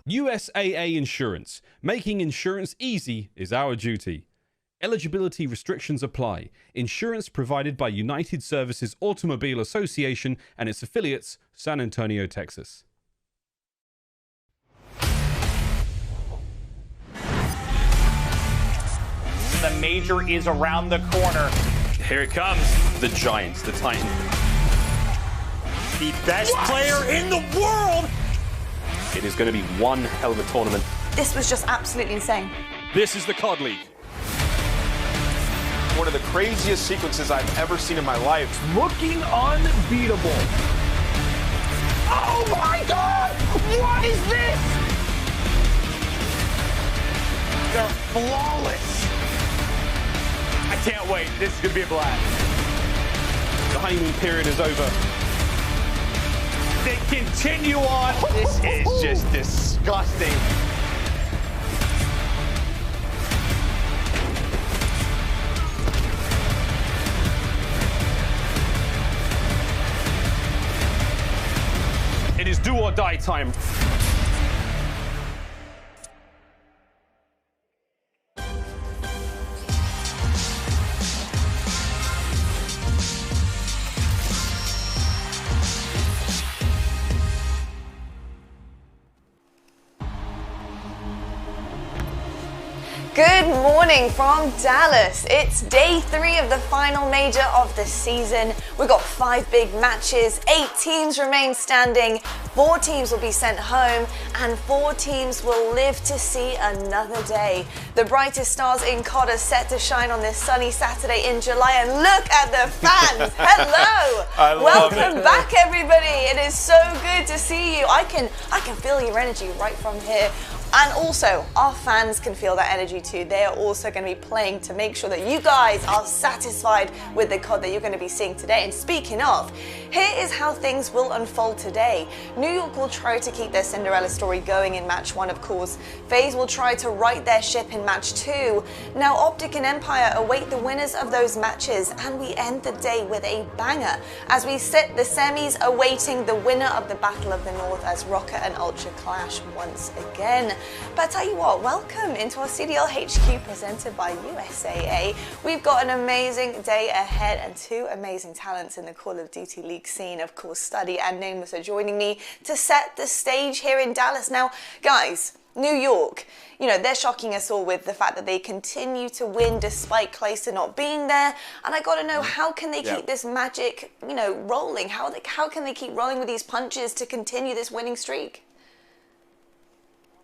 S.O.A. Insurance. Making insurance easy is our duty. Eligibility restrictions apply. Insurance provided by United Services Automobile Association and its affiliates, San Antonio, Texas. The major is around the corner. Here it comes. The Giants, the Titans. The best player in the world. It is going to be one hell of a tournament. This was just absolutely insane. This is the COD League. One of the craziest sequences I've ever seen in my life. Looking unbeatable. Oh my God! What is this? They're flawless. I can't wait. This is going to be a blast. The honeymoon period is over. They continue on. This is just disgusting. It is do or die time. Good morning from Dallas. It's day 3 of the final major of the season. We've got 5 big matches, 8 teams remain standing, 4 teams will be sent home, and 4 teams will live to see another day. The brightest stars in COD are set to shine on this sunny Saturday in July, and look at the fans. Hello. Welcome back, everybody. It is so good to see you. I can feel your energy right from here. And also, our fans can feel that energy too. They are also going to be playing to make sure that you guys are satisfied with the COD that you're going to be seeing today. And speaking of, here is how things will unfold today. New York will try to keep their Cinderella story going in match 1, of course. FaZe will try to right their ship in match 2. Now, Optic and Empire await the winners of those matches, and we end the day with a banger as we sit the semis awaiting the winner of the Battle of the North as Rocket and Ultra clash once again. But I tell you what, welcome into our CDL HQ presented by U.S.A.A. We've got an amazing day ahead and 2 amazing talents in the Call of Duty League scene. Of course, Study and Nameless are joining me to set the stage here in Dallas. Now, guys, New York, you know, they're shocking us all with the fact that they continue to win despite Clayster not being there. And I got to know, how can they keep this magic, you know, rolling? How can they keep rolling with these punches to continue this winning streak?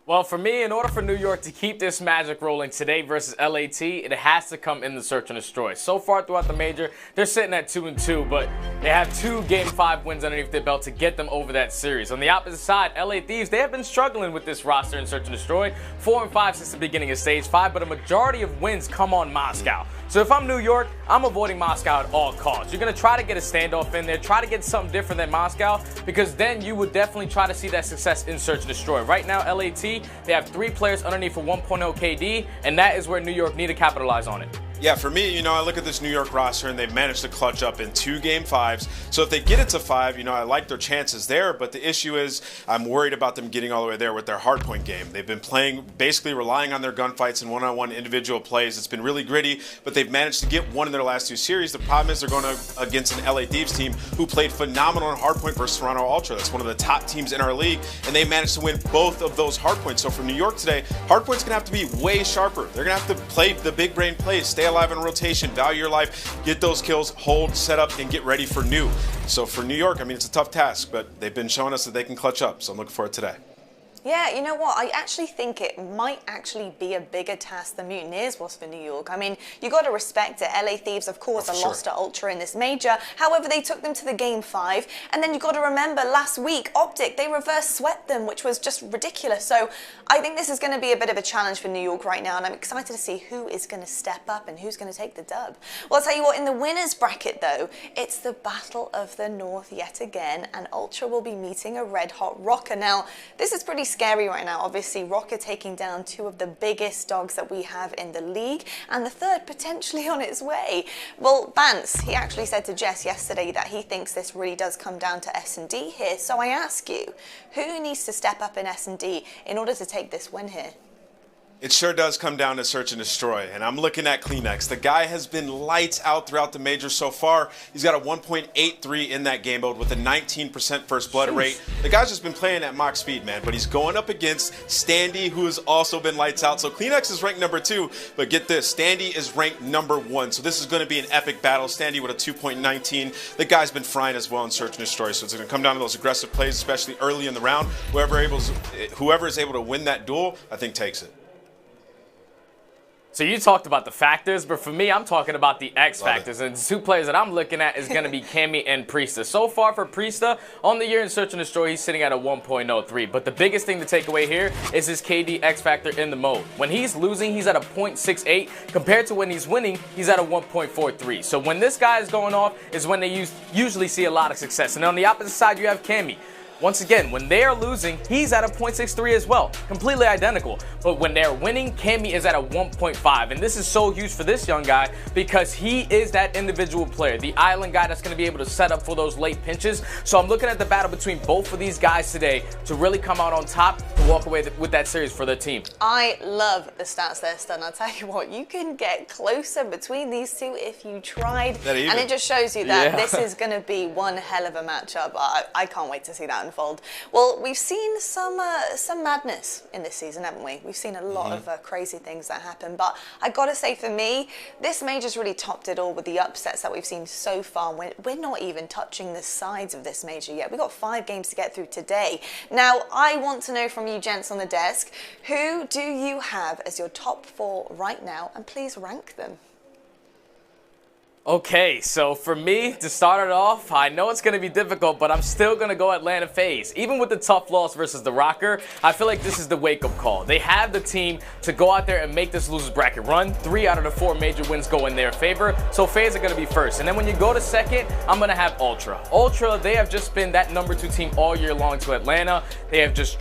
Well, for me, in order for New York to keep this magic rolling today versus LAT, it has to come in the search and destroy. So far throughout the major, they're sitting at 2-2, but they have 2 Game 5 wins underneath their belt to get them over that series. On the opposite side, LA Thieves, they have been struggling with this roster in search and destroy, 4-5 since the beginning of Stage 5, but a majority of wins come on Moscow. So if I'm New York, I'm avoiding Moscow at all costs. You're going to try to get a standoff in there, try to get something different than Moscow, because then you would definitely try to see that success in search and destroy. Right now, LAT, they have 3 players underneath for 1.0 KD, and that is where New York need to capitalize on it. Yeah, for me, you know, I look at this New York roster and they've managed to clutch up in 2 Game 5s. So if they get it to 5, you know, I like their chances there. But the issue is I'm worried about them getting all the way there with their hardpoint game. They've been playing, basically relying on their gunfights and one-on-one individual plays. It's been really gritty, but they've managed to get 1 in their last 2 series. The problem is they're going against an LA Thieves team who played phenomenal in hardpoint versus Toronto Ultra. That's one of the top teams in our league, and they managed to win both of those hardpoints. So for New York today, hardpoint's going to have to be way sharper. They're going to have to play the big brain plays, stay alive in rotation, value your life, get those kills, hold, set up, and get ready for new. So for New York, I mean, it's a tough task, but they've been showing us that they can clutch up. So I'm looking for it today. Yeah, you know what? I actually think it might actually be a bigger task than Mutineers was for New York. I mean, you got to respect it. LA Thieves, of course, are lost to Ultra in this major. However, they took them to the Game 5. And then you got to remember last week, Optic, they reverse swept them, which was just ridiculous. So I think this is going to be a bit of a challenge for New York right now. And I'm excited to see who is going to step up and who's going to take the dub. Well, I'll tell you what, in the winners bracket, though, it's the Battle of the North yet again. And Ultra will be meeting a red-hot Rocker. Now, this is pretty scary scary right now. Obviously, Rocker taking down two of the biggest dogs that we have in the league, and the third potentially on its way. Well, Bance, he actually said to Jess yesterday that he thinks this really does come down to S&D here. So I ask you, who needs to step up in S&D in order to take this win here? It sure does come down to search and destroy, and I'm looking at Kleenex. The guy has been lights out throughout the majors so far. He's got a 1.83 in that game mode with a 19% first blood rate. The guy's just been playing at Mach speed, man, but he's going up against Standy, who has also been lights out. So Kleenex is ranked number 2, but get this, Standy is ranked number 1. So this is going to be an epic battle. Standy with a 2.19. The guy's been frying as well in search and destroy, so it's going to come down to those aggressive plays, especially early in the round. Whoever is able to win that duel, I think takes it. So you talked about the factors, but for me, I'm talking about the X factors. And the two players that I'm looking at is going to be Cammy and Priesta. So far for Priesta, on the year in Search and Destroy, he's sitting at a 1.03. But the biggest thing to take away here is his KD X factor in the mode. When he's losing, he's at a 0.68. Compared to when he's winning, he's at a 1.43. So when this guy is going off is when they usually see a lot of success. And on the opposite side, you have Cammy. Once again, when they are losing, he's at a 0.63 as well. Completely identical. But when they're winning, Cammy is at a 1.5. And this is so huge for this young guy because he is that individual player, the island guy that's going to be able to set up for those late pinches. So I'm looking at the battle between both of these guys today to really come out on top to walk away with that series for their team. I love the stats there, Stun. I'll tell you what, you can get closer between these two if you tried. And it just shows you that this is going to be one hell of a matchup. I can't wait to see that unfold. Well, we've seen some madness in this season, haven't we? We've seen a lot of crazy things that happen. But I got to say, for me, this major's really topped it all with the upsets that we've seen so far. We're not even touching the sides of this major yet. We've got 5 games to get through today. Now, I want to know from you gents on the desk, who do you have as your top 4 right now? And please rank them. Okay, so for me, to start it off, I know it's going to be difficult, but I'm still going to go Atlanta FaZe. Even with the tough loss versus the Rocker, I feel like this is the wake-up call. They have the team to go out there and make this losers bracket run. 3 out of the 4 major wins go in their favor, so FaZe are going to be first. And then when you go to second, I'm going to have Ultra. Ultra, they have just been that number 2 team all year long to Atlanta. They have just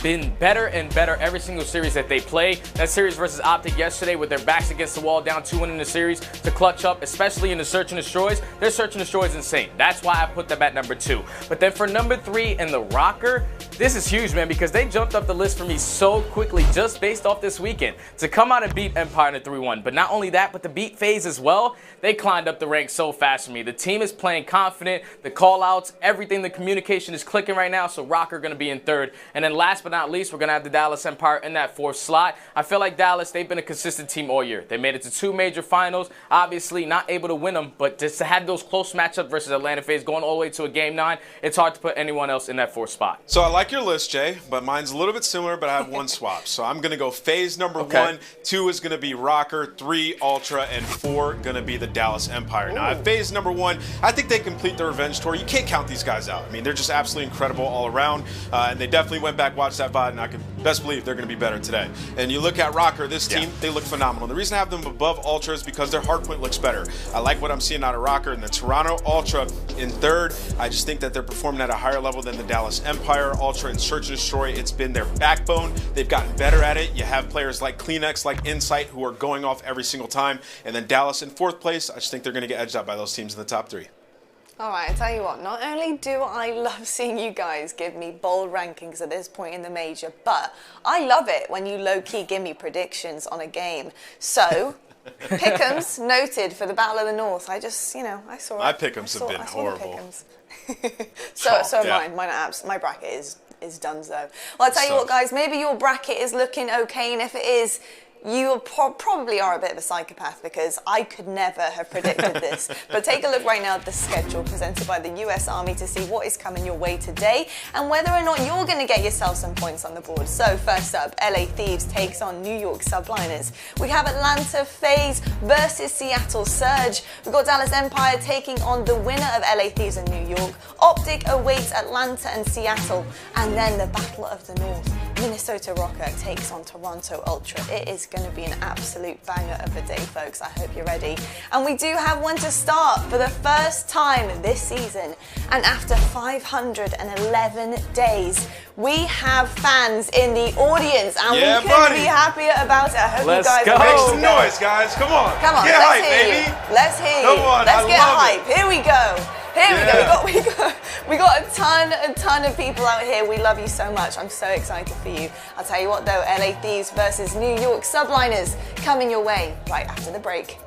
been better and better every single series that they play. That series versus Optic yesterday with their backs against the wall, down 2-1 in the series to clutch up, especially in the Search and Destroys. Their Search and Destroy is insane. That's why I put them at number 2. But then for number 3 in the Rocker, this is huge, man, because they jumped up the list for me so quickly just based off this weekend. To come out and beat Empire in a 3-1. But not only that, but to beat FaZe as well, they climbed up the ranks so fast for me. The team is playing confident, the call-outs, everything, the communication is clicking right now, so Rocker going to be in 3rd. And then last but not least, we're going to have the Dallas Empire in that 4th slot. I feel like Dallas, they've been a consistent team all year. They made it to 2 major finals, obviously not able to win them, but just to have those close matchups versus Atlanta FaZe going all the way to a Game 9, it's hard to put anyone else in that 4th spot. So I like your list, Jay, but mine's a little bit similar, but I have one swap. So I'm going to go FaZe number 1, 2 is going to be Rocker, 3 Ultra, and 4 going to be the Dallas Empire. Now, at FaZe number 1, I think they complete the revenge tour. You can't count these guys out. I mean, they're just absolutely incredible all around, and they definitely went back, watched that VOD, and I can best believe they're going to be better today. And you look at Rocker, this team, they look phenomenal. The reason I have them above Ultra is because their hardpoint looks better. I like what I'm seeing out of Rocker, and the Toronto Ultra in 3rd. I just think that they're performing at a higher level than the Dallas Empire. Ultra and Search and Destroy, it's been their backbone. They've gotten better at it. You have players like Kleenex, like Insight, who are going off every single time. And then Dallas in 4th place, I just think they're going to get edged out by those teams in the top 3. All right, I tell you what, not only do I love seeing you guys give me bold rankings at this point in the major, but I love it when you low-key give me predictions on a game. So, Pick'ems noted for the Battle of the North. I just, you know, I saw it. My Pick'ems have been horrible. so my bracket is done though. Well, I'll tell you what, guys, maybe your bracket is looking okay, and if it is, you probably are a bit of a psychopath because I could never have predicted this. But take a look right now at the schedule presented by the US Army to see what is coming your way today and whether or not you're going to get yourself some points on the board. So first up, LA Thieves takes on New York Subliners. We have Atlanta FaZe versus Seattle Surge. We've got Dallas Empire taking on the winner of LA Thieves and New York. Optic awaits Atlanta and Seattle. And then the Battle of the North. Minnesota Rocker takes on Toronto Ultra. It is going to be an absolute banger of a day, folks. I hope you're ready. And we do have one to start for the first time this season. And after 511 days, we have fans in the audience, and we couldn't be happier about it. I hope you guys are ready. Make some noise, guys. Come on. Come on, get let's hype, hear baby. you. Let's hear Come you. on, Let's get hype. it. Here we go. Here we go. We got a ton of people out here. We love you so much. I'm so excited for you. I'll tell you what though, LA Thieves versus New York Subliners coming your way right after the break.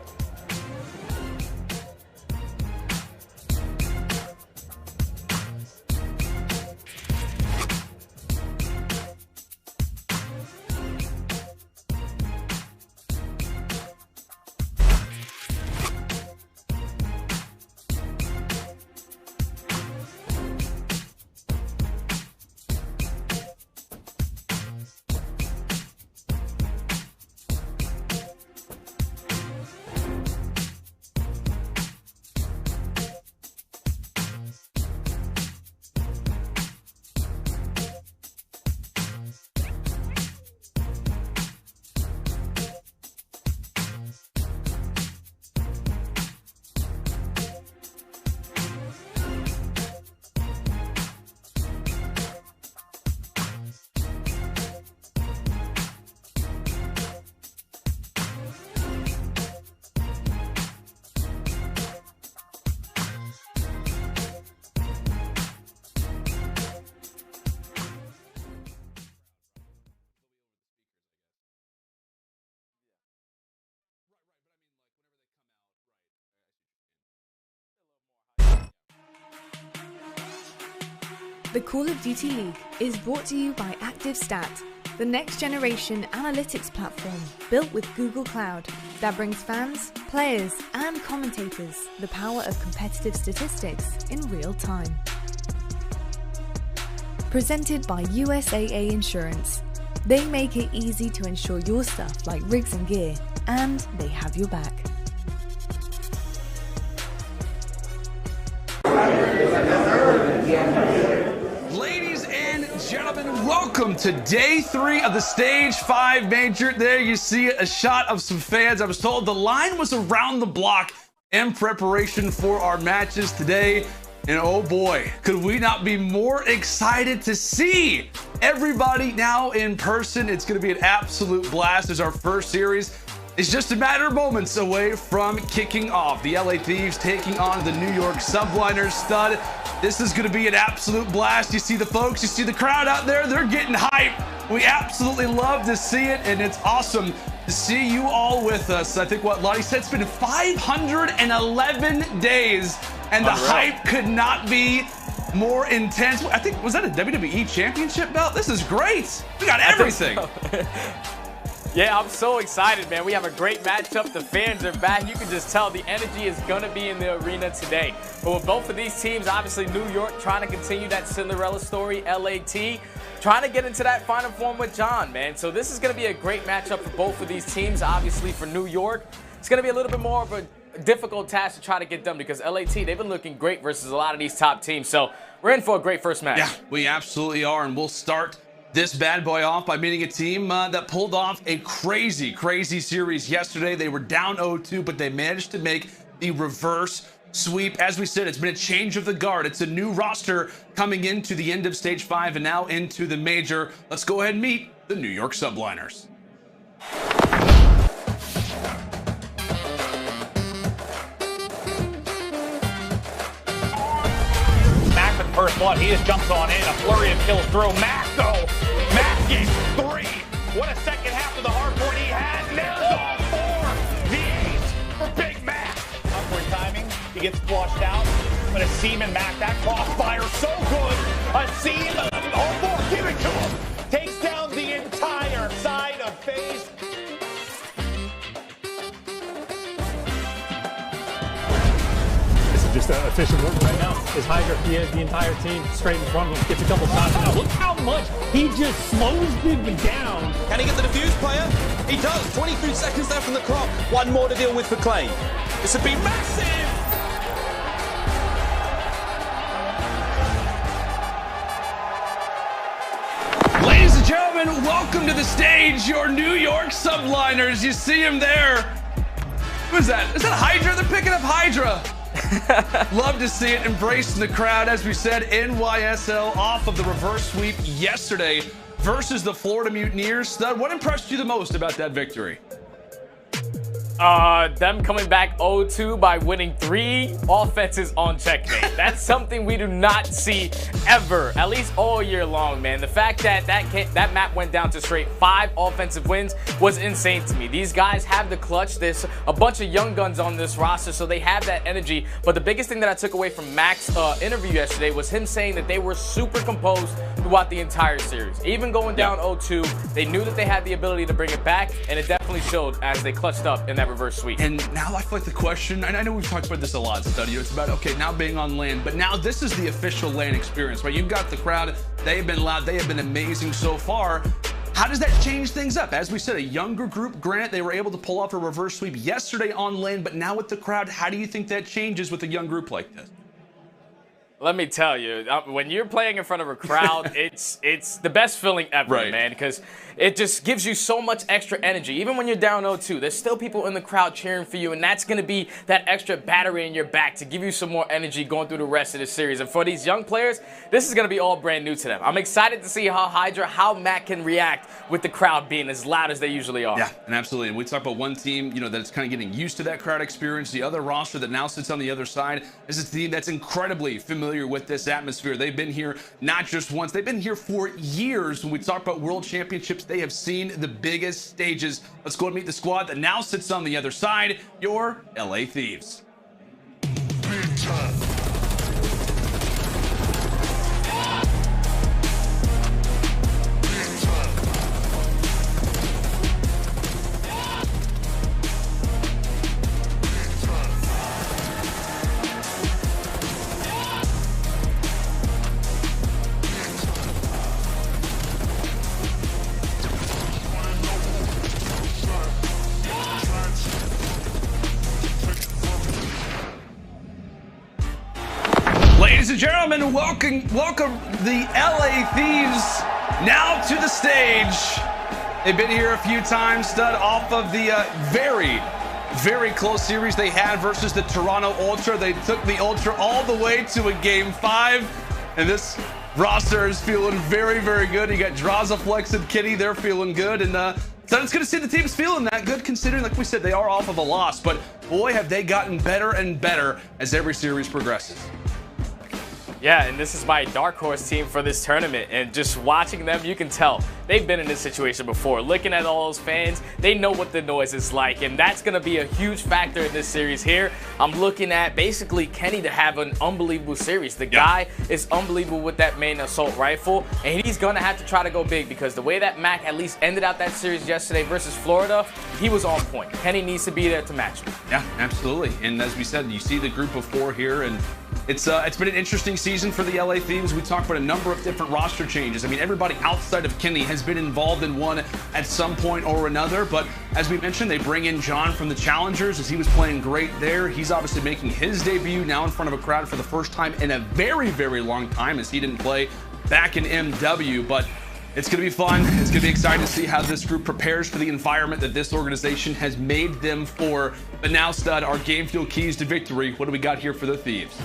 The Call of Duty League is brought to you by ActiveStat, the next generation analytics platform built with Google Cloud that brings fans, players, and commentators the power of competitive statistics in real time. Presented by U.S.A.A. Insurance. They make it easy to insure your stuff like rigs and gear, and they have your back. Ladies and gentlemen, welcome to day 3 of the Stage 5 Major. There you see a shot of some fans. I was told the line was around the block in preparation for our matches today. And oh boy, could we not be more excited to see everybody now in person. It's going to be an absolute blast as our first series is just a matter of moments away from kicking off. The LA Thieves taking on the New York Subliners. Stud, this is going to be an absolute blast. You see the folks, you see the crowd out there, they're getting hype. We absolutely love to see it, and it's awesome to see you all with us. I think what Lottie said, it's been 511 days, and the hype could not be more intense. I think, was that a WWE Championship belt? This is great. We got everything. Yeah, I'm so excited, man. We have a great matchup. The fans are back. You can just tell the energy is going to be in the arena today. But with both of these teams, obviously New York trying to continue that Cinderella story, LAT trying to get into that final form with John, man. So this is going to be a great matchup for both of these teams. Obviously for New York, it's going to be a little bit more of a difficult task to try to get done because LAT, they've been looking great versus a lot of these top teams. So we're in for a great first match. Yeah, we absolutely are, and we'll start this bad boy off by meeting a team that pulled off a crazy series yesterday. They were down 0-2, but they managed to make the reverse sweep. As we said, it's been a change of the guard. It's a new roster coming into the end of Stage 5 and now into the Major. Let's go ahead and meet the New York Subliners. First blood, he just jumps on in, a flurry of kills through. Mac though, Mac gets 3. What a second half of the hard point he had. Nails all 4. The ace for Big Mac. Upward timing, he gets flushed out. But a Seaman Mac, that crossfire so good. A seam, all 4, give it to him. Takes down the entire side of FaZe. Just efficient work right now. His Hydra, he has the entire team straight in front of him. Gets a couple shots. Now look how much he just slows Bigman down. Can he get the defuse, player? He does. 23 seconds left on the clock. One more to deal with for Clay. This would be massive. Ladies and gentlemen, gentlemen, welcome to the stage, your New York subliners. You see him there. Who is that? Is that Hydra? They're picking up Hydra. Love to see it embraced in the crowd. As we said, NYSL off of the reverse sweep yesterday versus the Florida Mutineers. Stud, what impressed you the most about that victory? Them coming back 0-2 by winning 3 offenses on checkmate. That's something we do not see ever, at least all year long, man. The fact that that map went down to straight 5 offensive wins was insane to me. These guys have the clutch. There's a bunch of young guns on this roster, so they have that energy. But the biggest thing that I took away from Mac's interview yesterday was him saying that they were super composed throughout the entire series. Even going down 0-2, they knew that they had the ability to bring it back, and it definitely showed as they clutched up in that reverse sweep. And now I feel like the question, and I know we've talked about this a lot, Studio, it's about, okay, now being on LAN, but now this is the official LAN experience, right? You've got the crowd, they have been loud, they have been amazing so far. How does that change things up? As we said, a younger group, granted, they were able to pull off a reverse sweep yesterday on LAN, but now with the crowd, how do you think that changes with a young group like this? Let me tell you, when you're playing in front of a crowd, it's the best feeling ever, right, man, because it just gives you so much extra energy. Even when you're down 0-2, there's still people in the crowd cheering for you, and that's going to be that extra battery in your back to give you some more energy going through the rest of the series. And for these young players, this is going to be all brand new to them. I'm excited to see how Matt can react with the crowd being as loud as they usually are. Yeah, and absolutely. And we talk about one team, that's kind of getting used to that crowd experience. The other roster that now sits on the other side is a team that's incredibly familiar with this atmosphere. They've been here not just once, they've been here for years. When we talk about world championships, they have seen the biggest stages. Let's go and meet the squad that now sits on the other side, your LA Thieves. Big time. Ladies and gentlemen, welcome the LA Thieves now to the stage. They've been here a few times, Stud, off of the very close series they had versus the Toronto Ultra. They took the Ultra all the way to a Game 5, and this roster is feeling very good. You got Drazaflex and Kitty, they're feeling good, and so it's good to see the teams feeling that good, considering, like we said, they are off of a loss, but boy, have they gotten better and better as every series progresses. Yeah, and this is my dark horse team for this tournament, and just watching them, you can tell they've been in this situation before. Looking at all those fans, they know what the noise is like, and that's going to be a huge factor in this series here. I'm looking at basically Kenny to have an unbelievable series. The guy is unbelievable with that main assault rifle, and he's going to have to try to go big, because the way that Mac at least ended out that series yesterday versus Florida, he was on point. Kenny needs to be there to match him. Yeah, absolutely. And as we said, you see the group of 4 here, and it's been an interesting season for the LA Thieves. We talked about a number of different roster changes. I mean, everybody outside of Kenny has been involved in one at some point or another. But as we mentioned, they bring in John from the Challengers, as he was playing great there. He's obviously making his debut now in front of a crowd for the first time in a very long time, as he didn't play back in MW. But it's going to be fun. It's going to be exciting to see how this group prepares for the environment that this organization has made them for. But now, Stud, our game fuel keys to victory. What do we got here for the Thieves?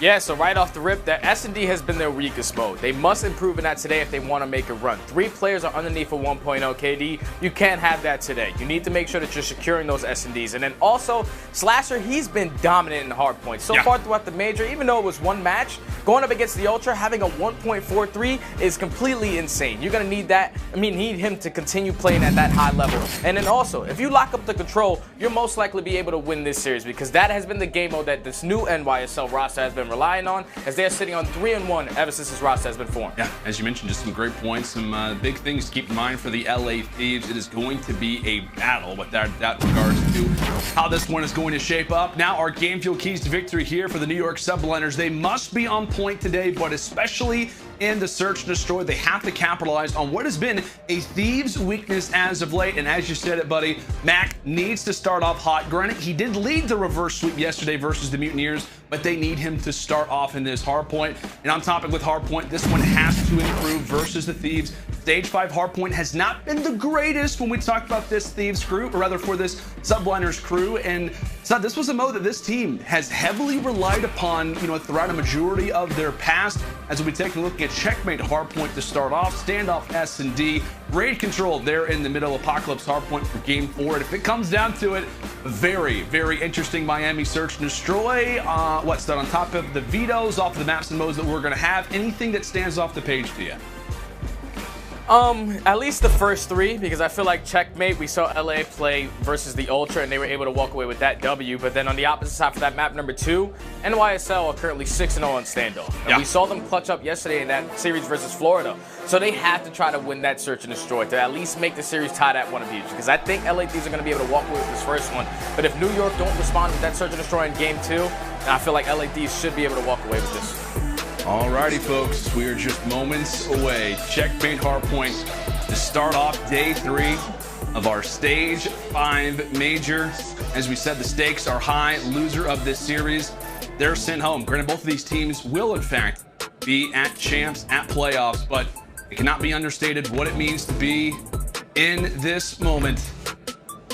Yeah, so right off the rip, the S&D has been their weakest mode. They must improve in that today if they want to make a run. 3 players are underneath a 1.0 KD. You can't have that today. You need to make sure that you're securing those S&Ds. And then also, Slasher, he's been dominant in hard points. So far throughout the major, even though it was one match, going up against the Ultra, having a 1.43 is completely insane. You're going to need that. Need him to continue playing at that high level. And then also, if you lock up the control, you'll most likely be able to win this series, because that has been the game mode that this new NYSL roster has been relying on, as they're sitting on 3-1 ever since this roster has been formed. Yeah, as you mentioned, just some great points, some big things to keep in mind for the LA Thieves. It is going to be a battle with that regards to how this one is going to shape up. Now, our game fuel keys to victory here for the New York Subliners. They must be on point today, but especially in the search and destroy. They have to capitalize on what has been a Thieves' weakness as of late. And as you said it, buddy, Mac needs to start off hot. Granted, he did lead the reverse sweep yesterday versus the Mutineers, but they need him to start off in this hardpoint. And on topic with hardpoint, this one has to improve versus the Thieves. Stage 5 hardpoint has not been the greatest when we talk about this Thieves crew, or rather for this Subliners crew. And so this was a mode that this team has heavily relied upon, throughout a majority of their past. As we take a look at Checkmate hardpoint to start off, standoff S&D, raid control there in the middle, Apocalypse hardpoint for game 4. And if it comes down to it, very, very interesting Miami search and destroy. What's done on top of the vetoes off of the maps and modes that we're going to have? Anything that stands off the page to you? At least the first 3, because I feel like Checkmate, we saw LA play versus the Ultra, and they were able to walk away with that W. But then on the opposite side for that map number 2, NYSL are currently 6-0 on standoff. And we saw them clutch up yesterday in that series versus Florida. So they have to try to win that search and destroy to at least make the series tied at one of each. Because I think LA Thieves are going to be able to walk away with this first one. But if New York don't respond with that search and destroy in game 2, then I feel like LA Thieves should be able to walk away with this. Alrighty, folks, we are just moments away. Checkmate hardpoint to start off day 3 of our stage 5 major. As we said, the stakes are high. Loser of this series, they're sent home. Granted, both of these teams will, in fact, be at champs, at playoffs, but it cannot be understated what it means to be in this moment.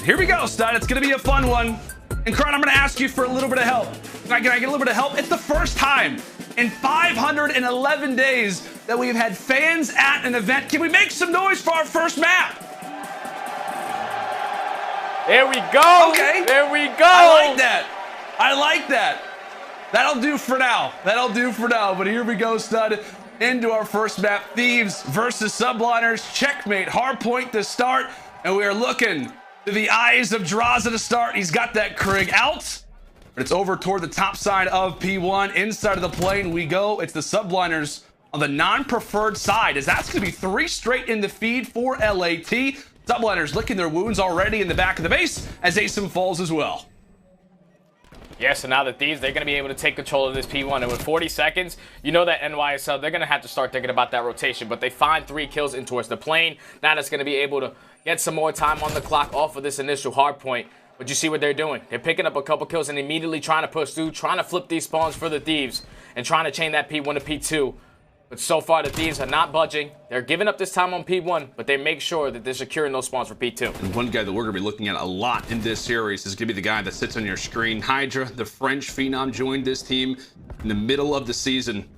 Here we go, stud. It's going to be a fun one. And, Kron, I'm going to ask you for a little bit of help. Can I get a little bit of help? It's the first time in 511 days that we've had fans at an event. Can we make some noise for our first map? There we go. Okay. There we go. I like that. I like that. That'll do for now. That'll do for now. But here we go, stud. Into our first map. Thieves versus Subliners. Checkmate. Hardpoint to start. And we are looking to the eyes of Draza to start. He's got that Krieg out. But it's over toward the top side of P1. Inside of the plane we go. It's the Subliners on the non-preferred side, as that's going to be 3 straight in the feed for LAT. Subliners licking their wounds already in the back of the base as ASIM falls as well. Yeah, so now the Thieves, they're going to be able to take control of this P1. And with 40 seconds, you know that NYSL, they're going to have to start thinking about that rotation. But they find 3 kills in towards the plane. Now that's going to be able to get some more time on the clock off of this initial hard point. But you see what they're doing. They're picking up a couple kills and immediately trying to push through, trying to flip these spawns for the Thieves and trying to chain that P1 to P2. But so far, the Thieves are not budging. They're giving up this time on P1, but they make sure that they're securing those spawns for P2. And one guy that we're going to be looking at a lot in this series is going to be the guy that sits on your screen. Hydra, the French phenom, joined this team in the middle of the season.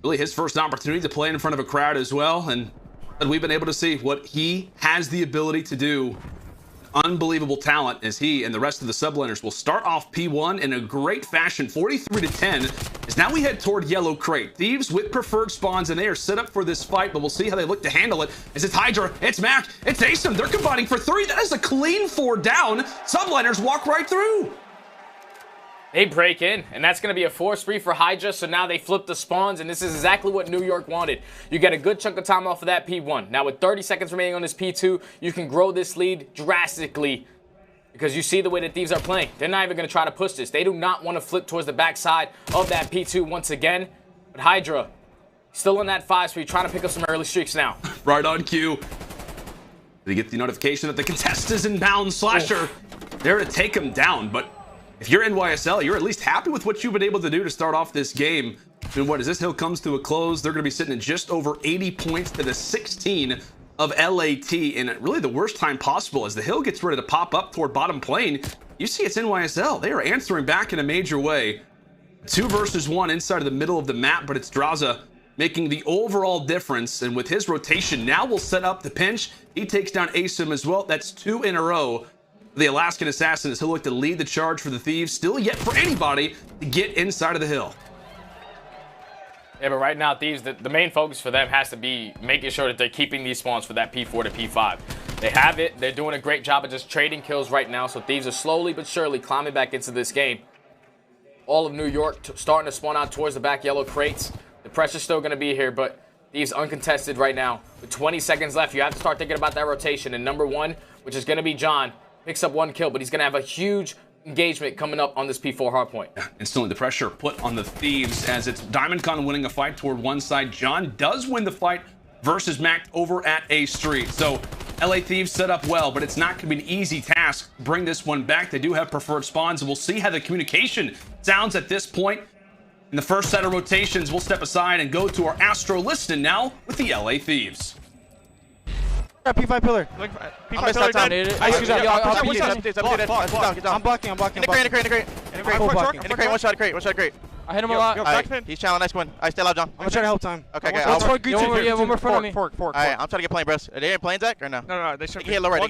Really his first opportunity to play in front of a crowd as well. And we've been able to see what he has the ability to do. Unbelievable talent as he and the rest of the Subliners will start off P1 in a great fashion. 43-10 as now we head toward Yellow Crate. Thieves with preferred spawns, and they are set up for this fight, but we'll see how they look to handle it. As it's Hydra, it's Mac, it's ASIM. They're combining for 3. That is a clean 4 down. Subliners walk right through. They break in, and that's going to be a force free for Hydra, so now they flip the spawns, and this is exactly what New York wanted. You get a good chunk of time off of that P1. Now, with 30 seconds remaining on this P2, you can grow this lead drastically because you see the way the Thieves are playing. They're not even going to try to push this. They do not want to flip towards the backside of that P2 once again. But Hydra, still in that 5 speed, trying to pick up some early streaks now. Right on cue. They get the notification that the contest is inbound. Slasher there to take him down, but if you're NYSL, you're at least happy with what you've been able to do to start off this game. I mean, what, as this hill comes to a close, they're going to be sitting at just over 80 points to the 16 of LAT, and at really the worst time possible. As the hill gets ready to pop up toward bottom plane, you see it's NYSL. They are answering back in a major way. 2 versus 1 inside of the middle of the map, but it's Draza making the overall difference. And with his rotation, now we'll set up the pinch. He takes down ASIM as well. That's 2 in a row. The Alaskan Assassin as he'll look to lead the charge for the Thieves. Still yet for anybody to get inside of the hill. Yeah, but right now, Thieves, the main focus for them has to be making sure that they're keeping these spawns for that P4 to P5. They have it. They're doing a great job of just trading kills right now, so Thieves are slowly but surely climbing back into this game. All of New York starting to spawn out towards the back yellow crates. The pressure's still going to be here, but Thieves uncontested right now. With 20 seconds left, you have to start thinking about that rotation. And number 1, which is going to be John, picks up 1 kill, but he's going to have a huge engagement coming up on this P4 hardpoint. Instantly the pressure put on the Thieves as it's Diamondcon winning a fight toward one side. John does win the fight versus Mac over at A Street. So LA Thieves set up well, but it's not going to be an easy task to bring this one back. They do have preferred spawns, and we'll see how the communication sounds at this point. In the first set of rotations, we'll step aside and go to our Astro Liston now with the LA Thieves. P5 pillar. P5 pillar dead. I'm blocking. In the crate. One shot of crate. I hit him a lot. He's challenging. Nice one. Alright, stay alive, John. I'm gonna try to help time. Okay. Let's fork green. Yeah, one more front of me. Alright, I'm trying to get plane, bros. Are they in plane, Zach, or no? No, they should be. Hit low right. I'm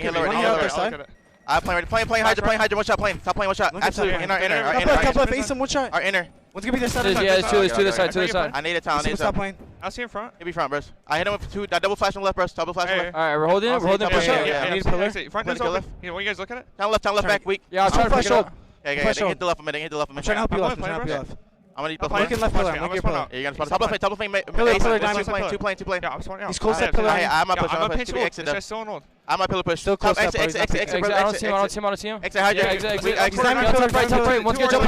playing ready. Plane Hydra. One shot plane. Top plane, one shot. Absolutely. Inner. Top left, ace him, one shot. Our inner. What's gonna be their side? Yeah, it's to the side. I need a town. Stop playing. I'll see in front. He'll be front, bros. I hit him with two. Double flash on the left, bros. Double flash on the left. Alright, we're holding it. Push up. Yeah. I need a pillar. Front is open. When you guys look at it? Town left, back, weak. Yeah, I'll try to push up. Okay. Hit the left a minute. I'm trying to help you left. I'm gonna need both. looking left pillar. I'm gonna get pillar. Yeah, you're gonna spawn. Double plane. Pillar, diamond. Two plane. Yeah, I'm spawning out. He's close that pillar. I'm up. I'm a pinch ult. This guy's still on ult. I'm a pillar push. Still close up. Exit. I don't see him. Exit, Hydra. Exit. He's Top plane. One's gonna jump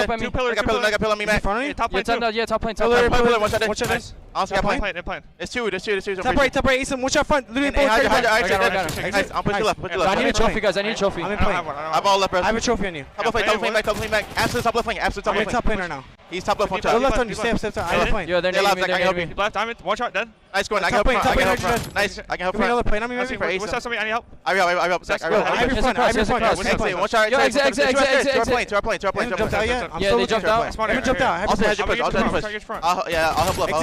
at me. Two pillars. I got pillar on me, man. Top plane. Top plane. Pillar. One shot. Nice. Honestly, got plane. In plane. It's two. Top right, ace him. One shot front. Literally both. Nice. I'm pushing left. I need a trophy, guys. I need a trophy. I'm in plane. I'm all left, bro. I have a trophy on you. Double plane back. Absolute top left lane. I'm in top plane right now. He's top left, one Go shot. left on you. Stay up. I have a plane. Yo, they're needing me. Left diamond. One shot dead. Nice going. I can help front. Nice. I can help Give me another front. plane. I'm in What's that? Somebody? I need help. I help. I have your front. Exit. One shot. Yo, exit. To our plane. Jumped out yet? Yeah, they jumped out. I haven't jumped out. I'll push. I'll help left.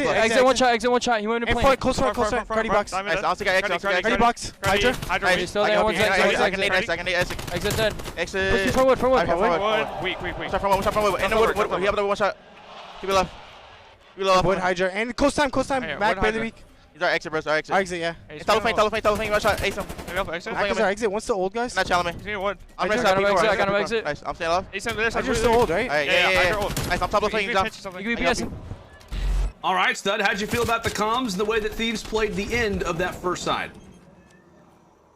Exit one shot. He went in plane. Close front. Cardi box. Nice. I'll take exit. Cardi box. Hydra. He's still there. One's exit. I can need exit. Exit dead. Exit. Forward. Weak. Shot from wood. In the wood. He have the one shot. Keep it left. Wood, Hydra. And close time. Back, barely weak. He's our exit, bro. Our exit. Exit, yeah. Double plane. One shot. Ace him. Exit. What's the old guys? Not challenge me. I'm ready. I got him exit. Nice. I'm staying off. Hydra's still old, right? Yeah. Nice. I'm top of plane. You can be PS. All right, Stud, how'd you feel about the comms and the way that Thieves played the end of that first side?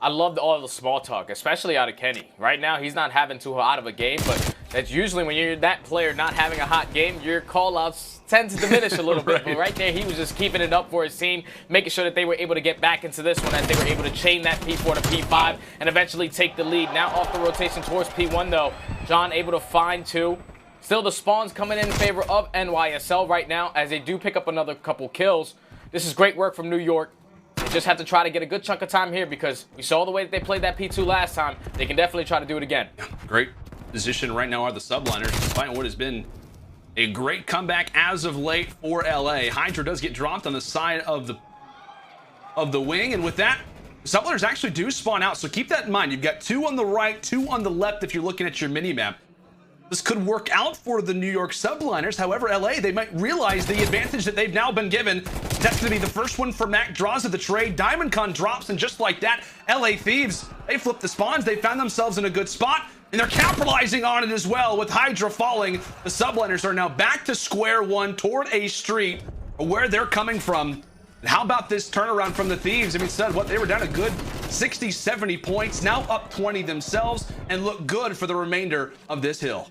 I loved all the small talk, especially out of Kenny. Right now, he's not having too hot of a game, but that's usually when you're that player not having a hot game, your call-outs tend to diminish a little bit. But right there, he was just keeping it up for his team, making sure that they were able to get back into this one as they were able to chain that P4 to P5 and eventually take the lead. Now off the rotation towards P1, though, John able to find two. Still, the spawns coming in favor of NYSL right now as they do pick up another couple kills. This is great work from New York. They just have to try to get a good chunk of time here because we saw the way that they played that P2 last time. They can definitely try to do it again. Great position right now are the subliners, despite what has been a great comeback as of late for LA. Hydra does get dropped on the side of the wing, and with that, subliners actually do spawn out, so keep that in mind. You've got two on the right, two on the left if you're looking at your mini-map. This could work out for the New York subliners. However, LA, they might realize the advantage that they've now been given. That's going to be the first one for Mac. Draws of the trade. Diamondcon drops, and just like that, LA Thieves, they flipped the spawns. They found themselves in a good spot, and they're capitalizing on it as well with Hydra falling. The subliners are now back to square one toward A Street, where they're coming from. And how about this turnaround from the Thieves? I mean, Stud, what, they were down a good 60, 70 points, now up 20 themselves, and look good for the remainder of this hill.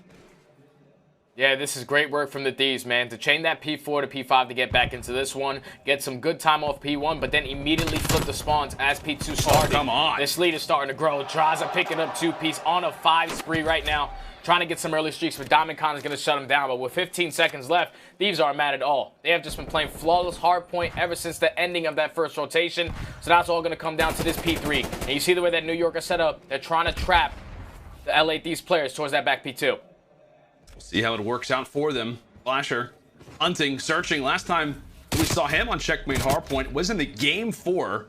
Yeah, this is great work from the Thieves, man. To chain that P4 to P5 to get back into this one, get some good time off P1, but then immediately flip the spawns as P2 started. Oh, come on. This lead is starting to grow. Draza picking up 2-piece on a 5 spree right now, trying to get some early streaks, but Diamondcon is going to shut him down. But with 15 seconds left, Thieves aren't mad at all. They have just been playing flawless hardpoint ever since the ending of that first rotation, so that's all going to come down to this P3. And you see the way that New York is set up. They're trying to trap the LA Thieves players towards that back P2. See how it works out for them. Flasher hunting, searching. Last time we saw him on Checkmate Hardpoint was in the Game 4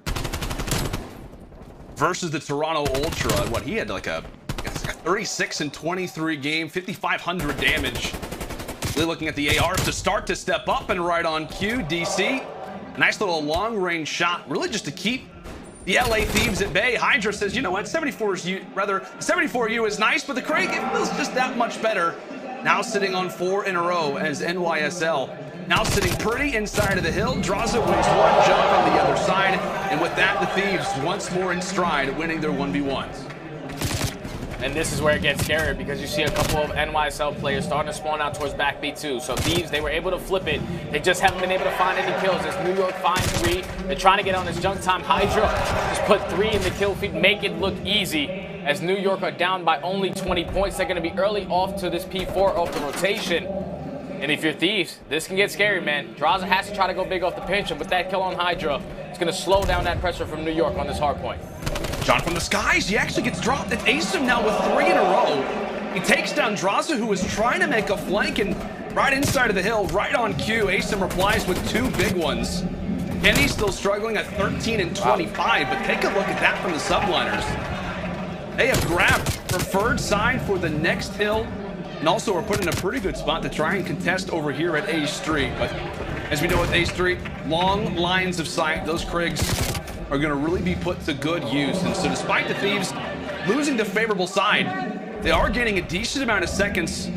versus the Toronto Ultra. What, he had like a 36 and 23 game, 5,500 damage. Really looking at the ARs to start to step up, and right on cue, DC. Nice little long-range shot, really just to keep the LA Thieves at bay. Hydra says, you know what, 74U is nice, but the Craig, it feels just that much better. Now sitting on 4 in a row as NYSL. Now sitting pretty inside of the hill. Draza wins one jump on the other side. And with that, the Thieves once more in stride, winning their 1v1s. And this is where it gets scary because you see a couple of NYSL players starting to spawn out towards back B2. So Thieves, they were able to flip it. They just haven't been able to find any kills. As New York finds 3. They're trying to get on this junk time. Hydra just put 3 in the kill feed, make it look easy. As New York are down by only 20 points, they're going to be early off to this P4 off the rotation. And if you're Thieves, this can get scary, man. Draza has to try to go big off the pinch, and with that kill on Hydra, it's going to slow down that pressure from New York on this hard point. John from the skies, he actually gets dropped. It's Asim now with 3 in a row. He takes down Draza, who was trying to make a flank, and right inside of the hill, right on cue, Asim replies with 2 big ones. Kenny's still struggling at 13 and 25, but take a look at that from the subliners. They have grabbed preferred side for the next hill, and also are put in a pretty good spot to try and contest over here at A Street. But as we know with A Street, long lines of sight, those Krigs are going to really be put to good use. And so despite the Thieves losing the favorable side, they are gaining a decent amount of seconds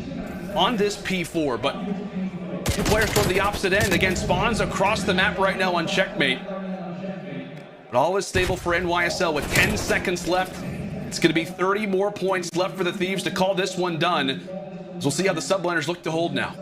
on this P4. But 2 players toward the opposite end. Again, spawns across the map right now on checkmate. But all is stable for NYSL with 10 seconds left. It's going to be 30 more points left for the Thieves to call this one done. So we'll see how the subliners look to hold now.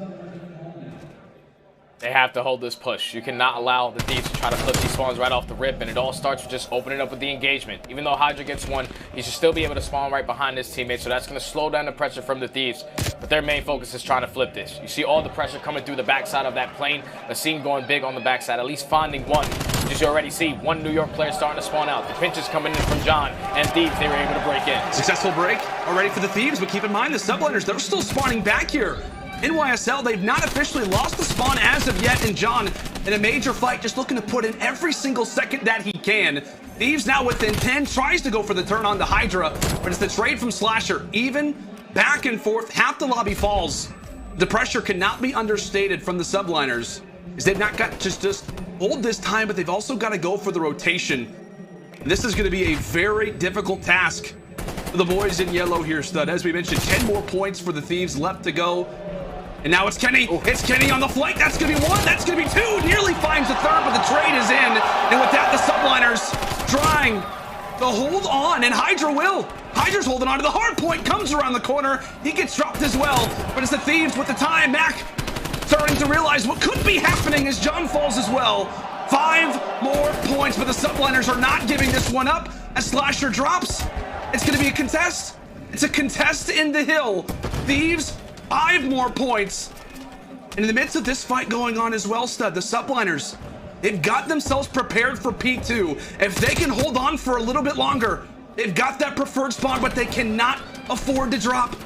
They have to hold this push. You cannot allow the Thieves to try to flip these spawns right off the rip, and it all starts with just opening up with the engagement. Even though Hydra gets 1, he should still be able to spawn right behind his teammate, so that's going to slow down the pressure from the Thieves. But their main focus is trying to flip this. You see all the pressure coming through the backside of that plane. The scene going big on the backside, at least finding 1. As you already see, 1 New York player starting to spawn out. The pinch is coming in from John, and Thieves, they were able to break in. Successful break already for the Thieves, but keep in mind the subliners, they're still spawning back here. NYSL, they've not officially lost the spawn as of yet, and John, in a major fight, just looking to put in every single second that he can. Thieves now within 10, tries to go for the turn on to Hydra, but it's the trade from Slasher. Even back and forth, half the lobby falls. The pressure cannot be understated from the subliners, as they've not got to just hold this time, but they've also got to go for the rotation. This is going to be a very difficult task for the boys in yellow here, Stud. As we mentioned, 10 more points for the Thieves left to go. And now it's Kenny. It's Kenny on the flank. That's going to be 1. That's going to be 2. Nearly finds the 3rd, but the trade is in. And with that, the subliners trying to hold on, and Hydra will. Hydra's holding on to the hard point. Comes around the corner. He gets dropped as well. But it's the Thieves with the time. Mac starting to realize what could be happening as John falls as well. 5 more points, but the subliners are not giving this one up. As Slasher drops, it's going to be a contest. It's a contest in the hill. Thieves, 5 more points. And in the midst of this fight going on as well, Stud, the subliners, they've got themselves prepared for P2. If they can hold on for a little bit longer, they've got that preferred spawn, but they cannot afford to drop.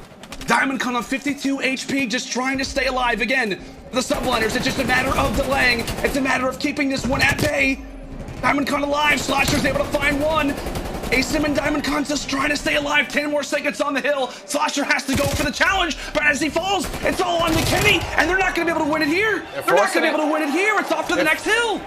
Diamond Con on 52 HP, just trying to stay alive. Again, the subliners, it's just a matter of delaying. It's a matter of keeping this one at bay. Diamond Con alive, Slasher's able to find 1. Asim and Diamond Con just trying to stay alive. 10 more seconds on the hill. Slasher has to go for the challenge, but as he falls, it's all on McKinney, and they're not going to be able to win it here. They're not going to be able to win it here. It's off to the next hill.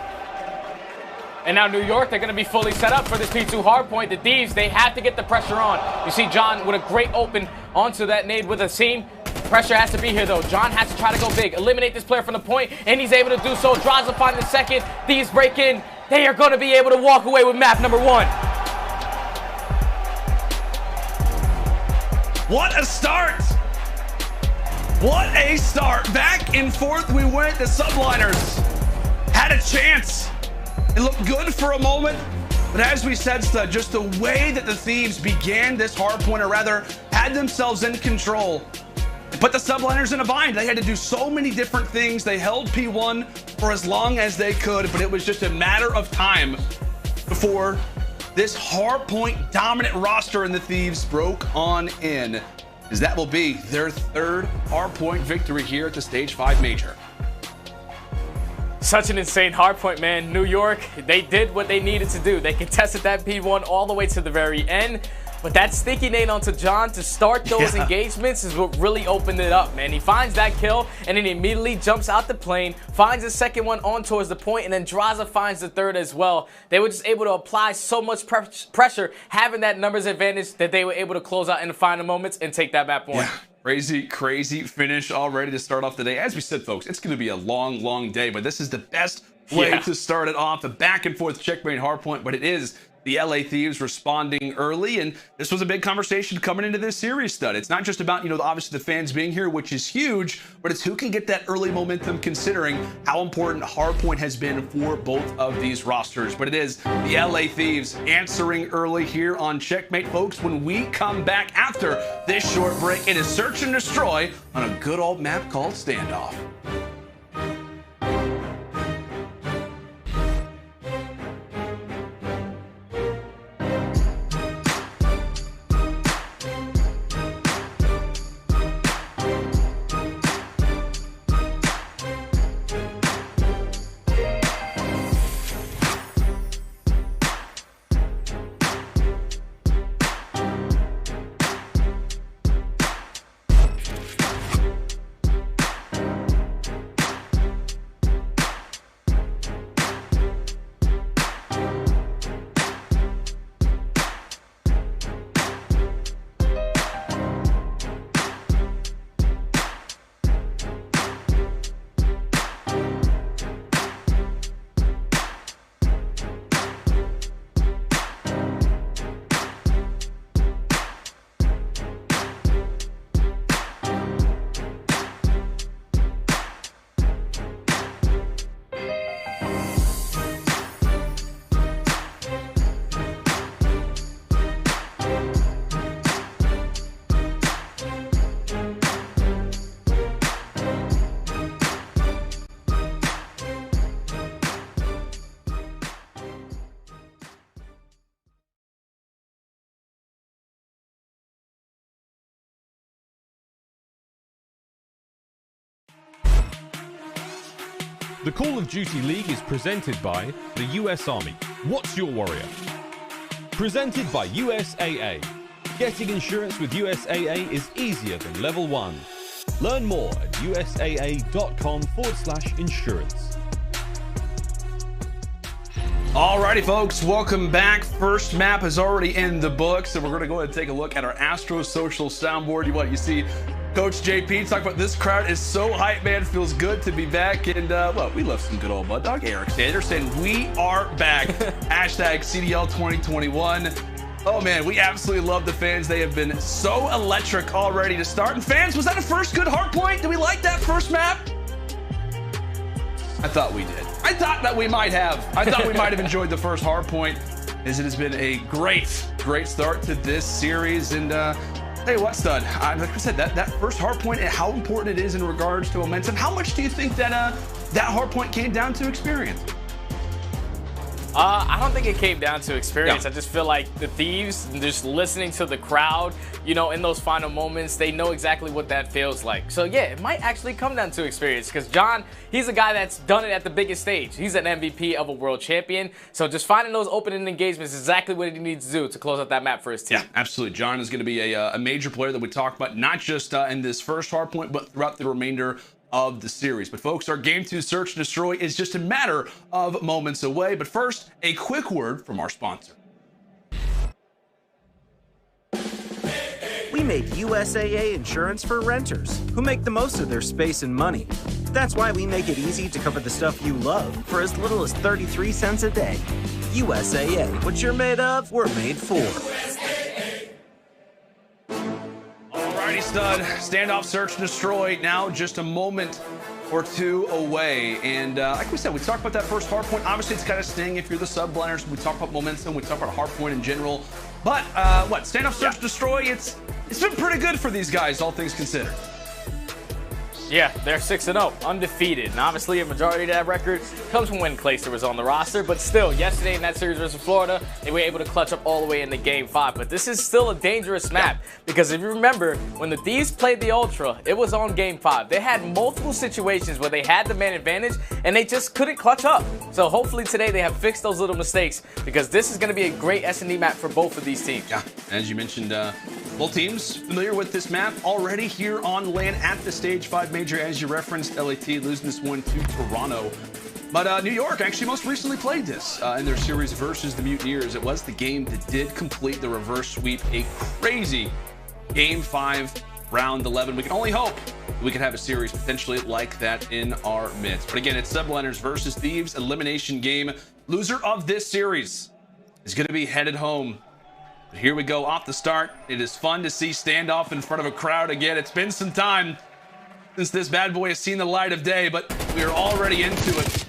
And now New York, they're going to be fully set up for this P2 hardpoint. The Thieves, they have to get the pressure on. You see John with a great open onto that nade with a seam. Pressure has to be here, though. John has to try to go big, eliminate this player from the point, and he's able to do so. Draza find the second. Thieves break in. They are going to be able to walk away with map number 1. What a start! What a start! Back and forth we went. The subliners had a chance. It looked good for a moment, but as we said, Stud, just the way that the Thieves began this hardpoint, or rather had themselves in control, it put the subliners in a bind. They had to do so many different things. They held P1 for as long as they could, but it was just a matter of time before this hardpoint dominant roster in the Thieves broke on in, as that will be their 3rd hardpoint victory here at the Stage 5 Major. Such an insane hardpoint, man. New York, they did what they needed to do. They contested that P1 all the way to the very end. But that sticky nade onto John to start those engagements is what really opened it up, man. He finds that kill, and then he immediately jumps out the plane, finds the second one on towards the point, and then Draza finds the 3rd as well. They were just able to apply so much pressure, having that numbers advantage, that they were able to close out in the final moments and take that map 1. Yeah. Crazy finish already to start off the day. As we said, folks, it's going to be a long day, but this is the best way to start it off. A back and forth checkmate hardpoint, but it is the LA Thieves responding early, and this was a big conversation coming into this series, Stud. It's not just about, obviously the fans being here, which is huge, but it's who can get that early momentum considering how important hardpoint has been for both of these rosters. But it is the LA Thieves answering early here on Checkmate, folks. When we come back after this short break, it is Search and Destroy on a good old map called Standoff. The Call of Duty League is presented by the US Army. What's your warrior? Presented by USAA. Getting insurance with USAA is easier than level 1. Learn more at usaa.com/insurance. Alrighty, folks, welcome back. First map is already in the books, and we're going to go ahead and take a look at our Astro Social soundboard. You see Coach JP talk about this crowd is so hype, man. Feels good to be back. And, we love some good old Mud Dog. Eric Sanders saying, we are back. Hashtag CDL 2021. Oh, man, we absolutely love the fans. They have been so electric already to start. And fans, was that a first good hard point? Did we like that first map? I thought we did. I thought that we might have. I thought we might have enjoyed the first hard point, as it has been a great start to this series. And, tell you what, Stud, like I said, that first hard point and how important it is in regards to momentum. How much do you think that that hard point came down to experience? I don't think it came down to experience. I just feel like the Thieves, just listening to the crowd, in those final moments, they know exactly what that feels like. So yeah, it might actually come down to experience, because John, he's a guy that's done it at the biggest stage. He's an MVP of a world champion. So just finding those opening engagements is exactly what he needs to do to close out that map for his team. Yeah, absolutely. John is going to be a major player that we talk about, not just in this first hard point, but throughout the remainder of the series. But folks, our Game 2 Search and Destroy is just a matter of moments away. But first, a quick word from our sponsor. We made USAA insurance for renters who make the most of their space and money. That's why we make it easy to cover the stuff you love for as little as 33 cents a day. USAA, what you're made of, we're made for. Alrighty, Stud. Standoff, Search and Destroy now just a moment or two away. And like we said, we talked about that first hard point. Obviously, it's kind of sting if you're the sub-blinders. We talk about momentum. We talk about hard point in general. But Standoff, Search, Destroy, it's been pretty good for these guys, all things considered. Yeah, they're 6-0, undefeated. And obviously, a majority of that record comes from when Clayster was on the roster. But still, yesterday in that series versus Florida, they were able to clutch up all the way into Game 5. But this is still a dangerous map, because if you remember, when the Thieves played the Ultra, it was on Game 5. They had multiple situations where they had the man advantage, and they just couldn't clutch up. So hopefully today they have fixed those little mistakes, because this is going to be a great S&D map for both of these teams. Yeah, as you mentioned, both teams familiar with this map already here on land at the Stage 5 Major, as you referenced. LAT losing this one to Toronto. But New York actually most recently played this in their series versus the Mutineers. It was the game that did complete the reverse sweep, a crazy Game 5, round 11. We can only hope we could have a series potentially like that in our midst. But again, it's Subliners versus Thieves elimination game. Loser of this series is going to be headed home. But here we go off the start. It is fun to see standoff in front of a crowd again. It's been some time since this bad boy has seen the light of day, but we are already into it.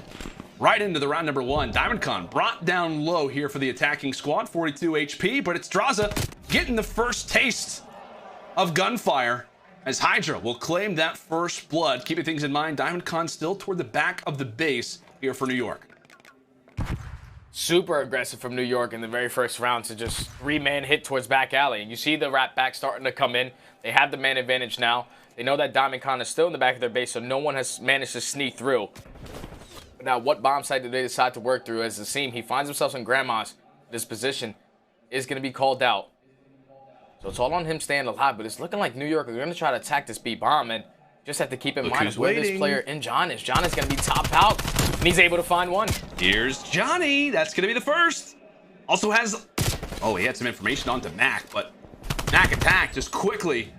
Right into the round number 1. DiamondCon brought down low here for the attacking squad, 42 HP, but it's Draza getting the first taste of gunfire as Hydra will claim that first blood. Keeping things in mind, DiamondCon still toward the back of the base here for New York. Super aggressive from New York in the very first round to just 3-man hit towards back alley. And you see the rat back starting to come in. They have the man advantage now. They know that DiamondCon is still in the back of their base, so no one has managed to sneak through. Now, what bomb site do they decide to work through? As the seam, he finds himself in Grandma's. This position is going to be called out. So it's all on him staying alive, but it's looking like New York are going to try to attack this B bomb, and just have to keep in mind where this player in John is. John is going to be top out, and he's able to find one. Here's Johnny. That's going to be the first. Also has... Oh, he had some information onto Mac, but Mac attack just quickly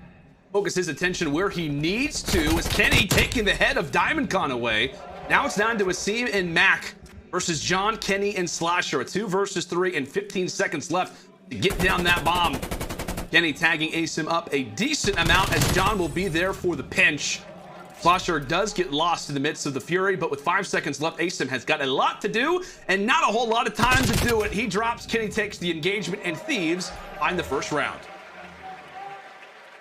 focus his attention where he needs to, as Kenny taking the head of DiamondCon away. Now it's down to Asim and Mac versus John, Kenny, and Slasher. A 2 versus 3 and 15 seconds left to get down that bomb. Kenny tagging Asim up a decent amount as John will be there for the pinch. Slasher does get lost in the midst of the fury, but with 5 seconds left, Asim has got a lot to do and not a whole lot of time to do it. He drops, Kenny takes the engagement, and Thieves find the first round.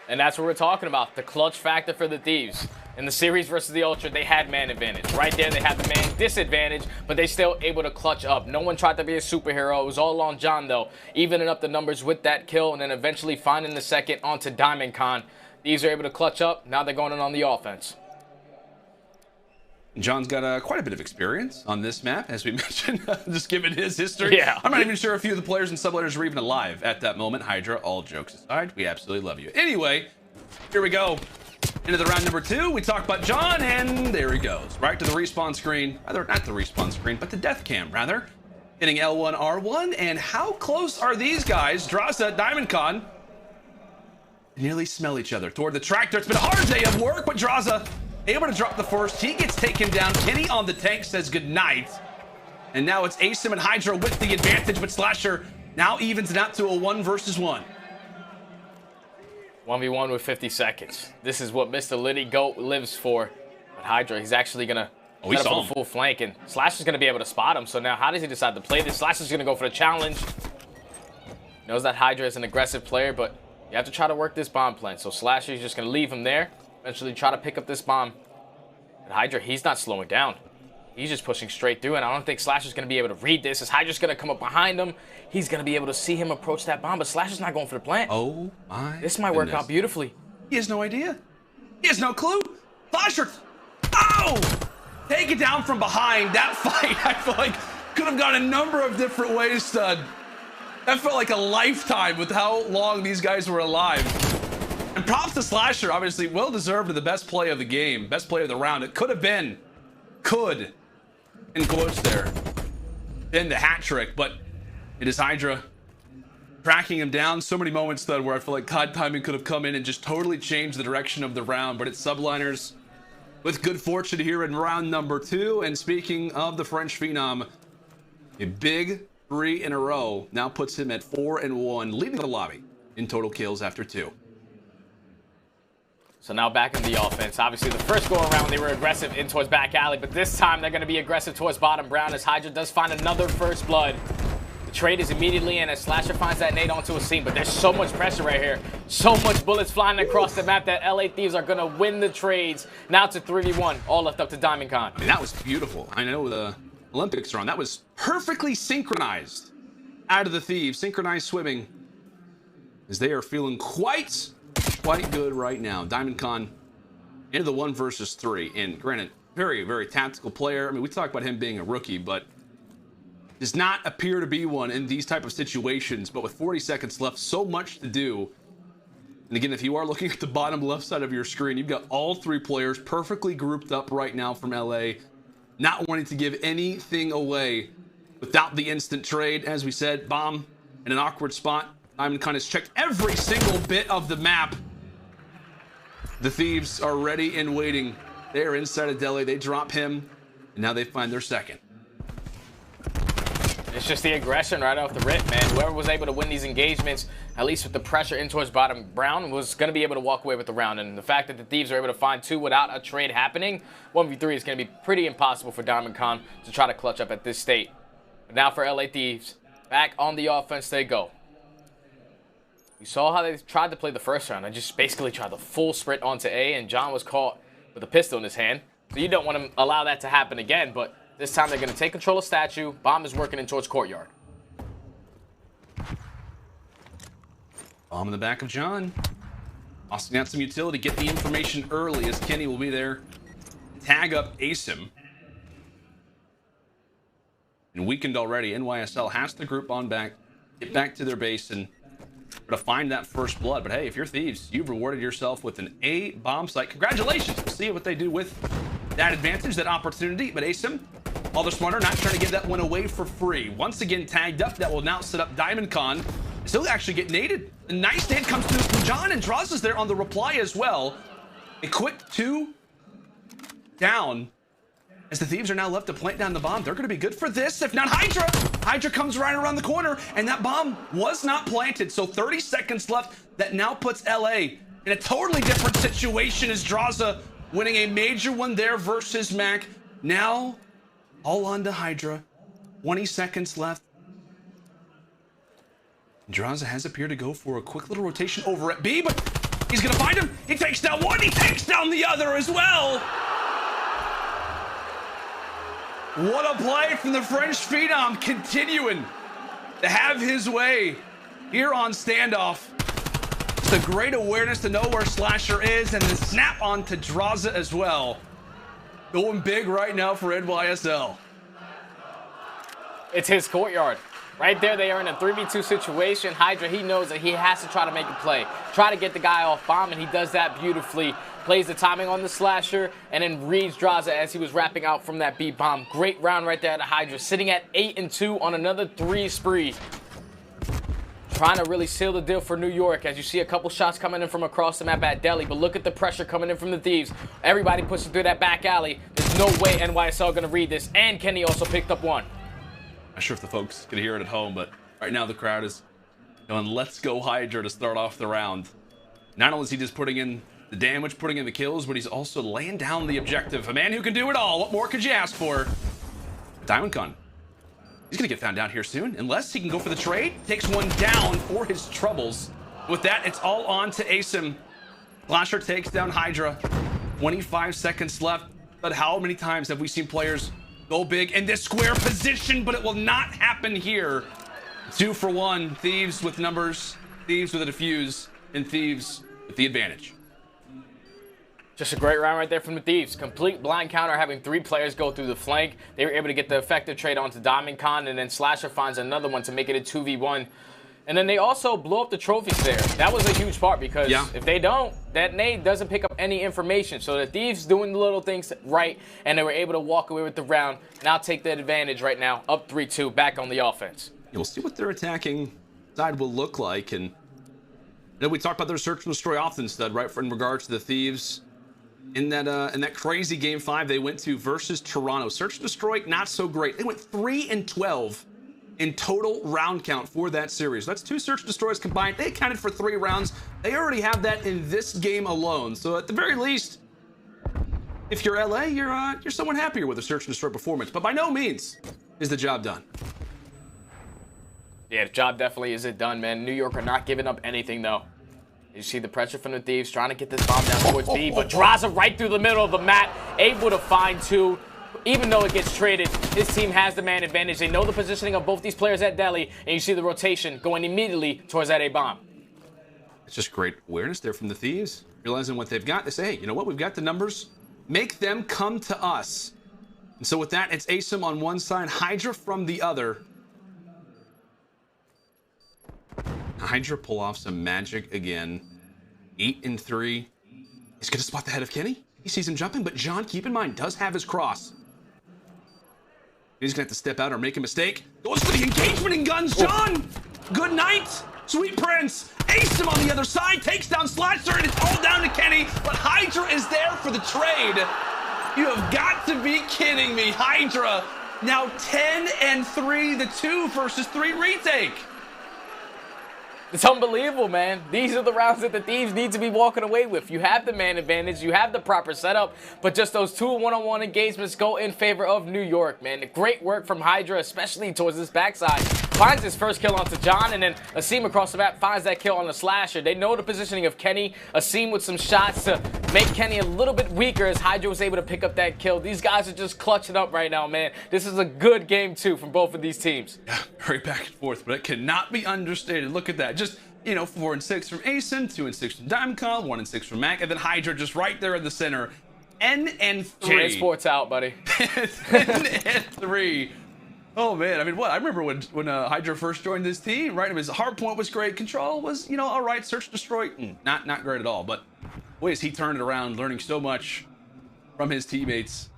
And that's what we're talking about, the clutch factor for the Thieves. In the series versus the Ultra, they had man advantage. Right there, they had the man disadvantage, but they still able to clutch up. No one tried to be a superhero. It was all on John, though, evening up the numbers with that kill and then eventually finding the second onto DiamondCon. Thieves are able to clutch up. Now they're going in on the offense. John's got quite a bit of experience on this map, as we mentioned, just given his history. Yeah. I'm not even sure a few of the players and subliners were even alive at that moment. Hydra, all jokes aside, we absolutely love you. Anyway, here we go. Into the round number 2, we talk about John, and there he goes. Right to the respawn screen. Rather, not the respawn screen, but the death cam, rather. Hitting L1, R1, and how close are these guys? Draza, DiamondCon, nearly smell each other toward the tractor. It's been a hard day of work, but Draza able to drop the first. He gets taken down. Kenny on the tank says goodnight. And now it's Asim and Hydra with the advantage, but Slasher now evens it out to a 1 versus 1. 1v1 with 50 seconds. This is what Mr. Liddy Goat lives for. But Hydra, he's actually going to set up for the full flank, and Slasher's going to be able to spot him. So now how does he decide to play this? Slasher's going to go for the challenge. Knows that Hydra is an aggressive player, but you have to try to work this bomb plan. So Slasher's just going to leave him there. Eventually try to pick up this bomb. But Hydra, he's not slowing down. He's just pushing straight through, and I don't think Slasher's going to be able to read this. As Hydra's going to come up behind him, he's going to be able to see him approach that bomb, but Slasher's not going for the plant. Oh my This might work out beautifully. He has no idea. He has no clue. Slasher, oh! Take it down from behind. That fight, I feel like, could have gone a number of different ways, stud. That felt like a lifetime with how long these guys were alive. And props to Slasher, obviously well-deserved of the best play of the game, best play of the round. It could have been, in quotes there, been the hat trick, but it is Hydra tracking him down. So many moments, though, where I feel like COD timing could have come in and just totally changed the direction of the round, but it's Subliners with good fortune here in round number 2. And speaking of the French Phenom, a big 3 in a row now puts him at 4-1, leading the lobby in total kills after 2. So now back in the offense. Obviously, the first go-around, they were aggressive in towards back alley, but this time they're going to be aggressive towards bottom brown as Hydra does find another first blood. The trade is immediately in as Slasher finds that nade onto a seam, but there's so much pressure right here. So much bullets flying across the map that LA Thieves are going to win the trades. Now it's a 3v1, all left up to DiamondCon. I mean, that was beautiful. I know the Olympics are on. That was perfectly synchronized out of the Thieves. Synchronized swimming as they are feeling quite good right now. DiamondCon into the 1 versus 3. And granted, very, very tactical player. I mean, we talk about him being a rookie, but does not appear to be one in these type of situations. But with 40 seconds left, so much to do. And again, if you are looking at the bottom left side of your screen, you've got all 3 players perfectly grouped up right now from LA, not wanting to give anything away without the instant trade. As we said, bomb in an awkward spot. DiamondCon has checked every single bit of the map. The Thieves are ready and waiting. They are inside of Deli. They drop him, and now they find their second. It's just the aggression right off the rip, man. Whoever was able to win these engagements, at least with the pressure in towards bottom Brown, was going to be able to walk away with the round. And the fact that the Thieves are able to find 2 without a trade happening, 1v3 is going to be pretty impossible for Diamond Con to try to clutch up at this state. But now for LA Thieves, back on the offense they go. We saw how they tried to play the first round. They just basically tried the full sprint onto A, and John was caught with a pistol in his hand. So you don't want to allow that to happen again, but this time they're going to take control of Statue. Bomb is working in towards Courtyard. Bomb in the back of John. Austin out some utility. Get the information early as Kenny will be there. Tag up Asim. And weakened already. NYSL has the group on back. Get back to their base and to find that first blood. But hey, if you're Thieves, you've rewarded yourself with an A bomb site. Congratulations. We'll see what they do with that advantage, that opportunity. But Asim, all the smarter, not trying to give that one away for free. Once again tagged up. That will now set up Diamond Con. Still actually get naded. A nice nade comes through from John, and Draws is there on the reply as well. A quick 2 down. As the Thieves are now left to plant down the bomb. They're going to be good for this, if not Hydra. Hydra comes right around the corner, and that bomb was not planted. So 30 seconds left. That now puts LA in a totally different situation as Draza winning a major one there versus Mac. Now, all on to Hydra. 20 seconds left. Draza has appeared to go for a quick little rotation over at B, but he's going to find him. He takes down one. He takes down the other as well. What a play from the French Phenom, continuing to have his way here on standoff. It's a great awareness to know where Slasher is, and the snap on to Draza as well. Going big right now for NYSL. It's his Courtyard. Right there, they are in a 3v2 situation. Hydra, he knows that he has to try to make a play. Try to get the guy off bomb, and he does that beautifully. Plays the timing on the Slasher, and then reads Draza as he was wrapping out from that B bomb. Great round right there at Hydra, sitting at 8-2 on another 3 spree. Trying to really seal the deal for New York as you see a couple shots coming in from across the map at Delhi, but look at the pressure coming in from the Thieves. Everybody pushing through that back alley. There's no way NYSL going to read this, and Kenny also picked up one. Not sure if the folks can hear it at home, but right now the crowd is going, let's go Hydra to start off the round. Not only is he just putting in the damage, putting in the kills, but he's also laying down the objective. A man who can do it all. What more could you ask for? Diamond Con. He's going to get found out here soon, unless he can go for the trade. Takes one down for his troubles. With that, it's all on to Asim. Slasher takes down Hydra. 25 seconds left. But how many times have we seen players go big in this square position, but it will not happen here. 2 for 1. Thieves with numbers, Thieves with a defuse, and Thieves with the advantage. Just a great round right there from the Thieves. Complete blind counter, having 3 players go through the flank. They were able to get the effective trade onto Diamond Con, and then Slasher finds another one to make it a 2v1. And then they also blow up the trophies there. That was a huge part because if they don't, that nade doesn't pick up any information. So the Thieves doing the little things right, and they were able to walk away with the round. Now take the advantage right now, up 3-2, back on the offense. You'll see what their attacking side will look like. And we talk about their search and destroy often, Stud, right, in regards to the Thieves. In that crazy game 5 they went to versus Toronto. Search and destroy, not so great. They went 3-12. In total round count for that series. That's 2 search and destroys combined. They accounted for 3 rounds. They already have that in this game alone. So at the very least, if you're LA, you're somewhat happier with the search and destroy performance. But by no means is the job done. Yeah, the job definitely isn't done, man. New York are not giving up anything, though. You see the pressure from the Thieves trying to get this bomb down towards B, but Draza right through the middle of the map, able to find 2. Even though it gets traded, his team has the man advantage. They know the positioning of both these players at Delhi, and you see the rotation going immediately towards that A bomb. It's just great awareness there from the Thieves. Realizing what they've got, they say, hey, you know what? We've got the numbers. Make them come to us. And so with that, it's Asim on one side, Hydra from the other. Hydra pull off some magic again. 8-3. He's going to spot the head of Kenny. He sees him jumping, but John, keep in mind, does have his cross. He's gonna have to step out or make a mistake. Goes for the engagement in guns, John! Good night, Sweet Prince! Ace him on the other side, takes down Slasher, and it's all down to Kenny, but Hydra is there for the trade. You have got to be kidding me. Hydra now 10-3, the 2 versus 3 retake. It's unbelievable, man. These are the rounds that the Thieves need to be walking away with. You have the man advantage, you have the proper setup, but just those 2 one-on-one engagements go in favor of New York, man. Great work from Hydra, especially towards this backside. Finds his first kill onto John, and then Asim across the map finds that kill on the Slasher. They know the positioning of Kenny. Asim with some shots to make Kenny a little bit weaker as Hydra was able to pick up that kill. These guys are just clutching up right now, man. This is a good game, too, from both of these teams. Yeah, very back and forth, but it cannot be understated. Look at that. Just, you know, 4 and 6 from Asen, 2 and 6 from Dimecon, 1 and 6 from Mac, and then Hydra just right there in the center. N and 3. Transport's out, buddy. N and 3. Oh man, I mean, what? I remember when Hydra first joined this team, right? His hardpoint was great, control was, you know, all right, search destroy, not great at all. But boy, has he turned it around, learning so much from his teammates.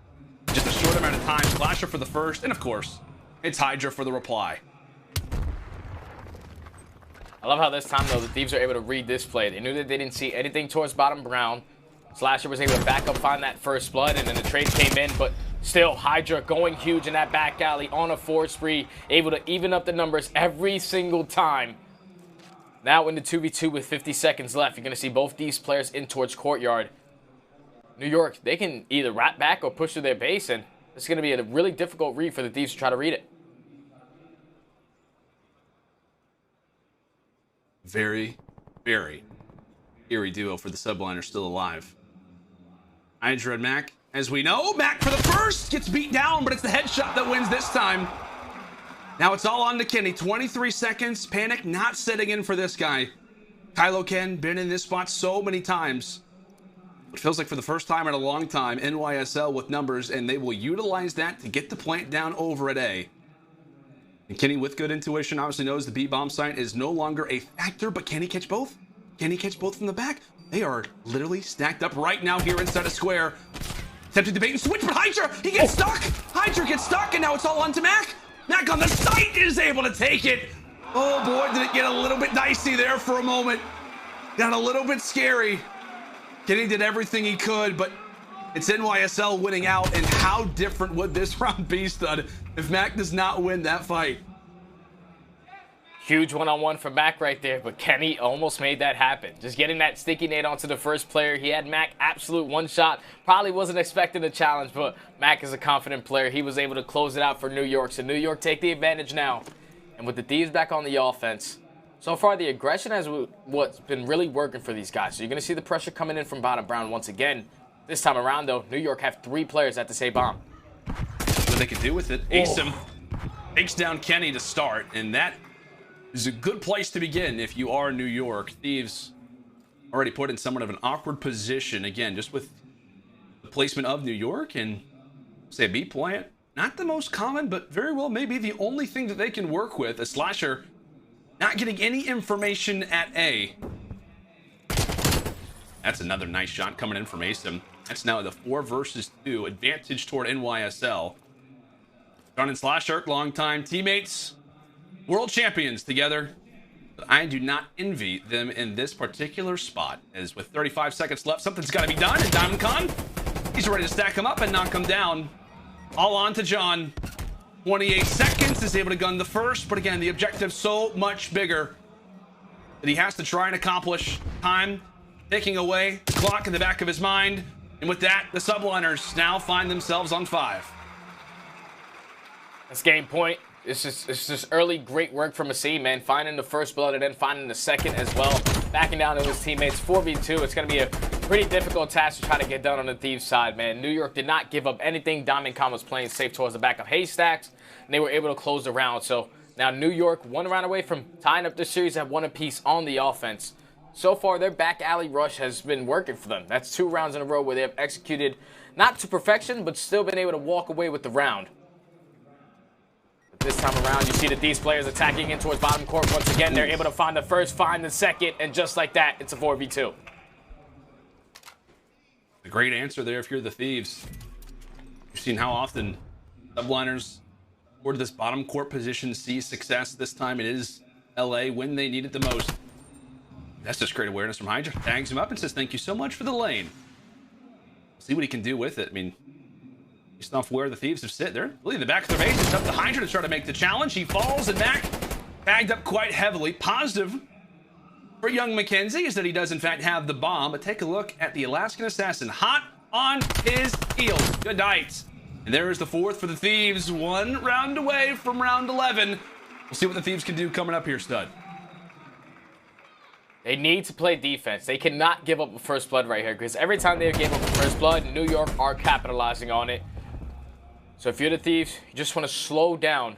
Just a short amount of time. Slasher for the first, and of course, it's Hydra for the reply. I love how this time, though, the Thieves are able to read this play. They knew that they didn't see anything towards bottom brown. Slasher was able to back up, find that first blood, and then the trade came in, but still, Hydra going huge in that back alley on a 4 spree, able to even up the numbers every single time. Now in the 2v2 with 50 seconds left, you're going to see both these players in towards Courtyard. New York, they can either rat back or push to their base, and it's going to be a really difficult read for the Thieves to try to read it. Very, very eerie duo for the Subliners still alive. Hydra and Mac. As we know, Mac for the first gets beat down, but it's the headshot that wins this time. Now it's all on to Kenny. 23 seconds. Panic not setting in for this guy. Kylo Ken been in this spot so many times. It feels like for the first time in a long time, NYSL with numbers, and they will utilize that to get the plant down over at A. And Kenny with good intuition obviously knows the B-bomb site is no longer a factor, but can he catch both? Can he catch both from the back? They are literally stacked up right now here inside a square. Attempting to bait and switch, but Hydra, he gets stuck! Hydra gets stuck, and now it's all on to Mac. Mac on the site is able to take it. Oh boy, did it get a little bit dicey there for a moment. Got a little bit scary. Kenny did everything he could, but it's NYSL winning out, and how different would this round be, Stud, if Mac does not win that fight? Huge one-on-one for Mac right there, but Kenny almost made that happen. Just getting that sticky nade onto the first player. He had Mac absolute one shot. Probably wasn't expecting a challenge, but Mac is a confident player. He was able to close it out for New York, so New York take the advantage now. And with the Thieves back on the offense, so far the aggression has what's been really working for these guys. So you're going to see the pressure coming in from bottom brown once again. This time around, though, New York have 3 players at this A bomb. What they can do with it. Asim takes down Kenny to start, and that is a good place to begin if you are New York. Thieves already put in somewhat of an awkward position, again, just with the placement of New York and, say, a B plant. Not the most common, but very well maybe the only thing that they can work with. A Slasher not getting any information at A. That's another nice shot coming in from Asim. That's now the 4 versus 2 advantage toward NYSL. John and Slasher, longtime teammates, world champions together. But I do not envy them in this particular spot, as with 35 seconds left, something's got to be done. And Diamond Khan, he's ready to stack him up and knock him down. All on to John. 28 seconds, is able to gun the first, but again, the objective so much bigger that he has to try and accomplish. Time taking away the clock in the back of his mind, and with that, the Subliners now find themselves on 5. That's game point. It's just early great work from Asim, man. Finding the first blood and then finding the second as well. Backing down to his teammates. 4v2. It's going to be a pretty difficult task to try to get done on the Thieves side, man. New York did not give up anything. Diamond Con was playing safe towards the back of Haystacks, and they were able to close the round. So now New York 1 round away from tying up the series at 1 apiece on the offense. So far, their back alley rush has been working for them. That's 2 rounds in a row where they have executed not to perfection, but still been able to walk away with the round. This time around, you see that these players attacking in towards bottom court once again. They're able to find the first, find the second, and just like that, it's a 4v2. A great answer there if you're the Thieves. You've seen how often Subliners toward this bottom court position see success. This time it is LA when they need it the most. That's just great awareness from Hydra. Tags him up and says, thank you so much for the lane. See what he can do with it. I mean, based off where the Thieves have sit, they're really in the back of their base. It's up to Hydra to try to make the challenge. He falls, and Mac tagged up quite heavily. Positive for young Mackenzie is that he does, in fact, have the bomb. But take a look at the Alaskan Assassin. Hot on his heels. Good night. And there is the 4th for the Thieves. 1 round away from round 11. We'll see what the Thieves can do coming up here, Stud. They need to play defense. They cannot give up a first blood right here, because every time they give up a first blood, New York are capitalizing on it. So if you're the Thieves, you just want to slow down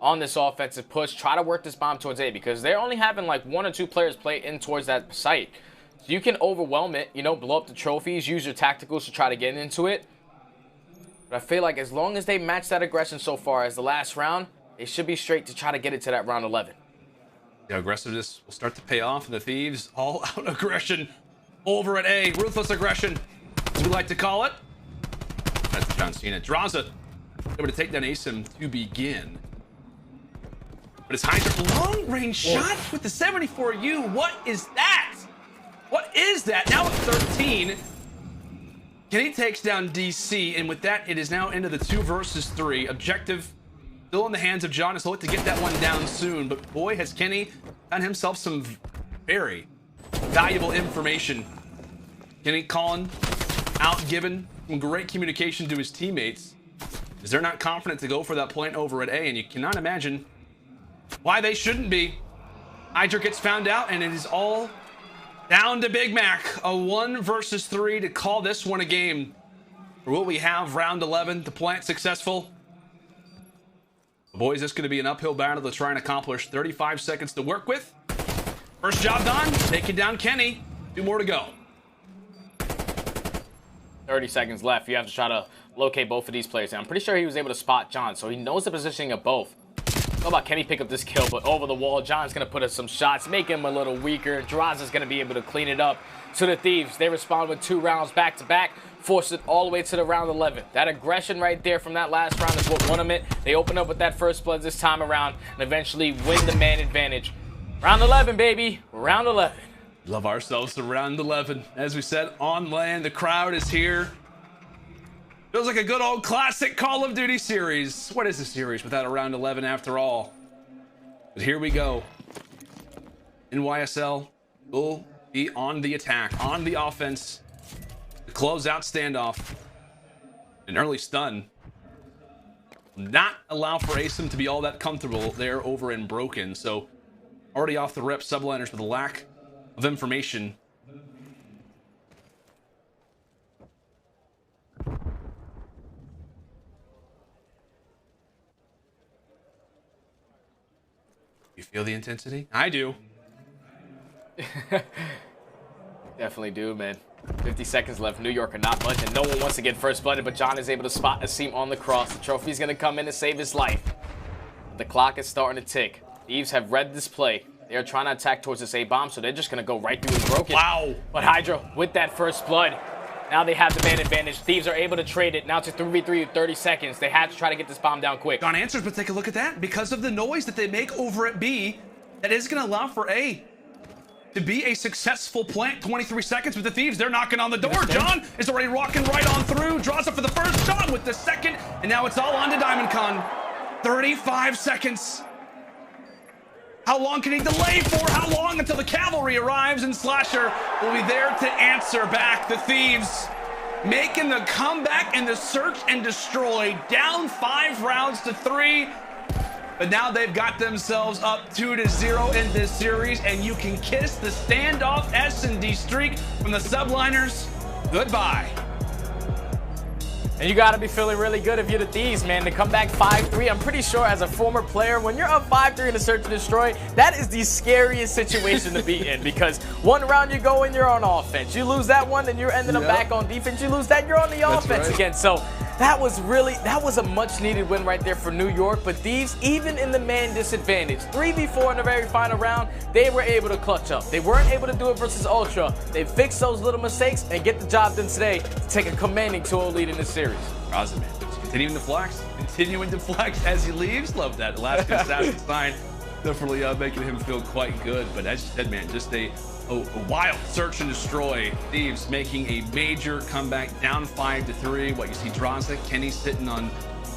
on this offensive push. Try to work this bomb towards A, because they're only having like 1 or 2 players play in towards that site. So you can overwhelm it, you know, blow up the trophies, use your tacticals to try to get into it. But I feel like as long as they match that aggression so far as the last round, they should be straight to try to get it to that round 11. The aggressiveness will start to pay off, and the Thieves all-out aggression over at A. Ruthless aggression, as we like to call it. That's John Cena. Draza able to take down Asim to begin. But it's Hydra. Long-range shot with the 74U. What is that? What is that? Now at 13. Kenny takes down DC, and with that, it is now into the 2 versus 3. Objective still in the hands of John. He'll look to get that one down soon, but boy, has Kenny done himself some very valuable information. Kenny calling out, giving some great communication to his teammates, as they're not confident to go for that point over at A, and you cannot imagine why they shouldn't be. Hydra gets found out, and it is all down to Big Mac. A 1 versus 3 to call this one a game. For what we have, round 11, the plant successful. Boys, this is going to be an uphill battle to try and accomplish. 35 seconds to work with. First job done, taking down Kenny. 2 more to go. 30 seconds left. You have to try to locate both of these players. And I'm pretty sure he was able to spot John, so he knows the positioning of both. How about Kenny pick up this kill, but over the wall, John's going to put up some shots, make him a little weaker. Draza's going to be able to clean it up. So the Thieves, they respond with 2 rounds back-to-back, force it all the way to the round 11. That aggression right there from that last round is what won them it. They open up with that first blood this time around and eventually win the man advantage. Round 11, baby. Round 11. Love ourselves to round 11. As we said, on land, the crowd is here. Feels like a good old classic Call of Duty series. What is a series without a round 11 after all? But here we go. NYSL will be on the attack, on the offense. The closeout standoff. An early stun. Not allow for Asim to be all that comfortable there over in Broken. So already off the rip, subliners with a lack of information. You feel the intensity? I do. Definitely do, man. 50 seconds left. New York are not budging. No one wants to get first blooded, but John is able to spot Asim on the cross. The trophy's going to come in to save his life. The clock is starting to tick. Thieves have read this play. They are trying to attack towards this A-bomb, so they're just going to go right through his Broken. Wow. But Hydra, with that first blood, now they have the man advantage. Thieves are able to trade it. Now it's a 3v3 with 30 seconds. They have to try to get this bomb down quick. John answers, but take a look at that. Because of the noise that they make over at B, that is going to allow for A to be a successful plant. 23 seconds with the Thieves. They're knocking on the door. John is already rocking right on through. Draws up for the first shot with the second. And now it's all on to Diamond Con. 35 seconds. How long can he delay for? How long until the cavalry arrives? And Slasher will be there to answer back. The Thieves making the comeback in the search and destroy. Down 5 rounds to 3. But now they've got themselves up 2-0 in this series, and you can kiss the standoff S&D streak from the subliners goodbye. And you got to be feeling really good if you're the Thieves, man, to come back 5-3. I'm pretty sure as a former player, when you're up 5-3 in a search and destroy, that is the scariest situation to be in, because one round you go in, you're on offense. You lose that one, then you're ending up back on defense. You lose that, you're on the offense again. So that was a much needed win right there for New York. But Thieves, even in the man disadvantage, 3v4 in the very final round, they were able to clutch up. They weren't able to do it versus Ultra. They fixed those little mistakes and get the job done today to take a commanding 2-0 lead in this series. Raza, man, continuing to flex as he leaves. Love that Alaskan Assassin sign Definitely making him feel quite good. But as you said, man, just a wild search and destroy. Thieves making a major comeback, down 5-3. What you see, Draza, Kenny sitting on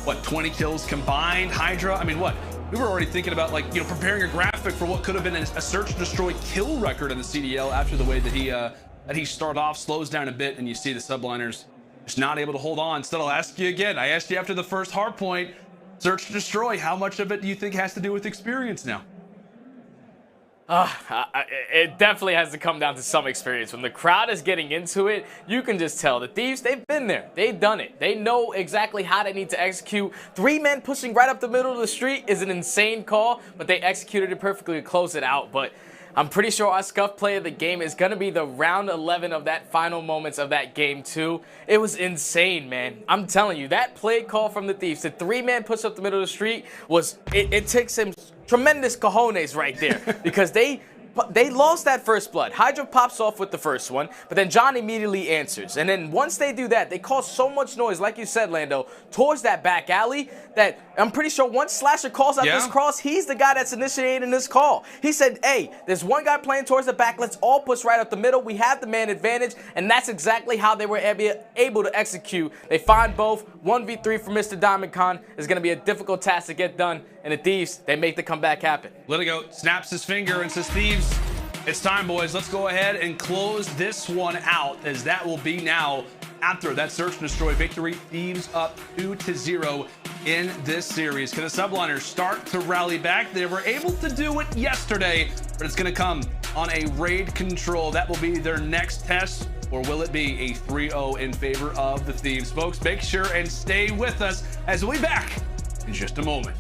what, 20 kills combined. Hydra, I mean, what? We were already thinking about, like, you know, preparing a graphic for what could have been a search and destroy kill record in the CDL after the way that he started off, slows down a bit, and you see the subliners just not able to hold on. Instead, I'll ask you again. I asked you after the first hard point, search and destroy. How much of it do you think has to do with experience now? It definitely has to come down to some experience. When the crowd is getting into it, you can just tell the Thieves, they've been there. They've done it. They know exactly how they need to execute. 3 men pushing right up the middle of the street is an insane call, but they executed it perfectly to close it out. But I'm pretty sure our scuff play of the game is going to be the round 11 of that final moments of that game 2. It was insane, man. I'm telling you, that play call from the Thieves, the 3-man push up the middle of the street, was, it takes him tremendous cojones right there, because they lost that first blood. Hydra pops off with the first one, but then John immediately answers. And then once they do that, they cause so much noise, like you said, Lando, towards that back alley, that I'm pretty sure once Slasher calls out this cross, he's the guy that's initiating this call. He said, hey, there's one guy playing towards the back, let's all push right up the middle. We have the man advantage, and that's exactly how they were able to execute. They find both. 1v3 for Mr. Diamond Khan is going to be a difficult task to get done, and the Thieves, they make the comeback happen. Let it go. Snaps his finger and says, Thieves, it's time, boys. Let's go ahead and close this one out, as that will be now, after that search and destroy victory, Thieves up 2-0 in this series. Can the subliners start to rally back? They were able to do it yesterday, but it's going to come on a raid control. That will be their next test, or will it be a 3-0 in favor of the Thieves? Folks, make sure and stay with us as we'll be back in just a moment.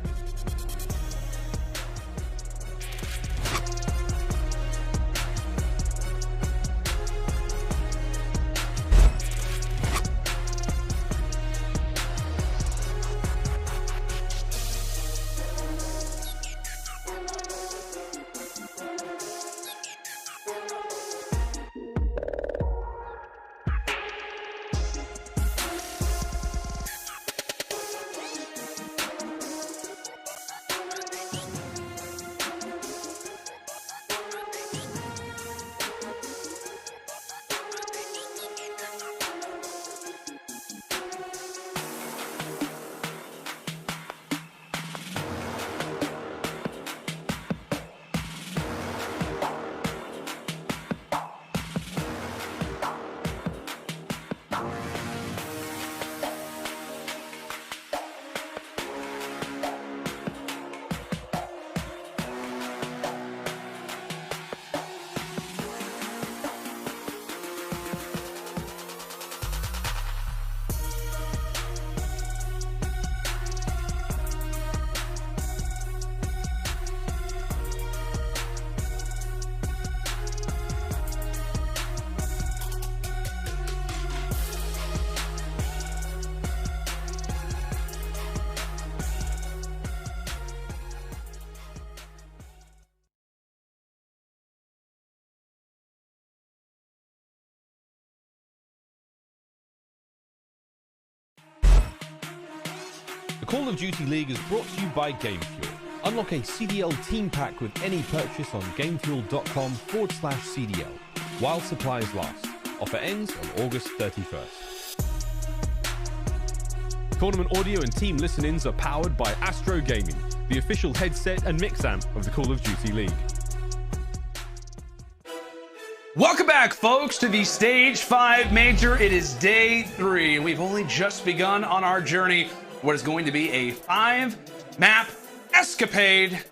The Call of Duty League is brought to you by GameFuel. Unlock a CDL team pack with any purchase on gamefuel.com/CDL while supplies last. Offer ends on August 31st. Tournament audio and team listen-ins are powered by Astro Gaming, the official headset and mix amp of the Call of Duty League. Welcome back, folks, to the Stage 5 Major. It is day 3, and we've only just begun on our journey. What is going to be a 5-map escapade.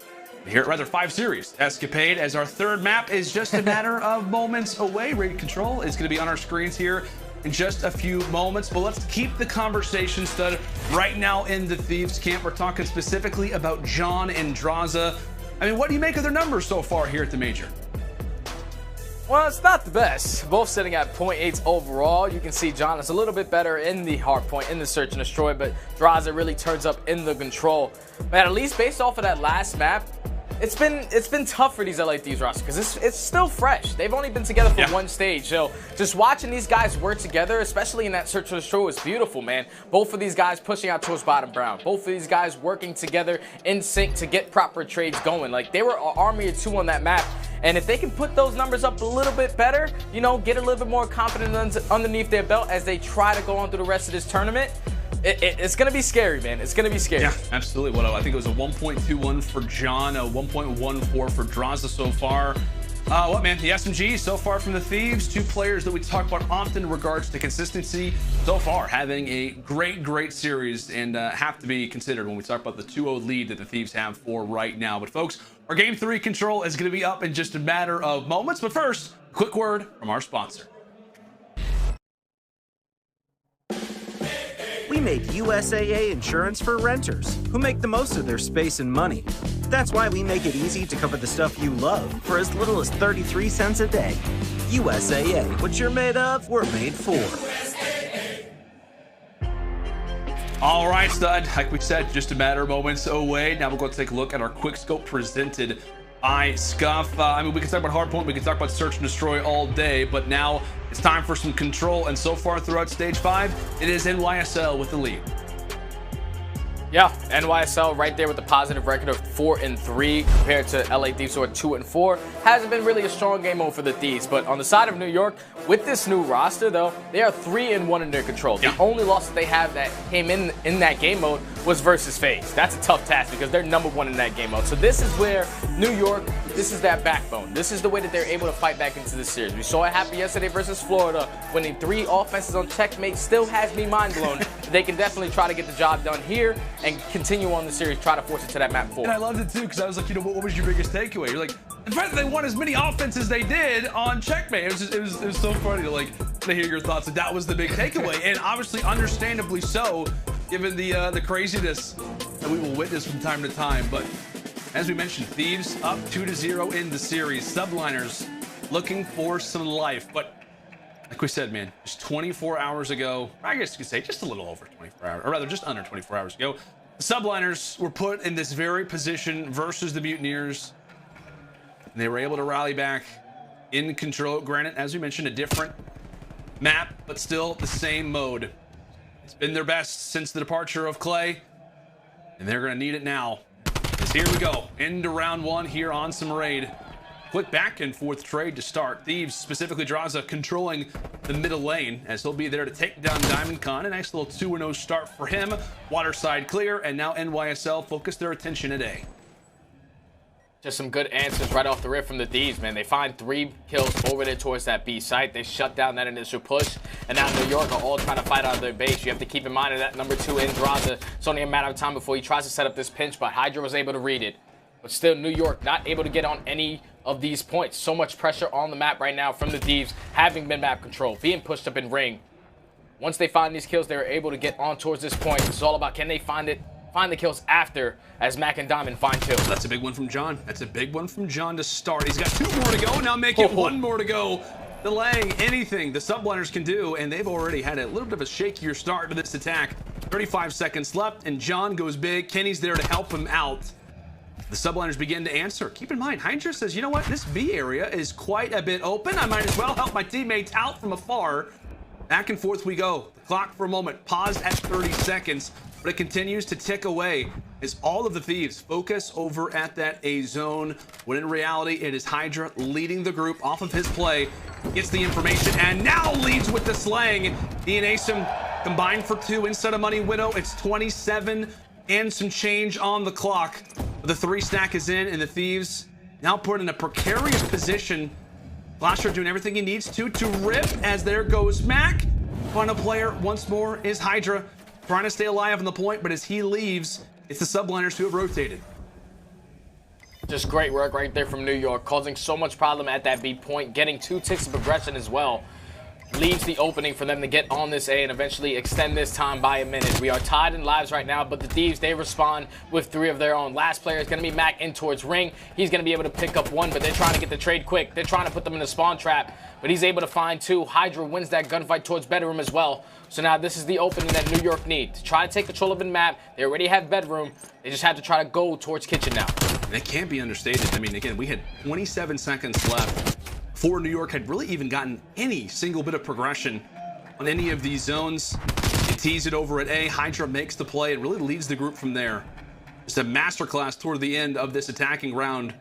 Here, rather 5-series escapade, as our third map is just a matter of moments away. Raid control is going to be on our screens here in just a few moments, but let's keep the conversation started right now in the Thieves camp. We're talking specifically about John and Draza. I mean, what do you make of their numbers so far here at the Major? Well, it's not the best. Both sitting at 0.8s overall. You can see John is a little bit better in the hard point, in the search and destroy, but Draza really turns up in the control. But at least based off of that last map, it's been tough for these LA Thieves roster because it's still fresh. They've only been together for one stage, so just watching these guys work together, especially in that search for the destroy, was beautiful, man. Both of these guys pushing out towards bottom brown. Both of these guys working together in sync to get proper trades going. Like, they were an army of two on that map. And if they can put those numbers up a little bit better, you know, get a little bit more confidence underneath their belt as they try to go on through the rest of this tournament, it's going to be scary, man. It's going to be scary. Yeah, absolutely. What I think it was a 1.21 for John, a 1.14 for Draza so far. What, man? The SMG so far from the Thieves, two players that we talk about often in regards to consistency. So far, having a great series and have to be considered when we talk about the 2-0 lead that the Thieves have for right now. But folks, our Game 3 control is going to be up in just a matter of moments. But first, a quick word from our sponsor. We make USAA insurance for renters who make the most of their space and money. That's why we make it easy to cover the stuff you love for as little as 33 cents a day. USAA, what you're made of, we're made for. All right, stud. Like we said, just a matter of moments away. Now we're going to take a look at our quick scope presented by Scuff. I mean, we can talk about hardpoint, we can talk about search and destroy all day, but now it's time for some control. And so far throughout stage 5, it is NYSL with the lead. Yeah, NYSL right there with a positive record of 4-3 compared to LA Thieves who are 2-4. Hasn't been really a strong game mode for the Thieves, but on the side of New York, with this new roster though, they are 3-1 in their control. The only loss that they have that came in that game mode was versus FaZe. That's a tough task because they're #1 in that game mode. So this is where New York, this is that backbone. This is the way that they're able to fight back into the series. We saw it happen yesterday versus Florida, winning 3 offenses on checkmate. Still has me mind blown. They can definitely try to get the job done here and continue on the series, try to force it to that map 4. And I loved it too, because I was like, you know, what was your biggest takeaway? You're like, the fact that they won as many offenses they did on checkmate. It was so funny to hear your thoughts. That that was the big takeaway, and obviously, understandably so, given the craziness that we will witness from time to time. But as we mentioned, Thieves up 2-0 in the series. Subliners looking for some life, but like we said, man, just 24 hours ago, I guess you could say just a little over 24 hours, or rather just under 24 hours ago, the Subliners were put in this very position versus the Mutineers. And they were able to rally back in control. Granted, as we mentioned, a different map, but still the same mode. It's been their best since the departure of Clay, and they're going to need it now. Because here we go, into round 1 here on some raid. Quick back and forth trade to start. Thieves, specifically Draza, controlling the middle lane as he'll be there to take down Diamond Khan. A nice little 2-0 start for him. Waterside clear, and now NYSL focus their attention at A. Just some good answers right off the rip from the Thieves, man. They find 3 kills over there towards that B site. They shut down that initial push, and now New York are all trying to fight out of their base. You have to keep in mind that #2 in Draza. It's only a matter of time before he tries to set up this pinch, but Hydra was able to read it. But still, New York not able to get on any of these points. So much pressure on the map right now from the Thieves, having been map control, being pushed up in ring. Once they find these kills, they're able to get on towards this point. It's all about, can they find the kills after, as Mac and Diamond find 2. That's a big one from John. That's a big one from John to start. He's got 2 more to go. Now make it 1 more to go. Delaying anything the Subliners can do, and they've already had a little bit of a shakier start to this attack. 35 seconds left, and John goes big. Kenny's there to help him out. The Subliners begin to answer. Keep in mind, Hydra says, you know what? This B area is quite a bit open. I might as well help my teammates out from afar. Back and forth we go. The clock for a moment paused at 30 seconds, but it continues to tick away as all of the Thieves focus over at that A zone, when in reality, it is Hydra leading the group off of his play, gets the information, and now leads with the slaying. He and Asim combined for 2 inside of Money Widow. It's 27 and some change on the clock. The 3 stack is in, and the Thieves now put in a precarious position. Flasher doing everything he needs to rip, as there goes Mac. Final player once more is Hydra, trying to stay alive on the point, but as he leaves, it's the Subliners who have rotated. Just great work right there from New York, causing so much problem at that B point, getting 2 ticks of progression as well. Leaves the opening for them to get on this A and eventually extend this time by a minute. We are tied in lives right now, but the Thieves, they respond with 3 of their own. Last player is going to be Mac in towards ring. He's going to be able to pick up 1, but they're trying to get the trade quick. They're trying to put them in the spawn trap, but he's able to find 2. Hydra wins that gunfight towards bedroom as well. So now this is the opening that New York need to try to take control of the map. They already have bedroom. They just have to try to go towards kitchen now. And it can't be understated. I mean, again, we had 27 seconds left before New York had really even gotten any single bit of progression on any of these zones. They tease it over at A. Hydra makes the play. It really leads the group from there. Just a masterclass toward the end of this attacking round.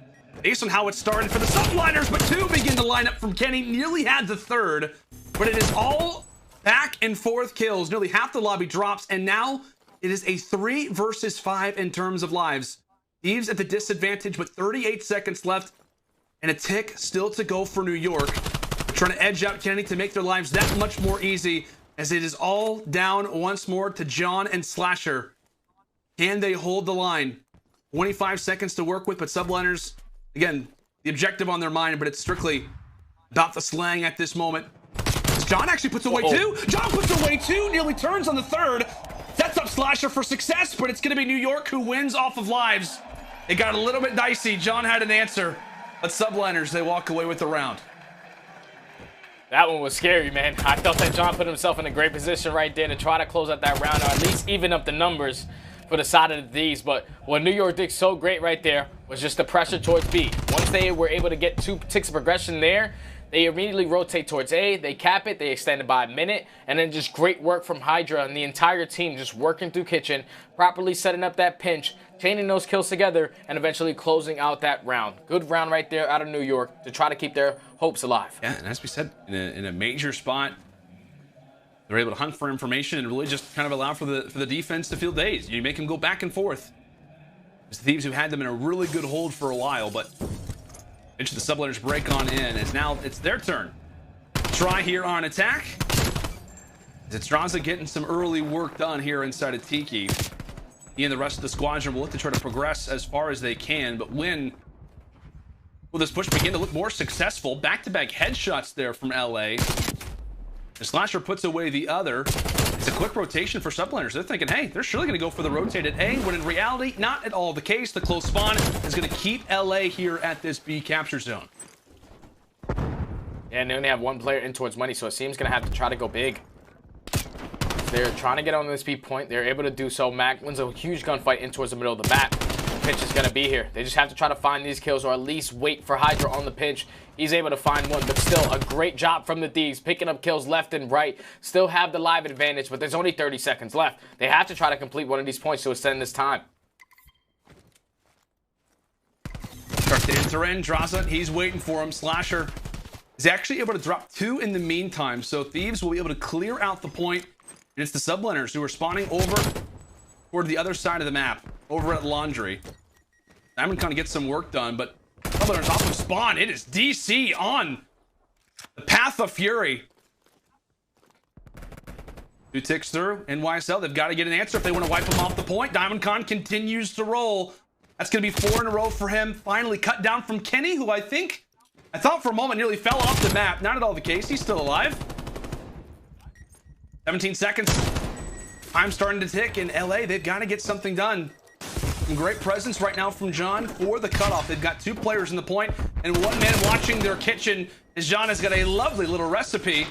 Based on how it started for the subliners, but two begin to line up from Kenny. Nearly had the third, but it is all back and forth kills. Nearly half the lobby drops, and now it is a 3 versus 5 in terms of lives. Thieves at the disadvantage with 38 seconds left, and a tick still to go for New York. They're trying to edge out Kenny to make their lives that much more easy, as it is all down once more to John and Slasher. Can they hold the line? 25 seconds to work with, but subliners, again, the objective on their mind, but it's strictly about the slang at this moment. John actually puts away two. John puts away two, nearly turns on the third. Sets up Slasher for success, but it's going to be New York who wins off of lives. It got a little bit dicey. John had an answer, but subliners, they walk away with the round. That one was scary, man. I felt that John put himself in a great position right there to try to close out that round, or at least even up the numbers for the side of the D's. But what New York did so great right there was just the pressure towards B. Once they were able to get 2 ticks of progression there, they immediately rotate towards A, they cap it, they extend it by a minute, and then just great work from Hydra and the entire team just working through kitchen, properly setting up that pinch, chaining those kills together, and eventually closing out that round. Good round right there out of New York to try to keep their hopes alive. Yeah, and as we said, in a major spot, they're able to hunt for information and really just kind of allow for the defense to feel dazed. You make them go back and forth. It's the Thieves who had them in a really good hold for a while, but eventually the subliners break on in, as now it's their turn. Try here on attack. It's Draza getting some early work done here inside of Tiki. He and the rest of the squadron will look to try to progress as far as they can, but when will this push begin to look more successful? Back-to-back headshots there from LA. The Slasher puts away the other. It's a quick rotation for subliners. They're thinking, hey, they're surely going to go for the rotate at A, when in reality, not at all the case. The close spawn is going to keep LA here at this B capture zone. Yeah, and they only have one player in towards money, so it seems going to have to try to go big. They're trying to get on this B point. They're able to do so. Mac wins a huge gunfight in towards the middle of the map. Pitch is going to be here. They just have to try to find these kills, or at least wait for Hydra on the pinch. He's able to find one, but still a great job from the Thieves, picking up kills left and right. Still have the live advantage, but there's only 30 seconds left. They have to try to complete one of these points to extend this time. Starts to enter in. Draza, he's waiting for him. Slasher is actually able to drop 2 in the meantime, so Thieves will be able to clear out the point, and it's the subliners who are spawning over toward the other side of the map, over at Laundry. I'm gonna kind of get some work done, but subliners off of spawn. It is DC on the Path of Fury. 2 ticks through. NYSL, they've got to get an answer if they want to wipe them off the point. Diamond Khan continues to roll. That's going to be 4 in a row for him. Finally cut down from Kenny, who I thought for a moment nearly fell off the map. Not at all the case. He's still alive. 17 seconds. Time starting to tick in LA. They've got to get something done. Some great presence right now from John for the cutoff. They've got 2 players in the point and 1 man watching their kitchen, as John has got a lovely little recipe.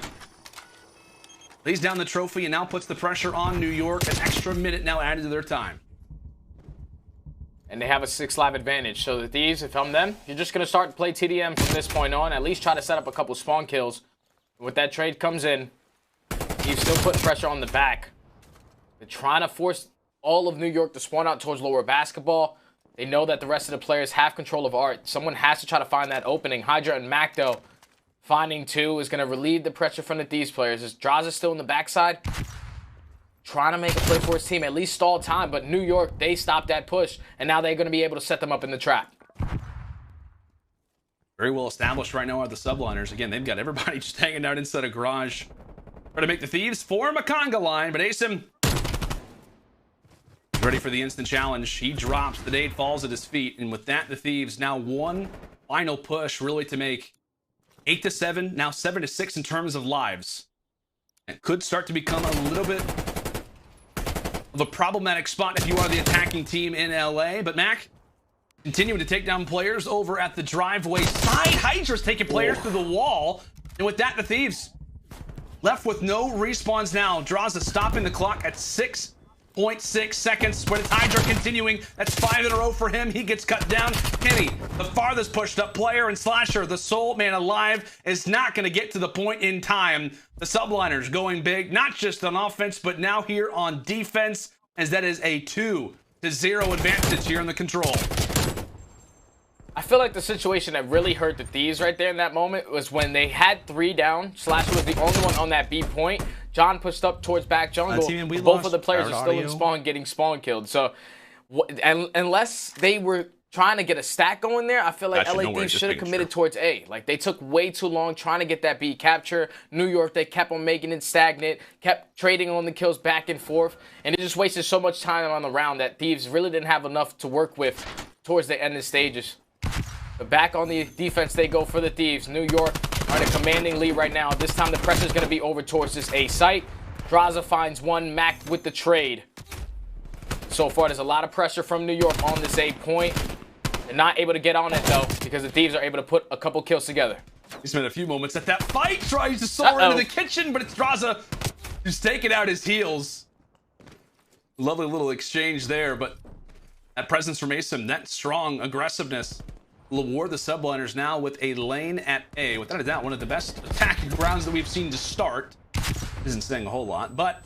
Lays down the trophy and now puts the pressure on New York. An extra minute now added to their time. And they have a 6 live advantage. So the Thieves, if I'm them, you're just going to start to play TDM from this point on. At least try to set up a couple spawn kills. With that trade comes in, Thieves still putting pressure on the back. They're trying to force all of New York to spawn out towards lower basketball. They know that the rest of the players have control of Art. Someone has to try to find that opening. Hydra and Mac, though, finding 2 is going to relieve the pressure from the Thieves players. As Draza still in the backside, trying to make a play for his team, at least stall time. But New York, they stopped that push, and now they're going to be able to set them up in the trap. Very well established right now are the subliners. Again, they've got everybody just hanging out inside a garage. Try to make the Thieves form a conga line, but Asim ready for the instant challenge. He drops. The nade falls at his feet, and with that, the Thieves now 1 final push really to make 8-7, now 7-6 in terms of lives. It could start to become a little bit of a problematic spot if you are the attacking team in LA. But Mac continuing to take down players over at the driveway side. Hydra's taking players through the wall, and with that, the Thieves left with no respawns now. Draza stopping the clock at 6 0.6 seconds, but it's Hydra continuing. That's 5 in a row for him. He gets cut down. Kenny, the farthest pushed up player, and Slasher, the sole man alive, is not going to get to the point in time. The subliners going big, not just on offense, but now here on defense, as that is a 2-0 advantage here in the control. I feel like the situation that really hurt the Thieves right there in that moment was when they had 3 down. Slasher was the only one on that B point. John pushed up towards back jungle. Both of the players are still in spawn, getting spawn killed. So, unless they were trying to get a stack going there, I feel like LA Thieves should have committed towards A. Like, they took way too long trying to get that B capture. New York, they kept on making it stagnant, kept trading on the kills back and forth, and it just wasted so much time on the round that Thieves really didn't have enough to work with towards the end of stages. But back on the defense, they go for the Thieves. New York are in a commanding lead right now. This time the pressure is going to be over towards this A site. Draza finds one, Mac with the trade. So far, there's a lot of pressure from New York on this A point. They're not able to get on it, though, because the Thieves are able to put a couple kills together. He spent a few moments at that fight, tries to soar into the kitchen, but it's Draza who's taking out his heels. Lovely little exchange there, but that presence from Asim, that strong aggressiveness, will award the subliners now with a lane at A. Without a doubt, one of the best attacking rounds that we've seen to start. Isn't saying a whole lot, but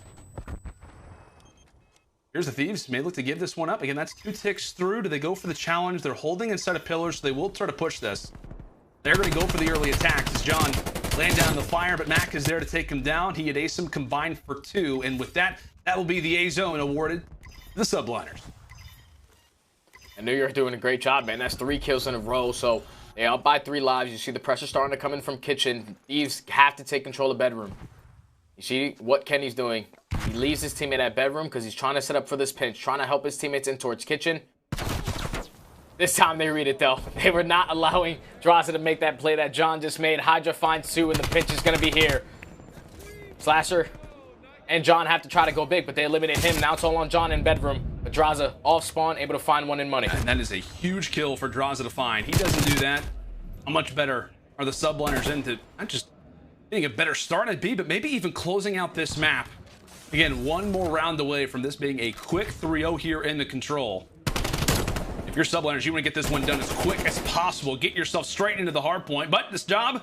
here's the Thieves. May look to give this one up. Again, that's 2 ticks through. Do they go for the challenge? They're holding inside of pillars, so they will try to push this. They're going to go for the early attacks as John laying down the fire, but Mac is there to take him down. He and Asim combined for 2, and with that, that will be the A zone awarded to the subliners. And New York doing a great job, man. That's 3 kills in a row, so they up by 3 lives. You see the pressure starting to come in from kitchen. Thieves have to take control of bedroom. You see what Kenny's doing. He leaves his teammate at bedroom because he's trying to set up for this pinch, trying to help his teammates in towards kitchen. This time they read it, though. They were not allowing Draza to make that play that John just made. Hydra finds 2, and the pinch is going to be here. Slasher and John have to try to go big, but they eliminate him. Now it's all on John in bedroom. But Draza off spawn, able to find one in money. And that is a huge kill for Draza to find. He doesn't do that. How much better are the subliners into not just getting a better start at B, but maybe even closing out this map. Again, one more round away from this being a quick 3-0 here in the control. If you're subliners, you want to get this one done as quick as possible. Get yourself straight into the hard point, but this job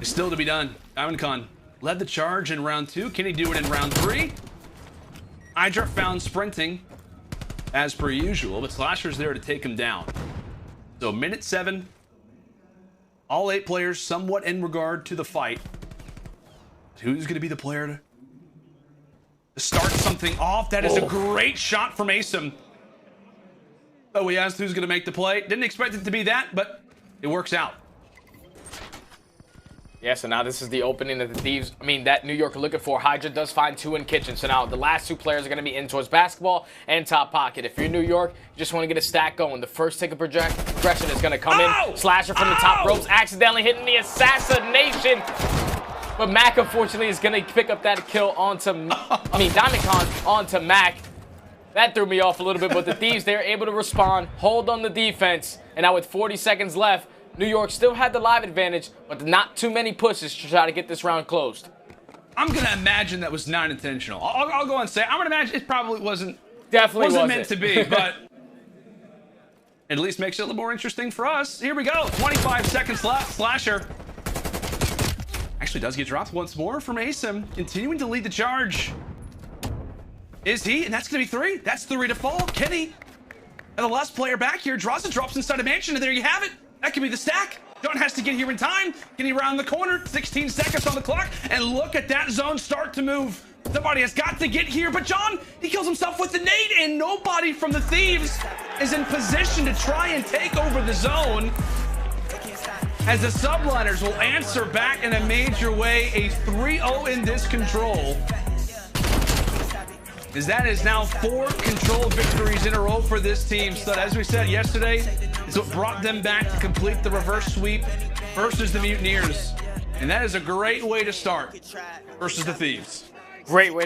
is still to be done. Diamond Khan led the charge in round 2. Can he do it in round 3? Hydra found sprinting as per usual, but Slasher's there to take him down. So minute 7. All 8 players somewhat in regard to the fight. Who's going to be the player to start something off? That is a great shot from Asim. So we asked who's going to make the play. Didn't expect it to be that, but it works out. Yeah, so now this is the opening that the Thieves, that New York are looking for. Hydra does find 2 in kitchen. So now the last 2 players are going to be in towards basketball and top pocket. If you're New York, you just want to get a stack going. The first tick of progression is going to come in. Slasher from the top ropes, accidentally hitting the assassination. But Mac, unfortunately, is going to pick up that kill onto, Diamond Khan onto Mac. That threw me off a little bit, but the Thieves, they're able to respond, hold on the defense. And now with 40 seconds left, New York still had the live advantage, but not too many pushes to try to get this round closed. I'm going to imagine that was not intentional. I'll go and say, I'm going to imagine it probably wasn't meant to be, but it at least makes it a little more interesting for us. Here we go. 25 seconds left. Slasher actually does get dropped once more from Asim, continuing to lead the charge. Is he? And that's going to be 3. That's 3 to fall. Kenny, and the last player back here. Draza drops inside a mansion, and there you have it. That could be the stack. John has to get here in time. Kenny around the corner. 16 seconds on the clock. And look at that zone start to move. Somebody has got to get here. But John, he kills himself with the nade. And nobody from the Thieves is in position to try and take over the zone. As the subliners will answer back in a major way. A 3-0 in this control. As that is now 4 control victories in a row for this team. So as we said yesterday, it's what brought them back to complete the reverse sweep versus the Mutineers. And that is a great way to start versus the Thieves. Great way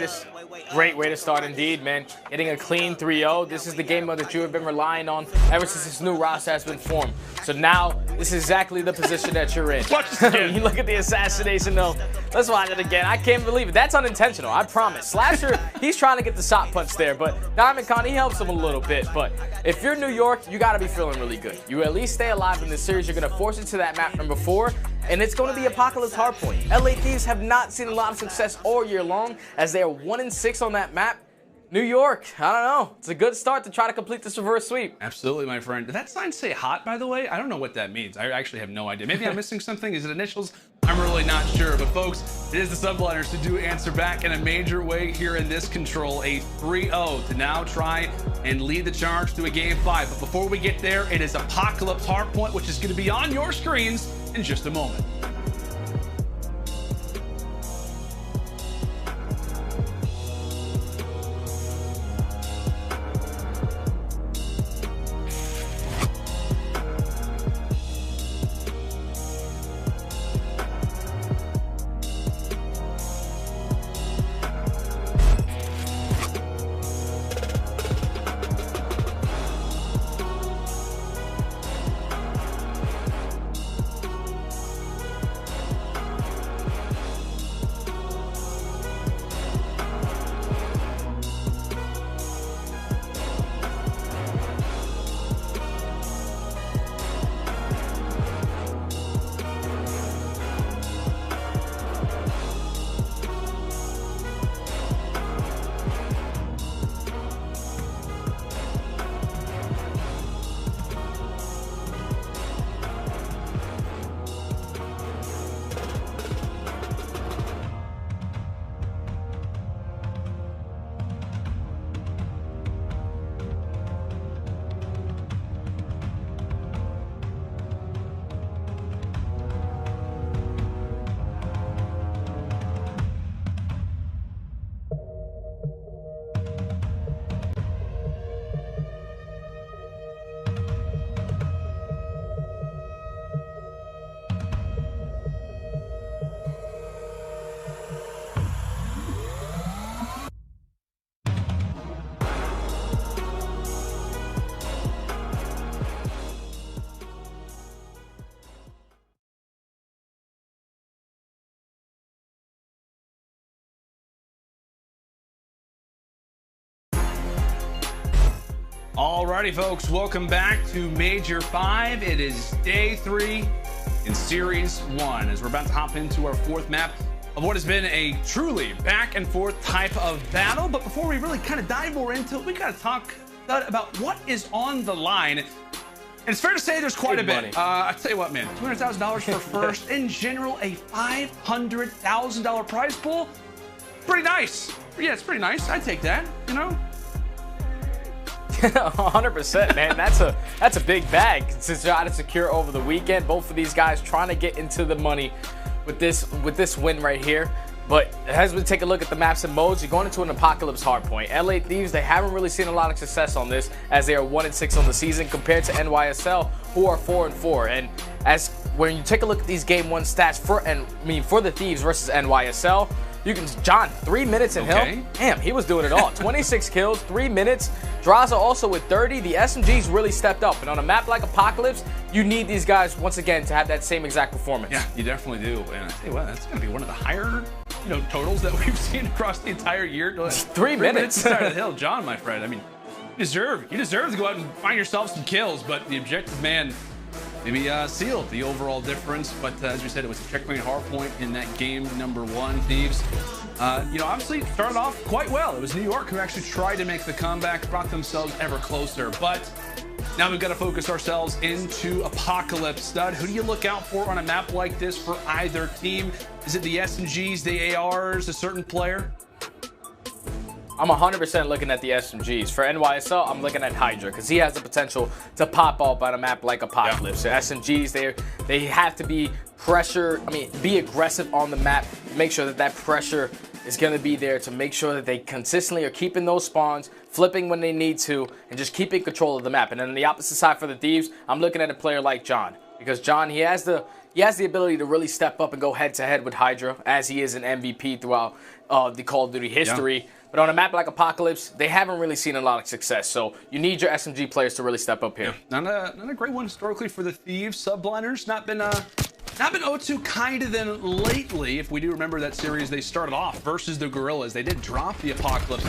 to start indeed, man. Getting a clean 3-0. This is the game mode that you have been relying on ever since this new roster has been formed. So now, this is exactly the position that you're in. Watch this again. You look at the assassination, though. Let's watch it again. I can't believe it. That's unintentional, I promise. Slasher, he's trying to get the shot punch there, but Diamond Con, he helps him a little bit. But if you're New York, you got to be feeling really good. You at least stay alive in this series. You're going to force it to that map number 4. And it's going to be Apocalypse Hardpoint. LA Thieves have not seen a lot of success all year long as they are 1-6 on that map. New York, I don't know. It's a good start to try to complete this reverse sweep. Absolutely, my friend. Did that sign say hot, by the way? I don't know what that means. I actually have no idea. Maybe I'm missing something. Is it initials? I'm really not sure. But folks, it is the Subliners who do answer back in a major way here in this control. A 3-0 to now try and lead the charge through a game 5. But before we get there, it is Apocalypse Hardpoint, which is going to be on your screens in just a moment. Alrighty, folks, welcome back to Major 5. It is day 3 in Series 1 as we're about to hop into our 4th map of what has been a truly back and forth type of battle. But before we really kind of dive more into it, we got to talk about what is on the line. And it's fair to say there's quite a bit. I tell you what, man, $200,000 for first. In general, a $500,000 prize pool. Pretty nice. Yeah, it's pretty nice. I'd take that, you know? 100%, man. That's a big bag since you're out to secure over the weekend. Both of these guys trying to get into the money with this win right here. But as we take a look at the maps and modes, you're going into an Apocalypse Hardpoint. LA Thieves, they haven't really seen a lot of success on this as they are 1-6 on the season compared to NYSL, who are 4-4. And as when you take a look at these game 1 stats for the Thieves versus NYSL, you can, John, 3 minutes in Hill. Damn, he was doing it all. 26 kills, 3 minutes. Draza also with 30. The SMGs really stepped up. And on a map like Apocalypse, you need these guys, once again, to have that same exact performance. Yeah, you definitely do. And I tell you what, that's going to be one of the higher, totals that we've seen across the entire year. 3 minutes. Inside of the hill. John, my friend, I mean, you deserve to go out and find yourself some kills, but the objective man maybe sealed the overall difference. But as we said, it was a checkmate hardpoint in that game number 1. Thieves, obviously started off quite well. It was New York who actually tried to make the comeback, brought themselves ever closer. But now we've got to focus ourselves into Apocalypse. Stud, who do you look out for on a map like this for either team? Is it the SMGs, the ARs, a certain player? I'm 100% looking at the SMGs. For NYSL, I'm looking at Hydra because he has the potential to pop up on a map like Apocalypse. Yeah. The SMGs, they have to be be aggressive on the map. Make sure that pressure is going to be there to make sure that they consistently are keeping those spawns, flipping when they need to, and just keeping control of the map. And then on the opposite side for the Thieves, I'm looking at a player like John because John, he has the he has the ability to really step up and go head-to-head with Hydra, as he is an MVP throughout the Call of Duty history. Yeah. But on a map like Apocalypse, they haven't really seen a lot of success. So you need your SMG players to really step up here. Yeah. Not a great one historically for the Thieves. Subliners, not been 0-2 kind of them lately. If we do remember that series, they started off versus the Guerrillas. They did drop the Apocalypse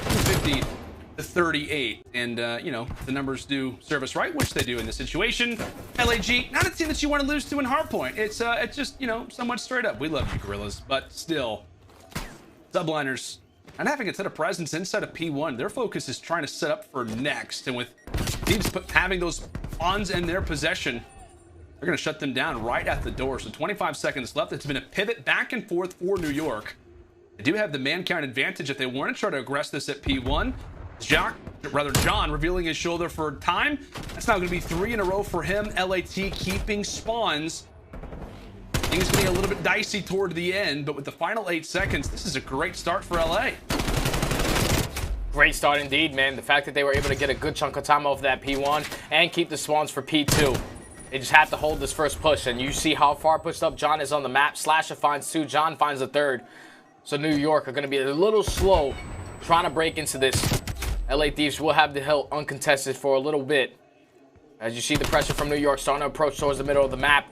250-38, and you know, the numbers do serve us right, which they do in this situation. LAG, not a team that you want to lose to in Hardpoint. It's just, you know, somewhat straight up. We love you, Guerrillas, but still, Subliners not having a ton of presence inside of P1. Their focus is trying to set up for next, and with Thieves having those pawns in their possession, they're going to shut them down right at the door. So 25 seconds left. It's been a pivot back and forth for New York. They do have the man count advantage if they want to try to aggress this at P1. John revealing his shoulder for time. That's now going to be 3 in a row for him. LAT keeping spawns. Things getting a little bit dicey toward the end, but with the final 8 seconds, this is a great start for LA. Great start indeed, man. The fact that they were able to get a good chunk of time off that P1 and keep the spawns for P2. They just have to hold this first push, and you see how far pushed up John is on the map. Slasher finds 2, John finds a 3rd. So New York are going to be a little slow trying to break into this. LA Thieves will have the hill uncontested for a little bit. As you see the pressure from New York starting to approach towards the middle of the map.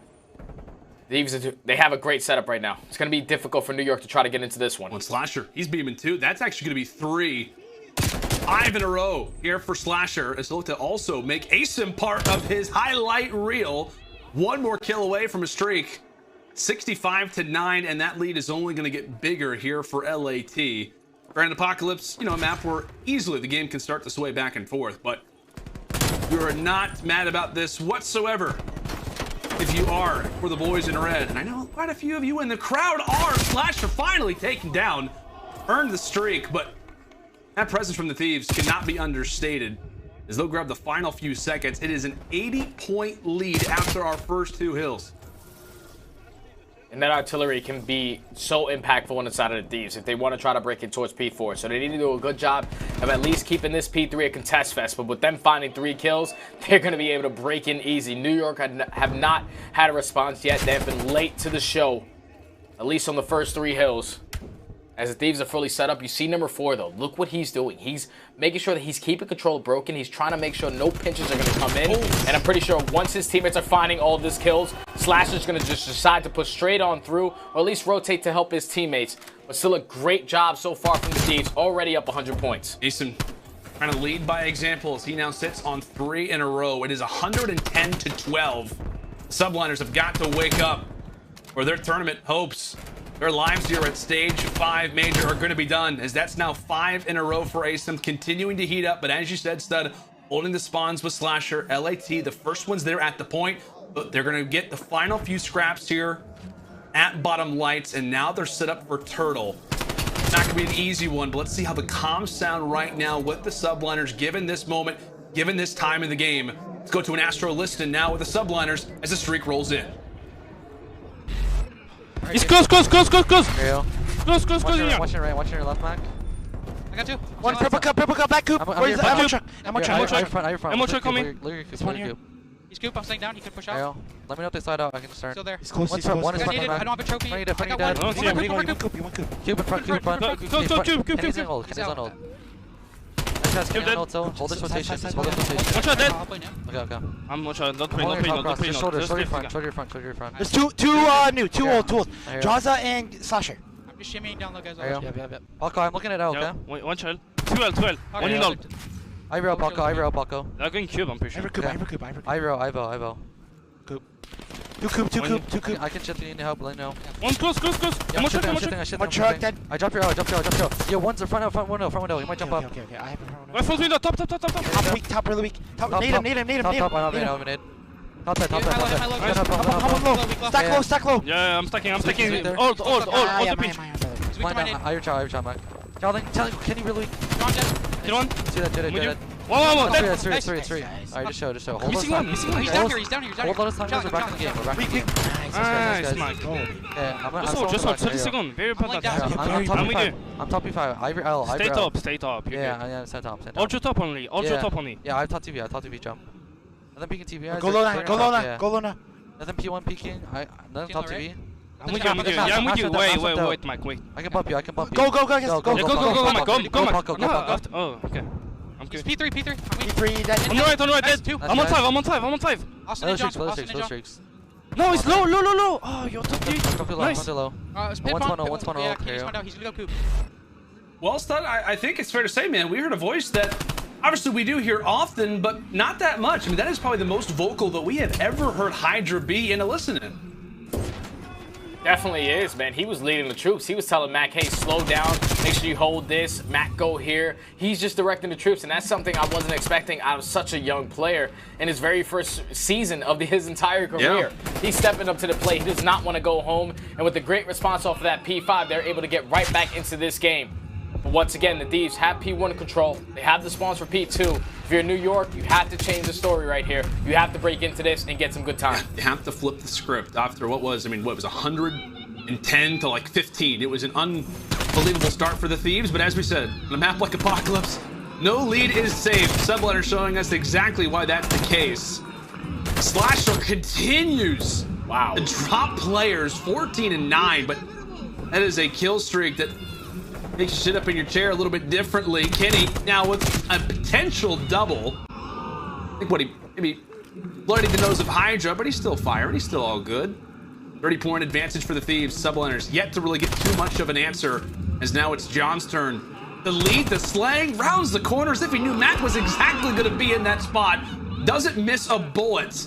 Thieves, they have a great setup right now. It's going to be difficult for New York to try to get into this one. Well, Slasher, he's beaming 2. That's actually going to be 3. 5 in a row here for Slasher, as he'll look to also make ASIM part of his highlight reel. 1 more kill away from a streak. 65-9, and that lead is only going to get bigger here for LAT. Grand Apocalypse, you know, a map where easily the game can start to sway back and forth, but we are not mad about this whatsoever. If you are for the boys in red, and I know quite a few of you in the crowd are. Slasher finally taken down, earned the streak, but that presence from the Thieves cannot be understated as they'll grab the final few seconds. It is an 80-point lead after our first 2 hills. And that artillery can be so impactful on the side of the Thieves if they want to try to break it towards P4. So they need to do a good job of at least keeping this P3 a contest fest. But with them finding 3 kills, they're going to be able to break in easy. New York have not had a response yet. They have been late to the show, at least on the first 3 hills. As the Thieves are fully set up, you see number 4, though. Look what he's doing. He's making sure that he's keeping control of Broken. He's trying to make sure no pinches are going to come in. And I'm pretty sure once his teammates are finding all of his kills, Slasher's going to just decide to push straight on through, or at least rotate to help his teammates. But still a great job so far from the Thieves, already up 100 points. Jason trying to lead by example as he now sits on 3 in a row. It is 110-12. Subliners have got to wake up, or their tournament hopes. Their lives here at stage 5 major are going to be done, as that's now 5 in a row for ASIM, continuing to heat up. But as you said, Stud, holding the spawns with Slasher. LAT, the first ones there at the point, but they're going to get the final few scraps here at bottom lights, and now they're set up for Turtle. It's not going to be an easy one, but let's see how the comms sound right now with the Subliners, given this moment, given this time in the game. Let's go to an Astro Listen now with the Subliners as the streak rolls in. He's close. Close, Watch your left, Mac. I got 2. One purple cup, black coop. Where's the ammo truck? Ammo truck coming. This one here. He's coop, I'm staying down, he could push out. Let me know if they slide out, I can start. Still there. He's close, One is front, I don't have a trophy. I got one. dead. One Cube in front. Cube. He's on hold. Hold this rotation. One shot dead. Okay. I'm one shot, not putting Shoulder your front. There's 2 new, 2 old. Draza and Slasher. I'm just shimmying down low, guys. Yep. Paco, I'm looking at L, okay? One shot. 2L. One in all. Ivro, Paco. They're going cube, I'm pretty sure. Ivro. Two coop. I can shit if you need help, let me know. One close. I'm shitting. One truck dead. I drop your L. Yo, one's in front window. He might jump up. Okay. I have a front window. Right, full window, top. Top really weak. Need him. Top, I have a nade. Top. Stack low. Yeah, I'm stacking. Old the pinch. I your child, Mac. Tell can you really... Kill one. See that, dead. One. It's three. Alright, just show. Hold Missing one. He's down here. Hold on, we're back in the game. Nice, man. Yeah, just 30 seconds. Very important. I'm top P5. Ivy L. Stay top. Yeah, stay top. Ultra top only. Yeah, I have top TV. Jump. And then peeking TV. Go low now. Nothing P1 peeking. Nothing top TV. I'm with you, I'm with you. Yeah, I'm with you. Wait, Mike, wait. I can bump you, I can bump you. Go, guys. Go, Mike. Go, Mike. Go. Oh, okay. I'm good. P3. P3, dead. On the right, dead. I'm on 5. Follow streaks. No, it's low. Oh, you're top three. Come too low, Nice. come too low. 1-1-0. Yeah, Kenny's found out. He's gonna go coop. Well, Stud, I think it's fair to say, man, we heard a voice that obviously we do hear often, but not that much. I mean, that is probably the most vocal that we have ever heard Hydra be in a listening. Definitely is, man. He was leading the troops. He was telling Mac, hey, slow down. Make sure you hold this. Mac, go here. He's just directing the troops, and that's something I wasn't expecting out of such a young player in his very first season of his entire career. Yeah. He's stepping up to the plate. He does not want to go home, and with the great response off of that P5, they're able to get right back into this game. But once again, the Thieves have P1 control. They have the spawns for P2. If you're in New York, you have to change the story right here. You have to break into this and get some good time. You have to flip the script after what was 110 to like 15. It was an unbelievable start for the Thieves, but as we said, on a map like Apocalypse, no lead is safe. Sublighter showing us exactly why that's the case. Slasher continues to drop players 14-9, but that is a kill streak that makes you sit up in your chair a little bit differently. Kenny now with a potential double. I think what he maybe bloodied the nose of Hydra, but he's still firing. He's still all good. 30-point advantage for the Thieves. Subliners yet to really get too much of an answer, as now it's John's turn. The lead, the slang, rounds the corner as if he knew Mac was exactly going to be in that spot. Doesn't miss a bullet.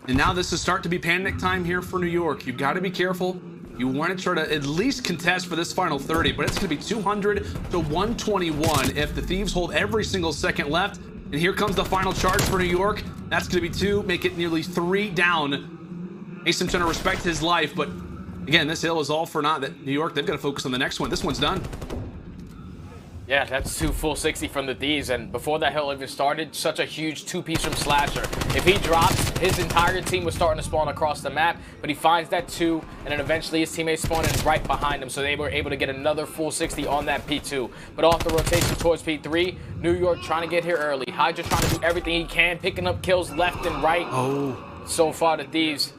And now this is start to be panic time here for New York. You've got to be careful. You want to try to at least contest for this final 30, but it's going to be 200 to 121 if the Thieves hold every single second left. And here comes the final charge for New York. That's going to be 2, make it nearly 3 down. Mason trying to respect his life, but again, this hill is all for naught. That New York, they've got to focus on the next one. This one's done. Yeah, that's 2 full 60 from the Thieves, and before that hill even started, such a huge 2-piece from Slasher. If he drops, his entire team was starting to spawn across the map, but he finds that 2, and then eventually his teammates spawn in right behind him, so they were able to get another full 60 on that P2. But off the rotation towards P3, New York trying to get here early. Hydra trying to do everything he can, picking up kills left and right. So far, the Thieves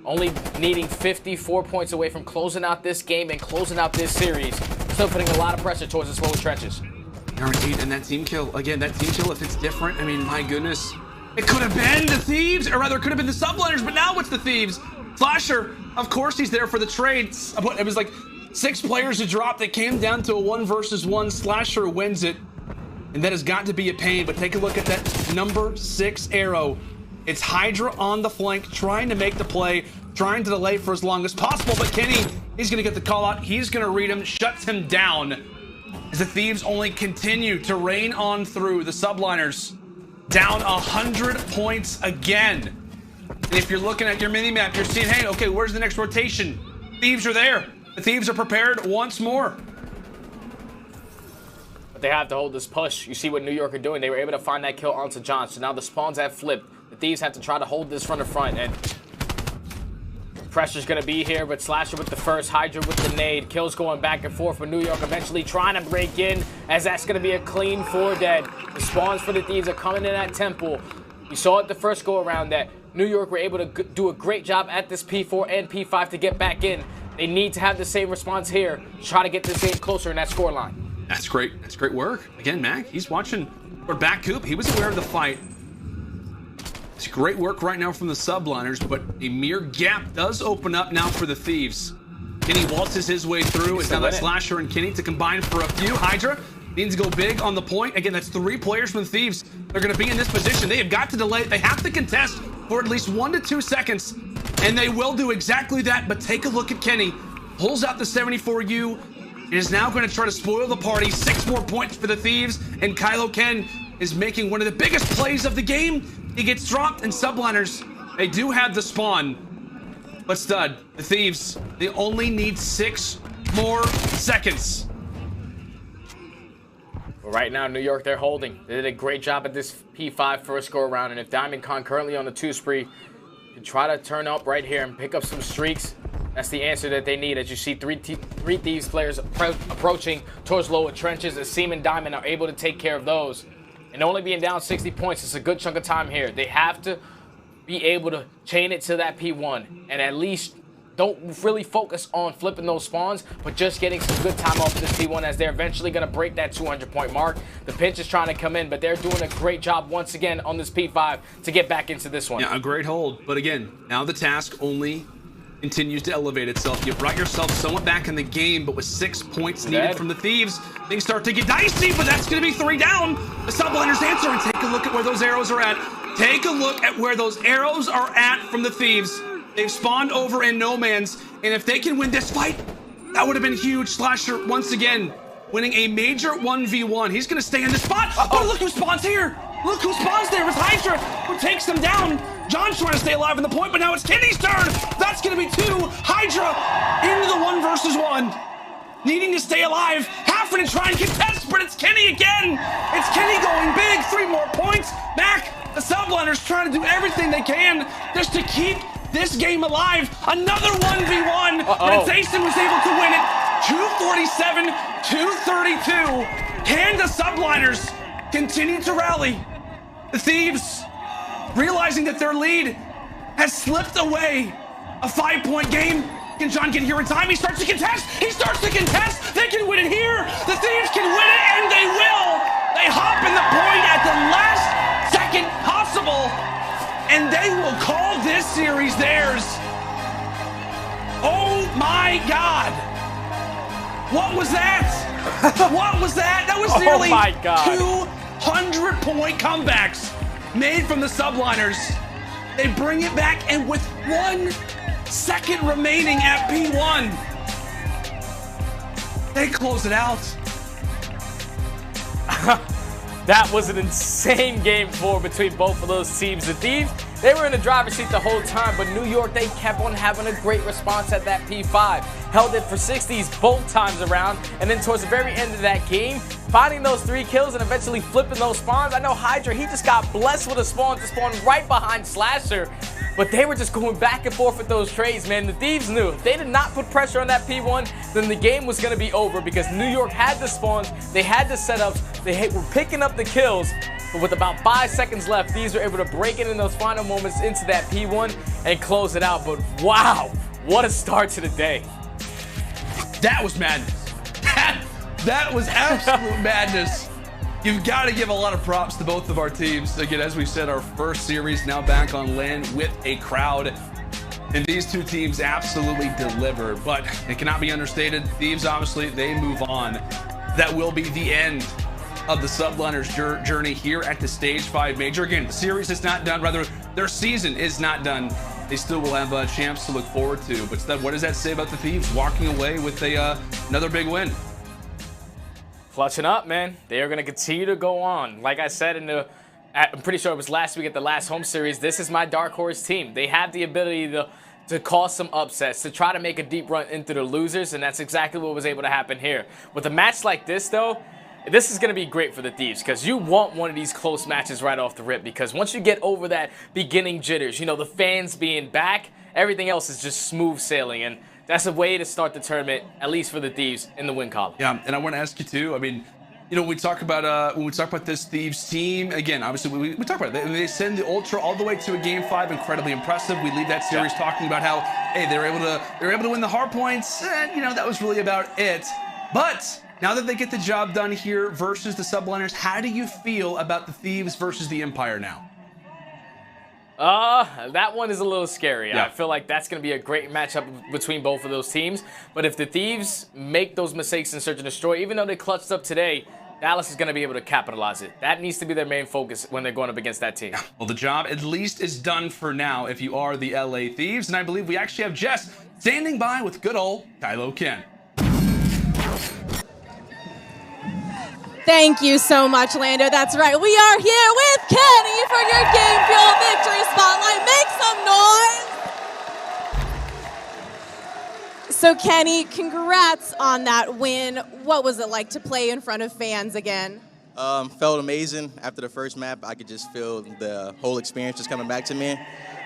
only needing 54 points away from closing out this game and closing out this series. Still putting a lot of pressure towards the SO.A trenches. Guaranteed, and that team kill, again, that team kill, if it's different, I mean, my goodness. It could have been the Thieves, or rather, it could have been the Subliners, but now it's the Thieves. Slasher, of course he's there for the trades. It was like 6 players to drop that came down to a 1 versus 1. Slasher wins it, and that has got to be a pain, but take a look at that number 6 arrow. It's Hydra on the flank, trying to make the play, trying to delay for as long as possible, but Kenny, he's going to get the call out. He's going to read him, shuts him down as the Thieves only continue to rain on through. The Subliners down 100 points again. And if you're looking at your mini-map, you're seeing, hey, okay, where's the next rotation? Thieves are there. The Thieves are prepared once more. But they have to hold this push. You see what New York are doing. They were able to find that kill onto John, so now the spawns have flipped. The Thieves have to try to hold this from the front, and pressure's gonna be here, but Slasher with the first, Hydra with the nade. Kills going back and forth for New York, eventually trying to break in, as that's gonna be a clean 4 dead. The spawns for the Thieves are coming in at Temple. You saw it the first go around that New York were able to do a great job at this P4 and P5 to get back in. They need to have the same response here to try to get this game closer in that scoreline. That's great. That's great work. Again, Mac, he's watching for back coop. He was aware of the fight. It's great work right now from the Subliners, but a mere gap does open up now for the Thieves. Kenny waltzes his way through. It's now that Slasher and Kenny to combine for a few. Hydra needs to go big on the point. Again, that's 3 players from the Thieves. They're going to be in this position. They have got to delay. They have to contest for at least 1 to 2 seconds, and they will do exactly that. But take a look at Kenny. Pulls out the 74U. It is now going to try to spoil the party. 6 more points for the Thieves, and Kylo Ken is making one of the biggest plays of the game. He gets dropped, and Subliners, they do have the spawn. But Stud, the Thieves, they only need 6 more seconds. Well, right now, New York, they're holding. They did a great job at this P5 first go around, and if Diamond Con currently on the 2 spree can try to turn up right here and pick up some streaks, that's the answer that they need. As you see 3 Thieves players approaching towards lower trenches, as Seam and Diamond are able to take care of those. And only being down 60 points, it's a good chunk of time here. They have to be able to chain it to that P1 and at least don't really focus on flipping those spawns, but just getting some good time off of this P1 as they're eventually going to break that 200-point mark. The pinch is trying to come in, but they're doing a great job once again on this P5 to get back into this one. Yeah, a great hold. But again, now the task only continues to elevate itself. You brought yourself somewhat back in the game, but with 6 points needed from the Thieves, things start to get dicey, but that's going to be 3 down. The subliners answer, and take a look at where those arrows are at. Take a look at where those arrows are at from the Thieves. They've spawned over in no man's, and if they can win this fight, that would have been huge. Slasher, once again, winning a major 1v1. He's going to stay in the spot. Oh, look who spawns here. Look who spawns there. It's Hydra who takes them down. John's trying to stay alive on the point, but now it's Kenny's turn. That's going to be 2. Hydra into the 1 versus 1. Needing to stay alive. Having to try and contest, but it's Kenny again. It's Kenny going big. 3 more points. Mac, the subliners trying to do everything they can just to keep this game alive. Another 1v1. Renzation was able to win it. 247, 232. Can the subliners continue to rally? The Thieves, realizing that their lead has slipped away. A 5-point game. Can John get here in time? He starts to contest. He starts to contest. They can win it here. The Thieves can win it, and they will. They hop in the point at the last second possible, and they will call this series theirs. Oh my God. What was that? What was that? That was nearly 200-point comebacks made from the subliners. They bring it back, and with 1 second remaining at P1, they close it out. That was an insane game 4 between both of those teams. The Thieves, they were in the driver's seat the whole time, but New York, they kept on having a great response at that P5. Held it for 60s both times around, and then towards the very end of that game, finding those 3 kills and eventually flipping those spawns. I know Hydra, he just got blessed with a spawn to spawn right behind Slasher, but they were just going back and forth with those trades, man. The Thieves knew if they did not put pressure on that P1, then the game was going to be over because New York had the spawns, they had the setups, they were picking up the kills, but with about 5 seconds left, Thieves were able to break it in those final moments into that P1 and close it out. But wow, what a start to the day. That was madness. That was absolute madness. You've got to give a lot of props to both of our teams. Again, as we said, our first series now back on land with a crowd. And these 2 teams absolutely deliver. But it cannot be understated. Thieves, obviously, they move on. That will be the end of the subliners journey here at the Stage 5 Major. Again, the series is not done. Rather, their season is not done. They still will have champs to look forward to. But what does that say about the Thieves walking away with another big win? Clutching up, man. They are going to continue to go on. Like I said I'm pretty sure it was last week at the last home series, this is my dark horse team. They have the ability to cause some upsets, to try to make a deep run into the losers, and that's exactly what was able to happen here. With a match like this, though, this is going to be great for the Thieves because you want one of these close matches right off the rip because once you get over that beginning jitters, you know, the fans being back, everything else is just smooth sailing, and that's a way to start the tournament, at least for the Thieves, in the win column. Yeah, and I want to ask you too. I mean, you know, when we talk about this Thieves team, again, obviously we talk about it. They send the Ultra all the way to a Game 5, incredibly impressive. We leave that series talking about how, hey, they were able to win the hard points, and you know that was really about it. But now that they get the job done here versus the subliners, how do you feel about the Thieves versus the Empire now? That one is a little scary. Yeah. I feel like that's going to be a great matchup between both of those teams. But if the Thieves make those mistakes in Search and Destroy, even though they clutched up today, Dallas is going to be able to capitalize it. That needs to be their main focus when they're going up against that team. Yeah. Well, the job at least is done for now if you are the LA Thieves. And I believe we actually have Jess standing by with good old Kylo Ken. Thank you so much, Lando. That's right. We are here with Kenny for your Game Fuel Victory Spotlight. Make some noise! So, Kenny, congrats on that win. What was it like to play in front of fans again? Felt amazing. After the first map, I could just feel the whole experience just coming back to me.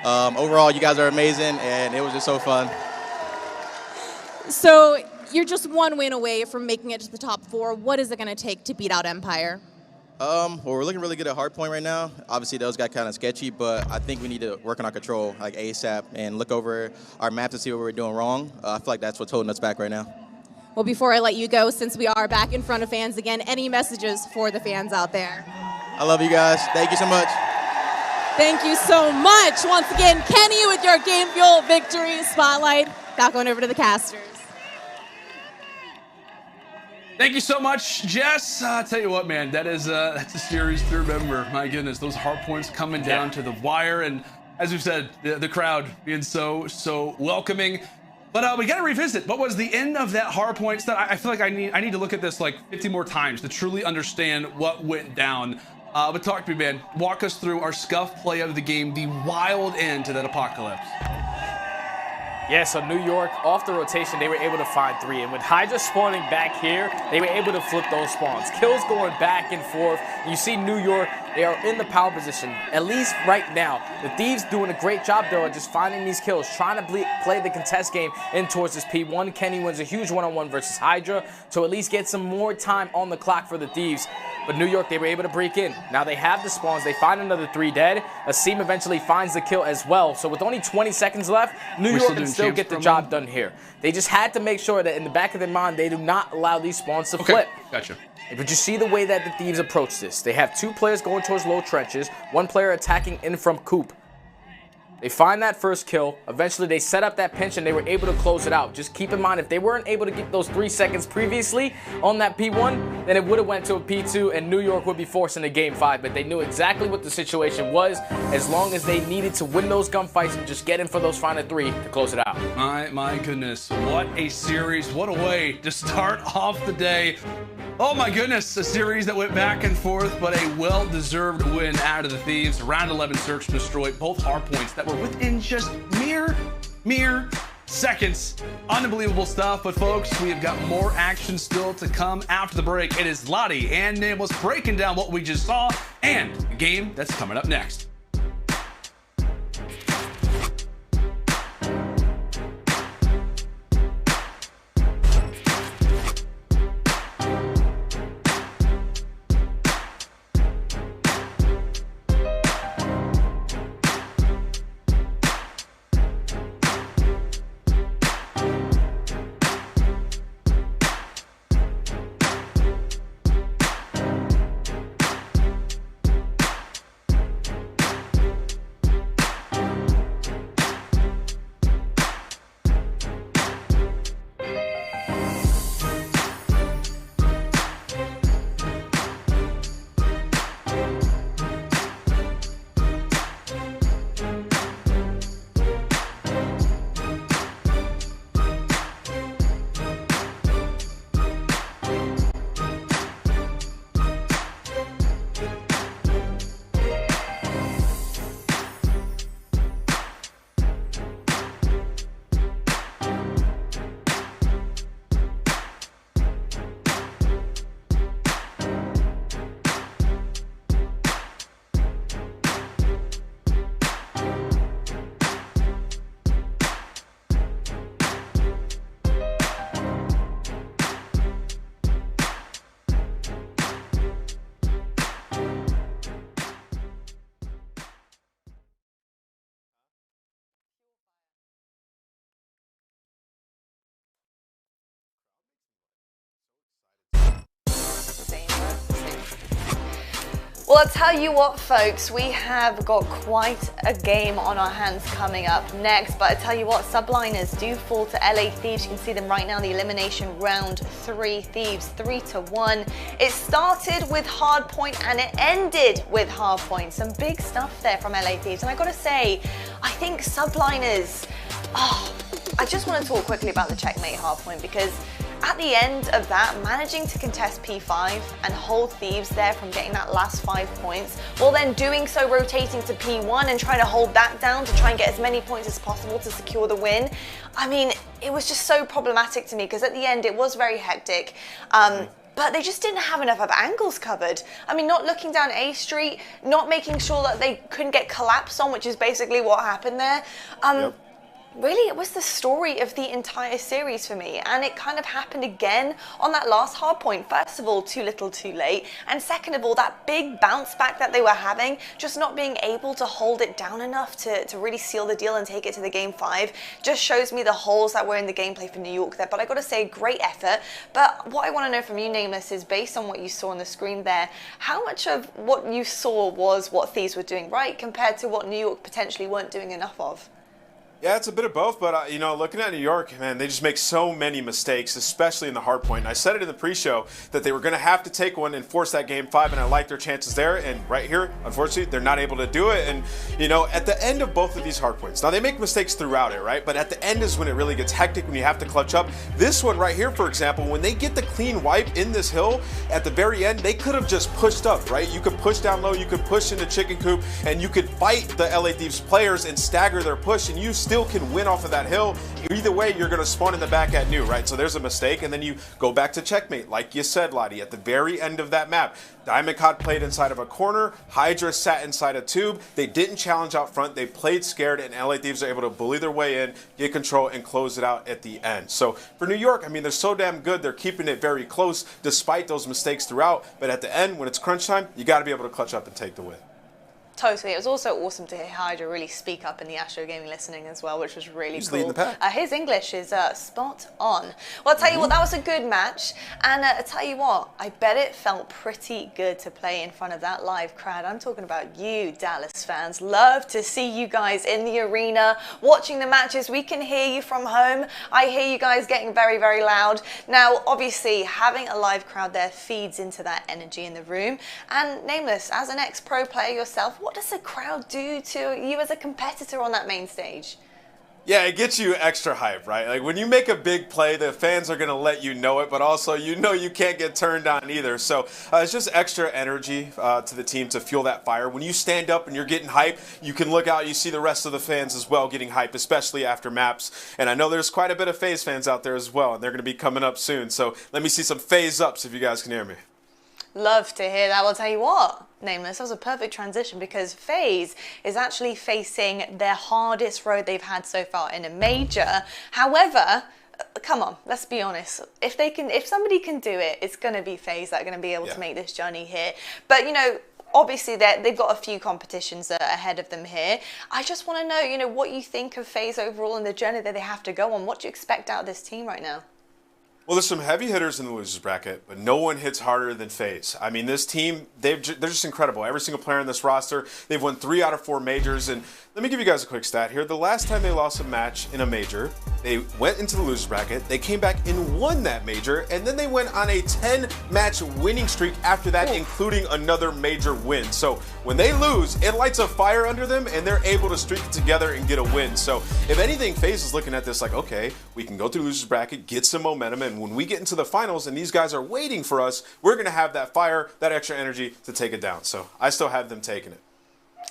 Overall, you guys are amazing, and it was just so fun. So, you're just one win away from making it to the top 4. What is it going to take to beat out Empire? Well, we're looking really good at hardpoint right now. Obviously, those got kind of sketchy, but I think we need to work on our control like ASAP and look over our map to see what we're doing wrong. I feel like that's what's holding us back right now. Well, before I let you go, since we are back in front of fans again, any messages for the fans out there? I love you guys. Thank you so much. Thank you so much. Once again, Kenny with your Game Fuel victory spotlight. Back on over to the casters. Thank you so much, Jess. I tell you what, man, that's a series to remember. My goodness, those hard points coming down to the wire, and as we've said, the crowd being so welcoming. But we got to revisit what was the end of that hard point stuff. I feel like I need to look at this like 50 more times to truly understand what went down. But talk to me, man. Walk us through our scuff play of the game, the wild end to that apocalypse. Yeah, so New York, off the rotation, they were able to find 3. And with Hydra spawning back here, they were able to flip those spawns. Kills going back and forth. You see New York, they are in the power position, at least right now. The Thieves doing a great job, though, at just finding these kills, trying to play the contest game in towards this P1. Kenny wins a huge one-on-one versus Hydra to at least get some more time on the clock for the Thieves. But New York, they were able to break in. Now they have the spawns. They find another 3 dead. Asim eventually finds the kill as well. So with only 20 seconds left, New York can still get the job done here. They just had to make sure that in the back of their mind, they do not allow these spawns to flip. Gotcha. But you see the way that the Thieves approach this. They have 2 players going towards low trenches, 1 player attacking in from Coop. They find that first kill. Eventually, they set up that pinch, and they were able to close it out. Just keep in mind, if they weren't able to get those 3 seconds previously on that P1, then it would have went to a P2, and New York would be forced into Game 5. But they knew exactly what the situation was, as long as they needed to win those gunfights and just get in for those final 3 to close it out. My goodness, what a series. What a way to start off the day. Oh my goodness, a series that went back and forth, but a well-deserved win out of the Thieves. Round 11 search and destroy, both hard points that were within just mere seconds. Unbelievable stuff, but folks, we have got more action still to come after the break. It is Lottie and Nameless breaking down what we just saw and the game that's coming up next. Well, I'll tell you what, folks, we have got quite a game on our hands coming up next. But I tell you what, Subliners do fall to LA Thieves. You can see them right now, the elimination round 3. Thieves 3-1. It started with hardpoint and it ended with hardpoint. Some big stuff there from LA Thieves. And I gotta say, I think Subliners, I just want to talk quickly about the checkmate hardpoint, because at the end of that, managing to contest P5 and hold Thieves there from getting that last 5 points, while then doing so rotating to P1 and trying to hold that down to try and get as many points as possible to secure the win. I mean, it was just so problematic to me, because at the end it was very hectic. But they just didn't have enough of angles covered. I mean, not looking down A Street, not making sure that they couldn't get collapsed on, which is basically what happened there. Really, it was the story of the entire series for me, and it kind of happened again on that last hard point. First of all, too little too late, and second of all, that big bounce back that they were having, just not being able to hold it down enough to really seal the deal and take it to the game 5, just shows me the holes that were in the gameplay for New York there. But I gotta say, great effort. But what I want to know from you, Nameless, is based on what you saw on the screen there, how much of what you saw was what Thieves were doing right compared to what New York potentially weren't doing enough of? Yeah, it's a bit of both, but, you know, looking at New York, man, they just make so many mistakes, especially in the hard point. And I said it in the pre-show that they were going to have to take one and force that game 5, and I like their chances there. And right here, unfortunately, they're not able to do it. And, you know, at the end of both of these hard points, now they make mistakes throughout it, right? But at the end is when it really gets hectic, when you have to clutch up. This one right here, for example, when they get the clean wipe in this hill, at the very end, they could have just pushed up, right? You could push down low, you could push into chicken coop, and you could fight the LA Thieves players and stagger their push, and you still can win off of that hill. Either way, you're going to spawn in the back at new, right? So there's a mistake, and then you go back to checkmate. Like you said, Lottie, at the very end of that map, Diamond Cod played inside of a corner, Hydra sat inside a tube. They didn't challenge out front. They played scared, and LA Thieves are able to bully their way in, get control, and close it out at the end. So for New York, I mean, they're so damn good. They're keeping it very close despite those mistakes throughout. But at the end, when it's crunch time, you got to be able to clutch up and take the win. Totally. It was also awesome to hear Hydra really speak up in the Astro Gaming listening as well, which was really He's cool. leading the pack. His English is spot on. Well, I'll tell you what, that was a good match. And I'll tell you what, I bet it felt pretty good to play in front of that live crowd. I'm talking about you, Dallas fans. Love to see you guys in the arena, watching the matches. We can hear you from home. I hear you guys getting very, very loud. Now, obviously, having a live crowd there feeds into that energy in the room. And Nameless, as an ex-pro player yourself, what does the crowd do to you as a competitor on that main stage? Yeah, it gets you extra hype, right? Like when you make a big play, the fans are going to let you know it, but also you know you can't get turned on either. So it's just extra energy to the team to fuel that fire. When you stand up and you're getting hype, you can look out, you see the rest of the fans as well getting hype, especially after maps. And I know there's quite a bit of FaZe fans out there as well, and they're going to be coming up soon. So let me see some FaZe ups if you guys can hear me. Love to hear that. I'll tell you what, Nameless, that was a perfect transition because FaZe is actually facing their hardest road they've had so far in a major. However, come on, let's be honest. If somebody can do it, it's going to be FaZe that are going to be able to make this journey here. But, you know, obviously they've got a few competitions ahead of them here. I just want to know, you know, what you think of FaZe overall and the journey that they have to go on. What do you expect out of this team right now? Well, there's some heavy hitters in the losers bracket, but no one hits harder than FaZe. I mean, this team, they're just incredible. Every single player in this roster, they've won 3 out of 4 majors. And let me give you guys a quick stat here. The last time they lost a match in a major, they went into the losers bracket, they came back and won that major, and then they went on a 10-match winning streak after that, including another major win. So when they lose, it lights a fire under them, and they're able to streak it together and get a win. So if anything, FaZe is looking at this like, okay, we can go through the losers bracket, get some momentum, and when we get into the finals and these guys are waiting for us, we're going to have that fire, that extra energy to take it down. So I still have them taking it.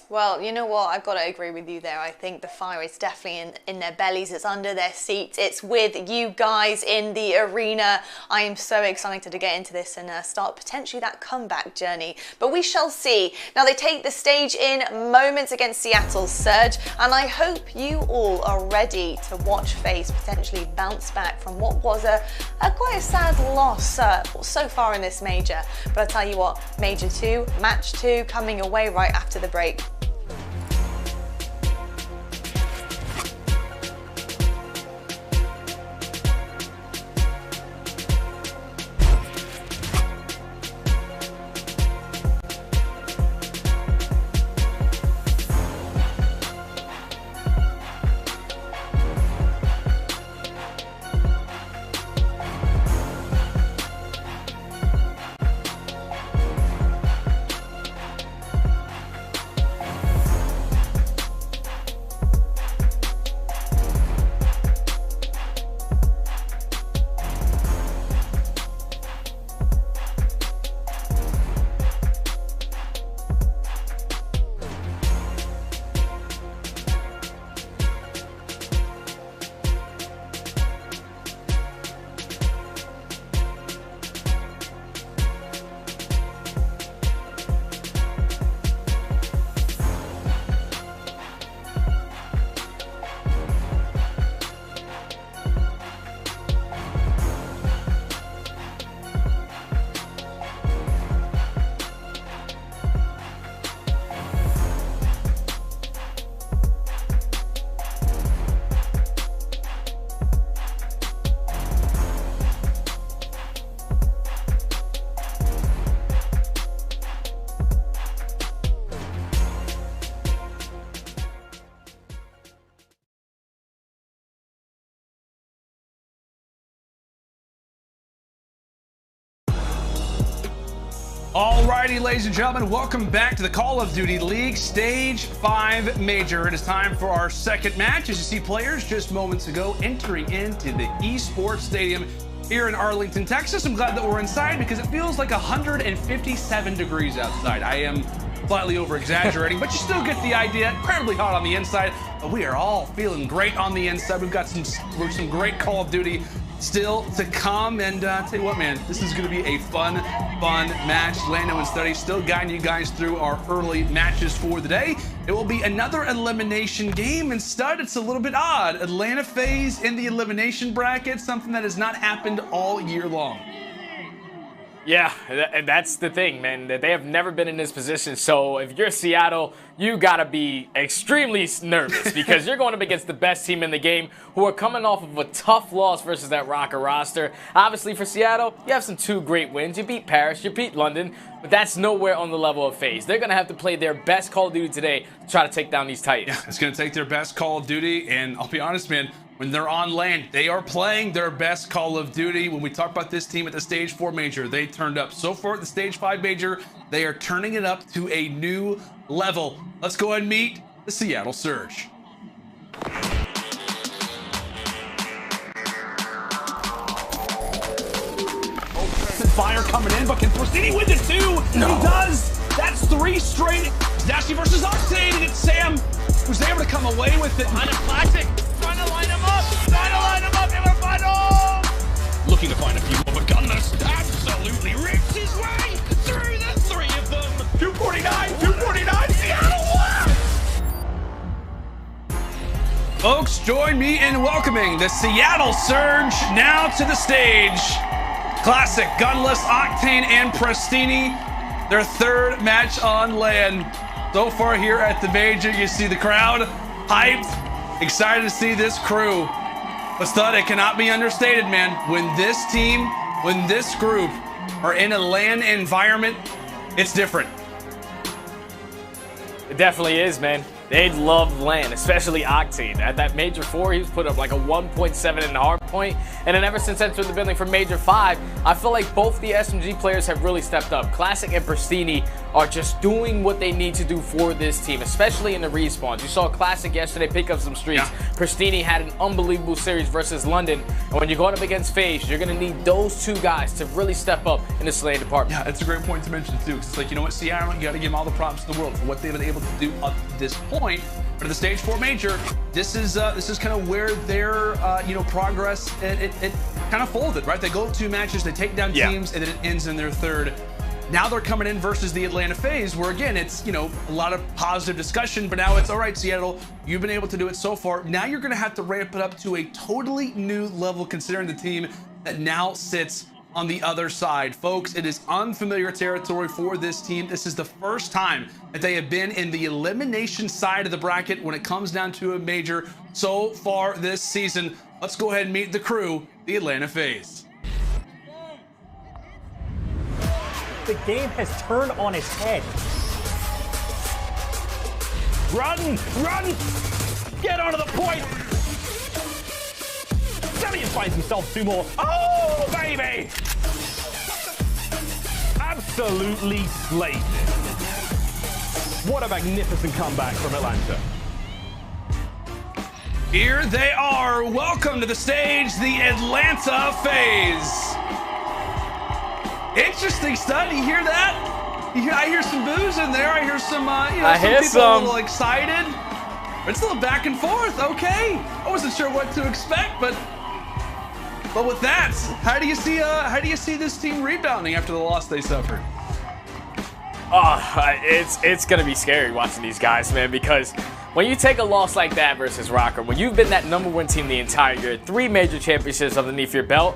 Well, you know what? I've got to agree with you there. I think the fire is definitely in their bellies. It's under their seats. It's with you guys in the arena. I am so excited to get into this and start potentially that comeback journey. But we shall see. Now, they take the stage in moments against Seattle's Surge, and I hope you all are ready to watch FaZe potentially bounce back from what was a quite a sad loss so far in this major. But I'll tell you what, Major 2, Match 2 coming away right after the break. Alrighty, ladies and gentlemen, welcome back to the Call of Duty League Stage 5 Major. It is time for our second match. As you see players just moments ago entering into the eSports Stadium here in Arlington, Texas. I'm glad that we're inside because it feels like 157 degrees outside. I am slightly over-exaggerating, but you still get the idea. Incredibly hot on the inside, but we are all feeling great on the inside. We've got some great Call of Duty still to come, and tell you what, man, this is going to be a fun match. Lando and Study still guiding you guys through our early matches for the day. It will be another elimination game, and Stud, it's a little bit odd. Atlanta FaZe in the elimination bracket, something that has not happened all year long. Yeah, and that's the thing, man, that they have never been in this position. So if you're Seattle, you got to be extremely nervous because you're going up against the best team in the game who are coming off of a tough loss versus that Rocker roster. Obviously for Seattle, you have some 2 great wins. You beat Paris, you beat London, but that's nowhere on the level of FaZe. They're going to have to play their best Call of Duty today to try to take down these Titans. Yeah, it's going to take their best Call of Duty, and I'll be honest, man, when they're on land, they are playing their best Call of Duty. When we talk about this team at the Stage 4 Major, they turned up. So far at the Stage 5 Major, they are turning it up to a new level. Let's go ahead and meet the Seattle Surge. Fire coming in, but can Pristini win it too? No. He does. That's 3 straight. Dashy versus Octane, and it's Sam who's able to come away with it. On a classic. Trying to line him up. Trying to line him up in our final. Looking to find a few more, but Gunless absolutely rips his way through the 3 of them. 249, 249, Seattle won! Folks, join me in welcoming the Seattle Surge now to the stage. Classic, Gunless, Octane, and Pristini, their 3rd match on land. So far here at the Major, you see the crowd hyped, excited to see this crew. But Stud, it cannot be understated, man. When this team, when this group are in a LAN environment, it's different. It definitely is, man. They love LAN, especially Octane. At that Major 4, he was put up like a 1.7 in the hard point. And then ever since entering the building for Major 5, I feel like both the SMG players have really stepped up. Classic and Pristini are just doing what they need to do for this team, especially in the respawns. You saw Classic yesterday pick up some streaks. Yeah. Pristini had an unbelievable series versus London. And when you're going up against FaZe, you're going to need those 2 guys to really step up in the slaying department. Yeah, that's a great point to mention too. Because it's like, you know what, Seattle, you got to give them all the props in the world for what they've been able to do up to this point. But at the Stage 4 Major, this is kind of where their progress it kind of folded, right? They go 2 matches, they take down teams, and then it ends in their 3rd. Now they're coming in versus the Atlanta FaZe, where again it's a lot of positive discussion, but now it's all right, Seattle, you've been able to do it so far. Now you're going to have to ramp it up to a totally new level, considering the team that now sits on the other side. Folks, it is unfamiliar territory for this team. This is the first time that they have been in the elimination side of the bracket when it comes down to a major so far this season. Let's go ahead and meet the crew, the Atlanta FaZe. The game has turned on its head. Run! Run! Get onto the point! Damian finds himself 2 more. Oh, baby! Absolutely slayed it. What a magnificent comeback from Atlanta. Here they are. Welcome to the stage, the Atlanta FaZe. Interesting Stud. You hear that? I hear some boos in there. I hear some, some people a little excited. It's a little back and forth. Okay, I wasn't sure what to expect, but with that, how do you see this team rebounding after the loss they suffered? It's gonna be scary watching these guys, man, because when you take a loss like that versus Rocker, when you've been that #1 team the entire year, 3 major championships underneath your belt,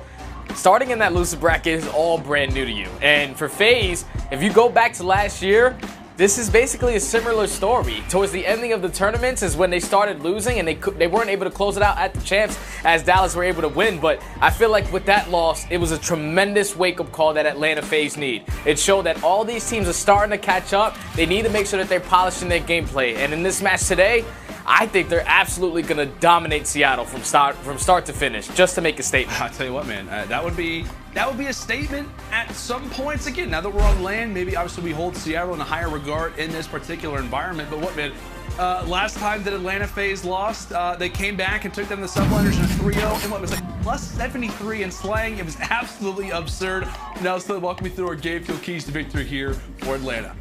starting in that loser bracket is all brand new to you. And for FaZe, if you go back to last year, this is basically a similar story. Towards the ending of the tournaments is when they started losing, and they weren't able to close it out at the champs as Dallas were able to win. But I feel like with that loss, it was a tremendous wake-up call that Atlanta FaZe need. It showed that all these teams are starting to catch up. They need to make sure that they're polishing their gameplay. And in this match today, I think they're absolutely going to dominate Seattle from start to finish, just to make a statement. I'll tell you what, man, that would be a statement at some points. Again, now that we're on land, maybe obviously we hold Seattle in a higher regard in this particular environment. But what, man, last time that Atlanta FaZe lost, they came back and took them the Subliners in a 3-0, and what was like plus 73 in slang. It was absolutely absurd. Now let's walk me through our game field keys to victory here for Atlanta.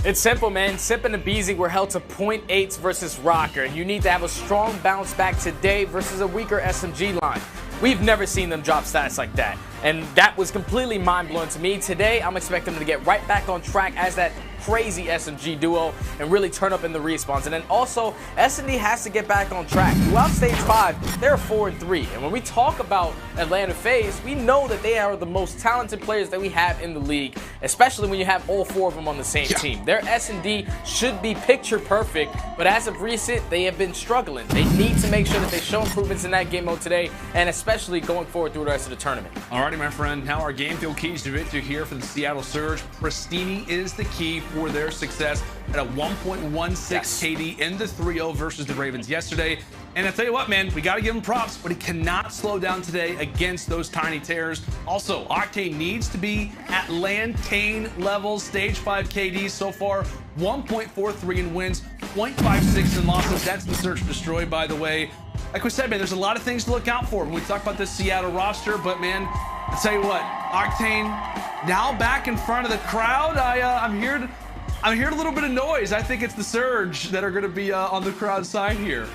It's simple, man. Simp and Abizi were held to 0.8s versus Rocker, and you need to have a strong bounce back today versus a weaker SMG line. We've never seen them drop stats like that, and that was completely mind-blowing to me. Today, I'm expecting them to get right back on track as that crazy SMG duo and really turn up in the respawns. And then also, S&D has to get back on track. Throughout Stage 5, they're 4-3. And when we talk about Atlanta FaZe, we know that they are the most talented players that we have in the league, especially when you have all 4 of them on the same team. Their S&D should be picture perfect, but as of recent, they have been struggling. They need to make sure that they show improvements in that game mode today, and especially going forward through the rest of the tournament. Alrighty, my friend. Now our game field keys to victory here for the Seattle Surge. Pristini is the key for their success at a 1.16 KD in the 3-0 versus the Ravens yesterday. And I tell you what, man, we got to give him props, but he cannot slow down today against those tiny tears. Also, Octane needs to be at Lantane levels. Stage 5 KD so far, 1.43 in wins, 0.56 in losses. That's the Search Destroy, by the way. Like we said, man, there's a lot of things to look out for when we talk about this Seattle roster, but man, I'll tell you what, Octane now back in front of the crowd. I'm hearing a little bit of noise. I think it's the Surge that are going to be on the crowd side here.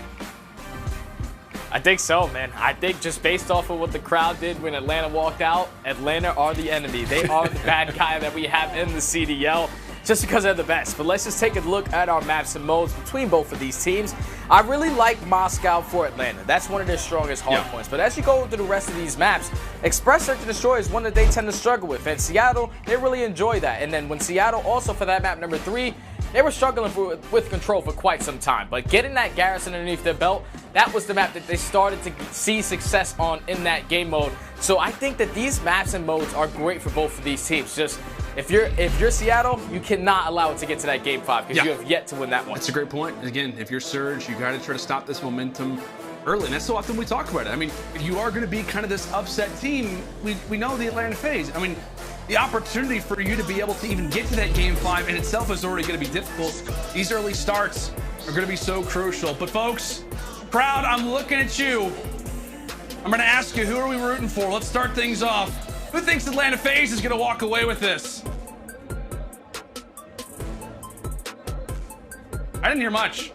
I think so, man. I think just based off of what the crowd did when Atlanta walked out, Atlanta are the enemy. They are the bad guy that we have in the CDL just because they're the best. But let's just take a look at our maps and modes between both of these teams. I really like Moscow for Atlanta. That's one of their strongest hard points. But as you go through the rest of these maps, Express Search and Destroy is one that they tend to struggle with. And Seattle, they really enjoy that. And then when Seattle also for that map number 3, they were struggling with control for quite some time. But getting that Garrison underneath their belt, that was the map that they started to see success on in that game mode. So I think that these maps and modes are great for both of these teams. Just if you're Seattle, you cannot allow it to get to that game 5 because you have yet to win that one. That's a great point. Again, if you're Surge, you got to try to stop this momentum early. And that's so often we talk about it. I mean, if you are going to be kind of this upset team, we know the Atlanta FaZe. I mean, the opportunity for you to be able to even get to that game 5 in itself is already going to be difficult. These early starts are going to be so crucial. But folks, crowd, I'm looking at you. I'm going to ask you, who are we rooting for? Let's start things off. Who thinks Atlanta FaZe is going to walk away with this? I didn't hear much.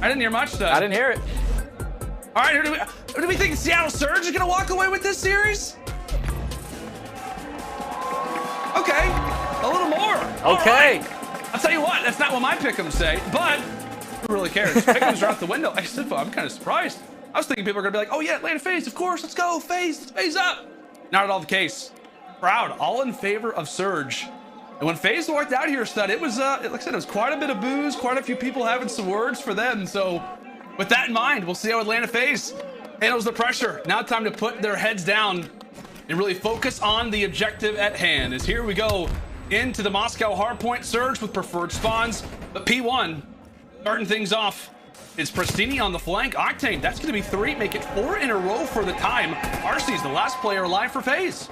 I didn't hear much, though. I didn't hear it. All right, who do we think Seattle Surge is going to walk away with this series? Okay, a little more. Okay. Right. I'll tell you what, that's not what my pick'ems say, but who really cares? Pick'ems are out the window. I'm kind of surprised. I was thinking people are going to be like, oh yeah, Atlanta FaZe, of course, let's go, FaZe up. Not at all the case. Crowd, all in favor of Surge. And when FaZe walked out here, Stud, it was, like I said, it was quite a bit of booze, quite a few people having some words for them. So with that in mind, we'll see how Atlanta FaZe handles the pressure. Now time to put their heads down and really focus on the objective at hand. As here we go into the Moscow hardpoint. Surge with preferred spawns, but P1 starting things off. It's Pristini on the flank. Octane, that's going to be 3, make it 4 in a row for the time. RC's the last player alive for FaZe.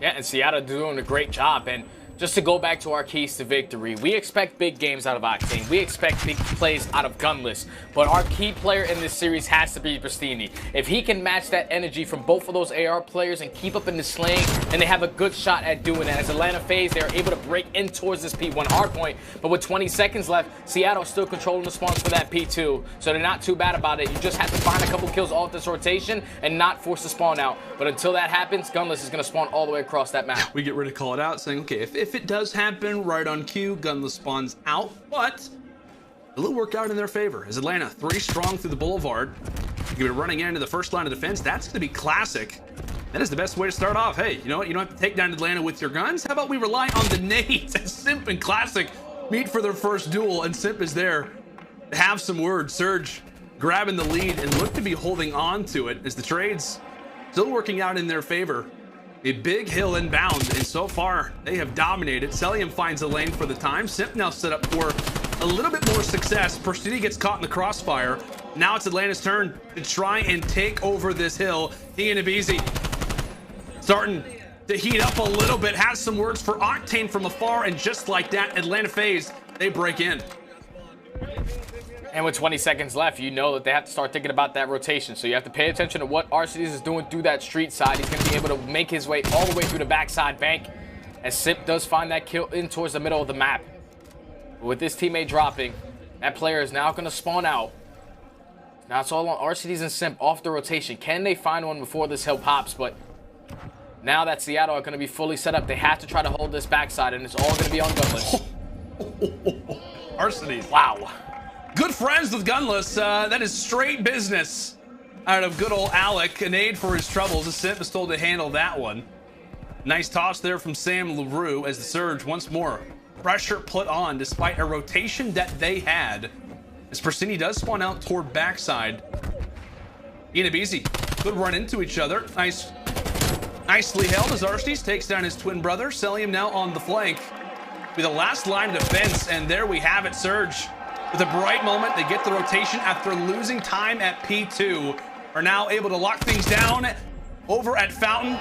Yeah, and Seattle doing a great job. And just to go back to our keys to victory, we expect big games out of Octane. We expect big plays out of Gunless. But our key player in this series has to be Pristini. If he can match that energy from both of those AR players and keep up in the slaying, and they have a good shot at doing that. As Atlanta FaZe, they're able to break in towards this P1 hardpoint. But with 20 seconds left, Seattle's still controlling the spawns for that P2. So they're not too bad about it. You just have to find a couple kills off this rotation and not force the spawn out. But until that happens, Gunless is going to spawn all the way across that map. We get ready to call it out, saying, okay, if it does happen, right on cue, Gunless spawns out, but it'll work out in their favor. As Atlanta 3 strong through the boulevard, you're gonna be running into the first line of defense. That's gonna be classic. That is the best way to start off. Hey, you know what? You don't have to take down Atlanta with your guns. How about we rely on the nades? And Simp and Classic meet for their first duel, and Simp is there to have some words. Surge grabbing the lead and look to be holding on to it as the trades still working out in their favor. A big hill inbound, and so far they have dominated. Celium finds a lane for the time. Simp now set up for a little bit more success. Persini gets caught in the crossfire. Now it's Atlanta's turn to try and take over this hill. He and Ibizi starting to heat up a little bit. Has some words for Octane from afar, and just like that, Atlanta FaZe, they break in. And with 20 seconds left, you know that they have to start thinking about that rotation. So you have to pay attention to what Arcides is doing through that street side. He's going to be able to make his way all the way through the backside bank, as Simp does find that kill in towards the middle of the map. But with this teammate dropping, that player is now going to spawn out. Now it's all on Arcides and Simp off the rotation. Can they find one before this hill pops? But now that Seattle are going to be fully set up, they have to try to hold this backside, and it's all going to be on Gunless. Arcides. Wow. Good friends with Gunless. That is straight business out of good old Alec. An aid for his troubles. The Simp is told to handle that one. Nice toss there from Sam LaRue as the Surge once more. Pressure put on despite a rotation that they had. As Persini does spawn out toward backside. Ian and Ibizi could run into each other. Nicely held as Arcides takes down his twin brother. Celium now on the flank with the last line of defense. And there we have it, Surge. With a bright moment, they get the rotation after losing time at P2. Are now able to lock things down over at Fountain.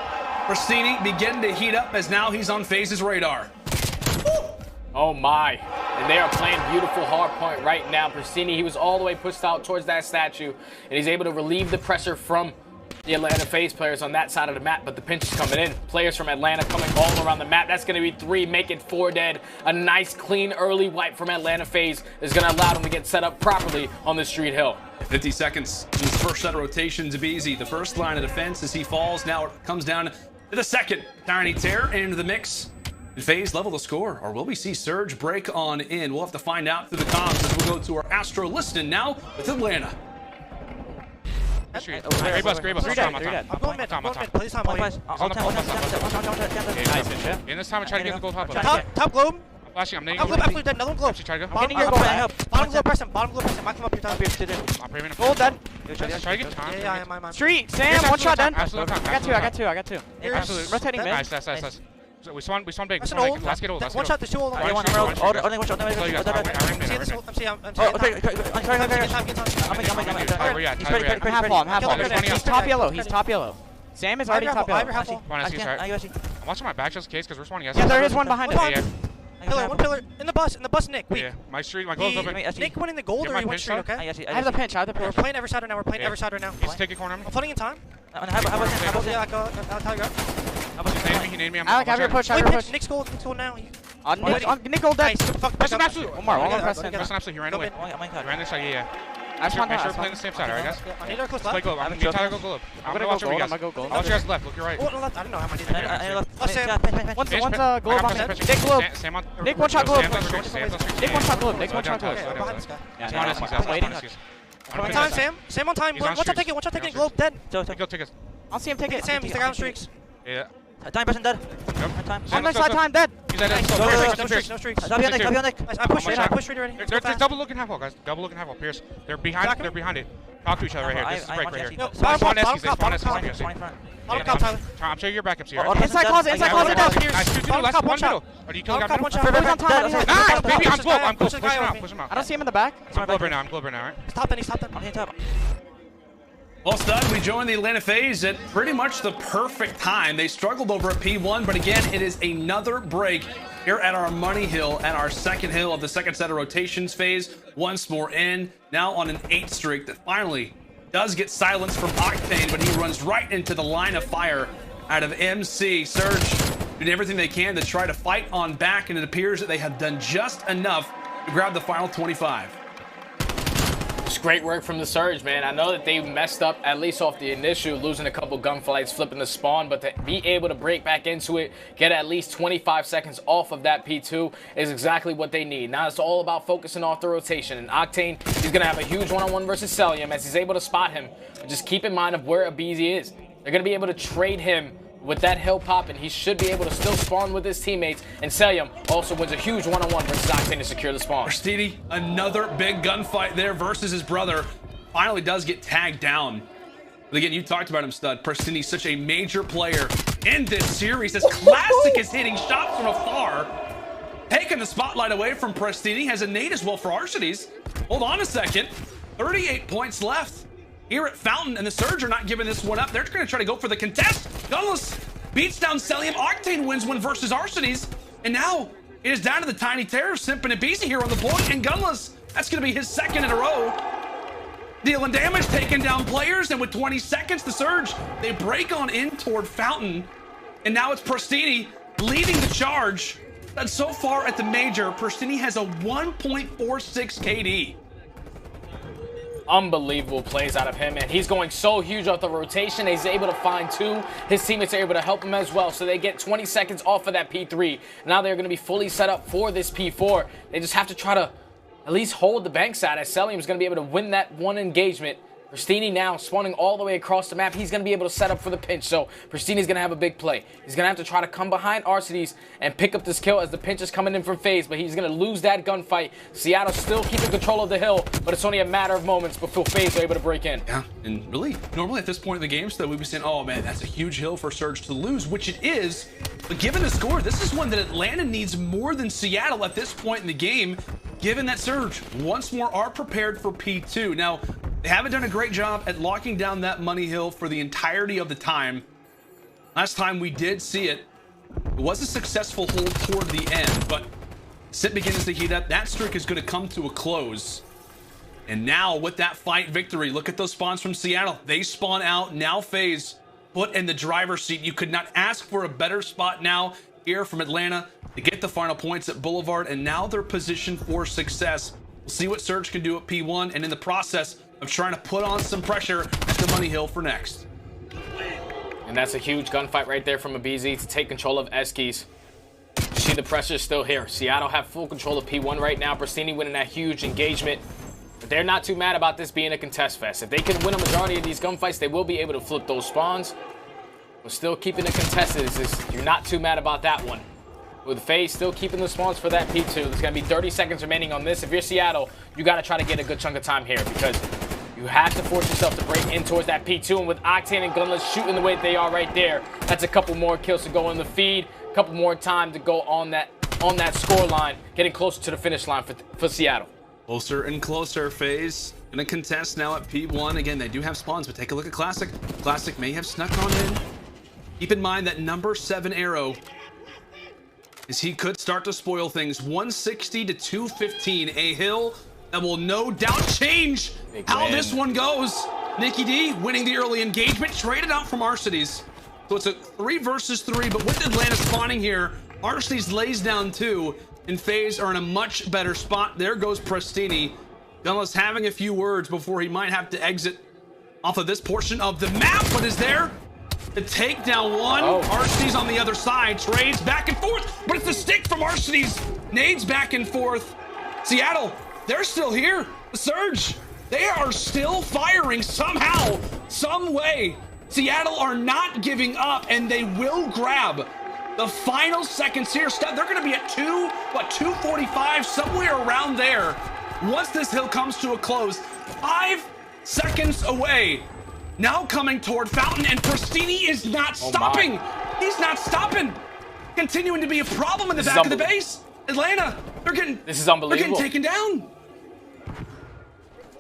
Persini beginning to heat up as now he's on FaZe's radar. Oh my. And they are playing beautiful hard point right now. Persini, he was all the way pushed out towards that statue, and he's able to relieve the pressure from the Atlanta FaZe players on that side of the map, but the pinch is coming in. Players from Atlanta coming all around the map. That's going to be 3, make it 4 dead. A nice, clean, early wipe from Atlanta FaZe is going to allow them to get set up properly on the street hill. 50 seconds in his first set of rotations of Easy. The first line of defense as he falls. Now it comes down to the second. Tiny Tear into the mix. And FaZe level the score, or will we see Surge break on in? We'll have to find out through the comms as we'll go to our Astro listening now with Atlanta. Gray bus. I'm going mid. Please time. Nice. In this time, I try to get the gold top. Top globe. I'm flashing. I'm nading. Top globe, absolutely dead. Another globe. Bottom globe person. Might come up your time. Gold dead. Try to get time. Yeah, I'm. Street. Sam, one shot done. I got two. Absolutely. Rotating mid. Nice. We spawn big. Let's get old. One shot, there's 2 old. Only one shot. He's top yellow. Sam is already top yellow. I'm watching my back just in case because we're spawning. Yeah, there is one behind it. One pillar. In the bus, Nick. Wait. Yeah, my gold's open. Nick went in the gold or he went straight, okay? I have the pinch. We're playing every side right now. He's taking corner. I'm flooding in time. I'll tell you. He named me. Alec, have your push. Nick's gold now. Nick gold dead. Press an absolute. One more. Press an absolute. He ran away. He ran this side, yeah. Make sure we're playing the same side, alright, guys? I need our close left. Play globe. I'm going to go globe. I'm going to watch over you guys. I'll watch you guys left. Look your right. I don't know how many. One's globe on mid. Nick globe. Nick one shot globe. Nick one shot globe. I'm waiting. On time, Sam on time. One shot taking globe dead. Take it. I'll see him take it. Sam, he's the guy on streaks. Yeah. Time person dead. Yep. On my side, time dead. He's dead. No streaks. Top you, Nick. I push already. They're double looking half wall, guys. Double looking half wall. Pierce. They're behind it. Talk to each other right here. This is break right here. Spawn SCs. I'm sure you're back up here. Inside closet down. Nice. 2 last one middle. Are you killing middle? Nice, baby. I'm close. Push him out. I don't see him in the back. I'm globe right now, right? He's top. I'm hitting top. Well, Stud, we joined the Atlanta FaZe at pretty much the perfect time. They struggled over at P1, but again, it is another break here at our money hill, at our second hill of the second set of rotations phase. Once more in, now on an 8 streak that finally does get silenced from Octane, but he runs right into the line of fire out of MC. Surge doing everything they can to try to fight on back, and it appears that they have done just enough to grab the final 25. Just great work from the Surge, man. I know that they messed up, at least off the initial, losing a couple gunfights, flipping the spawn, but to be able to break back into it, get at least 25 seconds off of that P2 is exactly what they need. Now it's all about focusing off the rotation, and Octane, he's going to have a huge one-on-one versus Celium as he's able to spot him. But just keep in mind of where Ibizi is. They're going to be able to trade him with that hill pop, and he should be able to still spawn with his teammates. And Celium also wins a huge one-on-one versus Octane to secure the spawn. Arstidi, another big gunfight there versus his brother. Finally does get tagged down. But again, you talked about him, Stud. Persini, such a major player in this series. As Classic is hitting shots from afar. Taking taking the spotlight away from Prestini. Has a nade as well for Arcides. Hold on a second. 38 points left here at Fountain, and the Surge are not giving this one up. They're going to try to go for the contest. Gunless beats down Celium. Octane wins one versus Arcides, and now it is down to the Tiny Terror. Simp and Ibiza here on the point, and Gunless, that's going to be his second in a row. Dealing damage, taking down players, and with 20 seconds, the Surge, they break on in toward Fountain, and now it's Prestini leading the charge. And so far at the Major, Prestini has a 1.46 KD. Unbelievable plays out of him, and he's going so huge off the rotation. He's able to find two. His teammates are able to help him as well, so they get 20 seconds off of that P3. Now they're going to be fully set up for this P4. They just have to try to at least hold the bank side, as Celium's going to be able to win that one engagement. Prestini now spawning all the way across the map. He's going to be able to set up for the pinch, so Prestini's going to have a big play. He's going to have to try to come behind Arcides and pick up this kill as the pinch is coming in from FaZe, but he's going to lose that gunfight. Seattle still keeping control of the hill, but it's only a matter of moments before FaZe are able to break in. Yeah, and really, normally at this point in the game, so we'd be saying, oh man, that's a huge hill for Surge to lose, which it is, but given the score, this is one that Atlanta needs more than Seattle at this point in the game, given that Surge once more are prepared for P2. Now, they haven't done a great job at locking down that money hill for the entirety of the time. Last time we did see it, it was a successful hold toward the end, but Sit begins to heat up. That streak is going to come to a close. And now with that fight victory, look at those spawns from Seattle. They spawn out. Now FaZe put in the driver's seat. You could not ask for a better spot now here from Atlanta to get the final points at Boulevard, and now they're positioned for success. We'll see what Surge can do at P1, and in the process of trying to put on some pressure at the money hill for next. And that's a huge gunfight right there from Ibiza to take control of Eskies. You see the pressure is still here. Seattle have full control of P1 right now. Prestini winning that huge engagement. But they're not too mad about this being a contest fest. If they can win a majority of these gunfights, they will be able to flip those spawns. But still keeping it contested, you're not too mad about that one. With FaZe still keeping the spawns for that P2. There's going to be 30 seconds remaining on this. If you're Seattle, you got to try to get a good chunk of time here, because you have to force yourself to break in towards that P2. And with Octane and Gunless shooting the way they are right there, that's a couple more kills to go in the feed. A couple more time to go on that score line, getting closer to the finish line for Seattle. Closer and closer. FaZe gonna contest now at P1. Again, they do have spawns, but take a look at Classic. Classic may have snuck on in. Keep in mind that number 7 arrow, as he could start to spoil things. 160 to 215, a hill that will no doubt change how this one goes. Nicky D winning the early engagement, traded out from Arcides. So it's a 3 versus 3, but with Atlanta spawning here, Arcides lays down 2, and FaZe are in a much better spot. There goes Prestini. Gunless having a few words before he might have to exit off of this portion of the map, but is there to take down one. Arcides on the other side, trades back and forth, but it's a stick from Arcides. Nades back and forth. Seattle, they're still here. The Surge, they are still firing somehow, some way. Seattle are not giving up, and they will grab the final seconds here. They're going to be at 245, somewhere around there. Once this hill comes to a close, 5 seconds away. Now coming toward Fountain, and Prestini is not stopping. He's not stopping. Continuing to be a problem in the back of the base. Atlanta, this is unbelievable. They're getting taken down.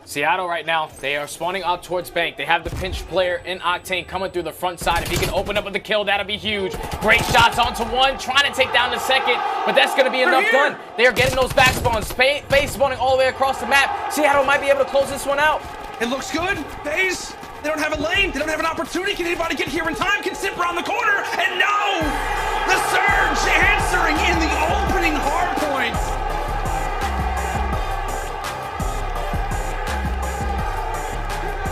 Seattle right now, they are spawning out towards Bank. They have the pinch player in Octane coming through the front side. If he can open up with the kill, that'll be huge. Great shots onto one, trying to take down the second, but that's going to be enough done. They are getting those back spawns. FaZe spawning all the way across the map. Seattle might be able to close this one out. It looks good. FaZe, they don't have a lane. They don't have an opportunity. Can anybody get here in time? Can Sip around the corner? And no! The Surge answering in the opening hard points.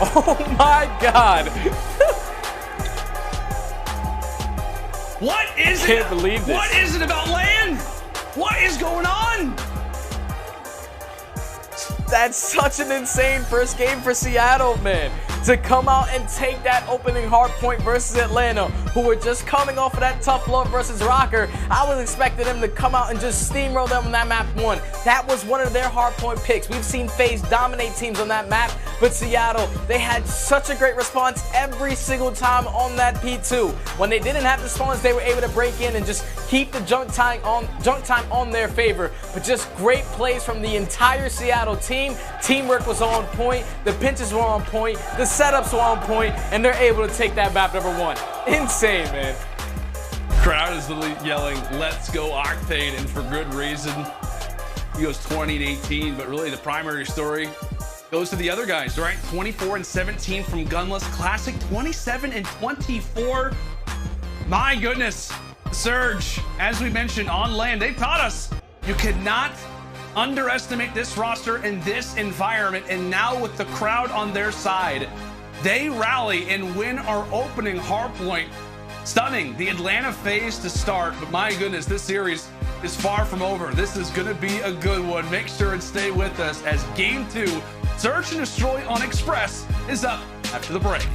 Oh my God. What is it? I can't believe this. What is it about land? What is going on? That's such an insane first game for Seattle, man. To come out and take that opening hard point versus Atlanta, who were just coming off of that tough love versus Rocker. I was expecting them to come out and just steamroll them on that map 1. That was one of their hard point picks. We've seen FaZe dominate teams on that map, but Seattle, they had such a great response every single time on that P2. When they didn't have the spawns, they were able to break in and just keep the junk time on their favor. But just great plays from the entire Seattle team. Teamwork was on point. The pinches were on point. The setups were on point, and they're able to take that map number 1. Insane, man. Crowd is literally yelling, "Let's go Octane," and for good reason. He goes 20-18, but really the primary story goes to the other guys, right? 24-17 from Gunless. Classic 27-24. My goodness, Surge, as we mentioned on land, they've taught us you cannot underestimate this roster in this environment. And now with the crowd on their side, they rally and win our opening hardpoint. Stunning. The Atlanta phase to start, but my goodness, this series is far from over. This is going to be a good one. Make sure and stay with us as Game 2, Search and Destroy on Express, is up after the break.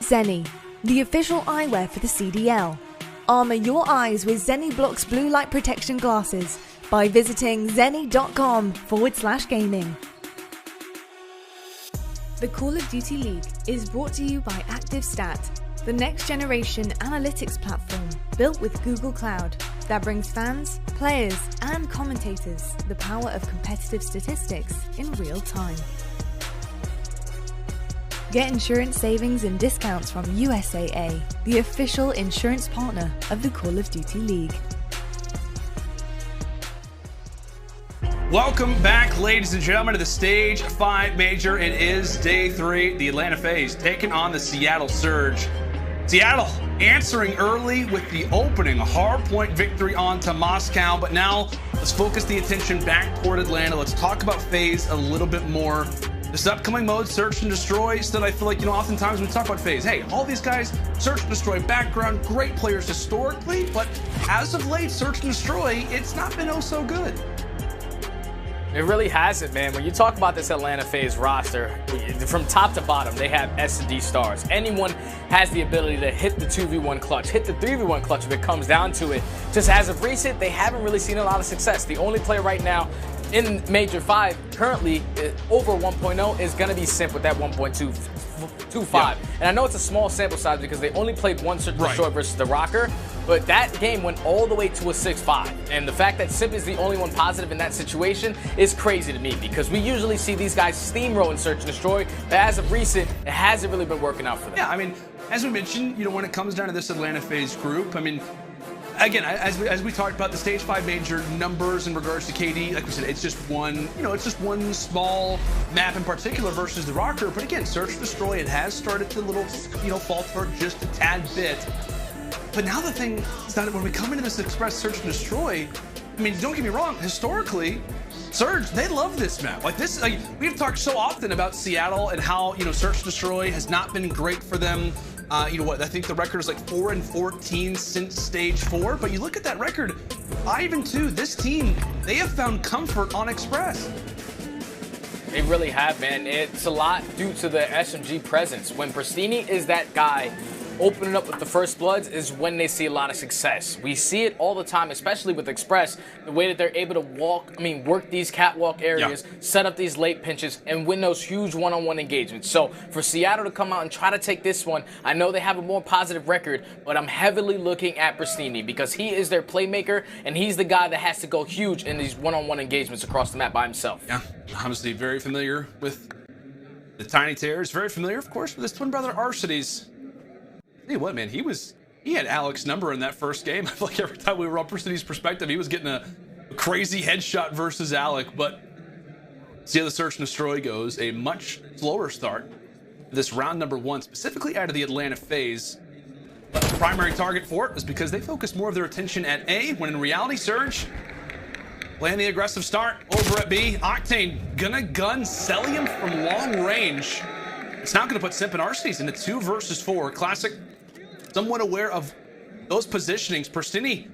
Zenni, the official eyewear for the CDL. Armour your eyes with Zenni Blocks blue light protection glasses by visiting zenni.com/gaming. The Call of Duty League is brought to you by ActiveStat, the next generation analytics platform built with Google Cloud that brings fans, players, and commentators the power of competitive statistics in real time. Get insurance savings and discounts from S.O.A, the official insurance partner of the Call of Duty League. Welcome back, ladies and gentlemen, to the Stage 5 Major. It is Day 3. The Atlanta FaZe taking on the Seattle Surge. Seattle answering early with the opening hardpoint victory onto Moscow, but now let's focus the attention back toward Atlanta. Let's talk about FaZe a little bit more. This upcoming mode, Search and Destroy, still I feel like, oftentimes when we talk about FaZe, hey, all these guys, Search and Destroy background, great players historically, but as of late, Search and Destroy, it's not been oh so good. It really hasn't, man. When you talk about this Atlanta FaZe roster, from top to bottom, they have S&D stars. Anyone has the ability to hit the 2v1 clutch, hit the 3v1 clutch if it comes down to it. Just as of recent, they haven't really seen a lot of success. The only player right now in Major 5 currently over 1.0 is going to be Simp with that 1.25. Yeah. And I know it's a small sample size because they only played one Search and Destroy versus the Rocker, but that game went all the way to a 6-5. And the fact that Simp is the only one positive in that situation is crazy to me because we usually see these guys steamroll in Search and Destroy, but as of recent, it hasn't really been working out for them. Yeah, I mean, as we mentioned, when it comes down to this Atlanta FaZe group, I mean, again, as we talked about the Stage 5 Major numbers in regards to KD, like we said, it's just one, it's just one small map in particular versus the Rocker. But again, Search and Destroy, it has started to falter just a tad bit. But now the thing is that when we come into this Express Search and Destroy, I mean, don't get me wrong, historically, Surge, they love this map. Like this, like we've talked so often about Seattle and how, you know, Search and Destroy has not been great for them. You know what, I think the record is like 4-14 since stage 4, but you look at that record, 5-2, this team, they have found comfort on Express. They really have, man. It's a lot due to the SMG presence. When Pristini is that guy opening up with the first bloods is when they see a lot of success. We see it all the time, especially with Express, the way that they're able to work these catwalk areas, set up these late pinches, and win those huge one-on-one engagements. So for Seattle to come out and try to take this one, I know they have a more positive record, but I'm heavily looking at Pristini because he is their playmaker, and he's the guy that has to go huge in these one-on-one engagements across the map by himself. Yeah, obviously very familiar with the Tiny Terrors, very familiar, of course, with his twin brother Arcides. Tell you what, man, he had Alex's number in that first game. I feel like every time we were on Pristini's perspective, he was getting a crazy headshot versus Alec. But see how the Search and Destroy goes. A much slower start. This round number 1, specifically out of the Atlanta phase. But the primary target for it is because they focus more of their attention at A, when in reality, Surge playing the aggressive start over at B. Octane gonna gun Celium from long range. It's not going to put Simp and Arcides into 2 versus 4. Classic, somewhat aware of those positionings. Pristini,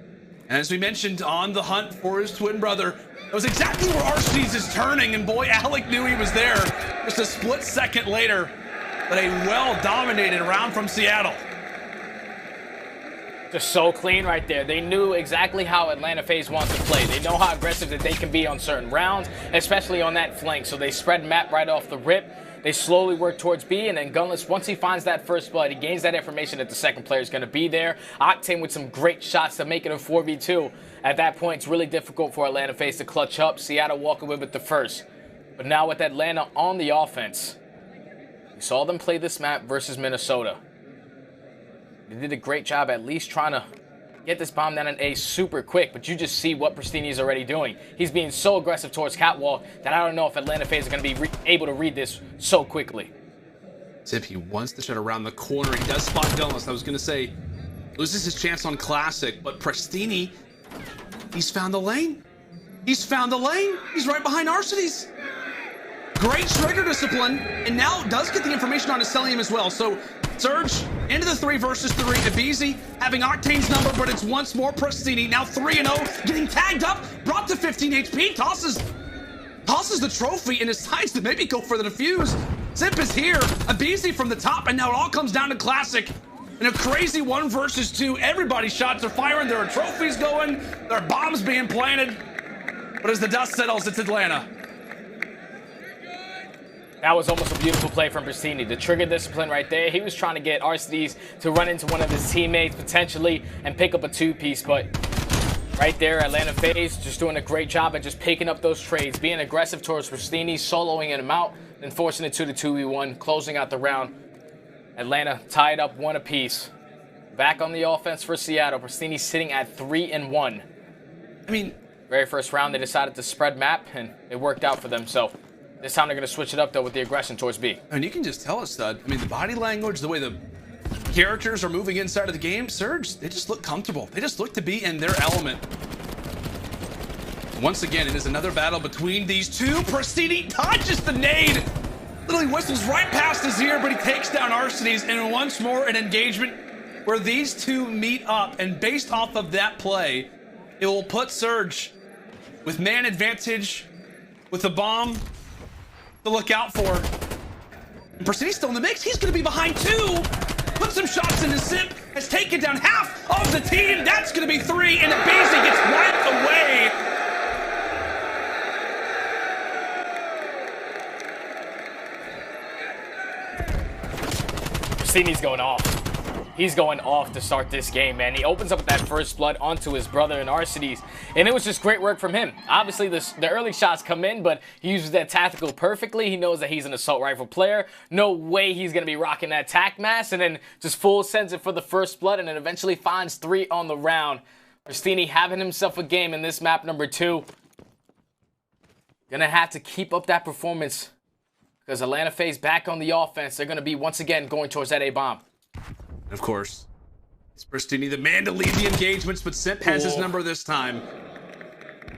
and as we mentioned, on the hunt for his twin brother. That was exactly where Arcides is turning, and boy, Alec knew he was there. Just a split second later, but a well-dominated round from Seattle. Just so clean right there. They knew exactly how Atlanta FaZe wants to play. They know how aggressive that they can be on certain rounds, especially on that flank. So they spread map right off the rip. They slowly work towards B, and then Gunless, once he finds that first blood, he gains that information that the second player is going to be there. Octane with some great shots to make it a 4v2. At that point, it's really difficult for Atlanta FaZe to clutch up. Seattle walk away with the first. But now with Atlanta on the offense, we saw them play this map versus Minnesota. They did a great job at least trying to get this bomb down in A super quick, but you just see what Pristini is already doing. He's being so aggressive towards Catwalk that I don't know if Atlanta FaZe is going to be able to read this so quickly. Zip, he wants to shut around the corner. He does spot Gunless. I was going to say, loses his chance on Classic, but Pristini, he's found the lane. He's found the lane. He's right behind Arcides. Great trigger discipline, and now does get the information on his Celium as well. So Surge into the 3 versus 3. Abizi having Octane's number, but it's once more Pristini. Now 3-0, getting tagged up, brought to 15 HP, tosses the trophy, and decides to maybe go for the defuse. Zip is here, Abizi from the top, and now it all comes down to Classic. In a crazy 1 versus 2, everybody's shots are firing, there are trophies going, there are bombs being planted. But as the dust settles, it's Atlanta. That was almost a beautiful play from Pristini. The trigger discipline right there. He was trying to get Arcides to run into one of his teammates potentially and pick up a 2-piece, but right there, Atlanta FaZe just doing a great job at just picking up those trades, being aggressive towards Pristini, soloing him out, then forcing it to the 2v1, closing out the round. Atlanta tied up 1 apiece. Back on the offense for Seattle. Pristini sitting at 3-1. I mean, very first round, they decided to spread map, and it worked out for them. So this time they're going to switch it up, though, with the aggression towards B. And you can just tell us that. I mean, the body language, the way the characters are moving inside of the game, Surge, they just look comfortable. They just look to be in their element. Once again, it is another battle between these two. Pristini dodges the nade. Literally whistles right past his ear, but he takes down Arcides. And once more, an engagement where these two meet up. And based off of that play, it will put Surge with man advantage, with the bomb to look out for. And Pristini's still in the mix. He's going to be behind 2. Put some shots in his Simp. Has taken down half of the team. That's going to be 3. And Abizi gets wiped away. Pristini's going off. He's going off to start this game, man. He opens up with that first blood onto his brother and Arcides, and it was just great work from him. Obviously, the early shots come in, but he uses that tactical perfectly. He knows that he's an assault rifle player. No way he's going to be rocking that tac mask, and then just full sends it for the first blood, and then eventually finds 3 on the round. Pristini having himself a game in this map number 2. Gonna have to keep up that performance because Atlanta FaZe back on the offense. They're going to be, once again, going towards that A-bomb. And of course, it's Pristini, the man to lead the engagements, but Simp has his number this time.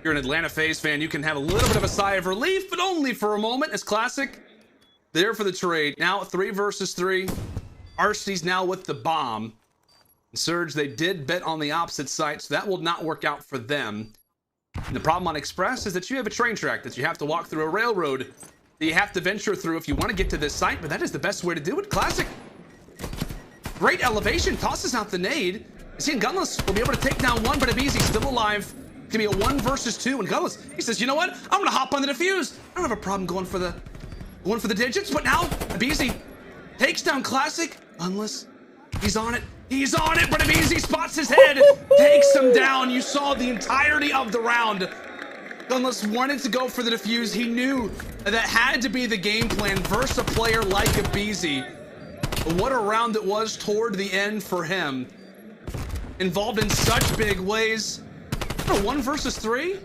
you're an Atlanta FaZe fan, you can have a little bit of a sigh of relief, but only for a moment, as Classic there for the trade. Now 3 versus 3. Arcety's now with the bomb. And Surge, they did bet on the opposite side, so that will not work out for them. And the problem on Express is that you have a train track that you have to walk through, a railroad that you have to venture through if you want to get to this site, but that is the best way to do it. Classic. Great elevation, tosses out the nade. See, Gunless will be able to take down one, but Abizi's still alive. It's gonna be a 1 versus 2, and Gunless, he says, you know what? I'm gonna hop on the defuse. I don't have a problem going for the digits, but now Abizi takes down Classic. Gunless, he's on it. He's on it, but Abizi spots his head, takes him down. You saw the entirety of the round. Gunless wanted to go for the defuse. He knew that had to be the game plan versus a player like Abizi. What a round it was toward the end for him. Involved in such big ways. A 1 versus 3?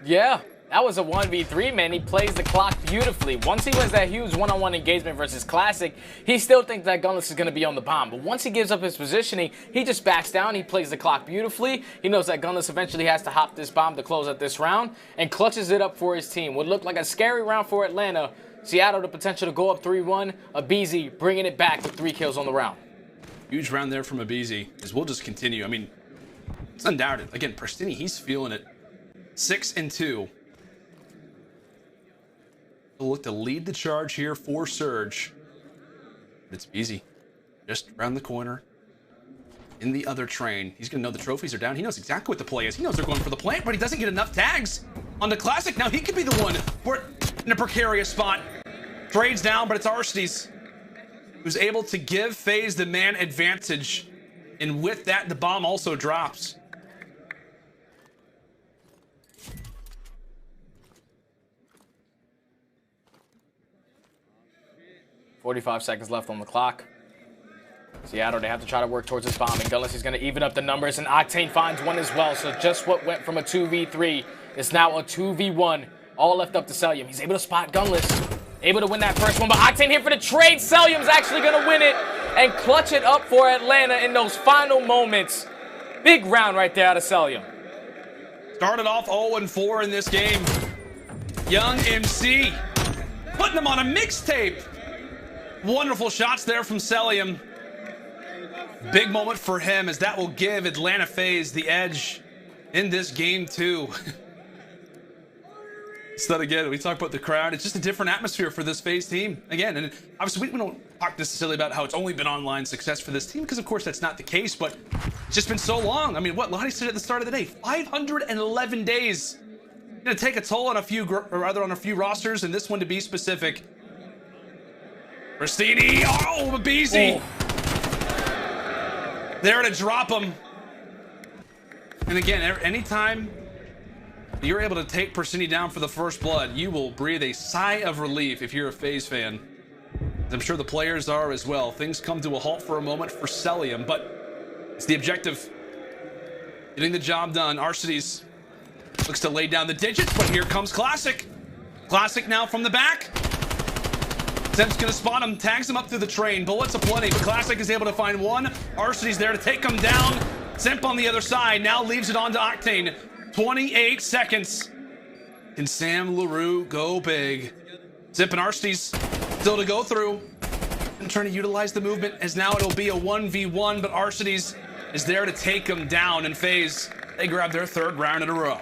Yeah, that was a 1v3, man. He plays the clock beautifully. Once he wins that huge one-on-one engagement versus Classic, he still thinks that Gunless is going to be on the bomb. But once he gives up his positioning, he just backs down. He plays the clock beautifully. He knows that Gunless eventually has to hop this bomb to close out this round and clutches it up for his team. What looked like a scary round for Atlanta. Seattle the potential to go up 3-1. Abizi bringing it back with 3 kills on the round. Huge round there from Abizi, as we'll just continue. I mean, it's undoubted. Again, Pristini, he's feeling it. 6-2. He'll look to lead the charge here for Surge. It's easy. Just around the corner. In the other train. He's going to know the trophies are down. He knows exactly what the play is. He knows they're going for the plant, but he doesn't get enough tags on the Classic. Now he could be the one who in a precarious spot. Trade's down, but it's Arcety's who's able to give FaZe the man advantage. And with that, the bomb also drops. .45 seconds left on the clock. Seattle, they have to try to work towards this bomb, and Gunless is going to even up the numbers, and Octane finds one as well. So just what went from a 2v3 is now a 2v1. All left up to Celium. He's able to spot Gunless. Able to win that first one, but Octane here for the trade. Celium's actually going to win it and clutch it up for Atlanta in those final moments. Big round right there out of Celium. Started off 0-4 in this game. Young MC putting them on a mixtape. Wonderful shots there from Celium. Big moment for him, as that will give Atlanta FaZe the edge in this game too. So again, we talk about the crowd. It's just a different atmosphere for this FaZe team. Again, and obviously we don't talk necessarily about how it's only been online success for this team, because of course that's not the case, but it's just been so long. I mean, what Lottie said at the start of the day, 511 days. Gonna take a toll on a few, or rather on a few rosters, and this one to be specific. Pristini, oh, Abizi. There to drop him. And again, anytime you're able to take Pristini down for the first blood, you will breathe a sigh of relief if you're a FaZe fan. I'm sure the players are as well. Things come to a halt for a moment for Celium, but it's the objective. Getting the job done. Arcety's looks to lay down the digits, but here comes Classic. Classic now from the back. Zemp's gonna spot him, tags him up through the train. Bullets aplenty, but Classic is able to find one. Arcety's there to take him down. Zemp on the other side, now leaves it on to Octane. 28 seconds. Can Sam LaRue go big? Zemp and Arcety's still to go through. And trying to utilize the movement, as now it'll be a 1v1, but Arcety's is there to take him down, and FaZe, they grab their 3rd round in a row.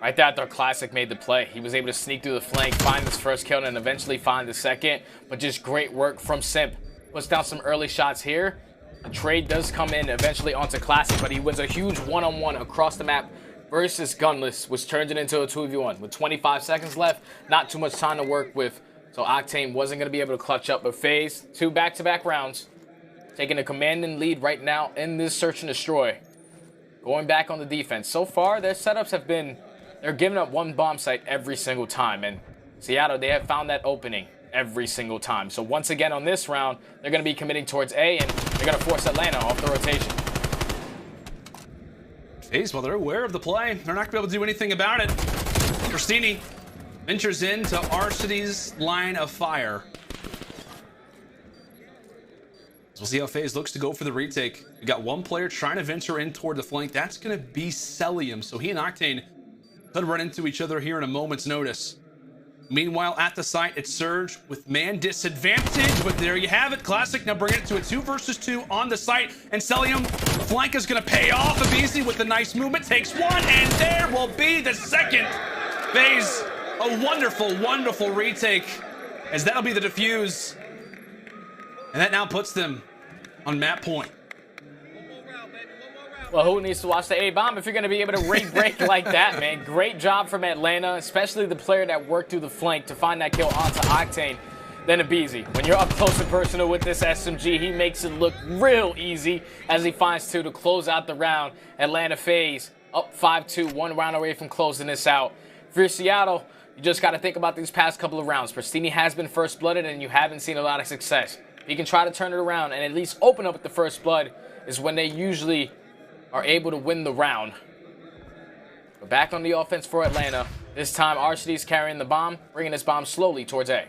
Right there, their Classic made the play. He was able to sneak through the flank, find his first kill, and eventually find the second. But just great work from Simp. Puts down some early shots here. A trade does come in eventually onto Classic, but he wins a huge one-on-one across the map versus Gunless, which turns it into a 2v1. With 25 seconds left, not too much time to work with. So Octane wasn't going to be able to clutch up, but FaZe, 2 back-to-back rounds. Taking a commanding lead right now in this search and destroy. Going back on the defense. So far, their setups have been... They're giving up one bomb site every single time. And Seattle, they have found that opening every single time. So once again on this round, they're going to be committing towards A, and they're going to force Atlanta off the rotation. FaZe, well, they're aware of the play. They're not going to be able to do anything about it. Pristini ventures into Arcety's line of fire. So we'll see how FaZe looks to go for the retake. We got one player trying to venture in toward the flank. That's going to be Celium. So he and Octane could run into each other here in a moment's notice. Meanwhile, at the site, it's Surge with man disadvantage, but there you have it. Classic now bringing it to a 2 versus 2 on the site, and Celium, flank is going to pay off. Abizi with the nice movement takes one, and there will be the second. FaZe, a wonderful, wonderful retake, as that'll be the defuse, and that now puts them on map point. Well, who needs to watch the A-bomb if you're going to be able to ring break like that, man? Great job from Atlanta, especially the player that worked through the flank to find that kill onto Octane. Then Abizi. When you're up close and personal with this SMG, he makes it look real easy as he finds 2 to close out the round. Atlanta FaZe up 5-2, 1 round away from closing this out. For Seattle, you just got to think about these past couple of rounds. Pristini has been first blooded and you haven't seen a lot of success. If you can try to turn it around and at least open up with the first blood is when they usually are able to win the round. We're back on the offense for Atlanta. This time, Arcidy's carrying the bomb, bringing this bomb slowly towards A.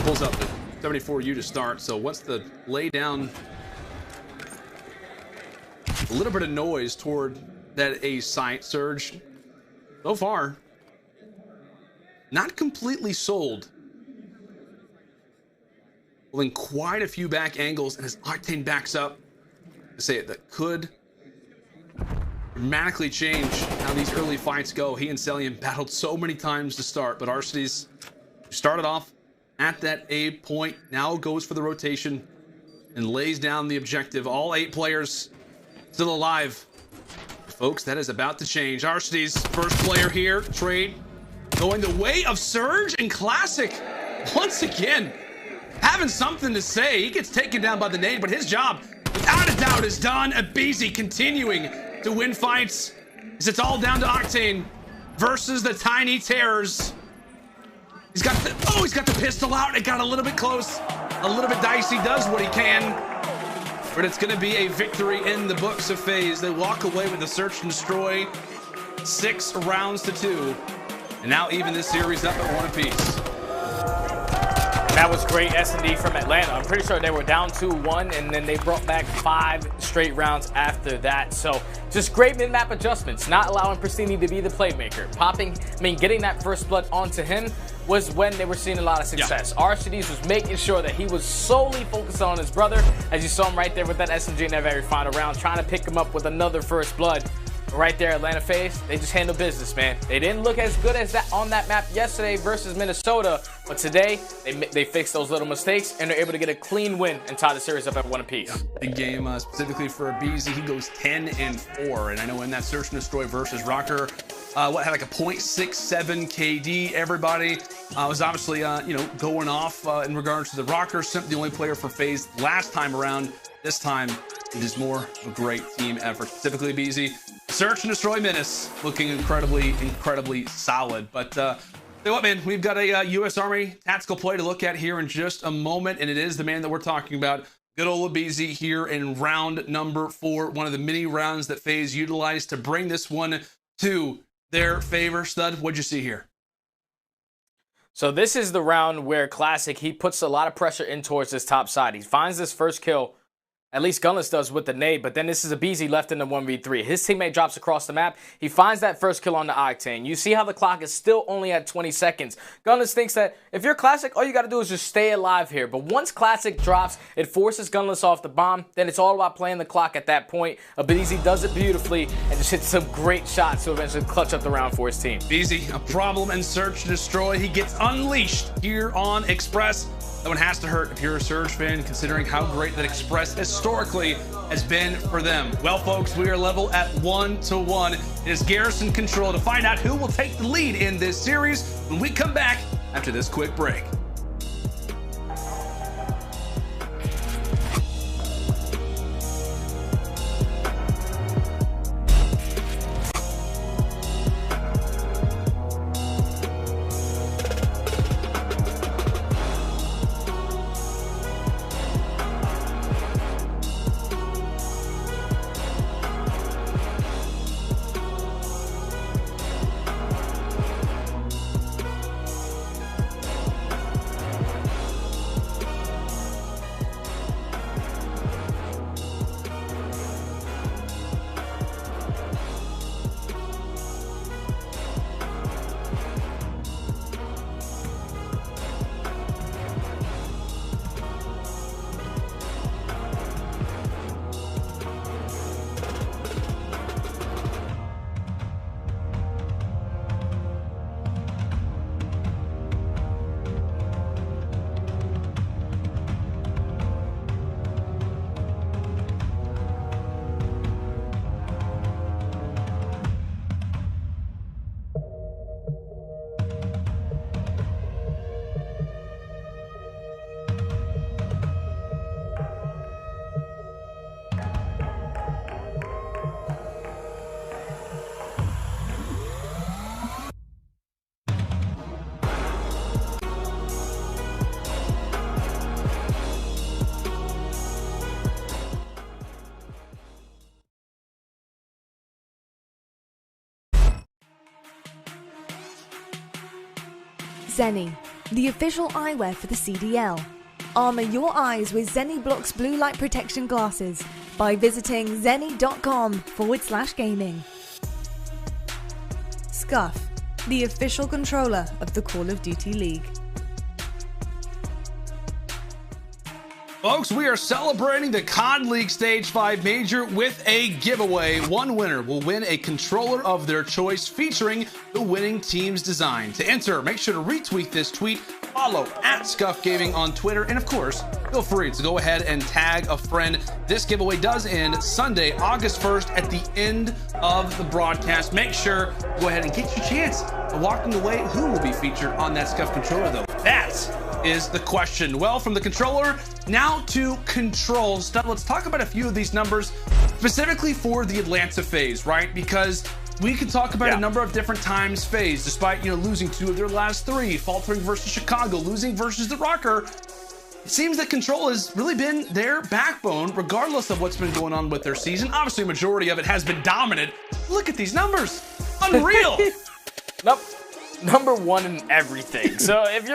Pulls up the 74U to start, so wants to lay down a little bit of noise toward that A site. Surge, so far, not completely sold. Pulling quite a few back angles, and as Octane backs up, say it, that could dramatically change how these early fights go. He and Celium battled so many times to start, but Arcidy's started off at that A point, now goes for the rotation and lays down the objective. All 8 players still alive. Folks, that is about to change. Arcidy's first player here, trade going the way of Surge, and Classic once again having something to say. He gets taken down by the nade, but his job without a doubt is done. Abizi continuing to win fights as it's all down to Octane versus the Tiny Terrors. He's got the pistol out. It got a little bit close, a little bit dicey. Does what he can, but it's going to be a victory in the books of FaZe. They walk away with a search and destroy, 6 rounds to 2, and now even this series up at 1 apiece. That was great S&D from Atlanta. I'm pretty sure they were down 2-1, and then they brought back 5 straight rounds after that. So just great mid-map adjustments, not allowing Pristini to be the playmaker. Getting that first blood onto him was when they were seeing a lot of success. Yeah. Arcidy's was making sure that he was solely focused on his brother, as you saw him right there with that SMG in that very final round, trying to pick him up with another first blood. Right there, Atlanta FaZe, they just handle business, man. They didn't look as good as that on that map yesterday versus Minnesota, but today they fixed those little mistakes and they're able to get a clean win and tie the series up at 1 apiece. Big game specifically for Abizi. He goes 10-4, and I know in that search and destroy versus Rocker, had like a 0.67 KD. Everybody was obviously going off in regards to the Rocker. The only player for FaZe last time around. This time it is more of a great team effort. Specifically Abizi. Search and destroy menace looking incredibly solid. But say what, man, we've got a U.S. Army tactical play to look at here in just a moment, and it is the man that we're talking about, good old Abizi, here in round number 4, one of the many rounds that FaZe utilized to bring this one to their favor. Stud, what'd you see here? So this is the round where Classic, he puts a lot of pressure in towards this top side. He finds this first kill. At least Gunless does with the nade, but then this is Abizi left in the 1v3. His teammate drops across the map. He finds that first kill on the Octane. You see how the clock is still only at 20 seconds. Gunless thinks that if you're Classic, all you got to do is just stay alive here. But once Classic drops, it forces Gunless off the bomb. Then it's all about playing the clock at that point. Abizi does it beautifully and just hits some great shots to eventually clutch up the round for his team. Abizi, a problem and search and destroy. He gets unleashed here on Express. That one has to hurt if you're a Surge fan, considering how great that Express historically has been for them. Well, folks, we are level at 1-1. It is Garrison control to find out who will take the lead in this series when we come back after this quick break. Zenni, the official eyewear for the CDL. Armor your eyes with Zenni Blocks blue light protection glasses by visiting zenni.com/gaming. Scuff, the official controller of the Call of Duty League. Folks, we are celebrating the COD League Stage 5 Major with a giveaway. One winner will win a controller of their choice featuring the winning team's design. To enter, make sure to retweet this tweet, follow @ScuffGaming on Twitter, and of course, feel free to go ahead and tag a friend. This giveaway does end Sunday, August 1st at the end of the broadcast. Make sure to go ahead and get your chance of walking away. Who will be featured on that Scuff controller, though? That is the question. Well, from the controller now to control. Let's talk about a few of these numbers specifically for the Atlanta phase, right? Because we can talk about a number of different times phase, despite, losing 2 of their last 3, faltering versus Chicago, losing versus the Rocker. It seems that control has really been their backbone, regardless of what's been going on with their season. Obviously, a majority of it has been dominant. Look at these numbers. Unreal. Nope. Number 1 in everything. So if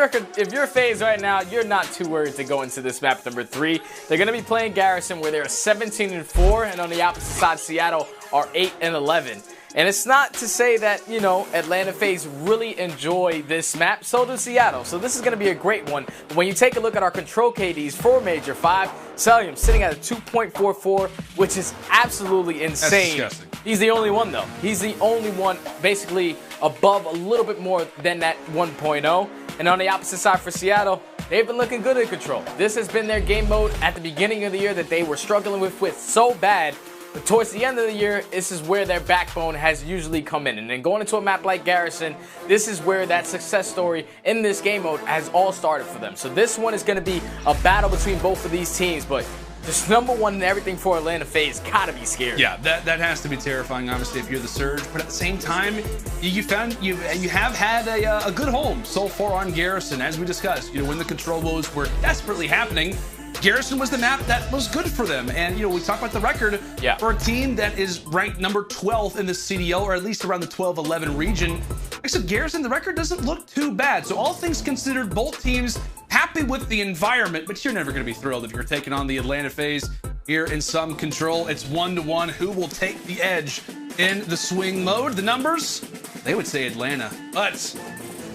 you're FaZe right now, you're not too worried to go into this map number 3. They're going to be playing Garrison, where they're 17-4, and on the opposite side, Seattle are 8-11. And it's not to say that, Atlanta FaZe really enjoy this map. So does Seattle. So this is going to be a great one. But when you take a look at our control KDs for Major 5, Celium sitting at a 2.44, which is absolutely insane. That's disgusting. He's the only one, though. He's the only one basically above a little bit more than that 1.0. And on the opposite side for Seattle, they've been looking good in control. This has been their game mode at the beginning of the year that they were struggling with so bad. But towards the end of the year, this is where their backbone has usually come in. And then going into a map like Garrison, this is where that success story in this game mode has all started for them. So this one is going to be a battle between both of these teams. But just number 1 in everything for Atlanta FaZe gotta be scary. Yeah, that has to be terrifying, obviously, if you're the Surge. But at the same time, you have had a good home so far on Garrison. As we discussed, when the control woes were desperately happening, Garrison was the map that was good for them. And, we talk about the record for a team that is ranked number 12 in the CDL, or at least around the 12-11 region. Except Garrison, the record doesn't look too bad. So all things considered, both teams happy with the environment, but you're never going to be thrilled if you're taking on the Atlanta FaZe here in some control. It's 1-1. Who will take the edge in the swing mode? The numbers, they would say Atlanta. But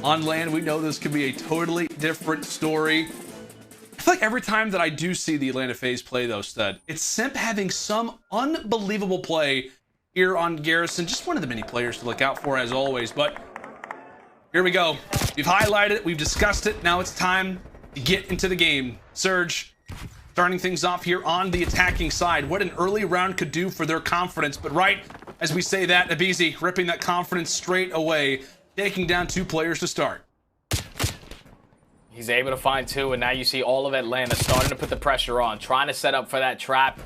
on land, we know this could be a totally different story. I feel like every time that I do see the Atlanta FaZe play, though, Stud, it's Simp having some unbelievable play here on Garrison. Just one of the many players to look out for, as always. But here we go. We've highlighted it. We've discussed it. Now it's time to get into the game. Surge starting things off here on the attacking side. What an early round could do for their confidence. But right as we say that, Abizi ripping that confidence straight away, taking down 2 players to start. He's able to find 2, and now you see all of Atlanta starting to put the pressure on, trying to set up for that trap,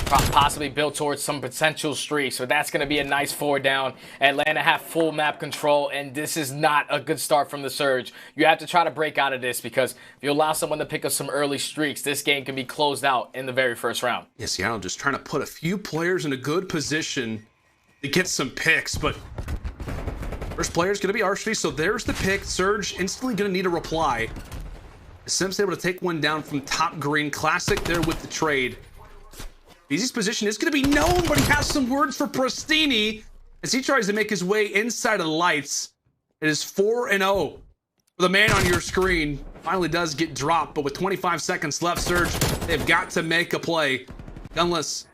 possibly build towards some potential streak. So that's going to be a nice 4 down. Atlanta have full map control, and this is not a good start from the Surge. You have to try to break out of this, because if you allow someone to pick up some early streaks, this game can be closed out in the very first round. Yeah, Seattle just trying to put a few players in a good position to get some picks, but first player is going to be Archie, so there's the pick. Surge instantly going to need a reply. Simps able to take one down from top green. Classic there with the trade. Beezy's position is going to be known, but he has some words for Pristini as he tries to make his way inside of the lights. It is 4-0. The man on your screen finally does get dropped, but with 25 seconds left, Surge, they've got to make a play. Gunless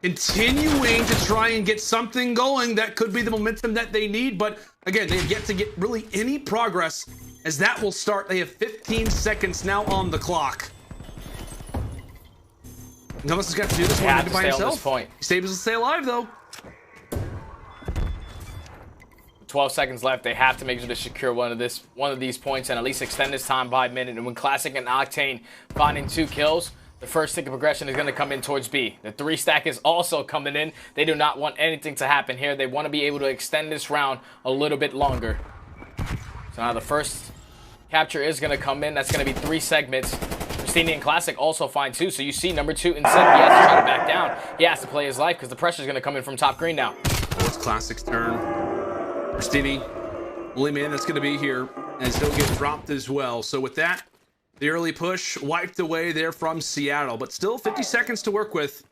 continuing to try and get something going that could be the momentum that they need, but again, they have yet to get really any progress as that will start. They have 15 seconds now on the clock. Gunless has got to do this one by himself. He's able to stay alive, though. 12 seconds left. They have to make sure to secure one of these points and at least extend this time by a minute. And when Classic and Octane finding 2 kills, the first tick of progression is going to come in towards B. The 3 stack is also coming in. They do not want anything to happen here. They want to be able to extend this round a little bit longer. So now the first capture is going to come in. That's going to be 3 segments. Pristini and Classic also find 2. So you see number 2 and Simp. He has to try to back down. He has to play his life because the pressure is going to come in from top green now. It's Classic's turn. Pristini, only man that's going to be here. as he'll get dropped as well. So with that, the early push wiped away there from Seattle, but still 50 seconds to work with.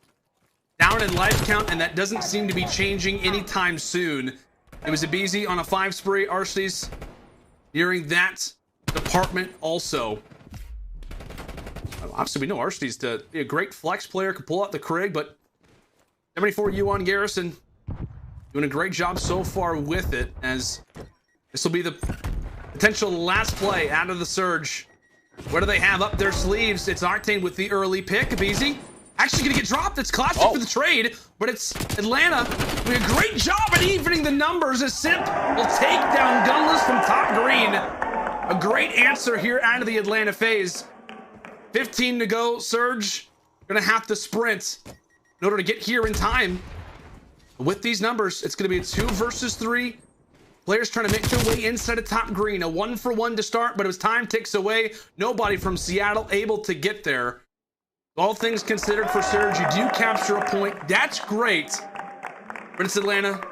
Down in life count, and that doesn't seem to be changing anytime soon. It was a BZ on a 5 spree. Arcees nearing that department also. Obviously, we know Arcees to be a great flex player, could pull out the Krig, but 74 Yuan Garrison doing a great job so far with it, as this will be the potential last play out of the Surge. What do they have up their sleeves? It's Octane with the early pick. BZ actually gonna get dropped. It's Classic for the trade, but it's Atlanta doing a great job at evening the numbers as Simp will take down Gunless from top green. A great answer here out of the Atlanta phase. 15 to go. Surge gonna have to sprint in order to get here in time. With these numbers, it's gonna be a 2 versus 3. Players trying to make their way inside of top green. A 1-for-1 to start, but as time ticks away, nobody from Seattle able to get there. All things considered for Surge, you do capture a point. That's great. But it's Atlanta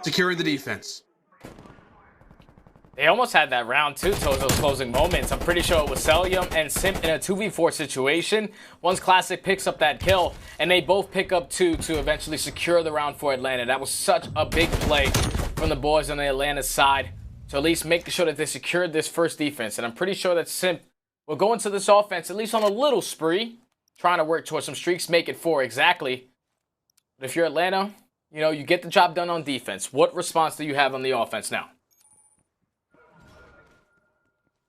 securing the defense. They almost had that round too, towards those closing moments. I'm pretty sure it was Celium and Simp in a 2v4 situation. Once Classic picks up that kill, and they both pick up 2 to eventually secure the round for Atlanta. That was such a big play from the boys on the Atlanta side to at least make sure that they secured this first defense. And I'm pretty sure that Simp will go into this offense at least on a little spree, trying to work towards some streaks, make it 4 exactly. But if you're Atlanta, you know, you get the job done on defense. What response do you have on the offense now?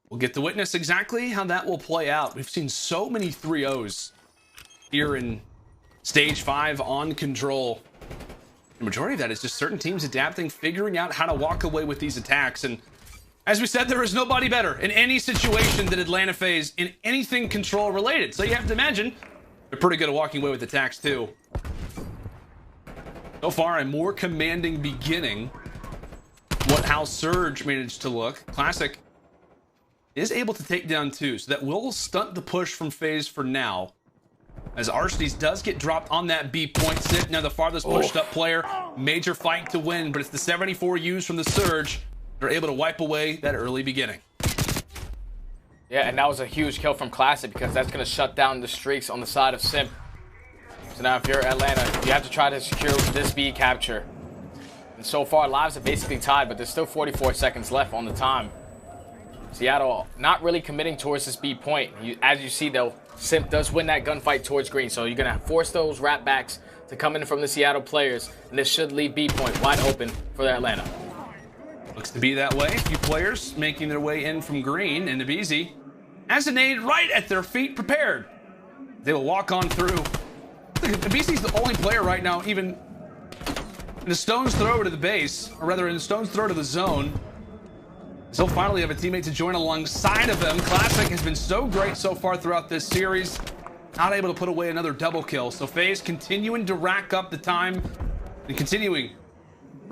We'll get to witness exactly how that will play out. We've seen so many 3-0s here in Stage 5 on Control. The majority of that is just certain teams adapting, figuring out how to walk away with these attacks. And as we said, there is nobody better in any situation than Atlanta phase in anything Control related. So you have to imagine they're pretty good at walking away with attacks too. So far, a more commanding beginning. How Surge managed to look. Classic is able to take down 2, so that will stunt the push from FaZe for now. As Arcees does get dropped on that B point. Sit now the farthest pushed up player. Major fight to win, but it's the 74 U's from the Surge. They're able to wipe away that early beginning. Yeah, and that was a huge kill from Classic because that's going to shut down the streaks on the side of Simp. So now if you're Atlanta, you have to try to secure this B capture. And so far, lives are basically tied, but there's still 44 seconds left on the time. Seattle not really committing towards this B point. As you see, though, Simp does win that gunfight towards green, so you're going to force those wrap backs to come in from the Seattle players, and this should leave B point wide open for Atlanta. Looks to be that way. A few players making their way in from green, and Nabizi has a nade right at their feet prepared. They will walk on through. Nabizi's the only player right now, even in a stone's throw to the base, or rather in a stone's throw to the zone. So finally have a teammate to join alongside of them. Classic has been so great so far throughout this series. Not able to put away another double kill. So FaZe continuing to rack up the time and continuing to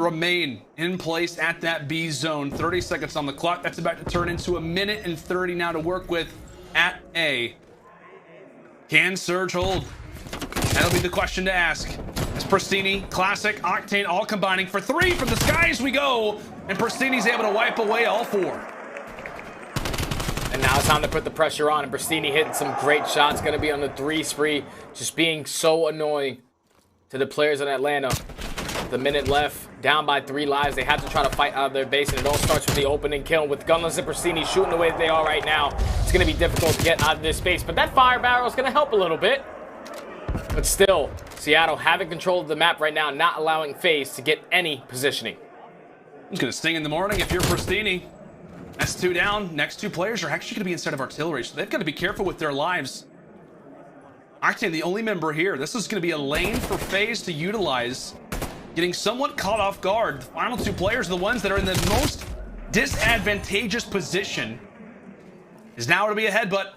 remain in place at that B zone. 30 seconds on the clock. That's about to turn into 1 minute and 30 now to work with at A. Can Surge hold? That'll be the question to ask. As Pristini, Classic, Octane all combining for 3 from the skies we go. And Pristini's able to wipe away all 4. And now it's time to put the pressure on. And Pristini hitting some great shots. Going to be on the 3 spree. Just being so annoying to the players in Atlanta. The minute left, down by 3 lives. They have to try to fight out of their base. And it all starts with the opening kill. With Gunless and Pristini shooting the way that they are right now, it's going to be difficult to get out of this space. But that fire barrel is going to help a little bit. But still, Seattle having control of the map right now, not allowing FaZe to get any positioning. It's going to sting in the morning if you're Pristini. That's 2 down. Next 2 players are actually going to be inside of artillery, so they've got to be careful with their lives. Octane, the only member here. This is going to be a lane for FaZe to utilize. Getting somewhat caught off guard. The final 2 players are the ones that are in the most disadvantageous position. Is now to be ahead, but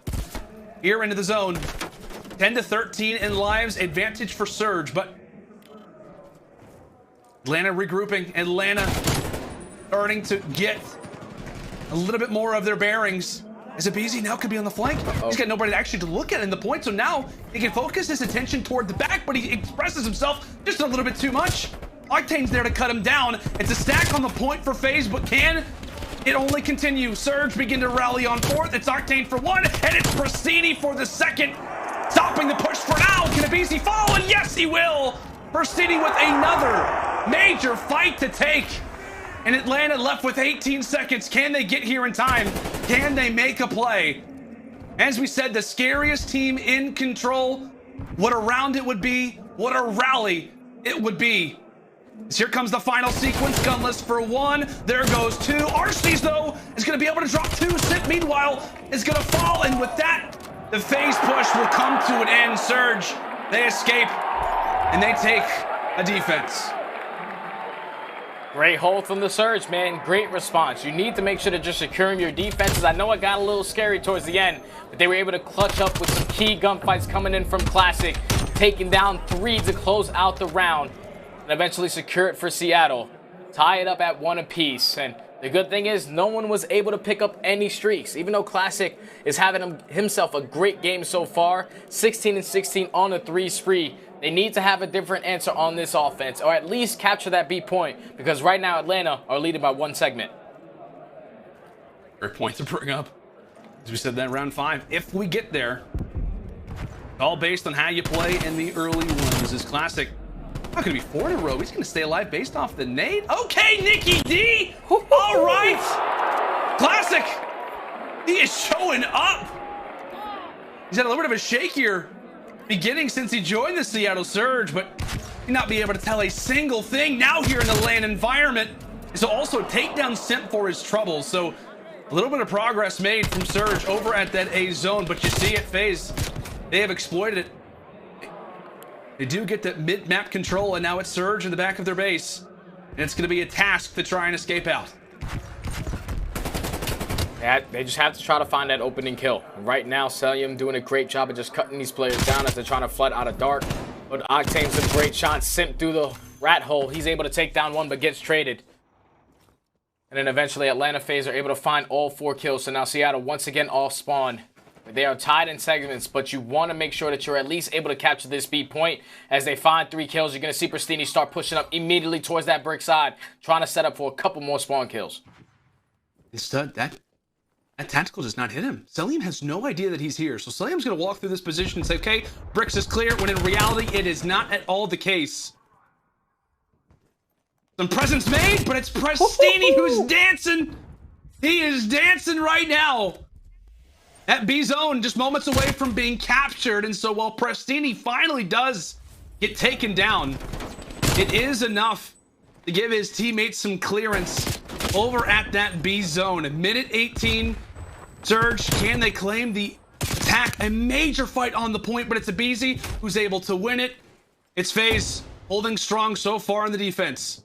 here into the zone. 10 to 13 in lives. Advantage for Surge, but Atlanta regrouping. Atlanta starting to get a little bit more of their bearings. As Abizi now could be on the flank. He's got nobody actually to look at in the point, so now he can focus his attention toward the back, but he expresses himself just a little bit too much. Octane's there to cut him down. It's a stack on the point for FaZe, but can it only continues. Surge begin to rally on fourth. It's Octane for one, and it's Pristini for the second. Stopping the push for now. Can Ibisi fall? And yes, he will. Pristini with another major fight to take. And Atlanta left with 18 seconds. Can they get here in time? Can they make a play? As we said, the scariest team in control. What a round it would be. What a rally it would be. Here comes the final sequence. Gunless for one. There goes two. Arcees, though, is going to be able to drop two. Sip, meanwhile, is going to fall. And with that, the phase push will come to an end. Surge, they escape, and they take a defense. Great hold from the Surge, man. Great response. You need to make sure that you're securing your defenses. I know it got a little scary towards the end, but they were able to clutch up with some key gunfights coming in from Classic, taking down 3 to close out the round, and eventually secure it for Seattle. Tie it up at 1 apiece. And the good thing is no one was able to pick up any streaks, even though Classic is having himself a great game so far. 16 and 16 on a 3 spree. They need to have a different answer on this offense, or at least capture that B point, because right now Atlanta are leading by 1 segment. Great point to bring up. As we said that round 5, if we get there, all based on how you play in the early ones. Is Classic not going to be 4 in a row? He's going to stay alive based off the nade. Okay, Nikki D. All right. Classic. He is showing up. He's had a little bit of a shake here beginning since he joined the Seattle Surge, but he not be able to tell a single thing now here in the LAN environment. So also take down Simp for his troubles. So a little bit of progress made from Surge over at that A zone, but you see it, FaZe, they have exploited it. They do get that mid-map control, and now it's Surge in the back of their base. And it's going to be a task to try and escape out. Yeah, they just have to try to find that opening kill. And right now, Celium doing a great job of just cutting these players down as they're trying to flood out of dark. But Octane's a great shot. Simp through the rat hole. He's able to take down one, but gets traded. And then eventually, Atlanta FaZe are able to find all 4 kills. So now Seattle once again off spawn. They are tied in segments, but you want to make sure that you're at least able to capture this B point. As they find 3 kills, you're going to see Pristini start pushing up immediately towards that brick side, trying to set up for a couple more spawn kills. That tactical does not hit him. Celium has no idea that he's here. So Celium's going to walk through this position and say, okay, bricks is clear, when in reality, it is not at all the case. Some presence made, but it's Pristini who's dancing. He is dancing right now. That B zone just moments away from being captured. And so while Pristini finally does get taken down, it is enough to give his teammates some clearance over at that B zone. Minute 18. Surge, can they claim the attack? A major fight on the point, but it's Ibisi who's able to win it. It's FaZe holding strong so far in the defense.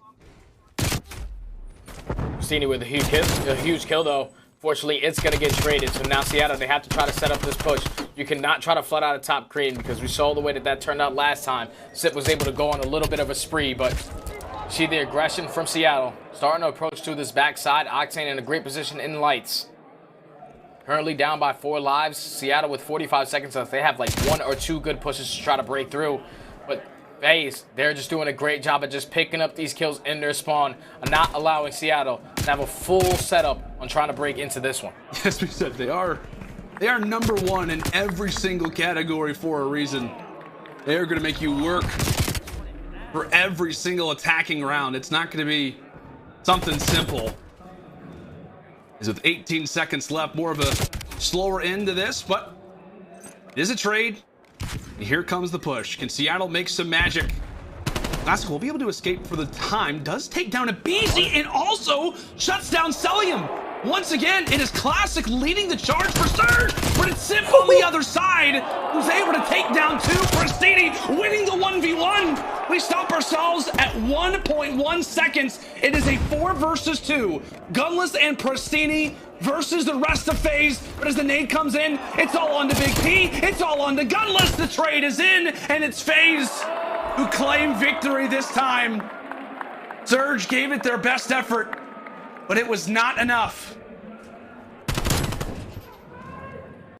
Pristini with a huge kill though. Fortunately, it's going to get traded. So now Seattle, they have to try to set up this push. You cannot try to flood out of top green because we saw the way that turned out last time. Sip was able to go on a little bit of a spree, but see the aggression from Seattle. Starting to approach to this backside. Octane in a great position in lights. Currently down by 4 lives. Seattle with 45 seconds left. They have like 1 or 2 good pushes to try to break through. But FaZe, they're just doing a great job of just picking up these kills in their spawn and not allowing Seattle to have a full setup on trying to break into this one. Yes, we said they are number 1 in every single category for a reason. They are going to make you work for every single attacking round. It's not going to be something simple. As with 18 seconds left, more of a slower end to this, but it is a trade. And here comes the push. Can Seattle make some magic? Classic will be able to escape for the time. Does take down Ibisi and also shuts down Celium. Once again, it is Classic leading the charge for Surge, but it's Simp on the other side who's able to take down 2. Pristini winning the 1v1. We stop ourselves at 1.1 seconds. It is a 4 versus 2. Gunless and Pristini versus the rest of FaZe. But as the nade comes in, it's all on to Big P. It's all on to Gunless. The trade is in, and it's FaZe who claim victory this time. Surge gave it their best effort, but it was not enough.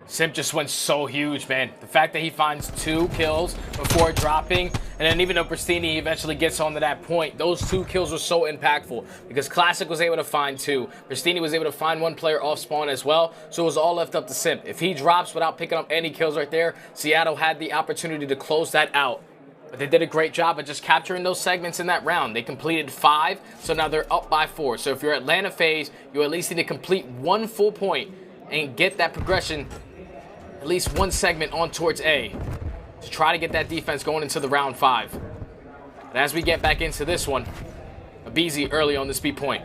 Simp just went so huge, man. The fact that he finds 2 kills before dropping And then even though Pristini eventually gets onto that point, those 2 kills were so impactful because Classic was able to find 2. Pristini was able to find 1 player off spawn as well, so it was all left up to Simp. If he drops without picking up any kills right there, Seattle had the opportunity to close that out. But they did a great job of just capturing those segments in that round. They completed 5, so now they're up by 4. So if you're Atlanta FaZe, you at least need to complete 1 full point and get that progression, at least 1 segment on towards A, to try to get that defense going into the round 5. And as we get back into this one, Abizi early on the speed point.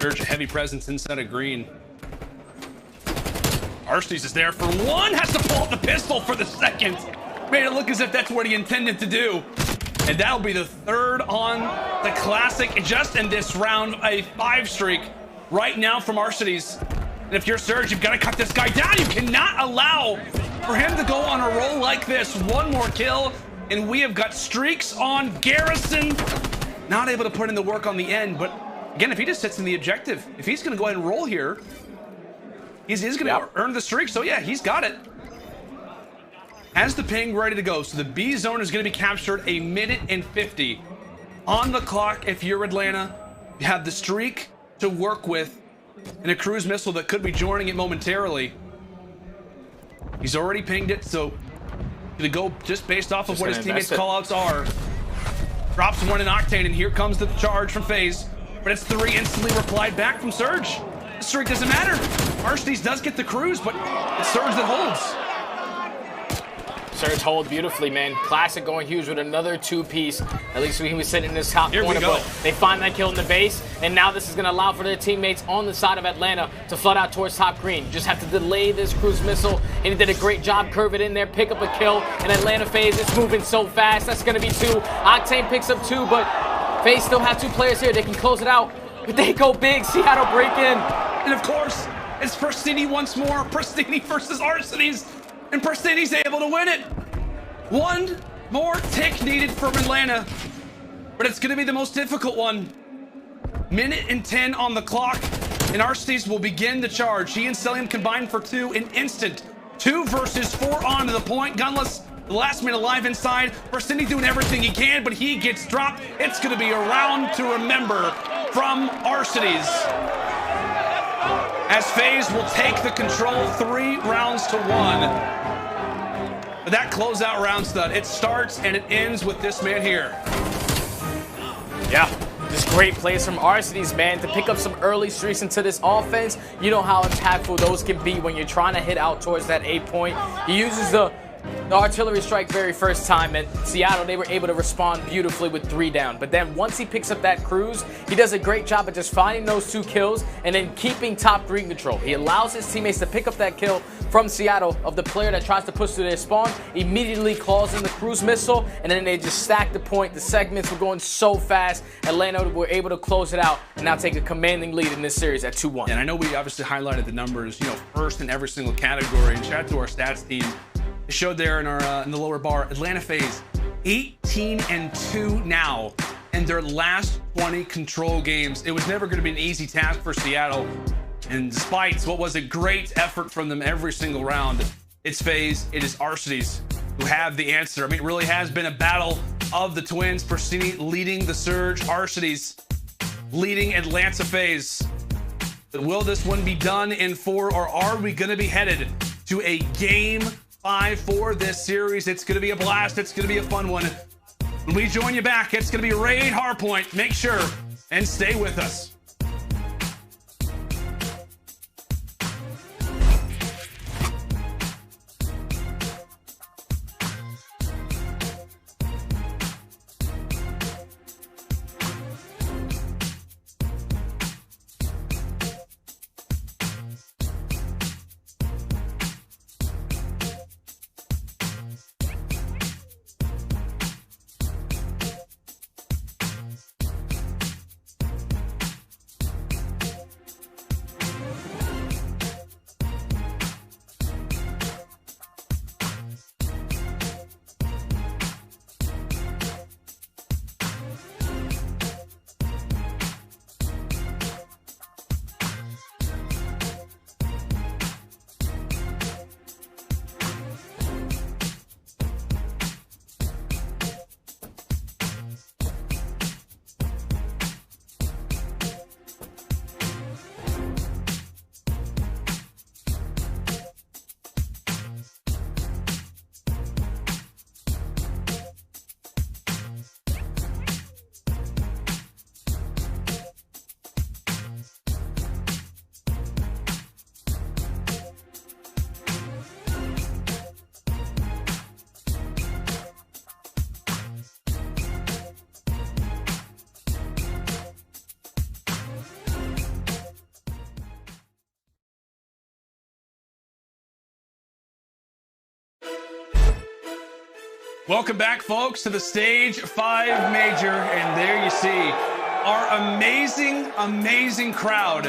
Urge a heavy presence inside of green. Arstees is there for 1, has to pull out the pistol for the 2nd. Made it look as if that's what he intended to do. And that'll be the 3rd on the Classic just in this round, a 5 streak right now from Arstees. And if you're Surge, you've got to cut this guy down. You cannot allow for him to go on a roll like this. 1 more kill, and we have got streaks on Garrison. Not able to put in the work on the end, but again, if he just sits in the objective, if he's going to go ahead and roll here, he's going to earn the streak. So yeah, he's got it. Has the ping ready to go. So the B zone is going to be captured 1 minute and 50 on the clock. If you're Atlanta, you have the streak to work with and a cruise missile that could be joining it momentarily. He's already pinged it, so gonna go just based off of what his teammates' callouts are. Drops 1 in Octane, and here comes the charge from FaZe. But it's 3 instantly replied back from Surge. The streak doesn't matter. Arstees does get the cruise, but it's Surge that holds. Surge hold beautifully, man. Classic going huge with another 2-piece. At least he was sitting in this top corner, but they find that kill in the base, and now this is going to allow for their teammates on the side of Atlanta to flood out towards top green. Just have to delay this cruise missile, and he did a great job, curve it in there, pick up a kill, and Atlanta FaZe is moving so fast. That's going to be 2. Octane picks up 2, but FaZe still have 2 players here. They can close it out, but they go big. Seattle break in. And of course, it's Pristini once more. Pristini versus Arstees. And Pristini's able to win it. 1 more tick needed from Atlanta, but it's going to be the most difficult one. 1 minute and 10 on the clock, and Arstees will begin the charge. He and Celium combined for 2 in instant. 2 versus 4 onto the point. Gunless, the last man alive inside. Pristini doing everything he can, but he gets dropped. It's going to be a round to remember from Arstees, as FaZe will take the control 3 rounds to 1. But that closeout round stud, it starts and it ends with this man here. Yeah, just great plays from Arstees, man, to pick up some early streaks into this offense. You know how impactful those can be when you're trying to hit out towards that 8 point. He uses the artillery strike very first time at Seattle. They were able to respond beautifully with 3 down. But then once he picks up that cruise, he does a great job of just finding those 2 kills and then keeping top green control. He allows his teammates to pick up that kill from Seattle of the player that tries to push to their spawn, immediately calls in the cruise missile, and then they just stack the point. The segments were going so fast. Atlanta were able to close it out and now take a commanding lead in this series at 2-1. And I know we obviously highlighted the numbers, first in every single category. And shout out to our stats team. It showed there in our in the lower bar, Atlanta FaZe 18-2 now in their last 20 control games. It was never going to be an easy task for Seattle, and despite what was a great effort from them every single round, it's FaZe, it is Arstees who have the answer. I mean, it really has been a battle of the twins. Pristini leading the Surge, Arstees leading Atlanta FaZe. But will this one be done in 4, or are we going to be headed to a game 5 for this series? It's going to be a blast. It's going to be a fun one. When we join you back, it's going to be Raid Hardpoint. Make sure and stay with us. Welcome back, folks, to the Stage 5 Major. And there you see our amazing crowd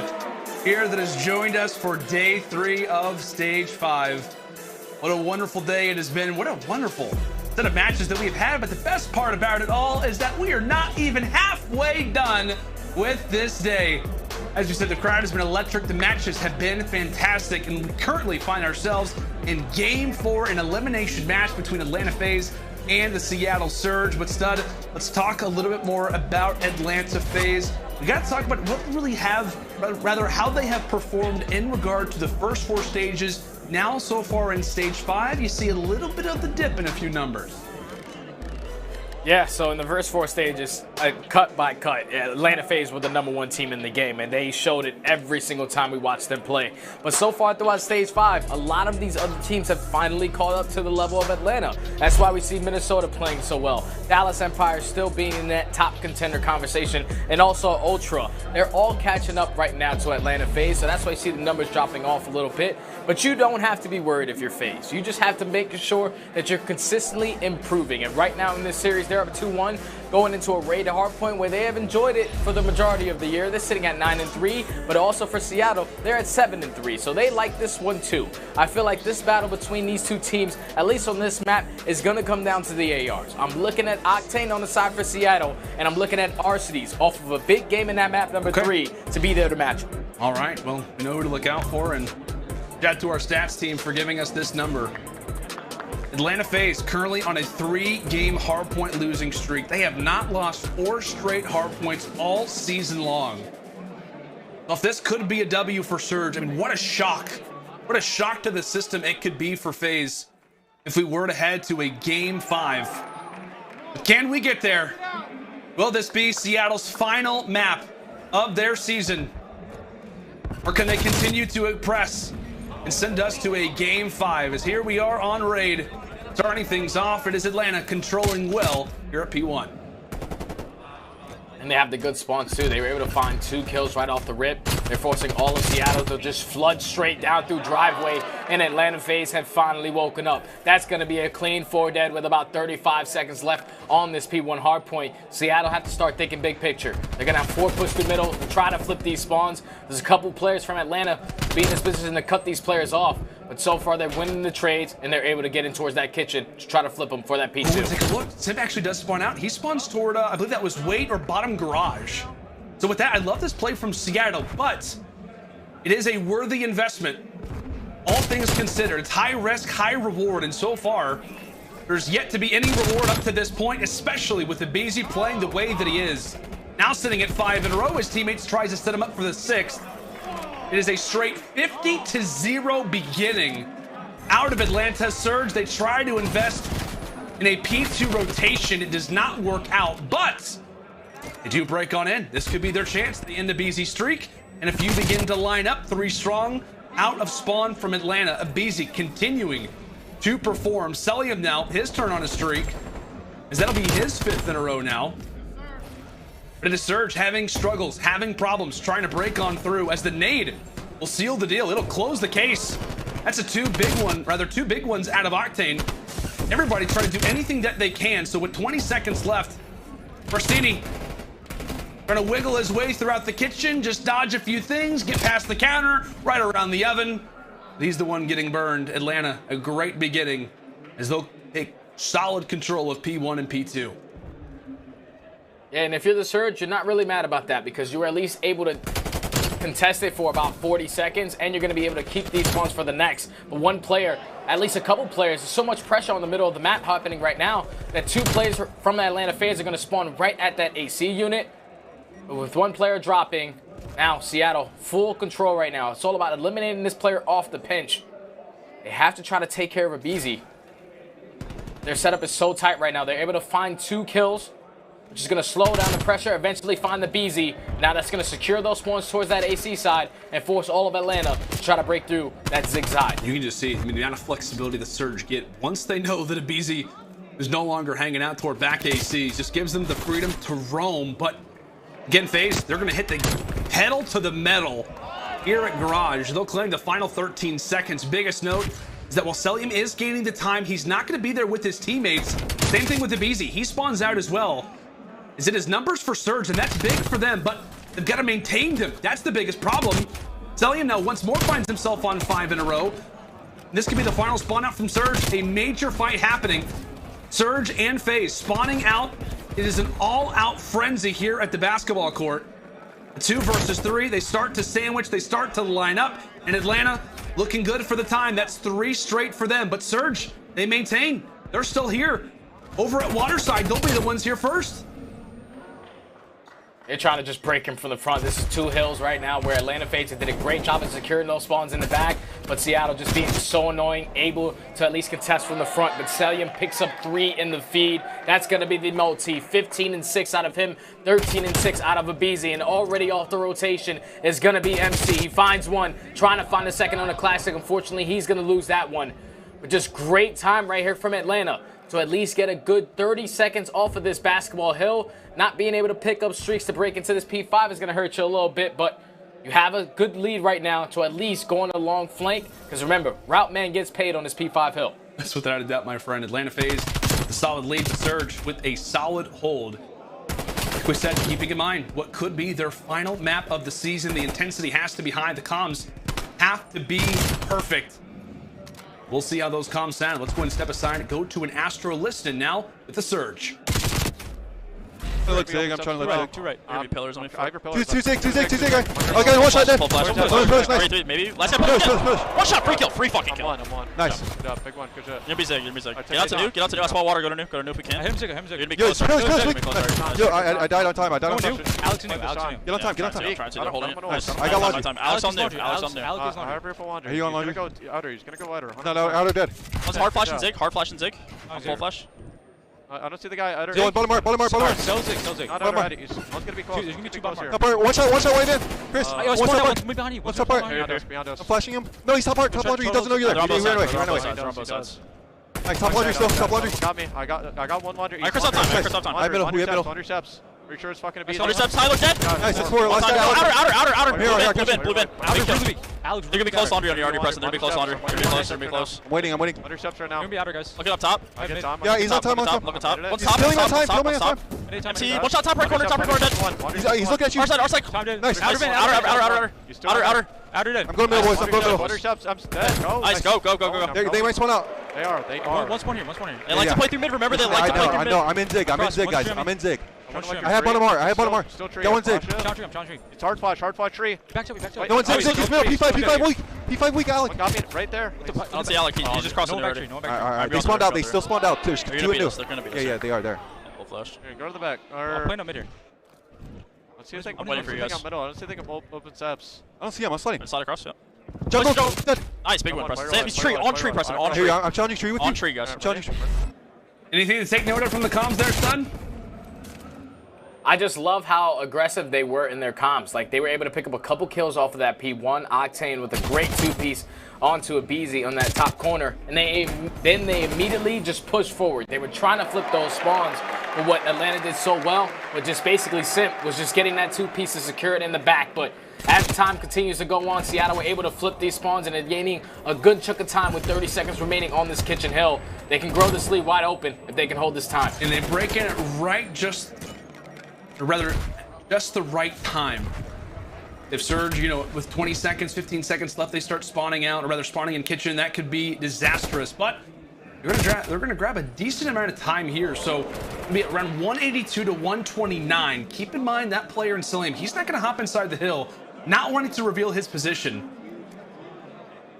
here that has joined us for day 3 of Stage 5. What a wonderful day it has been. What a wonderful set of matches that we've had. But the best part about it all is that we are not even halfway done with this day. As you said, the crowd has been electric. The matches have been fantastic. And we currently find ourselves in Game 4, an elimination match between Atlanta FaZe and the Seattle Surge. But Stud, let's talk a little bit more about Atlanta FaZe. We got to talk about what really how they have performed in regard to the first 4 stages. Now, so far in Stage 5, you see a little bit of the dip in a few numbers. Yeah, so in the first 4 stages, cut by cut, Atlanta FaZe were the #1 team in the game, and they showed it every single time we watched them play. But so far throughout Stage 5, a lot of these other teams have finally caught up to the level of Atlanta. That's why we see Minnesota playing so well. Dallas Empire still being in that top contender conversation, and also Ultra. They're all catching up right now to Atlanta FaZe, so that's why you see the numbers dropping off a little bit. But you don't have to be worried if you're FaZe. You just have to make sure that you're consistently improving. And right now in this series, they're up 2-1, going into a raid hardpoint where they have enjoyed it for the majority of the year. They're sitting at 9-3, but also for Seattle, they're at 7-3, so they like this one too. I feel like this battle between these two teams, at least on this map, is going to come down to the ARs. I'm looking at Octane on the side for Seattle, and I'm looking at Arcides off of a big game in that map number 3 to be there to match them. All right, well, we know who to look out for, and shout out to our stats team for giving us this number. Atlanta FaZe currently on a 3-game hardpoint losing streak. They have not lost 4 straight hardpoints all season long. Well, if this could be a W for Surge, I mean, what a shock. What a shock to the system it could be for FaZe if we were to head to a Game 5. But can we get there? Will this be Seattle's final map of their season? Or can they continue to impress and send us to a Game 5? As here we are on raid, starting things off. It is Atlanta controlling well here at P1. And they have the good spawns too. They were able to find 2 kills right off the rip. They're forcing all of Seattle to just flood straight down through driveway, and Atlanta FaZe have finally woken up. That's going to be a clean 4 dead with about 35 seconds left on this P1 hardpoint. Seattle have to start thinking big picture. They're going to have 4 push through middle to try to flip these spawns. There's a couple players from Atlanta being in this position to cut these players off. But so far, they're winning the trades, and they're able to get in towards that kitchen to try to flip them for that P2. Ooh, take a look. Sim actually does spawn out. He spawns toward, I believe that was Wait or bottom garage. So with that, I love this play from Seattle, but it is a worthy investment. All things considered, it's high risk, high reward, and so far, there's yet to be any reward up to this point, especially with the BZ playing the way that he is. Now sitting at 5 in a row, his teammates tries to set him up for the 6th. It is a straight 50-0 beginning out of Atlanta Surge. They try to invest in a P2 rotation. It does not work out, but they do break on in. This could be their chance to end the BZ streak. And if you begin to line up 3 strong out of spawn from Atlanta, BZ continuing to perform. Celium now, his turn on a streak, as that'll be his 5th in a row now. But it is Surge having struggles, having problems, trying to break on through as the nade will seal the deal. It'll close the case. That's a 2 big ones out of Octane. Everybody trying to do anything that they can. So with 20 seconds left, Brastini trying to wiggle his way throughout the kitchen, just dodge a few things, get past the counter, right around the oven. He's the one getting burned. Atlanta, a great beginning as they'll take solid control of P1 and P2. Yeah, and if you're the Surge, you're not really mad about that because you were at least able to contest it for about 40 seconds, and you're going to be able to keep these spawns for the next. But one player, at least a couple players, there's so much pressure on the middle of the map happening right now that 2 players from the Atlanta FaZe are going to spawn right at that AC unit. But with 1 player dropping, now Seattle full control right now. It's all about eliminating this player off the pinch. They have to try to take care of a BZ. Their setup is so tight right now. They're able to find 2 kills, which is going to slow down the pressure, eventually find the BZ. Now that's going to secure those spawns towards that AC side and force all of Atlanta to try to break through that zigzag. You can just see, I mean, the amount of flexibility the Surge get once they know that a BZ is no longer hanging out toward back ACs. Just gives them the freedom to roam. But again, FaZe, they're going to hit the pedal to the metal here at Garage. They'll claim the final 13 seconds. Biggest note is that while Celium is gaining the time, he's not going to be there with his teammates Same thing with Ibiza. He spawns out as well. Is it his numbers for Surge? And that's big for them, but they've got to maintain him. That's the biggest problem. Cellium now once more finds himself on 5 in a row. This could be the final spawn out from Surge. A major fight happening. Surge and FaZe spawning out. It is an all-out frenzy here at the basketball court. 2 versus 3. They start to sandwich. They start to line up. And Atlanta looking good for the time. That's 3 straight for them. But Surge, they maintain. They're still here. Over at Waterside, they'll be the ones here first. They're trying to just break him from the front. This is 2 hills right now where Atlanta FaZe did a great job of securing those spawns in the back, but Seattle just being so annoying, able to at least contest from the front. But Cellium picks up 3 in the feed. That's going to be the multi. 15 and 6 out of him, 13 and 6 out of Ibiza, and already off the rotation is going to be MC. He finds one, trying to find a second on the Classic. Unfortunately, he's going to lose that one. But just great time right here from Atlanta to at least get a good 30 seconds off of this basketball hill. Not being able to pick up streaks to break into this P5 is going to hurt you a little bit, but you have a good lead right now to at least go on a long flank, because remember, Route Man gets paid on this P5 hill. That's without a doubt, my friend. Atlanta FaZe, the solid lead to Surge with a solid hold. Like we said, keeping in mind what could be their final map of the season. The intensity has to be high. The comms have to be perfect. We'll see how those comms sound. Let's go and step aside and go to an Astro Listen now with the Surge. Look zig, I'm trying to look Two right. Maybe pillars on me. Two zig, guy. Okay, one shot dead. Nice. Maybe. Last time. Push. One shot, free kill, free fucking kill. I'm one. Nice. Big one, good shot. You're be zig. Get out to new. I small water. Go to new if we can. Hit him zig. You're gonna be close. Yo, I died on time. Alex and new. Get on time. I'm trying to hold it. Nice. I got laundry. Alex on new. Alex Are you on laundry? He's gonna go outer. No, outer dead. One's hard flash and zig. Full flash. I don't see the guy outer. Bottom mark. Sell zig. Not outer. One's gonna be close. There's gonna be 2 bottom Top part. One shot right in. Chris, one shot behind you. One top part. Behind us. I'm flashing him. No, he's top part. Top laundry. He doesn't know you're there. He ran away. Nice, top laundry still. Top laundry. Got me. I got one laundry. Chris up time. I middle. We have middle. Laundry steps. Pretty sure it's fucking gonna be. Laundry steps. Tyler dead. Nice. That's 4. Last guy. Outer. Blue bin. Alex, They're gonna be close, Laundry. You're already present. They're gonna be close, Laundry. You're gonna be close. I'm waiting. Laundry steps right now. Gonna be outer, guys. Look it up top. Yeah, he's on time. Look at top. One He's top. killing on time. MC. One shot top right corner. Dead. He's looking at you. Our side. Nice. Outer. Outer dead. I'm going middle, boys. I'm going middle. Laundry steps. I'm dead. Go. Nice. Go. They might spawn out. They are. One spawn here. They like to play through mid. Remember, they like to play through mid. I know. I'm in zig, guys. I'm in zig. I have bottom R. Still tree. Got one zig. I'm trying tree. It's hard flash tree. Back to me. No one's zig. He's middle. P5 weak, Alec. One got me right there. I don't see Alec. He's just crossing the already. Alright. They spawned out. They still spawned out. 2 and 2. Yeah, they are there. Full flash. Go to the back. Playing up mid here. Let's see if they I'm waiting for you guys. I don't see if they can open steps. I don't see him. I'm sliding. Slide across, yeah. Jump. Nice, big one, Preston. He's tree, on tree, Preston, on tree. Here, I'm challenging tree with you. On tree, guys. Anything to take note of from the comms there, son? I just love how aggressive they were in their comms. Like, they were able to pick up a couple kills off of that P1. Octane with a great 2-piece onto Ibiza on that top corner. And then they immediately just pushed forward. They were trying to flip those spawns. But what Atlanta did so well was just basically simp, was just getting that 2-piece secured in the back. But as the time continues to go on, Seattle were able to flip these spawns and are gaining a good chunk of time with 30 seconds remaining on this kitchen hill. They can grow this lead wide open if they can hold this time. And they break in it right just the right time. If Surge, with 20 seconds, 15 seconds left, they start spawning out, or rather spawning in kitchen, that could be disastrous. But they're gonna grab a decent amount of time here, so it'll be around 182 to 129. Keep in mind that player in Cellium, he's not gonna hop inside the hill, not wanting to reveal his position.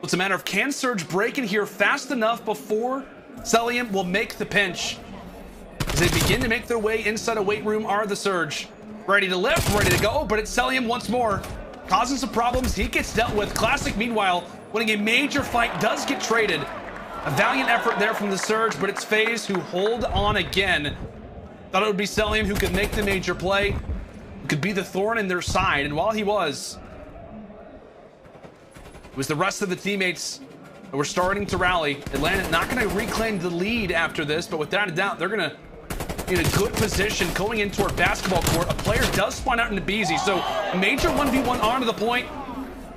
It's a matter of, can Surge break in here fast enough before Cellium will make the pinch? As they begin to make their way inside a weight room are the Surge. Ready to lift, ready to go, but it's Cellium once more. Causing some problems, he gets dealt with. Classic, meanwhile, winning a major fight, does get traded. A valiant effort there from the Surge, but it's FaZe who hold on again. Thought it would be Cellium who could make the major play, who could be the thorn in their side, and while he was, it was the rest of the teammates that were starting to rally. Atlanta not going to reclaim the lead after this, but without a doubt, they're going to in a good position going into our basketball court. A player does spawn out into Beezy, so a major 1v1 onto the point.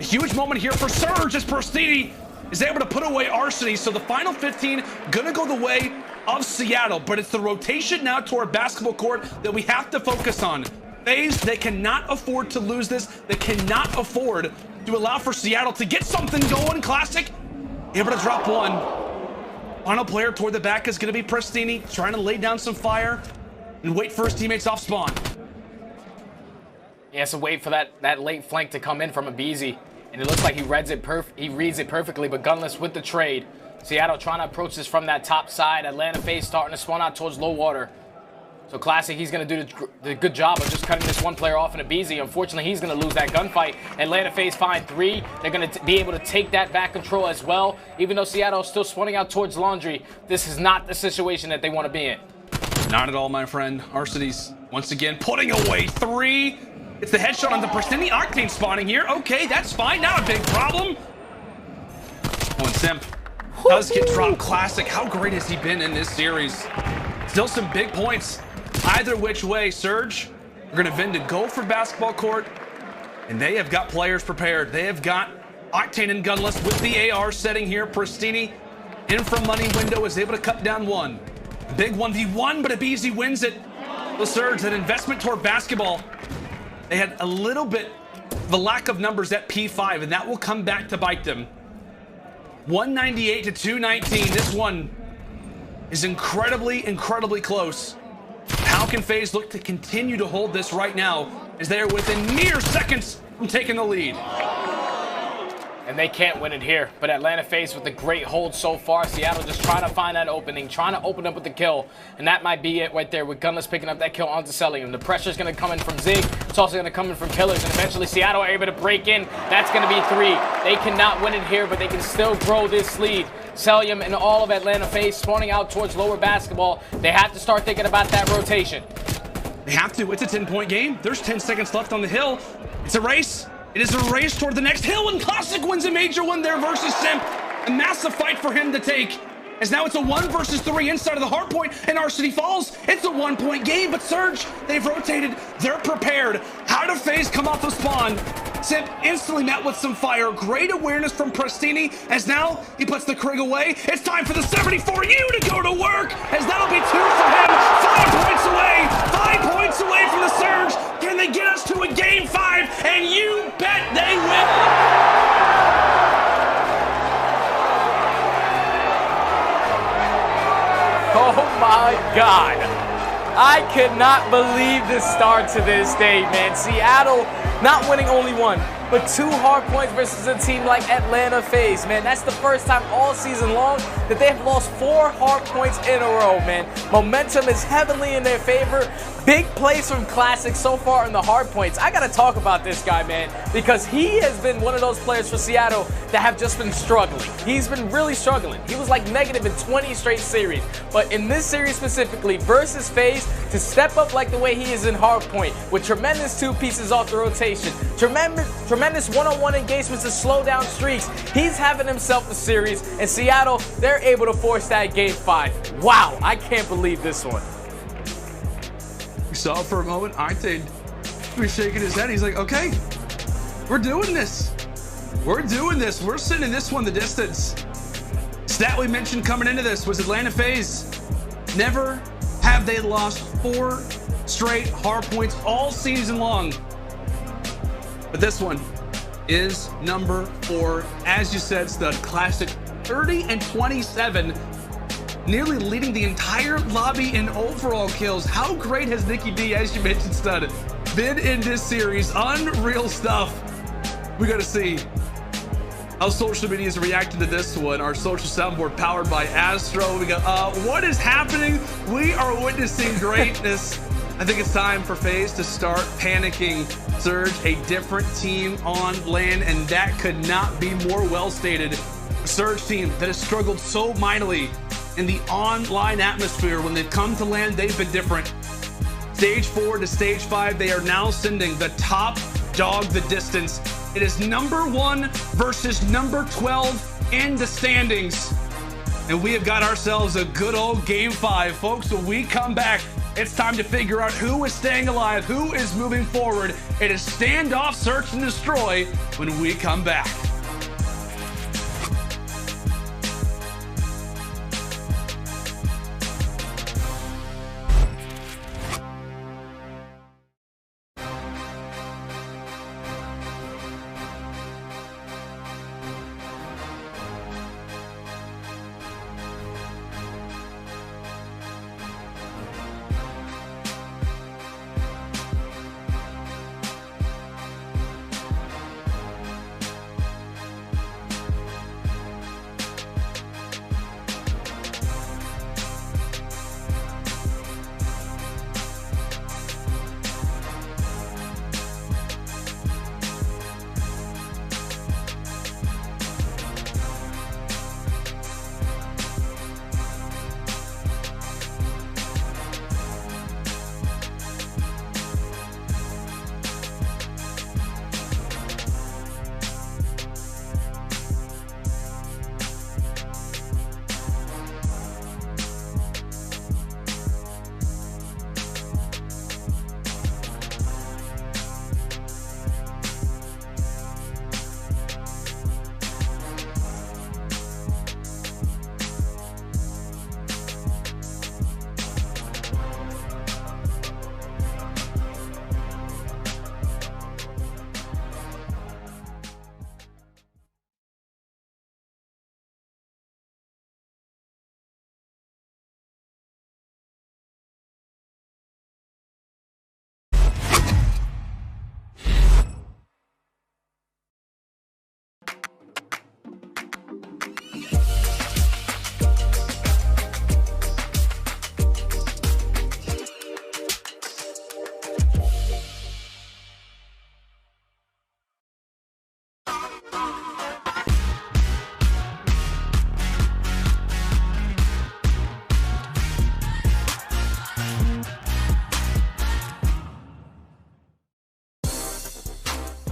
A huge moment here for Surge as Perstini is able to put away Arsony, so the final 15 gonna go the way of Seattle, but it's the rotation now toward basketball court that we have to focus on. FaZe, they cannot afford to lose this. They cannot afford to allow for Seattle to get something going. Classic, able to drop one. Final player toward the back is going to be Prestini, trying to lay down some fire and wait for his teammates off spawn. He has to wait for that late flank to come in from Abizi. And it looks like he reads it perfectly, but gunless with the trade. Seattle trying to approach this from that top side. Atlanta FaZe starting to spawn out towards low water. So Classic, he's going to do the good job of just cutting this one player off in Abizi. Unfortunately, he's going to lose that gunfight. Atlanta FaZe find 3. They're going to be able to take that back control as well. Even though Seattle is still spawning out towards Laundry, this is not the situation that they want to be in. Not at all, my friend. Arcides once again putting away 3. It's the headshot on the Prestini. Octane spawning here. Okay, that's fine. Not a big problem. Oh, and Simp does get dropped. Classic. How great has he been in this series? Still some big points. Either which way, Surge are going to vend to go for basketball court, and they have got players prepared. They have got Octane and Gunless with the AR setting here. Prestini in from money window is able to cut down one. Big 1v1, but Abizi wins it. The Surge, that investment toward basketball. They had a little bit of a lack of numbers at P5, and that will come back to bite them. 198 to 219. This one is incredibly, incredibly close. How can FaZe look to continue to hold this right now as they are within mere seconds from taking the lead? And they can't win it here. But Atlanta FaZe with a great hold so far. Seattle just trying to find that opening, trying to open up with the kill. And that might be it right there with Gunless picking up that kill onto Cellium. The pressure's going to come in from Zig. It's also going to come in from Killers. And eventually Seattle are able to break in. That's going to be 3. They cannot win it here, but they can still grow this lead. Cellium and all of Atlanta FaZe spawning out towards lower basketball. They have to start thinking about that rotation. They have to. It's a 10-point game. There's 10 seconds left on the hill. It's a race. It is a race toward the next hill, and Classic wins a major one there versus Simp. A massive fight for him to take. As now it's a 1 versus 3 inside of the hard point, and Arcity falls. It's a 1-point game, but Surge, they've rotated. They're prepared. How do FaZe come off of spawn? Simp instantly met with some fire. Great awareness from Prestini, as now he puts the Krig away. It's time for the 74U to go to work, as that'll be 2 for him. 5 points away. 5 points away from the Surge. Can they get us to a game 5? And you bet they will. Oh my God. I cannot believe the start to this day, man. Seattle not winning only 1, but 2 hard points versus a team like Atlanta FaZe, man. That's the first time all season long that they have lost 4 hard points in a row, man. Momentum is heavily in their favor. Big plays from Classic so far in the hard points. I gotta talk about this guy, man, because he has been one of those players for Seattle that have just been struggling. He's been really struggling. He was like negative in 20 straight series. But in this series specifically, versus FaZe, to step up like the way he is in hard point, with tremendous 2 pieces off the rotation, tremendous one-on-one engagements to slow down streaks, he's having himself a series, and Seattle, they're able to force that game 5. Wow, I can't believe this one. We saw it for a moment. Octane was shaking his head. He's like, okay, we're doing this. We're doing this. We're sending this one the distance. Stat we mentioned coming into this was Atlanta FaZe. Never have they lost 4 straight hard points all season long. But this one is number 4. As you said, Stud, Classic 30 and 27. Nearly leading the entire lobby in overall kills. How great has Nikki D, as you mentioned, Stud, been in this series? Unreal stuff. We got to see how social media is reacting to this one. Our social soundboard powered by Astro. We got, what is happening? We are witnessing greatness. I think it's time for FaZe to start panicking. Surge, a different team on land, and that could not be more well stated. A Surge team that has struggled so mightily in the online atmosphere. When they've come to land, they've been different. Stage 4 to stage 5, they are now sending the top dog the distance. It is number 1 versus number 12 in the standings. And we have got ourselves a good old game 5. Folks, when we come back, it's time to figure out who is staying alive, who is moving forward. It is standoff, search, and destroy when we come back.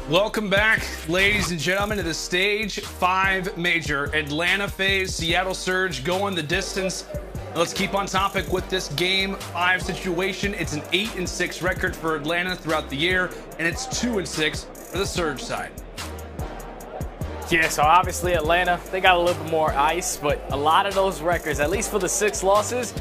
Welcome back, ladies and gentlemen, to the Stage 5 Major. Atlanta FaZe, Seattle Surge going the distance. Let's keep on topic with this Game 5 situation. It's an 8-6 record for Atlanta throughout the year, and it's 2-6 for the Surge side. Yeah, so obviously Atlanta, they got a little bit more ice, but a lot of those records, at least for the 6 losses,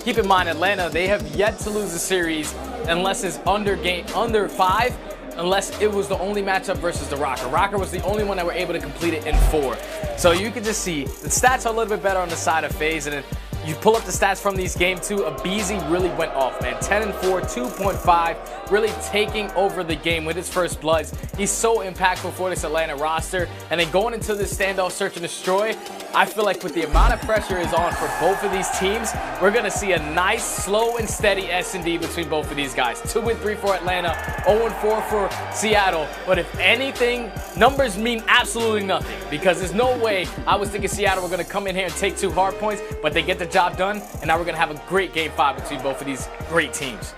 keep in mind Atlanta, they have yet to lose a series unless it's under 5. Unless it was the only matchup versus the Rocker. Rocker was the only one that were able to complete it in 4. So you can just see the stats are a little bit better on the side of FaZe, and then you pull up the stats from these game 2, Abizi really went off, man. 10-4, 2.5, really taking over the game with his first bloods. He's so impactful for this Atlanta roster. And then going into this standoff search and destroy, I feel like with the amount of pressure is on for both of these teams, we're gonna see a nice, slow and steady S&D between both of these guys. 2-3 for Atlanta, 0-4 for Seattle. But if anything, numbers mean absolutely nothing, because there's no way I was thinking Seattle were gonna come in here and take 2 hard points, but they get the job done, and now we're gonna have a great Game 5 between both of these great teams.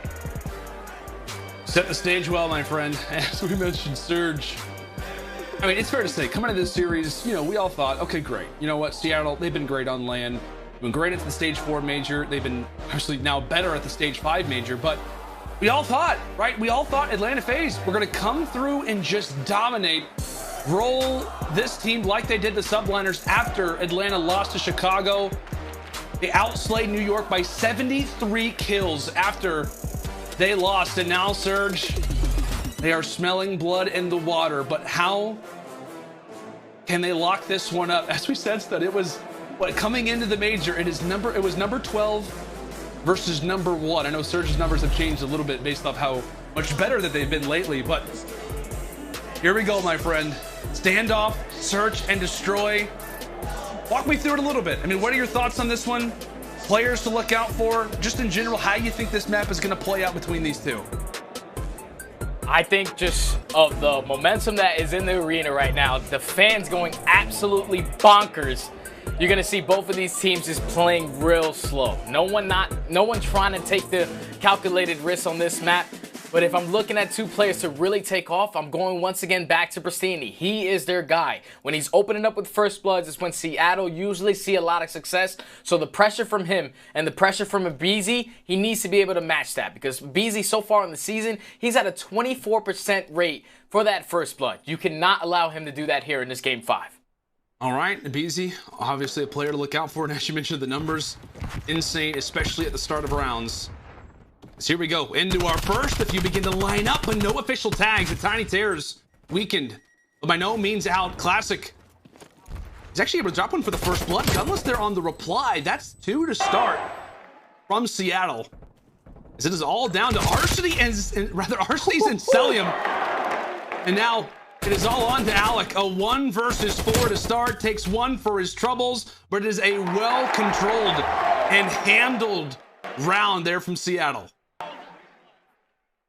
Set the stage well, my friend. As we mentioned, Surge. I mean, it's fair to say, coming into this series, you know, we all thought, okay, great. You know what, Seattle, they've been great on land. They've been great at the Stage 4 Major. They've been actually now better at the Stage 5 Major. But we all thought, right? We all thought Atlanta FaZe were going to come through and just dominate, roll this team like they did the Subliners after Atlanta lost to Chicago. They outslayed New York by 73 kills after they lost. And now Surge, they are smelling blood in the water. But how can they lock this one up? As we said, that it was what coming into the major, it was number 12 versus number 1. I know Surge's numbers have changed a little bit based off how much better that they've been lately, but here we go, my friend. Standoff, search, and destroy. Walk me through it a little bit. I mean, what are your thoughts on this one? Players to look out for, just in general, how you think this map is going to play out between these two? I think just of the momentum that is in the arena right now, the fans going absolutely bonkers. You're going to see both of these teams just playing real slow. No one trying to take the calculated risks on this map. But if I'm looking at 2 players to really take off, I'm going once again back to Pristini. He is their guy. When he's opening up with first bloods, it's when Seattle usually see a lot of success. So the pressure from him and the pressure from Abizi, he needs to be able to match that. Because Abizi, so far in the season, he's at a 24% rate for that first blood. You cannot allow him to do that here in this Game 5. All right, Abizi, obviously a player to look out for. And as you mentioned, the numbers, insane, especially at the start of rounds. So here we go into our first. If you begin to line up, but no official tags, the Tiny Terrors weakened, but by no means out. Classic. He's actually able to drop one for the first blood. Gunless there on the reply. That's 2 to start from Seattle. As it is all down to Arshady and Celium. And now it is all on to Alec. A 1 versus 4 to start. Takes 1 for his troubles, but it is a well-controlled and handled round there from Seattle.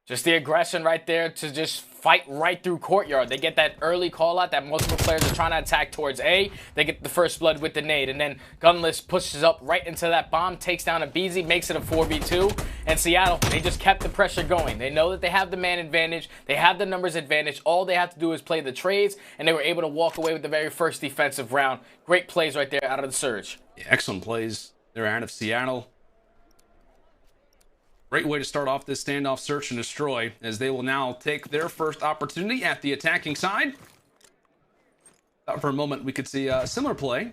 Just the aggression right there to just fight right through courtyard. They get that early call out that multiple players are trying to attack towards A. They get the first blood with the nade, and then Gunless pushes up right into that bomb, takes down Abizi, makes it a 4v2. And Seattle, they just kept the pressure going. They know that they have the man advantage. They have the numbers advantage. All they have to do is play the trades, and they were able to walk away with the very first defensive round. Great plays right there out of the Surge. Yeah, excellent plays there out of Seattle. Great way to start off this standoff search and destroy, as they will now take their first opportunity at the attacking side. Thought for a moment we could see a similar play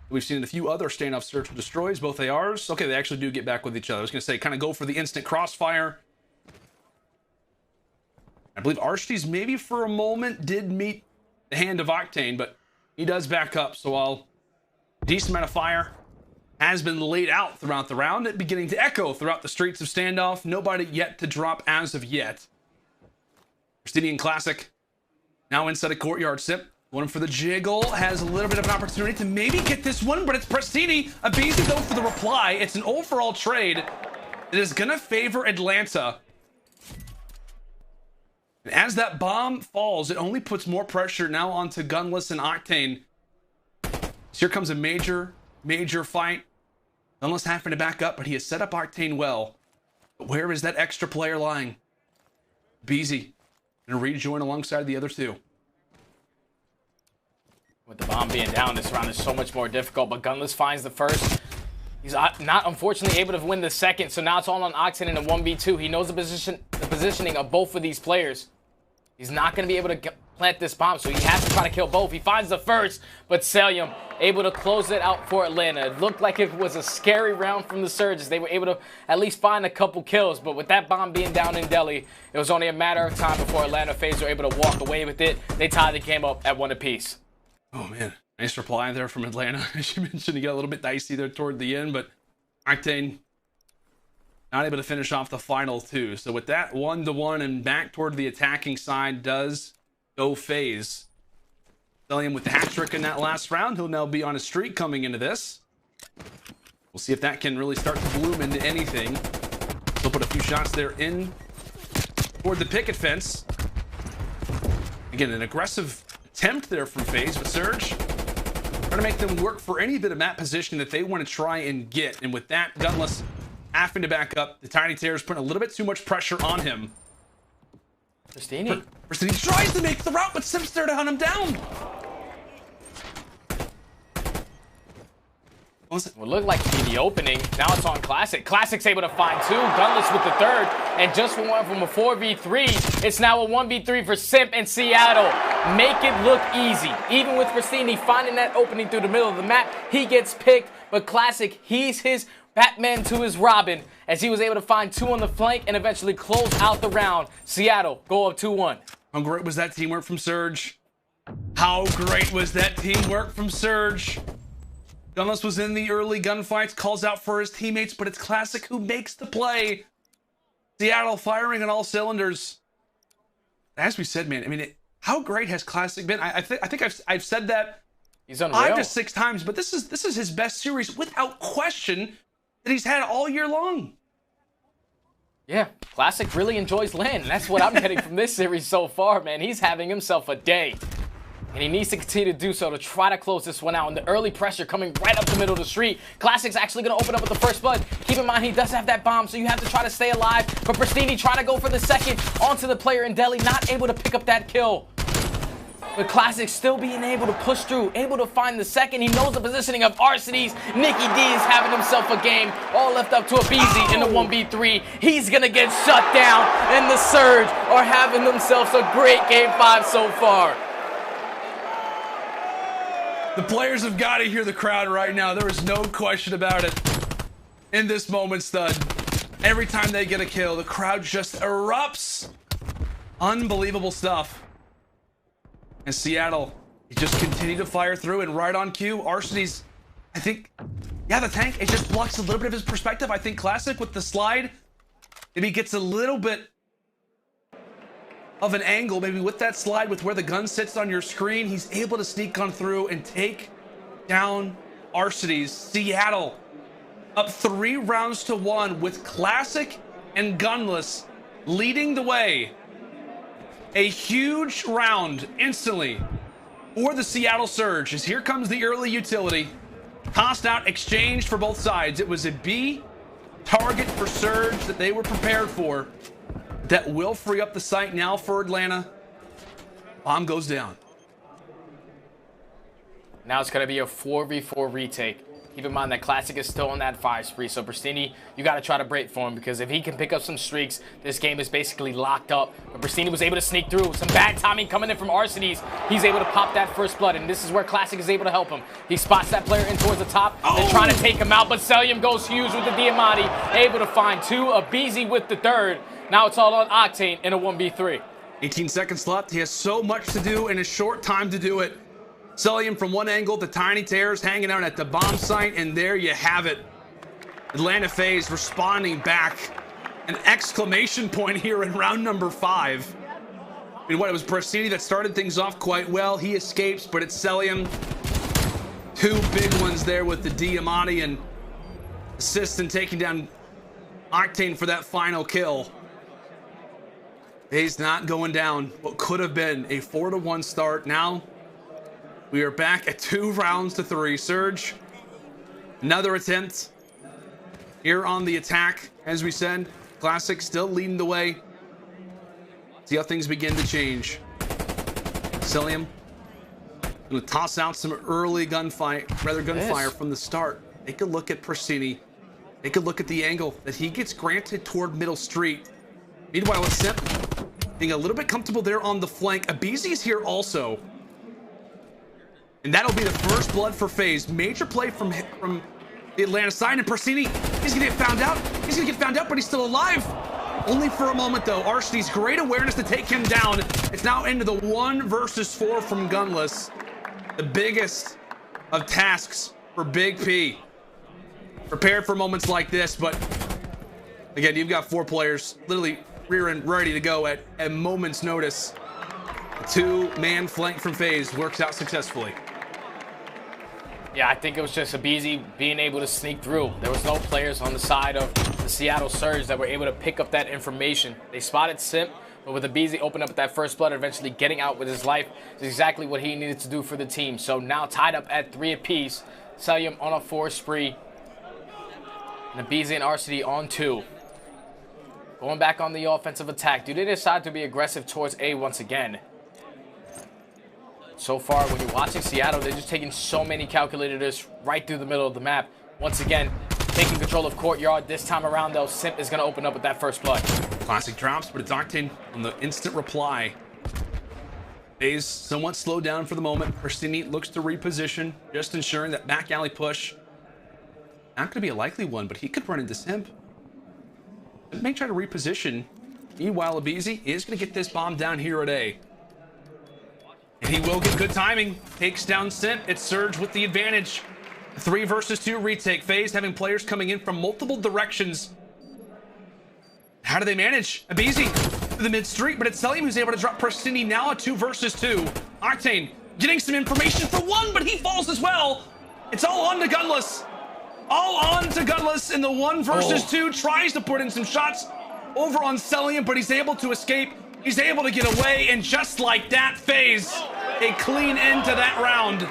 we've seen in a few other standoff search and destroys, both ARs. Okay, they actually do get back with each other. I was going to say, kind of go for the instant crossfire. I believe Arshity's maybe for a moment did meet the hand of Octane, but he does back up. So while a decent amount of fire has been laid out throughout the round, it beginning to echo throughout the streets of standoff. Nobody yet to drop as of yet. Pristinian Classic now inside a courtyard sip. One for the jiggle, has a little bit of an opportunity to maybe get this one, but it's Pristini. Abizi though for the reply. It's an overall trade that is gonna favor Atlanta. And as that bomb falls, it only puts more pressure now onto Gunless and Octane. So here comes a major fight. Gunless having to back up, but he has set up Octane well. But where is that extra player lying? Abizi and rejoin alongside the other two. With the bomb being down, this round is so much more difficult, but Gunless finds the first. He's not, unfortunately, able to win the second, so now it's all on Octane in a 1v2. He knows the positioning of both of these players. He's not going to be able to plant this bomb, so he has to try to kill both. He finds the first, but Selim able to close it out for Atlanta. It looked like it was a scary round from the Surges. They were able to at least find a couple kills, but with that bomb being down in Delhi, it was only a matter of time before Atlanta FaZe were able to walk away with it. They tied the game up at 1 apiece. Oh, man. Nice reply there from Atlanta. As you mentioned, he got a little bit dicey there toward the end, but Octane not able to finish off the final two. So with that 1-1 and back toward the attacking side does go FaZe. Selim with the hat trick in that last round. He'll now be on a streak coming into this. We'll see if that can really start to bloom into anything. He'll put a few shots there in toward the picket fence. Again, an aggressive attempt there from FaZe, but Surge trying to make them work for any bit of map position that they want to try and get. And with that, Gunless having to back up. The Tiny Terrors putting a little bit too much pressure on him. Pristini tries to make the route, but Sim's there to hunt him down. It would look like to be the opening. Now it's on Classic. Classic's able to find two. Gunless with the third. And just went from a 4v3, it's now a 1v3 for Simp and Seattle. Make it look easy. Even with Pristini finding that opening through the middle of the map, he gets picked. But Classic, he's his Batman to his Robin, as he was able to find two on the flank and eventually close out the round. Seattle go up 2-1. How great was that teamwork from Surge? How great was that teamwork from Surge? Gunless was in the early gunfights, calls out for his teammates, but it's Classic who makes the play. Seattle firing on all cylinders. As we said, man, I mean, how great has Classic been? I think I've said that he's unreal 5 to 6 times, but this is his best series without question that he's had all year long. Yeah, Classic really enjoys LAN. That's what I'm getting from this series so far, man. He's having himself a day. And he needs to continue to do so to try to close this one out. And the early pressure coming right up the middle of the street. Classic's actually going to open up with the first blood. Keep in mind, he does have that bomb, so you have to try to stay alive. But Pristini trying to go for the second onto the player in Delhi, not able to pick up that kill. But Classic still being able to push through, able to find the second. He knows the positioning of Arcitys. Nicky D is having himself a game. All left up to a BZ in the 1v3. He's going to get shut down. And the Surge are having themselves a great game 5 so far. The players have got to hear the crowd right now. There is no question about it. In this moment, Stud, every time they get a kill, the crowd just erupts. Unbelievable stuff. And Seattle, he just continue to fire through, and right on cue, Arcitys, I think, yeah, the tank, it just blocks a little bit of his perspective. I think Classic with the slide, maybe gets a little bit of an angle, maybe with that slide, with where the gun sits on your screen, he's able to sneak on through and take down Arcitys. Seattle up 3 rounds to 1 with Classic and Gunless leading the way. A huge round instantly for the Seattle Surge, as here comes the early utility. Tossed out, exchanged for both sides. It was a B target for Surge that they were prepared for. That will free up the site now for Atlanta. Bomb goes down. Now it's going to be a 4v4 retake. Keep in mind that Classic is still on that 5 spree, so Pristini, you got to try to break for him, because if he can pick up some streaks, this game is basically locked up. But Pristini was able to sneak through. Some bad timing coming in from Arcitys. He's able to pop that first blood, and this is where Classic is able to help him. He spots that player in towards the top. They're trying to take him out, but Selim goes huge with the Diamante, able to find 2, a BZ with the third. Now it's all on Octane in a 1v3. 18 seconds left. He has so much to do in a short time to do it. Selim from one angle, the Tiny Terrors hanging out at the bomb site, and there you have it. Atlanta FaZe responding back. An exclamation point here in round number 5. I mean, what, it was Pristini that started things off quite well. He escapes, but it's Selim. 2 big ones there with the Diamante and assist and taking down Octane for that final kill. FaZe not going down. What could have been a 4-1 start. Now we are back at 2 rounds to 3. Surge, another attempt here on the attack. As we said, Classic still leading the way. See how things begin to change. Celium gonna toss out some early gunfire from the start. Take a look at Persini. Take a look at the angle that he gets granted toward middle street. Meanwhile, with Simp being a little bit comfortable there on the flank. Abizi's here also. And that'll be the first blood for FaZe. Major play from the Atlanta side. And Persini, he's gonna get found out. He's gonna get found out, but he's still alive. Only for a moment though. Arshdy's great awareness to take him down. It's now into the 1 versus 4 from Gunless. The biggest of tasks for Big P. Prepared for moments like this, but again, you've got 4 players literally rear and ready to go at a moment's notice. A 2-man flank from FaZe works out successfully. Yeah, I think it was just Abizi being able to sneak through. There was no players on the side of the Seattle Surge that were able to pick up that information. They spotted Simp, but with Abizi opening up that first blood, eventually getting out with his life, is exactly what he needed to do for the team. So now tied up at 3 apiece. Celium on a 4 spree. And Abizi and Arshdy on 2. Going back on the offensive attack. Do they decide to be aggressive towards A once again? So far, when you're watching Seattle, they're just taking so many calculators right through the middle of the map. Once again, taking control of Courtyard. This time around, though, Simp is going to open up with that first blood. Classic drops, but it's Octane on the instant reply. FaZe somewhat slowed down for the moment. Persini looks to reposition, just ensuring that back alley push. Not going to be a likely one, but he could run into Simp. Simp may try to reposition. Meanwhile, Abizi is going to get this bomb down here at A. And he will get good timing. Takes down Simp. It's Surge with the advantage. 3 versus 2 retake. FaZe having players coming in from multiple directions. How do they manage? Abizi to the mid street, but it's Celium who's able to drop Persini now a 2 versus 2. Octane getting some information for 1, but he falls as well. It's all on to Gunless. All on to Gunless in the 1 versus 2. Tries to put in some shots over on Celium, but he's able to escape. He's able to get away, and just like that, FaZe a clean end to that round.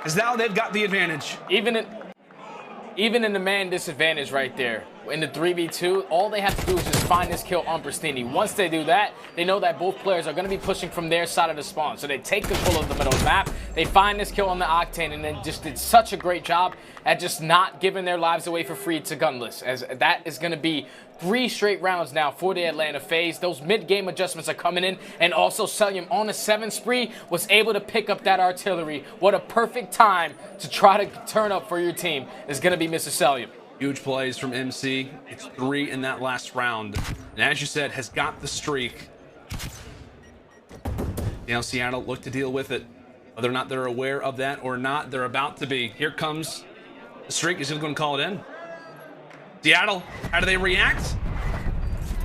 As now they've got the advantage. Even in the man disadvantage right there, in the 3v2, all they have to do is just find this kill on Persini. Once they do that, they know that both players are going to be pushing from their side of the spawn. So they take control of the middle of the map, they find this kill on the Octane, and then just did such a great job at just not giving their lives away for free to Gunless. As that is going to be 3 straight rounds now for the Atlanta FaZe. Those mid-game adjustments are coming in, and also Celium on a 7 spree was able to pick up that artillery. What a perfect time to try to turn up for your team is going to be Mr. Celium. Huge plays from MC. It's 3 in that last round. And as you said, has got the streak. Now Seattle look to deal with it. Whether or not they're aware of that or not, they're about to be. Here comes the streak. Is he going to call it in? Seattle, how do they react?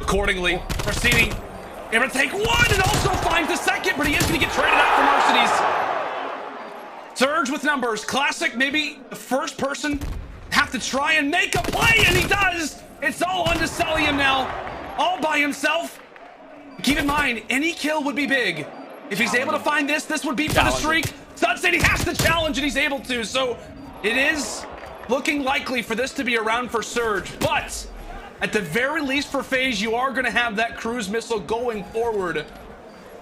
Accordingly, Persini able to take 1 and also finds the second, but he is going to get traded out from Arshdy's. Surge with numbers. Classic, maybe the first person have to try and make a play, and he does. It's all on to Celium now, all by himself. Keep in mind, any kill would be big. If he's able to find this would be for the streak. Sunset, he has to challenge, and he's able to. So it is looking likely for this to be a round for Surge. But at the very least for FaZe, you are going to have that cruise missile going forward.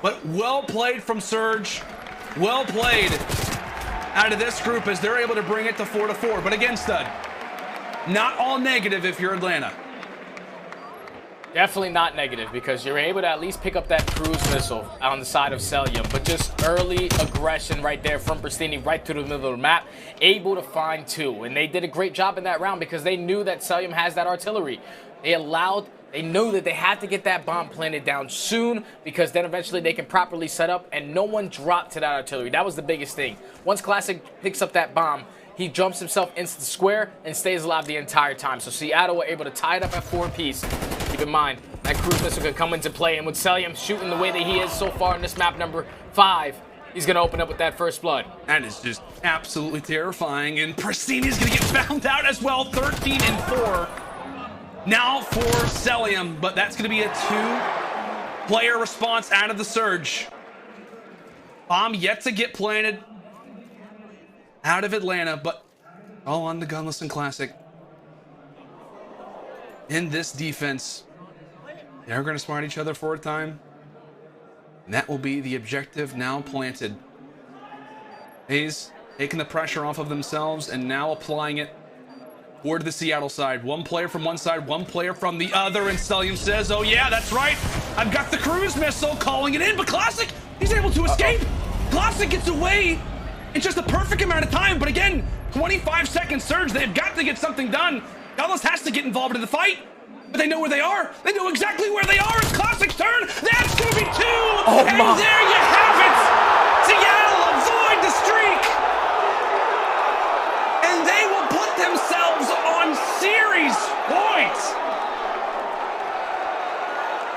But well played from Surge. Well played out of this group as they're able to bring it to 4-4. But again, Stud, not all negative if you're Atlanta. Definitely not negative, because you're able to at least pick up that cruise missile on the side of Celium. But just early aggression right there from Persini right through the middle of the map, able to find 2. And they did a great job in that round because they knew that Celium has that artillery. They knew that they had to get that bomb planted down soon, because then eventually they can properly set up and no one dropped to that artillery. That was the biggest thing. Once Classic picks up that bomb, he jumps himself into the square and stays alive the entire time. So Seattle were able to tie it up at 4 apiece. Keep in mind, that cruise missile could come into play, and with Celium shooting the way that he is so far in this map number 5, he's going to open up with that first blood. That is just absolutely terrifying, and Persini's going to get found out as well. 13 and 4 now for Celium, but that's going to be a 2-player response out of the Surge. Bomb yet to get planted out of Atlanta, but all on the Gunless and Classic. In this defense, They're going to smart each other for a time. And that will be the objective now planted. Hayes taking the pressure off of themselves and now applying it toward the Seattle side. One player from one side, one player from the other, and Stellium says, oh yeah, that's right. I've got the cruise missile calling it in, but Classic, he's able to escape. Classic gets away in just a perfect amount of time, but again, 25-second surge. They've got to get something done. Dallas has to get involved in the fight, but they know where they are. They know exactly where they are. It's Classic's turn. That's going to be 2. Oh, and there you have it. Seattle avoid the streak. And they will put themselves on series points.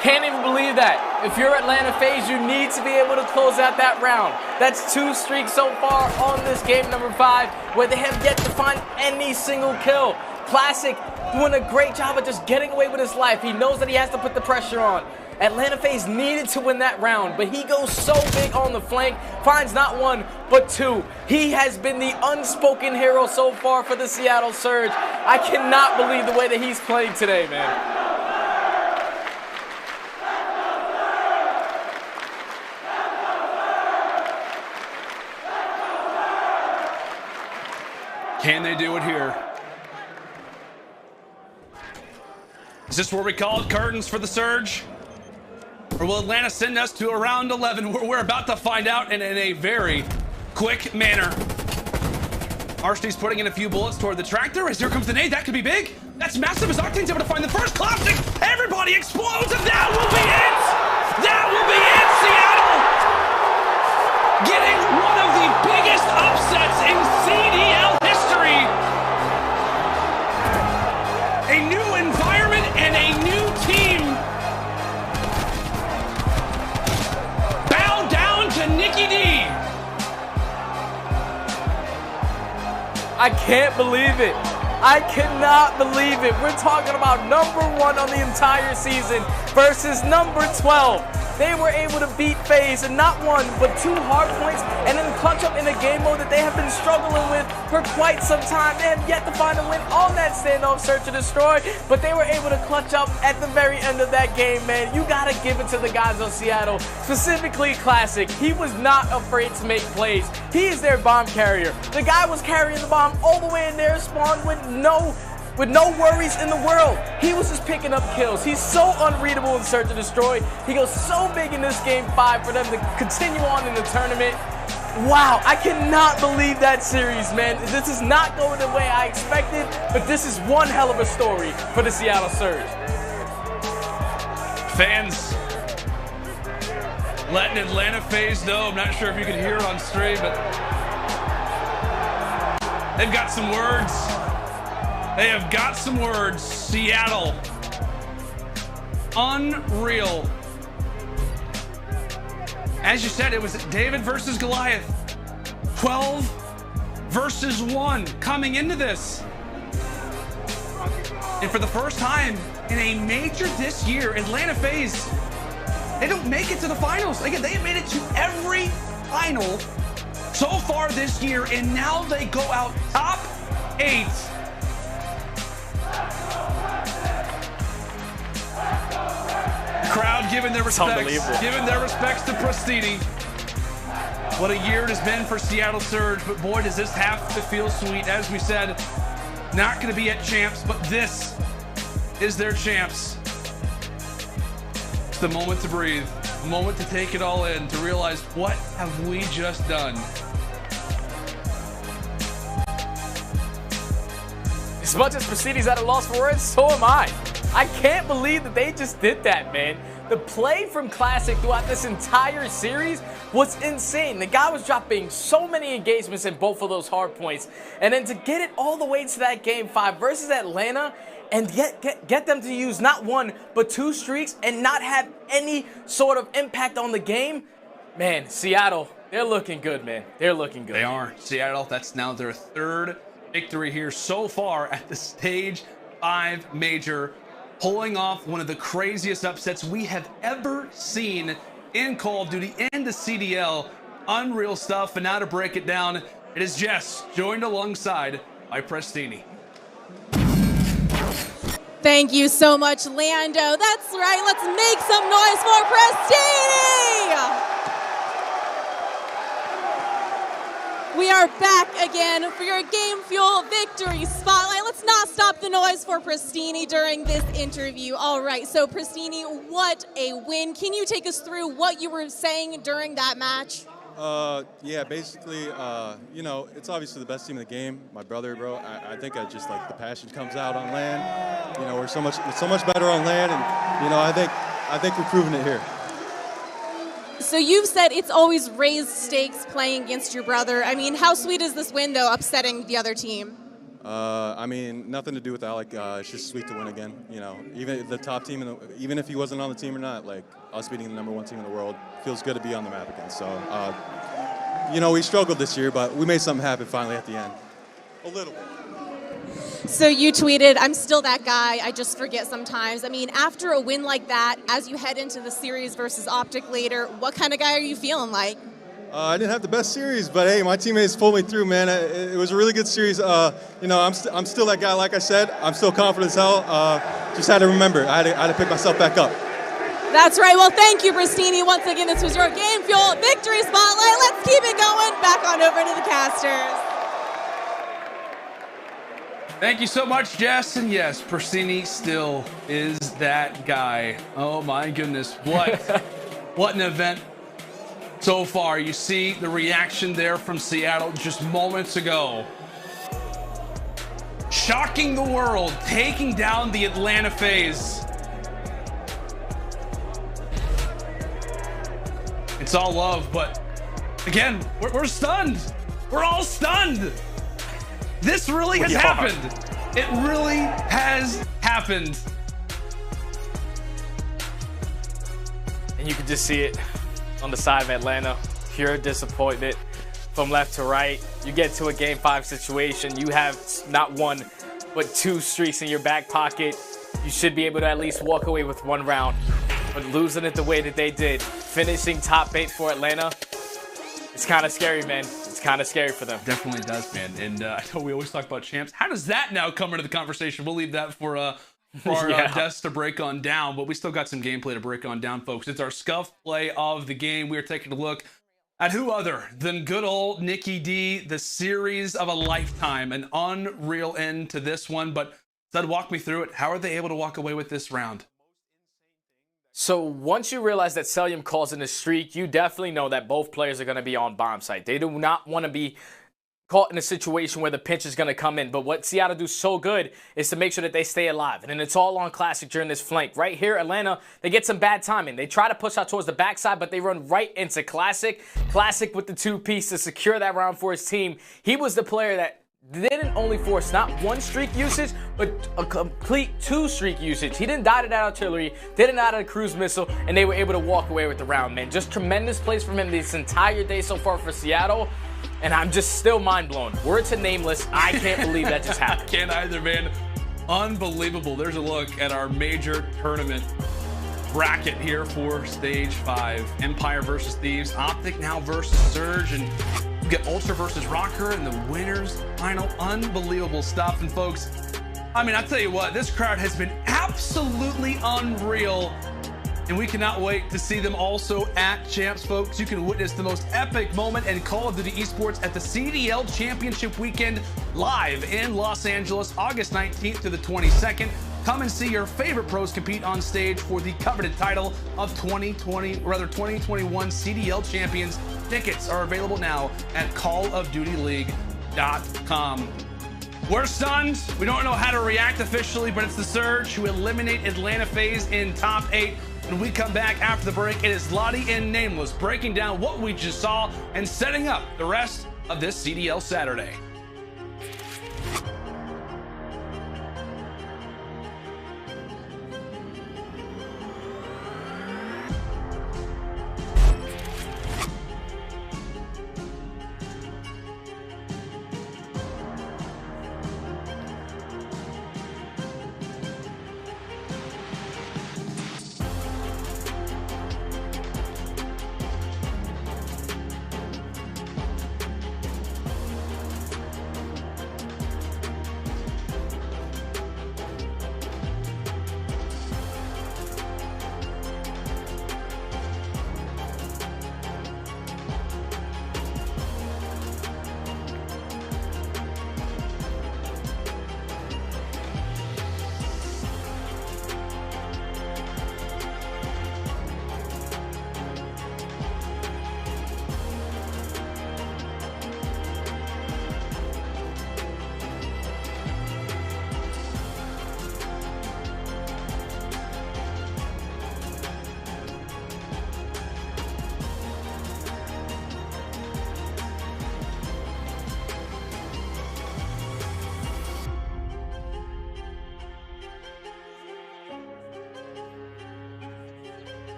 Can't even believe that. If you're Atlanta FaZe, you need to be able to close out that round. That's 2 streaks so far on this game number 5, where they have yet to find any single kill. Classic doing a great job of just getting away with his life. He knows that he has to put the pressure on. Atlanta FaZe needed to win that round, but he goes so big on the flank, finds not 1, but 2. He has been the unspoken hero so far for the Seattle Surge. I cannot believe the way that he's playing today, man. Can they do it here? Is this where we call it curtains for the Surge? Or will Atlanta send us to a round 11 where we're about to find out in a very quick manner? Arsene's putting in a few bullets toward the tractor as here comes the nade. That could be big. That's massive as Octane's able to find the first Classic. Everybody explodes and that will be it. That will be it, Seattle. Getting one of the biggest upsets in CDL history. A new environment and a new team. Bow down to Nikki D. I can't believe it. I cannot believe it. We're talking about number 1 on the entire season versus number 12. They were able to beat FaZe in not 1, but 2 hard points and then clutch up in a game mode that they have been struggling with for quite some time. They have yet to find a win on that standoff search and destroy, but they were able to clutch up at the very end of that game, man. You gotta give it to the guys of Seattle, specifically Classic. He was not afraid to make plays. He is their bomb carrier. The guy was carrying the bomb all the way in their spawn with no worries in the world. He was just picking up kills. He's so unreadable in Search and Destroy. He goes so big in this game 5 for them to continue on in the tournament. Wow, I cannot believe that series, man. This is not going the way I expected, but this is one hell of a story for the Seattle Surge. Fans letting Atlanta FaZe know. I'm not sure if you can hear it on stream, but they've got some words. They have got some words. Seattle. Unreal. As you said, it was David versus Goliath. 12 versus 1 coming into this. And for the first time in a major this year, Atlanta FaZe, they don't make it to the finals. Again, they have made it to every final so far this year, and now they go out top 8. Crowd giving their respects to Prestini. What a year it has been for Seattle Surge, but boy, does this have to feel sweet. As we said, not going to be at champs, but this is their champs. It's the moment to breathe, the moment to take it all in, to realize, what have we just done? As much as Prestini's at a loss for words, so am I. I can't believe that they just did that, man. The play from Classic throughout this entire series was insane. The guy was dropping so many engagements in both of those hard points. And then to get it all the way to that game 5 versus Atlanta and get them to use not 1, but 2 streaks and not have any sort of impact on the game. Man, Seattle, they're looking good, man. They're looking good. They are. Seattle, that's now their 3rd victory here so far at the Stage 5 Major, pulling off one of the craziest upsets we have ever seen in Call of Duty and the CDL. Unreal stuff. And now to break it down, it is Jess, joined alongside by Prestini. Thank you so much, Lando. That's right. Let's make some noise for Pristini. We are back again for your Game Fuel Victory Spotlight. Let's not stop the noise for Pristini during this interview. All right, so Pristini, what a win. Can you take us through what you were saying during that match? Yeah, basically, you know, it's obviously the best team in the game. My brother, bro, I think I just, like, the passion comes out on land. You know, we're so much better on land, and, you know, I think we're proving it here. So you've said it's always raised stakes playing against your brother. I mean, how sweet is this win, though, upsetting the other team? I mean, nothing to do with Alec. It's just sweet to win again. You know, even the top team, even if he wasn't on the team or not, like us beating the #1 team in the world, feels good to be on the map again. So, you know, we struggled this year, but we made something happen finally at the end. A little bit. So you tweeted, "I'm still that guy. I just forget sometimes." I mean, after a win like that, as you head into the series versus Optic later, what kind of guy are you feeling like? I didn't have the best series, but hey, my teammates pulled me through, man. It was a really good series. You know, I'm still that guy, like I said. I'm still confident as hell. Just had to remember, I had to pick myself back up. That's right. Well, thank you, Pristini. Once again, this was your Game Fuel Victory Spotlight. Let's keep it going. Back on over to the casters. Thank you so much, Jess. And yes, Pristini still is that guy. Oh my goodness, what an event so far. You see the reaction there from Seattle just moments ago. Shocking the world, taking down the Atlanta FaZe. It's all love, but again, we're stunned. We're all stunned. This really has happened. It really has happened. And you can just see it on the side of Atlanta. Pure disappointment from left to right. You get to a Game 5 situation. You have not one, but 2 streaks in your back pocket. You should be able to at least walk away with 1 round. But losing it the way that they did, finishing top 8 for Atlanta, it's kind of scary, man. It's kind of scary for them. Definitely does, man. And I know we always talk about champs. How does that now come into the conversation? We'll leave that for our desks to break on down, but we still got some gameplay to break on down, folks. It's our scuff play of the game. We are taking a look at who other than good old Nikki D, the series of a lifetime, an unreal end to this one. But Zed, walk me through it. How are they able to walk away with this round? So once you realize that Selim calls in a streak, you definitely know that both players are going to be on bomb site. They do not want to be caught in a situation where the pinch is going to come in. But what Seattle do so good is to make sure that they stay alive. And then it's all on Classic during this flank. Right here, Atlanta, they get some bad timing. They try to push out towards the backside, but they run right into Classic. Classic with the 2-piece to secure that round for his team. He was the player that didn't only force not 1 streak usage, but a complete 2 streak usage. He didn't die to that artillery, didn't die to the cruise missile, and they were able to walk away with the round, man. Just tremendous plays from him this entire day so far for Seattle, and I'm just still mind blown. Word to Nameless, I can't believe that just happened. I can't either, man. Unbelievable. There's a look at our major tournament bracket here for Stage 5. Empire versus Thieves, Optic now versus Surge, and you get Ultra versus Rocker and the winners final. Unbelievable stuff. And folks, I mean, I'll tell you what, this crowd has been absolutely unreal, and we cannot wait to see them also at Champs, folks. You can witness the most epic moment in Call of Duty Esports at the CDL Championship Weekend live in Los Angeles, August 19th to the 22nd. Come and see your favorite pros compete on stage for the coveted title of 2021 CDL Champions. Tickets are available now at callofdutyleague.com. We're stunned. We don't know how to react officially, but it's the Surge who eliminate Atlanta FaZe in top 8. When we come back after the break, it is Lottie and Nameless breaking down what we just saw and setting up the rest of this CDL Saturday.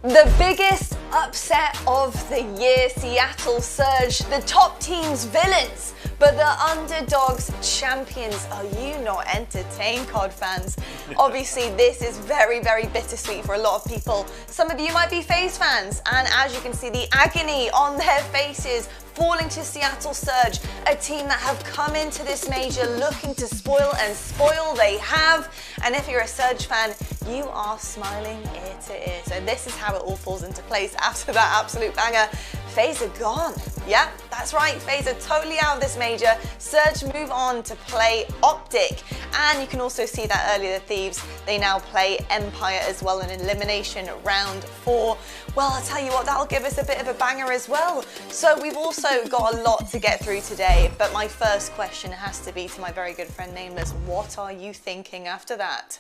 The biggest upset of the year, Seattle Surge, the top team's villains, but the underdogs champions. Are you not entertained, COD fans? Obviously, this is very, very bittersweet for a lot of people. Some of you might be FaZe fans, and as you can see, the agony on their faces falling to Seattle Surge, a team that have come into this major looking to spoil, and spoil they have. And if you're a Surge fan, you are smiling ear to ear. So this is how it all falls into place after that absolute banger. FaZe are gone. Yeah, that's right. FaZe are totally out of this major. Surge move on to play Optic. And you can also see that earlier, the Thieves, they now play Empire as well in elimination round 4. Well, I'll tell you what, that'll give us a bit of a banger as well. So we've also got a lot to get through today, but my first question has to be to my very good friend Nameless. What are you thinking after that?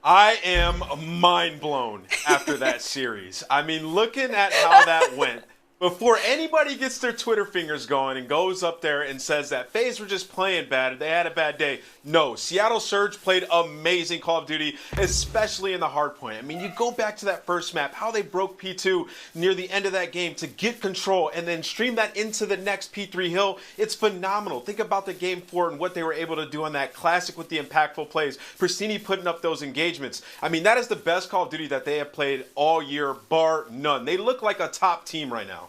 I am mind blown after that series. I mean, looking at how that went, before anybody gets their Twitter fingers going and goes up there and says that FaZe were just playing bad, they had a bad day. No, Seattle Surge played amazing Call of Duty, especially in the hardpoint. I mean, you go back to that first map, how they broke P2 near the end of that game to get control and then stream that into the next P3 hill. It's phenomenal. Think about the game 4 and what they were able to do on that classic with the impactful plays. Pristini putting up those engagements. I mean, that is the best Call of Duty that they have played all year, bar none. They look like a top team right now.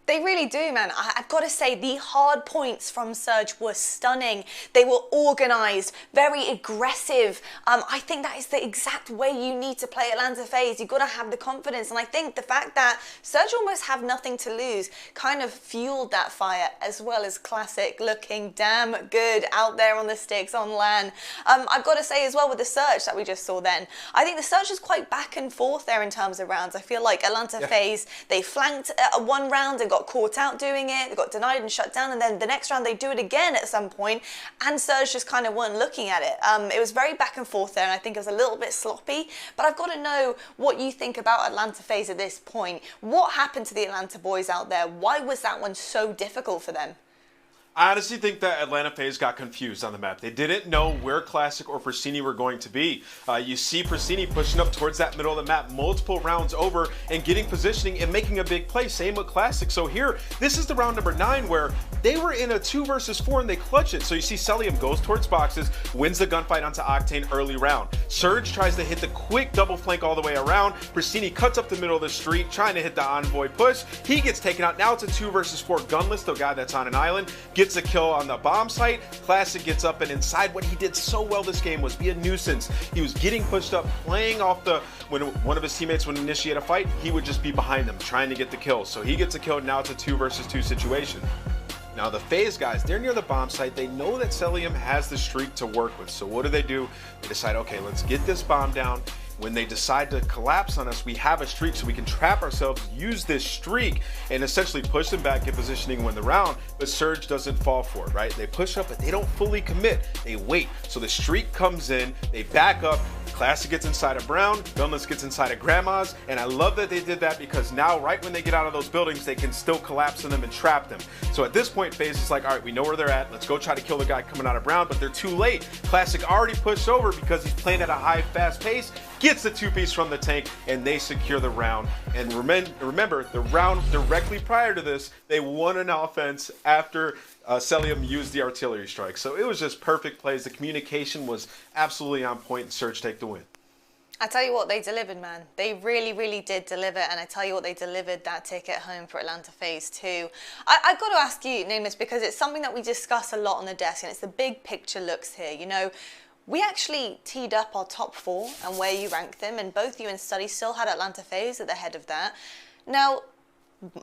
They really do, man. I've got to say, the hard points from Surge were stunning. They were organized, very aggressive. I think that is the exact way you need to play Atlanta FaZe. You've got to have the confidence. And I think the fact that Surge almost have nothing to lose kind of fueled that fire, as well as Classic looking damn good out there on the sticks on LAN. I've got to say as well with the Surge that we just saw then, I think the Surge is quite back and forth there in terms of rounds. I feel like Atlanta FaZe, they flanked one round and got caught out doing it, they got denied and shut down, and then the next round they do it again at some point, and Surge just kind of weren't looking at it. It was very back and forth there, and I think it was a little bit sloppy, but I've got to know what you think about Atlanta FaZe at this point. What happened to the Atlanta boys out there? Why was that one so difficult for them? I honestly think that Atlanta FaZe got confused on the map. They didn't know where Classic or Pristini were going to be. You see Pristini pushing up towards that middle of the map multiple rounds over and getting positioning and making a big play. Same with Classic. So here, this is the round number 9 where they were in a 2 versus 4 and they clutch it. So you see Celium goes towards boxes, wins the gunfight onto Octane early round. Surge tries to hit the quick double flank all the way around. Pristini cuts up the middle of the street, trying to hit the Envoy push. He gets taken out. Now it's a 2 versus 4 gunless, the guy that's on an island. Gets a kill on the bomb site. Classic gets up and inside. What he did so well this game was be a nuisance. He was getting pushed up, playing off the, when one of his teammates would initiate a fight, he would just be behind them trying to get the kill. So he gets a kill. Now it's a 2 versus 2 situation. Now the FaZe guys, they're near the bomb site. They know that Celium has the streak to work with. So what do? They decide, okay, let's get this bomb down. When they decide to collapse on us, we have a streak, so we can trap ourselves, use this streak, and essentially push them back in positioning, win the round. But Surge doesn't fall for it, right? They push up, but they don't fully commit. They wait. So the streak comes in, they back up, Classic gets inside of Brown, Gunless gets inside of Grandma's, and I love that they did that because now, right when they get out of those buildings, they can still collapse on them and trap them. So at this point, FaZe is like, all right, we know where they're at. Let's go try to kill the guy coming out of Brown, but they're too late. Classic already pushed over because he's playing at a high, fast pace, gets the 2-piece from the tank, and they secure the round. And remember, the round directly prior to this, they won an offense after Celium used the artillery strike. So it was just perfect plays. The communication was absolutely on point, and Surge take the win. I tell you what, they delivered, man. They really, really did deliver, and I tell you what, they delivered that ticket home for Atlanta FaZe too. I've got to ask you, Nameless, because it's something that we discuss a lot on the desk, and it's the big picture looks here. You know, we actually teed up our top 4 and where you rank them, and both you and Study still had Atlanta FaZe at the head of that. Now,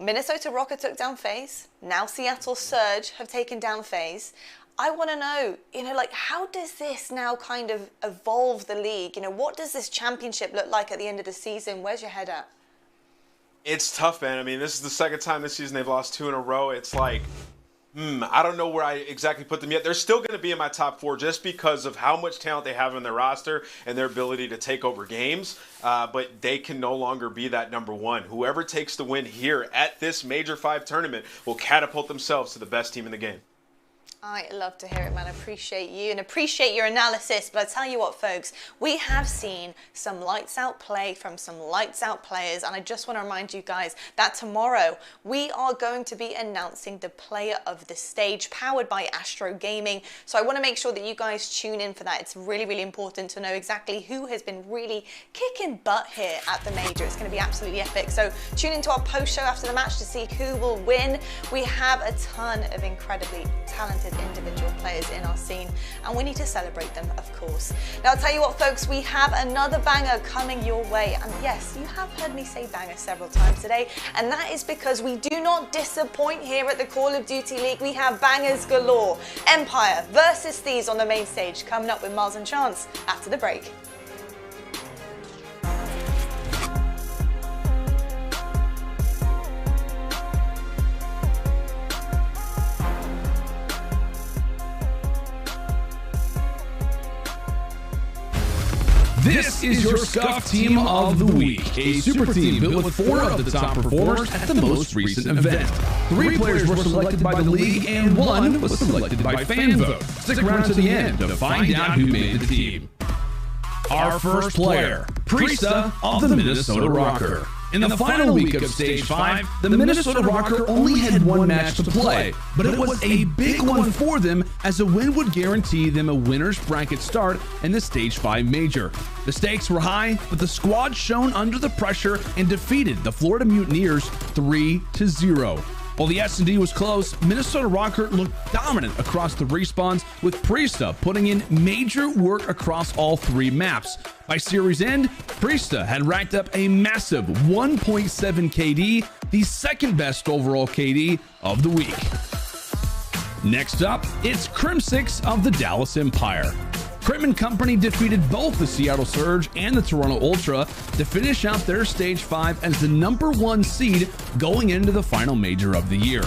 Minnesota Rocket took down FaZe. Now Seattle Surge have taken down FaZe. I want to know, you know, like, how does this now kind of evolve the league? You know, what does this championship look like at the end of the season? Where's your head at? It's tough, man. I mean, this is the second time this season they've lost 2 in a row. It's like, I don't know where I exactly put them yet. They're still going to be in my top 4 just because of how much talent they have in their roster and their ability to take over games. But they can no longer be that number 1. Whoever takes the win here at this Major 5 tournament will catapult themselves to the best team in the game. I love to hear it, man. I appreciate you and appreciate your analysis. But I tell you what, folks, we have seen some lights out play from some lights out players. And I just want to remind you guys that tomorrow we are going to be announcing the player of the stage powered by Astro Gaming. So I want to make sure that you guys tune in for that. It's really, really important to know exactly who has been really kicking butt here at the major. It's going to be absolutely epic. So tune into our post show after the match to see who will win. We have a ton of incredibly talented individual players in our scene, and we need to celebrate them, of course. Now, I'll tell you what, folks, we have another banger coming your way, and yes, you have heard me say banger several times today, and that is because we do not disappoint here at the Call of Duty League. We have bangers galore. Empire versus Thieves on the main stage, coming up with Miles and Chance after the break. This is your Scuff Team of the Week, a super team built with 4 of the top performers at the most recent event. 3 players were selected by the league and 1 was selected by fan vote. Stick around to the end to find out who made the team. Our first player, Priesta of the Minnesota Rocker. In the final week of Stage 5, the Minnesota Rocker only had 1 match to play, but it was a big one for them as a win would guarantee them a winner's bracket start in the Stage 5 major. The stakes were high, but the squad shone under the pressure and defeated the Florida Mutineers 3-0. While the S&D was close, Minnesota Rocker looked dominant across the respawns, with Priesta putting in major work across all 3 maps. By series end, Priesta had racked up a massive 1.7 KD, the second best overall KD of the week. Next up, it's Crim6 of the Dallas Empire. Crim & Company defeated both the Seattle Surge and the Toronto Ultra to finish out their Stage 5 as the #1 seed going into the final major of the year.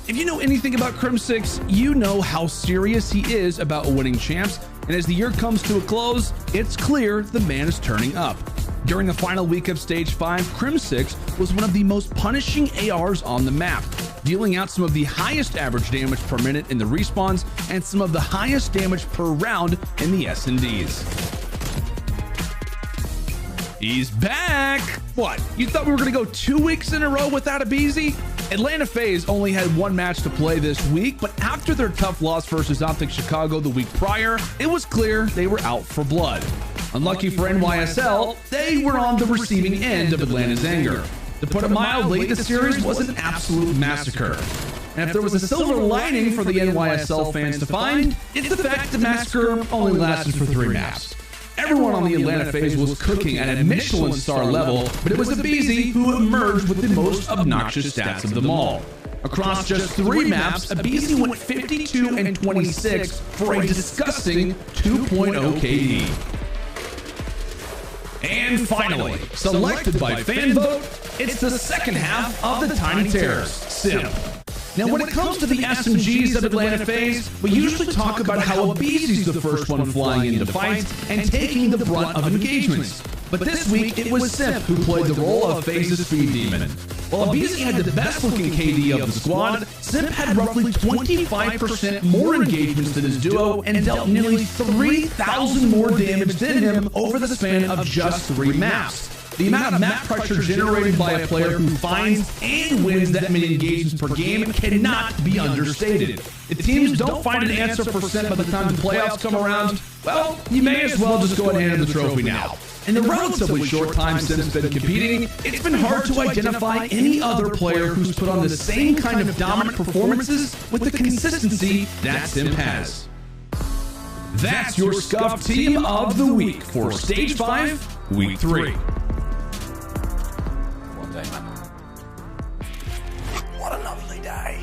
If you know anything about Crim6, you know how serious he is about winning champs, and as the year comes to a close, it's clear the man is turning up. During the final week of Stage 5, Crim6 was one of the most punishing ARs on the map, dealing out some of the highest average damage per minute in the respawns and some of the highest damage per round in the S&Ds. He's back! What, you thought we were going to go 2 weeks in a row without a Beezy? Atlanta FaZe only had 1 match to play this week, but after their tough loss versus Optic Chicago the week prior, it was clear they were out for blood. Unlucky for NYSL, they were on the receiving end of Atlanta's anger. To put it mildly, the series was an absolute massacre. And if there was a silver lining for the NYSL fans to find, it's the fact the massacre only lasted for 3 maps. Everyone on the Atlanta FaZe was cooking at a Michelin star level, but it was the Beezy who emerged with the most obnoxious stats of them all. Across just 3 maps, a Beezy went 52 and 26 for a disgusting 2.0 KD. And finally, selected by fan vote, it's the second half of the Tiny Terrors, Simp. Now, when it comes to the SMGs of Atlanta FaZe, we usually talk about how a Beezy's the first one flying into fights and taking the brunt of engagements. But this week, it was Simp who played the role of FaZe's speed demon. While Beezy had the best looking KD of the squad, Simp had roughly 25% more engagements than his duo and dealt nearly 3,000 more damage than him over the span of just 3 maps. The amount of map pressure generated by a player who finds and wins that many engagements per game cannot be understated. If teams don't find an answer for Simp by the time the playoffs come around, well, you may as well just go ahead and hand him the trophy now. In the relatively short time Simp's been competing, it's been hard to identify any other player who's put on the same kind of dominant performances with the consistency that Simp has. That's your Scuff Team of the Week for Stage 5, Week 3. What a lovely day.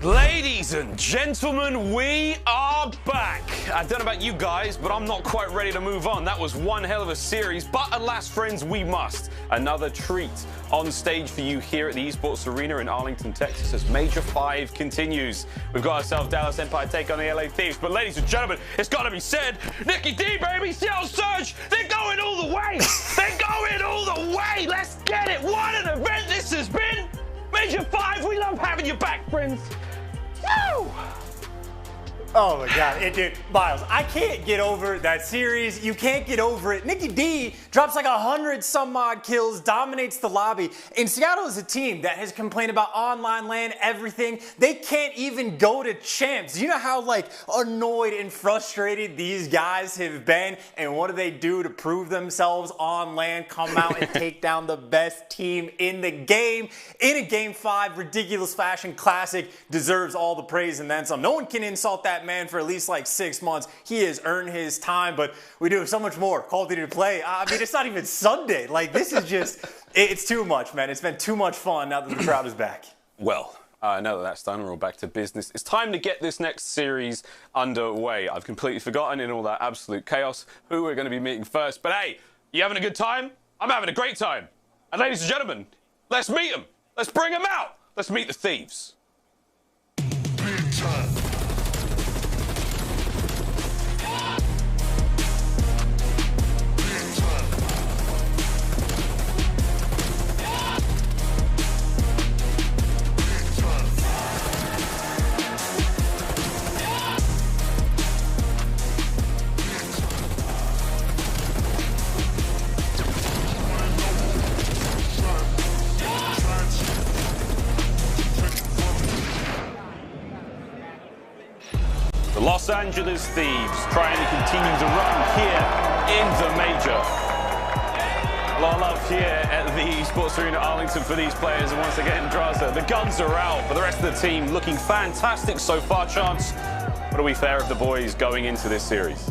Ladies and gentlemen, we are back. I don't know about you guys, but I'm not quite ready to move on. That was one hell of a series, but alas, friends, we must. Another treat on stage for you here at the Esports Arena in Arlington, Texas, as Major 5 continues. We've got ourselves Dallas Empire take on the LA Thieves, but ladies and gentlemen, it's got to be said, Nicky D, baby, Seattle Surge, they're going all the way. They're going all the way. Let's get it. What an event this has been. Major 5, we love having you back, friends. Woo! Oh my God, dude, Miles, I can't get over that series. You can't get over it. Nicky D drops like 100 some odd kills, dominates the lobby. And Seattle is a team that has complained about online LAN, everything. They can't even go to champs. You know how like annoyed and frustrated these guys have been? And what do they do to prove themselves on LAN? Come out and take down the best team in the game in a game 5, ridiculous fashion, classic, deserves all the praise and then some. No one can insult that man for at least like 6 months. He has earned his time, but we do have so much more Call of Duty to play. I mean, it's not even Sunday. Like, this is just, it's too much, man. It's been too much fun now that the crowd is back. Well, now that that's done, we're all back to business. It's time to get this next series underway. I've completely forgotten in all that absolute chaos who we're going to be meeting first. But hey, you having a good time? I'm having a great time. And ladies and gentlemen, let's meet them. Let's bring them out. Let's meet the Thieves. Big time. Los Angeles Thieves trying to continue the run here in the major. A lot of love here at the Esports Arena Arlington for these players, and once again, Draza, the guns are out, but the rest of the team looking fantastic so far. Chance, what are we fair of the boys going into this series?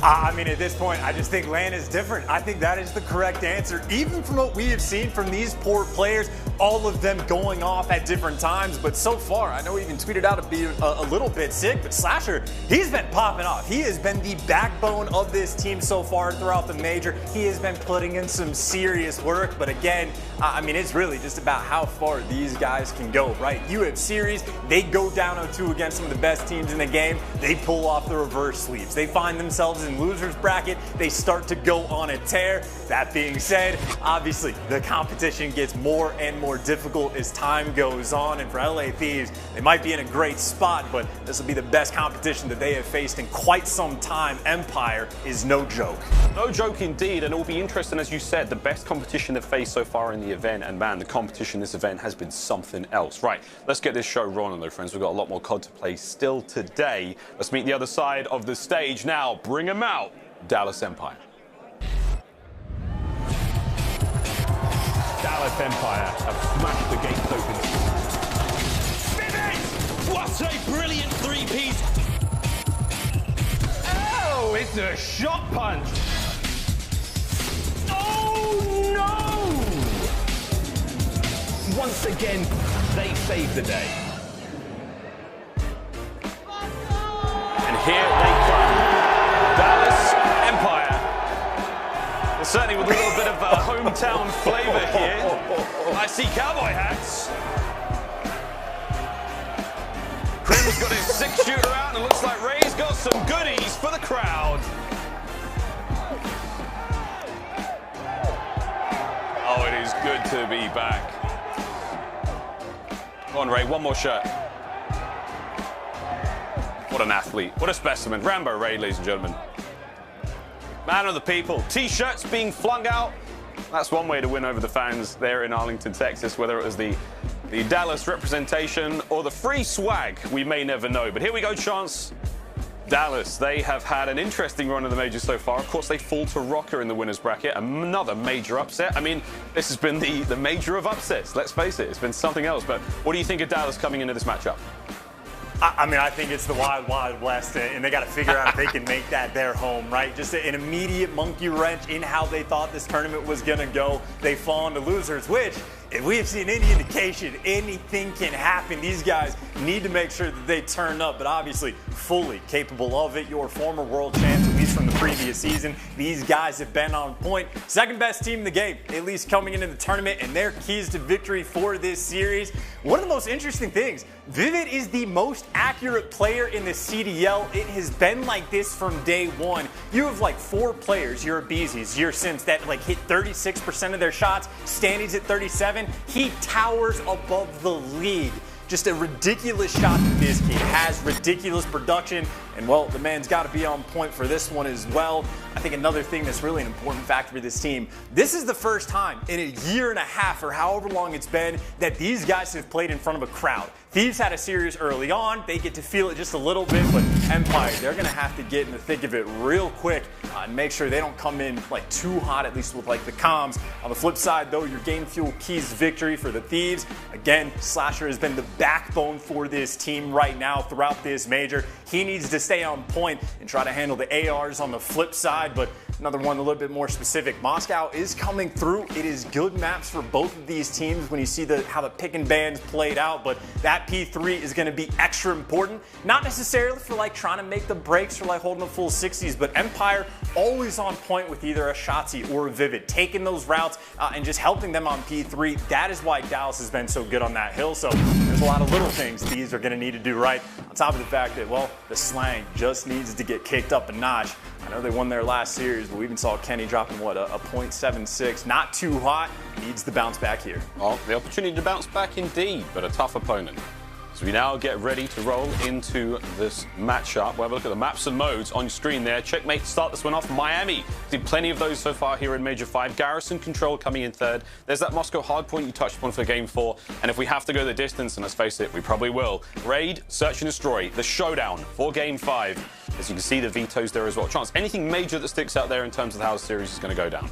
I mean, at this point, I just think LAN is different. I think that is the correct answer. Even from what we have seen from these poor players, all of them going off at different times. But so far, I know we even tweeted out a little bit sick, but Slasher, he's been popping off. He has been the backbone of this team so far throughout the major. He has been putting in some serious work. But again, I mean, it's really just about how far these guys can go, right? You have series, they go down 0-2 against some of the best teams in the game. They pull off the reverse sweeps. They find themselves in losers bracket. They start to go on a tear. That being said, obviously, the competition gets more and more difficult as time goes on. And for LA Thieves, they might be in a great spot, but this will be the best competition that they have faced in quite some time. Empire is no joke. No joke indeed, and it will be interesting, as you said, the best competition they've faced so far in the event, and man, the competition this event has been something else. Right, let's get this show rolling though, friends. We've got a lot more COD to play still today. Let's meet the other side of the stage now. Bring them out, Dallas Empire. Dallas Empire have smashed the gates open. What a brilliant three-piece! Oh, it's a shot punch! Oh no! Once again, they saved the day. And here they come, Dallas Empire. Well, certainly with a little bit of hometown flavor here. I see cowboy hats. Crim's got his 6-shooter out, and it looks like Ray's got some goodies for the crowd. Oh, it is good to be back. Come on, Ray, one more shot. What an athlete. What a specimen. Rambo Ray, ladies and gentlemen. Man of the people. T-shirts being flung out. That's one way to win over the fans there in Arlington, Texas, whether it was the Dallas representation or the free swag, we may never know. But here we go, Chance. Dallas, they have had an interesting run of the majors so far. Of course, they fall to Rocker in the winner's bracket. Another major upset. I mean, this has been the major of upsets. Let's face it, it's been something else. But what do you think of Dallas coming into this matchup? I mean, I think it's the wild, wild west, and they got to figure out if they can make that their home, right? Just an immediate monkey wrench in how they thought this tournament was going to go. They fall into losers, which if we have seen any indication, anything can happen. These guys need to make sure that they turn up, but obviously fully capable of it. Your former world champs, at least from the previous season. These guys have been on point. Second best team in the game, at least coming into the tournament, and their keys to victory for this series. One of the most interesting things, Vivid is the most accurate player in the CDL. It has been like this from day one. You have like 4 players, your Abeezys, your Sims, that like hit 36% of their shots. Standy's at 37. He towers above the league. Just a ridiculous shot that this kid has, ridiculous production, and well, the man's got to be on point for this one as well. I think another thing that's really an important factor for this team, this is the first time in a year and a half or however long it's been that these guys have played in front of a crowd. Thieves had a series early on, they get to feel it just a little bit, but Empire, they're going to have to get in the thick of it real quick and make sure they don't come in like too hot, at least with like the comms. On the flip side though, your game fuel keys victory for the Thieves. Again, Slasher has been the backbone for this team right now throughout this major. He needs to stay on point and try to handle the ARs on the flip side, but another one a little bit more specific. Moscow is coming through. It is good maps for both of these teams when you see how the pick and bans played out, but that P3 is going to be extra important. Not necessarily for like trying to make the breaks or like holding the full 60s, but Empire always on point with either a Shotzzy or a Vivid, taking those routes and just helping them on P3. That is why Dallas has been so good on that hill. So there's a lot of little things these are going to need to do right. On top of the fact that, well, the slang just needs to get kicked up a notch. I know they won their last series, but we even saw Kenny dropping, what, a .76. Not too hot. Needs to bounce back here. Well, the opportunity to bounce back indeed, but a tough opponent. So we now get ready to roll into this matchup. We'll have a look at the maps and modes on screen there. Checkmate to start this one off. Miami. Did plenty of those so far here in Major 5. Garrison Control coming in third. There's that Moscow hardpoint you touched upon for Game 4. And if we have to go the distance, and let's face it, we probably will. Raid, Search and Destroy, the showdown for Game 5. As you can see, the vetoes there as well. Chance, anything major that sticks out there in terms of how the series is going to go down?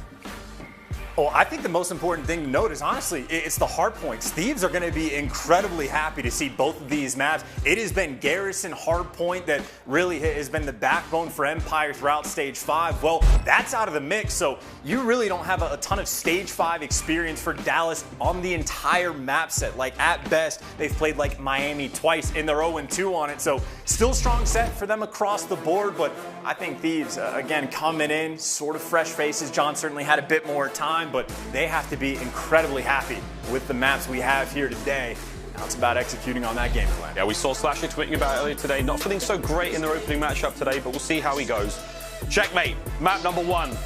Well, I think the most important thing to note is, honestly, it's the hard points. Thieves are going to be incredibly happy to see both of these maps. It has been Garrison hardpoint that really has been the backbone for Empire throughout Stage 5. Well, that's out of the mix, so you really don't have a ton of Stage 5 experience for Dallas on the entire map set. Like, at best, they've played like Miami twice, and they're 0-2 on it, so still strong set for them across the board, but I think Thieves, again, coming in, sort of fresh faces. John certainly had a bit more time, but they have to be incredibly happy with the maps we have here today. Now it's about executing on that game plan. Yeah, we saw Slasher tweeting about it earlier today. Not feeling so great in their opening matchup today, but we'll see how he goes. Checkmate, map number 1.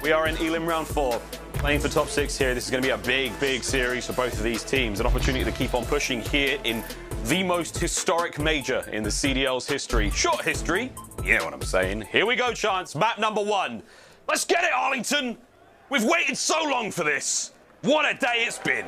We are in Elim round 4. Playing for top 6 here. This is going to be a big, big series for both of these teams. An opportunity to keep on pushing here in the most historic major in the CDL's history. Short history, you know what I'm saying. Here we go, Chance. Map number 1. Let's get it, Arlington. We've waited so long for this. What a day it's been.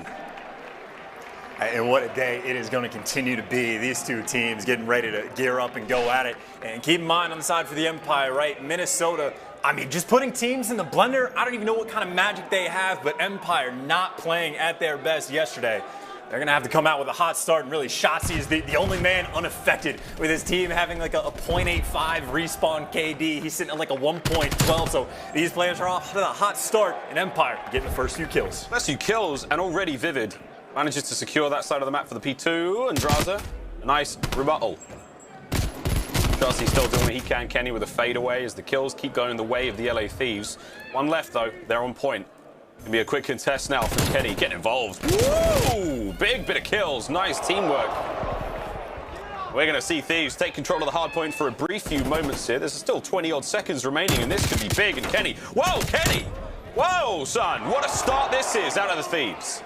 And what a day it is going to continue to be. These two teams getting ready to gear up and go at it. And keep in mind on the side for the Empire, right? Minnesota, I mean, just putting teams in the blender, I don't even know what kind of magic they have, but Empire not playing at their best yesterday. They're going to have to come out with a hot start, and really Shotzzy is the only man unaffected with his team having like a .85 respawn KD. He's sitting at like a 1.12, so these players are off to a hot start, and Empire getting the first few kills. First few kills, and already Vivid manages to secure that side of the map for the P2, and Draza, a nice rebuttal. Shotzzy still doing what he can, Kenny, with a fadeaway as the kills keep going in the way of the LA Thieves. One left, though. They're on point. Gonna be a quick contest now from Kenny. Get involved. Woo! Big bit of kills. Nice teamwork. We're going to see Thieves take control of the hard point for a brief few moments here. There's still 20-odd seconds remaining, and this could be big. And Kenny, whoa, Kenny! Whoa, son, what a start this is out of the Thieves.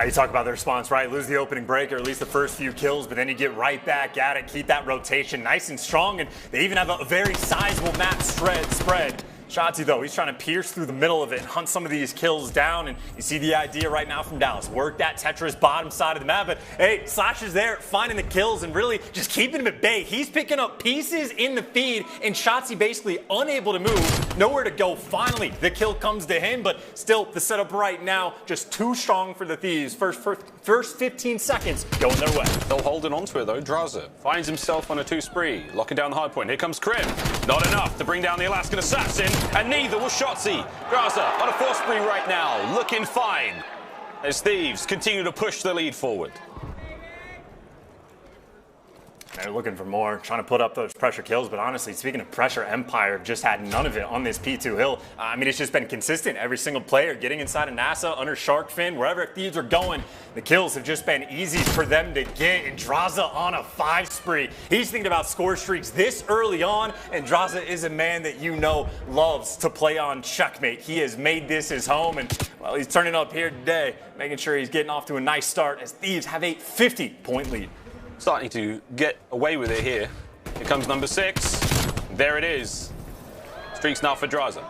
You talk about the response, right? Lose the opening break, or at least the first few kills, but then you get right back at it, keep that rotation nice and strong, and they even have a very sizable map spread. Shotzzy, though, he's trying to pierce through the middle of it and hunt some of these kills down, and you see the idea right now from Dallas. Work that Tetris bottom side of the map, but hey, Slasher's there finding the kills and really just keeping him at bay. He's picking up pieces in the feed, and Shotzzy basically unable to move, nowhere to go. Finally, the kill comes to him, but still, the setup right now, just too strong for the Thieves. First 15 seconds going their way. Still holding on to it, though. Draza finds himself on a 2 spree, locking down the hard point. Here comes Krim. Not enough to bring down the Alaskan Assassin. And neither was Shotzzy. Draza on a 4 spree right now, looking fine. as Thieves continue to push the lead forward. They're looking for more, trying to put up those pressure kills, but honestly, speaking of pressure, Empire just had none of it on this P2 hill. I mean, it's just been consistent. Every single player getting inside of NASA, under Shark Fin, wherever Thieves are going, the kills have just been easy for them to get. And Draza on a 5 spree. He's thinking about score streaks this early on, and Draza is a man that you know loves to play on checkmate. He has made this his home, and well, he's turning up here today, making sure he's getting off to a nice start as Thieves have a 50-point lead. Starting to get away with it here. Here comes number 6. There it is. Streaks now for Draza.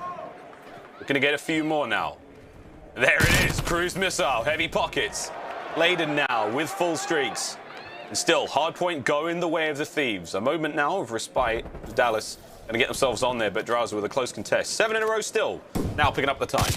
We're going to get a few more now. There it is. Cruise missile, heavy pockets. Laden now with full streaks. And still, hardpoint going the way of the Thieves. A moment now of respite. Dallas going to get themselves on there, but Draza with a close contest. 7 in a row still. Now picking up the time.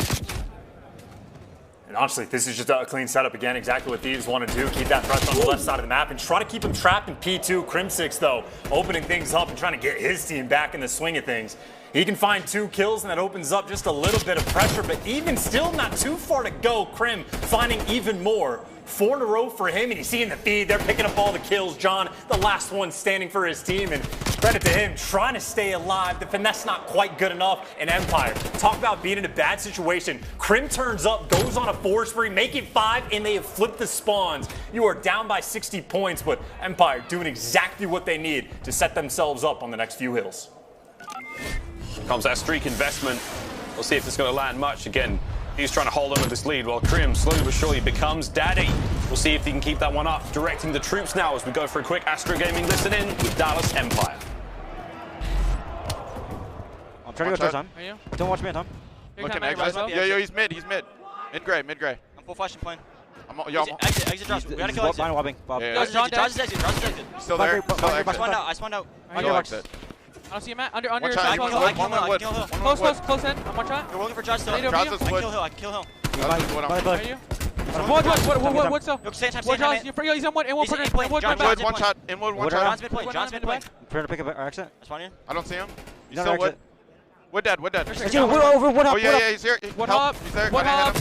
And honestly, this is just a clean setup again, exactly what Thieves want to do. Keep that pressure on the left side of the map and try to keep them trapped in P2. Crim6, though, opening things up and trying to get his team back in the swing of things. He can find 2 kills, and that opens up just a little bit of pressure, but even still not too far to go. Crim finding even more. 4 in a row for him, and you see in the feed, they're picking up all the kills. John, the last one standing for his team, and credit to him, trying to stay alive. The finesse not quite good enough, and Empire. Talk about being in a bad situation. Crim turns up, goes on a 4 spree, make it 5, and they have flipped the spawns. You are down by 60 points, but Empire doing exactly what they need to set themselves up on the next few hills. Here comes that streak investment. We'll see if it's going to land much. Again, he's trying to hold on to this lead while Crim slowly but surely becomes daddy. We'll see if he can keep that one up. Directing the troops now as we go for a quick Astro Gaming listen in with Dallas Empire. I'm trying to go towards Tom. Don't watch me, Tom. Looking exit. Yo, he's mid. Mid-gray. I'm full flashing plane. Exit Josh. We gotta kill exit. Wobbing. Josh is exit. Still there. I spawned out. Still exit. I don't see him, Matt. Under. I can wood. Close in. I'm one shot. You're looking for Josh still. I can kill hill. Are you? Wood still. He's on wood. In wood. One shot. John's mid plane. I'm trying to pick up our exit. I spawn in. I don't see him. He's still wood. Wood dead. Wood up. Oh, yeah, he's here. Wood up. He's there. Wood up.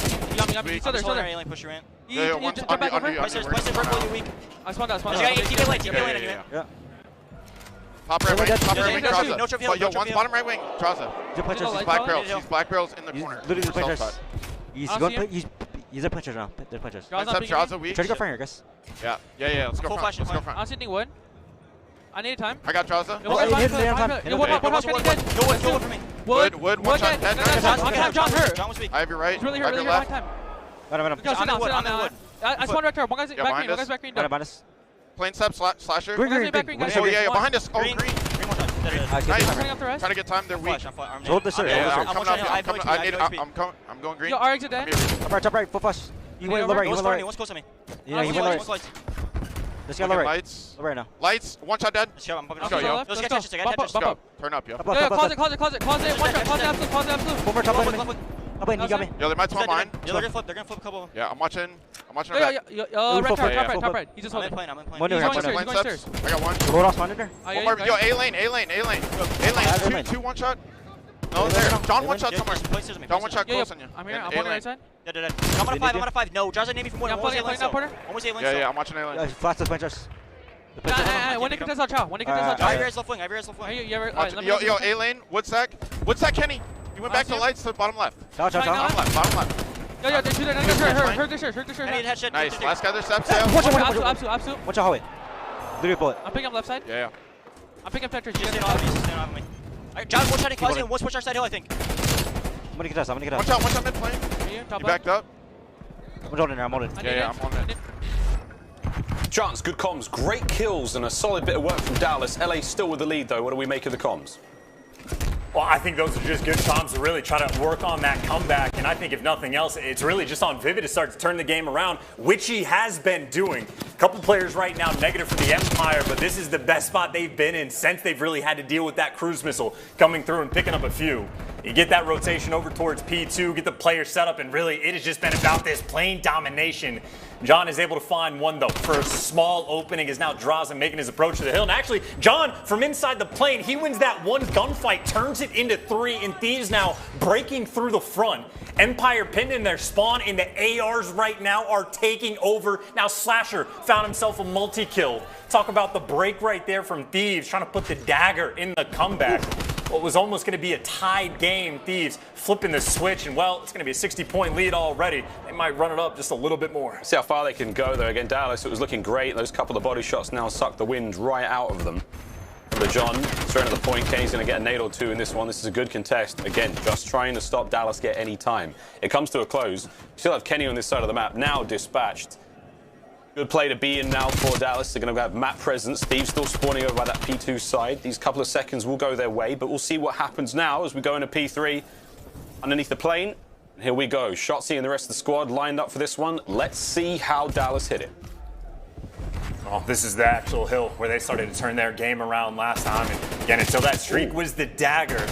He's still there. Push your in. Yeah, one Place it purple, you weak. I spawned out. Keep it late anyway. Yeah. Top right wing, Draza. No trophy. Yo, one's bottom right wing, Draza. He's black barrels in the corner. Literally the players. He's a pitcher now. They're pitchers. Draza weak. Try to go front here, guys. Yeah. Let's go front. I don't see anything wood. I need time. I got Draza. Wood for me. Wood, one shot. John hurt. John was weak. I have you right. He's really hurt. left. I'm in wood. I spawned right there. One guy's back green. Plane step, slasher. Green. Oh, yeah, behind us. Oh, green. Nice. Trying to get time. They're weak. Hold this. I'm going green. Yo, our exit dead. Top right, full flash. He went low right. He went close to me. He went low right. Let's go low right. Lights. Low right now. Lights. One shot dead. Let's go. Let's go, yo. Let's go. Turn up, yo. Close it. One shot. Close it absolute. One more top lane. He got me. Yo, they might spawn mine. They're gonna flip a couple. Yeah, I'm watching. Top right. He's just holding. I'm in plane. He's going stairs. I got one. Roll off under there. One more. Yo, A lane. Two one shot. No, there. John one shot somewhere. John one shot close on you. I'm here. I'm on the right side. Yeah. I'm on a 5. No, Draza named me from one. Almost A lane. Yeah, I'm watching A lane. Flash this bench. When they contest out Chow. I have yours left wing. Yo, A lane. Woodstack Kenny. You went back to lights to bottom left. Bottom left. Yo, they shoot it. Hurt the shirt. Nice. Last guy there, steps. Absolute. Watch out, hallway. Literally bullet. I'm picking up left side. Yeah. I'm picking up Tetris. John, one shot in closing. One switch our side hill, I think. I'm gonna get us. One shot mid plane. You backed up. I'm holding there. Yeah, I'm on it. Chance, good comms, great kills, and a solid bit of work from Dallas. LA still with the lead, though. What do we make of the comms? Well, I think those are just good comms to really try to work on that comeback. And I think if nothing else, it's really just on Vivid to start to turn the game around, which he has been doing. A couple players right now negative for the Empire, but this is the best spot they've been in since they've really had to deal with that cruise missile coming through and picking up a few. You get that rotation over towards P2, get the player set up, and really it has just been about this plain domination. John is able to find one, though, for a small opening is now Draza making his approach to the hill. And actually, John, from inside the plane, he wins that one gunfight, turns it into 3, and Thieves now breaking through the front. Empire pinned in their spawn, and the ARs right now are taking over. Now Slasher found himself a multi-kill. Talk about the break right there from Thieves, trying to put the dagger in the comeback. What was almost going to be a tied game, Thieves flipping the switch, and well, it's going to be a 60-point lead already. They might run it up just a little bit more. See how far they can go, though. Again, Dallas, it was looking great. Those couple of body shots now suck the wind right out of them. But John, straight to the point. Kenny's going to get a nade or two in this one. This is a good contest. Again, just trying to stop Dallas get any time. It comes to a close. Still have Kenny on this side of the map, now dispatched. Good play to be in now for Dallas. They're going to have map presence. Thieves still spawning over by that P2 side. These couple of seconds will go their way, but we'll see what happens now as we go into P3 underneath the plane. And here we go. Shotzzy and the rest of the squad lined up for this one. Let's see how Dallas hit it. Oh, this is the actual hill where they started to turn their game around last time. And again, until that streak was the dagger.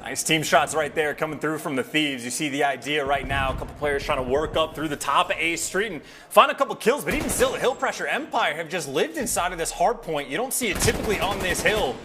Nice team shots right there coming through from the Thieves. You see the idea right now. A couple players trying to work up through the top of A Street and find a couple kills. But even still, the Hill Pressure Empire have just lived inside of this hard point. You don't see it typically on this hill.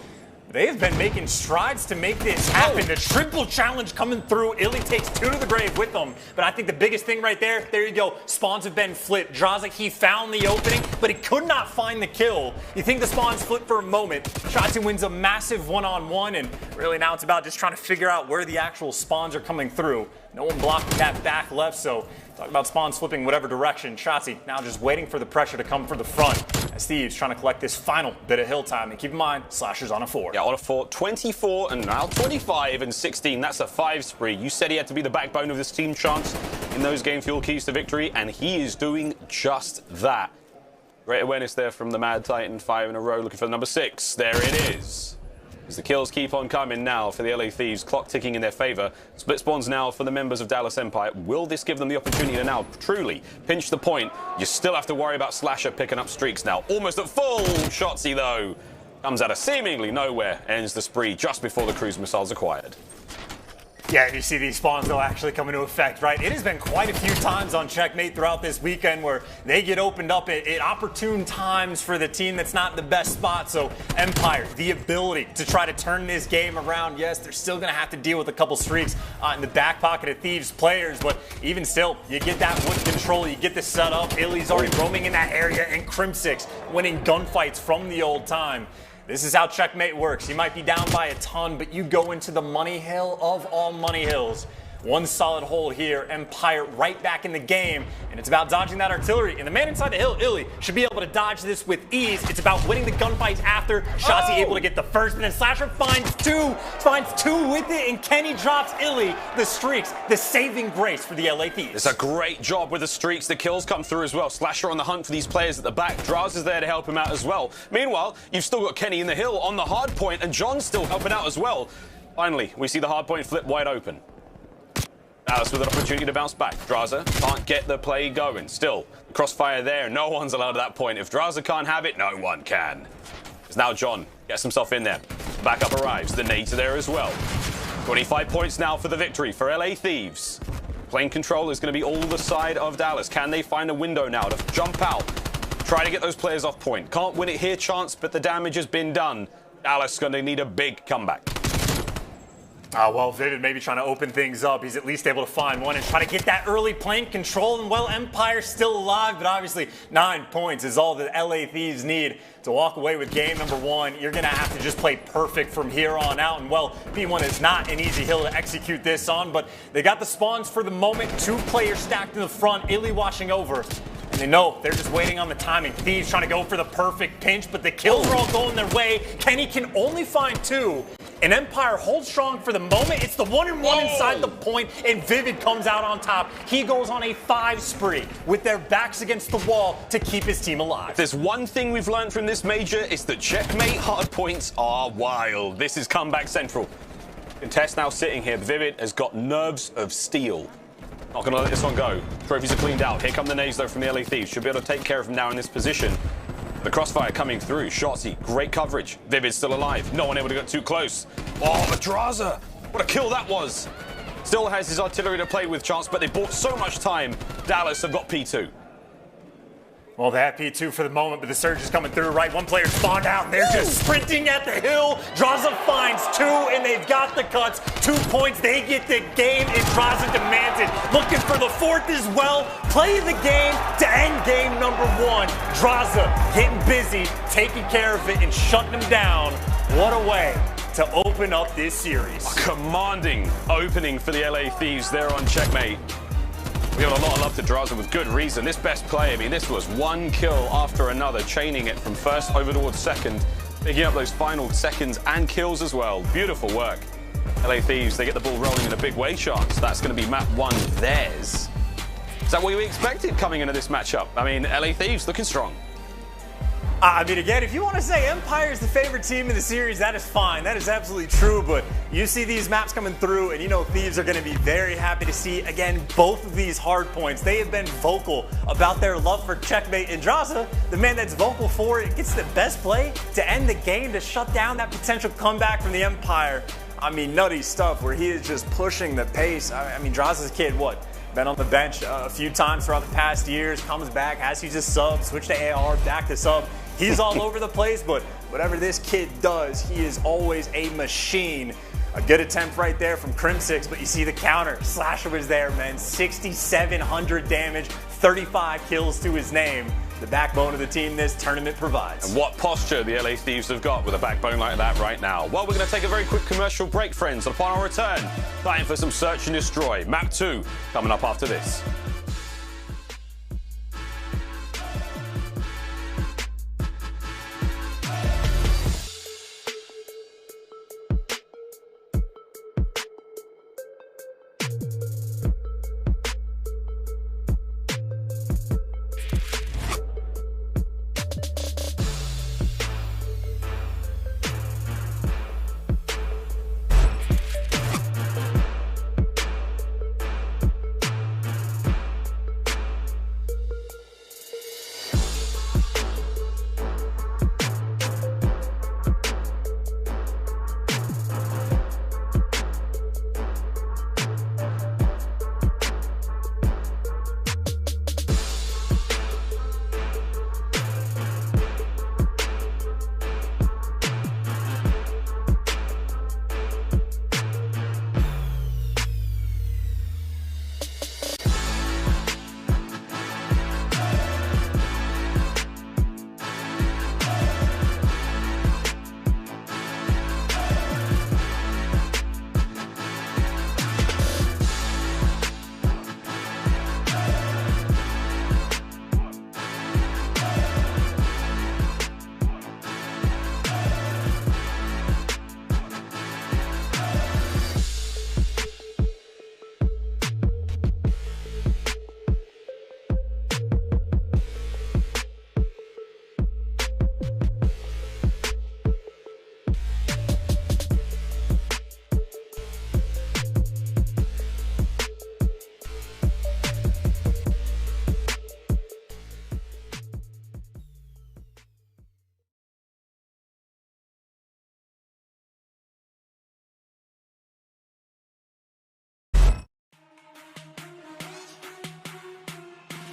They've been making strides to make this happen. The triple challenge coming through. Illy takes 2 to the grave with them. But I think the biggest thing right there, there you go. Spawns have been flipped. Draza, he found the opening, but he could not find the kill. You think the spawns flipped for a moment. Shotzzy wins a massive one-on-one, and really now it's about just trying to figure out where the actual spawns are coming through. No one blocking that back left, so talk about spawns flipping whatever direction. Shotzzy now just waiting for the pressure to come from the front as Thieves trying to collect this final bit of hill time. And keep in mind, Slasher's on a 4. Yeah, on a 4. 24 and now 25 and 16. That's a 5 spree. You said he had to be the backbone of this team, Chance, in those game fuel keys to victory, and he is doing just that. Great awareness there from the Mad Titan. 5 in a row, looking for the number 6. There it is. As the kills keep on coming now for the LA Thieves, clock ticking in their favor. Split spawns now for the members of Dallas Empire. Will this give them the opportunity to now truly pinch the point? You still have to worry about Slasher picking up streaks now. Almost at full. Shotzzy, though, comes out of seemingly nowhere, ends the spree just before the cruise missiles acquired. Yeah, you see these spawns will actually come into effect, right? It has been quite a few times on Checkmate throughout this weekend where they get opened up at opportune times for the team that's not in the best spot. So Empire, the ability to try to turn this game around. Yes, they're still going to have to deal with a couple streaks in the back pocket of Thieves players, but even still, you get that wood control, you get the setup. Illy's already roaming in that area, and Crimsix winning gunfights from the old time. This is how Checkmate works. You might be down by a ton, but you go into the money hill of all money hills. One solid hold here, Empire right back in the game, and it's about dodging that artillery. And the man inside the hill, Illy, should be able to dodge this with ease. It's about winning the gunfights after. Shotzzy able to get the first, but then Slasher finds two with it, and Kenny drops Illy. The streaks, the saving grace for the LA Thieves. It's a great job with the streaks. The kills come through as well. Slasher on the hunt for these players at the back. Draz is there to help him out as well. Meanwhile, you've still got Kenny in the hill on the hard point, and John's still helping out as well. Finally, we see the hard point flip wide open. Dallas with an opportunity to bounce back. Draza can't get the play going. Still, the crossfire there. No one's allowed at that point. If Draza can't have it, no one can. As now John gets himself in there. Backup arrives. The nades are there as well. 25 points now for the victory for LA Thieves. Plane control is going to be all the side of Dallas. Can they find a window now to jump out? Try to get those players off point. Can't win it here, Chance, but the damage has been done. Dallas going to need a big comeback. Well, Vivid maybe trying to open things up. He's at least able to find one and try to get that early plane control. And, well, Empire's still alive, but obviously 9 points is all that LA Thieves need to walk away with game number 1. You're going to have to just play perfect from here on out. And, well, P1 is not an easy hill to execute this on, but they got the spawns for the moment. 2 players stacked in the front, Illy watching over. And they know they're just waiting on the timing. Thieves trying to go for the perfect pinch, but the kills are all going their way. Kenny can only find 2. And Empire holds strong for the moment. It's the 1-and-1 inside the point, and Vivid comes out on top. He goes on a 5 spree with their backs against the wall to keep his team alive. If there's one thing we've learned from this major, it's that Checkmate hard points are wild. This is comeback central. Contest now sitting here. Vivid has got nerves of steel. Not going to let this one go. Trophies are cleaned out. Here come the nades, though, from the LA Thieves. Should be able to take care of him now in this position. The crossfire coming through. Shotzzy, great coverage. Vivid's still alive. No one able to get too close. Oh, but Draza What a kill that was. Still has his artillery to play with, Chance, but they bought so much time. Dallas have got P2. Well, they have P2 for the moment, but the surge is coming through, right? One player spawned out, and they're just sprinting at the hill. Draza finds 2, and they've got the cuts. 2 points, they get the game, and Draza demands it. Looking for the 4th as well. Play the game to end game number 1. Draza getting busy, taking care of it, and shutting them down. What a way to open up this series. A commanding opening for the LA Thieves there on Checkmate. We have a lot of love to Draza with good reason. This best play, I mean, this was one kill after another, chaining it from first over towards second, picking up those final seconds and kills as well. Beautiful work. LA Thieves, they get the ball rolling in a big way, Chance. That's going to be map 1 theirs. Is that what we expected coming into this matchup? I mean, LA Thieves looking strong. I mean, again, if you want to say Empire is the favorite team in the series, that is fine. That is absolutely true. But you see these maps coming through, and you know Thieves are going to be very happy to see, again, both of these hard points. They have been vocal about their love for Checkmate. And Draza, the man that's vocal for it, gets the best play to end the game, to shut down that potential comeback from the Empire. I mean, nutty stuff where he is just pushing the pace. I mean, Draza's a kid, what? Been on the bench a few times throughout the past years, comes back, has to use his sub, switch to AR, back to sub. He's all over the place, but whatever this kid does, he is always a machine. A good attempt right there from Crim6, but you see the counter. Slasher was there, man. 6,700 damage, 35 kills to his name. The backbone of the team this tournament provides. And what posture the LA Thieves have got with a backbone like that right now. Well, we're going to take a very quick commercial break, friends. And upon our return, time for some Search and Destroy. Map 2 coming up after this.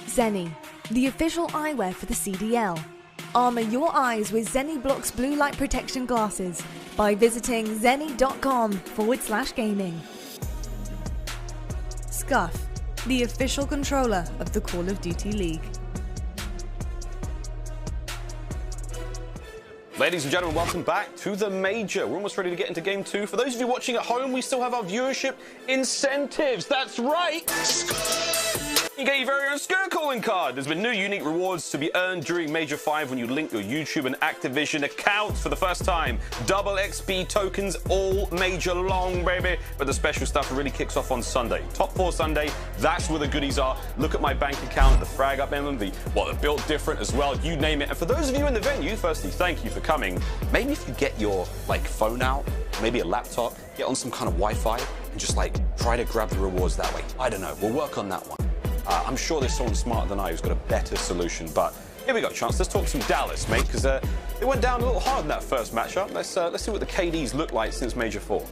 Zenni, the official eyewear for the CDL. Armour your eyes with Zenni Blocks blue light protection glasses by visiting zenni.com/gaming. Scuff, the official controller of the Call of Duty League. Ladies and gentlemen, welcome back to the Major. We're almost ready to get into Game 2. For those of you watching at home, we still have our viewership incentives. That's right! You get your very own Skirt calling card. There's been new unique rewards to be earned during Major 5 when you link your YouTube and Activision accounts for the first time. Double XP tokens all Major long, baby. But the special stuff really kicks off on Sunday. Top 4 Sunday, that's where the goodies are. Look at my bank account, the frag up emblem, the built different as well, you name it. And for those of you in the venue, firstly, thank you for coming. Maybe if you get your phone out, maybe a laptop, get on some kind of Wi-Fi and just try to grab the rewards that way. I don't know, we'll work on that one. I'm sure there's someone smarter than I who's got a better solution, but here we go, Chance. Let's talk some Dallas, mate, because they went down a little hard in that first matchup. Let's see what the KDs look like since Major 4.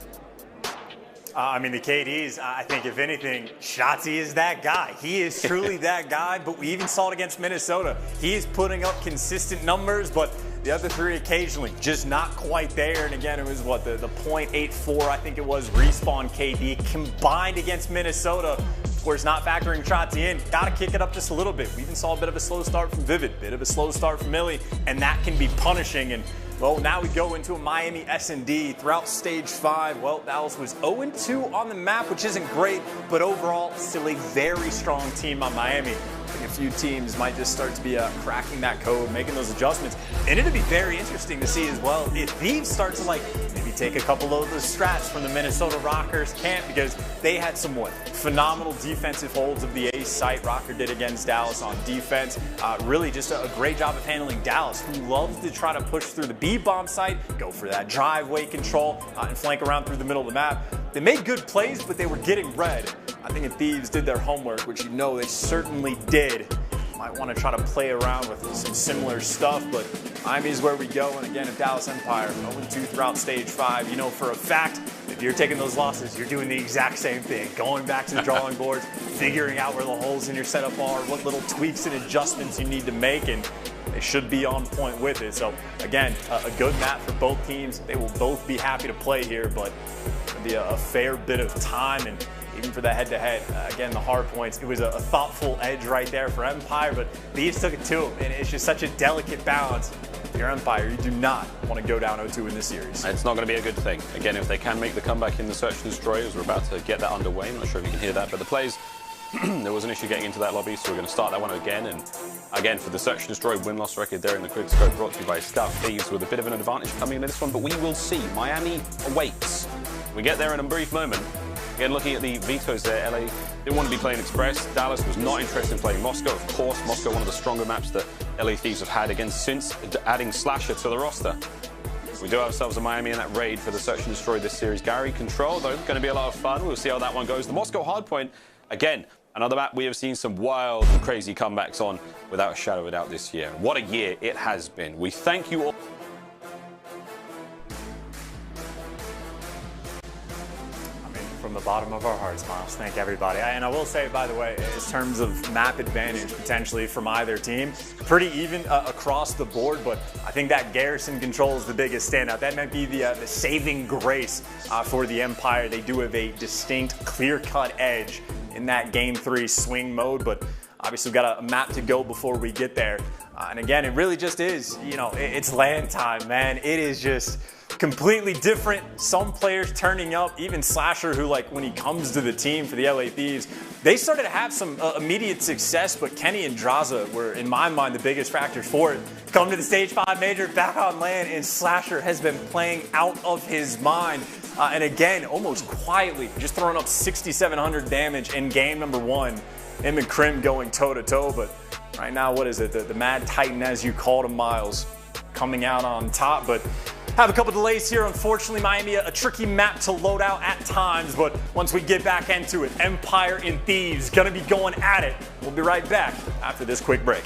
I mean, the KDs, I think if anything, Shotzi is that guy. He is truly that guy, but we even saw it against Minnesota. He is putting up consistent numbers, but the other three occasionally just not quite there. And again, it was what, the .84, I think it was, respawn KD combined against Minnesota. Of course, not factoring Shotzi in, got to kick it up just a little bit. We even saw a bit of a slow start from Vivid, bit of a slow start from Millie, and that can be punishing. And well, now we go into a Miami S&D throughout stage 5. Well, Dallas was 0-2 on the map, which isn't great, but overall, still a very strong team on Miami. I think a few teams might just start to be cracking that code, making those adjustments. And it'll be very interesting to see as well if Thieves start to maybe take a couple of the strats from the Minnesota Rockers camp, because they had some phenomenal defensive holds of the ace site. Rocker did against Dallas on defense. Really just a great job of handling Dallas, who loves to try to push through the B-bomb site, go for that driveway control, and flank around through the middle of the map. They made good plays, but they were getting red. I think if Thieves did their homework, which you know they certainly did, might want to try to play around with some similar stuff, but Miami's where we go. And again, if Dallas Empire 0-2 throughout stage 5, you know for a fact, if you're taking those losses, you're doing the exact same thing. Going back to the drawing boards, figuring out where the holes in your setup are, what little tweaks and adjustments you need to make, and they should be on point with it. So again, a good map for both teams. They will both be happy to play here, but it'll be a fair bit of time. And even for that head-to-head, again, the hard points, it was a thoughtful edge right there for Empire, but Thieves took it to them, and it's just such a delicate balance. If you're Empire, you do not want to go down 0-2 in this series. It's not going to be a good thing. Again, if they can make the comeback in the Search and Destroy, as we're about to get that underway, I'm not sure if you can hear that, but the plays, there was an issue getting into that lobby, so we're going to start that one again. And again, for the Search and Destroy win-loss record there in the Quick Scope, brought to you by Scout Thieves, with a bit of an advantage coming into this one, but we will see. Miami awaits. We get there in a brief moment. Again, looking at the vetoes there, LA didn't want to be playing Express. Dallas was not interested in playing Moscow. Of course, Moscow, one of the stronger maps that LA Thieves have had again since adding Slasher to the roster. We do have ourselves a Miami in that raid for the Search and Destroy this series. Gary, Control, though, going to be a lot of fun. We'll see how that one goes. The Moscow Hardpoint, again, another map we have seen some wild and crazy comebacks on without a shadow of a doubt this year. What a year it has been. We thank you all. From the bottom of our hearts, Miles. Thank everybody. And I will say, by the way, in terms of map advantage potentially from either team, pretty even across the board, but I think that Garrison Control is the biggest standout. That might be the saving grace for the Empire. They do have a distinct, clear-cut edge in that Game 3 swing mode, but obviously we've got a map to go before we get there. And again, it really just is, you know, it's LAN time, man. It is just completely different. Some players turning up, even Slasher, who when he comes to the team for the LA Thieves, they started to have some immediate success, but Kenny and Draza were, in my mind, the biggest factors for it. Come to the Stage 5 Major, back on LAN, and Slasher has been playing out of his mind. And again, almost quietly, just throwing up 6,700 damage in game number 1. Him and Krim going toe-to-toe, but right now, what is it? The Mad Titan, as you called him, Miles, coming out on top, but have a couple delays here. Unfortunately, Miami, a tricky map to load out at times, but once we get back into it, Empire and Thieves gonna be going at it. We'll be right back after this quick break.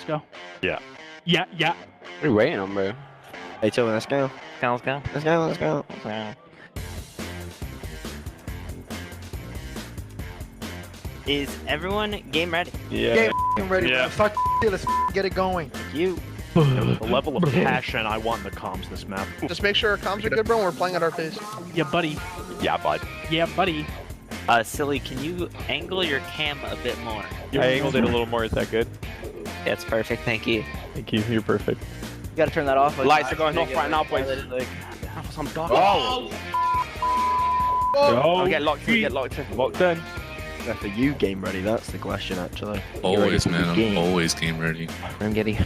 go. Yeah. Yeah. What are you waiting on, bro? Hey, chill, let's go. Let's go. Let's go, let's go. Let's go. Is everyone game ready? Yeah. Game ready, Yeah. man. Fuck it, let's get it going. You. The level of passion I want in the comms this map. Just make sure our comms are good, bro, and we're playing at our pace. Yeah, buddy. Yeah, bud. Yeah, buddy. Silly, can you angle your cam a bit more? I angled it a little more. Is that good? That's perfect, thank you. Thank you. You're perfect. You gotta turn that off. Lights are going off right now, boys. I'm dark. Oh! Oh! Get locked in. Get locked in. Locked in. Are you game ready? That's the question, actually. Always, man. I'm always game ready. I'm getting.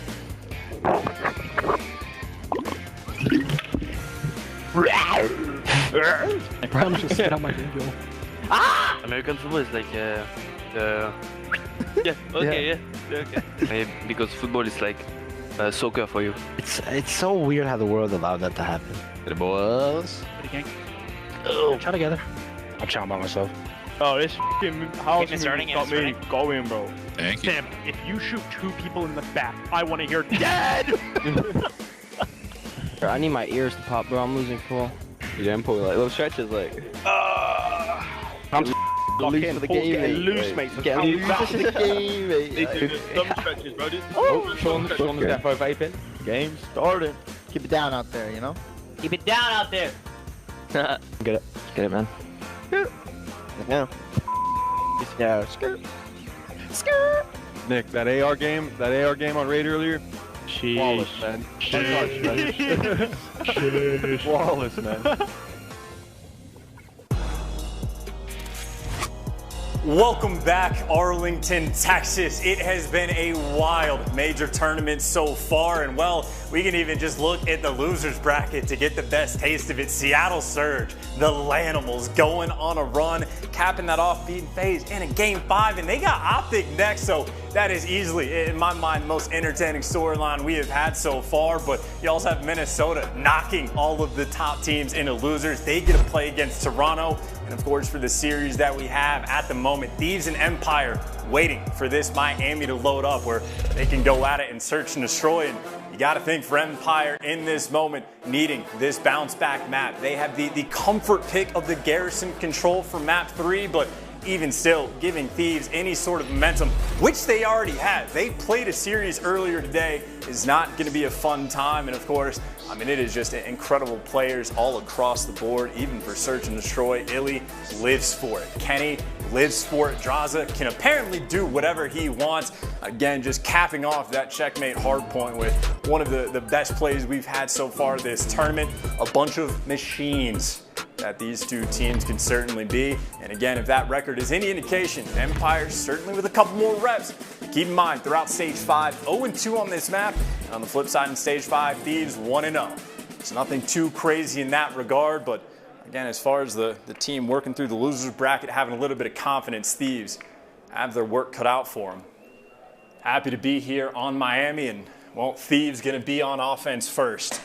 I promise to spit out my video. American football is like yeah, okay, okay. Because football is like soccer for you. It's so weird how the world allowed that to happen. The boys. Oh, try together. I'm trying by myself. Oh, this house got me going, bro. Thank you. Sam, if you shoot 2 people in the back, I want to hear dead! I need my ears to pop, bro. I'm losing full. You didn't pull like little stretches, like. I'm loose for the game, mate. Loose, mate. Getting loose for the game, mate. Some stretches, bro. Oh, Sean the defo vaping. Game started. Keep it down out there, you know? Keep it down out there. Get it. Get it, man. Yeah. Yeah. Skirt. Skirt. Nick, that AR game on raid earlier. Sheesh. Flawless, man. Sheesh. Flawless, man. Welcome back, Arlington, Texas. It has been a wild major tournament so far, and well, we can even just look at the losers bracket to get the best taste of it. Seattle Surge, the Lanimals, going on a run, capping that off, beating FaZe in a Game 5, and they got Optic next, so that is easily, in my mind, the most entertaining storyline we have had so far. But you also have Minnesota knocking all of the top teams into losers. They get to play against Toronto. And of course, for the series that we have at the moment, Thieves and Empire waiting for this Miami to load up where they can go at it and search and destroy. And you got to think for Empire in this moment, needing this bounce back map. They have the comfort pick of the Garrison control for map 3, but even still giving Thieves any sort of momentum, which they already have. They played a series earlier today. Is not going to be a fun time. And of course, I mean, it is just incredible players all across the board, even for Search and Destroy. Illy lives for it. Kenny lives for it. Draza can apparently do whatever he wants. Again, just capping off that checkmate hardpoint with one of the best plays we've had so far this tournament. A bunch of machines that these two teams can certainly be. And again, if that record is any indication, Empire certainly with a couple more reps. Keep in mind, throughout Stage 5, 0-2 on this map. And on the flip side in Stage 5, Thieves 1-0. It's nothing too crazy in that regard, but again, as far as the team working through the losers bracket, having a little bit of confidence, Thieves have their work cut out for them. Happy to be here on Miami, and well, Thieves gonna be on offense first.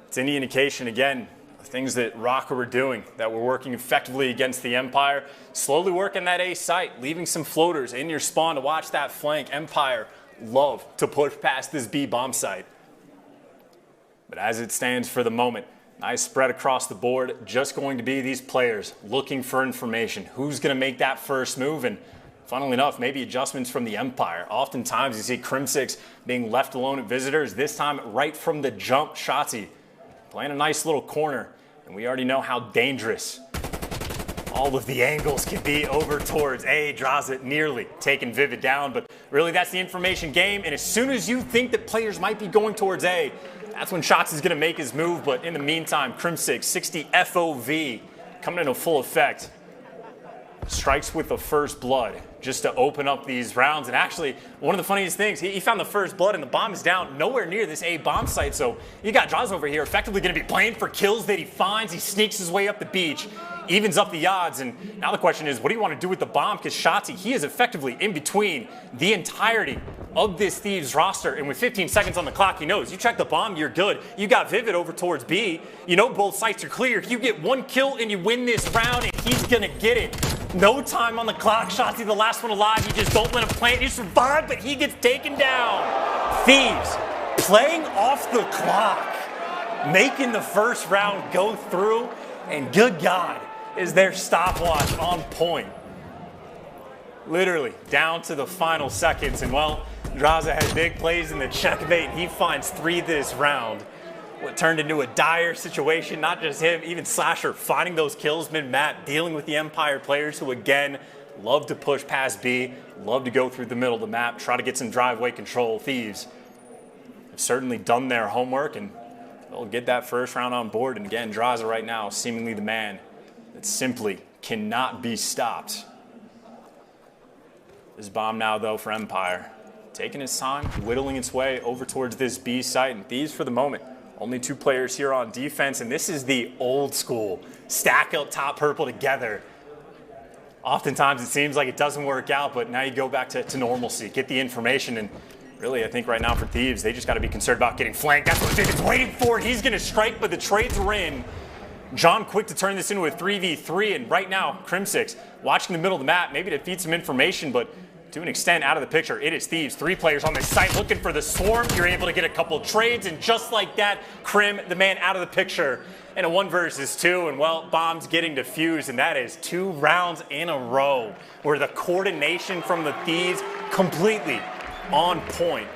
It's any indication, again, things that Rocker were doing, that we're working effectively against the Empire. Slowly working that A site, leaving some floaters in your spawn to watch that flank. Empire love to push past this B bomb site. But as it stands for the moment, nice spread across the board. Just going to be these players looking for information. Who's going to make that first move? And funnily enough, maybe adjustments from the Empire. Oftentimes you see Crimsix being left alone at visitors. This time, right from the jump, Shotzi playing a nice little corner. And we already know how dangerous all of the angles can be over towards A. Draws it nearly taking Vivid down. But really, that's the information game. And as soon as you think that players might be going towards A, that's when Shots is going to make his move. But in the meantime, Crimsix, 60 FOV coming into full effect. Strikes with the first blood just to open up these rounds. And actually, one of the funniest things, he found the first blood and the bomb is down nowhere near this A bomb site. So you got Draws over here effectively going to be playing for kills that he finds. He sneaks his way up the beach, evens up the odds. And now the question is, what do you want to do with the bomb? Because Shotzi, he is effectively in between the entirety of this Thieves roster. And with 15 seconds on the clock, he knows you check the bomb, you're good. You got Vivid over towards B. You know both sites are clear. You get one kill and you win this round, and he's going to get it. No time on the clock. Shotzi, the last one alive. You just don't let him plant. You survive, but he gets taken down. Thieves playing off the clock, making the first round go through, and good God, is their stopwatch on point. Literally down to the final seconds, and well, Draza has big plays in the checkmate. He finds 3 this round. What turned into a dire situation, not just him, even Slasher finding those kills mid-map, dealing with the Empire players who, again, love to push past B, love to go through the middle of the map, try to get some driveway control. Thieves have certainly done their homework, and they'll get that first round on board. And again, Draza right now, seemingly the man that simply cannot be stopped. This bomb now, though, for Empire. Taking its time, whittling its way over towards this B site, and Thieves for the moment. Only 2 players here on defense, and this is the old school stack up top purple together. Oftentimes it seems like it doesn't work out, but now you go back to normalcy, get the information, and really I think right now for Thieves, they just got to be concerned about getting flanked. That's what David's waiting for, and he's going to strike, but the trades are in. John quick to turn this into a 3v3, and right now, Crim6 watching the middle of the map, maybe to feed some information, but to an extent out of the picture. It is Thieves. 3 players on this site looking for the swarm. You're able to get a couple of trades, and just like that, Crim, the man, out of the picture in a 1 versus 2, and well, bombs getting defused, and that is 2 rounds in a row where the coordination from the Thieves completely on point.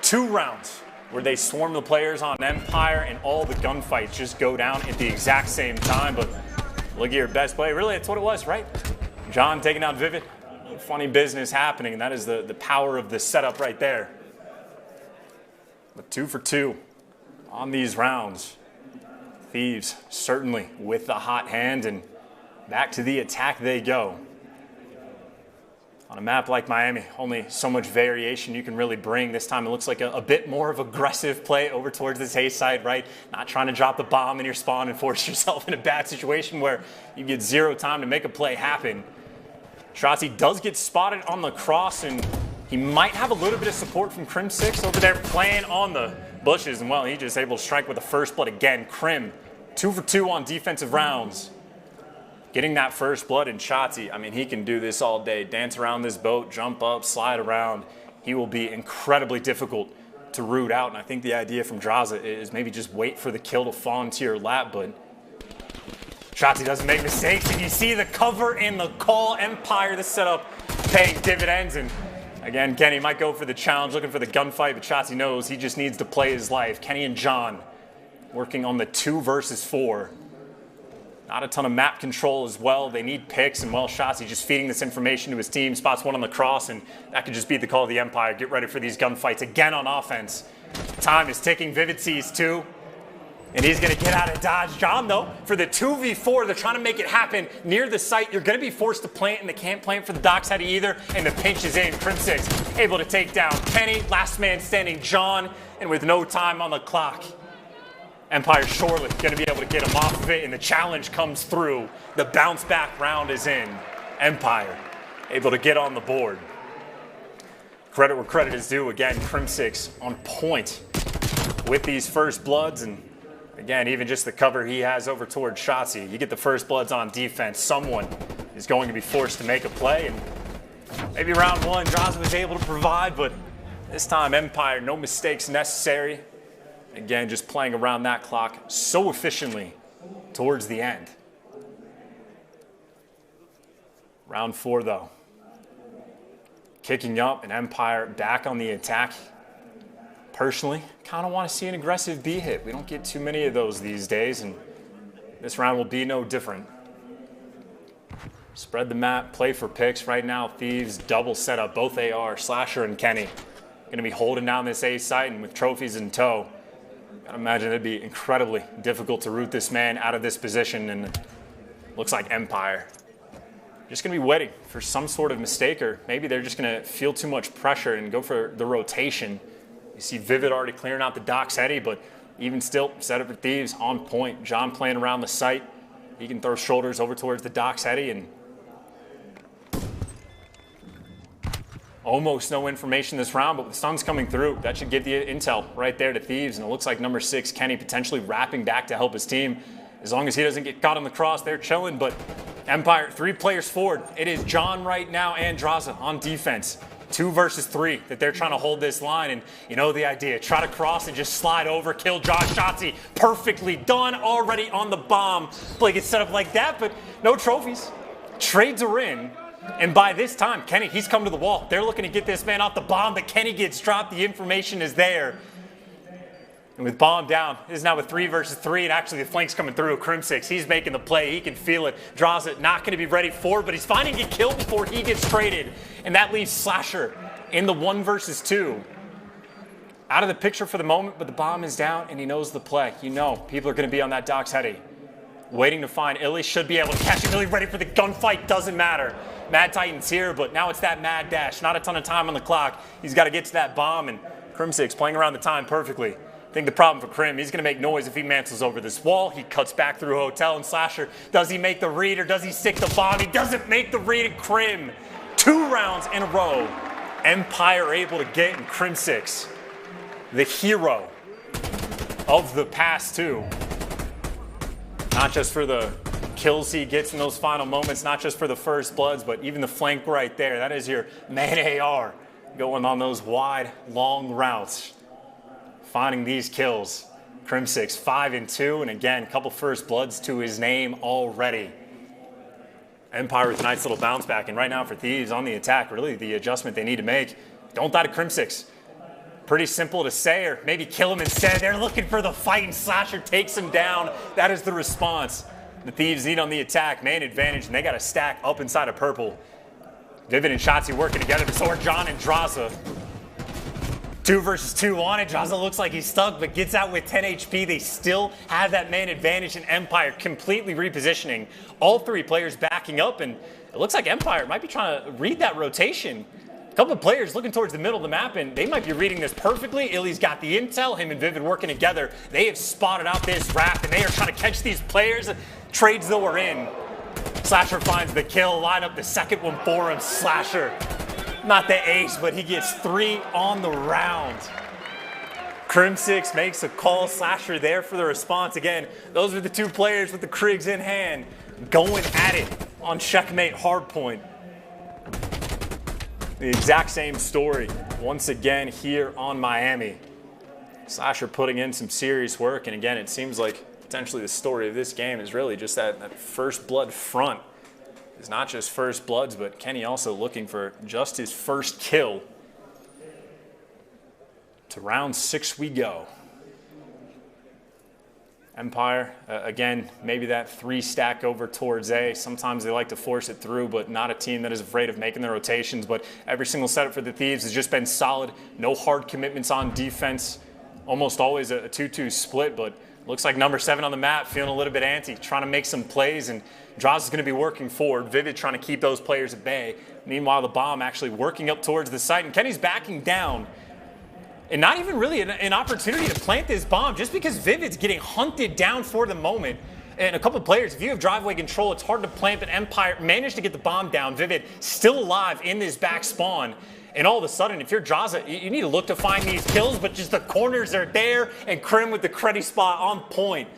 2 rounds where they swarm the players on Empire, and all the gunfights just go down at the exact same time. But look at your best play. Really, that's what it was, right? John taking out Vivid. Funny business happening, and that is the power of the setup right there. But 2 for 2 on these rounds. Thieves certainly with the hot hand, and back to the attack they go. On a map like Miami, only so much variation you can really bring. This time it looks like a bit more of aggressive play over towards this A side, right? Not trying to drop the bomb in your spawn and force yourself in a bad situation where you get 0 time to make a play happen. Shotzi does get spotted on the cross, and he might have a little bit of support from Crim6 over there playing on the bushes, and well, he just able to strike with the first blood again. Crim, 2 for 2 on defensive rounds. Getting that first blood in Shotzi, I mean, he can do this all day. Dance around this boat, jump up, slide around. He will be incredibly difficult to root out, and I think the idea from Draza is maybe just wait for the kill to fall into your lap, but Shotzi doesn't make mistakes, and you see the cover and the call. Empire, the setup, paying dividends, and again, Kenny might go for the challenge, looking for the gunfight, but Shotzi knows he just needs to play his life. Kenny and John working on the 2 versus 4. Not a ton of map control as well. They need picks, and well, Shotzi just feeding this information to his team. Spots 1 on the cross, and that could just be the call of the Empire. Get ready for these gunfights again on offense. Time is ticking. Vivid sees 2. And he's going to get out of dodge. John, though, for the 2v4, they're trying to make it happen near the site. You're going to be forced to plant, and they can't plant for the docks heady either. And the pinch is in. Crim6 able to take down Kenny. Last man standing, John. And with no time on the clock, Empire surely going to be able to get him off of it. And the challenge comes through. The bounce back round is in. Empire able to get on the board. Credit where credit is due. Again, Crim6 on point with these first bloods, and again, even just the cover he has over towards Shotzi. You get the first bloods on defense, someone is going to be forced to make a play. And maybe round 1, Draza was able to provide, but this time Empire, no mistakes necessary. Again, just playing around that clock so efficiently towards the end. Round 4, though. Kicking up, and Empire back on the attack. Personally, kind of want to see an aggressive B hit. We don't get too many of those these days, and this round will be no different. Spread the map, play for picks. Right now, Thieves double setup, both AR, Slasher and Kenny. Going to be holding down this A site, and with trophies in tow, gotta imagine it'd be incredibly difficult to root this man out of this position, and looks like Empire just going to be waiting for some sort of mistake, or maybe they're just going to feel too much pressure and go for the rotation. You see Vivid already clearing out the docks heady, but even still, set up for Thieves on point. John playing around the site. He can throw shoulders over towards the docks heady, and almost no information this round, but with stuns coming through, that should give the intel right there to Thieves, and it looks like number 6, Kenny, potentially wrapping back to help his team. As long as he doesn't get caught on the cross, they're chilling, but Empire, 3 players forward. It is John right now and Draza on defense. 2 versus 3 that they're trying to hold this line. And you know the idea. Try to cross and just slide over, kill Josh Shotzi. Perfectly done already on the bomb. Play gets set up like that, but no trophies. Trades are in. And by this time, Kenny, he's come to the wall. They're looking to get this man off the bomb, but Kenny gets dropped. The information is there. And with bomb down, this is now with 3 versus 3, and actually the flank's coming through. Crim6, he's making the play. He can feel it. Draws it, not going to be ready for it, but he's finding a kill before he gets traded. And that leaves Slasher in the 1 versus 2. Out of the picture for the moment, but the bomb is down, and he knows the play. You know people are going to be on that Doc's heady. Waiting to find Illy, should be able to catch him. Illy ready for the gunfight, doesn't matter. Mad Titan's here, but now it's that mad dash. Not a ton of time on the clock. He's got to get to that bomb, and Crim6 playing around the time perfectly. I think the problem for Crim, he's going to make noise if he mantles over this wall. He cuts back through Hotel, and Slasher, does he make the read or does he stick the bomb? He doesn't make the read at Crim. 2 rounds in a row. Empire able to get in Crim6, the hero of the past 2. Not just for the kills he gets in those final moments, not just for the first bloods, but even the flank right there. That is your man AR going on those wide, long routes. Finding these kills. Crim6 5-2, and again, a couple first bloods to his name already. Empire with a nice little bounce back, and right now for Thieves on the attack, really the adjustment they need to make. Don't die to Crim6. Pretty simple to say, or maybe kill him instead. They're looking for the fight, and Slasher takes him down. That is the response the Thieves need on the attack. Man advantage, and they got a stack up inside of purple. Vivid and Shotzi working together, but so are John and Draza. 2 versus 2 on it. Draza looks like he's stuck, but gets out with 10 HP. They still have that man advantage, and Empire completely repositioning. All 3 players backing up, and it looks like Empire might be trying to read that rotation. A couple of players looking towards the middle of the map, and they might be reading this perfectly. Illy's got the intel, him and Vivid working together. They have spotted out this raft, and they are trying to catch these players. Trades though are in. Slasher finds the kill, line up the second one for him. Slasher, not the ace, but he gets 3 on the round. Crim6 makes a call. Slasher there for the response. Again, those are the 2 players with the Krigs in hand going at it on checkmate hardpoint. The exact same story once again here on Miami. Slasher putting in some serious work, and again, it seems like potentially the story of this game is really just that first blood front. It's not just first bloods, but Kenny also looking for just his first kill. To round 6 we go. Empire, again, maybe that 3 stack over towards A. Sometimes they like to force it through, but not a team that is afraid of making their rotations. But every single setup for the Thieves has just been solid. No hard commitments on defense. Almost always a 2-2 split, but looks like number 7 on the map feeling a little bit antsy, trying to make some plays, and Draws is going to be working forward. Vivid trying to keep those players at bay. Meanwhile, the bomb actually working up towards the site, and Kenny's backing down. And not even really an opportunity to plant this bomb, just because Vivid's getting hunted down for the moment. And a couple of players, if you have driveway control, it's hard to plant, but Empire managed to get the bomb down. Vivid still alive in this back spawn. And all of a sudden, if you're Draza, you need to look to find these kills, but just the corners are there, and Crim with the credit spot on point.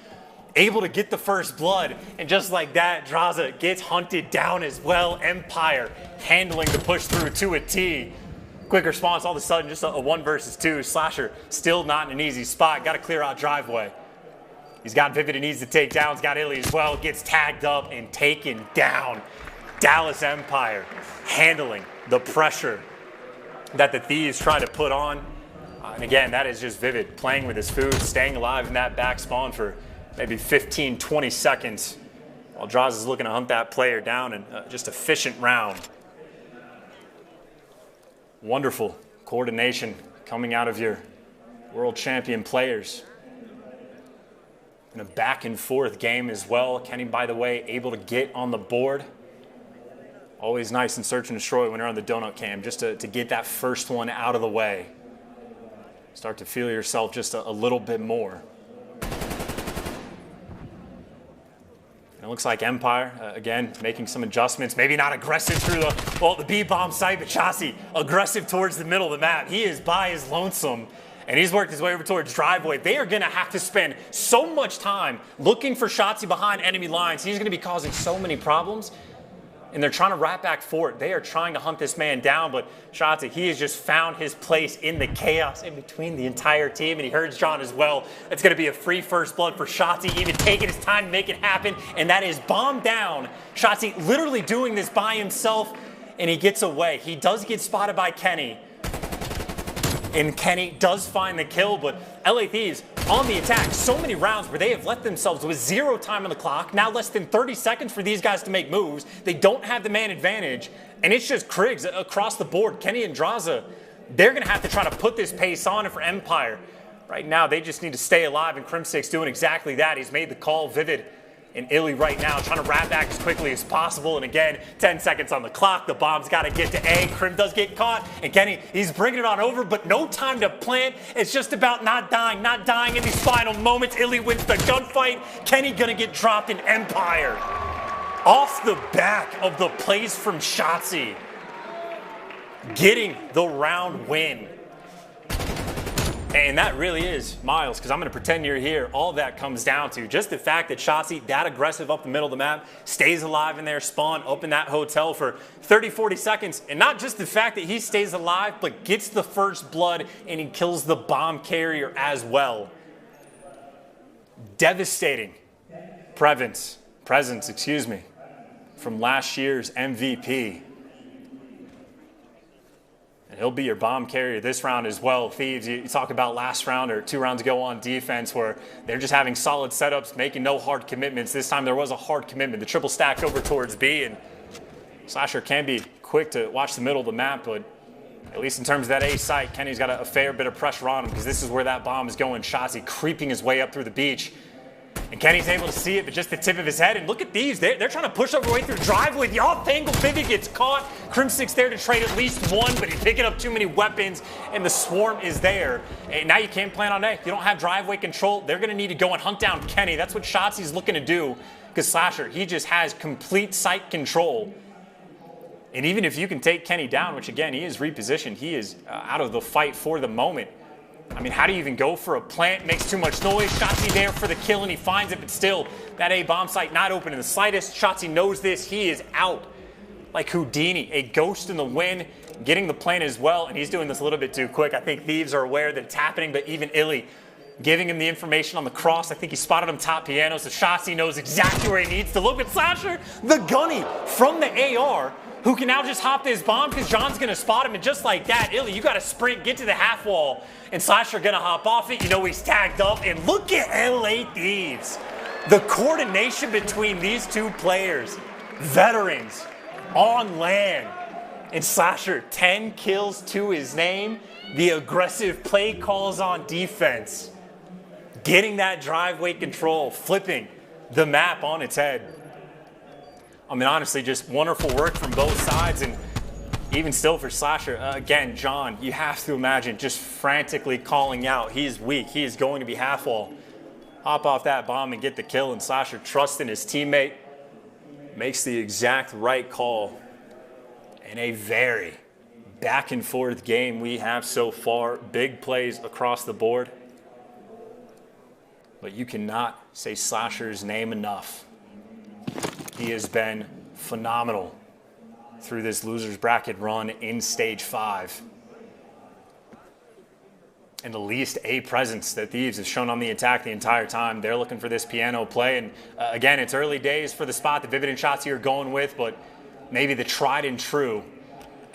Able to get the first blood, and just like that, Draza gets hunted down as well. Empire handling the push through to a T. Quick response, all of a sudden, just a 1 versus 2. Slasher still not in an easy spot. Got to clear out driveway. He's got Vivid and needs to take down. He's got Illy as well. Gets tagged up and taken down. Dallas Empire handling the pressure that the Thieves try to put on. And again, that is just Vivid playing with his food, staying alive in that back spawn for maybe 15, 20 seconds while Draws is looking to hunt that player down, and just efficient round. Wonderful coordination coming out of your world champion players. In a back and forth game as well. Kenny, by the way, able to get on the board. Always nice in search and destroy when you're on the donut cam, just to get that first one out of the way. Start to feel yourself just a little bit more. And it looks like Empire, again, making some adjustments. Maybe not aggressive through the B-bomb site, but Chassis aggressive towards the middle of the map. He is by his lonesome. and he's worked his way over towards driveway. They are going to have to spend so much time looking for Shotzzy behind enemy lines. He's going to be causing so many problems, and they're trying to wrap back for it. They are trying to hunt this man down, but Shotzzy, he has just found his place in the chaos in between the entire team, and he heard John as well. It's going to be a free first blood for Shotzzy, even taking his time to make it happen, and that is bomb down. Shotzzy literally doing this by himself, and he gets away. He does get spotted by Kenny, and Kenny does find the kill, but LA Thieves on the attack. So many rounds where they have left themselves with 0 time on the clock. Now less than 30 seconds for these guys to make moves. They don't have the man advantage, and it's just Kriggs across the board. Kenny and Draza, they're going to have to try to put this pace on it for Empire. Right now, they just need to stay alive, and Crimsix doing exactly that. He's made the call. Vivid and Illy right now trying to wrap back as quickly as possible. And again, 10 seconds on the clock. The bomb's got to get to A. Crim does get caught. And Kenny, he's bringing it on over, but no time to plant. It's just about not dying in these final moments. Illy wins the gunfight. Kenny going to get dropped in Empire. Off the back of the plays from Shotzzy. Getting the round win. And that really is, Miles, because I'm going to pretend you're here. All that comes down to just the fact that Shotzzy, that aggressive up the middle of the map, stays alive in their spawn, up in that hotel for 30, 40 seconds. And not just the fact that he stays alive, but gets the first blood and he kills the bomb carrier as well. Devastating presence, from last year's MVP. And he'll be your bomb carrier this round as well. Thieves, you talk about last round or 2 rounds ago on defense where they're just having solid setups, making no hard commitments. This time there was a hard commitment. The triple stack over towards B, and Slasher can be quick to watch the middle of the map, but at least in terms of that A site, Kenny's got a fair bit of pressure on him because this is where that bomb is going. Shotzzy creeping his way up through the beach. And Kenny's able to see it, but just the tip of his head. And look at these. They're trying to push their way through driveway. The off-angle Vivid gets caught. Crimsix there to trade at least one, but he's picking up too many weapons, and the swarm is there. And now you can't plan on A. You don't have driveway control. They're going to need to go and hunt down Kenny. That's what Shotzzy's looking to do because Slasher, he just has complete site control. And even if you can take Kenny down, which again, he is repositioned, he is out of the fight for the moment. I mean, how do you even go for a plant? Makes too much noise. Shotzzy there for the kill, and he finds it, but still, that A bomb site not open in the slightest. Shotzzy knows this. He is out like Houdini, a ghost in the wind, getting the plant as well, and he's doing this a little bit too quick. I think Thieves are aware that it's happening, but even Illy giving him the information on the cross. I think he spotted him top piano, so Shotzzy knows exactly where he needs to look. At Slasher, the gunny from the AR, who can now just hop this bomb because John's going to spot him, and just like that, Illy, you got to sprint, get to the half wall, and Slasher going to hop off it. You know he's tagged up, and look at LA Thieves. The coordination between these two players, veterans, on land, and Slasher, 10 kills to his name, the aggressive play calls on defense, getting that driveway control, flipping the map on its head. I mean, honestly, just wonderful work from both sides, and even still for Slasher, again, John, you have to imagine just frantically calling out. He is weak. He is going to be half wall. Hop off that bomb and get the kill, and Slasher, trusting his teammate, makes the exact right call. In a very back and forth game we have so far. Big plays across the board. But you cannot say Slasher's name enough. He has been phenomenal through this loser's bracket run in stage 5. And the least A presence that Thieves has shown on the attack the entire time. They're looking for this piano play. And again, it's early days for the spot that Vivid and Shotzzy are going with, but maybe the tried and true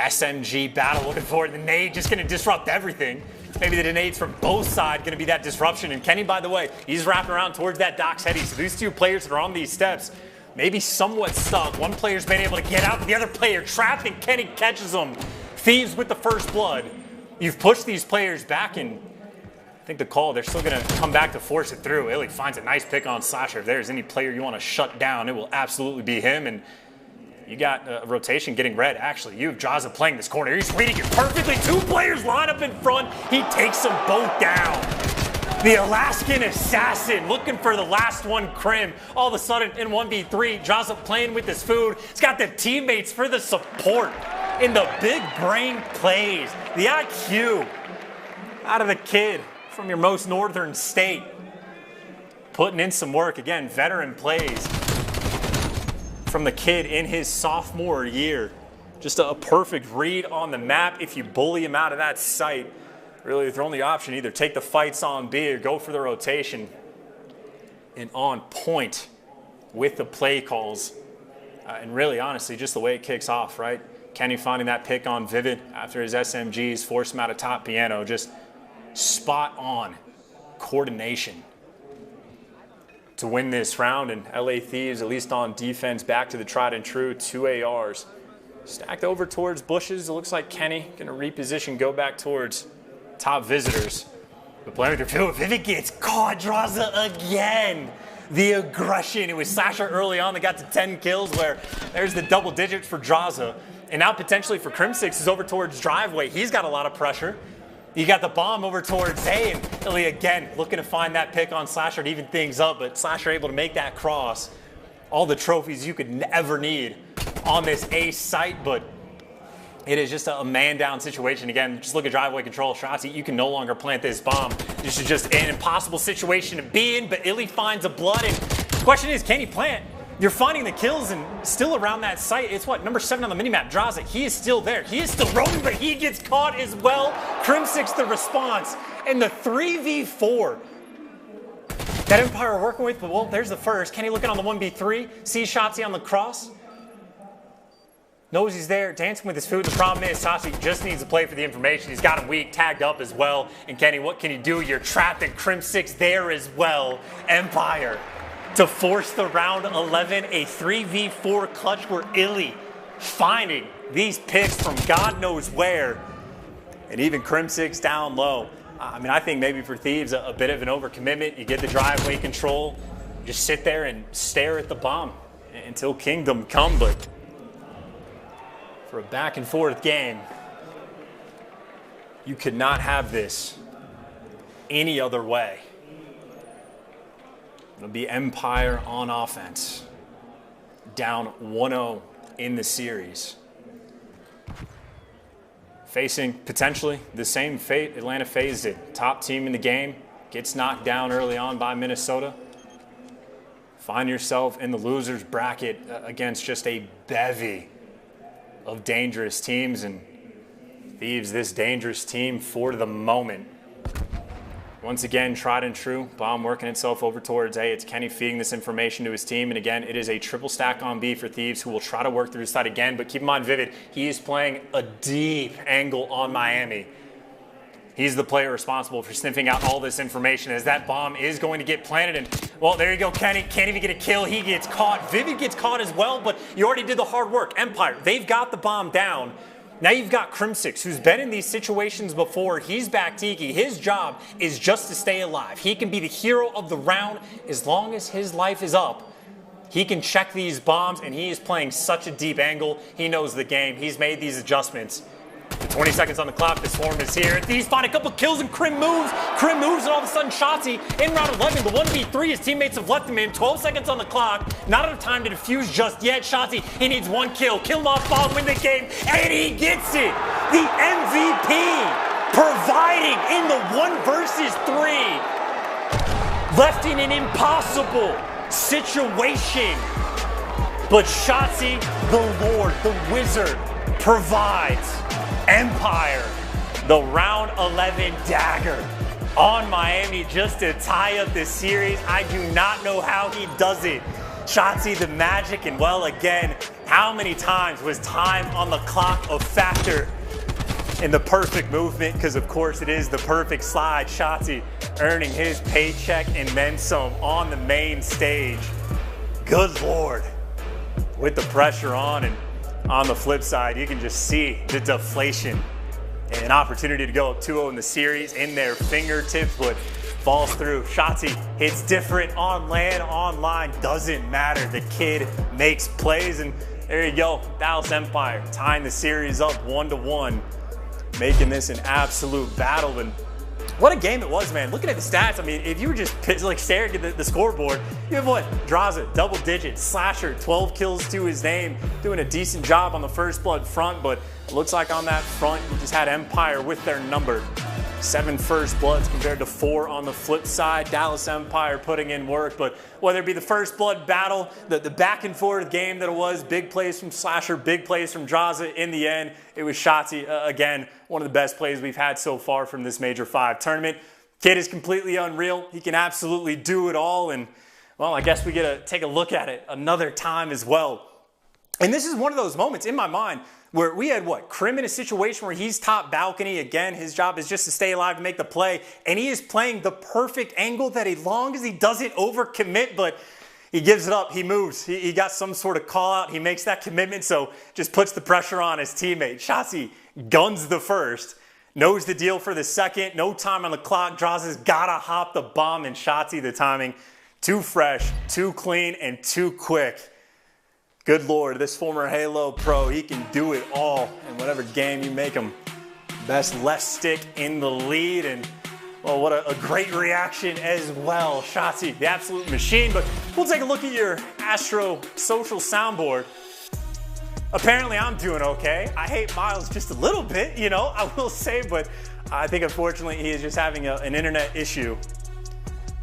SMG battle looking forward. The nade just going to disrupt everything. Maybe the nades from both sides going to be that disruption. And Kenny, by the way, he's wrapping around towards that Doc's heady. So these two players that are on these steps, maybe somewhat stuck. One player's been able to get out, but the other player trapped, and Kenny catches them. Thieves with the first blood. You've pushed these players back, and I think the call, they're still going to come back to force it through. Illy finds a nice pick on Slasher. If there's any player you want to shut down, it will absolutely be him. And you got a rotation getting red. Actually, you have Draza playing this corner. He's reading it perfectly. 2 players line up in front. He takes them both down. The Alaskan assassin looking for the last one, Crim. All of a sudden in 1v3, Draza playing with his food. He's got the teammates for the support in the big brain plays. The IQ out of the kid. from your most northern state. Putting in some work. Again, veteran plays from the kid in his sophomore year. Just a perfect read on the map. If you bully him out of that site, really the only option, either take the fights on B or go for the rotation. And on point with the play calls. And really, honestly, just the way it kicks off, right? Kenny finding that pick on Vivid after his SMGs forced him out of top piano. Just spot on coordination to win this round. And LA Thieves, at least on defense, back to the tried and true 2 ARs. Stacked over towards bushes. It looks like Kenny going to reposition, go back towards top visitors. But playing with their field, Vivid gets caught. Draza again. The aggression. It was Slasher early on that got to 10 kills, where there's the double digits for Draza. And now potentially for Crim6 is over towards Driveway. He's got a lot of pressure. You got the bomb over towards A, and Illy again looking to find that pick on Slasher to even things up, but Slasher able to make that cross. All the trophies you could ever need on this A site, but it is just a man-down situation. Again, just look at Driveway control. Shotzi, you can no longer plant this bomb. This is just an impossible situation to be in, but Illy finds a blood, and the question is, can he plant? You're finding the kills and still around that site. It's what, number 7 on the minimap, Draza. He is still there. He is still roaming, but he gets caught as well. Crim6 the response. And the 3v4 that Empire are working with, but well, there's the first. Kenny looking on the 1v3. Sees Shotzi on the cross. Knows he's there, dancing with his food. The problem is Shotzi just needs to play for the information. He's got him weak, tagged up as well. And Kenny, what can you do? You're trapped, and Crim6 there as well. Empire to force the round 11, a 3v4 clutch where Illy finding these picks from God knows where. And even Crim6 down low. I mean, I think maybe for Thieves, a bit of an overcommitment. You get the driveway control, just sit there and stare at the bomb until Kingdom come. But for a back and forth game, you could not have this any other way. It'll be Empire on offense, down 1-0 in the series. Facing potentially the same fate Atlanta FaZe did. Top team in the game, gets knocked down early on by Minnesota. Find yourself in the losers bracket against just a bevy of dangerous teams, and Thieves, this dangerous team for the moment. Once again, tried and true. Bomb working itself over towards A. It's Kenny feeding this information to his team. And again, it is a triple stack on B for Thieves, who will try to work through his side again. But keep in mind, Vivid, he is playing a deep angle on Miami. He's the player responsible for sniffing out all this information, as that bomb is going to get planted. And, well, there you go, Kenny. Can't even get a kill. He gets caught. Vivid gets caught as well, but you already did the hard work. Empire, they've got the bomb down. Now you've got Crim6, who's been in these situations before. He's back Tiki. His job is just to stay alive. He can be the hero of the round as long as his life is up. He can check these bombs, and he is playing such a deep angle. He knows the game. He's made these adjustments. The 20 seconds on the clock, the swarm is here. Thieves find a couple kills, and Crim moves, and all of a sudden Shotzi in round 11, the 1v3, his teammates have left him in. 12 seconds on the clock, not enough time to defuse just yet. Shotzi, he needs one kill him off bomb, win the game, and he gets it. The MVP providing in the 1 versus 3. Left in an impossible situation. But Shotzi, the Lord, the Wizard, provides. Empire, the round 11 dagger on Miami just to tie up this series. I do not know how he does it. Shotzi, the magic, and well, again, how many times was time on the clock a factor in the perfect movement? Because, of course, it is the perfect slide. Shotzi earning his paycheck and then some on the main stage. Good Lord. With the pressure on, and on the flip side, you can just see the deflation and an opportunity to go up 2-0 in the series in their fingertips, but falls through. Shotzi hits different on land, online, doesn't matter. The kid makes plays, and there you go. Dallas Empire tying the series up 1-1, making this an absolute battle. And what a game it was, man. Looking at the stats, I mean, if you were just like staring at the scoreboard, you have what? Draza, double digits. Slasher, 12 kills to his name. Doing a decent job on the first blood front, but it looks like on that front, you just had Empire with their number. 7 first bloods compared to 4 on the flip side. Dallas Empire putting in work, but whether it be the first blood battle, the back and forth game that it was, big plays from Slasher, big plays from Draza, in the end, it was Shotzi, again, one of the best plays we've had so far from this Major 5 tournament. Kid is completely unreal. He can absolutely do it all, and, well, I guess we get to take a look at it another time as well. And this is one of those moments in my mind where we had, Krim in a situation where he's top balcony. Again, his job is just to stay alive and make the play. And he is playing the perfect angle that as long as he doesn't overcommit, but he gives it up, he moves. He got some sort of call out. He makes that commitment, so just puts the pressure on his teammate. Shotzi guns the first, knows the deal for the second. No time on the clock. Draza's got to hop the bomb, and Shotzi, the timing, too fresh, too clean, and too quick. Good Lord, this former Halo pro, he can do it all in whatever game you make him. Best left stick in the lead, and, well, what a great reaction as well. Shotzi, the absolute machine, but we'll take a look at your Astro social soundboard. Apparently, I'm doing okay. I hate Miles just a little bit, you know, I will say, but I think, unfortunately, he is just having an internet issue.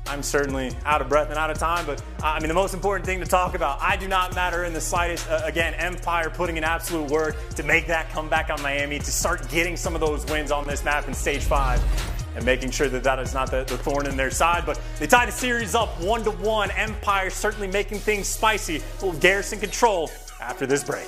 I'm certainly out of breath and out of time, but I mean, the most important thing to talk about, I do not matter in the slightest. Again, Empire putting in absolute work to make that comeback on Miami, to start getting some of those wins on this map in Stage 5, and making sure that that is not the thorn in their side. But they tied the series up 1-1. Empire certainly making things spicy. A little Garrison control after this break.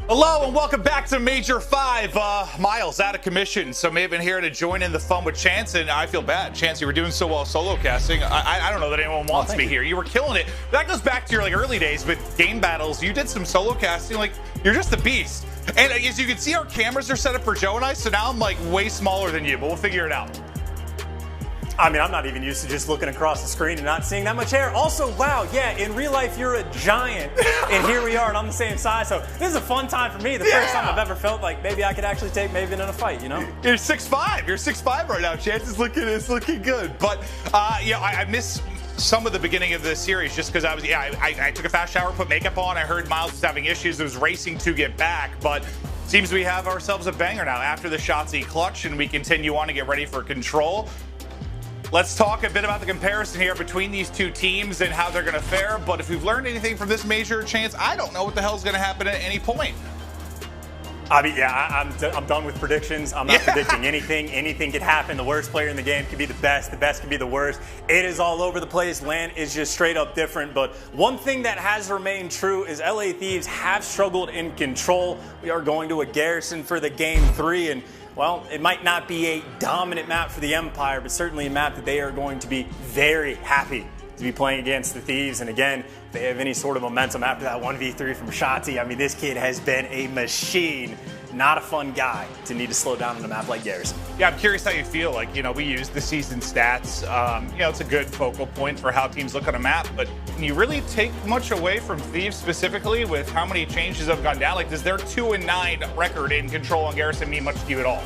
Hello and welcome back to Major 5. Miles out of commission, so may have been here to join in the fun with Chance, and I feel bad. Chance, you were doing so well solo casting. I don't know that anyone wants me here. You were killing it. That goes back to your early days with game battles. You did some solo casting. You're just a beast. And as you can see, our cameras are set up for Joe and I, so now I'm way smaller than you, but we'll figure it out. I mean, I'm not even used to just looking across the screen and not seeing that much hair. Also, wow, yeah, in real life, you're a giant. And here we are, and I'm the same size. So this is a fun time for me. The first time I've ever felt like maybe I could actually take Maven in a fight, you know? You're 6'5". You're 6'5" right now. Chance is looking good. But, I miss some of the beginning of the series just because I took a fast shower, put makeup on. I heard Miles was having issues. I was racing to get back. But seems we have ourselves a banger now after the Shotzi clutch, and we continue on to get ready for Control. Let's talk a bit about the comparison here between these two teams and how they're going to fare. But if we've learned anything from this major, Chance, I don't know what the hell's going to happen at any point. I mean, yeah, I'm done with predictions. I'm not predicting anything. Anything could happen. The worst player in the game could be the best could be the worst. It is all over the place. LAN is just straight up different. But one thing that has remained true is LA Thieves have struggled in Control. We are going to a Garrison for the Game 3, and well, it might not be a dominant map for the Empire, but certainly a map that they are going to be very happy to be playing against the Thieves. And again, if they have any sort of momentum after that 1v3 from Shotzi, I mean, this kid has been a machine. Not a fun guy to need to slow down on a map like Garrison. Yeah, I'm curious how you feel. Like, we use the season stats. It's a good focal point for how teams look on a map, but can you really take much away from Thieves specifically with how many changes have gone down? Like, does their 2-9 record in Control on Garrison mean much to you at all?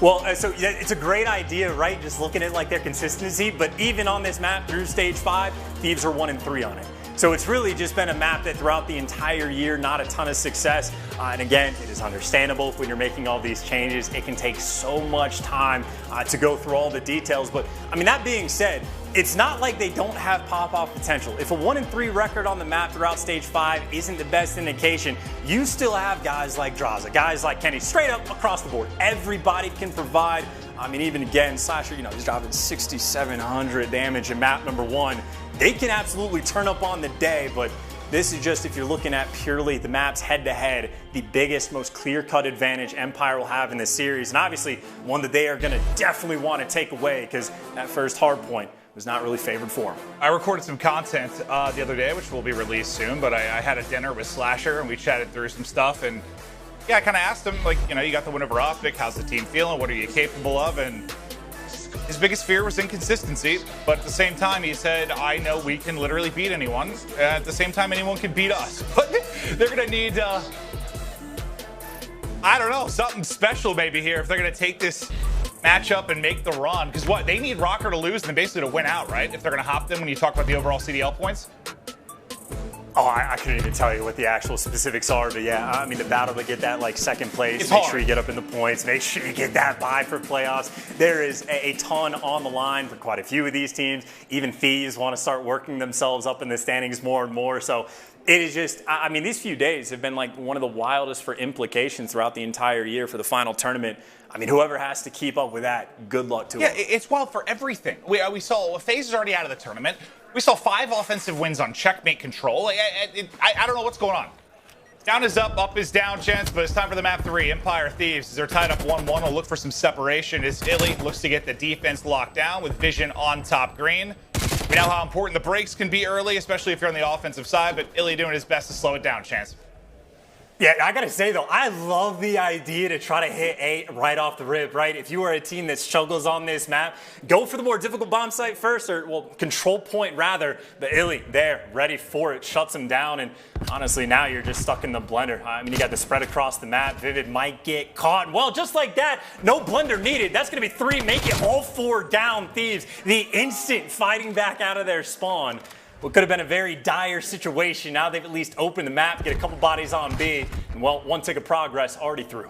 Well, so yeah, it's a great idea, right? Just looking at like their consistency, but even on this map through stage 5, Thieves are 1-3 on it. So it's really just been a map that throughout the entire year, not a ton of success. And again, it is understandable when you're making all these changes. It can take so much time to go through all the details. But I mean, that being said, it's not like they don't have pop-off potential. If a 1-3 record on the map throughout stage 5 isn't the best indication, you still have guys like Draza, guys like Kenny, straight up across the board. Everybody can provide. I mean, even again, Slasher, he's dropping 6,700 damage in map number 1. They can absolutely turn up on the day, but this is just, if you're looking at purely the maps head-to-head, the biggest, most clear-cut advantage Empire will have in this series, and obviously one that they are going to definitely want to take away because that first hard point was not really favored for them. I recorded some content the other day, which will be released soon, but I had a dinner with Slasher, and we chatted through some stuff, and yeah, I kind of asked him, like, you got the win over Optic, how's the team feeling, what are you capable of, and his biggest fear was inconsistency, but at the same time, he said, I know we can literally beat anyone. At the same time, anyone can beat us. But they're going to need, I don't know, something special maybe here if they're going to take this matchup and make the run. Because what, they need Rocker to lose and then basically to win out, right? If they're going to hop them when you talk about the overall CDL points. Oh, I couldn't even tell you what the actual specifics are, but yeah, I mean, the battle to get that, like, second place, it's make hard. Sure you get up in the points, make sure you get that bye for playoffs. There is a ton on the line for quite a few of these teams. Even Thieves want to start working themselves up in the standings more and more, so it is just, I mean, these few days have been, like, one of the wildest for implications throughout the entire year for the final tournament. I mean, whoever has to keep up with that, good luck to them. Yeah, it's wild for everything. We saw FaZe is already out of the tournament. We saw 5 offensive wins on checkmate Control. I don't know what's going on. Down is up is down, chance, but it's time for the map 3. Empire Thieves, they're tied up 1-1. We'll look for some separation as Illy looks to get the defense locked down with Vision on top green. We know how important the breaks can be early, especially if you're on the offensive side, but Illy doing his best to slow it down, chance. Yeah, I gotta say though, I love the idea to try to hit A right off the rip, right? If you are a team that struggles on this map, go for the more difficult bomb site first, or, well, control point rather. But Illy, there, ready for it, shuts him down, and honestly, now you're just stuck in the blender. I mean, you got the spread across the map. Vivid might get caught. Well, just like that, no blender needed. That's gonna be 3, make it all 4 down Thieves. The instant fighting back out of their spawn. What could have been a very dire situation. Now they've at least opened the map, get a couple bodies on B, and well, 1 tick of progress already through.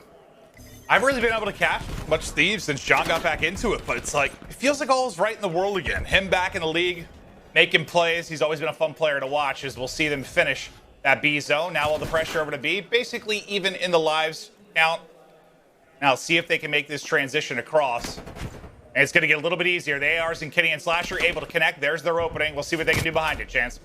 I've really been able to catch much Thieves since John got back into it, but it's like, it feels like all is right in the world again. Him back in the league, making plays. He's always been a fun player to watch as we'll see them finish that B zone. Now all the pressure over to B, basically even in the lives count. Now see if they can make this transition across. And it's going to get a little bit easier. The ARs and Kenny and Slasher able to connect. There's their opening. We'll see what they can do behind it, Chance.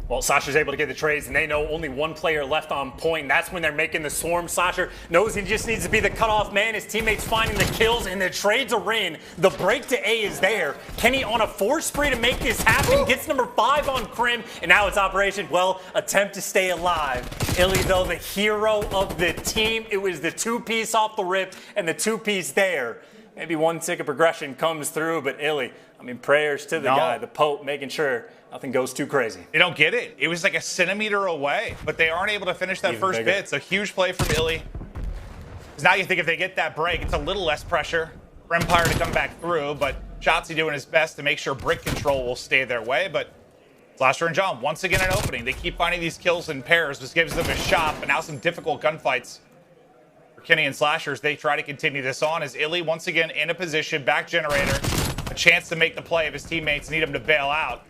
Well, Slasher's able to get the trades, and they know only 1 player left on point. That's when they're making the swarm. Slasher knows he just needs to be the cutoff man. His teammates finding the kills, and the trades are in. The break to A is there. Kenny on a 4 spree to make this happen. Gets number 5 on Crim, and now it's Operation, well, attempt to stay alive. Illy, though, the hero of the team. It was the 2-piece off the rip and the 2-piece there. Maybe 1 tick of progression comes through, but Illy, I mean, prayers to the guy, the Pope, making sure nothing goes too crazy. They don't get it. It was like a centimeter away, but they aren't able to finish that first bit. It's a huge play from Illy. Because now you think if they get that break, it's a little less pressure for Empire to come back through, but Shotzi doing his best to make sure brick control will stay their way, but Slasher and John, once again an opening. They keep finding these kills in pairs, which gives them a shot, but now some difficult gunfights. Kenny and Slashers, they try to continue this on as Illy once again in a position, back generator, a chance to make the play if his teammates need him to bail out.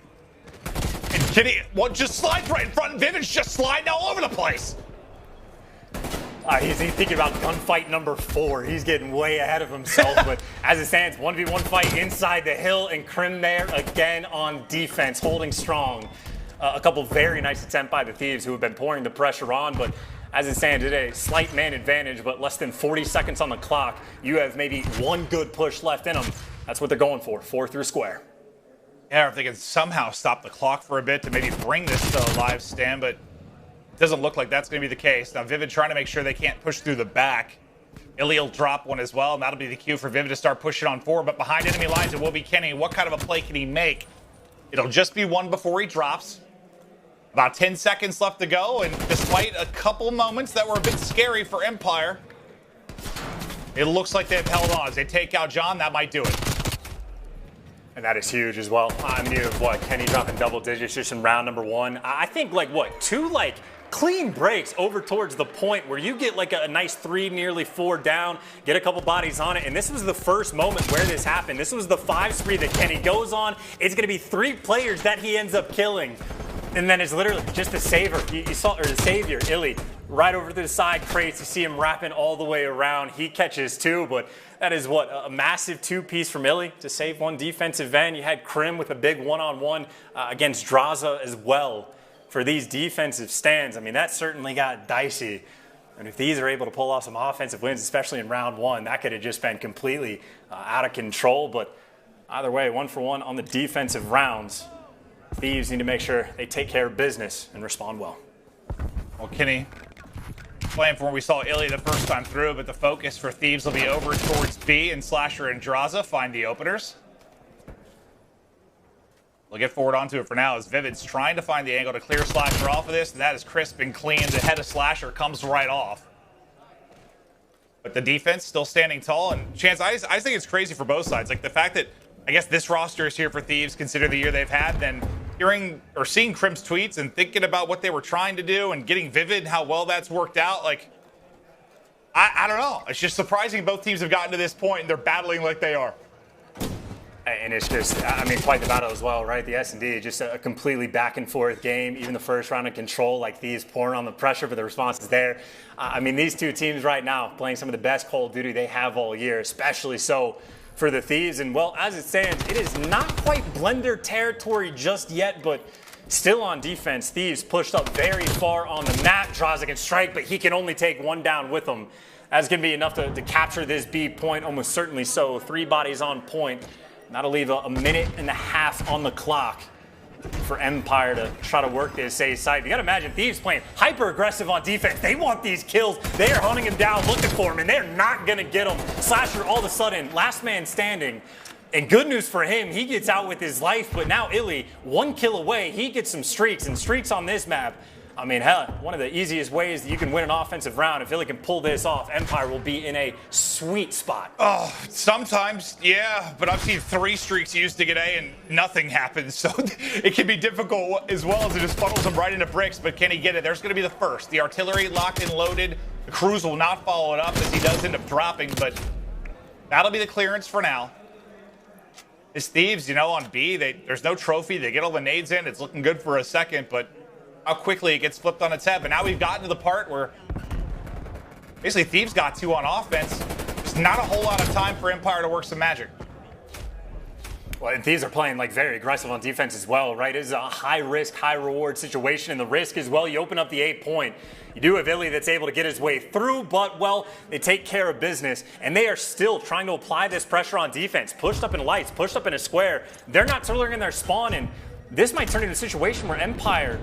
And Kenny, just slides right in front, and Vivid's just sliding all over the place. He's thinking about gunfight number 4. He's getting way ahead of himself, but as it stands, 1v1 fight inside the hill, and Crim there again on defense, holding strong. A couple very nice attempts by the Thieves who have been pouring the pressure on, but as it stands today, slight man advantage, but less than 40 seconds on the clock. You have maybe 1 good push left in them. That's what they're going for, 4 through square. Yeah, if they can somehow stop the clock for a bit to maybe bring this to a live stand, but it doesn't look like that's going to be the case. Now, Vivid trying to make sure they can't push through the back. Illy will drop one as well, and that'll be the cue for Vivid to start pushing on forward. But behind enemy lines, it will be Kenny. What kind of a play can he make? It'll just be one before he drops. About 10 seconds left to go, and despite a couple moments that were a bit scary for Empire, it looks like they've held on. As they take out John, that might do it. And that is huge as well. I mean, you have what, Kenny dropping double digits just in round number 1. I think like what, 2 like clean breaks over towards the point where you get like a nice 3, nearly 4 down, get a couple bodies on it. And this was the first moment where this happened. This was the 5 spree that Kenny goes on. It's going to be 3 players that he ends up killing. And then it's literally just the saver. You saw, or the savior, Illy, right over to the side crates. You see him wrapping all the way around. He catches 2, but that is what, a massive 2-piece from Illy to save 1 defensive end. You had Krim with a big 1-on-1 against Draza as well for these defensive stands. I mean, that certainly got dicey. And if these are able to pull off some offensive wins, especially in round 1, that could have just been completely out of control. But either way, 1 for 1 on the defensive rounds. Thieves need to make sure they take care of business and respond well. Well, Kenny playing for when we saw Illy the first time through, but the focus for Thieves will be over towards B, and Slasher and Draza find the openers. We'll get forward onto it for now as Vivid's trying to find the angle to clear Slasher off of this, and that is crisp and clean. The head of Slasher comes right off. But the defense still standing tall, and Chance, I think it's crazy for both sides. Like the fact that I guess this roster is here for Thieves, consider the year they've had, then hearing or seeing Crim's tweets and thinking about what they were trying to do and getting Vivid, how well that's worked out, like, I don't know. It's just surprising both teams have gotten to this point and they're battling like they are. And it's just, I mean, quite the battle as well, right? The S&D, just a completely back and forth game. Even the first round of Control, like Thieves pouring on the pressure, but the response is there. I mean, these 2 teams right now playing some of the best Call of Duty they have all year, especially so for the Thieves. And well, as it stands, it is not quite Blender territory just yet, but still on defense. Thieves pushed up very far on the map. Draza can strike, but he can only take 1 down with him. That's going to be enough to capture this B point, almost certainly so. 3 bodies on point. That'll leave a minute and a half on the clock for Empire to try to work this A side. You got to imagine Thieves playing hyper aggressive on defense. They want these kills. They are hunting him down, looking for him, and they're not going to get him. Slasher all of a sudden, last man standing. And good news for him, he gets out with his life, but now Illy, 1 kill away, he gets some streaks, and streaks on this map. I mean, hell, one of the easiest ways that you can win an offensive round. If Illy can pull this off, Empire will be in a sweet spot. Oh, sometimes, yeah, but I've seen 3 streaks used to get A and nothing happens, so it can be difficult as well as it just funnels them right into bricks, but can he get it? There's going to be the first. The artillery locked and loaded. The Cruise will not follow it up as he does end up dropping, but that'll be the clearance for now. This Thieves, you know, on B, there's no trophy. They get all the nades in. It's looking good for a second, but how quickly it gets flipped on its head. But now we've gotten to the part where basically Thieves got 2 on offense. There's not a whole lot of time for Empire to work some magic. Well, and Thieves are playing like very aggressive on defense as well, right? It is a high risk, high reward situation, and the risk as well, you open up the 8 point. You do have Illy that's able to get his way through, but well, they take care of business, and they are still trying to apply this pressure on defense. Pushed up in lights, pushed up in a square. They're not tolerating their spawn, and this might turn into a situation where Empire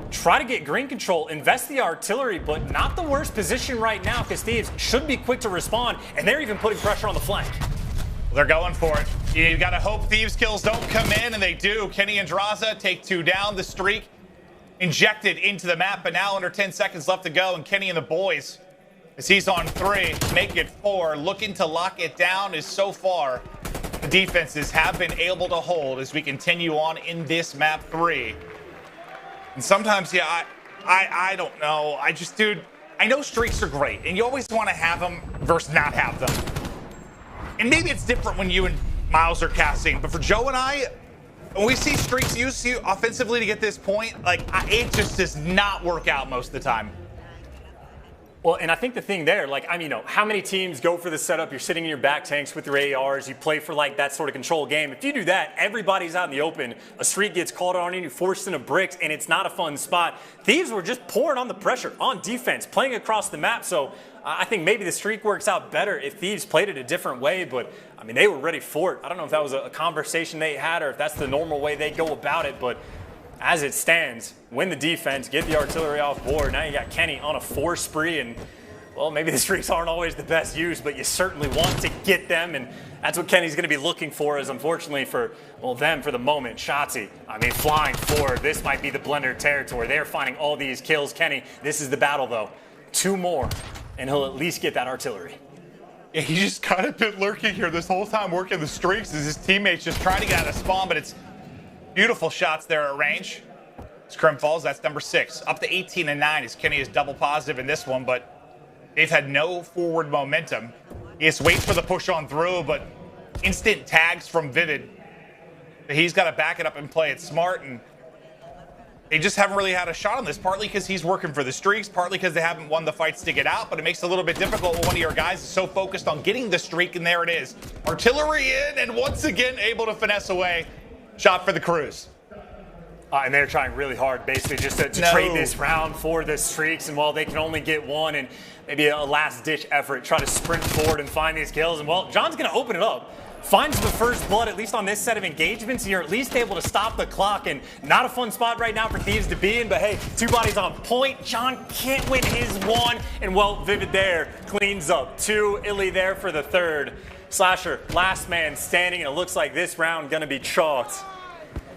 try to get green control, invest the artillery, but not the worst position right now because Thieves should be quick to respond, and they're even putting pressure on the flank. Well, they're going for it. You got to hope Thieves kills don't come in, and they do. Kenny and Draza take 2 down. The streak injected into the map, but now under 10 seconds left to go, and Kenny and the boys, as he's on 3, make it 4, looking to lock it down as so far the defenses have been able to hold as we continue on in this map 3. And sometimes, yeah, I don't know. Dude, I know streaks are great, and you always want to have them versus not have them. And maybe it's different when you and Miles are casting, but for Joe and I, when we see streaks used offensively to get this point, like, it just does not work out most of the time. Well, and I think the thing there, like, I mean, you know, how many teams go for the setup? You're sitting in your back tanks with your ARs. You play for, like, that sort of control game. If you do that, everybody's out in the open. A streak gets called on you, forced into bricks, and it's not a fun spot. Thieves were just pouring on the pressure on defense, playing across the map. So I think maybe the streak works out better if Thieves played it a different way. But, I mean, they were ready for it. I don't know if that was a conversation they had or if that's the normal way they go about it. But as it stands, win the defense, get the artillery off board. Now you got Kenny on a 4 spree, and, well, maybe the streaks aren't always the best use, but you certainly want to get them, and that's what Kenny's going to be looking for, is unfortunately for, well, them for the moment. Shotzzy, I mean, flying forward. This might be the blender territory. They're finding all these kills. Kenny, this is the battle, though. 2 more, and he'll at least get that artillery. Yeah, he's just kind of been lurking here this whole time, working the streaks as his teammates just trying to get out of spawn, but it's beautiful shots there at range. Scrim falls, that's number 6. Up to 18 and 9 as Kenny is double positive in this one, but they've had no forward momentum. He just waits for the push on through, but instant tags from Vivid. He's got to back it up and play it smart, and they just haven't really had a shot on this, partly because he's working for the streaks, partly because they haven't won the fights to get out, but it makes it a little bit difficult when one of your guys is so focused on getting the streak, and there it is. Artillery in, and once again able to finesse away. Shot for the Cruise. And they're trying really hard, basically, just to trade this round for the streaks. And while they can only get one, and maybe a last-ditch effort, try to sprint forward and find these kills. And, well, John's going to open it up. Finds the first blood, at least on this set of engagements. And you're at least able to stop the clock. And not a fun spot right now for Thieves to be in. But, hey, 2 bodies on point. John can't win his 1. And, well, Vivid there cleans up 2. Illy there for the 3rd. Slasher, last man standing. And it looks like this round going to be chalked.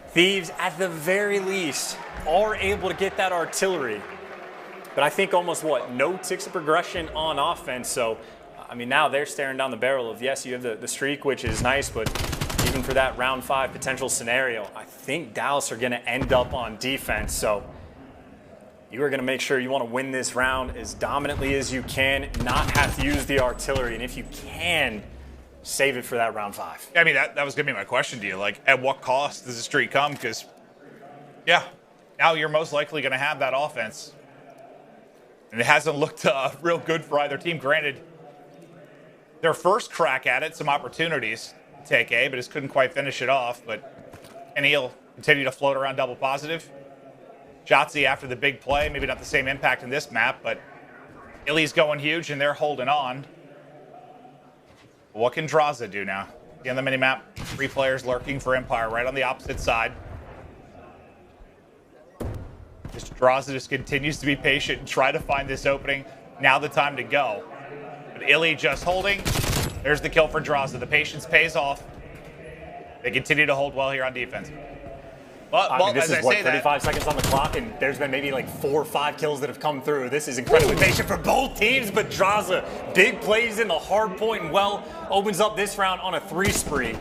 Thieves, at the very least, are able to get that artillery. But I think almost, no ticks of progression on offense. So, I mean, now they're staring down the barrel of, yes, you have the streak, which is nice, but even for that round 5 potential scenario, I think Dallas are going to end up on defense. So you are going to make sure you want to win this round as dominantly as you can, not have to use the artillery. And if you can, save it for that round 5. I mean, that was going to be my question to you. Like, at what cost does the streak come? Because, yeah, now you're most likely going to have that offense. And it hasn't looked real good for either team. Granted, their first crack at it, some opportunities to take A, but just couldn't quite finish it off. But Kenny will continue to float around double positive. Shotzzy after the big play, maybe not the same impact in this map, but Illy's going huge, and they're holding on. What can Draza do now? On the minimap, 3 players lurking for Empire right on the opposite side. Draza just continues to be patient and try to find this opening. Now the time to go. But Illy just holding. There's the kill for Draza. The patience pays off. They continue to hold well here on defense. Well, I mean, this is 35 seconds on the clock, and there's been maybe like 4 or 5 kills that have come through. This is incredibly patient for both teams, but Draza, big plays in the hard point, and opens up this round on a 3 spree.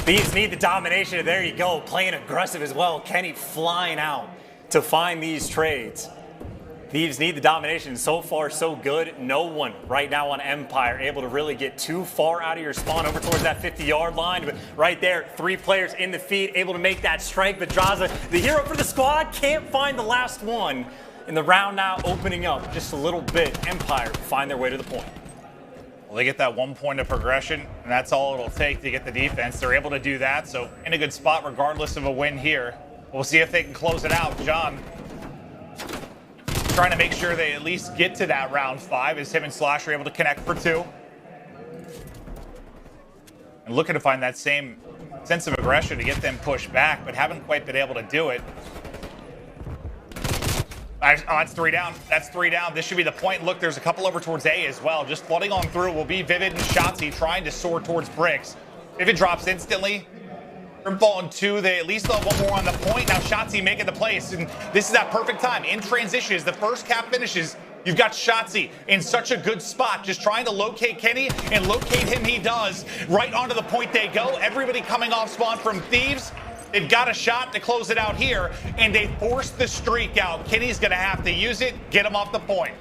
Thieves need the domination. There you go, playing aggressive as well. Kenny flying out to find these trades. Thieves need the domination. So far, so good. No one right now on Empire able to really get too far out of your spawn over towards that 50-yard line. But right there, 3 players in the feed able to make that strike. But Draza, the hero for the squad, can't find the last one. And the round now opening up just a little bit. Empire find their way to the point. Well, they get that 1 point of progression, and that's all it'll take to get the defense. They're able to do that, so in a good spot regardless of a win here. We'll see if they can close it out. John trying to make sure they at least get to that round 5 as him and Slash are able to connect for 2. And looking to find that same sense of aggression to get them pushed back, but haven't quite been able to do it. Oh, that's 3 down. That's 3 down. This should be the point. Look, there's a couple over towards A as well. Just flooding on through will be Vivid and Shotzzy trying to soar towards bricks. Vivid drops instantly. Ball in 2, they at least have 1 more on the point. Now Shotzzy making the place, and this is that perfect time. In transition, as the first cap finishes, you've got Shotzzy in such a good spot, just trying to locate Kenny, and locate him he does. Right onto the point they go. Everybody coming off spawn from Thieves. They've got a shot to close it out here, and they force the streak out. Kenny's going to have to use it, get him off the point.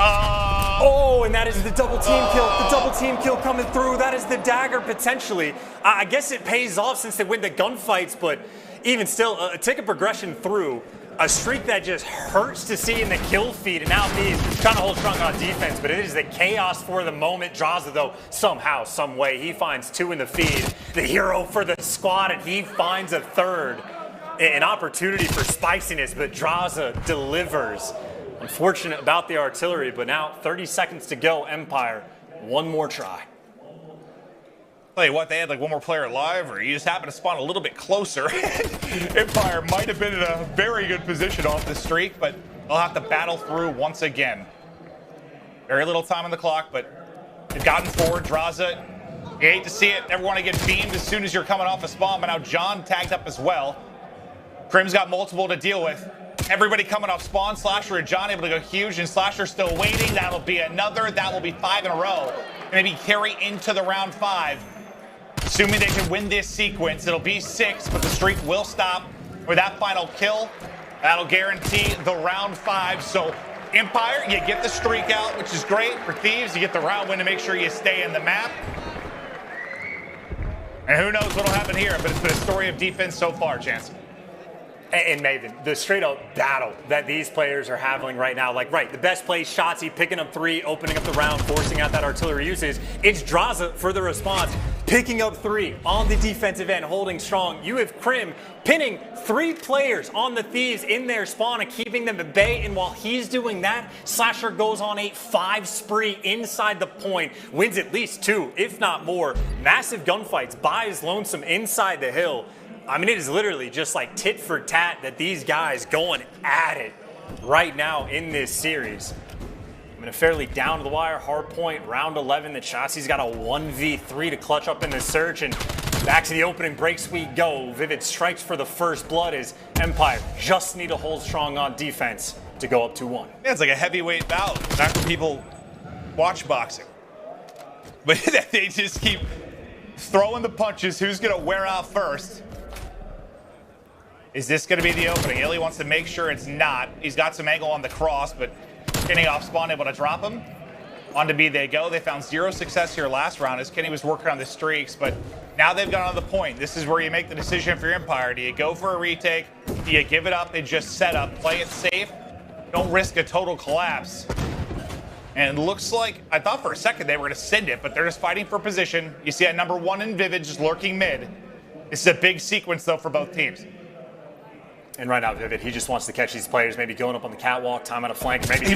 Oh, and that is the double team kill. The double team kill coming through. That is the dagger potentially. I guess it pays off since they win the gunfights, but even still, a tick of progression through. A streak that just hurts to see in the kill feed, and now Thieves trying to hold strong on defense, but it is the chaos for the moment. Draza, though, somehow, some way, he finds 2 in the feed. The hero for the squad, and he finds a 3rd. An opportunity for spiciness, but Draza delivers. Unfortunate about the artillery, but now 30 seconds to go, Empire. One more try. Tell you what, they had like one more player alive, or you just happened to spawn a little bit closer. Empire might have been in a very good position off the streak, but they'll have to battle through once again. Very little time on the clock, but they've gotten forward. Draza, you hate to see it. Never want to get beamed as soon as you're coming off a spawn, but now John tagged up as well. Crim's got multiple to deal with. Everybody coming off spawn. Slasher and John able to go huge, and Slasher still waiting. That'll be another. That will be 5 in a row. Maybe carry into the round 5. Assuming they can win this sequence, it'll be 6, but the streak will stop with that final kill. That'll guarantee the round 5. So Empire, you get the streak out, which is great. For Thieves, you get the round win to make sure you stay in the map. And who knows what'll happen here, but it's been a story of defense so far, Chance. And Maven, the straight-up battle that these players are having right now, like, right, the best play, Shotzzy picking up 3, opening up the round, forcing out that artillery usage. It's Draza for the response, picking up 3 on the defensive end, holding strong. You have Crim pinning 3 players on the Thieves in their spawn and keeping them at bay. And while he's doing that, Slasher goes on a 5 spree inside the point, wins at least 2, if not more. Massive gunfights by his lonesome inside the hill. I mean, it is literally just like tit for tat that these guys going at it right now in this series. I mean, a fairly down to the wire hard point, round 11. The Shotzi's got a 1v3 to clutch up in the search, and back to the opening breaks we go. Vivid strikes for the first blood as Empire just need to hold strong on defense to go up 2-1. Yeah, it's like a heavyweight bout. Not for people watch boxing. But they just keep throwing the punches. Who's going to wear out first? Is this going to be the opening? Illy wants to make sure it's not. He's got some angle on the cross, but Kenny off spawn able to drop him. On to B they go. They found 0 success here last round as Kenny was working on the streaks, but now they've got on the point. This is where you make the decision for your Empire. Do you go for a retake? Do you give it up and just set up? Play it safe. Don't risk a total collapse. And it looks like, I thought for a second they were going to send it, but they're just fighting for position. You see that number 1 in Vivid just lurking mid. This is a big sequence, though, for both teams. And right now, Vivid, he just wants to catch these players, maybe going up on the catwalk, time out of flank, maybe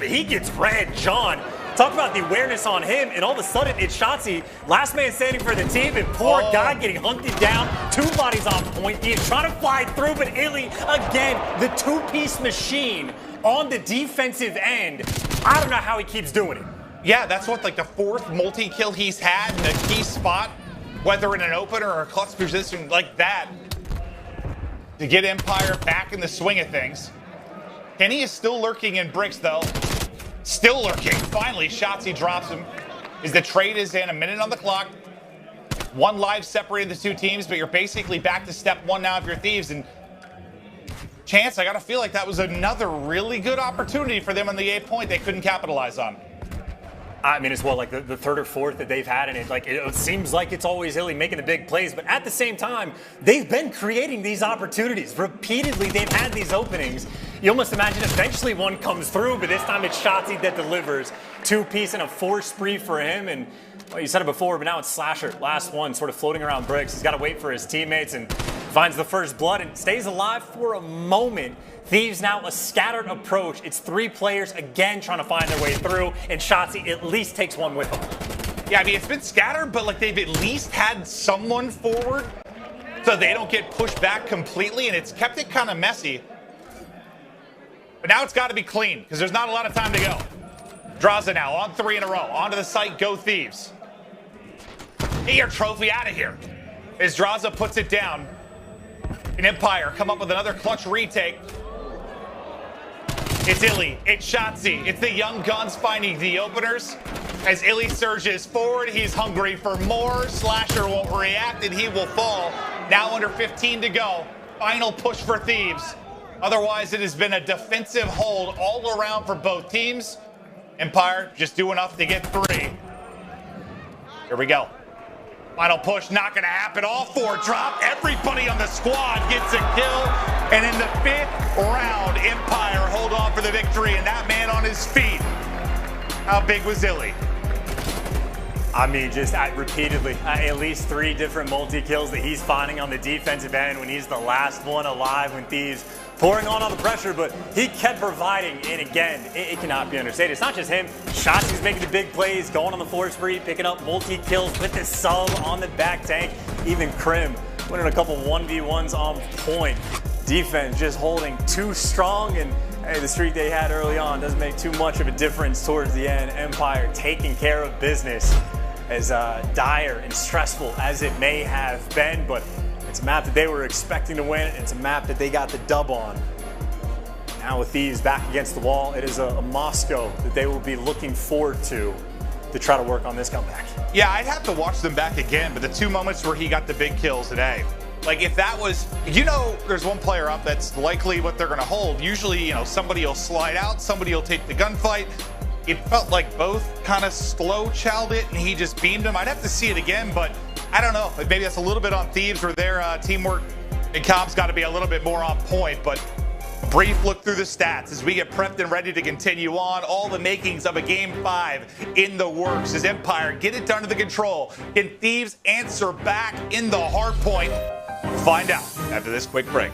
he gets red. John, talk about the awareness on him, and all of a sudden it's Shotzzy, last man standing for the team, and poor guy getting hunted down, 2 bodies on point. He is trying to fly through, but Illy, again, the 2-piece machine on the defensive end. I don't know how he keeps doing it. Yeah, that's what, like the 4th multi-kill he's had in a key spot, whether in an opener or a clutch position like that, to get Empire back in the swing of things. Kenny is still lurking in bricks, though. Still lurking. Finally, Shotzzy drops him. As the trade is in, a minute on the clock. 1 live separating the 2 teams, but you're basically back to step 1 now if you're Thieves. And Chance, I gotta feel like that was another really good opportunity for them on the 8 point they couldn't capitalize on. I mean, as well, like the 3rd or 4th that they've had, and it seems like it's always Illy making the big plays, but at the same time, they've been creating these opportunities. Repeatedly, they've had these openings. You almost imagine eventually one comes through, but this time it's Shotzzy that delivers. 2-piece and a 4 spree for him, and well, you said it before, but now it's Slasher. Last one, sort of floating around bricks. He's got to wait for his teammates and finds the first blood and stays alive for a moment. Thieves now a scattered approach. It's 3 players again trying to find their way through, and Shotzzy at least takes one with him. Yeah, I mean, it's been scattered, but like they've at least had someone forward so they don't get pushed back completely, and it's kept it kind of messy. But now it's got to be clean because there's not a lot of time to go. Draza now on 3 in a row. Onto the site, go Thieves. Get your trophy out of here. As Draza puts it down, an Empire come up with another clutch retake. It's Illy, it's Shotzzy, it's the young guns finding the openers. As Illy surges forward, he's hungry for more. Slasher won't react and he will fall. Now under 15 to go. Final push for Thieves. Otherwise, it has been a defensive hold all around for both teams. Empire just do enough to get 3. Here we go. Final push, not going to happen. All 4 drop. Everybody on the squad gets a kill. And in the 5th round, Empire hold on for the victory, and that man on his feet. How big was Illy? I mean, just repeatedly, at least 3 different multi-kills that he's finding on the defensive end when he's the last one alive, when Thieves pouring on all the pressure, but he kept providing, and again, it cannot be understated. It's not just him. Shotzi's making the big plays, going on the floor spree, picking up multi-kills with the sub on the back tank. Even Krim winning a couple 1v1s on point. Defense just holding too strong, and hey, the streak they had early on doesn't make too much of a difference towards the end. Empire taking care of business, as dire and stressful as it may have been, but it's a map that they were expecting to win. It's a map that they got the dub on. Now with Thieves back against the wall, it is a Moscow that they will be looking forward to try to work on this comeback. Yeah, I'd have to watch them back again, but the 2 moments where he got the big kills today, like if that was, there's one player up that's likely what they're going to hold. Usually, somebody will slide out, somebody will take the gunfight. It felt like both kind of slow-chowed it, and he just beamed him. I'd have to see it again, but I don't know. Maybe that's a little bit on Thieves, where their teamwork and comp's got to be a little bit more on point. But a brief look through the stats as we get prepped and ready to continue on. All the makings of a Game 5 in the works as Empire get it done to the control. Can Thieves answer back in the hard point? Find out after this quick break.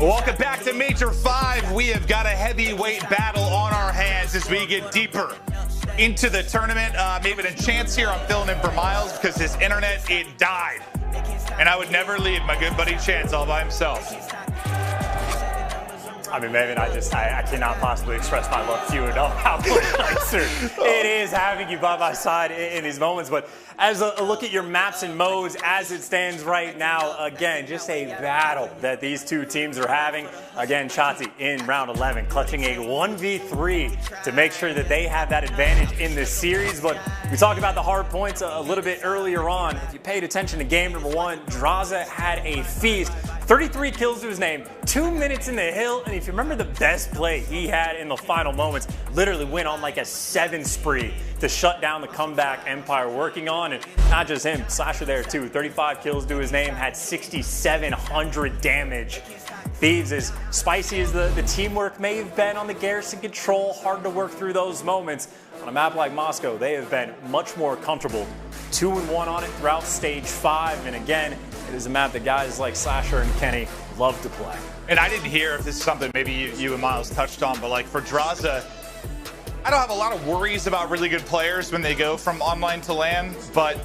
Welcome back to Major 5. We have got a heavyweight battle on our hands as we get deeper into the tournament. Maybe a chance here. I'm filling in for Miles because his internet, it died. And I would never leave my good buddy Chance all by himself. I mean, Maven, I cannot possibly express my love to you enough how much nicer it is having you by my side in these moments. But as a look at your maps and modes as it stands right now, again, just a battle that these two teams are having. Again, Chati in round 11, clutching a 1v3 to make sure that they have that advantage in this series. But we talked about the hard points a little bit earlier on. If you paid attention to game number 1, Draza had a feast. 33 kills to his name, 2 minutes in the hill, and if you remember the best play he had in the final moments, literally went on like a 7 spree to shut down the comeback Empire working on, and not just him, Slasher there too, 35 kills to his name, had 6,700 damage. Thieves, as spicy as the teamwork may have been on the Garrison control, hard to work through those moments. On a map like Moscow, they have been much more comfortable. 2-1 on it throughout stage 5, and again, it is a map that guys like Slasher and Kenny love to play. And I didn't hear if this is something maybe you and Miles touched on, but like for Draza, I don't have a lot of worries about really good players when they go from online to LAN, but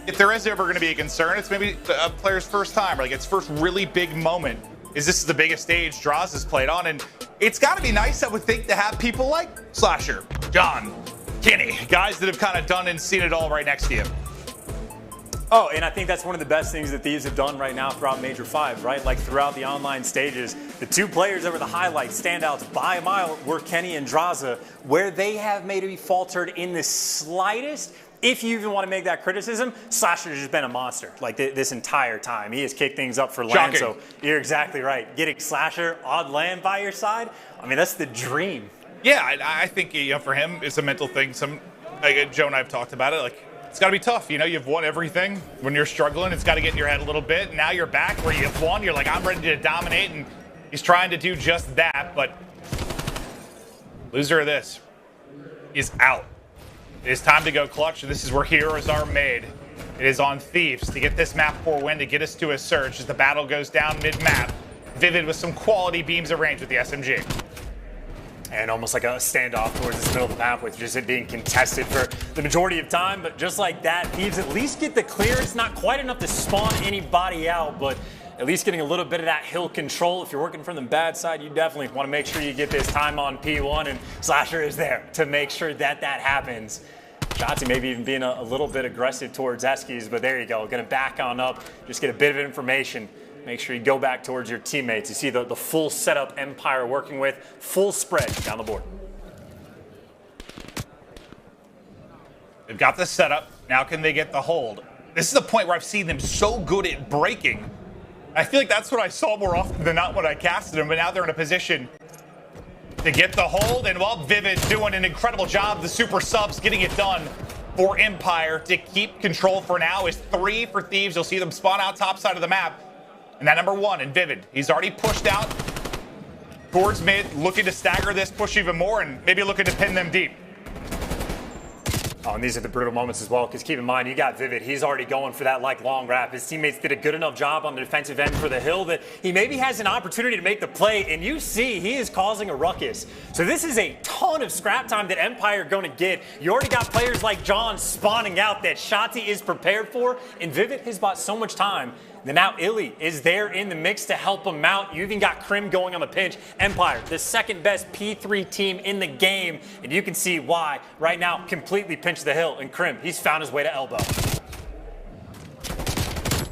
if there is ever going to be a concern, it's maybe a player's first time, or like its first really big moment. This is the biggest stage Draza's played on, and it's got to be nice, I would think, to have people like Slasher, John, Kenny, guys that have kind of done and seen it all right next to you. Oh, and I think that's one of the best things that Thieves have done right now throughout Major 5, right? Like throughout the online stages, the two players that were the highlights, standouts by a mile, were Kenny and Draza. Where they have maybe faltered in the slightest, if you even want to make that criticism, Slasher has just been a monster like this entire time. He has kicked things up for LAN, so you're exactly right. Getting Slasher on LAN by your side, I mean, that's the dream. Yeah, I think for him, it's a mental thing. Joe and I have talked about it. Like, it's got to be tough. You've won everything. When you're struggling, it's got to get in your head a little bit. Now you're back where you've won. You're like, I'm ready to dominate, and he's trying to do just that. But loser of this is out. It is time to go clutch. This is where heroes are made. It is on Thieves to get this map 4 win to get us to a surge as the battle goes down mid-map. Vivid with some quality beams of range with the SMG. And almost like a standoff towards the middle of the map with just it being contested for the majority of time. But just like that, Thieves at least get the clearance. Not quite enough to spawn anybody out, but at least getting a little bit of that hill control. If you're working from the bad side, you definitely want to make sure you get this time on P1, and Slasher is there to make sure that happens. Shotzi maybe even being a little bit aggressive towards Eskies, but there you go. Going to back on up, just get a bit of information. Make sure you go back towards your teammates. You see the full setup Empire working with, full spread down the board. They've got the setup. Now can they get the hold? This is the point where I've seen them so good at breaking. I feel like that's what I saw more often than not when I casted them, but now they're in a position to get the hold. And while Vivid doing an incredible job, the super subs getting it done for Empire to keep control for now is 3 for Thieves. You'll see them spawn out top side of the map. And that number 1 in Vivid, he's already pushed out towards mid, looking to stagger this push even more and maybe looking to pin them deep. Oh, and these are the brutal moments as well, because keep in mind, you got Vivid. He's already going for that long wrap. His teammates did a good enough job on the defensive end for the hill that he maybe has an opportunity to make the play, and you see he is causing a ruckus. So this is a ton of scrap time that Empire are going to get. You already got players like John spawning out that Shotzi is prepared for, and Vivid has bought so much time. Then now Illy is there in the mix to help him out. You even got Krim going on the pinch. Empire, the second best P3 team in the game. And you can see why. Right now, completely pinch the hill. And Krim, he's found his way to elbow.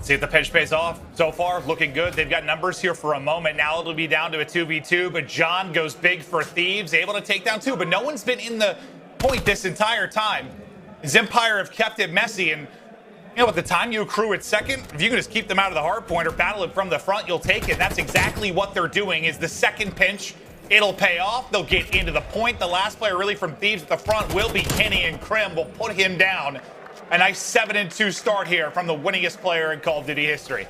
See if the pinch pays off. So far, looking good. They've got numbers here for a moment. Now it'll be down to a 2v2. But John goes big for Thieves. Able to take down 2. But no one's been in the point this entire time. His Empire have kept it messy. And at the time you accrue at second, if you can just keep them out of the hard point or battle it from the front, you'll take it. That's exactly what they're doing is the second pinch. It'll pay off. They'll get into the point. The last player really from Thieves at the front will be Kenny, and Krim will put him down. A nice 7-2 start here from the winningest player in Call of Duty history.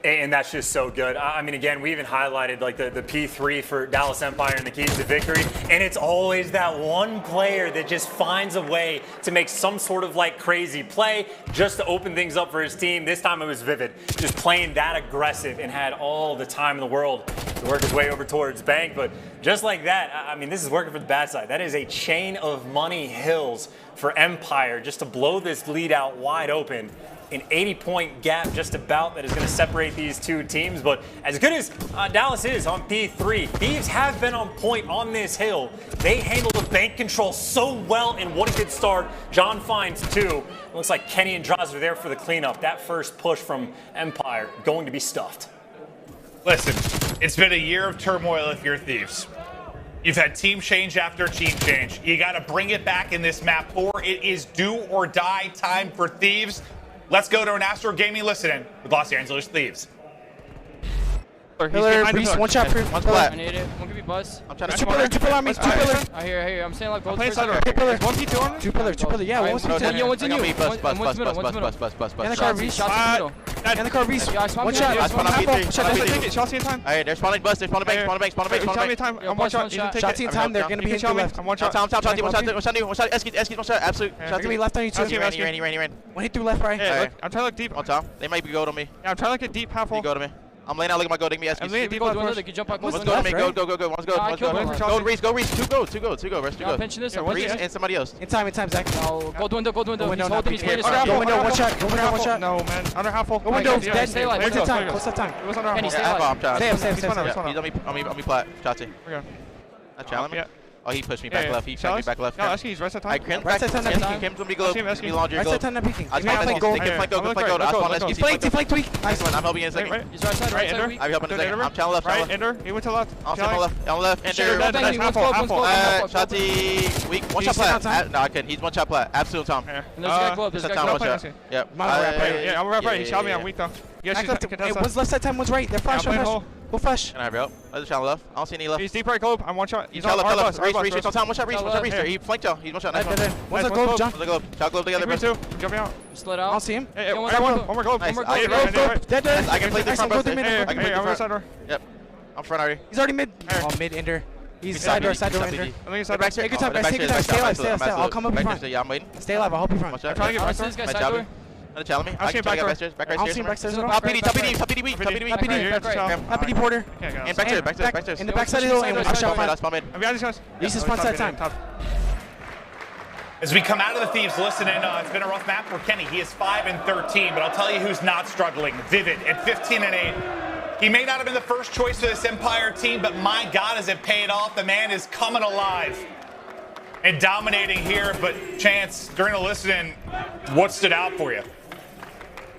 And that's just so good. I mean, again, we even highlighted like the P3 for Dallas Empire and the keys to victory. And it's always that one player that just finds a way to make some sort of like crazy play just to open things up for his team. This time it was Vivid, just playing that aggressive and had all the time in the world to work his way over towards Bank. But just like that, I mean, this is working for the bad side. That is a chain of money hills for Empire just to blow this lead out wide open. An 80-point gap just about that is going to separate these two teams. But as good as Dallas is on P3, Thieves have been on point on this hill. They handle the bank control so well, and what a good start. John finds 2. It looks like Kenny and Draza are there for the cleanup. That first push from Empire going to be stuffed. Listen, it's been a year of turmoil if you're Thieves. You've had team change after team change. You got to bring it back in this map 4. It is do or die time for Thieves. Let's go to an Astro Gaming listen-in with Los Angeles Thieves. Pillar, Reese, one shot for one flat. I need it. One give me buzz. I'm trying to two pillar on me, 2 pillar. I hear. I'm saying like both. Two pillar. 1P2 on 2 pillar. Yeah, one's in you. One's in you. Bus. And the car, Reese. Shots in the middle. And the car, Reese. One shot. I spawn on P3. Take it. Shots in time. Alright, they're spawning bus. They're spawning bank. Tell me time. I'm one shot. Shots in time. They're gonna be hitting left. I'm one shot. One shot. Eskies, one shot. Absolute. They're gonna be left on you too. Rain. One hit through left, right. I'm trying to look deep. On top. They might be go to me. Yeah, I'm trying to look at deep half full. You go to me. I'm laying out, look at my go, take me Eskies. I'm laying deep left. They can jump out. Let's go to me, go. One's go. Go, Reese. 2 go. Rest 2 go. Pinching this. Reese and somebody else. In time, Zach. No, go window. He's holding, he's playing Go window, one shot. No, man. Under half full. Go window, dead. Stay alive. What's the time? It was under half full. Stay alive. Same. He's on me plat. Shotzi. Okay. That challenge me? Yeah. Oh, he pushed me back left. He pushed me back left. No, Esky, he's right side time. I Crim's right back. side time. Kim's gonna be good. Be laundry. Right side time, peeking. I flank goal. They can flank go. Good flank go. He's flank tweak. Nice one. I'm helping in a second. He's right side, right side. I'm helping in a second. I'm channel left. Right, ender. He went to left. I'll step left. On left. Ender. Shotty. Weak. One shot plat. No, I couldn't. He's one shot plat. Absolute Tom. And there's a guy glove. There's a guy glove. Yep. I'm gonna wrap right. He shot me. I'm weak though. One's left side time, one's right. They're flash. Go flash. Can I help? There's a channel left. I don't see any left. He's deep right globe. I'm one shot. He's on left. Reach. On time. One shot. Reach. He flanked out. He's one shot. Nice one. One's a globe. Jump. One's a globe. Shot globe together. Me too. Jumping out. Slid out. I'll see him. One more globe. Nice. Dead. I can play this front. I can play I'm this front. Yep. I'm front already. He's already mid. Oh, mid ender. He's side door ender. Back Take your time, guys. Take your time. Stay alive. I'll come up in front. Yeah, I'm waiting. Stay alive. I'll help you front. I'm trying to get back this guy side door. Another challenge me. I can try to get backstairs. Back right I'll see him backstairs. Top PD weak. PD Porter. And backstairs. In the backside of the hill. I'm shot That's mid. This is front side time. As we come out of the Thieves, listen in. It's been a rough map for Kenny. He is 5-13, but I'll tell you who's not struggling. Vivid at 15-8. He may not have been the first choice for this Empire team, but my God, has it paid off. The man is coming alive and dominating here. But Chance, during the listen-in, what stood out for you?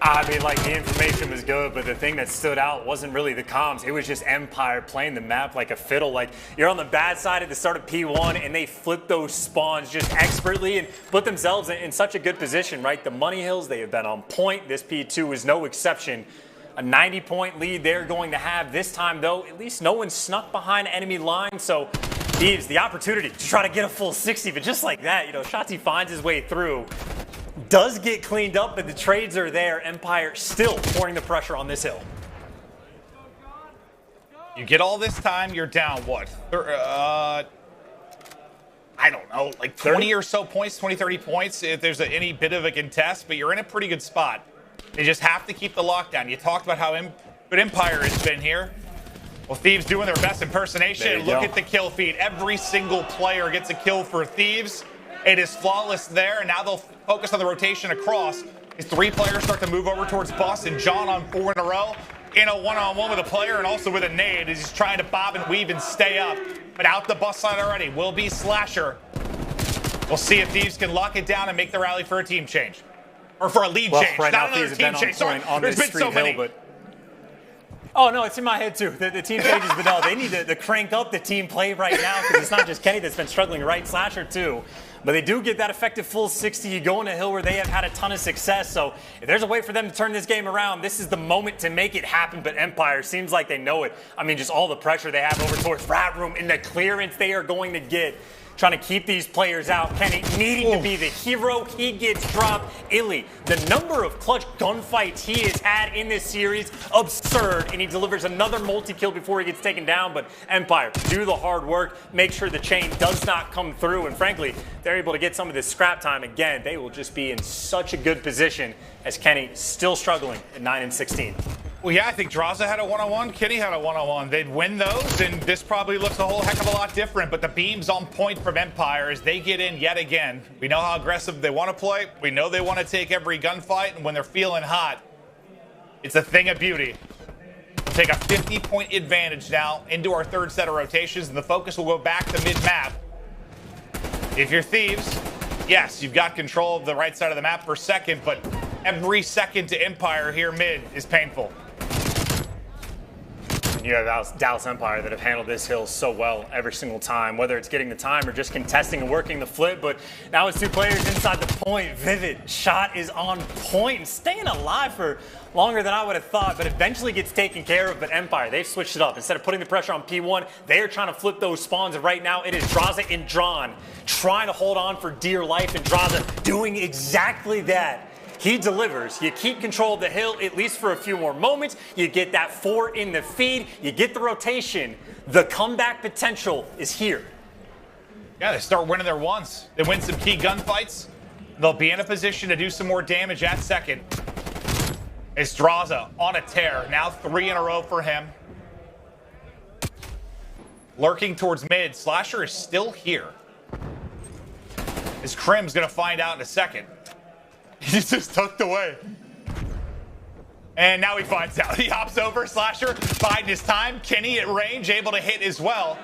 I mean, like, the information was good, but the thing that stood out wasn't really the comms. It was just Empire playing the map like a fiddle. Like, you're on the bad side at the start of P1, and they flip those spawns just expertly and put themselves in such a good position, right? The money hills, they have been on point. This P2 is no exception. A 90-point lead they're going to have. This time, though, at least no one snuck behind enemy line, so Thieves, the opportunity to try to get a full 60, but just like that, you know, Shotzi finds his way through. Does get cleaned up, but the trades are there. Empire still pouring the pressure on this hill. You get all this time, you're down, what? I don't know, like 20 or so points, 20, 30 points if there's any bit of a contest, but you're in a pretty good spot. They just have to keep the lockdown. You talked about how good Empire has been here. Well, Thieves doing their best impersonation. Look at the kill feed. Every single player gets a kill for Thieves. It is flawless there, and now they'll focus on the rotation across. As 3 players start to move over towards Bus, and John on 4 in a row in a one-on-one with a player and also with a nade as he's trying to bob and weave and stay up. But out the Bus side already will be Slasher. We'll see if Thieves can lock it down and make the rally for a team change. Or for a lead change. Right not now, another team change. Sorry, there's been so many. But oh, no, it's in my head, too. The team changes, but no, they need to crank up the team play right now because it's not just Kenny that's been struggling, right? Slasher, too. But they do get that effective full 60. You go in a hill where they have had a ton of success. So if there's a way for them to turn this game around, this is the moment to make it happen. But Empire seems like they know it. I mean, just all the pressure they have over towards Rat Room and the clearance they are going to get. Trying to keep these players out. Kenny needing to be the hero. He gets dropped. Illy, the number of clutch gunfights he has had in this series, absurd. And he delivers another multi-kill before he gets taken down. But Empire, do the hard work. Make sure the chain does not come through. And frankly, they're able to get some of this scrap time again. They will just be in such a good position as Kenny still struggling at 9-16. Well, yeah, I think Draza had a one-on-one. Kenny had a one-on-one. They'd win those, and this probably looks a whole heck of a lot different. But the beam's on point from Empire as they get in yet again. We know how aggressive they want to play. We know they want to take every gunfight, and when they're feeling hot, it's a thing of beauty. We'll take a 50-point advantage now into our third set of rotations, and the focus will go back to mid-map. If you're Thieves, yes, you've got control of the right side of the map for a second, but every second to Empire here mid is painful. You have Dallas Empire that have handled this hill so well every single time, whether it's getting the time or just contesting and working the flip. But now it's 2 players inside the point. Vivid shot is on point and staying alive for longer than I would have thought, but eventually gets taken care of. But Empire, they've switched it up. Instead of putting the pressure on P1, they are trying to flip those spawns. And right now it is Draza and Drawn trying to hold on for dear life, and Draza doing exactly that. He delivers. You keep control of the hill at least for a few more moments. You get that 4 in the feed. You get the rotation. The comeback potential is here. Yeah, they start winning their ones. They win some key gunfights. They'll be in a position to do some more damage at second. It's Draza on a tear. Now 3 in a row for him. Lurking towards mid. Slasher is still here. As Crim's going to find out in a second. He's just tucked away. And now he finds out. He hops over. Slasher biding his time. Kenny at range, able to hit as well.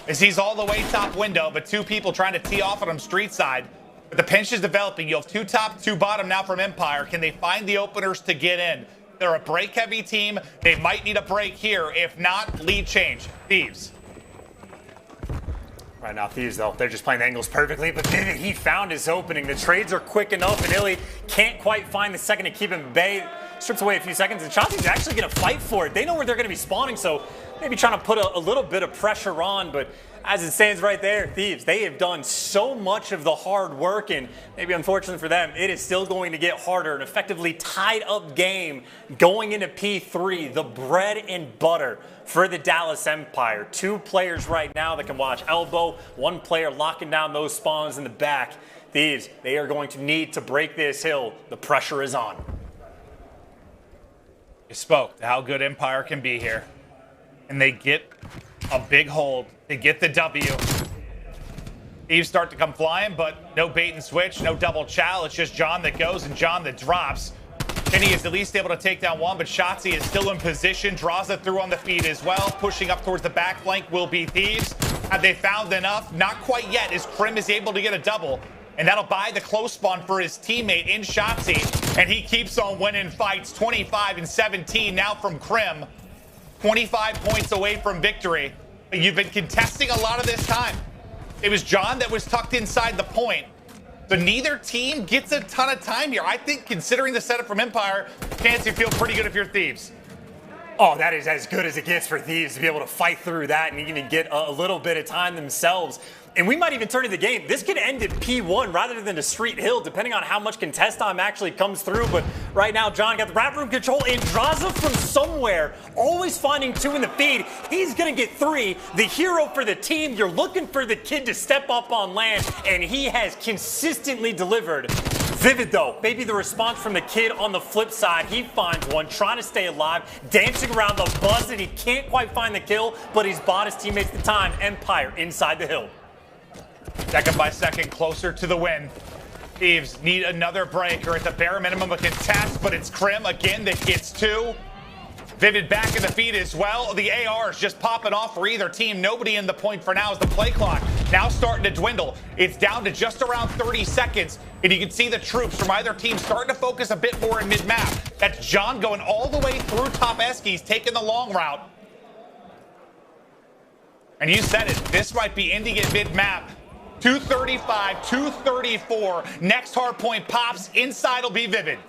as he's all the way top window, but two people trying to tee off on him street side. But the pinch is developing. You have two top, two bottom now from Empire. Can they find the openers to get in? They're a break-heavy team. They might need a break here. If not, lead change. Thieves. Right now, Thieves, though, they're just playing the angles perfectly. But Vivid, he found his opening. The trades are quick enough, and Illy can't quite find the second to keep him at bay. Strips away a few seconds, and Chauncey's actually going to fight for it. They know where they're going to be spawning, so maybe trying to put a little bit of pressure on. But as it stands right there, Thieves, they have done so much of the hard work, and maybe unfortunately for them, it is still going to get harder. An effectively tied up game going into P3, the bread and butter for the Dallas Empire. Two players right now that can watch elbow, one player locking down those spawns in the back. Thieves, they are going to need to break this hill. The pressure is on. You spoke to how good Empire can be here. And they get a big hold. They get the W. Thieves start to come flying, but no bait and switch, no double chow. It's just John that goes and John that drops. Kenny is at least able to take down one, but Shotzi is still in position. Draws it through on the feed as well. Pushing up towards the back flank will be Thieves. Have they found enough? Not quite yet, as Krim is able to get a double. And that'll buy the close spawn for his teammate in Shotzi. And he keeps on winning fights. 25 and 17 now from Krim. 25 points away from victory. You've been contesting a lot of this time. It was John that was tucked inside the point. So neither team gets a ton of time here. I think considering the setup from Empire, chance you feel pretty good if you're Thieves. Oh, that is as good as it gets for Thieves to be able to fight through that and even get a little bit of time themselves. And we might even turn to the game. This could end at P1 rather than a street hill, depending on how much contest time actually comes through. But right now, John got the wrap room control. And Draza from somewhere, always finding two in the feed. He's going to get three. The hero for the team. You're looking for the kid to step up on land, and he has consistently delivered. Vivid, though, maybe the response from the kid on the flip side. He finds one, trying to stay alive, dancing around the buzz, and he can't quite find the kill, but he's bought his teammates the time. Empire inside the hill. Second by second, closer to the win. Thieves need another break, or at the bare minimum a contest, but it's Krim again that gets two. Vivid back in the feed as well. The AR's just popping off for either team. Nobody in the point for now as the play clock now starting to dwindle. It's down to just around 30 seconds, and you can see the troops from either team starting to focus a bit more in mid-map. That's John going all the way through top Eskies, taking the long route. And you said it, this might be ending at mid-map. 235, 234. Next hard point pops. Inside will be Vivid.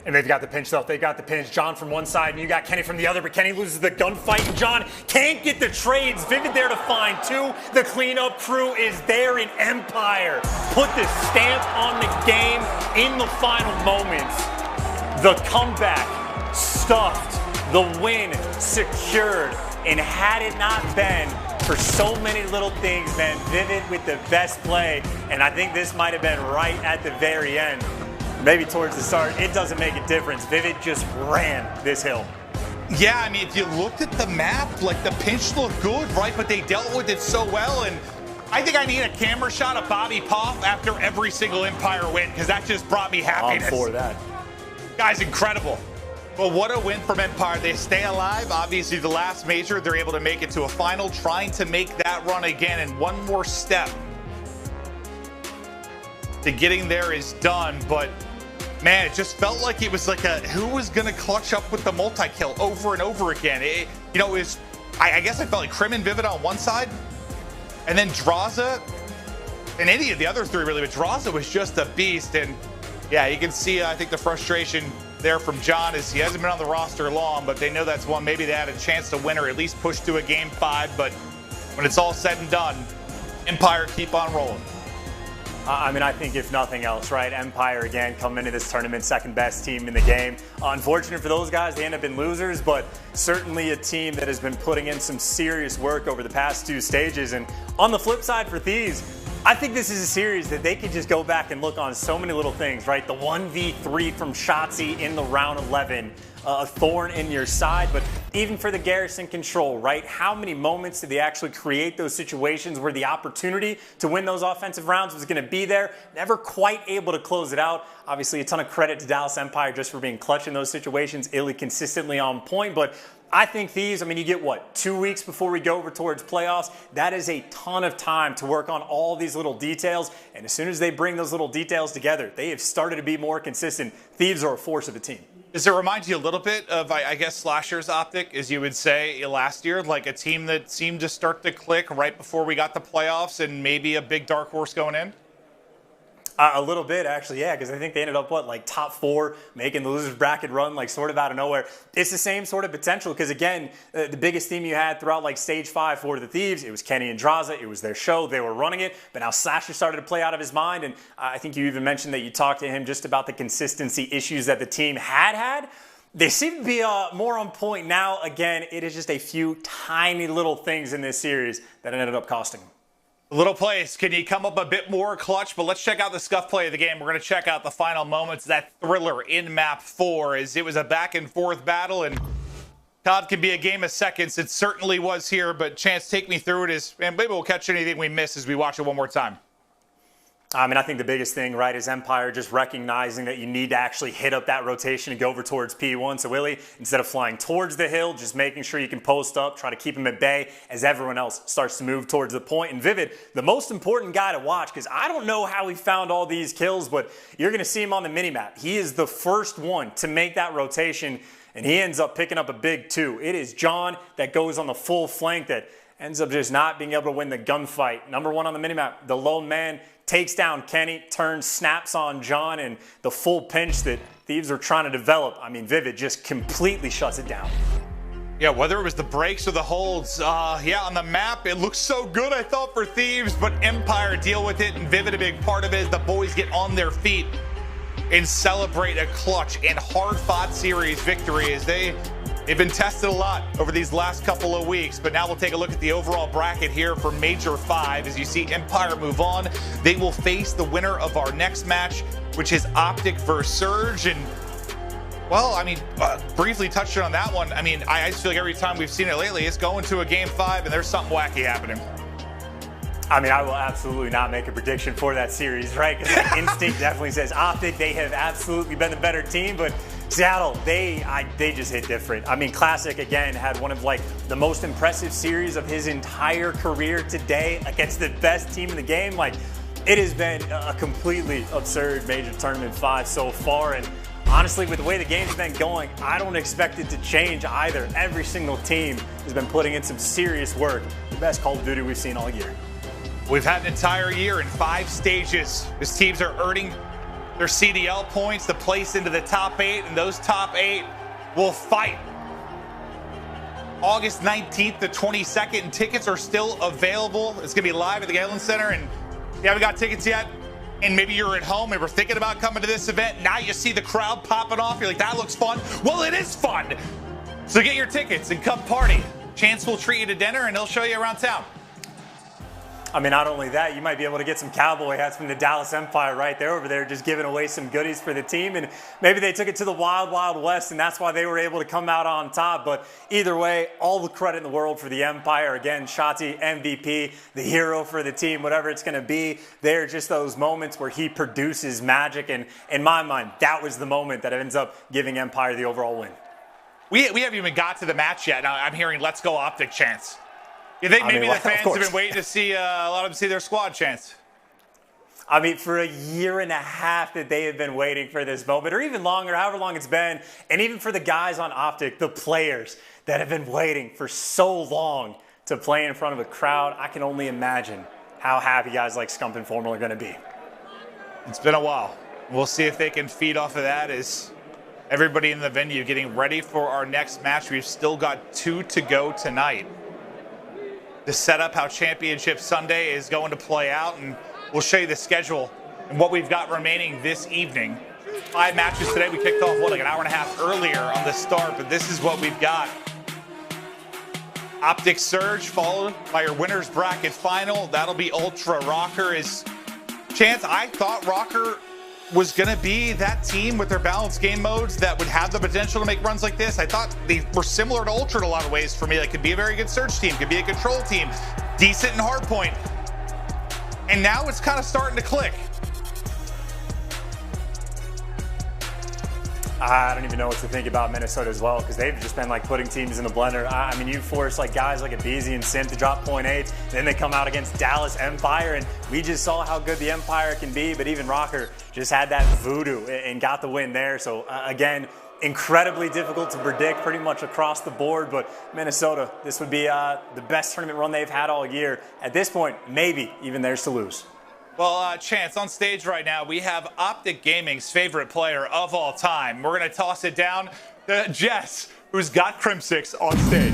And they've got the pinch, though. They've got the pinch. John from one side, and you got Kenny from the other. But Kenny loses the gunfight, and John can't get the trades. Vivid there to find two. The cleanup crew is there in Empire. Put the stamp on the game in the final moments. The comeback stuffed. The win secured. And had it not been for so many little things, man, Vivid with the best play. And I think this might have been right at the very end. Maybe towards the start, it doesn't make a difference. Vivid just ran this hill. Yeah, I mean, if you looked at the map, like the pinch looked good, right? But they dealt with it so well. And I think I need a camera shot of Bobby Poff after every single Empire win, because that just brought me happiness. I'm for that. Guy's incredible. But what a win from Empire. They stay alive. Obviously, the last major, they're able to make it to a final, trying to make that run again. And one more step to getting there is done. But, man, it just felt like it was like a who was going to clutch up with the multi-kill over and over again. It was, I guess I felt like Krim and Vivid on one side. And then Draza and any of the other three, really. But Draza was just a beast. And, yeah, you can see, I think, the frustration there from John is he hasn't been on the roster long, but they know that's one maybe they had a chance to win or at least push to a game 5. But when it's all said and done, Empire keep on rolling. I mean, I think if nothing else, right, Empire again come into this tournament second best team in the game. Unfortunate for those guys, they end up being losers, but certainly a team that has been putting in some serious work over the past 2 stages. And on the flip side for Thieves, I think this is a series that they could just go back and look on so many little things, right? The 1v3 from Shotzi in the round 11, a thorn in your side, but even for the Garrison control, right? How many moments did they actually create those situations where the opportunity to win those offensive rounds was going to be there? Never quite able to close it out. Obviously, a ton of credit to Dallas Empire just for being clutch in those situations. Illy consistently on point, but I think Thieves, I mean, you get what, 2 weeks before we go over towards playoffs? That is a ton of time to work on all these little details. And as soon as they bring those little details together, they have started to be more consistent. Thieves are a force of a team. Does it remind you a little bit of, I guess, Slasher's Optic, as you would say, last year? Like a team that seemed to start to click right before we got the playoffs and maybe a big dark horse going in? A little bit, actually, yeah, because I think they ended up, like top 4, making the losers bracket run, like, sort of out of nowhere. It's the same sort of potential because, again, the biggest theme you had throughout, like, Stage 5 for the Thieves, it was Kenny and Draza. It was their show. They were running it, but now Slasher started to play out of his mind, and I think you even mentioned that you talked to him just about the consistency issues that the team had. They seem to be more on point now. Again, it is just a few tiny little things in this series that ended up costing them. Little plays. Can you come up a bit more clutch? But let's check out the scuff play of the game. We're going to check out the final moments, that thriller in map 4, as it was a back and forth battle, and COD can be a game of seconds. It certainly was here, but Chance, take me through it, and maybe we'll catch anything we miss as we watch it one more time. I mean, I think the biggest thing, right, is Empire just recognizing that you need to actually hit up that rotation and go over towards P1. So Willie, instead of flying towards the hill, just making sure you can post up, try to keep him at bay as everyone else starts to move towards the point. And Vivid, the most important guy to watch, because I don't know how he found all these kills, but you're going to see him on the minimap. He is the first one to make that rotation, and he ends up picking up a big 2. It is John that goes on the full flank that ends up just not being able to win the gunfight. Number 1 on the minimap, the lone man takes down Kenny, turns, snaps on John, and the full pinch that Thieves are trying to develop. I mean, Vivid just completely shuts it down. Yeah, whether it was the breaks or the holds, yeah, on the map, it looks so good, I thought, for Thieves, but Empire deal with it, and Vivid a big part of it as the boys get on their feet and celebrate a clutch and hard-fought series victory as they've been tested a lot over these last couple of weeks, but now we'll take a look at the overall bracket here for Major 5. As you see Empire move on, they will face the winner of our next match, which is Optic versus Surge. And, well, I mean, briefly touched on that one. I mean, I just feel like every time we've seen it lately, it's going to a Game 5 and there's something wacky happening. I mean, I will absolutely not make a prediction for that series, right? Because my instinct definitely says Optic. They have absolutely been the better team, but Seattle, they just hit different. I mean, Classic, again, had one of, like, the most impressive series of his entire career today against the best team in the game. Like, it has been a completely absurd Major Tournament 5 so far, and honestly, with the way the game's been going, I don't expect it to change either. Every single team has been putting in some serious work. The best Call of Duty we've seen all year. We've had an entire year in 5 stages. These teams are earning their CDL points to place into the top 8, and those top 8 will fight. August 19th to 22nd, and tickets are still available. It's going to be live at the Galen Center, and if you haven't got tickets yet, and maybe you're at home and were thinking about coming to this event, now you see the crowd popping off, you're like, that looks fun. Well, it is fun. So get your tickets and come party. Chance will treat you to dinner, and he'll show you around town. I mean, not only that, you might be able to get some cowboy hats from the Dallas Empire right there over there, just giving away some goodies for the team. And maybe they took it to the wild, wild west, and that's why they were able to come out on top. But either way, all the credit in the world for the Empire. Again, Shotzi, MVP, the hero for the team, whatever it's going to be. They're just those moments where he produces magic. And in my mind, that was the moment that ends up giving Empire the overall win. We haven't even got to the match yet. Now, I'm hearing Let's Go Optic chants. You think maybe the fans have been waiting to see a lot of them see their squad chants? I mean, for a year and a half that they have been waiting for this moment, or even longer, however long it's been, and even for the guys on Optic, the players that have been waiting for so long to play in front of a crowd, I can only imagine how happy guys like Scump and Formal are going to be. It's been a while. We'll see if they can feed off of that as everybody in the venue getting ready for our next match. We've still got 2 to go tonight to set up how Championship Sunday is going to play out, and we'll show you the schedule and what we've got remaining this evening. 5 matches today. We kicked off, like an hour and a half earlier on the start, but this is what we've got. Optic Surge, followed by your winner's bracket final. That'll be Ultra Rocker. Chance, I thought Rocker was going to be that team with their balanced game modes that would have the potential to make runs like this. I thought they were similar to Ultra in a lot of ways for me. That could be a very good Surge team, could be a control team, decent in hardpoint. And now it's kind of starting to click. I don't even know what to think about Minnesota as well, because they've just been like putting teams in the blender. I mean, you force like guys like Abizi and Sim to drop 0.8, then they come out against Dallas Empire, and we just saw how good the Empire can be, but even Rocker just had that voodoo and got the win there. So again, incredibly difficult to predict pretty much across the board, but Minnesota, this would be the best tournament run they've had all year. At this point, maybe even theirs to lose. Well, Chance, on stage right now, we have Optic Gaming's favorite player of all time. We're going to toss it down to Jess, who's got Crimsix on stage.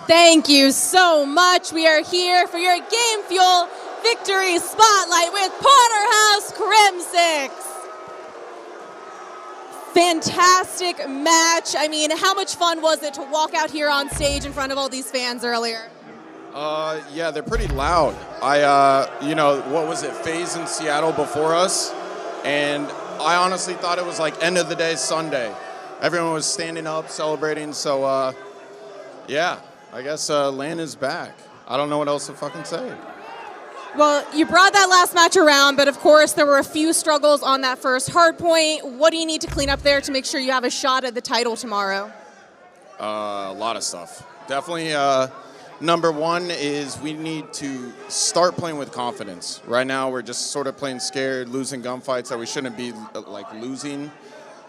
Thank you so much. We are here for your Game Fuel Victory Spotlight with Porterhouse Crimsix. Fantastic match. I mean, how much fun was it to walk out here on stage in front of all these fans earlier? Yeah, they're pretty loud. You know, what was it, FaZe in Seattle before us? And I honestly thought it was like end of the day Sunday. Everyone was standing up, celebrating. So, yeah, I guess LAN is back. I don't know what else to fucking say. Well, you brought that last match around, but of course there were a few struggles on that first hard point. What do you need to clean up there to make sure you have a shot at the title tomorrow? A lot of stuff. Definitely, number one is we need to start playing with confidence. Right now we're just sort of playing scared, losing gunfights that we shouldn't be like losing.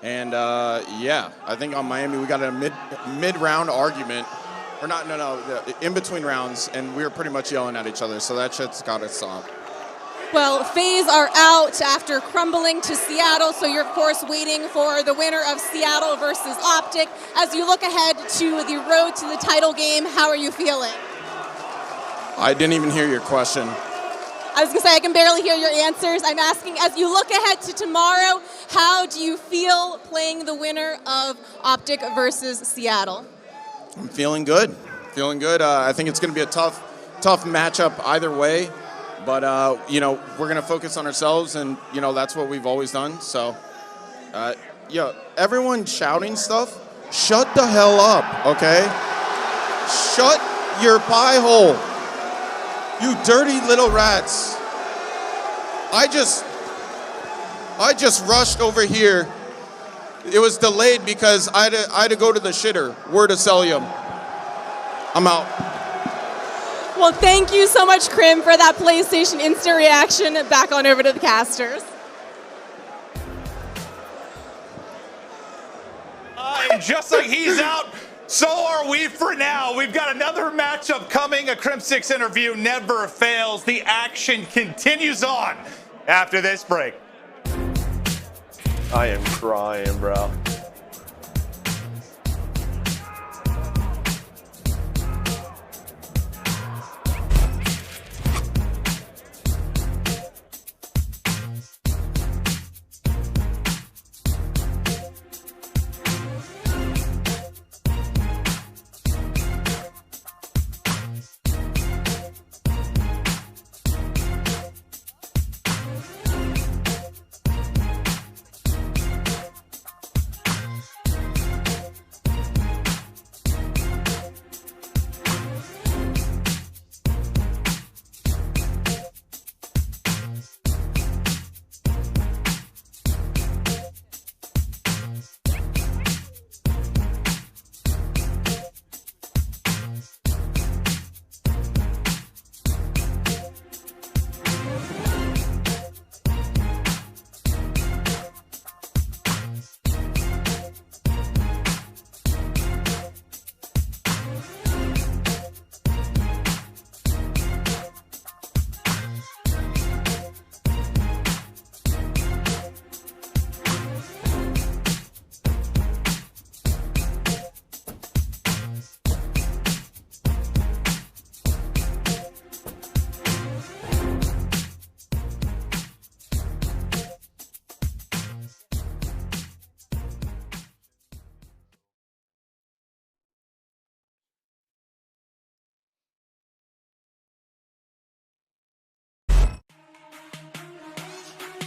And yeah, I think on Miami we got a mid-round argument. Or not, no, in between rounds, and we were pretty much yelling at each other, so that shit's got to stop. Well, FaZe are out after crumbling to Seattle, so you're, of course, waiting for the winner of Seattle versus Optic. As you look ahead to the road to the title game, how are you feeling? I didn't even hear your question. I was going to say, I can barely hear your answers. I'm asking, as you look ahead to tomorrow, how do you feel playing the winner of Optic versus Seattle? I'm feeling good. Feeling good. I think it's going to be a tough matchup either way. But, you know, we're going to focus on ourselves, and, you know, that's what we've always done. So, yeah, everyone shouting stuff, shut the hell up, okay? Shut your pie hole. You dirty little rats. I just rushed over here. It was delayed because I had to go to the shitter. Word of Celium. I'm out. Well, thank you so much, Crim, for that PlayStation instant reaction. Back on over to the casters. And just like he's out, so are we for now. We've got another matchup coming. A Crimsix interview never fails. The action continues on after this break. I am crying, bro.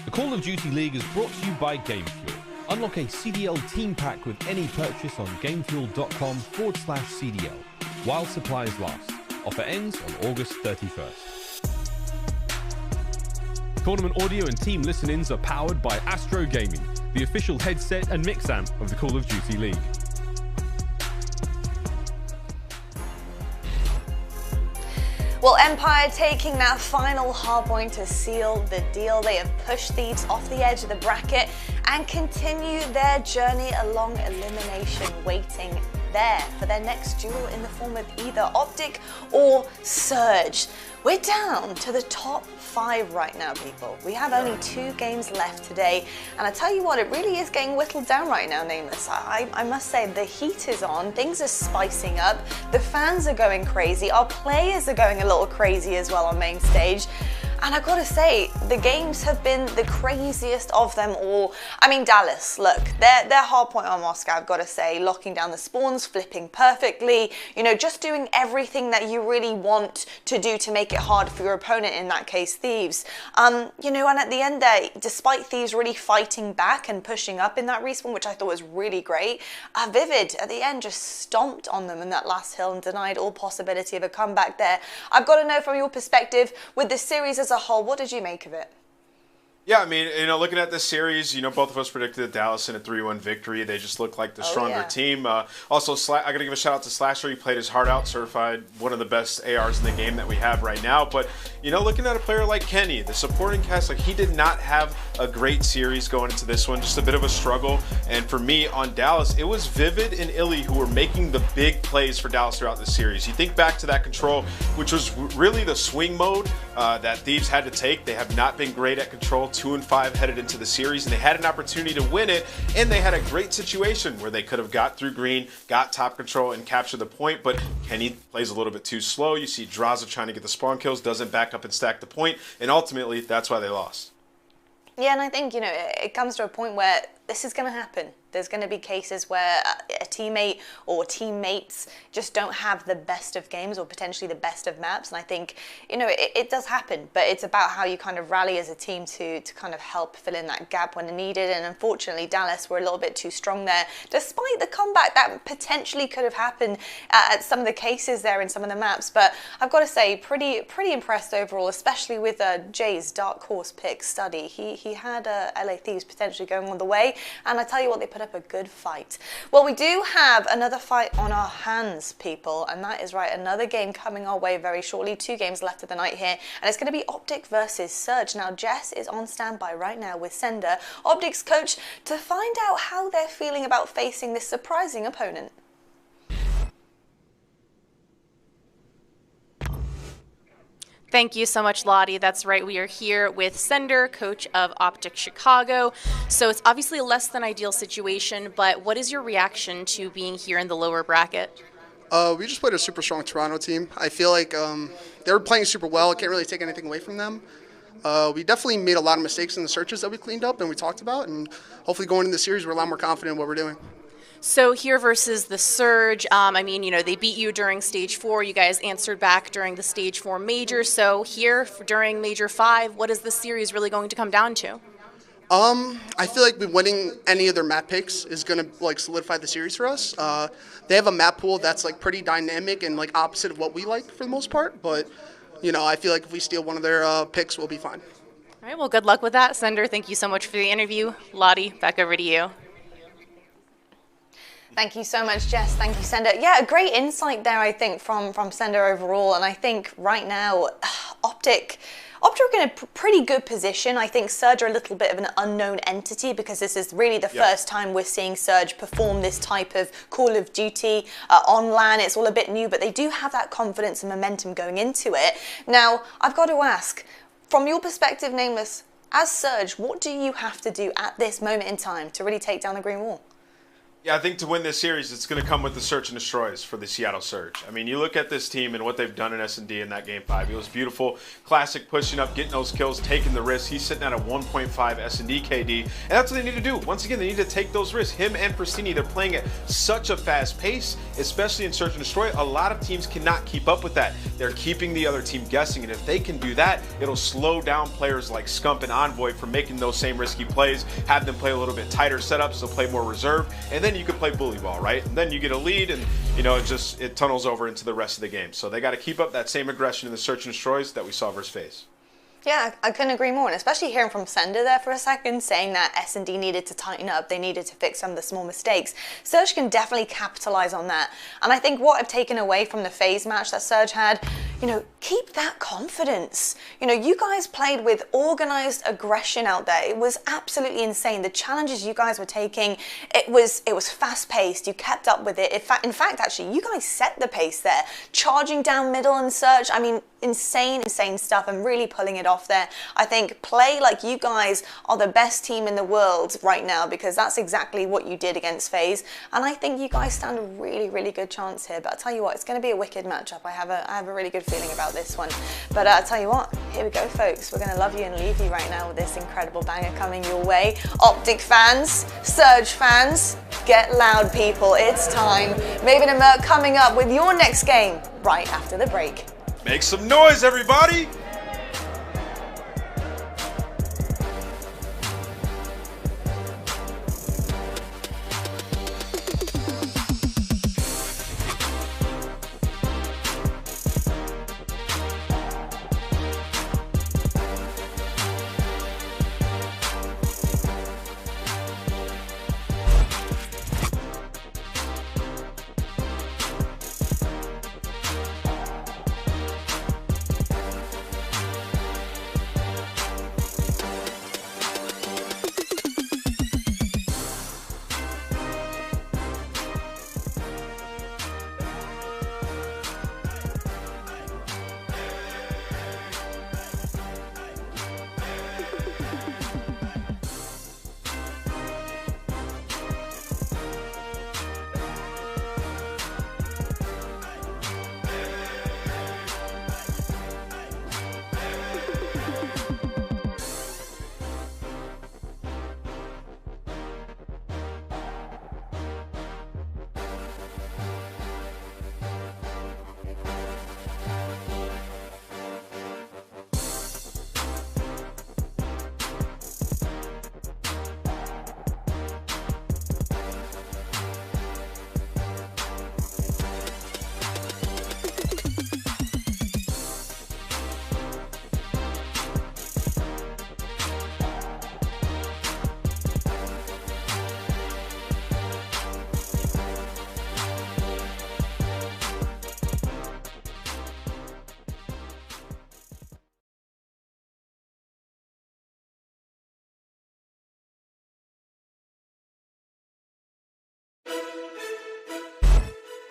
The Call of Duty League is brought to you by GameFuel. Unlock a CDL team pack with any purchase on gamefuel.com/CDL while supplies last. Offer ends on August 31st. Tournament audio and team listen-ins are powered by Astro Gaming, the official headset and mix amp of the Call of Duty League. Well, Empire taking that final hardpoint to seal the deal. They have pushed Thieves off the edge of the bracket and continue their journey along elimination, waiting there for their next duel in the form of either Optic or Surge. We're down to the top 5 right now, people. We have only 2 games left today, and I tell you what, it really is getting whittled down right now, Nameless. I must say, the heat is on, things are spicing up, the fans are going crazy, our players are going a little crazy as well on main stage. And I've got to say, the games have been the craziest of them all. I mean, Dallas, look, their hardpoint on Moscow, I've got to say, locking down the spawns, flipping perfectly, you know, just doing everything that you really want to do to make it hard for your opponent, in that case, Thieves. You know, and at the end there, despite Thieves really fighting back and pushing up in that respawn, which I thought was really great, Vivid at the end just stomped on them in that last hill and denied all possibility of a comeback there. I've got to know from your perspective, with this series as a whole, what did you make of it? Yeah, I mean, you know, looking at this series, you know, both of us predicted Dallas in a 3-1 victory. They just look like the stronger team. Also, I got to give a shout out to Slasher. He played his heart out, certified one of the best ARs in the game that we have right now. But, you know, looking at a player like Kenny, the supporting cast, like, he did not have a great series going into this one, just a bit of a struggle. And for me, on Dallas, it was Vivid and Illy who were making the big plays for Dallas throughout the series. You think back to that control, which was really the swing mode that Thieves had to take. They have not been great at control. 2-5 headed into the series, and they had an opportunity to win it, and they had a great situation where they could have got through green, got top control, and captured the point, but Kenny plays a little bit too slow. You see Draza trying to get the spawn kills, doesn't back up and stack the point, and ultimately, that's why they lost. Yeah, and I think, you know, it comes to a point where this is going to happen. There's going to be cases where a teammate or teammates just don't have the best of games or potentially the best of maps. And I think, you know, it does happen, but it's about how you kind of rally as a team to kind of help fill in that gap when needed. And unfortunately, Dallas were a little bit too strong there, despite the comeback that potentially could have happened at some of the cases there in some of the maps. But I've got to say, pretty impressed overall, especially with Jay's Dark Horse pick Study. He had LA Thieves potentially going on the way. And I tell you what, they put up a good fight. Well, we do have another fight on our hands, people, and that is right, another game coming our way very shortly. 2 games left of the night here, and it's going to be Optic versus Surge. Now, Jess is on standby right now with Sender, Optic's coach, to find out how they're feeling about facing this surprising opponent. Thank you so much, Lottie. That's right. We are here with Sender, coach of Optic Chicago. So it's obviously a less than ideal situation, but what is your reaction to being here in the lower bracket? We just played a super strong Toronto team. I feel like they were playing super well. I can't really take anything away from them. We definitely made a lot of mistakes in the searches that we cleaned up and we talked about, and hopefully going into the series, we're a lot more confident in what we're doing. So here versus the Surge, I mean, you know, they beat you during Stage 4. You guys answered back during the Stage 4 Major. So here during Major 5, what is the series really going to come down to? I feel like winning any of their map picks is going to like solidify the series for us. They have a map pool that's like pretty dynamic and like opposite of what we like for the most part. But, you know, I feel like if we steal one of their picks, we'll be fine. All right, well, good luck with that, Sender. Thank you so much for the interview. Lottie, back over to you. Thank you so much, Jess. Thank you, Sender. Yeah, a great insight there, I think, from Sender overall. And I think right now, Optic are in a pretty good position. I think Surge are a little bit of an unknown entity because this is really the first time we're seeing Surge perform this type of Call of Duty on LAN. It's all a bit new, but they do have that confidence and momentum going into it. Now, I've got to ask, from your perspective, Nameless, as Surge, what do you have to do at this moment in time to really take down the Green Wall? Yeah, I think to win this series, it's going to come with the search and destroys for the Seattle Surge. I mean, you look at this team and what they've done in S&D in that Game 5. It was beautiful. Classic pushing up, getting those kills, taking the risks. He's sitting at a 1.5 S&D KD, and that's what they need to do. Once again, they need to take those risks. Him and Pristini, they're playing at such a fast pace, especially in search and destroy. A lot of teams cannot keep up with that. They're keeping the other team guessing, and if they can do that, it'll slow down players like Scump and Envoy from making those same risky plays, have them play a little bit tighter setups, so play more reserve, and then you can play bully ball, right? And then you get a lead, and you know it tunnels over into the rest of the game. So they got to keep up that same aggression in the search and destroys that we saw versus FaZe. Yeah, I couldn't agree more, and especially hearing from Sender there for a second, saying that S&D needed to tighten up, they needed to fix some of the small mistakes. Surge can definitely capitalize on that, and I think what I've taken away from the FaZe match that Surge had, you know, keep that confidence. You know, you guys played with organized aggression out there. It was absolutely insane. The challenges you guys were taking, it was fast-paced. You kept up with it. In fact, actually, you guys set the pace there, charging down middle and Surge. I mean, insane stuff, and really pulling it off there. I think play like you guys are the best team in the world right now, because that's exactly what you did against FaZe, and I think you guys stand a really good chance here. But I'll tell you what, it's going to be a wicked matchup. I have a really good feeling about this one. But I'll tell you what, here we go, folks. We're going to love you and leave you right now with this incredible banger coming your way. Optic fans, Surge fans, get loud, people. It's time. Maven and Merc coming up with your next game right after the break. Make some noise, everybody!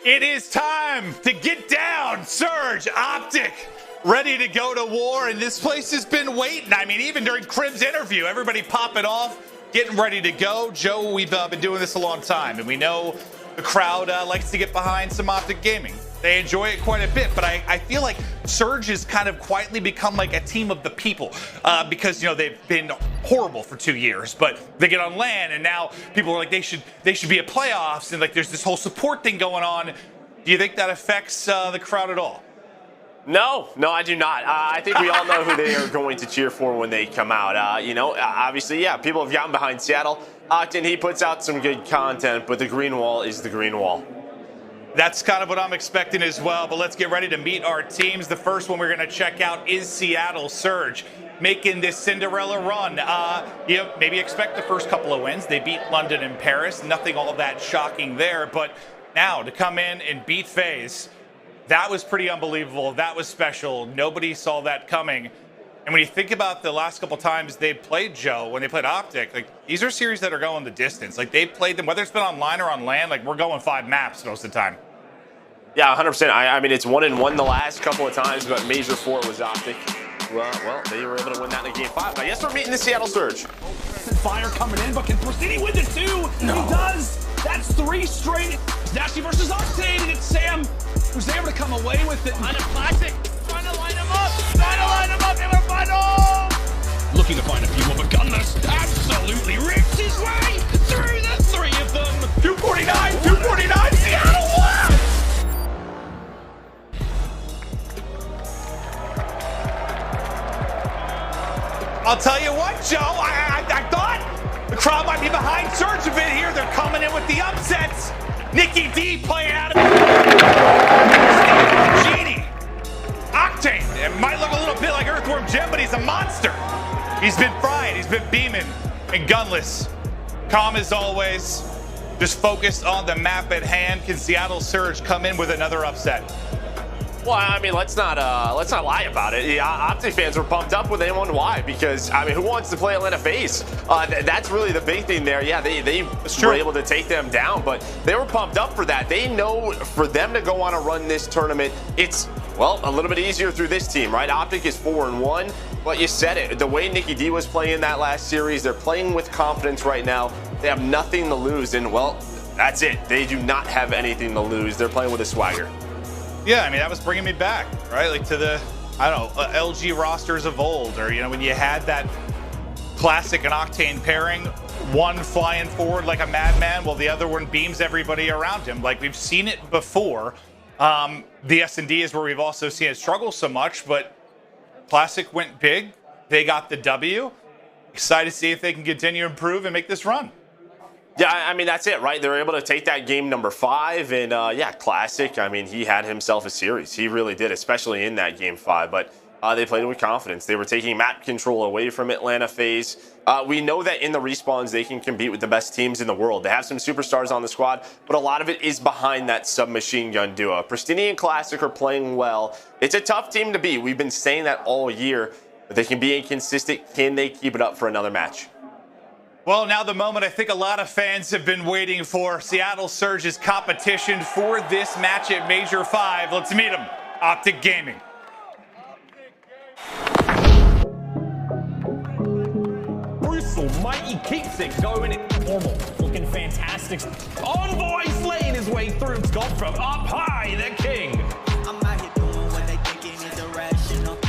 It is time to get down. Surge, Optic, ready to go to war, and this place has been waiting. I mean, even during Crim's interview, everybody popping off, getting ready to go. Joe, we've been doing this a long time, and we know the crowd likes to get behind some Optic gaming. They enjoy it quite a bit, but I feel like Surge has kind of quietly become like a team of the people because, you know, they've been horrible for 2 years, but they get on LAN, and now people are like, they should be at playoffs, and like there's this whole support thing going on. Do you think that affects the crowd at all? No, I do not. I think we all know who they are going to cheer for when they come out. You know, obviously, yeah, people have gotten behind Seattle. Octon, he puts out some good content, but the green wall is the green wall. That's kind of what I'm expecting as well, but let's get ready to meet our teams. The first one we're going to check out is Seattle Surge, making this Cinderella run. You know, maybe expect the first couple of wins. They beat London and Paris. Nothing all that shocking there, but now to come in and beat FaZe, that was pretty unbelievable. That was special. Nobody saw that coming. And when you think about the last couple times they played Joe, when they played Optic, like these are series that are going the distance. Like they played them, whether it's been online or on LAN, like we're going 5 maps most of the time. Yeah, 100%. I mean, it's 1-1 the last couple of times, but Major 4 was Optic. Well, they were able to win that in Game 5. I guess we're meeting the Seattle Surge. Fire coming in, but can Pristini win the 2? No. He does. That's 3 straight. Nasty versus Octane, and it's Sam who's able to come away with it. On a classic. Trying to line him up. They were final. Looking to find a few more, but Gunless absolutely rips his way through the 3 of them. 249, Seattle won! I'll tell you what, Joe, I thought the crowd might be behind Surge a bit here. They're coming in with the upsets. Nikki D playing out of Genie. Octane It might look a little bit like Earthworm Jim, but he's a monster. He's been frying, he's been beaming, and gunless. Calm as always, just focused on the map at hand. Can Seattle Surge come in with another upset? Well, I mean, let's not lie about it. Yeah, Optic fans were pumped up when they won. Why? Because, I mean, who wants to play Atlanta FaZe? That's really the big thing there. Yeah, they were able to take them down, but they were pumped up for that. They know for them to go on a run this tournament, it's, well, a little bit easier through this team, right? Optic is 4-1, but you said it. The way Nicky D was playing that last series, they're playing with confidence right now. They have nothing to lose, and, well, that's it. They do not have anything to lose. They're playing with a swagger. Yeah, I mean, that was bringing me back, right? Like to the, I don't know, LG rosters of old, or, you know, when you had that classic and Octane pairing, one flying forward like a madman while the other one beams everybody around him. Like, we've seen it before. The S&D is where we've also seen it struggle so much, but Classic went big. They got the W. Excited to see if they can continue to improve and make this run. Yeah, I mean, that's it, right? They're able to take that game number 5, and yeah, Classic, I mean, he had himself a series. He really did, especially in that game 5, but they played with confidence. They were taking map control away from Atlanta FaZe. We know that in the respawns, they can compete with the best teams in the world. They have some superstars on the squad, but a lot of it is behind that submachine gun duo. Pristini and Classic are playing well. It's a tough team to beat. We've been saying that all year, but they can be inconsistent. Can they keep it up for another match? Well, now the moment I think a lot of fans have been waiting for. Seattle Surge's competition for this match at Major 5. Let's meet them. Optic Gaming. Brutal Mighty keeps it going. Normal, looking fantastic. Envoy slaying his way through. Scott from up high, the king. I'm out here doing what they thinking is irrational.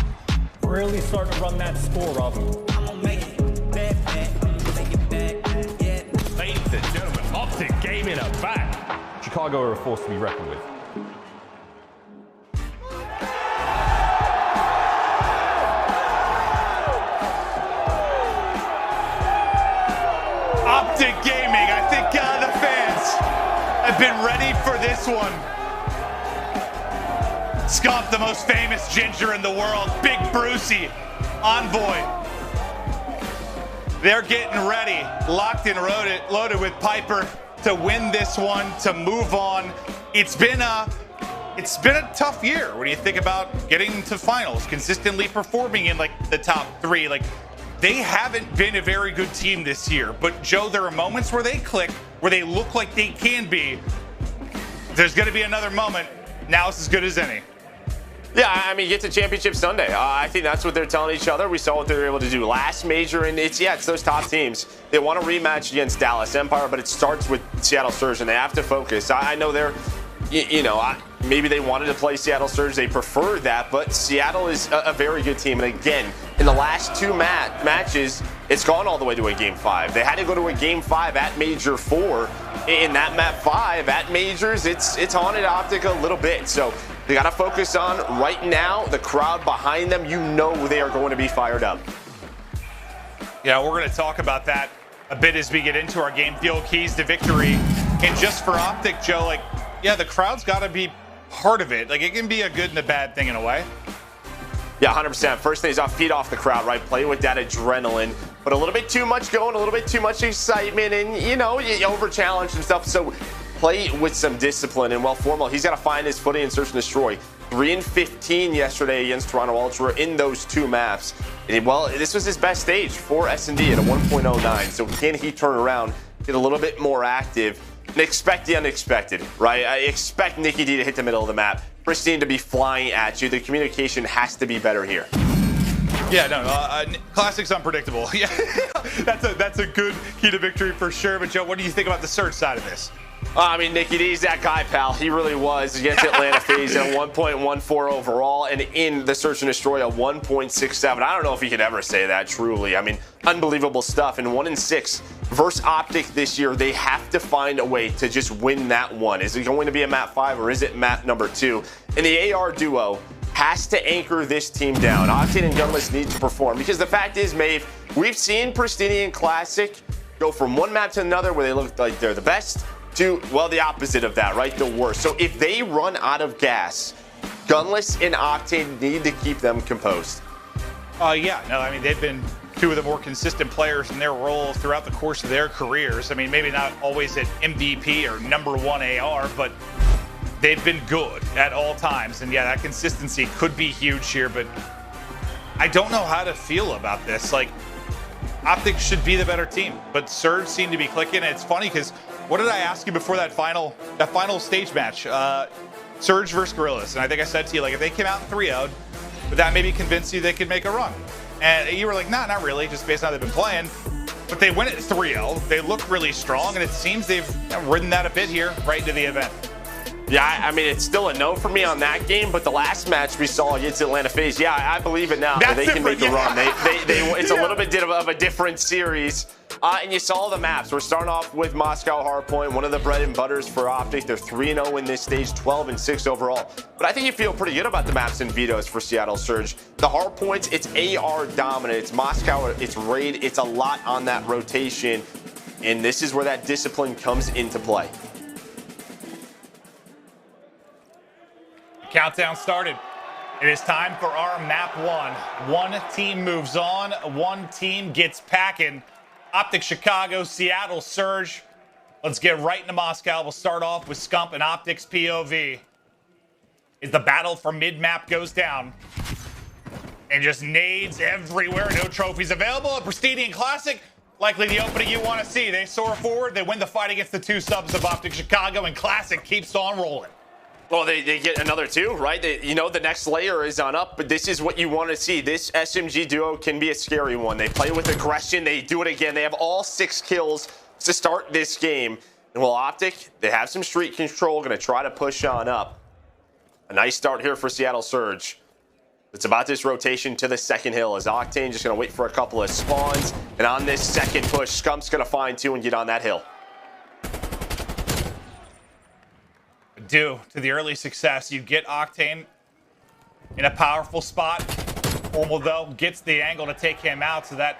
Really starting to run that score up. I'm gonna make it bad. Ladies and gentlemen, Optic Gaming are back. Chicago are a force to be reckoned with. Optic Gaming, I think the fans have been ready for this one. Scump, the most famous ginger in the world, Big Brucey, Envoy. They're getting ready, locked and loaded with Piper to win this one, to move on. It's been a tough year when you think about getting to finals, consistently performing in like the top 3. Like, they haven't been a very good team this year. But Joe, there are moments where they click, where they look like they can be. There's going to be another moment. Now it's as good as any. Yeah, I mean, get to Championship Sunday. I think that's what they're telling each other. We saw what they were able to do last major, and it's those top teams. They want to rematch against Dallas Empire, but it starts with Seattle Surge, and they have to focus. I know they're, maybe they wanted to play Seattle Surge. They prefer that, but Seattle is a very good team. And again, in the last 2 matches, it's gone all the way to a Game 5. They had to go to a Game 5 at Major 4. In that map 5 at Majors, it's haunted Optic a little bit. So they got to focus on right now the crowd behind them. You know they are going to be fired up. Yeah, we're going to talk about that a bit as we get into our game field keys to victory. And just for Optic, Joe, like, yeah, the crowd's got to be part of it. Like, it can be a good and a bad thing in a way. Yeah, 100%. First thing is feed off the crowd, right? Play with that adrenaline. But a little bit too much going, a little bit too much excitement, and, you over-challenge and stuff. So play with some discipline. And, well, Formal, he's got to find his footing and search and destroy. 3-15 yesterday against Toronto Ultra in those 2 maps. And, well, this was his best stage for S&D at a 1.09. So can he turn around, get a little bit more active, and expect the unexpected, right? I expect Nicky D to hit the middle of the map. Pristine to be flying at you. The communication has to be better here. Yeah, no, Classic's unpredictable. Yeah, that's a good key to victory for sure. But Joe, what do you think about the Surge side of this? I mean, Nicky D's that guy, pal. He really was against Atlanta FaZe at a 1.14 overall, and in the Search and Destroy a 1.67. I don't know if he could ever say that truly. I mean, unbelievable stuff. And 1-6 versus Optic this year, they have to find a way to just win that one. Is it going to be a map 5 or is it map number 2? And the AR duo has to anchor this team down. Octane and Gunless need to perform, because the fact is, Maeve, we've seen Pristini and Classic go from one map to another where they look like they're the best to, well, the opposite of that, right? The worst. So if they run out of gas, Gunless and Octane need to keep them composed. Yeah, no, I mean, they've been two of the more consistent players in their roles throughout the course of their careers. I mean, maybe not always at MVP or #1 AR, but they've been good at all times. And yeah, that consistency could be huge here, but I don't know how to feel about this. Like, Optic should be the better team, but Surge seemed to be clicking. And it's funny because what did I ask you before that final stage match? Surge versus Gorillas. And I think I said to you, like, if they came out 3-0'd, would that maybe convince you they could make a run? And you were like, nah, not really, just based on how they've been playing. But they win at 3-0. They look really strong, and it seems they've ridden that a bit here right into the event. Yeah, I mean, it's still a no for me on that game, but the last match we saw against Atlanta FaZe, yeah, I believe it now. They can make a run. It's a little bit of a different series. And you saw the maps. We're starting off with Moscow Hardpoint, one of the bread and butters for Optic. They're 3-0 in this stage, 12-6 overall. But I think you feel pretty good about the maps and vetoes for Seattle Surge. The Hardpoints, it's AR dominant. It's Moscow, it's Raid. It's a lot on that rotation. And this is where that discipline comes into play. Countdown started. It is time for our map one. One team moves on, one team gets packing. Optic Chicago, Seattle Surge. Let's get right into Moscow. We'll start off with Scump and Optic's POV. As the battle for mid-map goes down. And just nades everywhere. No trophies available. A Prestigian Classic, likely the opening you want to see. They soar forward. They win the fight against the two subs of Optic Chicago, and Classic keeps on rolling. Well, they get another two, right? The next layer is on up, but this is what you want to see. This SMG duo can be a scary one. They play with aggression. They do it again. They have all 6 kills to start this game. And well, Optic, they have some street control, going to try to push on up. A nice start here for Seattle Surge. It's about this rotation to the second hill as Octane just going to wait for a couple of spawns. And on this second push, Scump's going to find 2 and get on that hill. Due to the early success, you get Octane in a powerful spot. Formal, though, gets the angle to take him out, so that...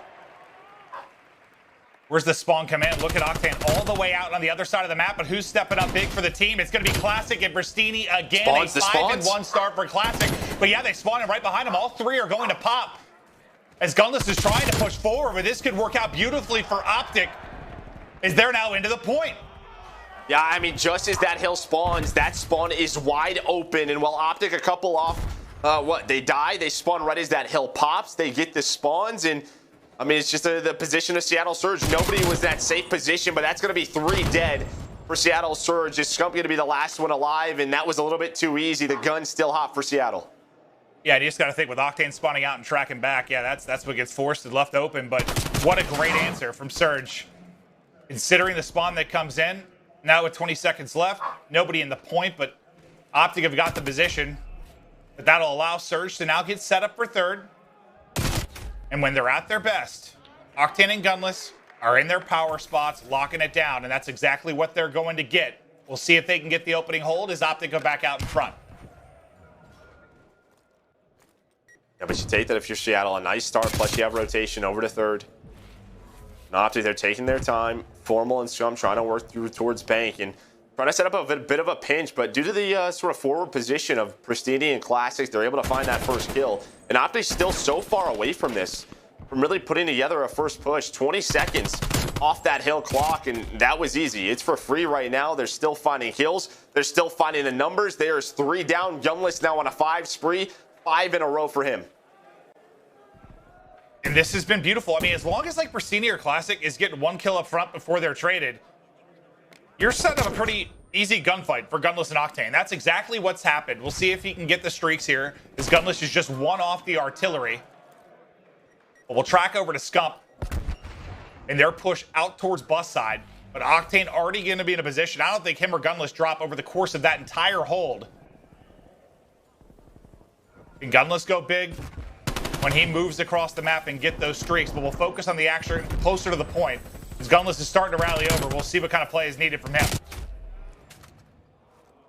Where's the spawn come in? Look at Octane all the way out on the other side of the map, but who's stepping up big for the team? It's going to be Classic and Bristini again. Spawns, a 5-1 start for Classic. But yeah, they spawn in right behind him. All 3 are going to pop. As Gunless is trying to push forward, but this could work out beautifully for Optic, as they're now into the point. Yeah, I mean, just as that hill spawns, that spawn is wide open. And while Optic a couple off, they die, they spawn right as that hill pops. They get the spawns, and I mean, it's just the position of Seattle Surge. Nobody was that safe position, but that's going to be 3 dead for Seattle Surge. Is Scump going to be the last one alive? And that was a little bit too easy. The gun's still hot for Seattle. Yeah, you just got to think with Octane spawning out and tracking back. Yeah, that's what gets forced and left open. But what a great answer from Surge. Considering the spawn that comes in, now with 20 seconds left, nobody in the point, but Optic have got the position. But that'll allow Surge to now get set up for third. And when they're at their best, Octane and Gunless are in their power spots, locking it down, and that's exactly what they're going to get. We'll see if they can get the opening hold as Optic go back out in front. Yeah, but you take that if you're Seattle, a nice start, plus you have rotation over to third. And Optic, they're taking their time. Formal and Scum trying to work through towards Bank and trying to set up a bit of a pinch, but due to the sort of forward position of Pristini and Classic, they're able to find that first kill. And Optic's still so far away from this, from really putting together a first push. 20 seconds off that hill clock, and that was easy. It's for free right now. They're still finding kills. They're still finding the numbers. There's 3 down. Gunless now on a 5 spree. 5 in a row for him. And this has been beautiful. I mean, as long as like Pristini or Classic is getting 1 kill up front before they're traded, you're setting up a pretty easy gunfight for Gunless and Octane. That's exactly what's happened. We'll see if he can get the streaks here, as Gunless is just 1 off the artillery. But we'll track over to Scump and their push out towards bus side. But Octane already going to be in a position. I don't think him or Gunless drop over the course of that entire hold. Can Gunless go big when he moves across the map and get those streaks? But we'll focus on the action closer to the point. As Gunless is starting to rally over, we'll see what kind of play is needed from him.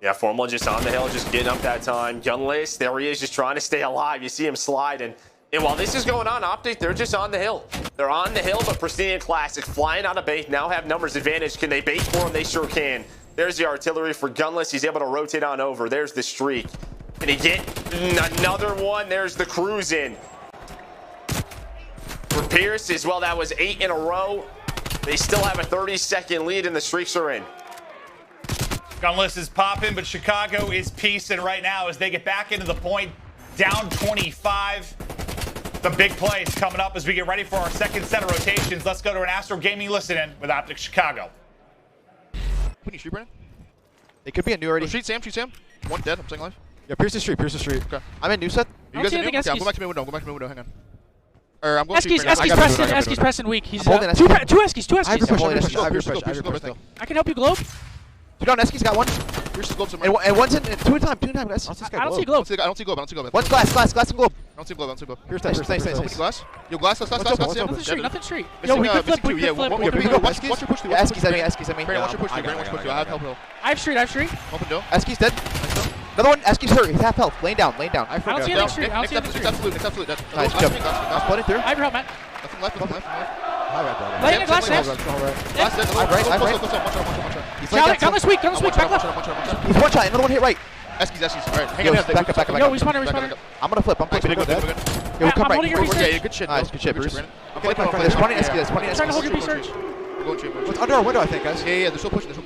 Yeah, Formal just on the hill, just getting up that time. Gunless, there he is, just trying to stay alive. You see him sliding. And while this is going on, Optic, they're just on the hill. They're on the hill, but Pristini and Classic flying out of bait, now have numbers advantage. Can they bait for him? They sure can. There's the artillery for Gunless. He's able to rotate on over. There's the streak. Can he get another one? There's the cruise in. For Pierce as well, that was 8 in a row. They still have a 30-second lead and the streaks are in. Gunless is popping, but Chicago is piecing right now as they get back into the point, down 25. The big plays coming up as we get ready for our second set of rotations. Let's go to an Astro Gaming listen-in with Optic Chicago. When you shoot, Brandon? It could be a new already. Shoot Sam, shoot Sam. One dead, I'm staying alive. Yeah, Pierce the street, Pierce the street. Okay. I'm in new set. You guys are new? Okay, I'll go back to my window, hang on. Or I'm going to Eski's pressing weak. He's two Eskies. I have your push. I can help you, Globe. Two down, Eski's got one. Here's the Globe somewhere. And one's in, two at a time, guys. I don't see Globe. I don't see Globe. One's glass and Globe. I don't see Globe. Here's nice. Glass? Yo, glass. Nothing street. Yo, we could flip. Watch your push through. Eski's at me. Brandon, watch your push through. I have help. I have street. Open door. Eski's dead. Another one, Eski's hurt. He's half health. Laying down. I don't see anything street. Absolute. Nice job. I'm putting through. I have your help, Matt. Nothing left. Laying a glass, Sam. Right. Gunless weak. Back left. He's one shot. Another one hit right. Eski's. Alright, hang on. Back up. Yo, we spawning. I'm gonna flip. I'm flipping. Good. Yeah, we'll come right. Yeah, good shit. Nice, good shit, Bruce. I'm There's one in Eski. I'm trying to hold your B-search. It's under our window, I think, guys. Yeah, they're still pushing. You're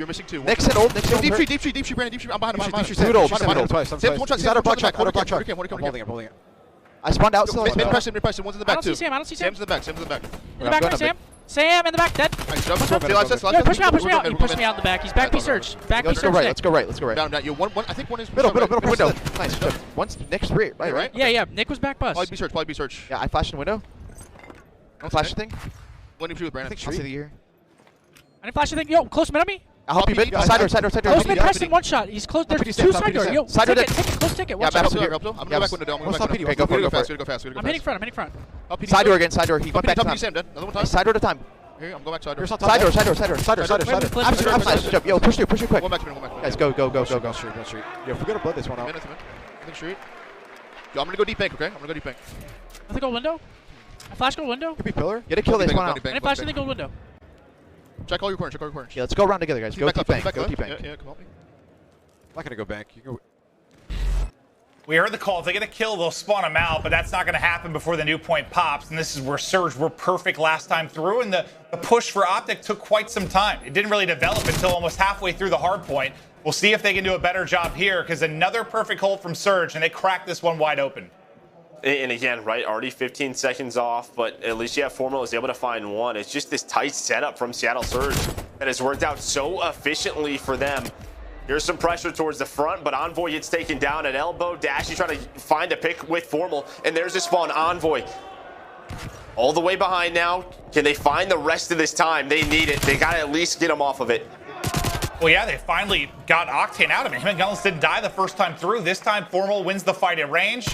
missing two. Next hit old. Deep street, Brandon. I'm behind him. Two old. He's out of block track. I'm holding it. I spawned out still. Mid-press him. One's in the back, too. I don't see Sam. Sam's in the back. In the back, right, Sam. Sam in the back, dead. Yo, push me out. You pushed me out in the back. He's back B-search. Let's go right. Down. Yo, one. I think one is middle window. Nice. One's Nick's right. Yeah. Nick was back bus. Probably B-search. Yeah, I flashed in window. Don't flash the thing. One with Brandon. I think street. I didn't flash the thing. Yo, close mid on me. I'll help you mid. Side door. Close mid, Preston, one shot. He's close. There's two side door. Yo, side door. Close ticket. Yeah, I'm going to go back window. I'm going to go fast. I'm hitting front. Side door again. He went back to Sam, dead. Another one time. Side door at a time. Here, I'm going back side door. Side door. Absolutely. Yo, push through quick. Go back. Guys, go. Street. Yo, if we're gonna blood this one out. I think street. Yo, I'm going to go deep bank, okay? I think go window. I flash go window. Could be pillar. Get a kill this one out. I didn't flash anything go window. Check all your corners. Yeah, let's go around together, guys. Go deep bank. Yeah, come help me. I'm not gonna go bank. You go. We heard the call. If they get a kill, they'll spawn them out, but that's not going to happen before the new point pops. And this is where Surge were perfect last time through, and the push for Optic took quite some time. It didn't really develop until almost halfway through the hard point. We'll see if they can do a better job here, because another perfect hold from Surge, and they cracked this one wide open. And again, right, already 15 seconds off, but at least Formula was able to find one. It's just this tight setup from Seattle Surge that has worked out so efficiently for them. Here's some pressure towards the front, but Envoy gets taken down at elbow. Dashy trying to find a pick with Formal, and there's a spawn. Envoy all the way behind now. Can they find the rest of this time? They need it. They got to at least get him off of it. Well, yeah, they finally got Octane out of it. Him and Gunless didn't die the first time through. This time, Formal wins the fight at range.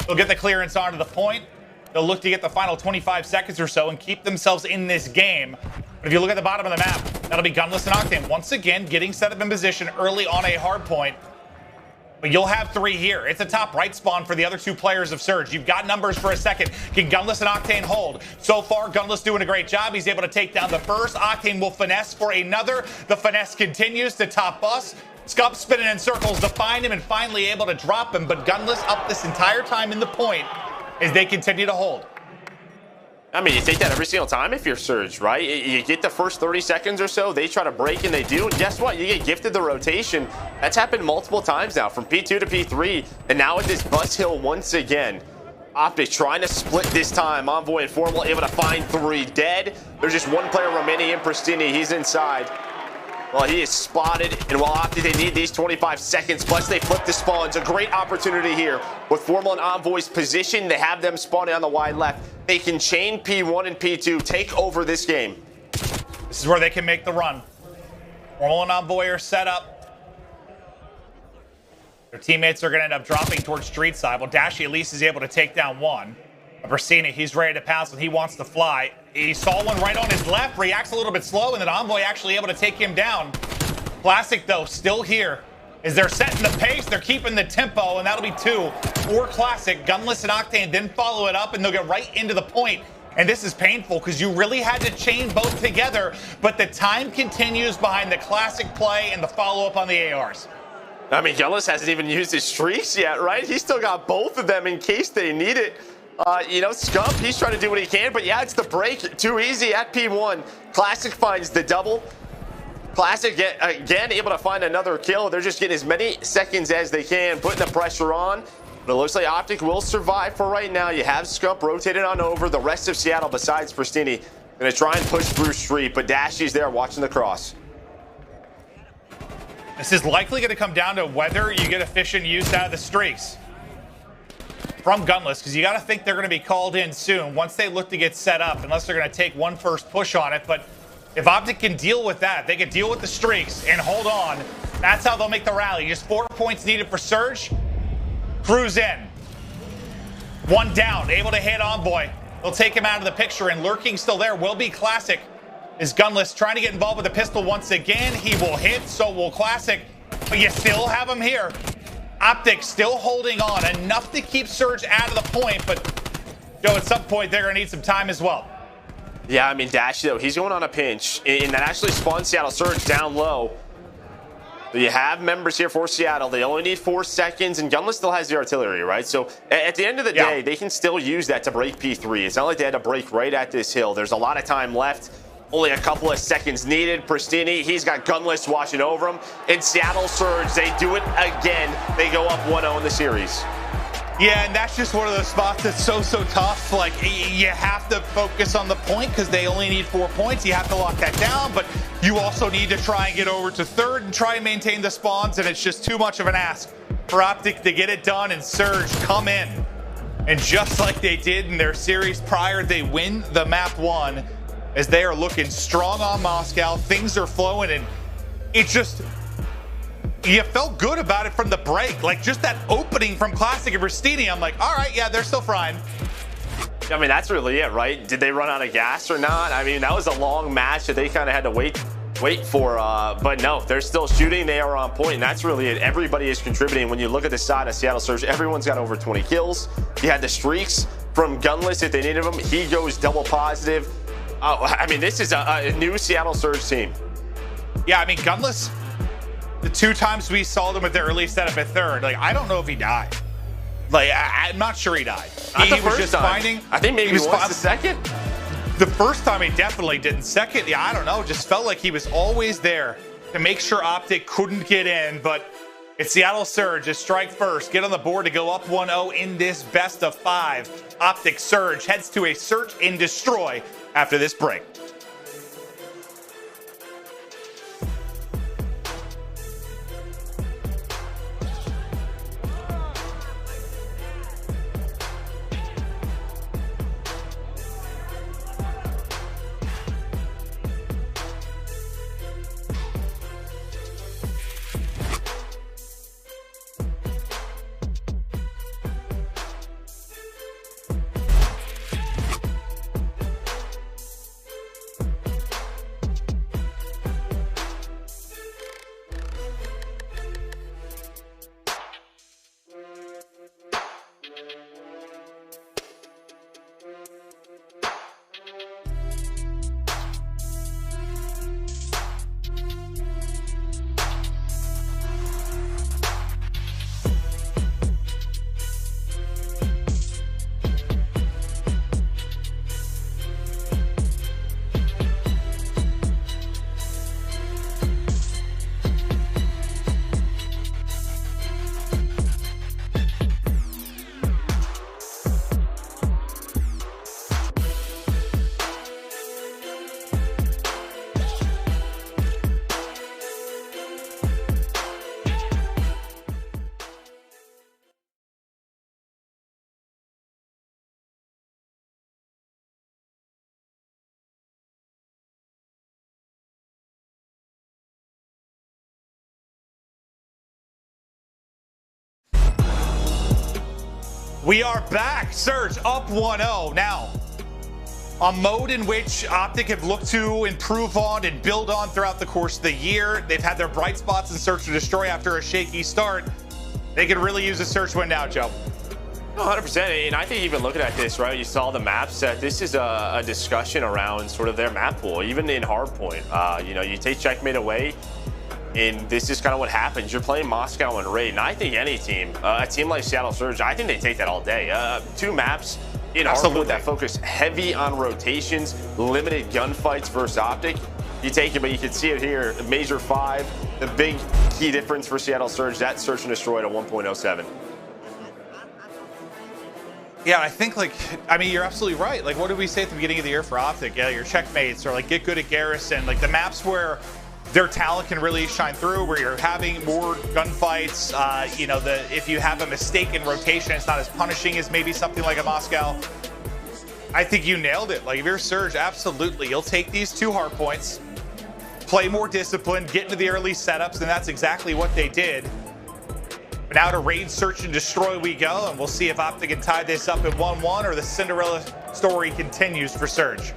They'll get the clearance onto the point. They'll look to get the final 25 seconds or so and keep themselves in this game. But if you look at the bottom of the map, that'll be Gunless and Octane. Once again, getting set up in position early on a hard point. But you'll have three here. It's a top right spawn for the other two players of Surge. You've got numbers for a second. Can Gunless and Octane hold? So far, Gunless doing a great job. He's able to take down the first. Octane will finesse for another. The finesse continues to top bus. Scup spinning in circles to find him and finally able to drop him. But Gunless up this entire time in the point as they continue to hold. I mean, you take that every single time if you're Surge, right? You get the first 30 seconds or so, they try to break and they do. And guess what? You get gifted the rotation. That's happened multiple times now, from P2 to P3. And now with this bus hill once again. Optic trying to split this time. Envoy and Formal able to find three dead. There's just one player remaining in Pristini. He's inside. Well, he is spotted, and while Optic, they need these 25 seconds, plus they flip the spawns. A great opportunity here with Formal and Envoy's position. They have them spawning on the wide left. They can chain P1 and P2, take over this game. This is where they can make the run. Formal and Envoy are set up. Their teammates are going to end up dropping towards street side. Well, Dashy at least is able to take down one. Versini, he's ready to pounce and he wants to fly. He saw one right on his left, reacts a little bit slow, and then Envoy actually able to take him down. Classic, though, still here. As they're setting the pace, they're keeping the tempo, and that'll be two for Classic. Gunless and Octane then follow it up, and they'll get right into the point. And this is painful because you really had to chain both together, but the time continues behind the Classic play and the follow-up on the ARs. I mean, Gunless hasn't even used his streaks yet, right? He's still got both of them in case they need it. You know, Scump, he's trying to do what he can, but yeah, it's the break. Too easy at P1. Classic finds the double. Classic, again, able to find another kill. They're just getting as many seconds as they can, putting the pressure on. But it looks like Optic will survive for right now. You have Scump rotated on over. The rest of Seattle, besides Pristini, going to try and push through Street, but Dashy's there watching the cross. This is likely going to come down to whether you get efficient use out of the streaks from Gunless, because you got to think they're going to be called in soon once they look to get set up, unless they're going to take one first push on it. But if Optic can deal with that, they can deal with the streaks and hold on. That's how they'll make the rally. Just 4 points needed for Surge. Cruise in. One down, able to hit Envoy. They'll take him out of the picture, and lurking still there will be Classic. Is Gunless trying to get involved with the pistol once again? He will hit, so will Classic. But you still have him here. Optic still holding on. Enough to keep Surge out of the point, but Joe, at some point, they're going to need some time as well. Yeah, I mean, Dash, though, he's going on a pinch. And that actually spawns Seattle Surge down low. But you have members here for Seattle. They only need 4 seconds, and Gunless still has the artillery, right? So at the end of the day, they can still use that to break P3. It's not like they had to break right at this hill. There's a lot of time left. Only a couple of seconds needed. Pristini, he's got Gunless watching over him. In Seattle Surge, they do it again. They go up 1-0 in the series. Yeah, and that's just one of those spots that's so tough. Like, you have to focus on the point because they only need 4 points. You have to lock that down, but you also need to try and get over to third and try and maintain the spawns, and it's just too much of an ask for Optic to get it done and Surge come in. And just like they did in their series prior, they win the map 1 as they are looking strong on Moscow. Things are flowing, and it just... you felt good about it from the break. Like, just that opening from Classic and Pristini, I'm like, all right, yeah, they're still frying. I mean, that's really it, right? Did they run out of gas or not? I mean, that was a long match that they kind of had to wait for. But no, they're still shooting. They are on point, and that's really it. Everybody is contributing. When you look at the side of Seattle Surge, everyone's got over 20 kills. You had the streaks from Gunless if they needed him. He goes double positive. I mean, this is a new Seattle Surge team. Yeah, I mean, Gunless... the 2 times we saw them with their early setup at third, like, I don't know if he died. Like, I'm not sure he died. Not the was first just time. finding. I think maybe once the second. The first time he definitely didn't. Second, yeah, I don't know. Just felt like he was always there to make sure Optic couldn't get in. But it's Seattle Surge. Just strike first. Get on the board to go up 1-0 in this best of 5. Optic Surge heads to a search and destroy after this break. We are back. Surge up 1-0 now. A mode in which Optic have looked to improve on and build on throughout the course of the year. They've had their bright spots in Search and Destroy after a shaky start. They could really use a Search win now, Joe. 100%, and I think even looking at this, right, you saw the map set. This is a discussion around sort of their map pool, even in hardpoint. You know, you take Checkmate away, And this is kind of what happens. You're playing Moscow and Raid, and I think any team, a team like Seattle Surge, I think they take that all day. 2 maps in Hardwood that focus heavy on rotations, limited gunfights versus Optic. You take it, but you can see it here. Major 5, the big key difference for Seattle Surge, that search and destroy at a 1.07. Yeah, I think, you're absolutely right. Like, what did we say at the beginning of the year for Optic? Yeah, your checkmates or, get good at Garrison. Like, the maps where their talent can really shine through, where you're having more gunfights. If you have a mistake in rotation, it's not as punishing as maybe something like a Moscow. I think you nailed it. Like, if you're Surge, absolutely. You'll take these 2 hard points, play more disciplined, get into the early setups, and that's exactly what they did. But now to Raid, search, and destroy we go, and we'll see if Optic can tie this up at 1-1 or the Cinderella story continues for Surge.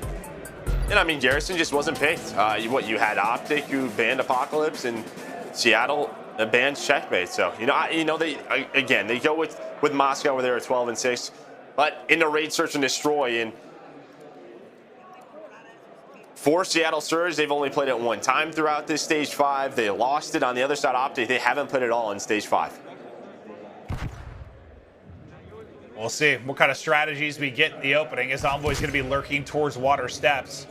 And I mean, Garrison just wasn't picked. You had Optic who banned Apocalypse, and Seattle banned Checkmate. So they go with Moscow where they were 12-6, but in the Raid, search, and destroy. And for Seattle Surge, they've only played it 1 time throughout this stage 5. They lost it on the other side. Optic, they haven't played it all in stage 5. We'll see what kind of strategies we get in the opening, as Envoy's going to be lurking towards water steps.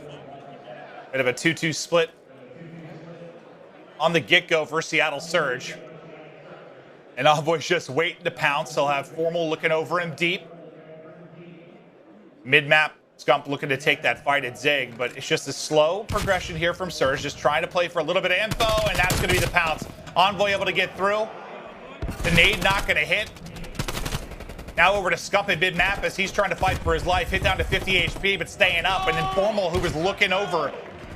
Bit of a 2-2 split on the get-go for Seattle Surge. And Envoy's just waiting to pounce. He'll have Formal looking over him deep. Mid-map, Scump looking to take that fight at Zig, but it's just a slow progression here from Surge, just trying to play for a little bit of info, and that's going to be the pounce. Envoy able to get through. The nade not going to hit. Now over to Scump at mid-map as he's trying to fight for his life. Hit down to 50 HP, but staying up. And then Formal, who was looking over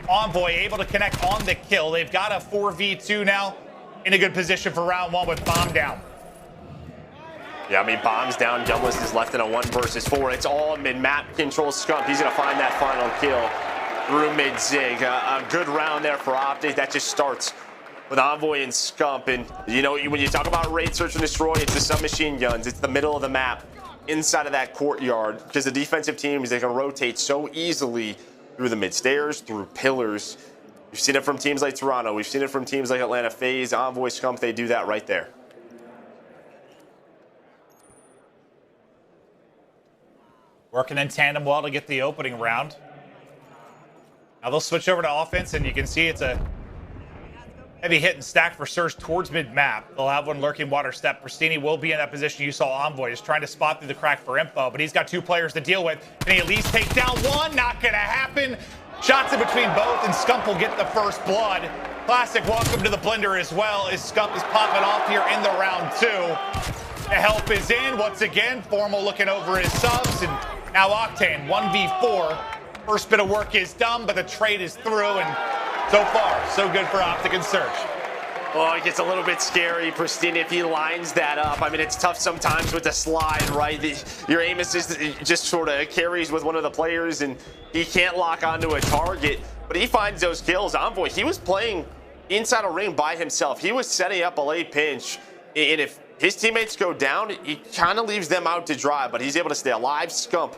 Envoy, able to connect on the kill. They've got a 4v2 now in a good position for round 1 with Bomb down. Yeah, I mean, Bomb's down. Gunless is left in a 1 versus 4. It's all mid-map control. Scump, he's going to find that final kill through mid-zig. A good round there for Optic. That just starts with Envoy and Scump. And, when you talk about Raid, search, and destroy, it's the submachine guns. It's the middle of the map, inside of that courtyard, because the defensive teams, they can rotate so easily through the mid-stairs, through pillars. We've seen it from teams like Toronto. We've seen it from teams like Atlanta FaZe, Envoy, Scump. They do that right there. Working in tandem well to get the opening round. Now they'll switch over to offense, and you can see it's a heavy hit and stack for Surge towards mid-map. They'll have one lurking water step. Pristini will be in that position. You saw Envoy just trying to spot through the crack for info, but he's got 2 players to deal with. Can he at least take down 1? Not going to happen. Shots in between both, and Scump will get the first blood. Classic welcome to the blender as well, as Scump is popping off here in the round 2. The help is in. Once again, Formal looking over his subs, and now Octane, 1v4. First bit of work is done, but the trade is through, and so far, so good for Optic and Surge. Oh, it gets a little bit scary, Pristine, if he lines that up. I mean, it's tough sometimes with the slide, right? Your aim assist just sort of carries with one of the players, and he can't lock onto a target, but he finds those kills. Envoy, he was playing inside a ring by himself. He was setting up a late pinch, and if his teammates go down, he kind of leaves them out to dry, but he's able to stay alive. Scump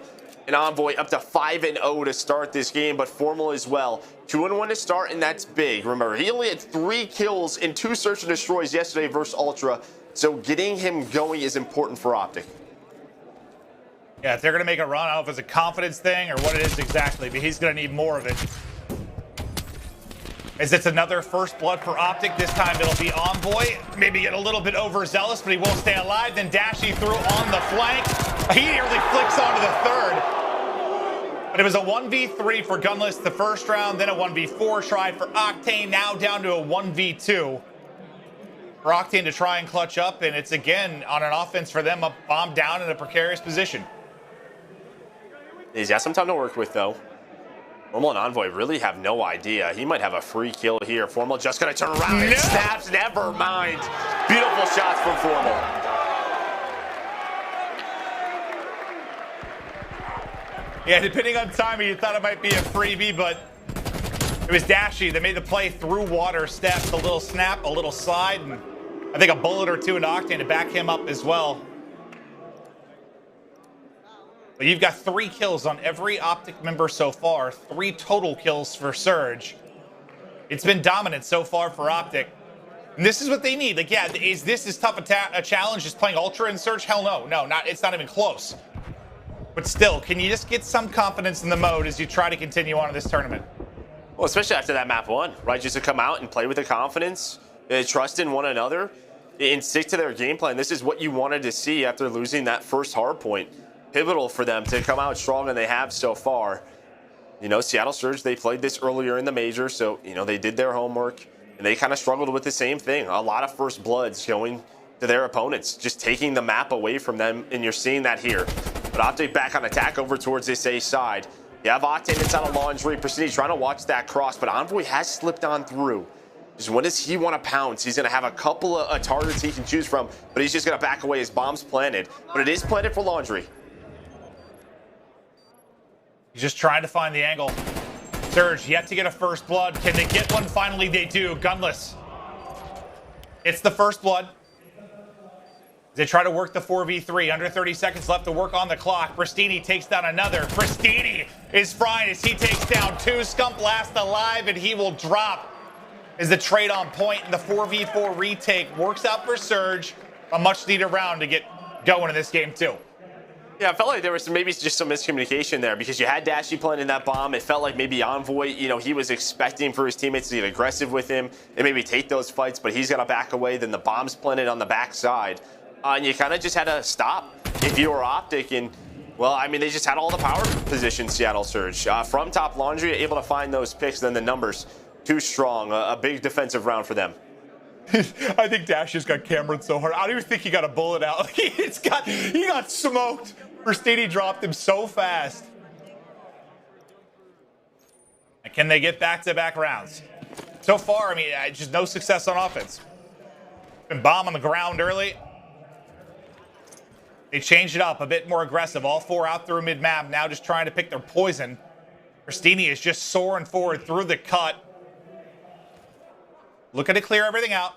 and Envoy up to 5-0 to start this game, but Formal as well. 2-1 to start, and that's big. Remember, he only had 3 kills and 2 search and destroys yesterday versus Ultra, so getting him going is important for Optic. Yeah, if they're going to make a run, I don't know if it's a confidence thing or what it is exactly, but he's going to need more of it. As it's another first blood for Optic. This time it'll be Envoy. Maybe get a little bit overzealous, but he will stay alive. Then Dashy through on the flank. He nearly flicks onto the third. But it was a 1v3 for Gunless the first round, then a 1v4 try for Octane, now down to a 1v2 for Octane to try and clutch up, and it's again on an offense for them, a bomb down in a precarious position. He's got some time to work with, though. Formal and Envoy really have no idea. He might have a free kill here. Formal just going to turn around and snaps. Never mind. Beautiful shots from Formal. Yeah, depending on timing, you thought it might be a freebie, but it was Dashy that made the play through water steps. A little snap, a little slide, and I think a bullet or two in Octane to back him up as well. But you've got 3 kills on every Optic member so far. 3 total kills for Surge. It's been dominant so far for Optic. And this is what they need. Like, yeah, is this as tough a challenge as playing Ultra in Surge? Hell no. No, it's not even close. But still, can you just get some confidence in the mode as you try to continue on in this tournament? Well, especially after that map 1, right? Just to come out and play with the confidence, trust in one another, and stick to their game plan. This is what you wanted to see after losing that first hard point. Pivotal for them to come out strong, and they have so far. You know, Seattle Surge, they played this earlier in the major, so, you know, they did their homework, and they kind of struggled with the same thing. A lot of first bloods going to their opponents, just taking the map away from them, and you're seeing that here. But Optic back on attack over towards this A side. You have Octane inside of Laundry. Pristini trying to watch that cross, but Envoy has slipped on through. Just when does he want to pounce? He's going to have a couple of targets he can choose from, but he's just going to back away. His bomb's planted, but it is planted for Laundry. He's just trying to find the angle. Surge yet to get a first blood. Can they get one? Finally, they do. Gunless. It's the first blood. They try to work the 4v3. Under 30 seconds left to work on the clock. Pristini takes down another. Pristini is frying as he takes down 2. Scump last alive, and he will drop. Is the trade on point, and the 4v4 retake works out for Surge. A much needed round to get going in this game, too. Yeah, I felt like there was maybe just some miscommunication there because you had Dashy planting that bomb. It felt like maybe Envoy, you know, he was expecting for his teammates to get aggressive with him and maybe take those fights, but he's got to back away. Then the bomb's planted on the backside. And you kind of just had to stop if you were Optic. And, well, I mean, they just had all the power positions, Seattle Surge. From top Laundry, able to find those picks, then the numbers too strong. A big defensive round for them. I think Dash just got Cameron so hard. I don't even think he got a bullet out. He got smoked. Pristini dropped him so fast. And can they get back-to-back rounds? So far, I mean, just no success on offense. Been bomb on the ground early. They changed it up, a bit more aggressive. All 4 out through mid-map, now just trying to pick their poison. Pristini is just soaring forward through the cut. Looking to clear everything out.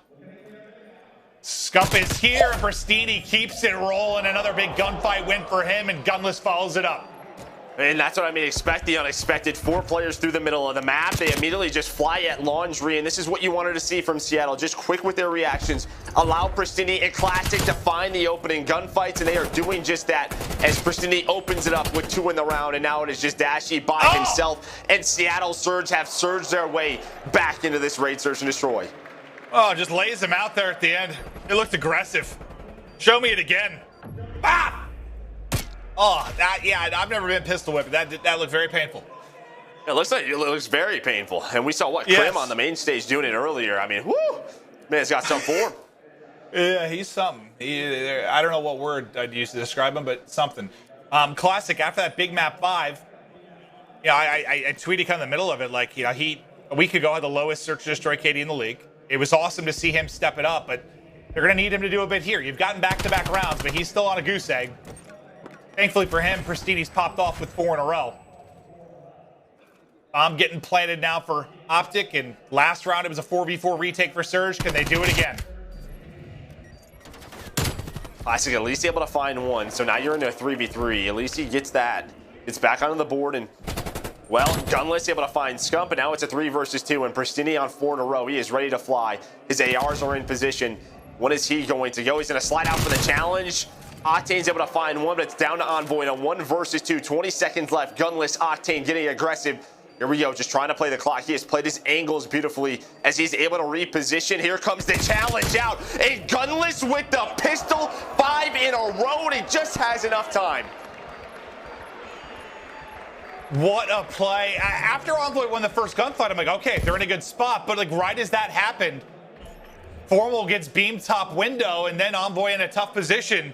Scump is here, and Pristini keeps it rolling. Another big gunfight win for him, and Gunless follows it up. And that's what I mean, expect the unexpected. 4 players through the middle of the map. They immediately just fly at Laundry, and this is what you wanted to see from Seattle. Just quick with their reactions. Allow Pristini and Classic to find the opening gunfights, and they are doing just that as Pristini opens it up with 2 in the round, and now it is just Dashy by himself, and Seattle Surge have surged their way back into this raid search and destroy. Oh, just lays him out there at the end. It looked aggressive. Show me it again. Ah! Oh, I've never been pistol whipped. That looked very painful. It looks very painful. And we saw Krim on the main stage doing it earlier. I mean, whoo! Man's got some form. Yeah, he's something. I don't know what word I'd use to describe him, but something. Classic, after that big map 5, I tweeted kind of in the middle of it, like, he, a week ago, had the lowest search and destroy KD in the league. It was awesome to see him step it up, but they're going to need him to do a bit here. You've gotten back-to-back rounds, but he's still on a goose egg. Thankfully for him, Pristini's popped off with 4 in a row. I'm getting planted now for Optic, and last round it was a 4v4 retake for Surge. Can they do it again? Classic at least able to find 1, so now you're into a 3v3. At least he gets that. It's back onto the board, and, well, Gunless able to find Scump, and now it's a 3 versus 2, and Pristini on 4 in a row. He is ready to fly. His ARs are in position. When is he going to go? He's going to slide out for the challenge. Octane's able to find 1, but it's down to Envoy in a 1 versus 2. 20 seconds left. Gunless, Octane getting aggressive. Here we go, just trying to play the clock. He has played his angles beautifully as he's able to reposition. Here comes the challenge out. And Gunless with the pistol, 5 in a row, and he just has enough time. What a play. After Envoy won the first gunfight, I'm like, okay, they're in a good spot. But like right as that happened, Formal gets beamed top window, and then Envoy in a tough position.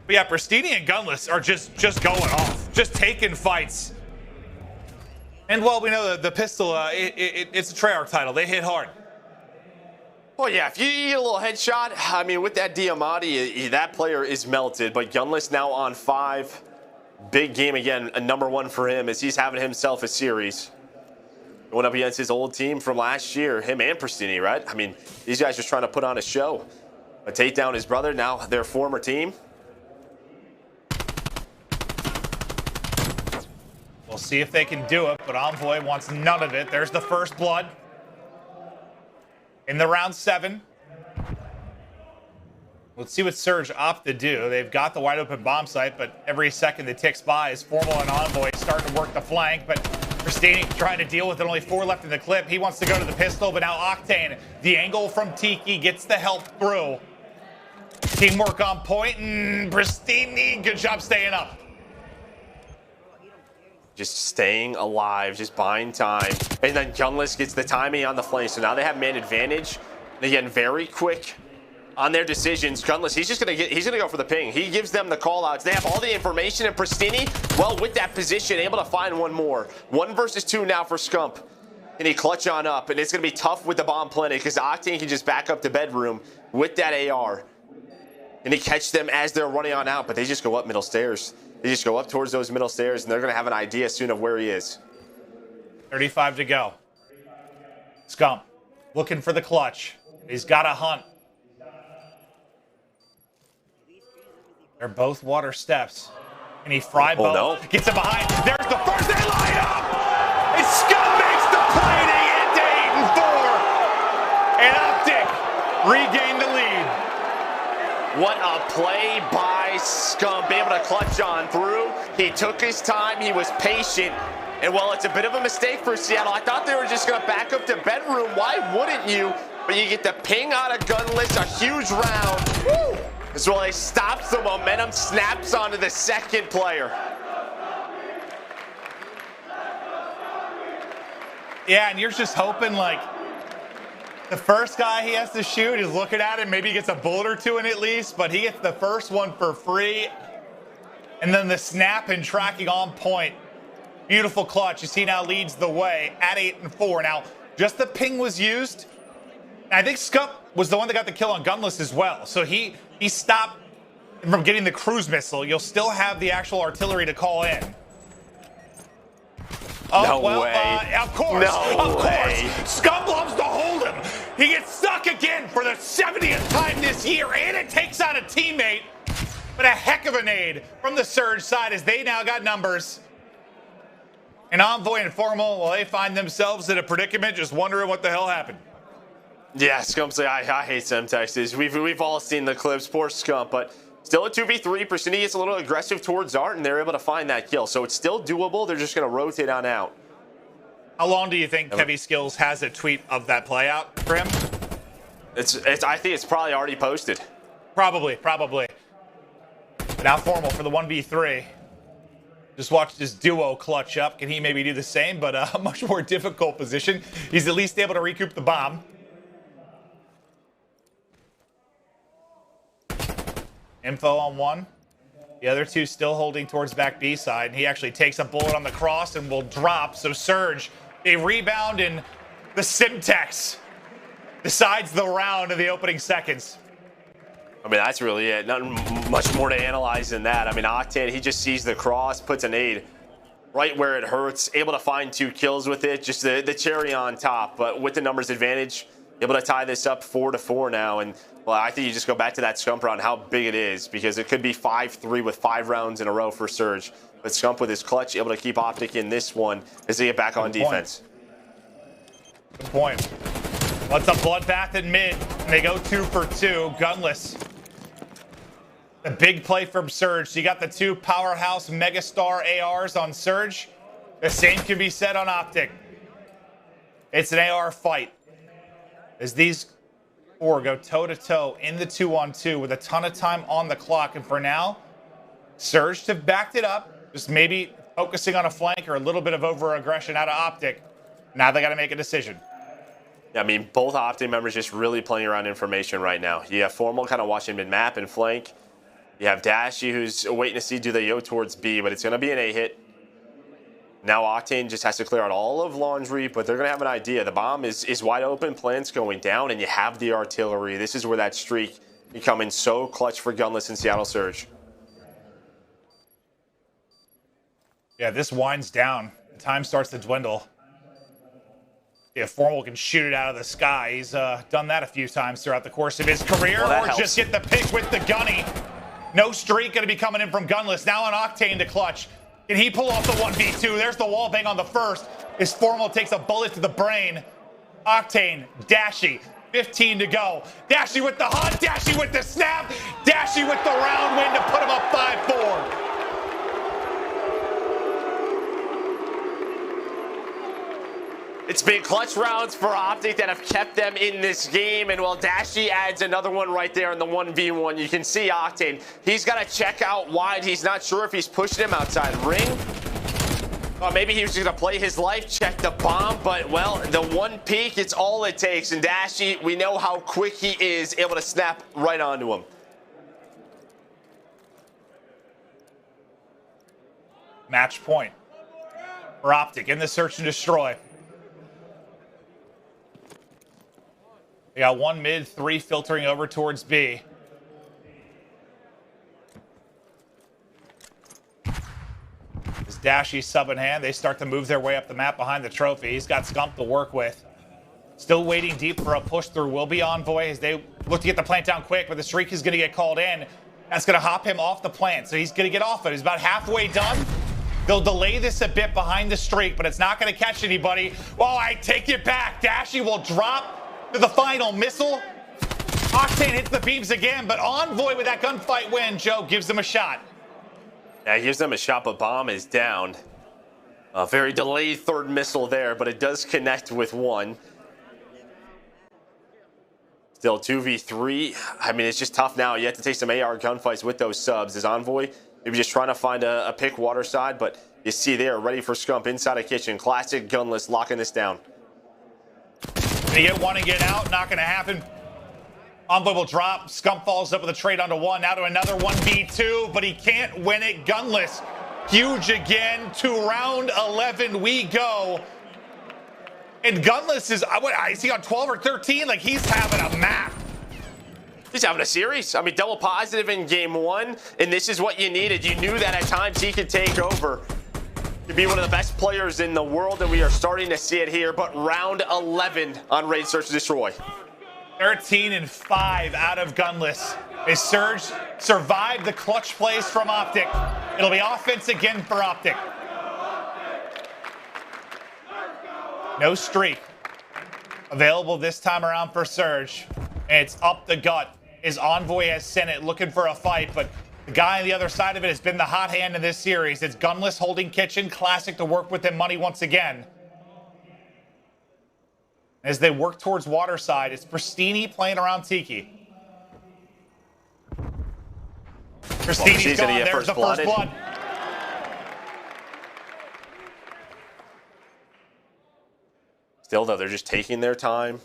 But yeah, Pristini and Gunless are just going off, just taking fights. And well, we know the pistol, it's a Treyarch title. They hit hard. Well, yeah, if you get a little headshot, I mean, with that Diamatti, that player is melted. But Gunless now on 5. Big game again, a #1 for him as he's having himself a series. Going up against his old team from last year, him and Pristini, right? I mean, these guys just trying to put on a show. Take down his brother, now their former team. We'll see if they can do it, but Envoy wants none of it. There's the first blood. in the round 7. Let's see what Surge opt to do. They've got the wide open bomb site, but every second that ticks by is Formal and Envoy starting to work the flank, but Christini trying to deal with it. Only 4 left in the clip. He wants to go to the pistol, but now Octane, the angle from Tiki, gets the help through. Teamwork on point, and Christini, good job staying up. Just staying alive, just buying time. And then Gunless gets the timing on the flank, so now they have man advantage. They're getting very quick on their decisions. Gunless, he's gonna go for the ping. He gives them the call outs. They have all the information, and Pristini, well, with that position, able to find one more. 1 versus 2 now for Scump. And he clutch on up, and it's gonna be tough with the bomb plenty because Octane can just back up to bedroom with that AR. And he catch them as they're running on out, but they just go up middle stairs. They just go up towards those middle stairs, and they're gonna have an idea soon of where he is. 35 to go. Scump looking for the clutch. He's got to hunt. They're both water steps. And he fry both. No. Gets him behind. There's the first. They line up. And Scump makes the play to get to 8 and 4. And Optic regained the lead. What a play by Scump, able to clutch on through. He took his time. He was patient. And while it's a bit of a mistake for Seattle, I thought they were just going to back up to bedroom. Why wouldn't you? But you get the ping out of Gunless, a huge round. Woo! As well, he stops the momentum, snaps onto the second player. Yeah, and you're just hoping, like, the first guy he has to shoot is looking at him. Maybe he gets a bullet or 2 in at least, but he gets the first one for free. And then the snap and tracking on point. Beautiful clutch. You see now leads the way at 8 and 4. Now, just the ping was used. I think Scump was the one that got the kill on Gunless as well. So he stopped from getting the cruise missile. You'll still have the actual artillery to call in. Oh, no well, way. Of course. No of way. course. Scump loves to hold him. He gets stuck again for the 70th time this year, and it takes out a teammate. But a heck of a nade from the Surge side as they now got numbers. And Envoy and Formal, well, they find themselves in a predicament just wondering what the hell happened. Yeah, Scump's like, I hate Semtexes. We've all seen the clips. Poor Scump, but still a 2v3. Pristini gets a little aggressive towards Art, and they're able to find that kill. So it's still doable. They're just going to rotate on out. How long do you think Heavy Skills has a tweet of that play out for him? I think it's probably already posted. Probably. Now Formal for the 1v3. Just watch this duo clutch up. Can he maybe do the same, but a much more difficult position. He's at least able to recoup the bomb. Info on one. The other 2 still holding towards back B side. And he actually takes a bullet on the cross and will drop. So Surge, a rebound, and the Simtex decides the round in the opening seconds. I mean, that's really it. Nothing much more to analyze than that. I mean, Octane, he just sees the cross, puts a nade right where it hurts, able to find 2 kills with it. Just the cherry on top. But with the numbers advantage, able to tie this up 4-4 now. And, well, I think you just go back to that Scump round, how big it is, because it could be 5-3 with 5 rounds in a row for Surge. But Scump with his clutch, able to keep Optic in this one as they get back on defense. Good point. What's a bloodbath in mid? And they go 2 for 2. Gunless. The big play from Surge. So you got the 2 powerhouse megastar ARs on Surge. The same can be said on Optic. It's an AR fight. As these 4 go toe-to-toe in the 2-on-2 with a ton of time on the clock. And for now, Surge have backed it up. Just maybe focusing on a flank or a little bit of over-aggression out of Optic. Now they got to make a decision. Yeah, I mean, both Optic members just really playing around information right now. You have Formal kind of watching mid-map and flank. You have Dashy, who's waiting to see do they go towards B, but it's going to be an A hit. Now Octane just has to clear out all of Laundry, but they're going to have an idea. The bomb is wide open, plants going down, and you have the artillery. This is where that streak becoming so clutch for Gunless and Seattle Surge. Yeah, this winds down. The time starts to dwindle. Yeah, Formal can shoot it out of the sky. He's done that a few times throughout the course of his career, or just get the pick with the gunny. No streak going to be coming in from Gunless. Now on Octane to clutch. Can he pull off the 1v2? There's the wall bang on the first. His Formal takes a bullet to the brain. Octane, Dashy, 15 to go. Dashy with the hunt, Dashy with the snap, Dashy with the round win to put him up 5-4. It's been clutch rounds for Optic that have kept them in this game, and while Dashy adds another one right there in the 1v1, you can see Octane. He's got to check out wide. He's not sure if he's pushing him outside ring. Or maybe he was just going to play his life, check the bomb, but, well, the one peek, it's all it takes. And Dashy, we know how quick he is, able to snap right onto him. Match point for Optic in the search and destroy. They got one mid, 3 filtering over towards B. As Dashy sub in hand, they start to move their way up the map behind the trophy. He's got Scump to work with. Still waiting deep for a push through will be Envoy as they look to get the plant down quick, but the streak is going to get called in. That's going to hop him off the plant, so he's going to get off it. He's about halfway done. They'll delay this a bit behind the streak, but it's not going to catch anybody. Oh, I take it back. Dashy will drop to the final missile. Octane hits the beams again, but Envoy with that gunfight win, Joe, gives them a shot. Yeah, gives them a shot, but bomb is down. A very delayed third missile there, but it does connect with one. Still 2v3. I mean, it's just tough now. You have to take some AR gunfights with those subs. As Envoy maybe just trying to find a pick water side, but you see there, ready for Scump inside a kitchen. Classic gunless, locking this down. Gonna get one and get out, not gonna happen. Envoy will drop, Scump falls up with a trade onto one, now to another 1v2, but he can't win it gunless. Huge again, to round 11 we go. And gunless is, is he on 12 or 13? Like, he's having a map. He's having a series. I mean, double positive in game 1, and this is what you needed. You knew that at times he could take over. To be one of the best players in the world, and we are starting to see it here. But round 11 on Raid Search and Destroy. 13-5 out of gunless. As Surge survived the clutch plays from Optic. It'll be offense again for Optic. No streak available this time around for Surge. And it's up the gut as Envoy has sent it looking for a fight, but the guy on the other side of it has been the hot hand in this series. It's gunless holding kitchen. Classic to work with him money once again. As they work towards Waterside, it's Pristini playing around Tiki. Pristini's gone. There's the first blood. Still, though, they're just taking their time.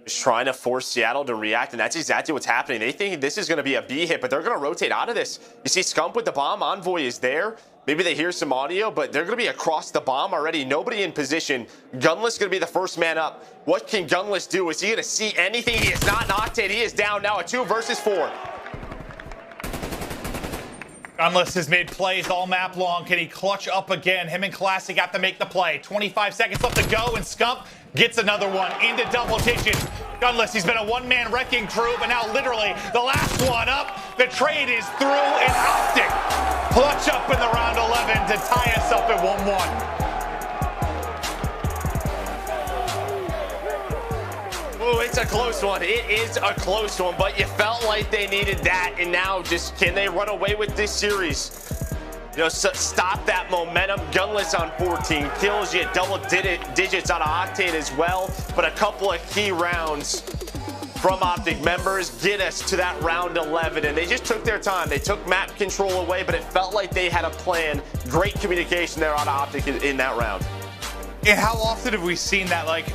Just trying to force Seattle to react, and that's exactly what's happening. They think this is going to be a B hit, but they're going to rotate out of this. You see Scump with the bomb. Envoy is there. Maybe they hear some audio, but they're going to be across the bomb already. Nobody in position. Gunless going to be the first man up. What can Gunless do? Is he going to see anything? He is not Octane. He is down now at 2 versus 4. Gunless has made plays all map long. Can he clutch up again? Him and Classic got to make the play. 25 seconds left to go, and Scump gets another one into double digits. Gunless, he's been a one-man wrecking crew, but now literally the last one up. The trade is through, and Optic clutch up in the round 11 to tie us up at 1-1. Ooh, it's a close one. It is a close one, but you felt like they needed that, and now just can they run away with this series? You know, stop that momentum. Gunless on 14 kills. You had double digits on Octane as well, but a couple of key rounds from Optic members get us to that round 11, and they just took their time. They took map control away, but it felt like they had a plan. Great communication there on Optic in that round. And how often have we seen that, like,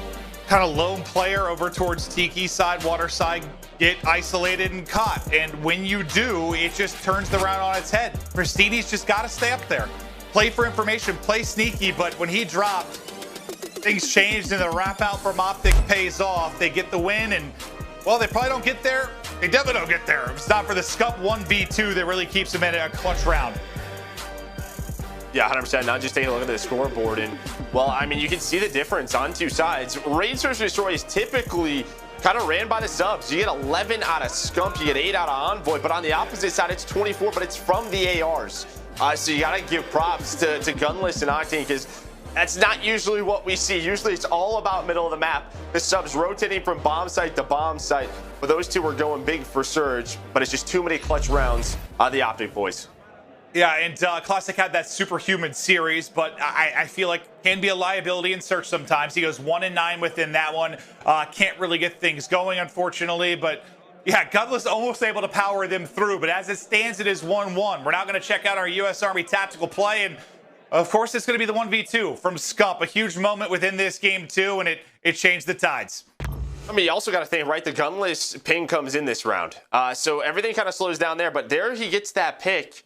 kind of lone player over towards Tiki side, water side, get isolated and caught? And when you do, it just turns the round on its head. Pristini's just got to stay up there. Play for information, play sneaky, but when he dropped, things changed and the wrap out from Optic pays off. They get the win, and, well, they probably don't get there. They definitely don't get there. If it's not for the Scump 1v2 that really keeps them in a clutch round. Yeah, 100%. Now just taking a look at the scoreboard, and, well, I mean, you can see the difference on two sides. Raid Search and Destroy is typically kind of ran by the subs. You get 11 out of Scump, you get 8 out of Envoy, but on the opposite side, it's 24, but it's from the ARs. So you got to give props to Gunless and Octane, because That's not usually what we see. Usually it's all about middle of the map. The subs rotating from bomb site to bomb site. But those two were going big for Surge, but it's just too many clutch rounds on the Optic boys. Yeah, and Classic had that superhuman series, but I feel like can be a liability in Search sometimes. He goes 1-9 within that one. Can't really get things going, unfortunately, but yeah, Gunless almost able to power them through, but as it stands, it is 1-1. We're now going to check out our U.S. Army tactical play, and of course, it's going to be the 1v2 from Scump. A huge moment within this game, too, and it changed the tides. I mean, you also got to think, right? The Gunless ping comes in this round. So everything kind of slows down there, but there he gets that pick.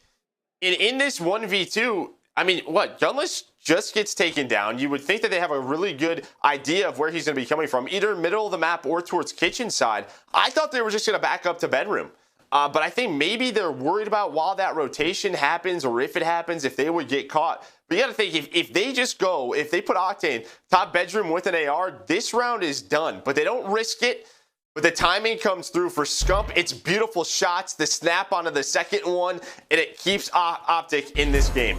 In this 1v2, I mean, what? Gunless just gets taken down. You would think that they have a really good idea of where he's going to be coming from, either middle of the map or towards kitchen side. I thought they were just going to back up to bedroom. But I think maybe they're worried about while that rotation happens or if it happens, if they would get caught. But you got to think, if they just go, if they put Octane top bedroom with an AR, this round is done. But they don't risk it. But the timing comes through for Scump. It's beautiful shots, the snap onto the second one, and it keeps Optic in this game.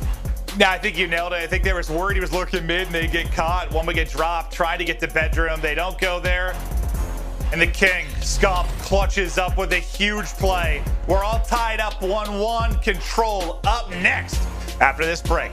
Yeah, I think you nailed it. I think they was worried he was lurking mid and they get caught. One would get dropped, trying to get to bedroom. They don't go there. And the King, Scump, clutches up with a huge play. We're all tied up 1-1. Control up next after this break.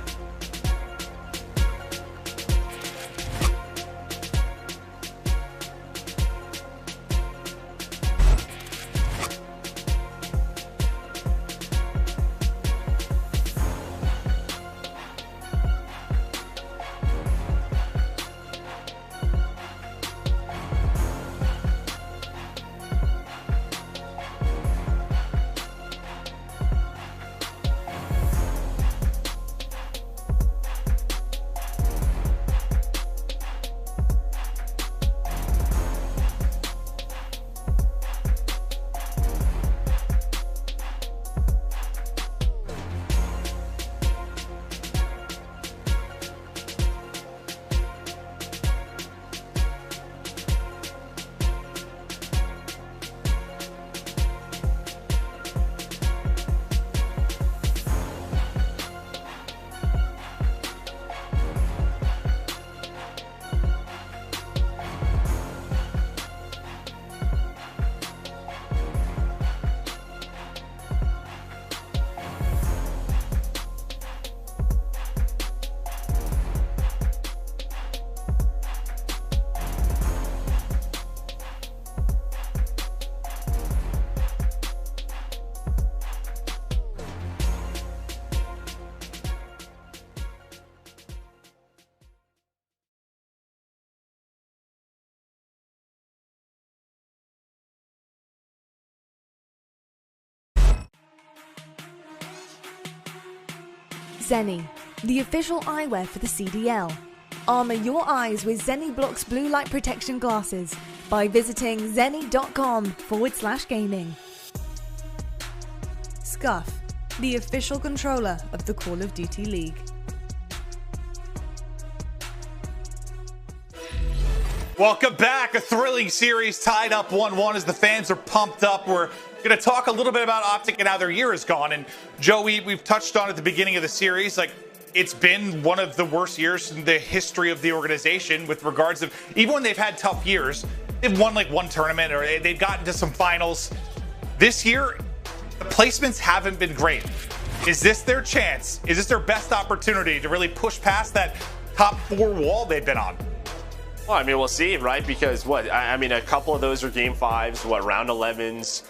Zenni, the official eyewear for the CDL. Armour your eyes with Zenni Blocks blue light protection glasses by visiting zenni.com/gaming. Scuff, the official controller of the Call of Duty League. Welcome back. A thrilling series tied up 1-1 as the fans are pumped up. We're going to talk a little bit about Optic and how their year has gone. And Joe, we've touched on at the beginning of the series, like it's been one of the worst years in the history of the organization with regards of, even when they've had tough years, they've won like one tournament or they've gotten to some finals. This year, the placements haven't been great. Is this their chance? Is this their best opportunity to really push past that top 4 wall they've been on? Well, I mean, we'll see, right? Because I mean, a couple of those are game 5s, round 11s,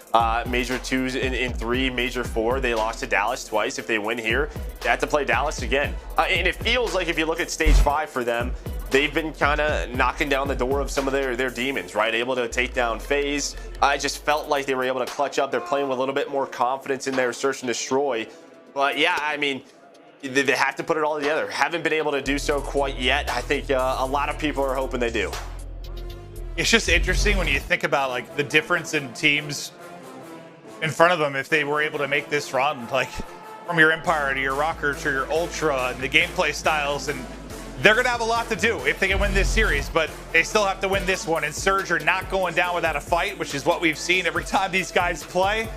major 2s in 3, major 4. They lost to Dallas twice. If they win here, they have to play Dallas again. And it feels like if you look at stage 5 for them, they've been kind of knocking down the door of some of their demons, right? Able to take down FaZe. I just felt like they were able to clutch up. They're playing with a little bit more confidence in their search and destroy. But yeah, I mean, they have to put it all together. Haven't been able to do so quite yet. I think a lot of people are hoping they do. It's just interesting when you think about like the difference in teams in front of them if they were able to make this run, like from your Empire to your Rocker to your Ultra and the gameplay styles, and they're going to have a lot to do if they can win this series, but they still have to win this one, and Surge are not going down without a fight, which is what we've seen every time these guys play.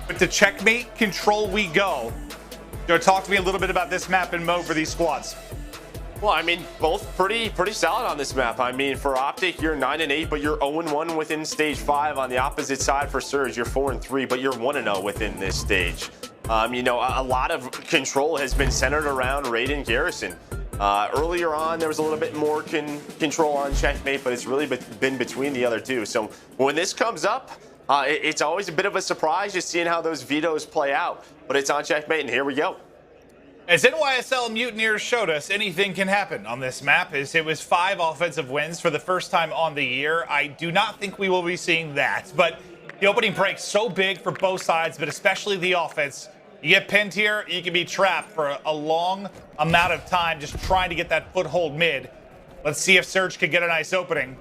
But to checkmate, control we go. Joe, talk to me a little bit about this map and mode for these squads. Well, I mean, both pretty solid on this map. I mean, for Optic, you're 9-8, but you're 0-1 within stage 5. On the opposite side for Surge, you're 4-3, but you're 1-0 within this stage. You know, a lot of control has been centered around Raid and Garrison. Earlier on, there was a little bit more control on Checkmate, but it's really been between the other two. So when this comes up, it's always a bit of a surprise just seeing how those vetoes play out. But it's on Checkmate, and here we go. As NYSL Mutineers showed us, anything can happen on this map. As it was 5 offensive wins for the first time on the year. I do not think we will be seeing that, but the opening break's so big for both sides, but especially the offense. You get pinned here, you can be trapped for a long amount of time just trying to get that foothold mid. Let's see if Surge can get a nice opening.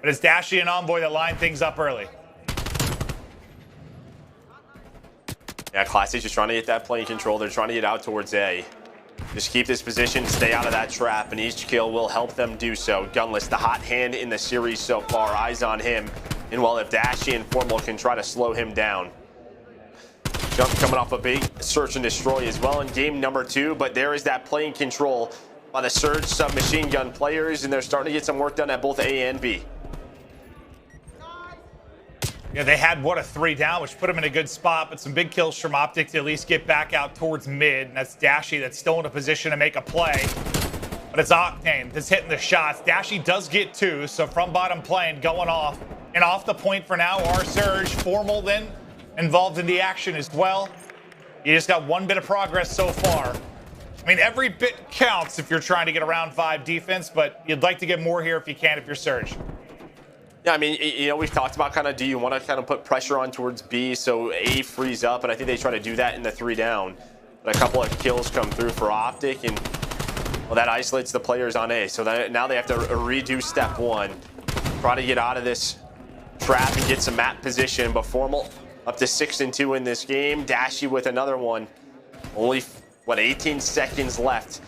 But it's Dashy and Envoy that line things up early. Yeah, Classic's just trying to get that playing control. They're trying to get out towards A. Just keep this position, stay out of that trap, and each kill will help them do so. Gunless, the hot hand in the series so far. Eyes on him. And while if Dashy and Formal can try to slow him down. Jump coming off a big search and destroy as well in game number 2, but there is that playing control by the Surge submachine gun players, and they're starting to get some work done at both A and B. Yeah, they had, what, a 3 down, which put them in a good spot, but some big kills from Optic to at least get back out towards mid. And that's Dashy that's still in a position to make a play. But it's Octane that's hitting the shots. Dashy does get 2, so from bottom plane going off. And off the point for now are Surge. Formal then involved in the action as well. You just got 1 bit of progress so far. I mean, every bit counts if you're trying to get a round 5 defense, but you'd like to get more here if you can if you're Surge. Yeah, I mean, you know, we've talked about kind of, do you want to kind of put pressure on towards B so A frees up, and I think they try to do that in the 3 down. But a couple of kills come through for Optic, and well, that isolates the players on A. So now they have to redo step 1, try to get out of this trap and get some map position. But Formal up to 6-2 in this game. Dashy with another one. Only, what, 18 seconds left.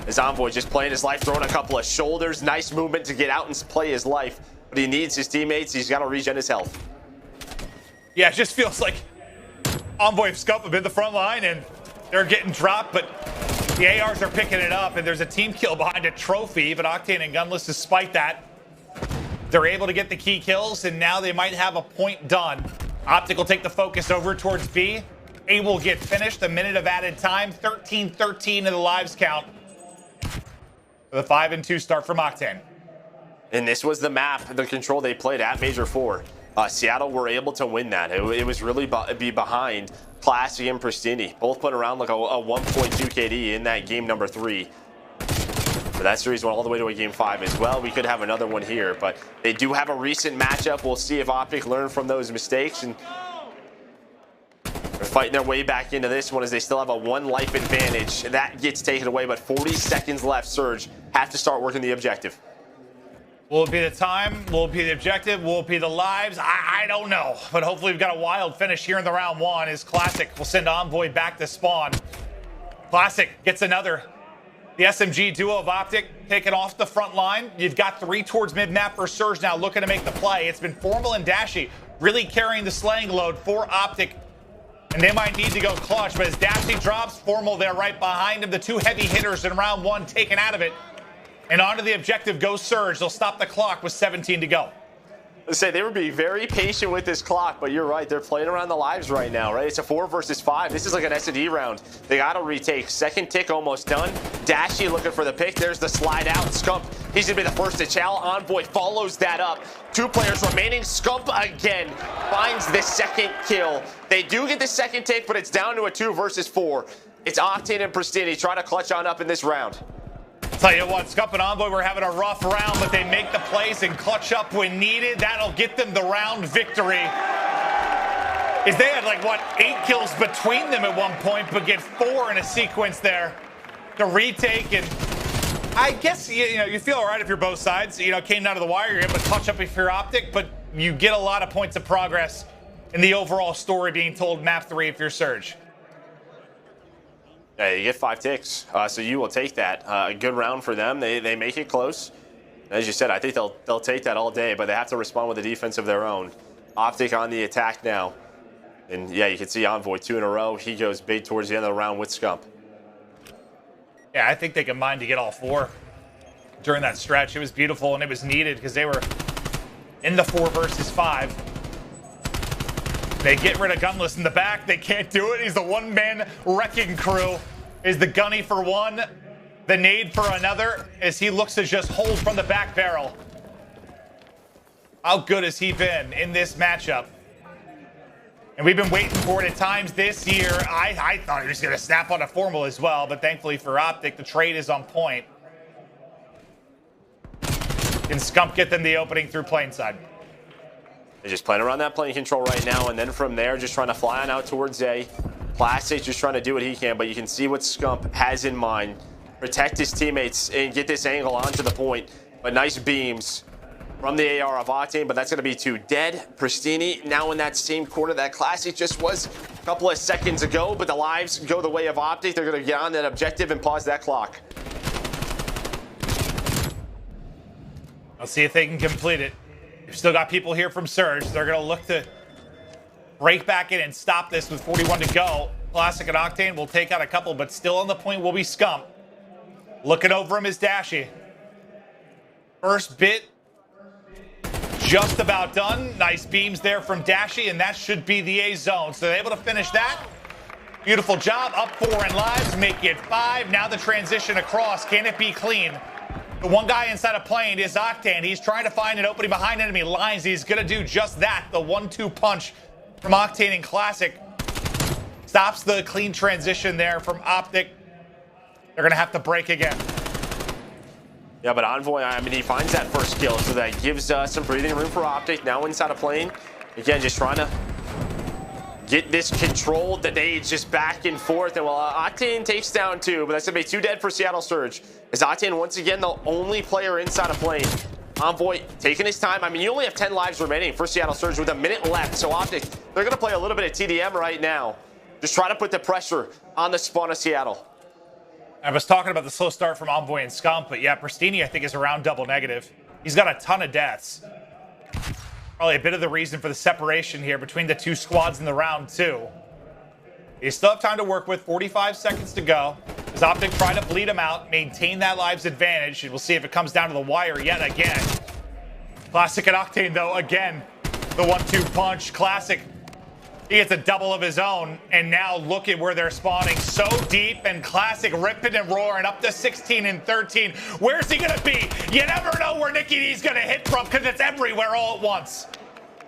As Envoy just playing his life, throwing a couple of shoulders. Nice movement to get out and play his life. But he needs his teammates. He's got to regen his health. Yeah, it just feels like Envoy and Scope have been the front line, and they're getting dropped, but the ARs are picking it up, and there's a team kill behind a trophy, but Octane and Gunless, despite that, they're able to get the key kills, and now they might have a point done. Optic will take the focus over towards B. A will get finished, a minute of added time, 13-13 in the lives count. The 5-2 start from Octane. And this was the map, the control they played at Major 4. Seattle were able to win that. It was really be behind Classic and Pristini. Both put around like a 1.2 KD in that game number 3. But that series went all the way to a game 5 as well. We could have another one here, but they do have a recent matchup. We'll see if Optic learn from those mistakes. And they're fighting their way back into this one as they still have a 1 life advantage. That gets taken away, but 40 seconds left. Surge have to start working the objective. Will it be the time? Will it be the objective? Will it be the lives? I don't know. But hopefully we've got a wild finish here in the round 1 as Classic will send Envoy back to spawn. Classic gets another. The SMG duo of Optic taking off the front line. You've got 3 towards mid-map for Surge now looking to make the play. It's been Formal and Dashy really carrying the slaying load for Optic. And they might need to go clutch, but as Dashy drops, Formal there right behind him. The 2 heavy hitters in round 1 taken out of it. And onto the objective goes Surge. They'll stop the clock with 17 to go. Let's say they would be very patient with this clock, but you're right. They're playing around the lives right now, right? It's a 4 versus 5. This is like an S&D round. They got to retake. Second tick almost done. Dashy looking for the pick. There's the slide out. Scump, he's going to be the first to chow. Envoy follows that up. 2 players remaining. Scump again finds the second kill. They do get the second tick, but it's down to a 2 versus 4. It's Octane and Pristini trying to clutch on up in this round. Tell you what, Scump and Envoy were having a rough round, but they make the plays and clutch up when needed. That'll get them the round victory. Is they had like, what, 8 kills between them at one point, but get 4 in a sequence there to retake. And I guess, you know, you feel all right if you're both sides. You know, came down to the wire, you're able to clutch up if you're Optic, but you get a lot of points of progress in the overall story being told map 3 if you're Surge. Yeah, you get 5 ticks, so you will take that. A good round for them. They make it close. As you said, I think they'll take that all day, but they have to respond with a defense of their own. Optic on the attack now. And yeah, you can see Envoy 2 in a row. He goes big towards the end of the round with Scump. Yeah, I think they combined to get all 4 during that stretch. It was beautiful, and it was needed because they were in the 4 versus 5. They get rid of Gunless in the back. They can't do it. He's the one-man wrecking crew. Is the gunny for one, the nade for another, as he looks to just hold from the back barrel. How good has he been in this matchup? And we've been waiting for it at times this year. I thought he was going to snap on a formal as well, but thankfully for Optic, the trade is on point. Can Scump get them the opening through plane side? They're just playing around that plane control right now, and then from there, just trying to fly on out towards A. Classic just trying to do what he can, but you can see what Scump has in mind. Protect his teammates and get this angle onto the point. But nice beams from the AR of Octane, but that's going to be 2 dead. Pristini now in that same corner that Classic just was a couple of seconds ago, but the lives go the way of Optic. They're going to get on that objective and pause that clock. Let's see if they can complete it. We've still got people here from Surge. They're going to look to break back in and stop this with 41 to go. Classic and Octane will take out a couple, but still on the point will be Scump. Looking over him is Dashy. First bit just about done. Nice beams there from Dashy, and that should be the A zone. So they're able to finish that. Beautiful job. Up 4 in lives, make it 5. Now the transition across. Can it be clean? The one guy inside a plane is Octane. He's trying to find an opening behind enemy lines. He's going to do just that. The 1-2 punch from Octane and Classic stops the clean transition there from Optic. They're going to have to break again. Yeah, but Envoy, I mean, he finds that first kill, so that gives some breathing room for Optic. Now inside a plane. Again, just trying to get this controlled. The nades just back and forth. And while Octane takes down 2, but that's going to be 2 dead for Seattle Surge. As Octane, once again, the only player inside a plane. Envoy taking his time. I mean, you only have 10 lives remaining for Seattle Surge with a minute left. So Optic, they're going to play a little bit of TDM right now. Just try to put the pressure on the spawn of Seattle. I was talking about the slow start from Envoy and Scump, but yeah, Pristini, I think, is around double negative. He's got a ton of deaths. Probably a bit of the reason for the separation here between the 2 squads in the round 2. You still have time to work with. 45 seconds to go. As Optic try to bleed him out, maintain that lives advantage, and we'll see if it comes down to the wire yet again. Classic and Octane, though, again, the 1-2 punch. Classic, he gets a double of his own, and now look at where they're spawning. So deep, and Classic ripping and roaring up to 16 and 13. Where's he going to be? You never know where Nicky D's going to hit from because it's everywhere all at once.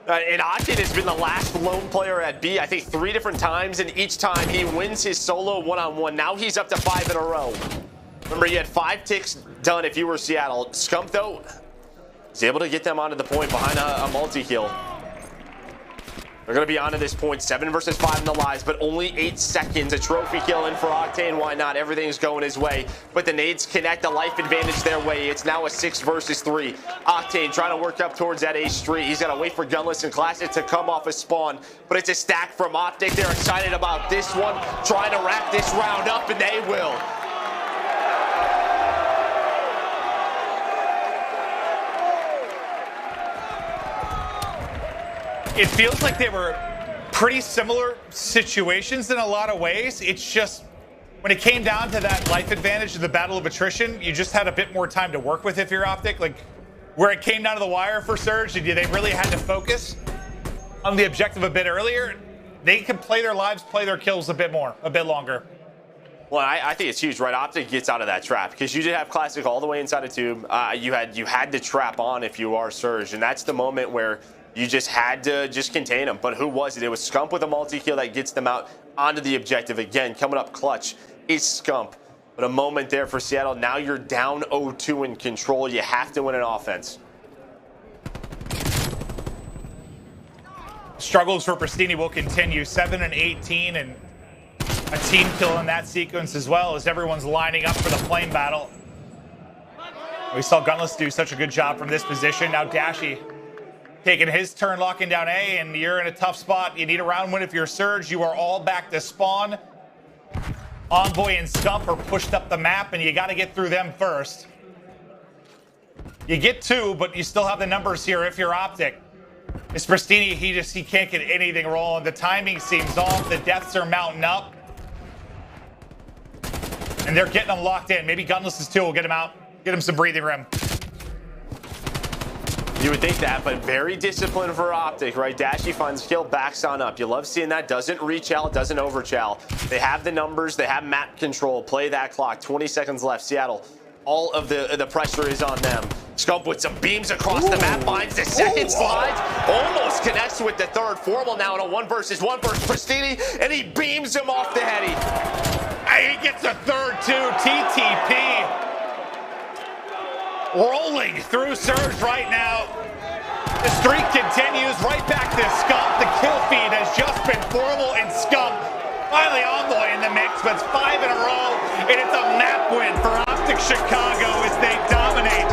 And Octane has been the last lone player at B, I think 3 different times, and each time he wins his solo one-on-one. Now he's up to 5 in a row. Remember, you had 5 ticks done if you were Seattle. Scump, though, is able to get them onto the point behind a multi-kill. They're going to be onto this point. 7 versus 5 in the lives, but only 8 seconds. A trophy kill in for Octane. Why not? Everything's going his way. But the nades connect, the life advantage their way. It's now a 6 versus 3. Octane trying to work up towards that A street. He's got to wait for Gunless and Classic to come off a spawn. But it's a stack from Optic. They're excited about this one. Trying to wrap this round up, and they will. It feels like they were pretty similar situations in a lot of ways. It's just when it came down to that life advantage of the battle of attrition, you just had a bit more time to work with if you're Optic. Like where it came down to the wire for Surge, they really had to focus on the objective a bit earlier. They could play their lives, play their kills a bit more, a bit longer. Well, I think it's huge, right? Optic gets out of that trap because you did have Classic all the way inside a tube. You had the trap on if you are Surge, and that's the moment where you just had to just contain them. But who was it? It was Scump with a multi-kill that gets them out onto the objective. Again, coming up clutch is Scump. But a moment there for Seattle. Now you're down 0-2 in control. You have to win an offense. Struggles for Pristini will continue. 7 and 18 and a team kill in that sequence as well as everyone's lining up for the plane battle. We saw Gunless do such a good job from this position. Now Dashy taking his turn locking down A, and you're in a tough spot. You need a round win if you're Surge. You are all back to spawn. Envoy and Scump are pushed up the map, and you got to get through them first. You get 2, but you still have the numbers here if you're Optic. It's Pristini, he can't get anything rolling. The timing seems off. The deaths are mounting up. and they're getting them locked in. Maybe Gunless is too. We'll get him out, get him some breathing room. You would think that, but very disciplined for Optic, right? Dashy finds kill, backs on up. You love seeing that. Doesn't reach out, doesn't overchow. They have the numbers, they have map control. Play that clock. 20 seconds left. Seattle, all of the pressure is on them. Scump with some beams across the map, finds the second, slides, almost connects with the third. Formal now in a 1 versus 1 versus Pristini, and he beams him off the heady. He gets a third too. TTP. Rolling through Surge right now. The streak continues right back to Scump. The kill feed has just been Formal and Scump. Finally Envoy in the mix, but it's 5 in a row, and it's a map win for Optic Chicago as they dominate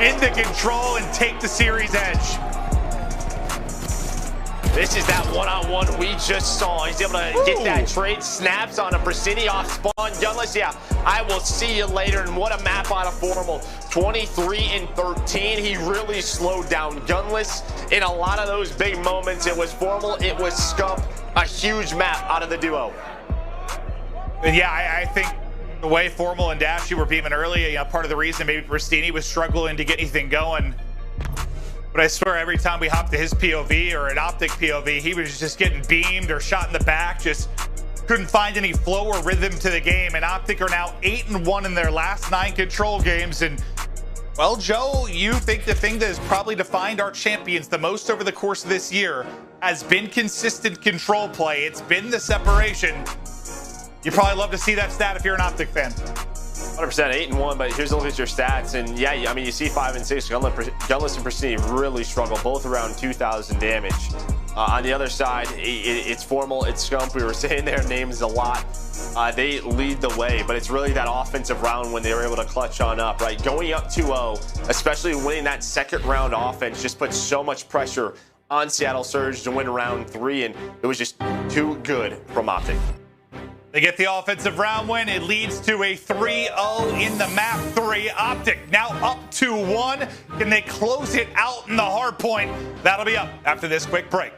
into control and take the series edge. This is that one-on-one we just saw. He's able to get that trade. Snaps on a Brasini off spawn. Gunless, yeah, I will see you later. And what a map out of Formal. 23 and 13. He really slowed down Gunless in a lot of those big moments. It was Formal, it was Scump. A huge map out of the duo. And yeah, I think the way Formal and Dashy were beaming earlier, part of the reason maybe Pristini was struggling to get anything going. But I swear every time we hopped to his POV or an Optic POV, he was just getting beamed or shot in the back, just couldn't find any flow or rhythm to the game. And Optic are now 8-1 in their last 9 control games. And well, Joe, you think the thing that has probably defined our champions the most over the course of this year has been consistent control play. It's been the separation. You probably love to see that stat if you're an Optic fan. 100%, 8-1, but here's a look at your stats, and yeah, I mean, you see 5 and 6. Gunless and Pristini really struggle, both around 2,000 damage. On the other side, it's Formal, it's Scump. We were saying their names a lot. They lead the way, but it's really that offensive round when they were able to clutch on up, right? Going up 2-0, especially winning that second round offense, just put so much pressure on Seattle Surge to win round 3, and it was just too good from Optic. They get the offensive round win. It leads to a 3-0 in the map 3. Optic now up 2-1. Can they close it out in the hard point? That'll be up after this quick break.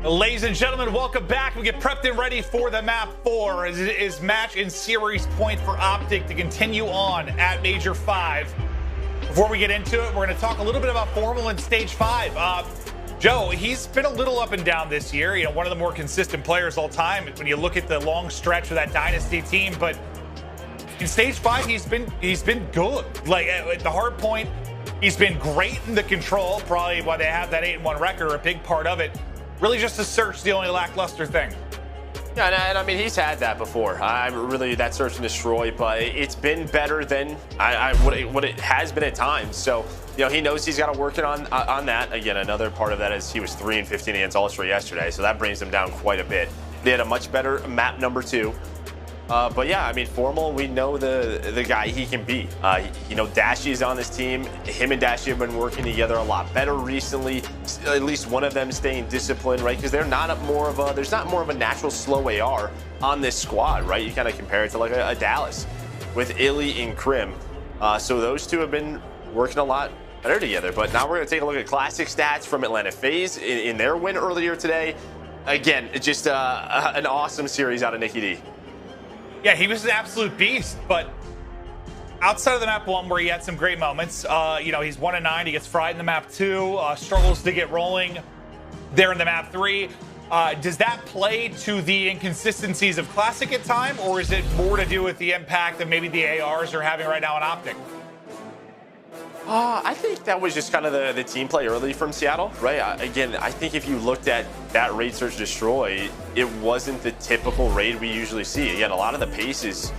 Ladies and gentlemen, welcome back. We get prepped and ready for the map 4 as it is match and series point for Optic to continue on at Major 5. Before we get into it, we're going to talk a little bit about Formal in Stage 5. Joe, he's been a little up and down this year. You know, one of the more consistent players all time when you look at the long stretch of that Dynasty team. But in Stage 5, he's been good. Like at the hard point, he's been great in the control. Probably why they have that 8-1 record, a big part of it. Really just the search, the only lackluster thing. Yeah, and I mean, he's had that before. Really, that search and destroy, but it's been better than what it has been at times. So, you know, he knows he's got to work on that. Again, another part of that is he was 3-15 against Ultra yesterday, so that brings him down quite a bit. They had a much better map number 2. But yeah, I mean, Formal, we know the guy he can be. You know, Dashy is on this team. Him and Dashy have been working together a lot better recently. At least one of them staying disciplined, right? Because they're not there's not more of a natural slow AR on this squad, right? You kind of compare it to like a Dallas with Illy and Krim. So those two have been working a lot better together. But now we're going to take a look at classic stats from Atlanta FaZe in their win earlier today. Again, just an awesome series out of Nicky D. Yeah, he was an absolute beast, but outside of the map 1 where he had some great moments, you know, he's 1-9, he gets fried in the map 2, struggles to get rolling there in the map 3. Does that play to the inconsistencies of Classic at time, or is it more to do with the impact that maybe the ARs are having right now on Optic? I think that was just kind of the team play early from Seattle, right? Again, I think if you looked at that raid search destroy, it wasn't the typical raid we usually see. Again, a lot of the pace is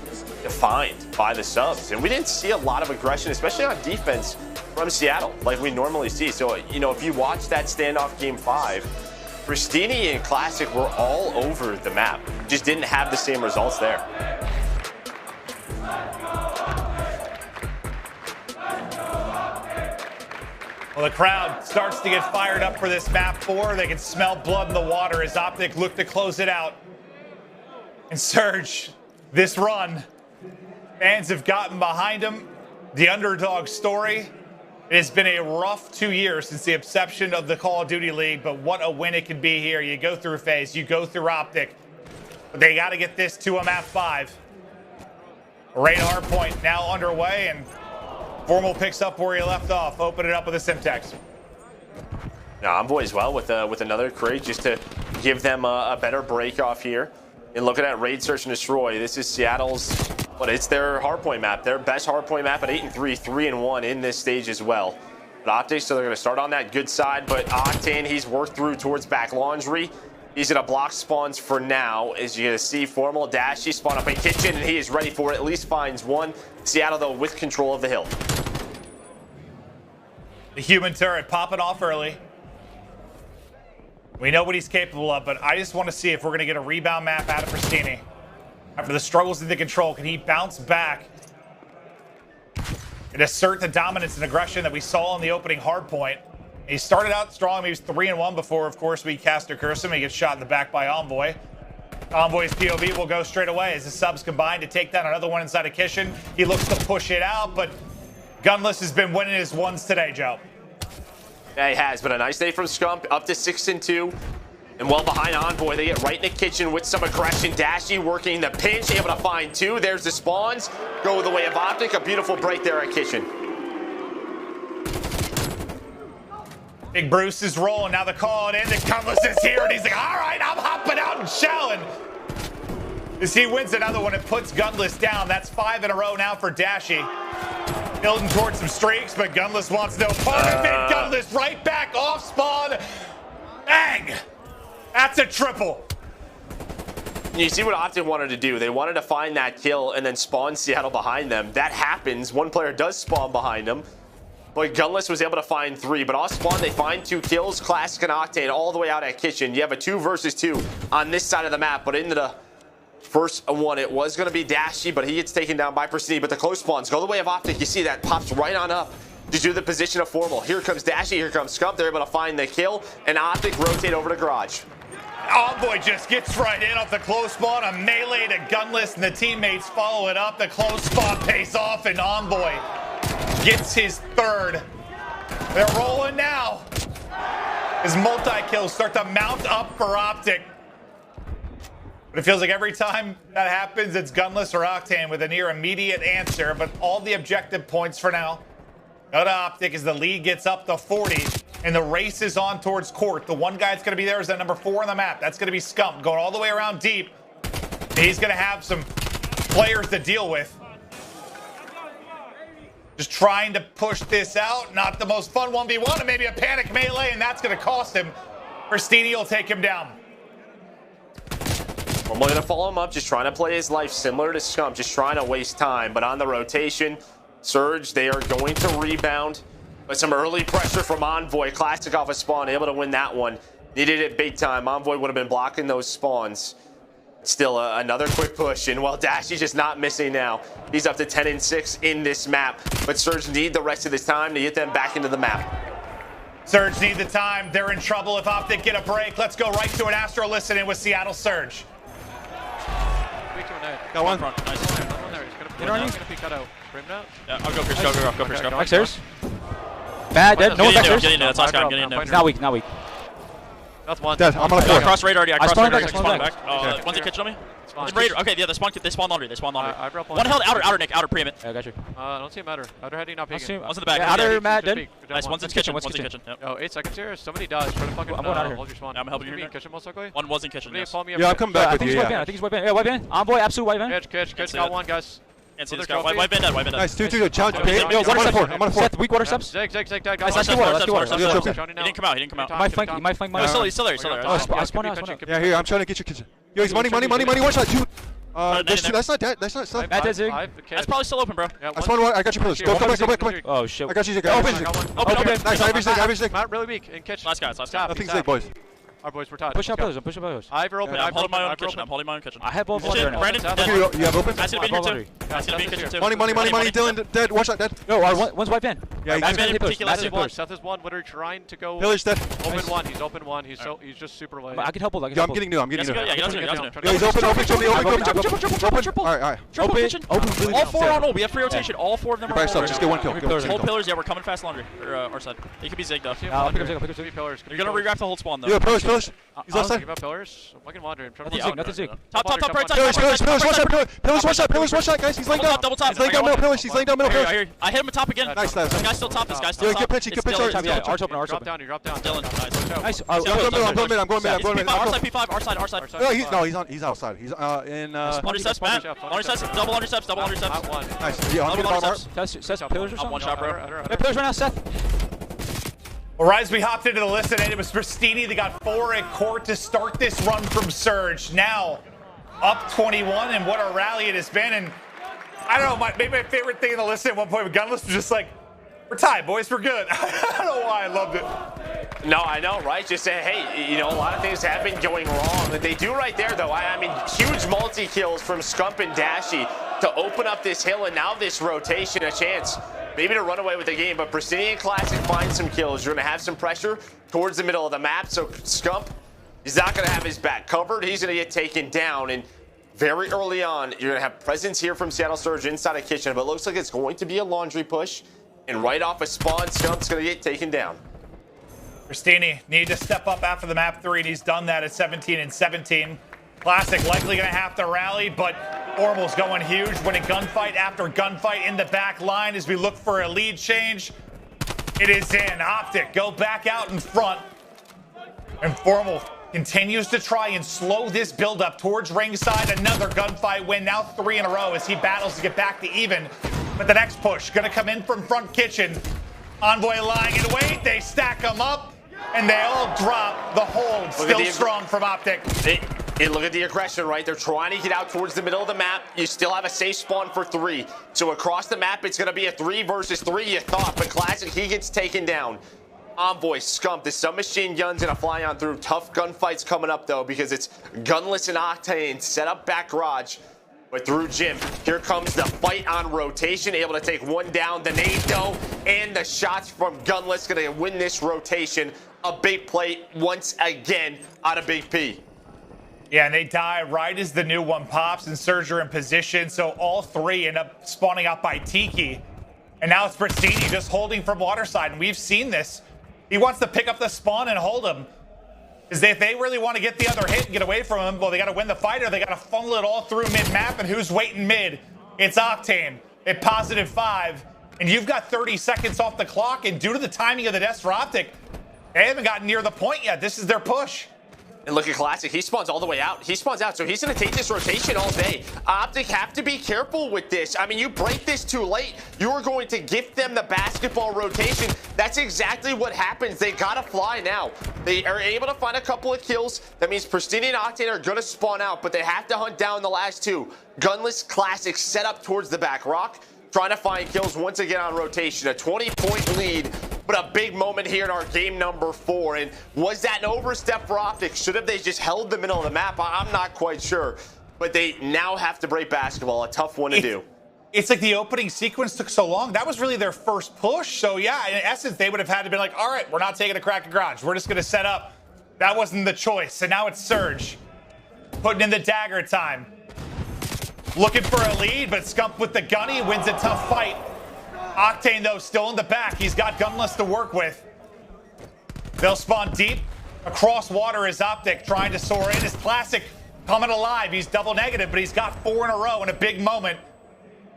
defined by the subs, and we didn't see a lot of aggression, especially on defense from Seattle, like we normally see. So, you know, if you watch that standoff game 5, Pristini and Classic were all over the map, just didn't have the same results there. Well, the crowd starts to get fired up for this map 4. They can smell blood in the water as Optic look to close it out. And Surge, this run, fans have gotten behind him. The underdog story. It has been a rough 2 years since the inception of the Call of Duty League, but what a win it can be here. You go through FaZe, you go through Optic. But they got to get this to a map 5. Raid hardpoint now underway, and Formal picks up where he left off. Open it up with a Simtex. Now, Envoy as well with another crate just to give them a better break off here. And looking at Raid Search and Destroy, this is Seattle's, but it's their hardpoint map, their best hardpoint map at 8-3, 3-1 in this stage as well. But Optic, so they're going to start on that good side, but Octane, he's worked through towards back laundry. He's going to block spawns for now. As you're going to see, Formal dash, he spawned up a kitchen, and he is ready for it. At least finds one. Seattle, though, with control of the hill. The human turret popping off early. We know what he's capable of, but I just want to see if we're going to get a rebound map out of Pristini. After the struggles in the control, can he bounce back and assert the dominance and aggression that we saw in the opening hardpoint? He started out strong. He was 3-1 before, of course, we cast or curse him. He gets shot in the back by Envoy. Envoy's POV will go straight away as the subs combine to take down another one inside of Kitchen. He looks to push it out, but Gunless has been winning his ones today, Joe. Yeah, he has. But a nice day from Scump, up to 6-2. And well behind Envoy, they get right in the kitchen with some aggression. Dashy working the pinch, able to find two. There's the spawns. Go the way of Optic. A beautiful break there at Kitchen. Big Bruce is rolling. Now the call in. The Gunless is here, and he's like, all right, I'm hopping out and shelling. As he wins another one, it puts Gunless down. That's 5 in a row now for Dashy. Building towards some streaks, but Gunless wants no part of it. Gunless right back off spawn. Bang! That's a triple. You see what Optic wanted to do. They wanted to find that kill and then spawn Seattle behind them. That happens. One player does spawn behind them. But Gunless was able to find 3. But off spawn, they find 2 kills. Classic and Octane all the way out at Kitchen. You have a 2 versus 2 on this side of the map. But into the first one, it was going to be Dashy, but he gets taken down by Pristini. But the close spawns go the way of Optic. You see that pops right on up to do the position of Formal. Here comes Dashy. Here comes Scump. They're able to find the kill. And Optic rotate over to Garage. Envoy just gets right in off the close spawn. A melee to Gunless, and the teammates follow it up. The close spawn pays off, and Envoy gets his 3rd. They're rolling now. His multi-kills start to mount up for Optic. But it feels like every time that happens, it's Gunless or Octane with a near immediate answer. But all the objective points for now go to Optic as the lead gets up to 40. And the race is on towards court. The one guy that's going to be there is that number 4 on the map. That's going to be Scump, going all the way around deep. He's going to have some players to deal with. Just trying to push this out. Not the most fun 1v1, and maybe a panic melee, and that's going to cost him. Pristini will take him down. We're going to follow him up, just trying to play his life similar to Scump, just trying to waste time. But on the rotation, Surge, they are going to rebound. But some early pressure from Envoy. Classic off a spawn, able to win that one. Needed it big time. Envoy would have been blocking those spawns. Still another quick push, and well, Dashy's just not missing now. He's up to 10-6 in this map. But Surge need the rest of this time to get them back into the map. Surge need the time. They're in trouble if Optic get a break. Let's go right to an Astro listening with Seattle Surge. Got one. Nice. Get on you. Yeah, I'll go first. Go first. Upstairs. Bad, dead. No one's upstairs. Get in there. That's last guy. Get in there. Not weak. That's one. Dead. I'm on a 4. I crossed radar already. I spawned crossed radar. back. One's in kitchen on me. Fine. Radar. Okay, yeah, they spawned laundry. One held outer Nick, outer pre-mid. Yeah, I got you. I don't see him outer. Outer heading, not peeking. One's in the back. Yeah, outer Matt, dead. Nice, one's in kitchen. One's in kitchen. Yep. Oh, 8 seconds here. Somebody dies. Try to fucking I'm going out of here. hold your spawn. Yeah, I'm helping you. In kitchen most likely. One was in kitchen. Yes. Yeah, I'm coming back with you. I think he's white van. Yeah, white van. Envoy, absolute white van. Catch. Got one, guys. Can't see this guy. White van dead. Nice. 2-2. Challenge. Yo, I'm on a 4. I'm on a 4. Seth, weak water steps. Zig, dead. Nice, let's get water. He didn't come out. He might flank my. He's still there. I spawned out. Yeah, here. I'm trying to get your kitchen. Yo, he's money. 1 shot. 2. That's not dead. That's not stuff. Matt dead, Zig. That's probably still open, bro. I spawned one. I got your pillars. Go back. Oh shit. I got you, Zig. Open. Nice. Ivy Zig. Not really weak. In kitchen. Last guy. Nothing Zig, boys. Our boys, we're tied. Push up pillars. I'm pushing pillars. Ivor open. I'm holding my own kitchen. I have both laundry right now. Brandon, You have open? I see the being here too. I see the being kitchen too. Money. Dylan, dead. 1 shot, dead. No, one's white van. Yeah, Seth is one. Literally trying to go. Pillars dead. Open one. He's open one. He's just super late. I can help both. I'm getting new. Yeah, get out to Yo, he's open. Triple. Alright. Triple kitchen. Open. All 4 on ult. We have free rotation. All 4 of them are on ult. Just get 1 kill. Hold pillars. Yeah, we're coming fast laundry. Or our side. It could be Zig though. I'll pick up Zig. Pillars. You're gonna re-grab the whole spawn though. Yeah, pillars. He's left side. Give up pillars. I'm fucking wandering. Nothing Zig. Top, right side. Pillars, 1 shot, guys. He's laying down. Double top. He's laying down middle pillars. I hit him at top again. Nice. This guy's still top. This guy's still top. Good pitch. Yeah, arch open. Drop down. Dylan. Nice. I'm going mid. Our side. No, he's outside. He's in. Laundry steps, Matt. Laundry steps. Double laundry steps. Nice. Yeah, I'm getting armor. Seth, pillars or something? One shot, bro. Hey, pillars right now, Seth. Well, Rise, we hopped into the list today. It was Pristini. They got 4 at court to start this run from Surge. Now up 21, and what a rally it has been. And I don't know, maybe my favorite thing in the list at one point with Gunless was just like, we're tied, boys, we're good. I don't know why I loved it. No, I know, right? Just say, hey, a lot of things have been going wrong. That they do right there, though. I mean, huge multi-kills from Scump and Dashy to open up this hill, and now this rotation, a chance maybe to run away with the game. But Pristini and Classic find some kills. You're going to have some pressure towards the middle of the map, so Scump is not going to have his back covered. He's going to get taken down, and very early on, you're going to have presence here from Seattle Surge inside a kitchen, but it looks like it's going to be a laundry push, and right off a spawn, Scump's going to get taken down. Pristini needed to step up after the map 3, and he's done that at 17 and 17. Classic likely going to have to rally, but Ormal's going huge, winning gunfight after gunfight in the back line as we look for a lead change. It is in. Optic go back out in front, and Formal continues to try and slow this build up towards ringside. Another gunfight win, now 3 in a row as he battles to get back to even. But the next push going to come in from front kitchen. Envoy lying in wait, they stack them up, and they all drop. The hold still strong from Optic. Look at the aggression, right? They're trying to get out towards the middle of the map. You still have a safe spawn for 3. So across the map, it's going to be a 3 versus 3, you thought. But Classic, he gets taken down. Envoy, Scump, the submachine gun's going to fly on through. Tough gunfights coming up, though, because it's Gunless and Octane set up back garage. But through Jim, here comes the fight on rotation. Able to take 1 down. The nade, though, and the shots from Gunless going to win this rotation. A big play once again out of Big P. Yeah, and they die right as the new one pops, and Surge are in position, so all 3 end up spawning up by Tiki. And now it's Pristini just holding from waterside, and we've seen this. He wants to pick up the spawn and hold him. Because if they really want to get the other hit and get away from him, well, they got to win the fight, or they got to funnel it all through mid-map, and who's waiting mid? It's Octane at +5, and you've got 30 seconds off the clock, and due to the timing of the deaths for Optic, they haven't gotten near the point yet. This is their push. And look at Classic. He spawns all the way out. He spawns out, so he's going to take this rotation all day. Optic have to be careful with this. I mean, you break this too late, you are going to gift them the basketball rotation. That's exactly what happens. They got to fly now. They are able to find a couple of kills. That means Pristini and Octane are going to spawn out, but they have to hunt down the last 2. Gunless, Classic set up towards the back rock, trying to find kills once again on rotation. A 20-point lead, but a big moment here in our game number 4. And was that an overstep for Optic? Should have they just held the middle of the map? I'm not quite sure. But they now have to break basketball. A tough one to do. It's like the opening sequence took so long. That was really their first push. So, yeah, in essence, they would have had to be like, all right, we're not taking a crack at garage. We're just going to set up. That wasn't the choice. So now it's Surge putting in the dagger time. Looking for a lead, but Scump with the gunny wins a tough fight. Octane, though, still in the back. He's got Gunless to work with. They'll spawn deep. Across water is Optic trying to soar in. His Classic coming alive. He's double negative, but he's got 4 in a row in a big moment.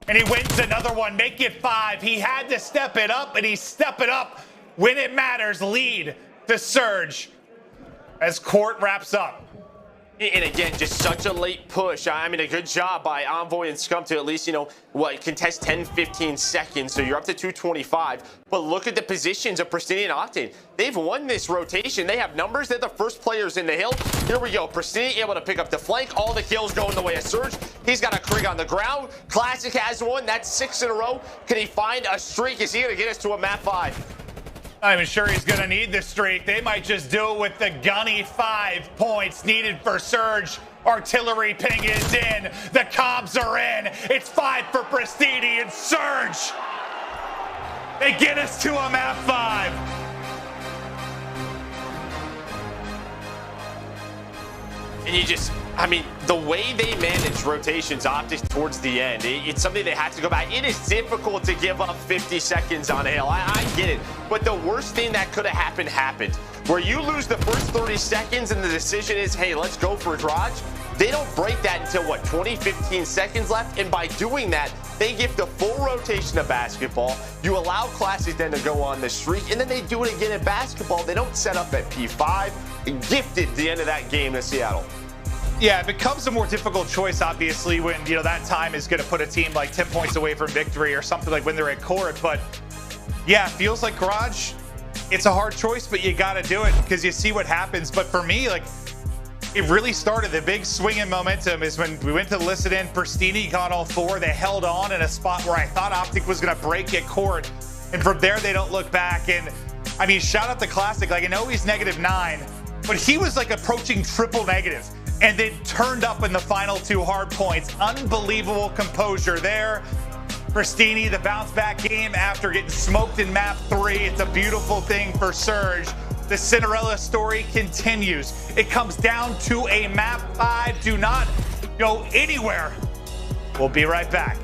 And he wins another one, make it 5. He had to step it up, and he's stepping up when it matters. Lead to Surge as Court wraps up. And again, just such a late push. I mean, a good job by Envoy and Scum to at least, contest 10, 15 seconds. So you're up to 225. But look at the positions of Pristini and Octane. They've won this rotation. They have numbers. They're the first players in the hill. Here we go. Pristini able to pick up the flank. All the kills going the way of Surge. He's got a Krieg on the ground. Classic has one. That's 6 in a row. Can he find a streak? Is he going to get us to a map 5? I'm sure he's going to need this streak. They might just do it with the gunny 5 points needed for Surge. Artillery ping is in. The comms are in. It's 5 for Pristini and Surge. They get us to a map 5. And the way they manage rotations, optics towards the end, it's something they have to go back. It is difficult to give up 50 seconds on a hill. I get it. But the worst thing that could have happened. Where you lose the first 30 seconds and the decision is, hey, let's go for a dodge. They don't break that until, 20, 15 seconds left. And by doing that, they give the full rotation of basketball. You allow Classic then to go on the streak. And then they do it again in basketball. They don't set up at P5. Gifted the end of that game to Seattle. Yeah, it becomes a more difficult choice, obviously, when, that time is going to put a team like 10 points away from victory or something like when they're at court. But, yeah, it feels like Garage, it's a hard choice, but you got to do it because you see what happens. But for me, it really started. The big swing in momentum is when we went to listen in. Pristini got all 4. They held on in a spot where I thought Optic was going to break at court. And from there, they don't look back. And, shout out to Classic. I know he's -9, but he was, approaching triple negative. And then turned up in the final 2 hard points. Unbelievable composure there. Pristini, the bounce back game after getting smoked in map 3. It's a beautiful thing for Surge. The Cinderella story continues. It comes down to a map 5. Do not go anywhere. We'll be right back.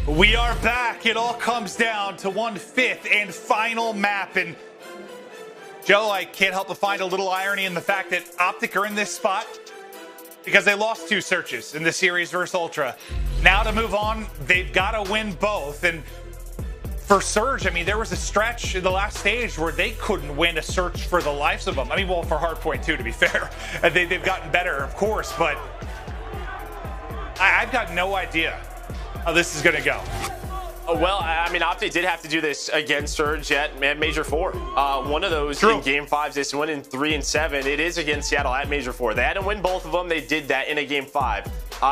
We are back. It all comes down to 1/5 and final map. And Joe, I can't help but find a little irony in the fact that Optic are in this spot because they lost 2 searches in the series versus Ultra. Now to move on, they've got to win both. And for Surge, I mean, there was a stretch in the last stage where they couldn't win a search for the lives of them. I mean, well, for Hardpoint too, to be fair. They've gotten better, of course, but I've got no idea how this is going to go. Well, I mean, Optic did have to do this against Surge at Major 4. One of those in Game 5s, this one in 3 and 7. It is against Seattle at Major 4. They had to win both of them. They did that in a Game 5.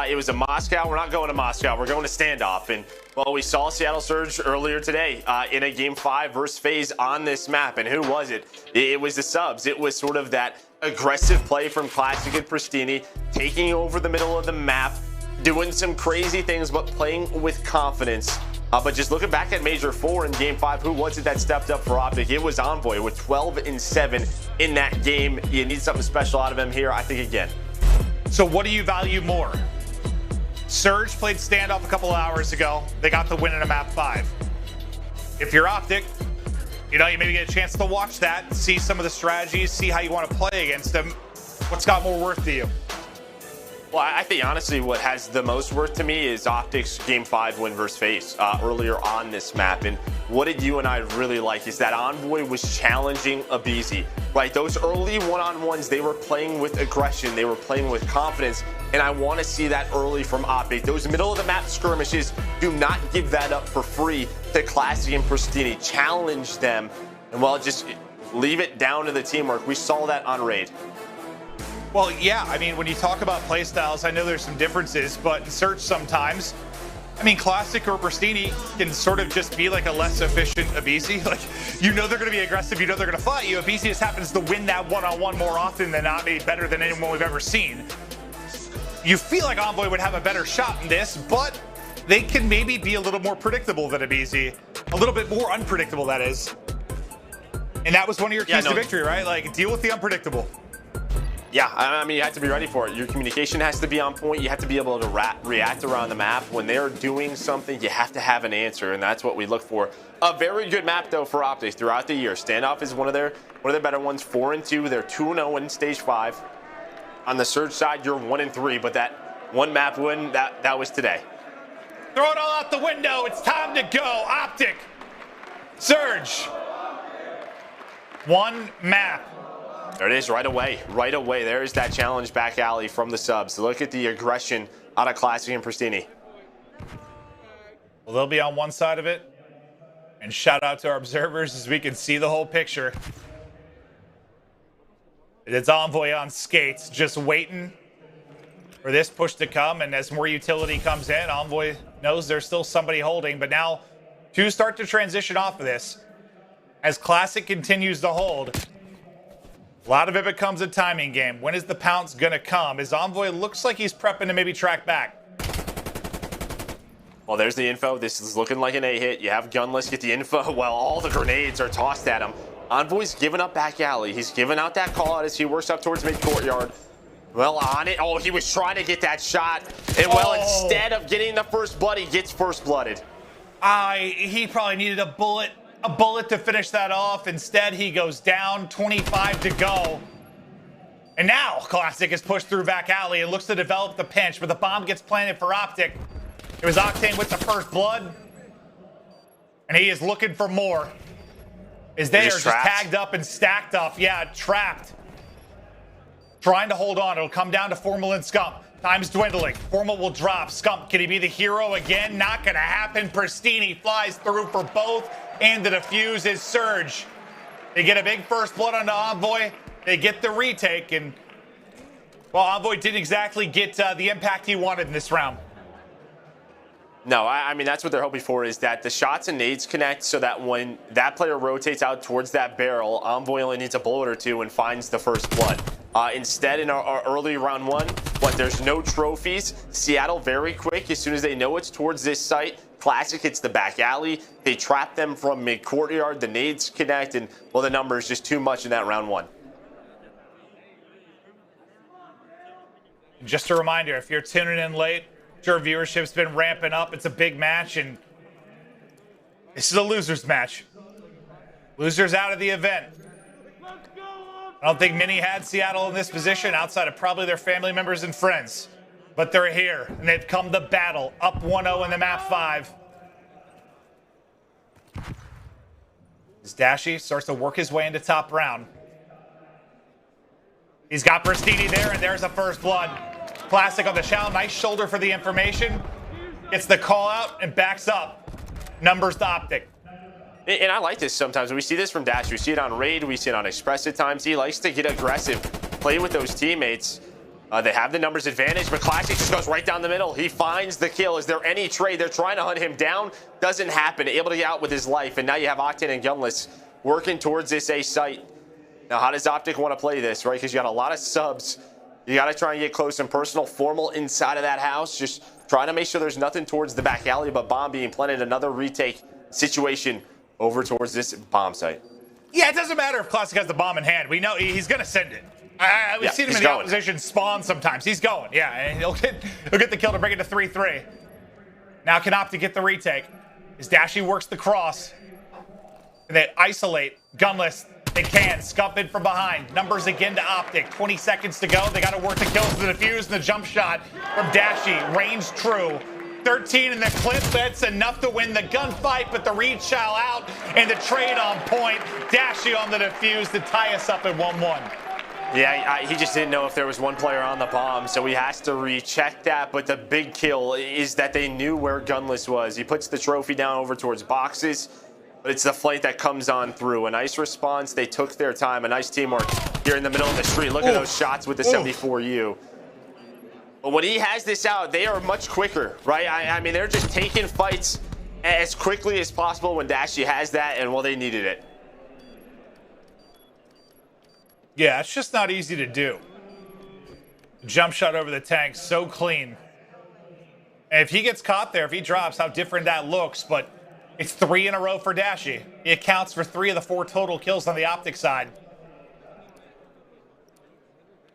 It was a Moscow. We're not going to Moscow. We're going to Standoff. And, well, we saw Seattle Surge earlier today in a Game 5 versus FaZe on this map. And who was it? It was the subs. It was sort of that aggressive play from Classic and Pristini, taking over the middle of the map, doing some crazy things, but playing with confidence. But just looking back at Major 4 in Game 5, who was it that stepped up for Optic? It was Envoy with 12 and 7 in that game. You need something special out of him here, I think, again. So what do you value more? Surge played Standoff a couple hours ago. They got the win in a map 5. If you're Optic, you know, you maybe get a chance to watch that, see some of the strategies, see how you want to play against them. What's got more worth to you? Well, I think honestly what has the most worth to me is Optic's Game 5 win versus FaZe earlier on this map. And what did you and I really like is that Envoy was challenging aBeZy, right? Those early one-on-ones, they were playing with aggression, they were playing with confidence, and I want to see that early from Optic. Those middle-of-the-map skirmishes, do not give that up for free to Classic and Pristini. Challenge them, and well, just leave it down to the teamwork. We saw that on Raid. Well, yeah, I mean, when you talk about playstyles, I know there's some differences, but in Search sometimes, I mean, Classic or Pristini can sort of just be like a less efficient aBeZy. Like, you know they're going to be aggressive, you know they're going to fight you. aBeZy just happens to win that one-on-one more often than not, maybe better than anyone we've ever seen. You feel like Envoy would have a better shot in this, but they can maybe be a little more predictable than aBeZy. A little bit more unpredictable, that is. And that was one of your keys to victory, right? Like, deal with the unpredictable. Yeah, I mean, you have to be ready for it. Your communication has to be on point. You have to be able to react around the map. When they're doing something, you have to have an answer, and that's what we look for. A very good map, though, for Optic throughout the year. Standoff is one of their better ones. 4-2. They're 2-0 in Stage 5. On the Surge side, you're 1-3, but that one map win, that was today. Throw it all out the window. It's time to go. Optic. Surge. One map. There it is, right away. Right away. There's that challenge back alley from the subs. Look at the aggression out of Classic and Pristini. Well, they'll be on one side of it. And shout out to our observers as we can see the whole picture. It's Envoy on skates, just waiting for this push to come. And as more utility comes in, Envoy knows there's still somebody holding. But now, to start to transition off of this, as Classic continues to hold, a lot of it becomes a timing game. When is the pounce going to come? As Envoy looks like he's prepping to maybe track back. Well, there's the info. This is looking like an A hit. You have Gunless get the info while all the grenades are tossed at him. Envoy's giving up back alley. He's giving out that call out as he works up towards mid-courtyard. Well, on it. Oh, he was trying to get that shot. And, well, instead of getting the first blood, he gets first blooded. He probably needed a bullet to finish that off. Instead, he goes down, 25 to go. And now Classic is pushed through back alley and looks to develop the pinch, but the bomb gets planted for Optic. It was Octane with the first blood. And he is looking for more. As they are just tagged up and stacked up. Yeah, trapped. Trying to hold on. It'll come down to Formal and Scump. Time's dwindling. Formal will drop. Scump, can he be the hero again? Not going to happen. Pristini flies through for both. And the defuse is Surge. They get a big first blood onto Envoy. They get the retake. And, well, Envoy didn't exactly get the impact he wanted in this round. No, I mean, that's what they're hoping for, is that the shots and nades connect so that when that player rotates out towards that barrel, Envoy only needs a bullet or two and finds the first blood. Instead, in our early round one, there's no trophies. Seattle very quick. As soon as they know it's towards this site, Classic hits the back alley. They trap them from mid-courtyard. The nades connect, and, well, the number is just too much in that round one. Just a reminder, if you're tuning in late, sure, viewership's been ramping up. It's a big match, and this is a loser's match. Losers out of the event. I don't think many had Seattle in this position outside of probably their family members and friends. but they're here, and they've come to battle. Up 1-0 in the map 5. As Dashy starts to work his way into top round. He's got Pristini there, and there's a first blood. Classic on the shell. Nice shoulder for the information. Gets the call out and backs up. Numbers to Optic. And I like this sometimes. We see this from Dash. We see it on Raid. We see it on Express at times. He likes to get aggressive, play with those teammates. They have the numbers advantage, but Classic just goes right down the middle. He finds the kill. Is there any trade? They're trying to hunt him down. Doesn't happen. Able to get out with his life. And now you have Octane and Gunless working towards this A site. Now, how does Optic want to play this, right? Because you got a lot of subs. You got to try and get close and personal, formal inside of that house. Just trying to make sure there's nothing towards the back alley, but bomb being planted. Another retake situation over towards this bomb site. Yeah, it doesn't matter if Classic has the bomb in hand. We know he's going to send it. We've seen him in the opposition spawn sometimes. He's going, yeah, and he'll get the kill to bring it to 3-3. Now can Optic get the retake? As Dashy works the cross. And they isolate. Gunless, they can. Scuff in from behind. Numbers again to Optic. 20 seconds to go. They got to work the kills, the defuse, and the jump shot from Dashy. Range true. 13 in the clip. That's enough to win the gunfight, but the read shall out and the trade on point. Dashy on the defuse to tie us up at 1-1. Yeah, he just didn't know if there was one player on the bomb, so he has to recheck that. But the big kill is that they knew where Gunless was. He puts the trophy down over towards boxes, but it's the flight that comes on through. A nice response. They took their time. A nice teamwork here in the middle of the street. Look at those shots with the 74U. But when he has this out, they are much quicker, right? I mean, they're just taking fights as quickly as possible when Dashy has that, and well, they needed it. Yeah, it's just not easy to do. Jump shot over the tank, so clean. And if he gets caught there, if he drops, how different that looks. But it's 3 in a row for Dashy. He accounts for 3 of the 4 total kills on the Optic side.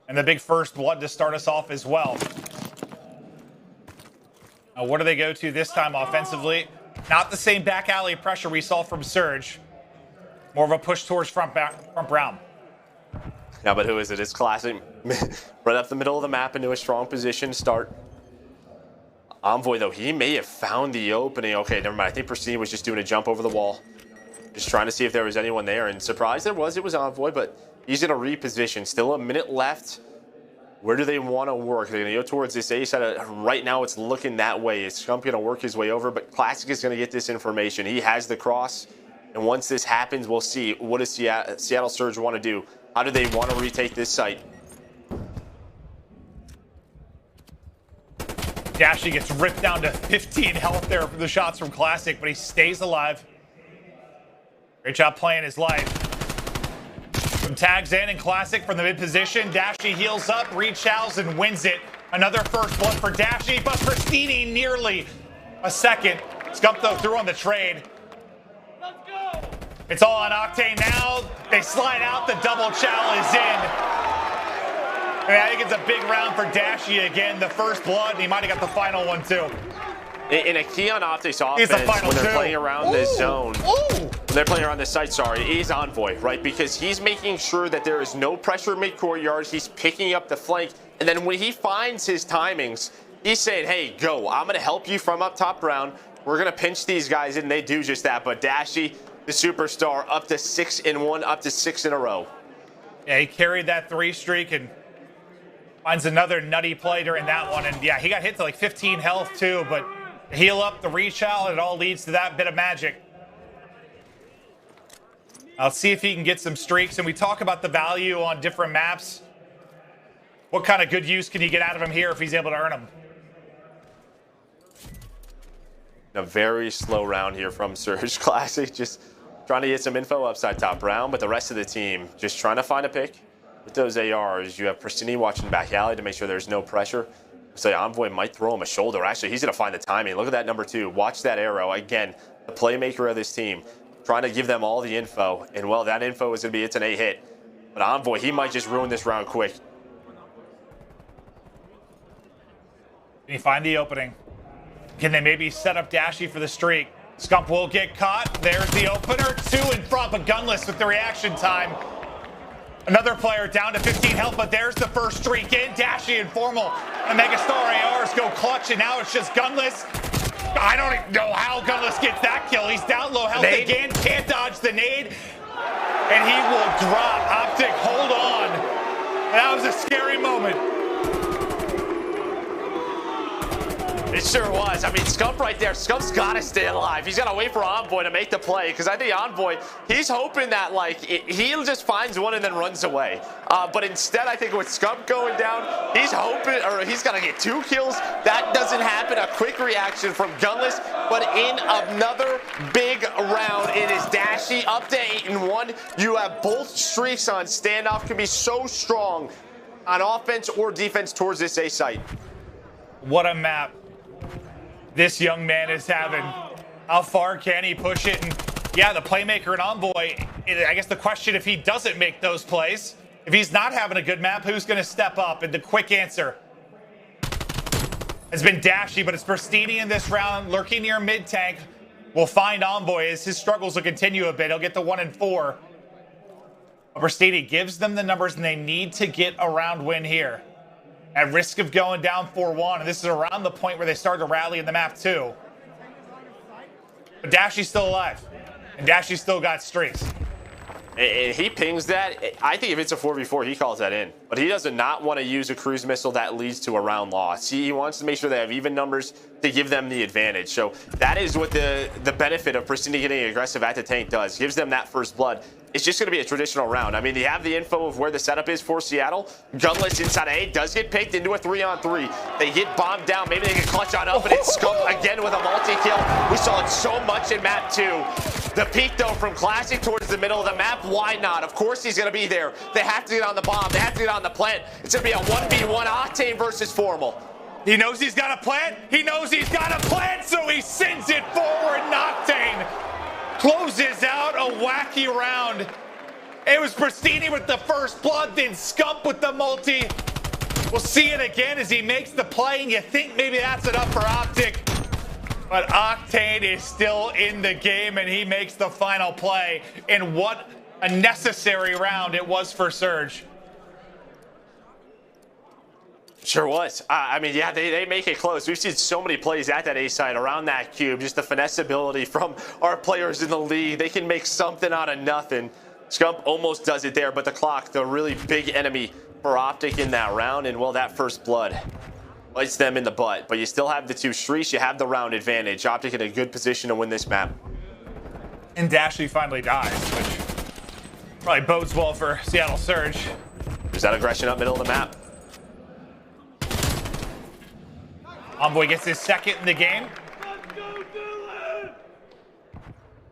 And the big first blood to start us off as well. Now, what do they go to this time offensively? Not the same back alley pressure we saw from Surge. More of a push towards front round. Yeah, but who is it? It's Classic. Right up the middle of the map into a strong position. Start. Envoy, though, he may have found the opening. Okay, never mind. I think Pristine was just doing a jump over the wall. Just trying to see if there was anyone there. And surprised there was. It was Envoy, but he's in a reposition. Still a minute left. Where do they want to work? They're going to go towards this A side. Right now, it's looking that way. Is Scump going to work his way over? But Classic is going to get this information. He has the cross. And once this happens, we'll see. What does Seattle Surge want to do? How do they want to retake this site? Dashy gets ripped down to 15 health there from the shots from Classic, but he stays alive. Great job playing his life. Some tags in and Classic from the mid position. Dashy heals up, reaches and wins it. Another first blood for Dashy, but Pristini nearly a second. Scump though through on the trade. It's all on Octane now. They slide out. The double chow is in. And I think it's a big round for Dashy again. The first blood. He might have got the final one too. In a key on Optic's offense, when they're playing around this zone, when they're playing around this site, is Envoy, right? Because he's making sure that there is no pressure mid-courtyard. He's picking up the flank. And then when he finds his timings, he's saying, hey, go. I'm going to help you from up top round. We're going to pinch these guys in. They do just that. But Dashy, the superstar, up to 6 in 1, up to 6 in a row. Yeah, he carried that 3 streak and finds another nutty play during that one. And yeah, he got hit to like 15 health too, but heal up, the reach out, it all leads to that bit of magic. I'll see if he can get some streaks. And we talk about the value on different maps. What kind of good use can you get out of him here if he's able to earn them? A very slow round here from Surge. Classic, just trying to get some info upside top round, but the rest of the team just trying to find a pick with those ARs. You have Pristini watching back alley to make sure there's no pressure. So Envoy might throw him a shoulder. Actually, he's going to find the timing. Look at that number 2. Watch that arrow. Again, the playmaker of this team, trying to give them all the info. And, well, that info is going to be it's an A hit. But Envoy, he might just ruin this round quick. Can you find the opening? Can they maybe set up Dashy for the streak? Scump will get caught. There's the opener. 2 in front, but Gunless with the reaction time. Another player down to 15 health, but there's the first streak in. Dashy and Formal and Megastar ARs go clutch, and now it's just Gunless. I don't even know how Gunless gets that kill. He's down low health again, can't dodge the nade, and he will drop. Optic, hold on. That was a scary moment. It sure was. I mean, Scump right there. Scump's got to stay alive. He's got to wait for Envoy to make the play, because I think Envoy, he's hoping that, like, he just finds one and then runs away. But instead, I think with Scump going down, he's hoping, or he's got to get 2 kills. That doesn't happen. A quick reaction from Gunless, but in another big round, it is Dashy up to 8-1. You have both streaks on. Standoff can be so strong on offense or defense towards this A site. What a map this young man is having. How far can he push it? And yeah, the playmaker and Envoy, I guess the question, if he doesn't make those plays, if he's not having a good map, who's going to step up? And the quick answer has been Dashy, but it's Pristini in this round, lurking near mid-tank. Will find Envoy as his struggles will continue a bit. He'll get the 1 and 4. Pristini gives them the numbers, and they need to get a round win here, at risk of going down 4-1. And this is around the point where they start to rally in the map too. But Dashy's still alive, and Dashy's still got streaks. And he pings that. I think if it's a 4v4, he calls that in. But he does not want to use a cruise missile that leads to a round loss. He wants to make sure they have even numbers to give them the advantage. So that is what the benefit of Pristini getting aggressive at the tank does. Gives them that first blood. It's just going to be a traditional round. I mean, they have the info of where the setup is for Seattle. Gunless inside A does get picked into a 3-on-3. They get bombed down. Maybe they can clutch on up, and it's Scump again with a multi-kill. We saw it so much in map 2. The peak, though, from Classic towards the middle of the map, why not? Of course he's going to be there. They have to get on the bomb. They have to get on the plant. It's going to be a 1v1 Octane versus Formal. He knows he's got a plant. He knows he's got a plant, so he sends it forward. Octane closes out a wacky round. It was Pristini with the first blood, then Scump with the multi. We'll see it again as he makes the play, and you think maybe that's enough for Optic. But Octane is still in the game, and he makes the final play. And what a necessary round it was for Surge. Sure was. I mean, yeah, they make it close. We've seen so many plays at that A side around that cube. Just the finesse ability from our players in the league. They can make something out of nothing. Scump almost does it there, but the clock, the really big enemy for Optic in that round. And, well, that first blood bites them in the butt. But you still have the 2 streaks. You have the round advantage. Optic in a good position to win this map. And Dashy finally dies, which probably bodes well for Seattle Surge. There's that aggression up middle of the map. Envoy gets his second in the game.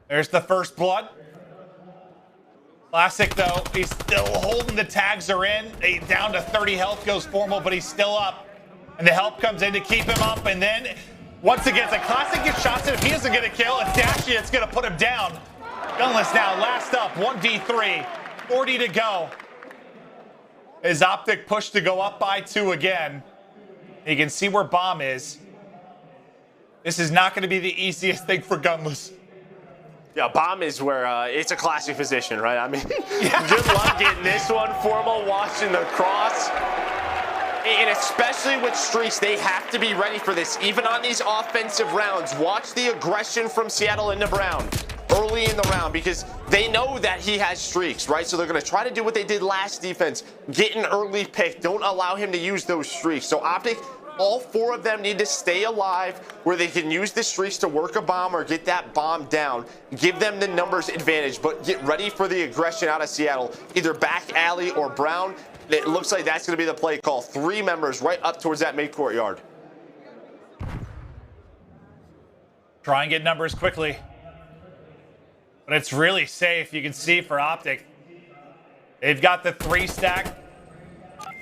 There's the first blood. Classic, though, he's still holding the tags are in. Down to 30 health goes Formal, but he's still up. And the help comes in to keep him up. And then, once again, the Classic gets shots in. If he doesn't get a kill, it's Dashy that's going to put him down. Gunless now, last up, 1v3. 40 to go. Is Optic pushed to go up by 2 again. You can see where Bomb is. This is not going to be the easiest thing for Gunless. Yeah, Bomb is where it's a classic position, right? I mean, good luck getting this one. Formal watching the cross. And especially with streaks, they have to be ready for this. Even on these offensive rounds, watch the aggression from Seattle into Brown early in the round, because they know that he has streaks, right? So they're going to try to do what they did last defense. Get an early pick. Don't allow him to use those streaks. So Optic, all 4 of them need to stay alive where they can use the streaks to work a bomb or get that bomb down. Give them the numbers advantage, but get ready for the aggression out of Seattle. Either back alley or Brown. It looks like that's going to be the play call. 3 members right up towards that mid-courtyard. Try and get numbers quickly. But it's really safe, you can see, for Optic. They've got the 3 stack.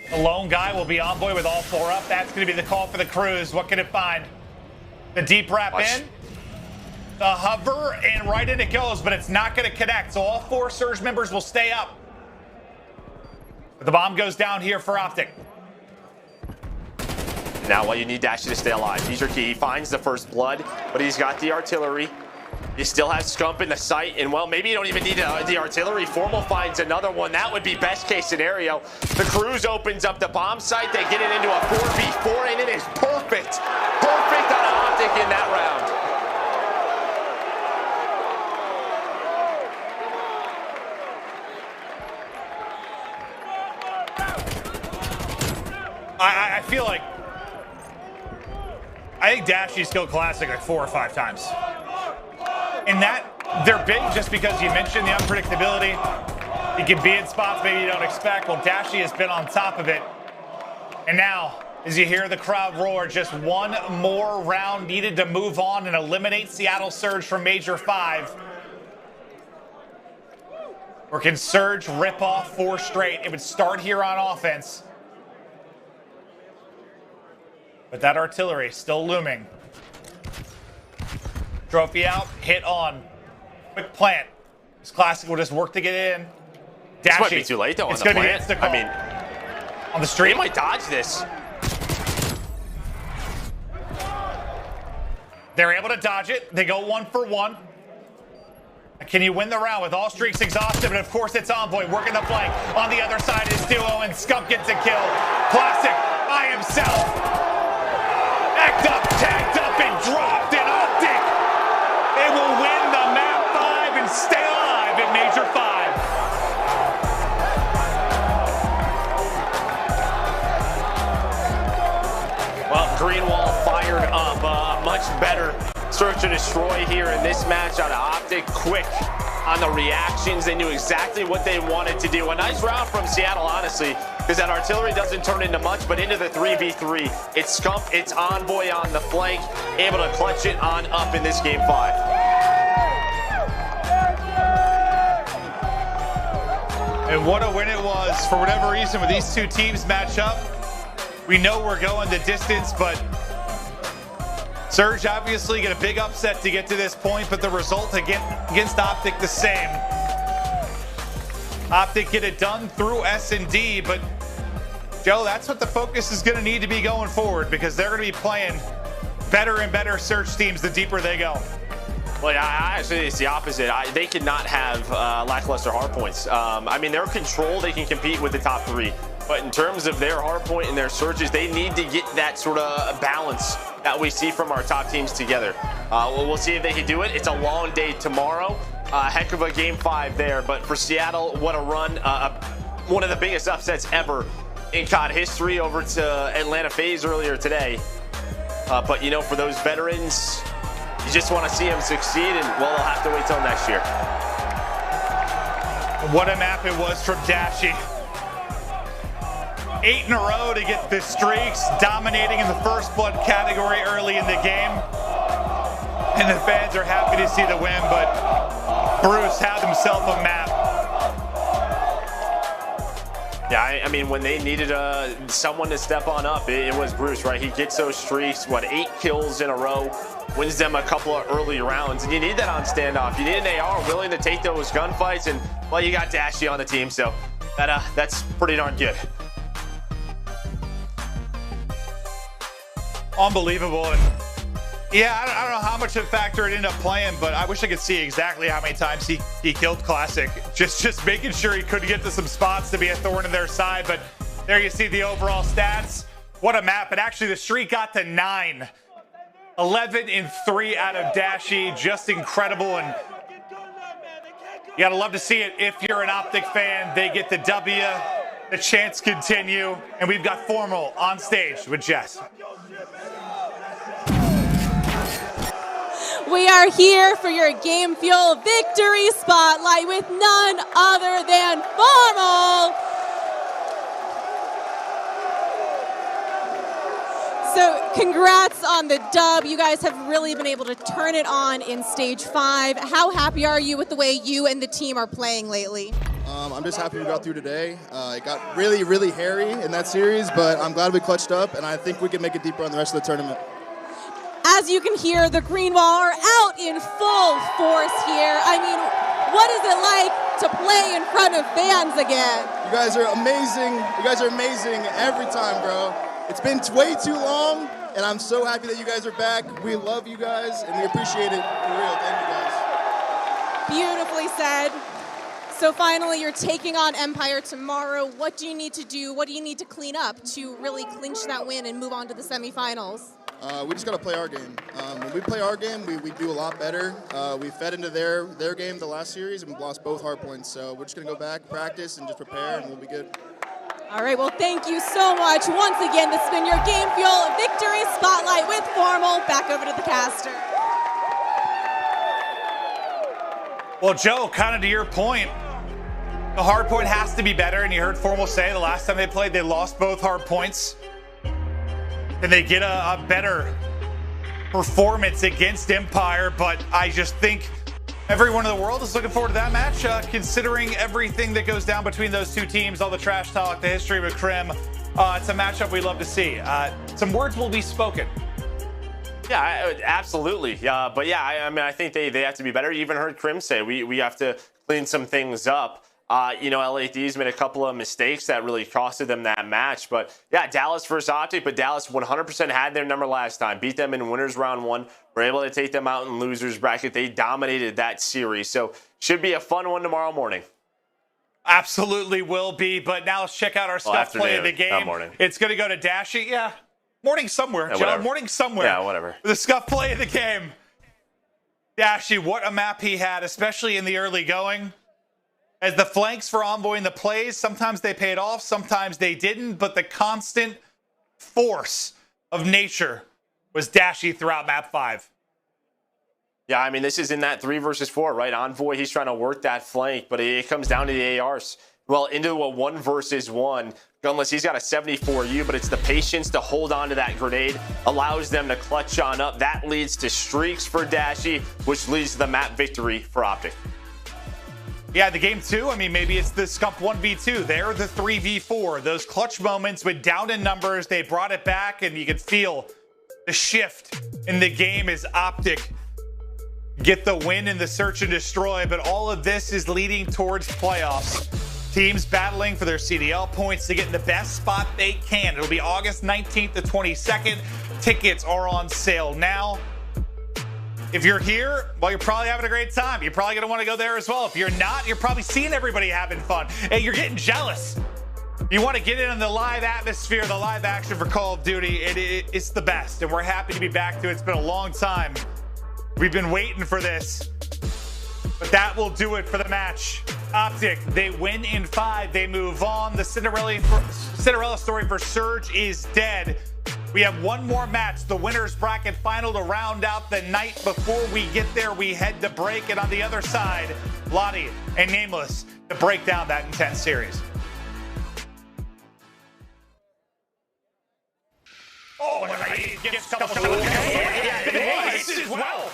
The lone guy will be Envoy with all 4 up. That's going to be the call for the cruise. What can it find? The deep wrap in. The hover, and right in it goes, but it's not going to connect. So all 4 Surge members will stay up. But the bomb goes down here for Optic. Now, well, you need Dashy to stay alive. He's your key. He finds the first blood, but he's got the artillery. You still have Scump in the sight, and well, maybe you don't even need the artillery. Formal finds another one. That would be best case scenario. The Cruise opens up the bomb site. They get it into a 4v4, and it is perfect. Perfect on Optic in that round. I feel like I think Dashi's killed Classic like 4 or 5 times. And that, they're big just because you mentioned the unpredictability. You can be in spots maybe you don't expect. Well, Dashi has been on top of it. And now, as you hear the crowd roar, just one more round needed to move on and eliminate Seattle Surge from Major 5. Or can Surge rip off 4 straight? It would start here on offense. But that artillery still looming. Trophy out, hit on. Quick plant. This Classic will just work to get in. Dashi. This might be too late though on the plant. I mean, on the street. They might dodge this. They're able to dodge it. They go 1 for 1. Can you win the round with all streaks exhausted? But of course it's Envoy working the flank. On the other side is Duo, and Scump gets a kill. Classic by himself. Act up, tagged up, and dropped in Optic. They will win the map 5 and stay alive at Major 5. Well, Greenwall fired up. Much better search and destroy here in this match out of Optic. Quick on the reactions. They knew exactly what they wanted to do. A nice round from Seattle, honestly, because that artillery doesn't turn into much, but into the 3v3. It's Scump, it's Envoy on the flank, able to clutch it on up in this game 5. And what a win it was. For whatever reason, when these two teams match up, we know we're going the distance, but Surge obviously get a big upset to get to this point, but the result against Optic the same. Optic get it done through S&D, but Joe, that's what the focus is going to need to be going forward, because they're going to be playing better and better Surge teams the deeper they go. Well, yeah, I actually think it's the opposite. They cannot have lackluster hard points. I mean, they're control. They can compete with the top 3. But in terms of their hard point and their surges, they need to get that sort of balance that we see from our top teams together. We'll see if they can do it. It's a long day tomorrow. Heck of a game 5 there. But for Seattle, what a run. One of the biggest upsets ever in COD history over to Atlanta FaZe earlier today. But, you know, for those veterans, you just want to see them succeed, and, well, they'll have to wait till next year. What a map it was from Dashi. 8 in a row to get the streaks, dominating in the first blood category early in the game. And the fans are happy to see the win, but Bruce had himself a map. Yeah, I mean, when they needed someone to step on up, it was Bruce, right? He gets those streaks, 8 kills in a row, wins them a couple of early rounds. And you need that on standoff. You need an AR willing to take those gunfights, and, well, you got Dashi on the team, so that's pretty darn good. Unbelievable. And yeah, I don't know how much of a factor it ended up playing, but I wish I could see exactly how many times he killed Classic. Just making sure he could get to some spots to be a thorn in their side. But there you see the overall stats. What a map. And actually the streak got to 9. 11 and 3 out of Dashi. Just incredible. And you gotta love to see it. If you're an Optic fan, they get the W. The chants continue. And we've got Formal on stage with Jess. We are here for your Game Fuel Victory Spotlight with none other than Formal. So congrats on the dub. You guys have really been able to turn it on in Stage 5. How happy are you with the way you and the team are playing lately? I'm just happy we got through today. It got really, really hairy in that series, but I'm glad we clutched up, and I think we can make it deeper on the rest of the tournament. As you can hear, the Greenwall are out in full force here. I mean, what is it like to play in front of fans again? You guys are amazing. You guys are amazing every time, bro. It's been way too long, and I'm so happy that you guys are back. We love you guys, and we appreciate it. For real, thank you guys. Beautifully said. So finally, you're taking on Empire tomorrow. What do you need to do? What do you need to clean up to really clinch that win and move on to the semifinals? We just got to play our game. When we play our game, we do a lot better. We fed into their game the last series, and we lost both hard points. So we're just going to go back, practice, and just prepare, and we'll be good. All right, well, thank you so much. Once again, this has been your Game Fuel Victory Spotlight with Formal. Back over to the caster. Well, Joe, kind of to your point, the hard point has to be better, and you heard Formal say the last time they played, they lost both hard points. Can they get a better performance against Empire? But I just think everyone in the world is looking forward to that match, considering everything that goes down between those two teams, all the trash talk, the history with Krim. It's a matchup we love to see. Some words will be spoken. Yeah, absolutely. But yeah, I mean, I think they have to be better. You even heard Krim say we have to clean some things up. LAD's made a couple of mistakes that really costed them that match. But yeah, Dallas versus Optic, but Dallas 100% had their number last time. Beat them in winners round 1. Were able to take them out in losers bracket. They dominated that series. So should be a fun one tomorrow morning. Absolutely will be. But now let's check out our scuff play of the game. Not morning. It's going to go to Dashy. Yeah, morning somewhere. Yeah, Joe, morning somewhere. Yeah, whatever. The scuff play of the game. Dashy, what a map he had, especially in the early going. As the flanks for Envoy in the plays, sometimes they paid off, sometimes they didn't, but the constant force of nature was Dashy throughout map 5. Yeah, I mean, this is in that 3 versus 4, right? Envoy, he's trying to work that flank, but it comes down to the ARs. Well, into a 1 versus 1. Gunless, he's got a 74U, but it's the patience to hold on to that grenade, allows them to clutch on up. That leads to streaks for Dashy, which leads to the map victory for Optic. Yeah, the game 2, I mean, maybe it's the Scump 1v2. They're the 3v4. Those clutch moments with down in numbers, they brought it back, and you could feel the shift in the game as Optic get the win in the search and destroy. But all of this is leading towards playoffs. Teams battling for their CDL points to get in the best spot they can. It'll be August 19th to 22nd. Tickets are on sale now. If you're here, well, you're probably having a great time. You're probably going to want to go there as well. If you're not, you're probably seeing everybody having fun. Hey, you're getting jealous. You want to get in the live atmosphere, the live action for Call of Duty. It's the best, and we're happy to be back to it. It's been a long time. We've been waiting for this. But that will do it for the match. Optic, they win in 5. They move on. The Cinderella story for Surge is dead. We have one more match, the winner's bracket final, to round out the night. Before we get there, we head to break. And on the other side, Lottie and Nameless to break down that intense series. Oh, he gets a couple shots. Yeah, as well.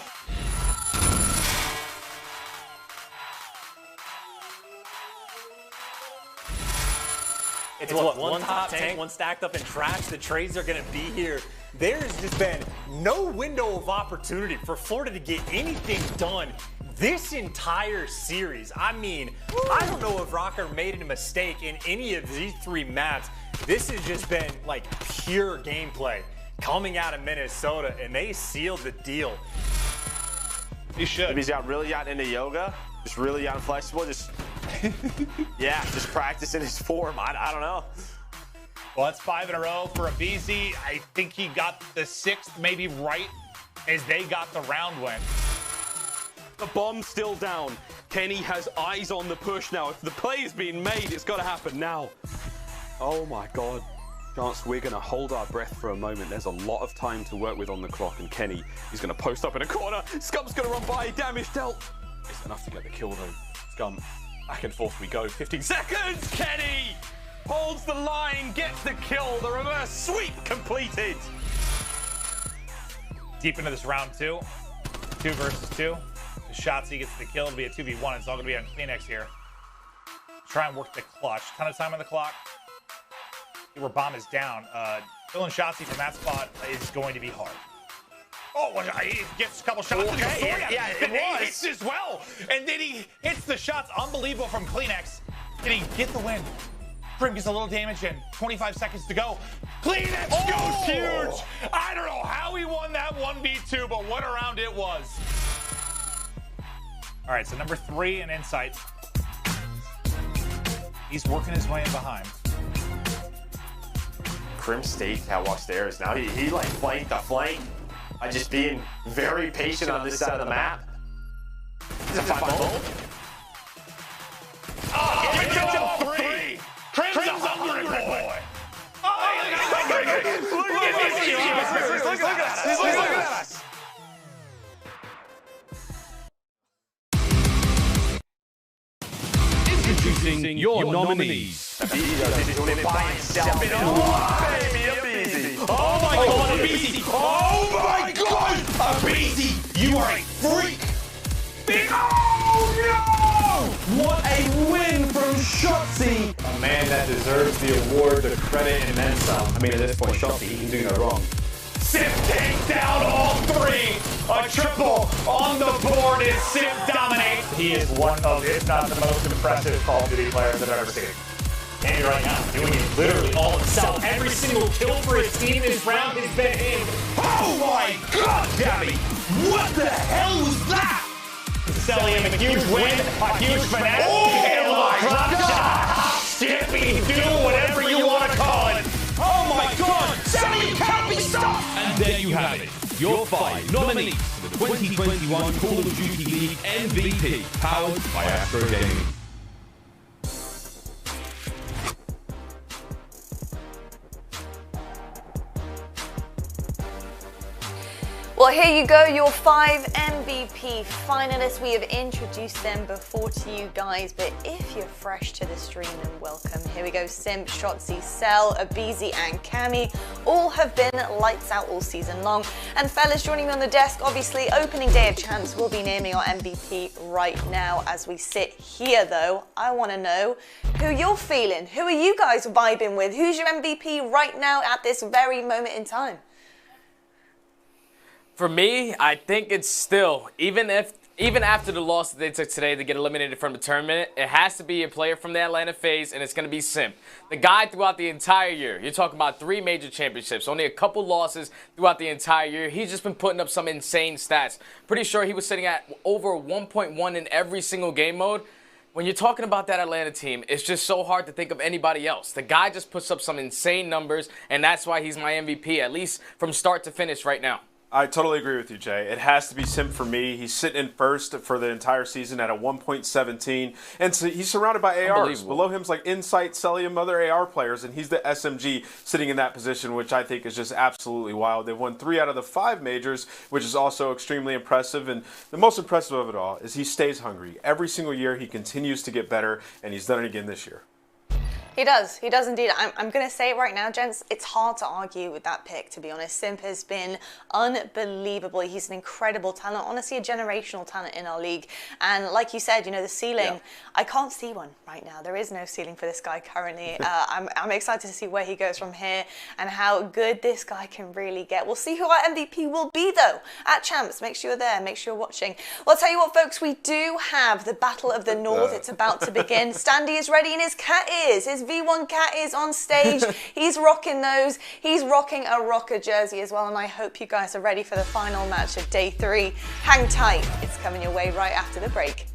It's what, one top tank, one stacked up in trash. The trades are going to be here. There's just been no window of opportunity for Florida to get anything done this entire series. I mean, I don't know if Rocker made a mistake in any of these 3 maps. This has just been like pure gameplay coming out of Minnesota, and they sealed the deal. He should. He's really gotten into yoga, just really gotten flexible, just just practicing his form. I don't know. Well, that's 5 in a row for Abizi. I think he got the 6th maybe right as they got the round win. The bomb's still down. Kenny has eyes on the push now. If the play is being made, it's got to happen now. Oh my God. Chance, we're going to hold our breath for a moment. There's a lot of time to work with on the clock, and Kenny is going to post up in a corner. Scump's going to run by, damage dealt. It's enough to get the kill though. Scum, back and forth we go. 15 seconds, Kenny holds the line, gets the kill. The reverse sweep completed. Deep into this round 2. 2 versus 2. The Shotzi gets the kill. It'll be a 2v1. It's all going to be on Phoenix here. Try and work the clutch. Ton of time on the clock. Where bomb is down. Killing Shotzi from that spot is going to be hard. Oh, he gets a couple shots. Okay. Yeah, it was. He hits as well. And then he hits the shots. Unbelievable from Kleenex. Did he get the win? Prim gets a little damage in. 25 seconds to go. Kleenex goes huge. I don't know how he won that 1v2, but what a round it was. All right, so number 3 in insight. He's working his way in behind. Crim State catwalk stairs. Now he like flanked the flank by just being very patient on this side of the map. Is it 5-0? Oh, get him 3! Crim's a hungry boy! Look at us! Introducing your nominees. Oh my god, Abizi! Oh my god! Abizi, you are a freak! Oh no! What a win from Shotzi! A man that deserves the award, the credit, and then some. I mean, at this point, Shotzi, he can do no wrong. Sip takes down all 3! A triple on the board is Sip dominate! He is one of, if not the most impressive Call of Duty players I've ever seen. And right now, doing it literally all himself. Every single kill for his team this round has been him. Oh my god, Gabby! What the hell was that? Selling him a huge win, a huge finale, and a drop shot. Stippy, do whatever you want to call it. Oh my god, Sally, you can't be stopped! And there you have it. Your 5 nominees for the 2021 Call of Duty League MVP, powered by Astro Gaming. Well, here you go, your 5 MVP finalists. We have introduced them before to you guys, but if you're fresh to the stream, then welcome. Here we go, Simp, Shotzi, Cell, Abizi, and Cammy all have been lights out all season long. And fellas, joining me on the desk, obviously, opening day of champs, we'll be naming our MVP right now as we sit here, though. I want to know who you're feeling. Who are you guys vibing with? Who's your MVP right now at this very moment in time? For me, I think it's still, even after the loss that they took today to get eliminated from the tournament, it has to be a player from the Atlanta phase, and it's going to be Simp. The guy throughout the entire year, you're talking about 3 major championships, only a couple losses throughout the entire year. He's just been putting up some insane stats. Pretty sure he was sitting at over 1.1 in every single game mode. When you're talking about that Atlanta team, it's just so hard to think of anybody else. The guy just puts up some insane numbers, and that's why he's my MVP, at least from start to finish right now. I totally agree with you, Jay. It has to be Simp for me. He's sitting in first for the entire season at a 1.17. And so he's surrounded by ARs. Below him's like Insight, Celium, other AR players, and he's the SMG sitting in that position, which I think is just absolutely wild. They've won 3 out of the 5 majors, which is also extremely impressive. And the most impressive of it all is he stays hungry. Every single year he continues to get better, and he's done it again this year. He does indeed. I'm going to say it right now, gents, it's hard to argue with that pick, to be honest. Simp has been unbelievable. He's an incredible talent, honestly a generational talent in our league. And like you said, you know, the ceiling, I can't see one right now. There is no ceiling for this guy currently. I'm excited to see where he goes from here and how good this guy can really get. We'll see who our MVP will be, though, at Champs. Make sure you're there. Make sure you're watching. Well, I'll tell you what, folks, we do have the Battle of the North. It's about to begin. Standy is ready and his cat is. His V1 cat is on stage. He's rocking those. He's rocking a rocker jersey as well, and I hope you guys are ready for the final match of day 3. Hang tight. It's coming your way right after the break.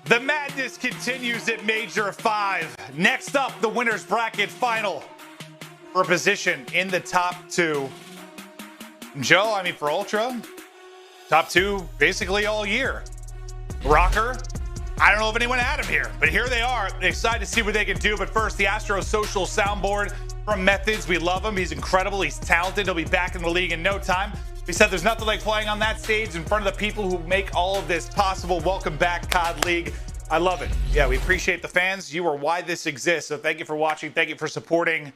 The madness continues at Major 5. Next up, the winner's bracket final for a position in the top 2. Joe, I mean, for Ultra, top 2 basically all year. Rocker, I don't know if anyone had him here, but here they are. Excited to see what they can do. But first, the Astro Social soundboard from Methods. We love him. He's incredible. He's talented. He'll be back in the league in no time. He said there's nothing like playing on that stage in front of the people who make all of this possible. Welcome back, COD League. I love it. Yeah, we appreciate the fans. You are why this exists. So thank you for watching. Thank you for supporting.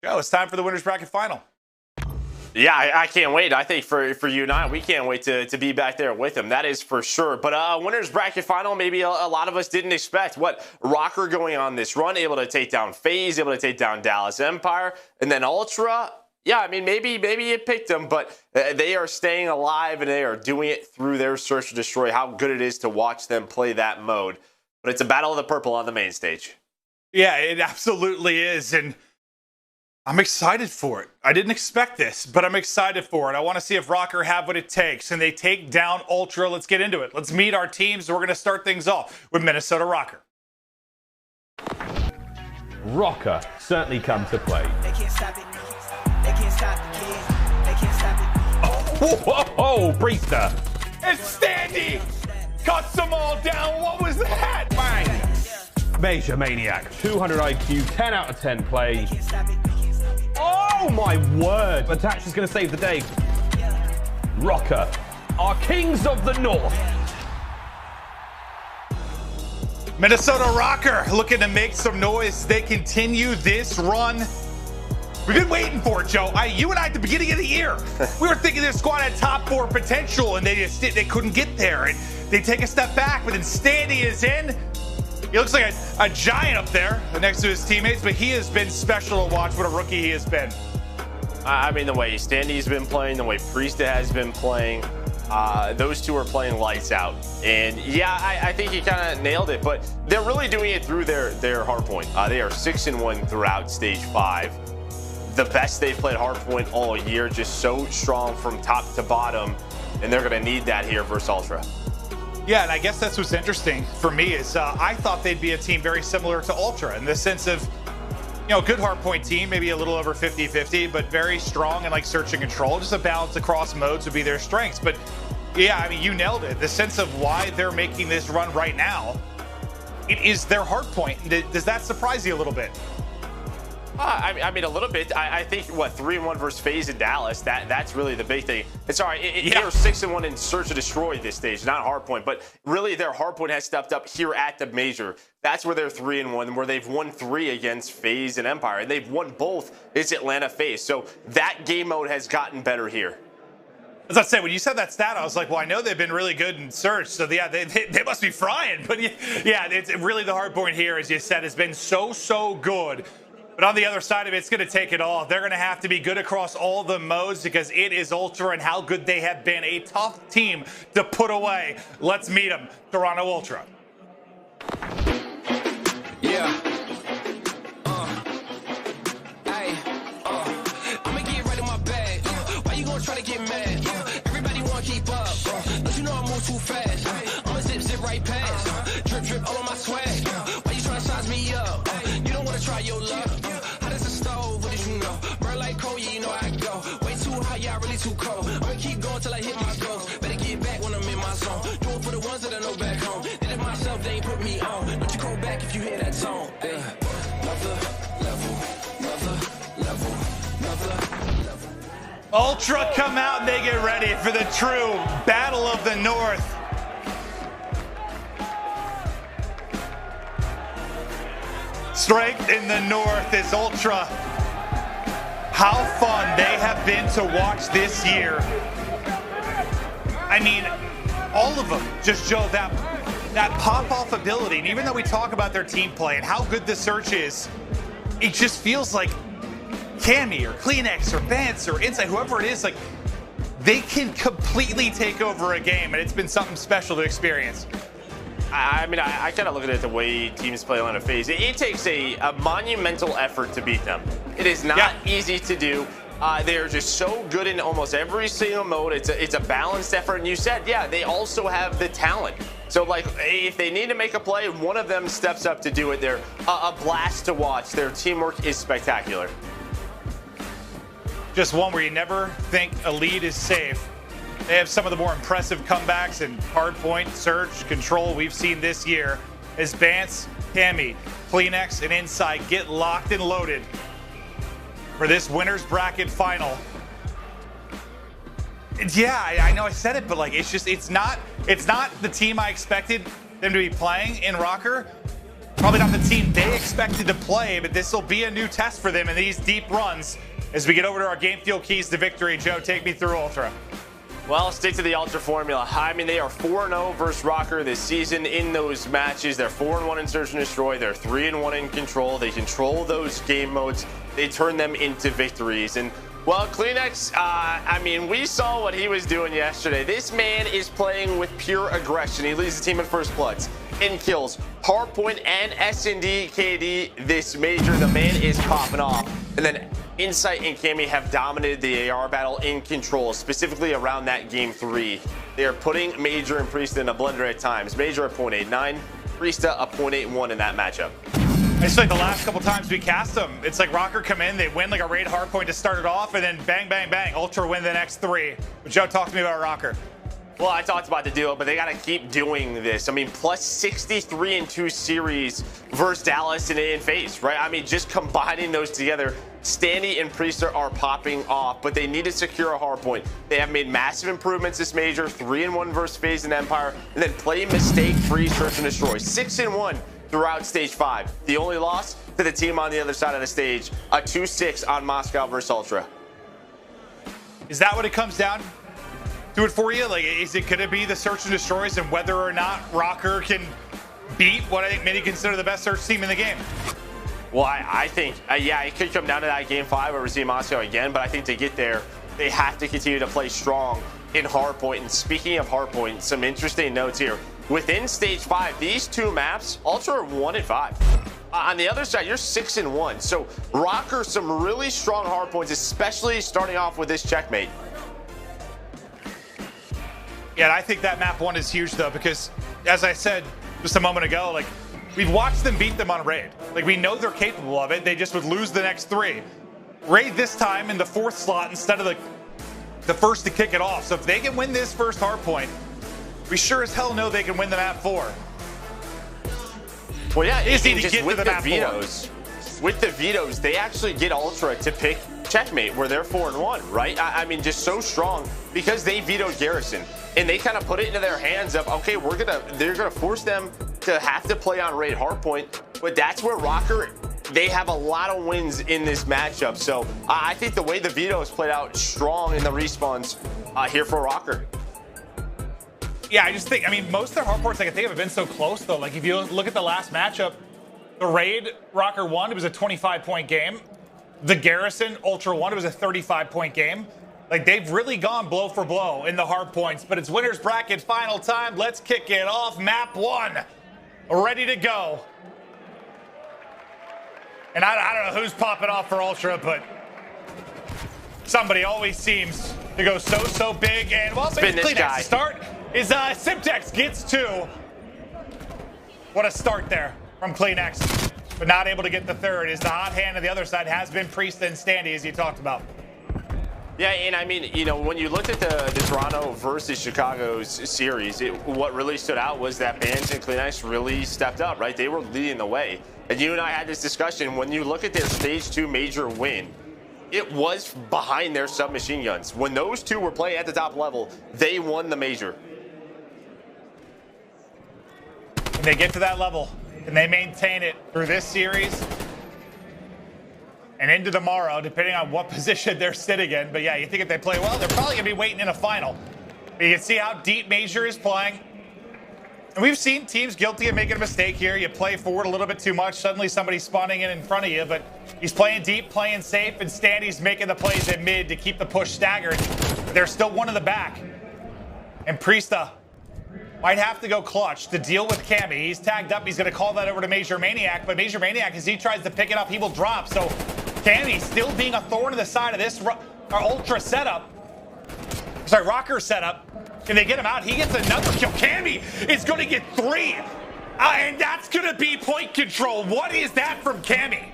Joe, it's time for the winner's bracket final. Yeah, I can't wait. I think for you and I, we can't wait to be back there with him. That is for sure. But winner's bracket final, maybe a lot of us didn't expect. What, Rocker going on this run, able to take down FaZe, able to take down Dallas Empire, and then Ultra. Yeah, I mean, maybe you picked them, but they are staying alive and they are doing it through their search to destroy. How good it is to watch them play that mode. But it's a battle of the purple on the main stage. Yeah, it absolutely is. And I'm excited for it. I didn't expect this, but I'm excited for it. I want to see if Rocker have what it takes. And they take down Ultra. Let's get into it. Let's meet our teams. We're going to start things off with Minnesota Rocker. Rocker certainly come to play. They can't stop it. They can't stop the kids. They can't stop it. Oh, Priester. And Standy cuts them all down. What was that? Bang. Major Maniac. 200 IQ, 10 out of 10 play. Oh my word. Attach is going to save the day. Rocker, our kings of the north. Minnesota Rocker looking to make some noise. They continue this run. We've been waiting for it, Joe. You and I at the beginning of the year, we were thinking this squad had top 4 potential, and they couldn't get there. And they take a step back, but then Standy is in. He looks like a giant up there next to his teammates, but he has been special to watch. What a rookie he has been. I mean, the way Standy's been playing, the way Priesta has been playing, those two are playing lights out. And yeah, I think he kind of nailed it, but they're really doing it through their hardpoint. They are 6-1 throughout stage 5. The best they've played hardpoint all year, just so strong from top to bottom, and they're going to need that here versus Ultra. Yeah, and I guess that's what's interesting for me is I thought they'd be a team very similar to Ultra in the sense of, you know, good hardpoint team, maybe a little over 50-50, but very strong and like search and control. Just a balance across modes would be their strengths. But yeah, I mean, you nailed it. The sense of why they're making this run right now, it is their hardpoint. Does that surprise you a little bit? I mean, a little bit. I think, what, 3-1 versus FaZe in Dallas, that's really the big thing. It's all right. They are 6-1 in search to destroy this stage, not hardpoint. But really, their hardpoint has stepped up here at the Major. That's where they're 3-1, where they've won 3 against FaZe and Empire. And they've won both. It's Atlanta FaZe. So that game mode has gotten better here. As I said, when you said that stat, I was like, well, I know they've been really good in search. So, yeah, they must be frying. But, yeah, it's really the hardpoint here, as you said, has been so good. But on the other side of it, it's going to take it all. They're going to have to be good across all the modes because it is Ultra and how good they have been. A tough team to put away. Let's meet them, Toronto Ultra. Yeah. Hey. I'ma get right in my bag. Why you gonna try to get mad? Everybody wanna keep up. Don't you know I move too fast? I'ma zip right past. Drip all on my swag. Why you trying to size me up? You don't wanna try your luck. Hot as a stove, what did you know? Burn like coal, yeah, you know I go. Way too hot, yeah, really too cold. I'ma keep going till I hit my goals. Better get back when I'm in my zone. Do it for the ones that I know back home. Did it myself, they ain't put me on. Don't you go back if you hear that tone. Yeah. Ultra come out and they get ready for the true Battle of the North. Strength in the North is Ultra. How fun they have been to watch this year. I mean, all of them just show that pop-off ability. And even though we talk about their team play and how good the search is, it just feels like Cammy or Kleenex or Vance or Insight, whoever it is, like they can completely take over a game, and it's been something special to experience. I mean, I kind of look at it the way teams play Atlanta FaZe. It takes a monumental effort to beat them. It is not easy to do. They're just so good in almost every single mode. It's a balanced effort. And you said, yeah, they also have the talent. So, like, if they need to make a play, one of them steps up to do it. They're a blast to watch. Their teamwork is spectacular. Just one where you never think a lead is safe. They have some of the more impressive comebacks and hardpoint, search, control we've seen this year as Bance, Cammy, Kleenex, and Inside get locked and loaded for this winner's bracket final. Yeah, I know I said it, but like it's not the team I expected them to be playing in Rocker. Probably not the team they expected to play, but this will be a new test for them in these deep runs as we get over to our game fuel keys to victory. Joe, take me through Ultra. Well, stick to the Ultra formula. I mean, they are 4-0 versus Rocker this season in those matches. They're 4-1 in Search and Destroy. They're 3-1 in Control. They control those game modes. They turn them into victories. And, well, Kleenex, I mean, we saw what he was doing yesterday. This man is playing with pure aggression. He leads the team in first bloods, in kills, hardpoint, and S&D KD this major. The man is popping off. And then Insight and Cammy have dominated the AR battle in Control, specifically around that game 3. They are putting Major and Priesta in a blender at times. Major at 0.89, Priesta a 0.81 in that matchup. I just like the last couple times we cast them, it's like Rocker come in, they win like a raid hardpoint to start it off, and then bang, bang, bang, Ultra win the next 3. But Joe, talk to me about Rocker. Well, I talked about the duo, but they got to keep doing this. I mean, plus 63 in 2 series versus Dallas and in FaZe, right? I mean, just combining those together, Standy and Priester are popping off, but they need to secure a hard point. They have made massive improvements this major, 3-1 versus FaZe and Empire, and then play mistake-free Search and Destroy. 6-1 throughout Stage 5. The only loss to the team on the other side of the stage, a 2-6 on Moscow versus Ultra. Is that what it comes down to it for you? Like, could it be the Search and Destroys and whether or not Rocker can beat what I think many consider the best search team in the game? Well, I think, yeah, it could come down to that game 5 where we see Moscow again, but I think to get there, they have to continue to play strong in hardpoint. And speaking of hardpoint, some interesting notes here. Within Stage 5, these 2 maps, Ultra are 1-5. On the other side, you're 6-1. So Rocker, some really strong hardpoints, especially starting off with this checkmate. Yeah, and I think that map 1 is huge, though, because, as I said just a moment ago, like, we've watched them beat them on Raid. Like, we know they're capable of it. They just would lose the next 3. Raid this time in the 4th slot instead of the first to kick it off. So if they can win this first hardpoint, we sure as hell know they can win the map 4. Well, yeah, easy to get to the map 4. With the vetoes, they actually get Ultra to pick checkmate where they're 4-1, right? I mean, just so strong because they vetoed Garrison. And they kind of put it into their hands of, okay, they're gonna force them to have to play on Raid hardpoint. But that's where Rocker, they have a lot of wins in this matchup. So I think the way the vetoes played out strong in the respawns here for Rocker. Yeah, I just think, I mean, most of their hardpoints, like, I think have been so close, though. Like, if you look at the last matchup, the Raid Rocker won, it was a 25-point game. The Garrison Ultra won, it was a 35-point game. Like, they've really gone blow for blow in the hard points, but it's winner's bracket final time. Let's kick it off. Map 1, ready to go. And I don't know who's popping off for Ultra, but somebody always seems to go so big. And well, Spin this guy. Start is Simtex gets 2. What a start there from Kleenex, but not able to get the 3rd. Is the hot hand on the other side has been Priest and Standy, as you talked about. Yeah, and I mean, you know, when you looked at the Toronto versus Chicago's series, what really stood out was that Bans and Kleenex really stepped up, right? They were leading the way. And you and I had this discussion. When you look at their Stage 2 major win, it was behind their submachine guns. When those 2 were playing at the top level, they won the major. And they get to that level, and they maintain it through this series and into tomorrow, depending on what position they're sitting in. But yeah, you think if they play well, they're probably going to be waiting in a final. But you can see how deep Major is playing. And we've seen teams guilty of making a mistake here. You play forward a little bit too much. Suddenly somebody's spawning in front of you. But he's playing deep, playing safe, and Standy's making the plays at mid to keep the push staggered. But there's still one in the back. And Priesta might have to go clutch to deal with Cammy. He's tagged up. He's going to call that over to Major Maniac. But Major Maniac, as he tries to pick it up, he will drop. So Cammy still being a thorn in the side of this Ultra setup. Sorry, Rocker setup. Can they get him out? He gets another kill. Cammy is going to get 3. And that's going to be point control. What is that from Cammy?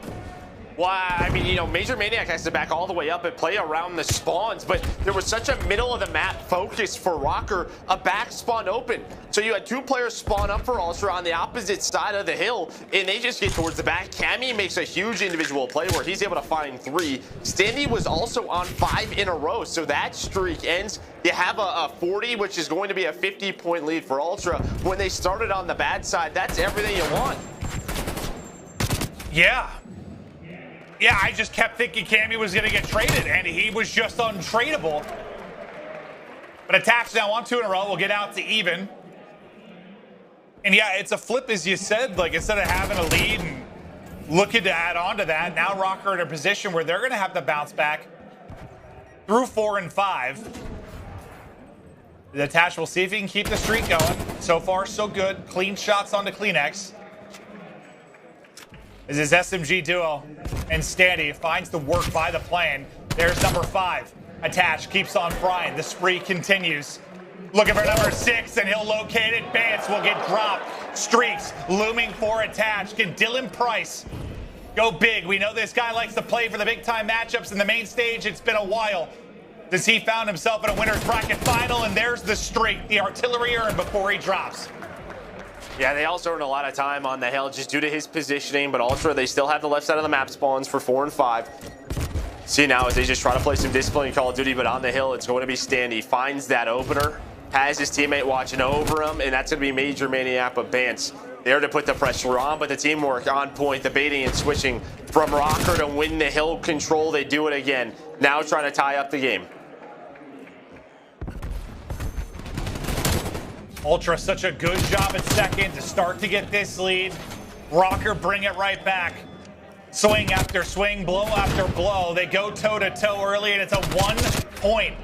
Well, I mean, you know, Major Maniac has to back all the way up and play around the spawns, but there was such a middle of the map focus for Rocker, a back spawn open. So you had 2 players spawn up for Ultra on the opposite side of the hill, and they just get towards the back. Cammy makes a huge individual play where he's able to find 3. Standy was also on 5 in a row, so that streak ends. You have a 40, which is going to be a 50-point lead for Ultra. When they started on the bad side, that's everything you want. Yeah. Yeah, I just kept thinking Cammy was going to get traded, and he was just untradeable. But Attacks now on 2 in a row. We'll get out to even. And yeah, it's a flip, as you said. Like, instead of having a lead and looking to add on to that, now Rocker in a position where they're going to have to bounce back through 4 and 5. The Attach will see if he can keep the streak going. So far, so good. Clean shots onto CleanX. This is SMG duo, and Standy finds the work by the plan. There's number 5. Attach keeps on frying. The spree continues. Looking for number 6, and he'll locate it. Bance will get dropped. Streaks looming for Attach. Can Dylan Price go big? We know this guy likes to play for the big-time matchups in the main stage. It's been a while. Does he found himself in a winner's bracket final? And there's the streak. The artillery earned before he drops. Yeah, they also earn a lot of time on the hill just due to his positioning, but Ultra, they still have the left side of the map spawns for 4 and 5. See now as they just try to play some discipline in Call of Duty, but on the hill, it's going to be Standy. Finds that opener, has his teammate watching over him, and that's going to be Major Maniac, but Bance there to put the pressure on, but the teamwork on point, the baiting and switching from Rocker to win the hill control. They do it again, now trying to tie up the game. Ultra, such a good job at second to start to get this lead. Rocker bring it right back. Swing after swing, blow after blow. They go toe-to-toe early, and it's a 1-point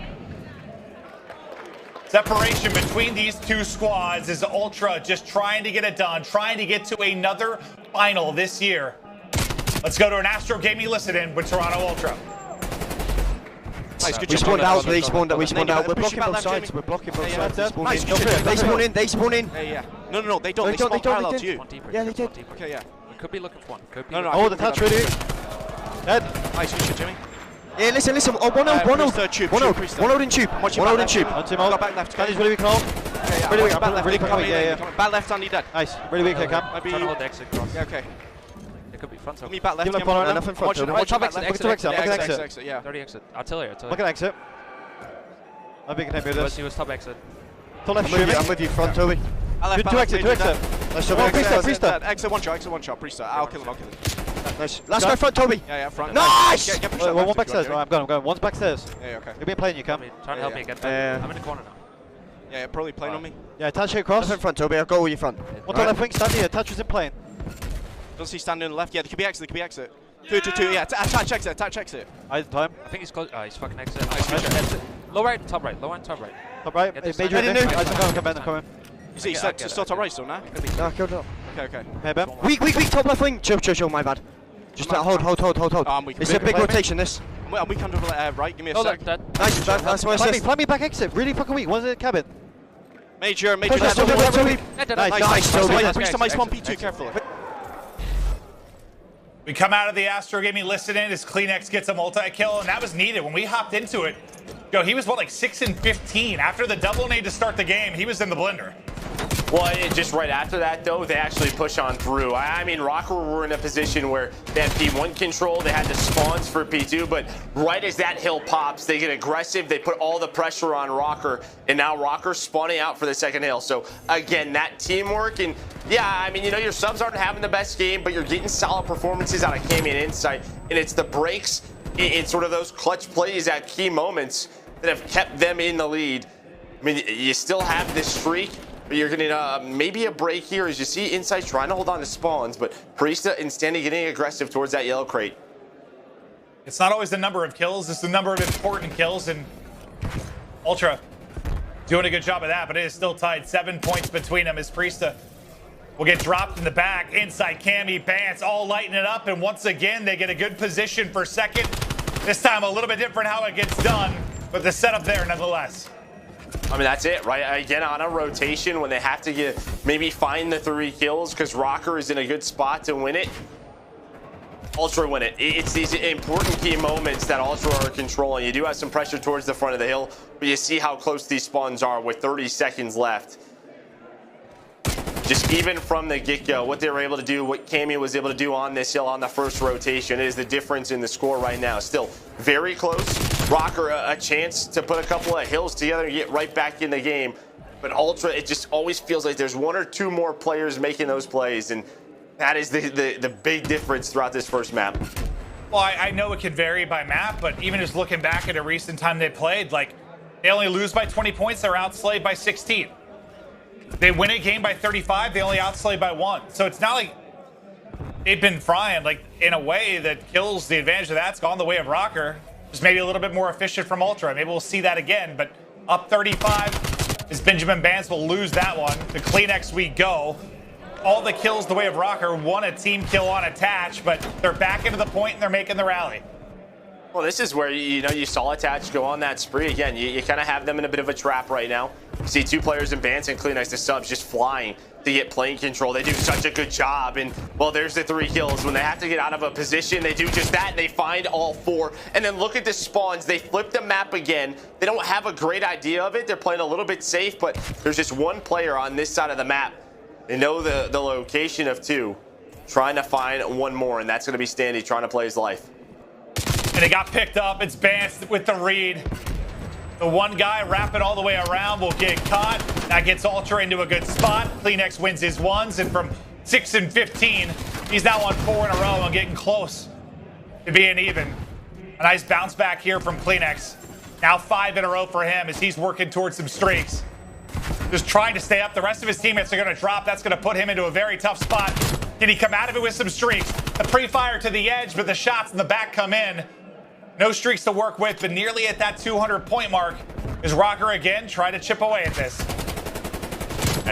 separation between these 2 squads as Ultra just trying to get it done, trying to get to another final this year. Let's go to an Astro Gaming listen-in with Toronto Ultra. Nice, good we job. spawned out, we spawned out. We're blocking both sides. We're blocking both sides. They spawn in, they spawn in. Yeah. No, they don't. They spawn parallel to you. Yeah, they did. Okay, yeah. We could be looking for one. Could be No. Oh, the touch ready. Dead. Nice, good shit, Jimmy. Yeah, listen. Oh, one out in tube. One out in tube. Got back left. That is really weak, Carl. Really weak, really quick. Yeah. Back left, Andy dead. Nice. Really weak, Cam. Trying to hold the exit cross. Yeah, okay. It could be front. Me back left. Give him a nothing front. Watch exit. Exit. Yeah. 30 exit. Artillery. Look at exit. I think I can do this. He was top exit. I'm with you, front, Toby. Two exit. Let's show Priester. Exit one shot, Priester. I'll kill him. Nice. Last guy front, Toby. Yeah, front. Nice! One backstairs. I'm going. One's backstairs. Yeah, okay. You've been playing, you Cam. Trying to help me get back. I'm in the corner now. Yeah, probably playing on me. Yeah, touch it across. Left front, Toby. I'll go with you front. One left wing, stand here. Touch isn't playing. Don't see standing on the left. Yeah, there could be exit. 2. Yeah, attach exit. I time. I think he's close. He's fucking exit. Low right, top right. Top right. Major in there. Come in. You see, still top right still now? No, kill drop. Okay. Hey, Ben. Weak, top left wing. Chill, my bad. Just hold. It's a big rotation, this. I'm weak under right, give me a sec. Nice, that's why I said. Plan me back exit, really fucking weak. One's in the cabin. Major Nice, Priester, my spawn P2, careful. We come out of the Astro Gaming listen-in as CleanX gets a multi-kill, and that was needed. When we hopped into it, he was 6 and 15. After the double nade to start the game, he was in the blender. Well, just right after that, though, they actually push on through. I mean, Rocker were in a position where they had P1 control, they had the spawns for P2, but right as that hill pops, they get aggressive, they put all the pressure on Rocker, and now Rocker's spawning out for the second hill. So, again, that teamwork, and yeah, I mean, your subs aren't having the best game, but you're getting solid performances out of Cammy and Insight, and it's the breaks in sort of those clutch plays at key moments that have kept them in the lead. I mean, you still have this streak, but you're getting maybe a break here as you see Insight trying to hold on to spawns, but Priesta and Standy getting aggressive towards that yellow crate. It's not always the number of kills, it's the number of important kills, and Ultra doing a good job of that, but it is still tied. 7 points between them as Priesta will get dropped in the back. Insight, Cammy, Bance all lighting it up, and once again they get a good position for second. This time a little bit different how it gets done, but the setup there nonetheless. I mean, that's it, right? Again, on a rotation when they have to maybe find the 3 kills because Rocker is in a good spot to win it. Ultra win it. It's these important key moments that Ultra are controlling. You do have some pressure towards the front of the hill, but you see how close these spawns are with 30 seconds left. Just even from the get-go, what they were able to do, what Cammy was able to do on this hill on the first rotation is the difference in the score right now. Still very close. Rocker a chance to put a couple of hills together and get right back in the game. But Ultra, it just always feels like there's 1 or 2 more players making those plays, and that is the big difference throughout this first map. Well, I know it can vary by map, but even just looking back at a recent time they played, like, they only lose by 20 points, they're outslayed by 16. They win a game by 35, they only outslay by 1. So it's not like they've been frying. Like, in a way that kills the advantage of that's gone the way of Rocker. Just maybe a little bit more efficient from Ultra. Maybe we'll see that again, but up 35 is Benjamin Bans will lose that one. To Kleenex we go. All the kills the way of Rocker, 1 a team kill on Attach, but they're back into the point and they're making the rally. Well, this is where, you saw Attach go on that spree. Again, you kind of have them in a bit of a trap right now. You see 2 players in Bans and Kleenex, the subs, just flying to get plane control. They do such a good job, and, well, there's the 3 kills. When they have to get out of a position, they do just that, and they find all 4. And then look at the spawns. They flip the map again. They don't have a great idea of it. They're playing a little bit safe, but there's just 1 player on this side of the map. They know the location of 2, trying to find 1 more, and that's going to be Standy trying to play his life. And it got picked up. It's Bans with the read. The 1 guy wrapping all the way around will get caught. That gets Ultra into a good spot. Kleenex wins his 1s, and from 6 and 15, he's now on 4 in a row and getting close to being even. A nice bounce back here from Kleenex. Now 5 in a row for him as he's working towards some streaks. Just trying to stay up. The rest of his teammates are going to drop. That's going to put him into a very tough spot. Can he come out of it with some streaks? The pre-fire to the edge, but the shots in the back come in. No streaks to work with, but nearly at that 200-point mark. Is Rocker again trying to chip away at this?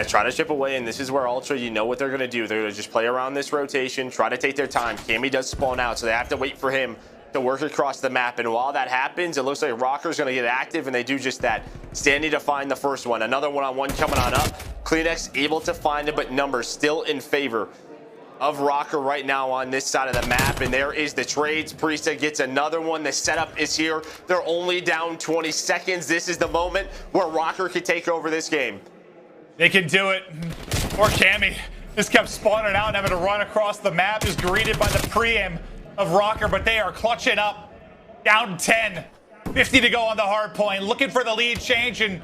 Try to chip away, and this is where Ultra, you know what they're going to do. They're going to just play around this rotation, try to take their time. Cammy does spawn out, so they have to wait for him to work across the map. And while that happens, it looks like Rocker's going to get active, and they do just that. Standing to find the first one. Another one-on-one coming on up. Kleenex able to find it, but numbers still in favor of Rocker right now on this side of the map. And there is the trades. Priesta gets another one. The setup is here. They're only down 20 seconds. This is the moment where Rocker could take over this game. They can do it. Or Cammy just kept spawning out and having to run across the map, is greeted by the preem of Rocker, but they are clutching up. Down 10. 50 to go on the hard point. Looking for the lead change, and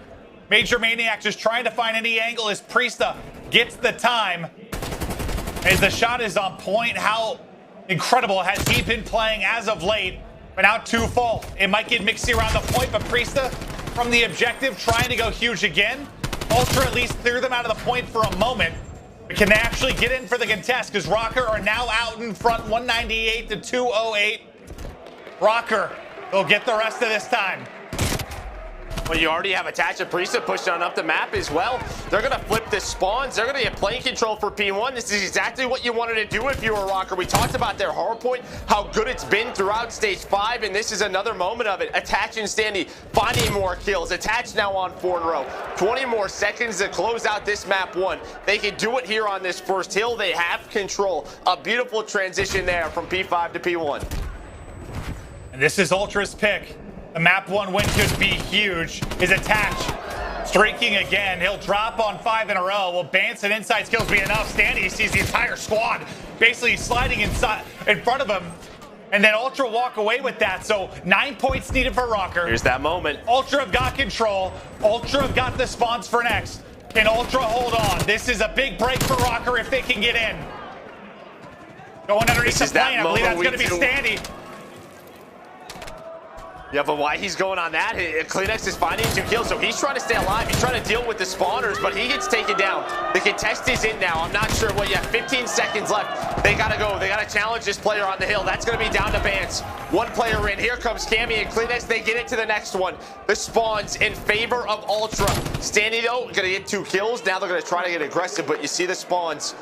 Major Maniac just trying to find any angle as Priesta gets the time. As the shot is on point, how incredible has he been playing as of late? But now 2 full. It might get mixy around the point, but Priesta from the objective trying to go huge again. Ultra at least clear them out of the point for a moment. But can they actually get in for the contest? Because Rocker are now out in front, 198 to 208. Rocker will get the rest of this time. Well, you already have Attach and Priesta pushed on up the map as well. They're going to flip the spawns. They're going to get plane control for P1. This is exactly what you wanted to do if you were Rocker. We talked about their hard point, how good it's been throughout stage 5, and this is another moment of it. Attach and Standy finding more kills. Attach now on 4 in a row. 20 more seconds to close out this map 1. They can do it here on this first hill. They have control. A beautiful transition there from P5 to P1. And this is Ultra's pick. The map 1 win could be huge. His Attach streaking again. He'll drop on 5 in a row. Will Bans and inside skills be enough? Standy sees the entire squad basically sliding inside in front of him. And then Ultra walk away with that. So 9 points needed for Rocker. Here's that moment. Ultra have got control. Ultra have got the spawns for next. Can Ultra hold on? This is a big break for Rocker if they can get in. Going underneath the plane. I believe that's going to be Standy. Yeah, but why he's going on that? Kleenex is finding 2 kills, so he's trying to stay alive. He's trying to deal with the spawners, but he gets taken down. The contest is in now. I'm not sure what yet. 15 seconds left. They got to go. They got to challenge this player on the hill. That's going to be down to Bans. 1 player in. Here comes Cammy and Kleenex. They get it to the next one. The spawns in favor of Ultra. Standy, though, going to get 2 kills. Now they're going to try to get aggressive, but you see the spawns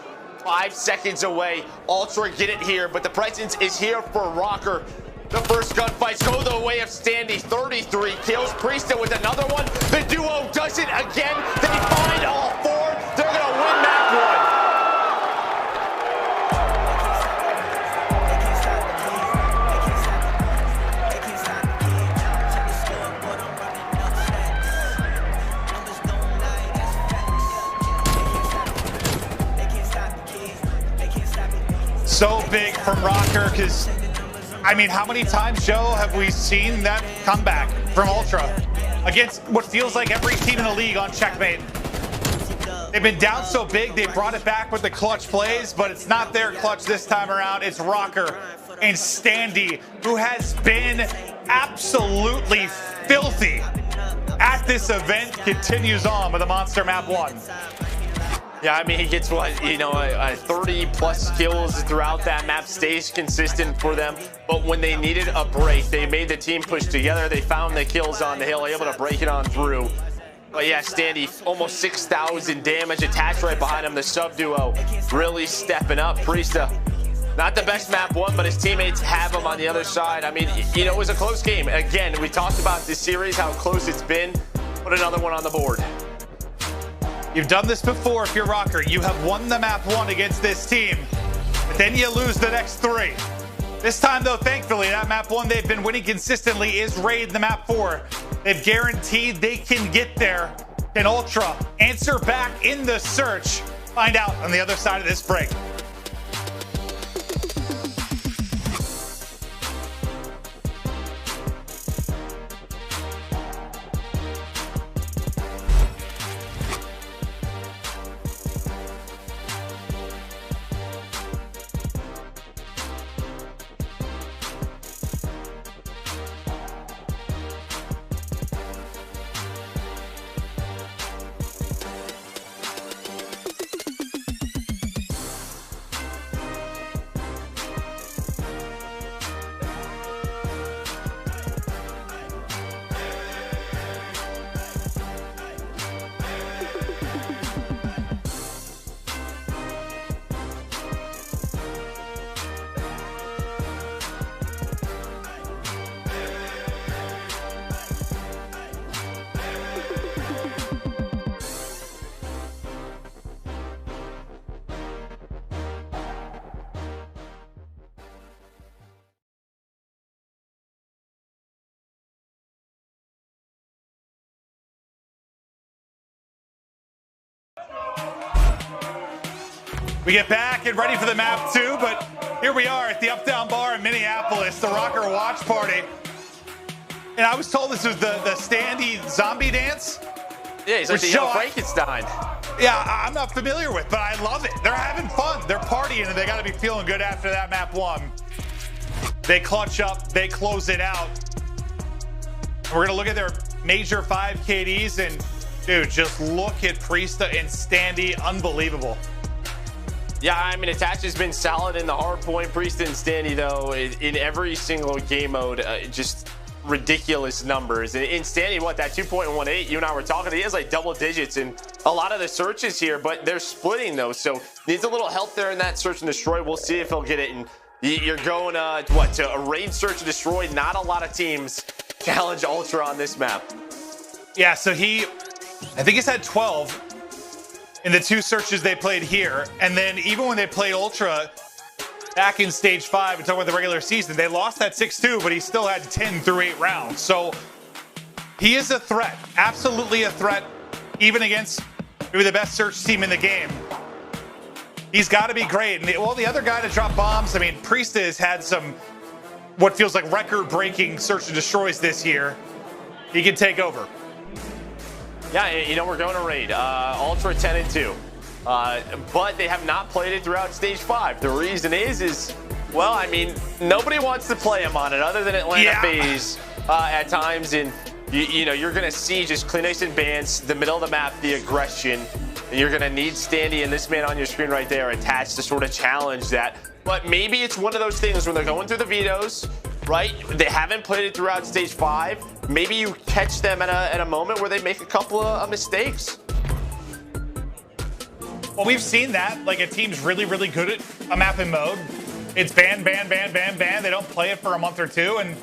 5 seconds away. Ultra get it here, but the presence is here for Rocker. The first gunfights go the way of Standy. 33 kills. Priesta with another one. The duo does it again. They find all four. They're going to win map 1. So big from Rocker, because, I mean, how many times, Joe, have we seen that comeback from Ultra against what feels like every team in the league on Checkmate? They've been down so big, they brought it back with the clutch plays, but it's not their clutch this time around. It's Rocker and Standy, who has been absolutely filthy at this event, continues on with the Monster Map 1. Yeah, I mean, he gets, what, 30-plus kills throughout that map, stays consistent for them. But when they needed a break, they made the team push together. They found the kills on the hill, able to break it on through. But yeah, Standy, almost 6,000 damage attached right behind him. The sub-duo really stepping up. Priesta, not the best map 1, but his teammates have him on the other side. I mean, it was a close game. Again, we talked about this series, how close it's been. Put another one on the board. You've done this before if you're Rocker. You have won the map 1 against this team, but then you lose the next 3. This time, though, thankfully, that map 1 they've been winning consistently is Raid the map 4. They've guaranteed they can get there. Can Ultra answer back in the search? Find out on the other side of this break. We get back and ready for the map 2, but here we are at the Up Down Bar in Minneapolis, the Rocker Watch Party. And I was told this was the Standy zombie dance. Yeah, he's like the young Frankenstein. Yeah, I'm not familiar with, but I love it. They're having fun. They're partying, and they got to be feeling good after that map 1. They clutch up. They close it out. We're going to look at their major 5 KDs, and, dude, just look at Priesta and Standy. Unbelievable. Yeah, I mean, Attach has been solid in the hard point. Priesta and Standy, though, in every single game mode, just ridiculous numbers. And in Standy, what, that 2.18, you and I were talking, he has like double digits in a lot of the searches here, but they're splitting those, so needs a little help there in that search and destroy. We'll see if he'll get it. And you're going, to a raid search and destroy. Not a lot of teams challenge Ultra on this map. Yeah, so I think he's had 12 in the 2 searches they played here. And then even when they played Ultra back in stage 5 and talking about the regular season, they lost that 6-2, but he still had 10 through 8 rounds. So he is a threat, absolutely a threat, even against maybe the best search team in the game. He's got to be great. And the other guy to drop bombs, I mean, Priesta has had some what feels like record-breaking search and destroys this year. He can take over. Yeah, we're going to raid. Ultra 10-2. But they have not played it throughout stage 5. The reason is well, I mean, nobody wants to play him on it other than Atlanta FaZe at times. And, you're going to see just nice and bans, the middle of the map, the aggression. And you're going to need Standy and this man on your screen right there attached to sort of challenge that. But maybe it's one of those things when they're going through the vetoes, right? They haven't played it throughout stage 5. Maybe you catch them at a moment where they make a couple of mistakes. Well, we've seen that. Like, a team's really, really good at a mapping mode. It's ban. They don't play it for a month or two, and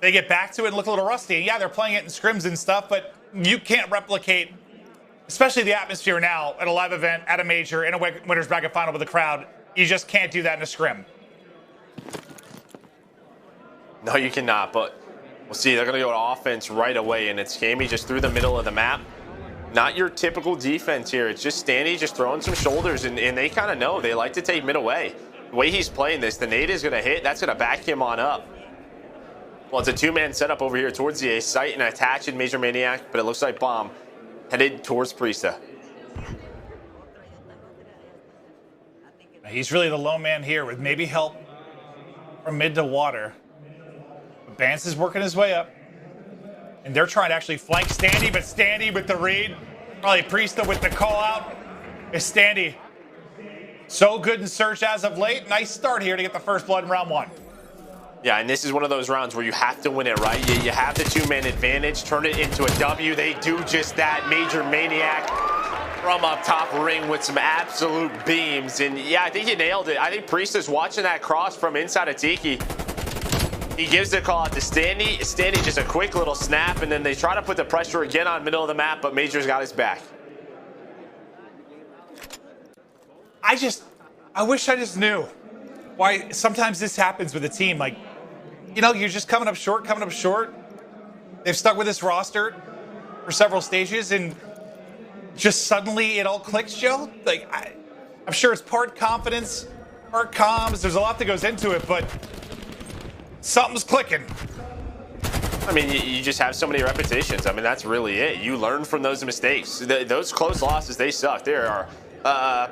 they get back to it and look a little rusty. Yeah, they're playing it in scrims and stuff, but you can't replicate, especially the atmosphere now at a live event, at a major, in a winner's bracket final with a crowd. You just can't do that in a scrim. No, you cannot, but we'll see. They're going to go to offense right away, and it's Cammy just through the middle of the map. Not your typical defense here. It's just Standy just throwing some shoulders, and they kind of know. They like to take mid away. The way he's playing this, the nade is going to hit. That's going to back him on up. Well, it's a two-man setup over here towards the A site and attach in Major Maniac, but it looks like Bomb headed towards Priesta. He's really the lone man here with maybe help from mid to water. But Bance is working his way up. And they're trying to actually flank Standy, but Standy with the read. Probably Priesta with the call out. Is Standy so good in search as of late? Nice start here to get the first blood in round 1. Yeah, and this is one of those rounds where you have to win it, right? You have the two-man advantage, turn it into a W. They do just that. Major Maniac from up top ring with some absolute beams. And yeah, I think he nailed it. I think Priesta's watching that cross from inside of Tiki. He gives the call out to Standy. Standy just a quick little snap, and then they try to put the pressure again on middle of the map, but Major's got his back. I wish I just knew why sometimes this happens with a team. Like, you know, you're just coming up short. They've stuck with this roster for several stages, and just suddenly it all clicks, Joe. Like, I'm sure it's part confidence, part comms. There's a lot that goes into it, but something's clicking. I mean, you just have so many repetitions. I mean, that's really it. You learn from those mistakes. Those close losses, they suck. They are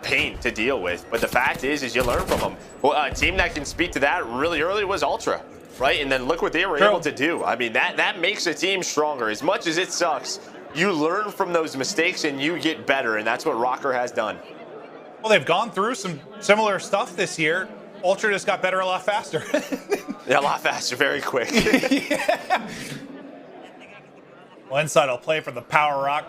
pain to deal with. But the fact is you learn from them. Well, a team that can speak to that really early was Ultra, right? And then look what they were able to do. I mean, that makes a team stronger. As much as it sucks, you learn from those mistakes and you get better, and that's what Rocker has done. Well, they've gone through some similar stuff this year. Ultra just got better a lot faster. Yeah, a lot faster, very quick. Yeah. Well, inside I'll play for the Power Rock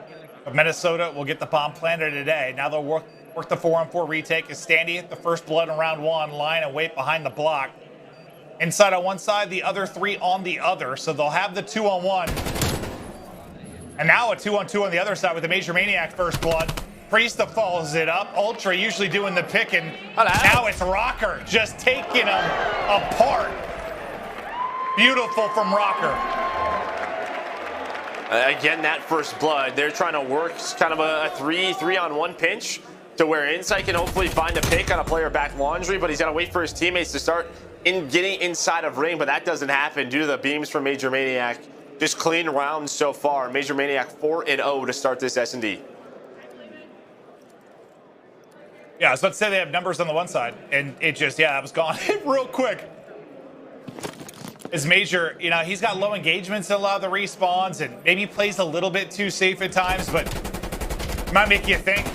of Minnesota. Will get the bomb planted today. Now they'll work the 4-on-4 retake. Is Standy at the first blood in round 1. Line and wait behind the block. Inside on one side, the other 3 on the other. So they'll have the 2-on-1. And now a 2-on-2 on the other side with the Major Maniac first blood. Priesta follows it up. Ultra usually doing the picking. Now it's Rocker just taking them apart. Beautiful from Rocker. Again, that first blood, they're trying to work kind of a 3-on-1 pinch to where Insight can hopefully find a pick on a player back laundry, but he's got to wait for his teammates to start getting inside of ring, but that doesn't happen due to the beams from Major Maniac. Just clean rounds so far. Major Maniac 4-0 to start this S&D. Yeah, I was about to say they have numbers on the one side, and it just, yeah, it was gone real quick. As Major, you know, he's got low engagements in a lot of the respawns, and maybe plays a little bit too safe at times, but it might make you think,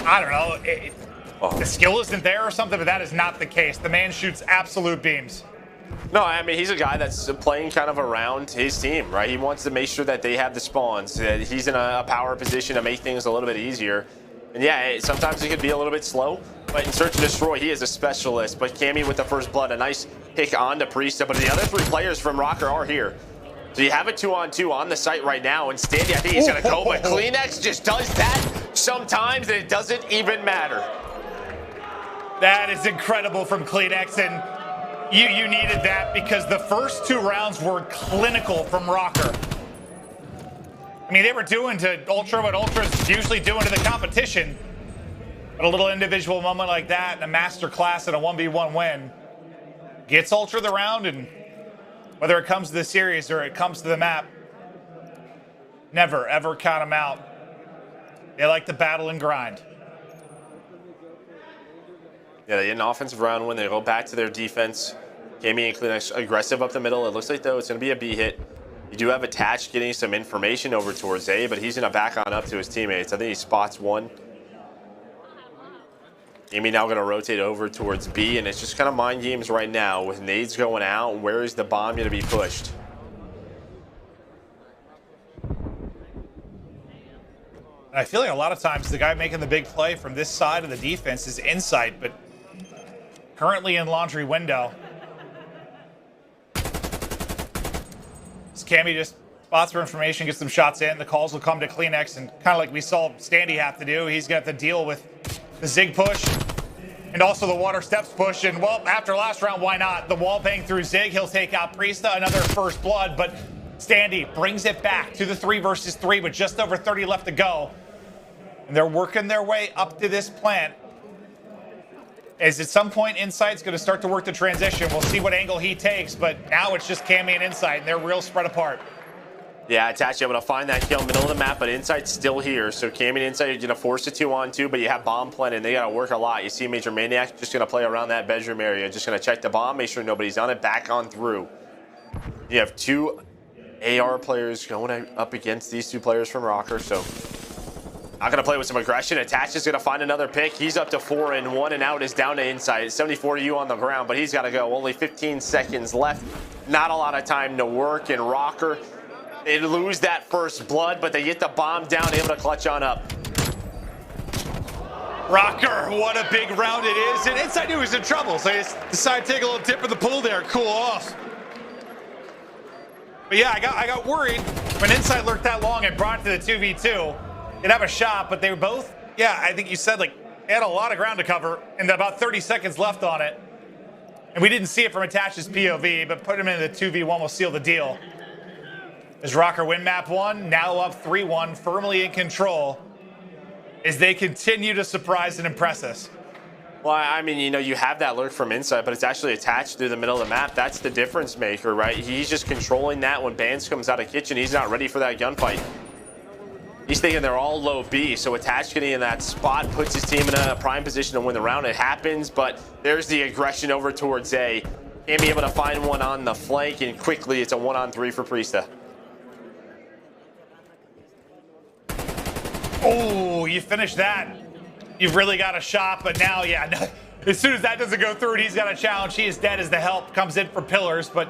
I don't know, the skill isn't there or something, but that is not the case. The man shoots absolute beams. No, I mean, he's a guy that's playing kind of around his team, right? He wants to make sure that they have the spawns, that he's in a power position to make things a little bit easier. And yeah, sometimes it could be a little bit slow, but in Search and Destroy, he is a specialist. But Cammy with the first blood, a nice pick onto Priesta, but the other 3 players from Rocker are here. So you have a 2-on-2 on the site right now, and Standy, I think he's gonna go, but Kleenex just does that sometimes, and it doesn't even matter. That is incredible from Kleenex, and you needed that because the first 2 rounds were clinical from Rocker. I mean, they were doing to Ultra what Ultra's usually doing to the competition. But a little individual moment like that in a master class and a 1v1 win gets Ultra the round, and whether it comes to the series or it comes to the map, never, ever count them out. They like to battle and grind. Yeah, they get an offensive round win. They go back to their defense. Cammy and Kleenex aggressive up the middle. It looks like, though, it's going to be a B hit. You do have Attached getting some information over towards A, but he's going to back on up to his teammates. I think he spots 1. Amy now going to rotate over towards B, and it's just kind of mind games right now with nades going out. Where is the bomb going to be pushed? I feel like a lot of times the guy making the big play from this side of the defense is Insight, but currently in laundry window. Cammy just spots for information, gets some shots in. The calls will come to Kleenex, and kind of like we saw Standy have to do, he's got to deal with the Zig push and also the water steps push. And, well, after last round, why not? The wall bang through Zig. He'll take out Priesta, another first blood, but Standy brings it back to the 3 versus 3 with just over 30 left to go. And they're working their way up to this plant. As at some point, Insight's going to start to work the transition. We'll see what angle he takes, but now it's just Cammy and Insight, and they're real spread apart. Yeah, Attach able to find that kill in the middle of the map, but Insight's still here. So Cammy and Insight are going to force a 2-on-2, but you have bomb planted, and they got to work a lot. You see Major Maniac just going to play around that bedroom area, just going to check the bomb, make sure nobody's on it, back on through. You have 2 AR players going up against these 2 players from Rocker, so not going to play with some aggression. Attach is going to find another pick. He's up to 4 and 1 and out is down to Insight. 74 to you on the ground, but he's got to go. Only 15 seconds left. Not a lot of time to work. And Rocker, they lose that first blood, but they get the bomb down, able to clutch on up. Rocker, what a big round it is. And Insight knew he was in trouble, so he decided to take a little dip in the pool there, cool off. But yeah, I got worried when Insight lurked that long and brought it to the 2v2. They'd have a shot, but they were both, yeah, I think you said, like, they had a lot of ground to cover and about 30 seconds left on it. And we didn't see it from Attach's POV, but put him in the 2v1 will seal the deal. As Rocker win map 1, now up 3-1, firmly in control, as they continue to surprise and impress us. Well, I mean, you know, you have that lurk from Insight, but it's actually attached through the middle of the map. That's the difference maker, right? He's just controlling that. When Bands comes out of kitchen, he's not ready for that gunfight. He's thinking they're all low B, so Attach getting in that spot puts his team in a prime position to win the round. It happens, but there's the aggression over towards A. Can't be able to find one on the flank, and quickly it's a 1-on-3 for Priesta. Oh, you finish that. You've really got a shot, but now, yeah, as soon as that doesn't go through and he's got a challenge, he is dead as the help comes in for pillars. But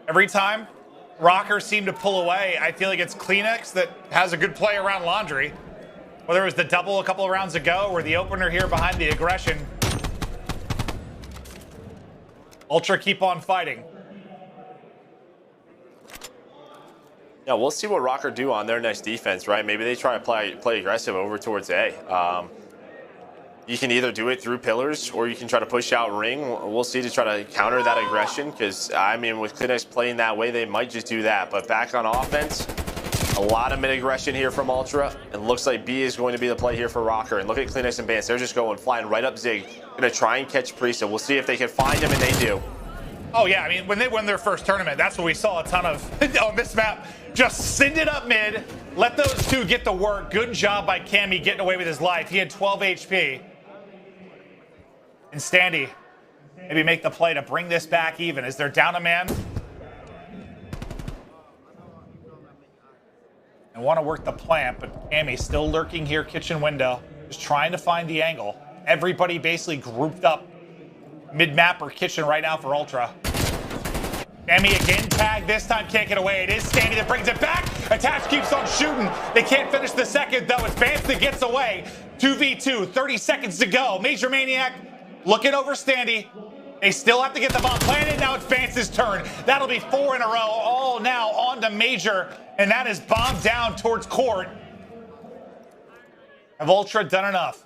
every time Rockers seem to pull away, I feel like it's Kleenex that has a good play around laundry. Whether it was the double a couple of rounds ago or the opener here behind the aggression. Ultra keep on fighting. Yeah, we'll see what Rocker do on their next defense, right? Maybe they try to play aggressive over towards A. You can either do it through pillars or you can try to push out ring. We'll see to try to counter that aggression because, I mean, with Kleenex playing that way, they might just do that. But back on offense, a lot of mid-aggression here from Ultra. And looks like B is going to be the play here for Rocker. And look at Kleenex and Bance. They're just going, flying right up Zig. Going to try and catch Priesta. We'll see if they can find him, and they do. Oh, yeah. I mean, when they won their first tournament, that's what we saw a ton of on this map. Just send it up mid. Let those 2 get the work. Good job by Cammy getting away with his life. He had 12 HP. And Standy maybe make the play to bring this back even as they're down a man. And want to work the plant, but Cammy still lurking here, kitchen window, just trying to find the angle. Everybody basically grouped up mid-map or kitchen right now for Ultra. Cammy again tagged, this time can't get away. It is Standy that brings it back. Attach keeps on shooting. They can't finish the second though. It's Vance that gets away. 2v2, 30 seconds to go. Major Maniac looking over Standy. They still have to get the bomb planted. Now it's Vance's turn. That'll be 4 in a row. All now on to Major. And that is bombed down towards court. Have Ultra done enough?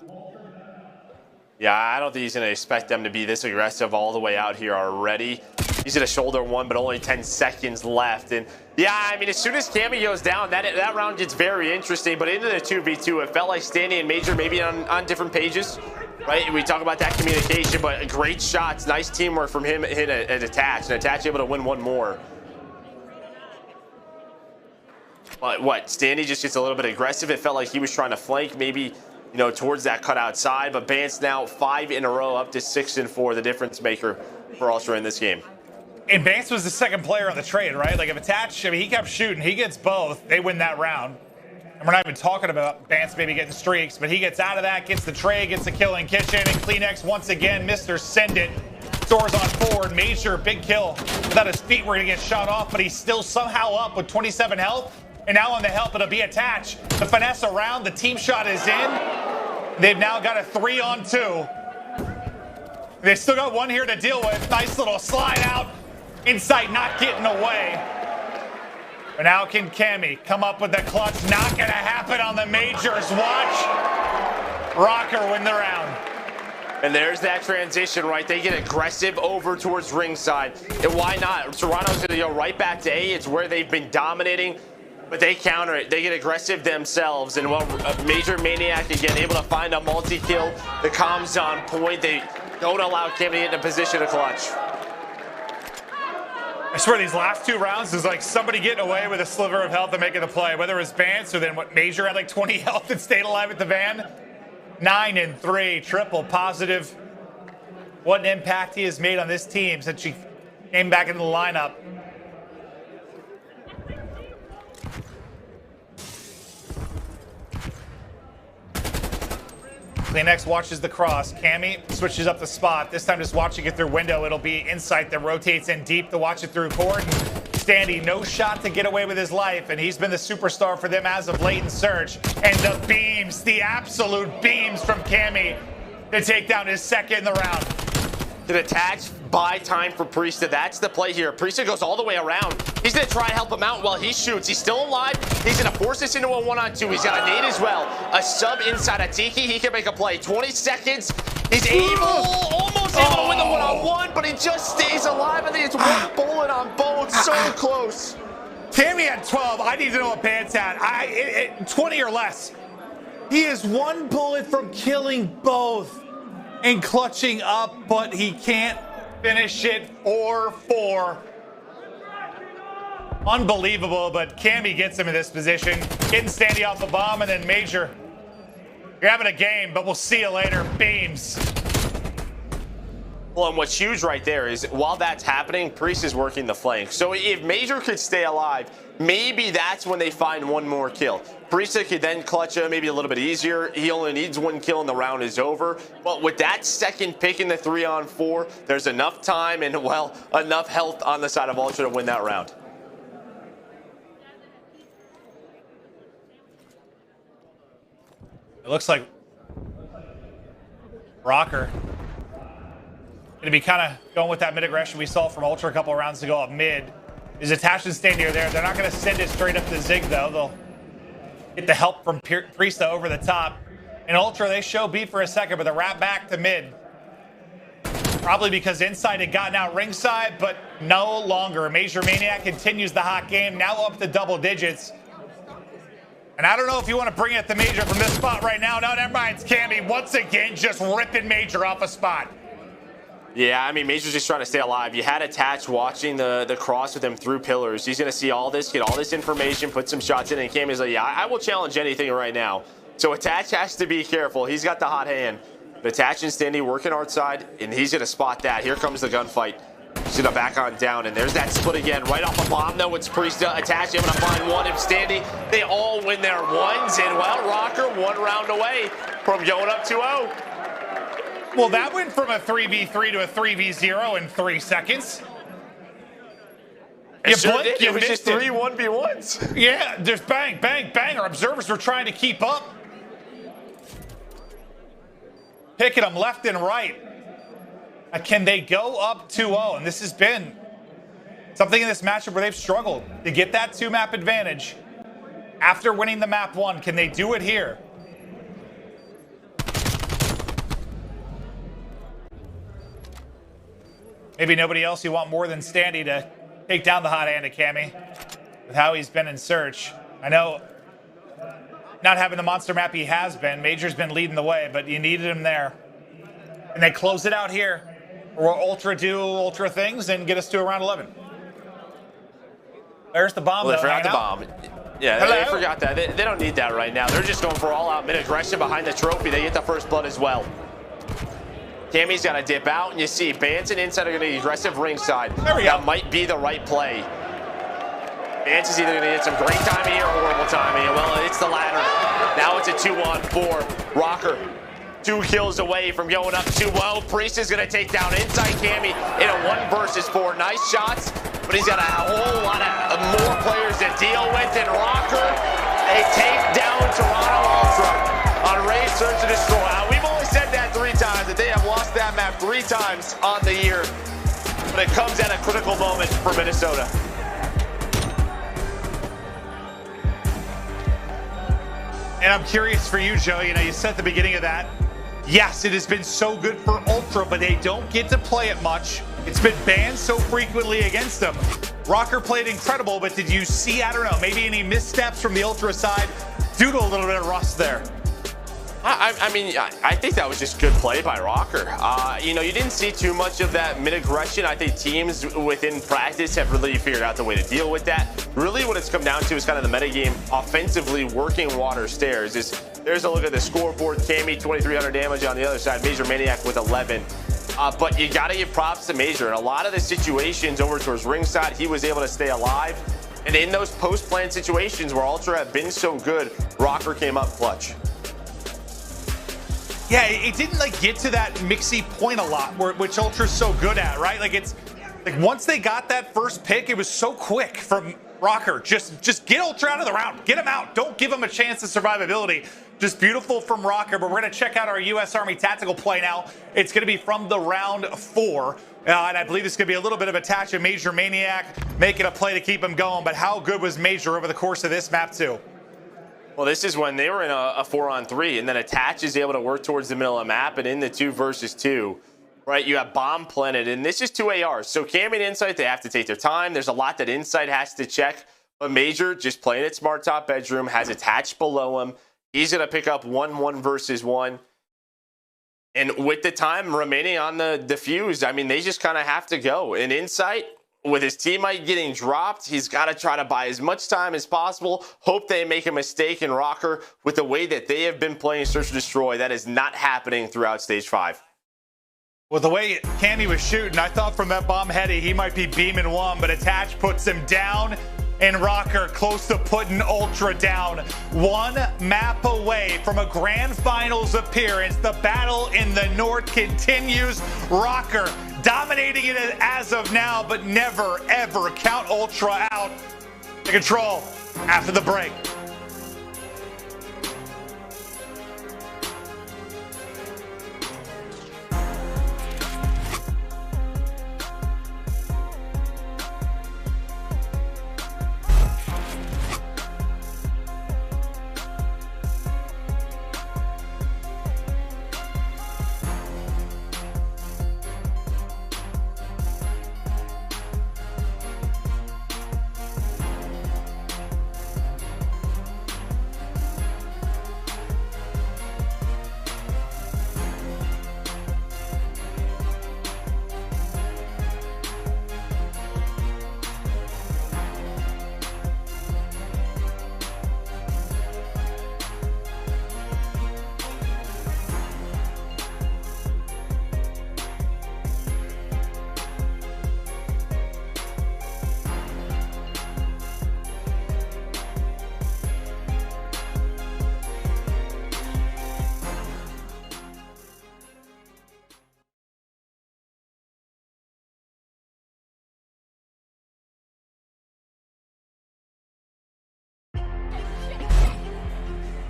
Yeah, I don't think he's going to expect them to be this aggressive all the way out here already. He's going to shoulder one, but only 10 seconds left. And yeah, I mean, as soon as Cammy goes down, that round gets very interesting. But into the 2v2, it felt like Standy and Major maybe on different pages. Right, we talk about that communication, but great shots, nice teamwork from him hit at Attach, and Attach able to win one more. But what, Standy just gets a little bit aggressive. It felt like he was trying to flank, maybe, you know, towards that cutout side, but Bance now 5 in a row, up to 6-4, the difference maker for Ultra in this game. And Bance was the second player on the trade, right? Like if Attach, I mean, he kept shooting, he gets both, they win that round. And we're not even talking about Bance maybe getting streaks, but he gets out of that, gets the trade, gets the kill in kitchen, and Kleenex once again, Mr. Send It. Soars on forward, Major, big kill. Without his feet were gonna get shot off, but he's still somehow up with 27 health. And now on the help, it'll be Attach. The finesse around, the team shot is in. They've now got a 3-on-2. They still got one here to deal with. Nice little slide out. Insight not getting away. But now can Cammy come up with the clutch? Not going to happen on the majors. Watch Rocker win the round. And there's that transition, right? They get aggressive over towards ringside. And why not? Toronto's going to go right back to A. It's where they've been dominating, but they counter it. They get aggressive themselves. And while Major Maniac, again, able to find a multi-kill, the comms on point. They don't allow Cammy to get in a position to clutch. I swear these last 2 rounds is like somebody getting away with a sliver of health and making the play. Whether it was Vance or then what Major had like 20 health and stayed alive at the van. 9 and 3, triple positive. What an impact he has made on this team since he came back into the lineup. Kleenex watches the cross. Cammy switches up the spot. This time just watching it through window. It'll be Insight that rotates in deep to watch it through court. And Standy, no shot to get away with his life. And he's been the superstar for them as of late in search. And the beams, the absolute beams from Cammy to take down his second in the round. An attach, buy time for Priesta. That's the play here. Priesta goes all the way around. He's going to try and help him out while he shoots. He's still alive. He's going to force this into a 1-on-2. He's got a nade as well. A sub inside a Tiki. He can make a play. 20 seconds. He's almost able to win the 1-on-1, but he just stays alive. I think it's one bullet on both. So close. Cammy had 12. I need to know what Pants had. 20 or less. He is one bullet from killing both and clutching up, but he can't finish it 4-4. Unbelievable, but Cammy gets him in this position. Getting Standy off the bomb, and then Major. You're having a game, but we'll see you later. Beams. Well, and what's huge right there is while that's happening, Priest is working the flank. So if Major could stay alive, maybe that's when they find one more kill. Priest could then clutch him maybe a little bit easier. He only needs 1 kill and the round is over. But with that second pick in the 3-on-4, there's enough time and, well, enough health on the side of Ultra to win that round. It looks like Rocker going to be kind of going with that mid-aggression we saw from Ultra a couple of rounds ago up mid. His attached and stay near there. They're not going to send it straight up to Zig, though. They'll get the help from Priesta over the top. And Ultra, they show B for a second, but they're right back to mid. Probably because Inside had gotten out ringside, but no longer. Major Maniac continues the hot game, now up to double digits. And I don't know if you want to bring it to Major from this spot right now. No, never mind. It's Cammy once again just ripping Major off a spot. Yeah, I mean, Major's just trying to stay alive. You had Attach watching the cross with him through pillars. He's going to see all this, get all this information, put some shots in, and Cammy's like, yeah, I will challenge anything right now. So Attach has to be careful. He's got the hot hand. But Attach and Standy working hard side, and he's going to spot that. Here comes the gunfight. He's going to back on down, and there's that split again. Right off a bomb, though, it's Priesta. Attach able to find one. And Standy, they all win their ones. And, well, Rocker 1 round away from going up 2-0. Well, that went from a 3v3 to a 3v0 in 3 seconds. You blinked, you missed just 3 1v1s. Yeah, there's bang, bang, bang. Our observers were trying to keep up. Picking them left and right. Can they go up 2-0? And this has been something in this matchup where they've struggled to get that 2-map advantage. After winning the map 1, can they do it here? Maybe nobody else you want more than Standy to take down the hot hand of Cammy with how he's been in search. I know not having the monster map he has been, Major's been leading the way, but you needed him there. And they close it out here. Or Ultra do Ultra things and get us to around 11. There's the bomb. Well, they forgot the bomb. Yeah, they forgot that. They don't need that right now. They're just going for all-out mid-aggression behind the trophy. They get the first blood as well. Cammy's got to dip out, and you see Vance and Inside are going to be aggressive ringside. There we go. That might be the right play. Vance is either going to get some great timing or horrible timing. Well, it's the latter. Now it's a 2-on-4. Rocker, 2 kills away from going up 2-0. Priest is going to take down Inside Cammy in a 1 versus 4. Nice shots, but he's got a whole lot of more players to deal with. And Rocker, they take down Toronto Ultra on Raid Search and Destroy. We've only said that 3 times, that they have lost that map 3 times on the year. But it comes at a critical moment for Minnesota. And I'm curious for you, Joe. You said at the beginning of that, yes, it has been so good for Ultra, but they don't get to play it much. It's been banned so frequently against them. Rocker played incredible, but did you see, I don't know, maybe any missteps from the Ultra side due to a little bit of rust there? I mean, I think that was just good play by Rocker. You didn't see too much of that mid-aggression. I think teams within practice have really figured out the way to deal with that. Really what it's come down to is kind of the metagame offensively working water stairs. There's a look at the scoreboard. Cammy, 2,300 damage on the other side. Major Maniac with 11. But you got to give props to Major. In a lot of the situations over towards ringside, he was able to stay alive. And in those post-plan situations where Ultra have been so good, Rocker came up clutch. Yeah, it didn't get to that mixy point a lot, which Ultra's so good at, right? It's once they got that first pick, it was so quick from Rocker. Just get Ultra out of the round, get him out. Don't give him a chance of survivability. Just beautiful from Rocker. But we're gonna check out our U.S. Army tactical play now. It's gonna be from the round 4, and I believe it's gonna be a little bit of attach of Major Maniac making a play to keep him going. But how good was Major over the course of this map too? Well, this is when they were in a 4-on-3, and then Attach is able to work towards the middle of the map, and in the 2 versus 2, right, you have Bomb planted, and this is 2 ARs. So Cam and Insight, they have to take their time. There's a lot that Insight has to check, but Major, just playing it smart top bedroom, has Attach below him. He's going to pick up 1 versus 1. And with the time remaining on the defuse, I mean, they just kind of have to go. And Insight, with his teammate getting dropped, he's got to try to buy as much time as possible. Hope they make a mistake in Rocker with the way that they have been playing Search and Destroy. That is not happening throughout Stage 5. Well, the way Cammy was shooting, I thought from that bomb heady he might be beaming 1, but Attach puts him down, and Rocker close to putting Ultra down. 1 map away from a grand finals appearance. The battle in the north continues. Rocker dominating it as of now, but never, ever count Ultra out. To control after the break.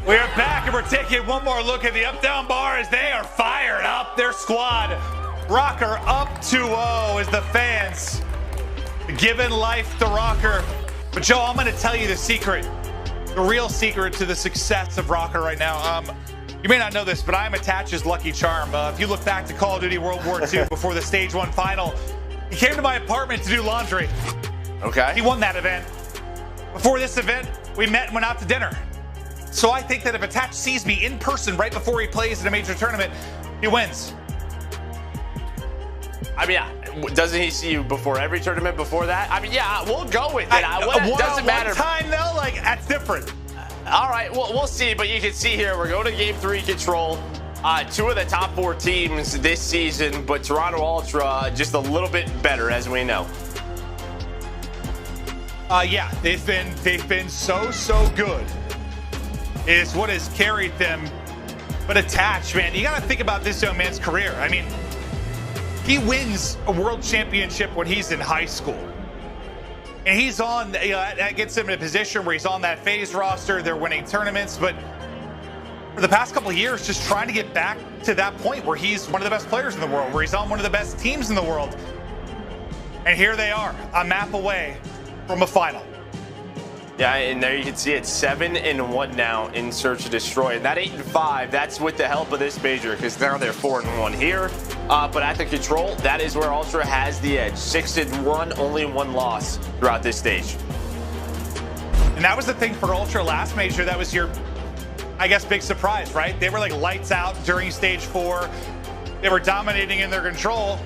We are back and we're taking one more look at the up-down bar as they are fired up. Their squad, Rocker up 2-0 as the fans giving life to Rocker. But Joe, I'm going to tell you the secret, the real secret to the success of Rocker right now. You may not know this, but I'm Attach's lucky charm. If you look back to Call of Duty World War II before the Stage 1 final, he came to my apartment to do laundry. Okay. He won that event. Before this event, we met and went out to dinner. So I think that if Attach sees me in person right before he plays in a major tournament, he wins. I mean, doesn't he see you before every tournament before that? I mean, yeah, we'll go with it. It doesn't matter. One time though, that's different. All right, we'll see. But you can see here, we're going to Game 3 Control. 2 of the top 4 teams this season, but Toronto Ultra just a little bit better, as we know. Yeah, they've been so good. Is what has carried them. But Attach, man, you got to think about this young man's career. I mean, he wins a world championship when he's in high school. And he's on, that gets him in a position where he's on that phase roster. They're winning tournaments. But for the past couple of years, just trying to get back to that point where he's one of the best players in the world, where he's on one of the best teams in the world. And here they are, a map away from a final. Yeah, and there you can see it, 7-1 now in Search and Destroy. And that 8-5, that's with the help of this major, because now they're 4-1 here. But at the control, that is where Ultra has the edge. 6-1, only one loss throughout this stage. And that was the thing for Ultra last major. That was your, I guess, big surprise, right? They were like lights out during stage 4. They were dominating in their control.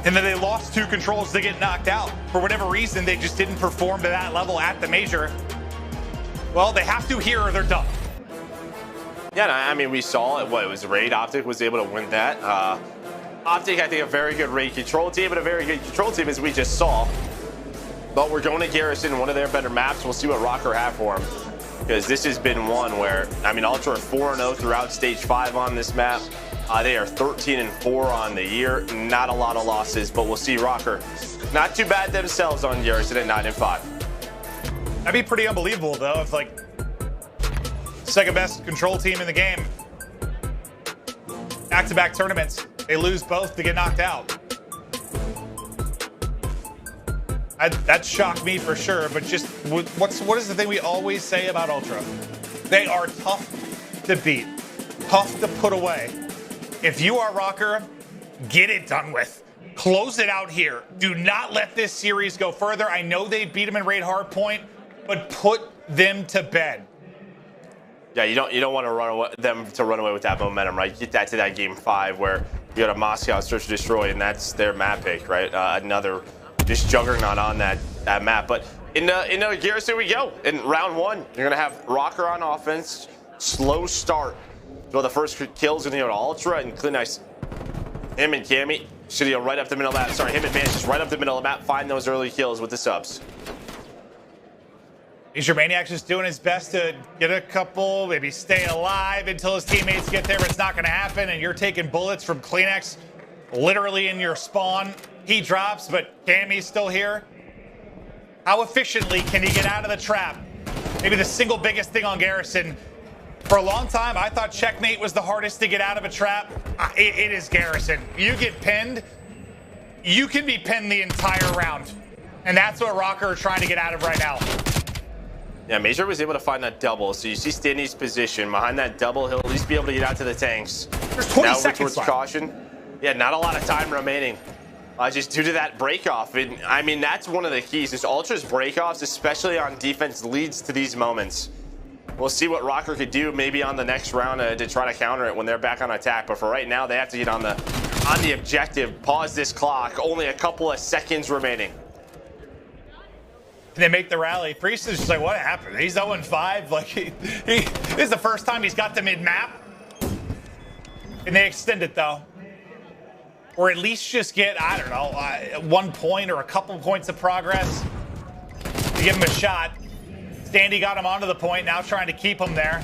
And then they lost 2 controls to get knocked out. For whatever reason, they just didn't perform to that level at the major. Well, they have to here or they're done. Yeah, I mean, we saw it. What, it was Raid. Optic was able to win that. Optic, I think, a very good Raid control team, and a very good control team, as we just saw. But we're going to Garrison, one of their better maps. We'll see what Rocker have for them. Because this has been one where, I mean, Ultra are 4-0 throughout stage 5 on this map. They are 13-4 on the year. Not a lot of losses, but we'll see Rocker. Not too bad themselves on Garrison at 9-5. That'd be pretty unbelievable, though, if, like, second best control team in the game. Back-to-back tournaments. They lose both to get knocked out. That shocked me for sure, but just what is the thing we always say about Ultra? They are tough to beat, tough to put away. If you are Rocker, get it done with. Close it out here. Do not let this series go further. I know they beat them in Raid Hardpoint, but put them to bed. Yeah, you don't want to run away with that momentum, right? Get that to that game 5 where you got a Moscow Search and Destroy, and that's their map pick, right? Another just juggernaut on that map. But in Garrison we go. In round 1, you're gonna have Rocker on offense, slow start. So the first kill's gonna go to Ultra, and clean nice. Him and Cammy should go right up the middle of the map. Sorry, him and Vance just right up the middle of the map. Find those early kills with the subs. Major Maniac's just doing his best to get a couple, maybe stay alive until his teammates get there, but it's not going to happen, and you're taking bullets from Kleenex literally in your spawn. He drops, but Cammy's still here. How efficiently can he get out of the trap? Maybe the single biggest thing on Garrison. For a long time, I thought Checkmate was the hardest to get out of a trap. It is Garrison. You get pinned, you can be pinned the entire round. And that's what Rocker are trying to get out of right now. Yeah, Major was able to find that double. So you see Stanley's position. Behind that double, he'll at least be able to get out to the tanks. There's 20 now seconds towards caution. Yeah, not a lot of time remaining. Just due to that break-off. And, I mean, that's one of the keys. This Ultra's break-offs, especially on defense, leads to these moments. We'll see what Rocker could do maybe on the next round to try to counter it when they're back on attack. But for right now, they have to get on the objective. Pause this clock. Only a couple of seconds remaining. They make the rally. Priest is just like, what happened? He's 0-5. Like, this is the first time he's got to mid-map. And they extend it, though. Or at least just get, I don't know, 1 point or a couple points of progress to give him a shot. Standy got him onto the point, now trying to keep him there.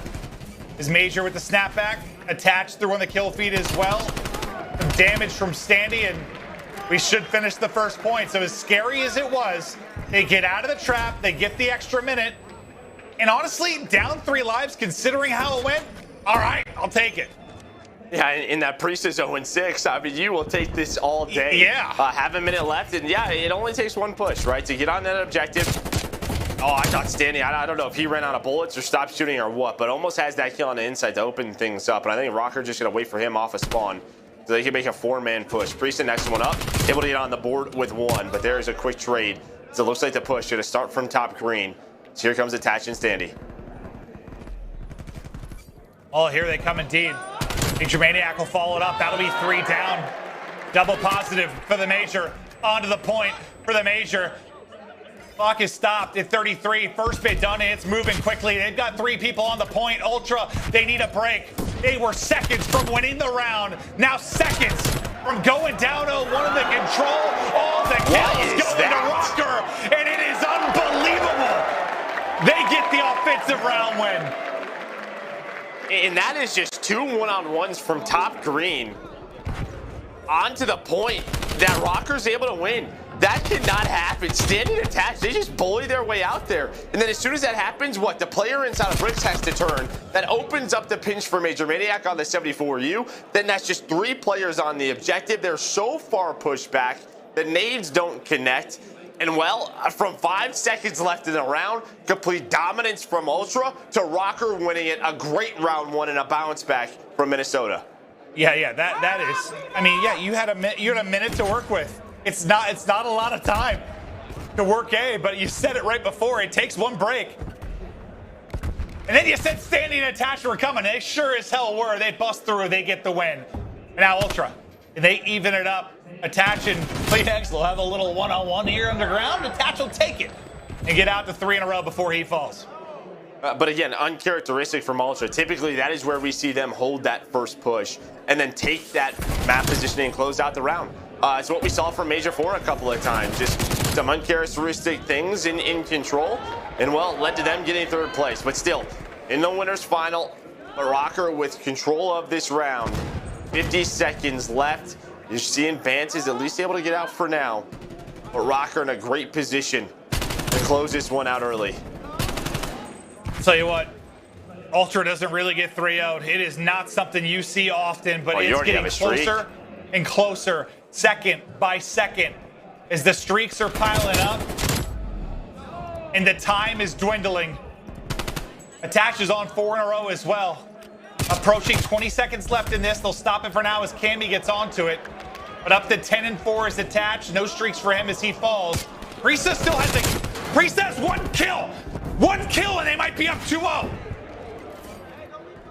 Is Major with the snapback, attached through on the kill feed as well. Some damage from Standy, and we should finish the first point. So as scary as it was, they get out of the trap, they get the extra minute, and honestly, down 3 lives considering how it went, all right, I'll take it. Yeah, in that Priest is 0-6. I mean, you will take this all day. Yeah. Have a minute left, and yeah, it only takes 1 push, right, to get on that objective. Oh, I thought Stanley, I don't know if he ran out of bullets or stopped shooting or what, but almost has that kill on the inside to open things up. And I think Rocker just going to wait for him off a spawn so they can make a 4-man push. Priest the next one up, able to get on the board with 1, but there is a quick trade. So it looks like the push going to start from top green. So here comes Attach and Standy. Oh, here they come indeed. Major Maniac will follow it up. That'll be 3 down. Double positive for the Major. Onto the point for the Major. Clock is stopped at 33. First bit done, and it's moving quickly. They've got 3 people on the point. Ultra, they need a break. They were seconds from winning the round. Now seconds from going down 0-1 in the control. All the kills going to Rocker, and it is unbelievable. They get the offensive round win. And that is just 2 one-on-ones from top green onto the point that Rocker's able to win. That cannot happen. Standing attached, they just bully their way out there. And then as soon as that happens, what? The player inside of Bricks has to turn. That opens up the pinch for Major Maniac on the 74U. Then that's just 3 players on the objective. They're so far pushed back. The nades don't connect. And well, from 5 seconds left in the round, complete dominance from Ultra to Rocker winning it. A great round 1 and a bounce back from Minnesota. Yeah, that is. I mean, yeah, you had a minute to work with. It's not a lot of time to work A, but you said it right before. It takes 1 break. And then you said standing and attached were coming. They sure as hell were. They bust through. They get the win. And now Ultra. They even it up. Attach and Kleenex will have a little one-on-one here underground. Attach will take it and get out to 3 in a row before he falls. But again, uncharacteristic from Ultra. Typically, that is where we see them hold that first push and then take that map positioning and close out the round. It's what we saw from Major 4 a couple of times. Just some uncharacteristic things in control. And, well, led to them getting 3rd place. But still, in the winner's final, Rocker with control of this round. 50 seconds left. You're seeing Vance is at least able to get out for now. But Rocker in a great position to close this one out early. Tell you what, Ultra doesn't really get 3-0'd. It is not something you see often, but it's getting closer and closer, second by second, as the streaks are piling up and the time is dwindling. Attach is on 4 in a row as well. Approaching 20 seconds left in this. They'll stop it for now as Cammy gets onto it. But up to 10 and 4 is Attached. No streaks for him as he falls. Priesta still has Priesta has 1 kill. 1 kill and they might be up 2-0.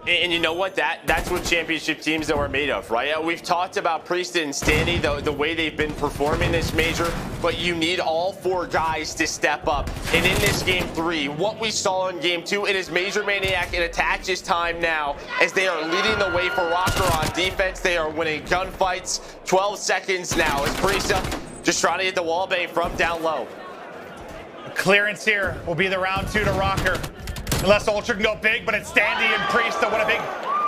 And you know what? That's what championship teams are made of, right? We've talked about Priesta and Standy, the way they've been performing this major, but you need all 4 guys to step up. And in this game 3, what we saw in game 2, it is Major Maniac and Attach's time now as they are leading the way for Rocker on defense. They are winning gunfights. 12 seconds now as Priesta just trying to get the wall bang from down low. A clearance here will be the round 2 to Rocker. Unless Ultra can go big, but it's Standy and Priesta. What a big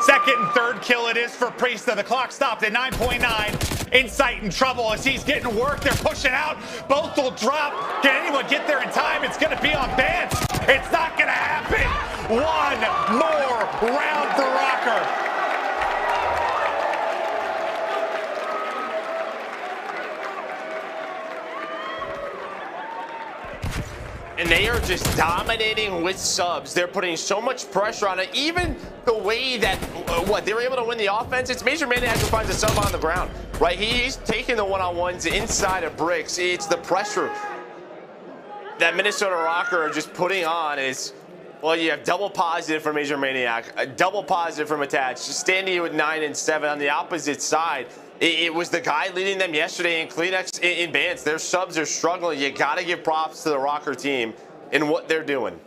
2nd and 3rd kill it is for Priesta. The clock stopped at 9.9. Insight in trouble as he's getting work. They're pushing out. Both will drop. Can anyone get there in time? It's going to be on Vance. It's not going to happen. 1 more round for Rocker. And they are just dominating with subs. They're putting so much pressure on it. Even the way that, they were able to win the offense, it's Major Maniac who finds a sub on the ground, right? He's taking the one-on-ones inside of Bricks. It's the pressure that Minnesota Rocker are just putting on is, well, you have double positive from Major Maniac, a double positive from Attached, standing with 9 and 7 on the opposite side. It was the guy leading them yesterday in Kleenex in Vance. Their subs are struggling. You got to give props to the Rocker team in what they're doing.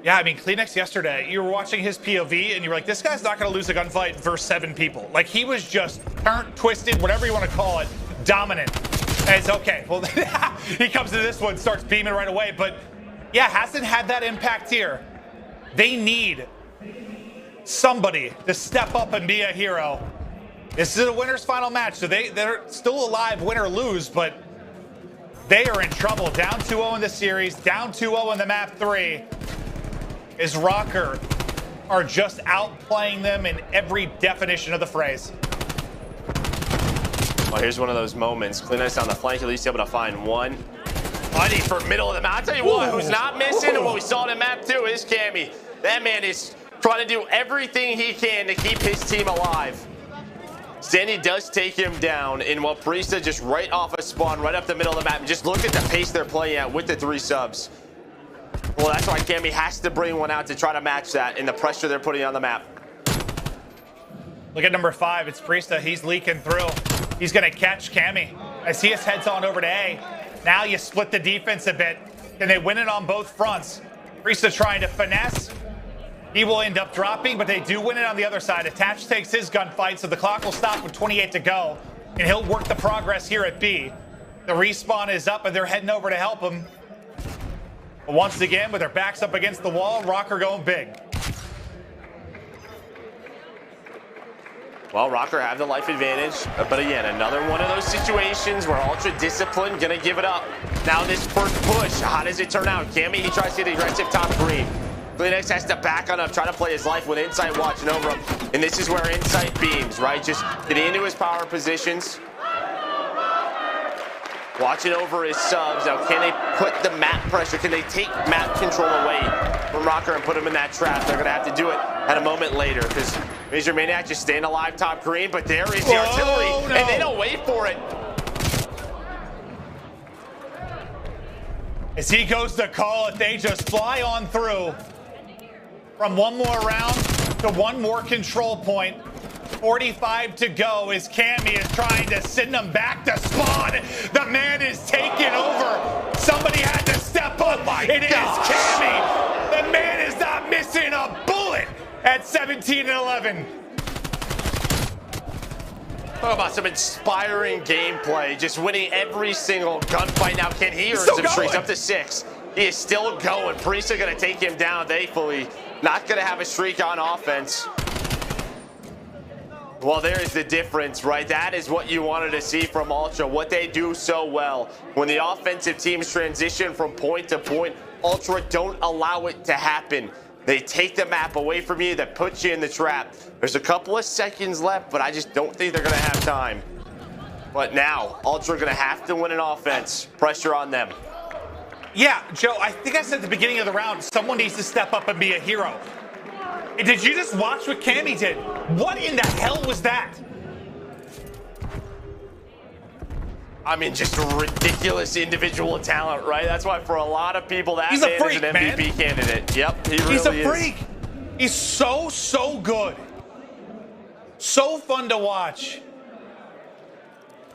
Yeah, I mean, Kleenex yesterday, you were watching his POV and you were like, this guy's not going to lose a gunfight versus 7 people. Like, he was just turned, twisted, whatever you want to call it, dominant. And it's okay. Well, he comes to this one, starts beaming right away. But, yeah, hasn't had that impact here. They need somebody to step up and be a hero. This is a winner's final match, so they're still alive, win or lose, but they are in trouble. Down 2-0 in the series, down 2-0 in the map 3. As Rocker are just outplaying them in every definition of the phrase. Well, here's one of those moments. Kleenex on the flank, at least able to find one. Buddy for middle of the map. I'll tell you what, who's not missing, and what we saw in map 2 is Cammy. That man is trying to do everything he can to keep his team alive. Standy does take him down, and while Priesta just right off a spawn, right up the middle of the map, and just look at the pace they're playing at with the 3 subs. Well, that's why Cammy has to bring one out to try to match that in the pressure they're putting on the map. Look at number 5, it's Priesta, he's leaking through. He's gonna catch Cammy as he heads on over to A. Now you split the defense a bit. Can they win it on both fronts? Priesta trying to finesse. He will end up dropping, but they do win it on the other side. Attached takes his gunfight, so the clock will stop with 28 to go, and he'll work the progress here at B. The respawn is up, and they're heading over to help him. But once again, with their backs up against the wall, Rocker going big. Well, Rocker have the life advantage, but again, another one of those situations where Ultra Discipline gonna give it up. Now this first push, how does it turn out? Cammy, he tries to get aggressive top green. Kleenex has to back on up, try to play his life with Insight watching over him. And this is where Insight beams, right? Just getting into his power positions. Watching over his subs. Now, can they put the map pressure? Can they take map control away from Rocker and put him in that trap? They're going to have to do it at a moment later because Major Maniac just staying alive top green, but there is the artillery, and they don't wait for it. As he goes to call it, they just fly on through from one more round to one more control point. 45 to go as Cammy is trying to send them back to spawn. The man is taking over. Somebody had to step up. It is Cammy. The man is not missing a bullet at 17 and 11. Talk about some inspiring gameplay, just winning every single gunfight. Now, can he earn some streaks up to 6? He is still going. Priest are going to take him down, thankfully. Not going to have a streak on offense. Well, there is the difference, right? That is what you wanted to see from Ultra, what they do so well. When the offensive teams transition from point to point, Ultra don't allow it to happen. They take the map away from you, that puts you in the trap. There's a couple of seconds left, but I just don't think they're going to have time. But now, Ultra are going to have to win an offense. Pressure on them. Yeah, Joe, I think I said at the beginning of the round, someone needs to step up and be a hero. Did you just watch what Cammy did? What in the hell was that? I mean, just a ridiculous individual talent, right? That's why for a lot of people, that man is an MVP candidate. Yep, he really is. He's a freak. He's so good. So fun to watch.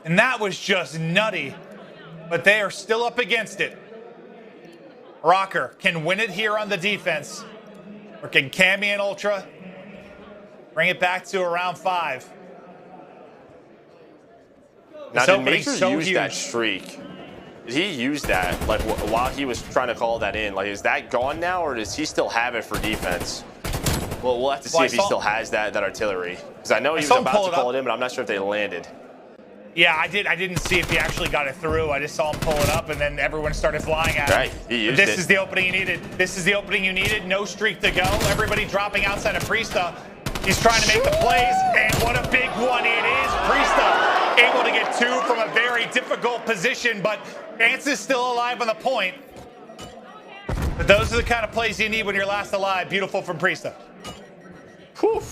And that was just nutty. But they are still up against it. Rocker can win it here on the defense. Or can Cammy and Ultra bring it back to around 5? Now, did Major use that streak? Did he use that, like, while he was trying to call that in? Like, is that gone now, or does he still have it for defense? Well, we'll have to see if he still has that artillery. Because I know he was about to call it in, but I'm not sure if they landed. Yeah, I didn't see if he actually got it through. I just saw him pull it up, and then everyone started flying at him. Right, he used it. This is the opening you needed. This is the opening you needed. No streak to go. Everybody dropping outside of Priesta. He's trying to make the plays, and what a big one it is. Priesta able to get 2 from a very difficult position, but Vance is still alive on the point. But those are the kind of plays you need when you're last alive. Beautiful from Priesta. Whew.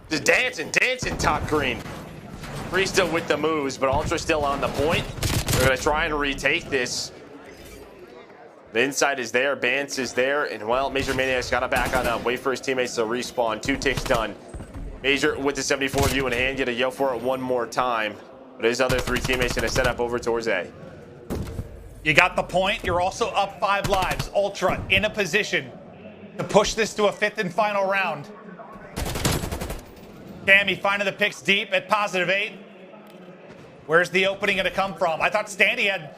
Just dancing top green. Priesta with the moves, but Ultra still on the point. They're going to try and retake this. The inside is there, Bance is there, and well, Major Maniac's got to back on up, wait for his teammates to respawn. 2 ticks done. Major with the 74 view in hand, get a go for it one more time. But his other 3 teammates going to set up over towards A. You got the point. You're also up 5 lives. Ultra in a position to push this to a 5th and final round. Cammy finding the picks deep at +8. Where's the opening going to come from? I thought Standy had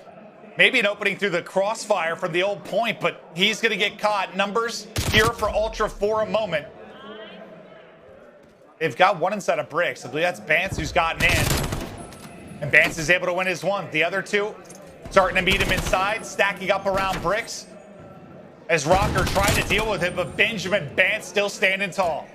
maybe an opening through the crossfire from the old point, but he's going to get caught. Numbers here for Ultra for a moment. They've got 1 inside of bricks. I believe that's Bance who's gotten in. And Bance is able to win his 1. The other 2 starting to meet him inside, stacking up around bricks. As Rocker tried to deal with him, but Benjamin Bance still standing tall.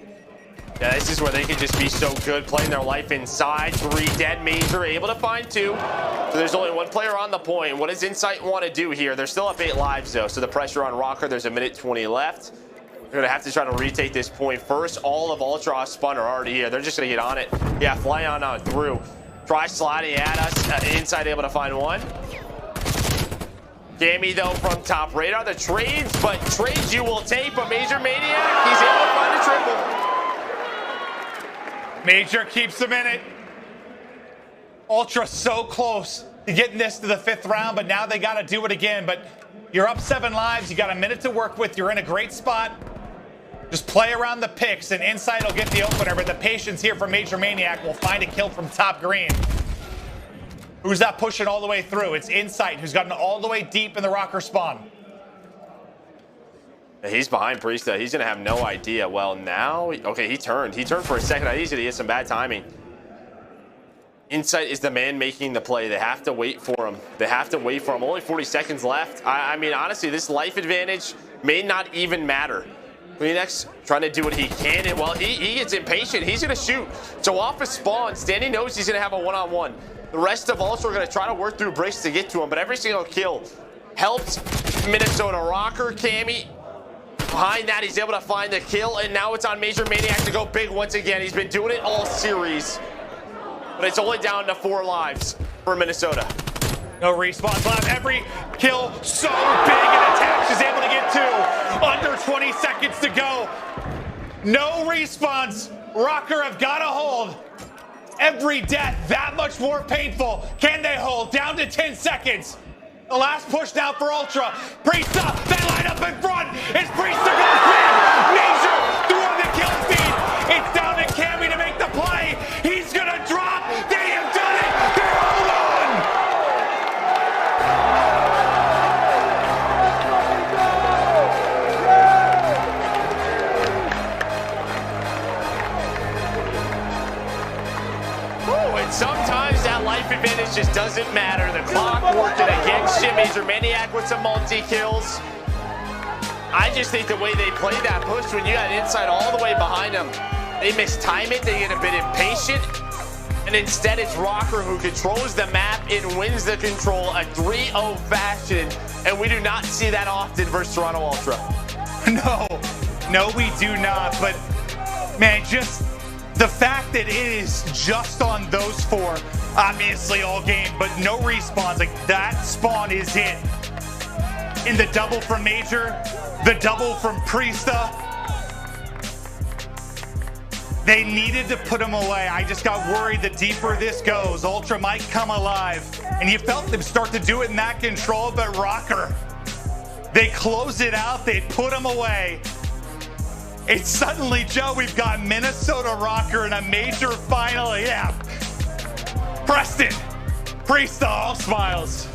Yeah, this is where they can just be so good, playing their life inside. 3 dead. Major able to find 2. So there's only 1 player on the point. What does Insight want to do here? They're still up 8 lives, though, so the pressure on Rocker. There's a minute 20 left. They're going to have to try to retake this point first. All of Ultra off Spun are already here. They're just going to get on it. Yeah, fly on through. Try sliding at us. Insight able to find 1. Cammy, though, from top radar. The trades, but trades you will take. But Major Maniac, he's able to find a triple. Major keeps him in it. Ultra so close to getting this to the 5th round, but now they got to do it again. But you're up 7 lives. You got a minute to work with. You're in a great spot. Just play around the picks, and Insight will get the opener. But the patience here from Major Maniac will find a kill from top green. Who's that pushing all the way through? It's Insight, who's gotten all the way deep in the Rocker spawn. He's behind Priesta. He's going to have no idea. Well, now, okay, he turned. He turned for a second. I think he's going to get some bad timing. Insight is the man making the play. They have to wait for him. They have to wait for him. Only 40 seconds left. I mean, honestly, this life advantage may not even matter. Phoenix trying to do what he can, and while he gets impatient, he's going to shoot. So off his spawn, Standy knows he's going to have a one-on-one. The rest of Ultra are going to try to work through bricks to get to him, but every single kill helped Minnesota. Rocker, Cammy, behind that, he's able to find the kill, and now it's on Major Maniac to go big once again. He's been doing it all series, but it's only down to 4 lives for Minnesota. No respawns left. Every kill so big, and Attach is able to get 2. Under 20 seconds to go. No respawns. Rocker have got to hold. Every death that much more painful. Can they hold? Down to 10 seconds. The last push now for Ultra. Priesta, they line up in front. It's Priesta goes big. Major through the kill feed. It's down to Cammy to make the play. He's going to drop. They have done it. They're all on. Sometimes that life advantage just doesn't matter. The clock working against you. Major Maniac with some multi-kills. I just think the way they play that push when you got Insight all the way behind them, they mistime it, they get a bit impatient, and instead it's Rocker who controls the map and wins the control, a 3-0 fashion, and we do not see that often versus Toronto Ultra. No, we do not, but man, just the fact that it is just on those 4, obviously all game, but no respawns, like that spawn is it. In the double from Major, the double from Priesta, they needed to put him away. I just got worried the deeper this goes, Ultra might come alive. And you felt them start to do it in that control, but Rocker, they close it out, they put him away. It's suddenly, Joe, we've got Minnesota Rocker in a major final. Yeah. Preston, Priesta, all smiles.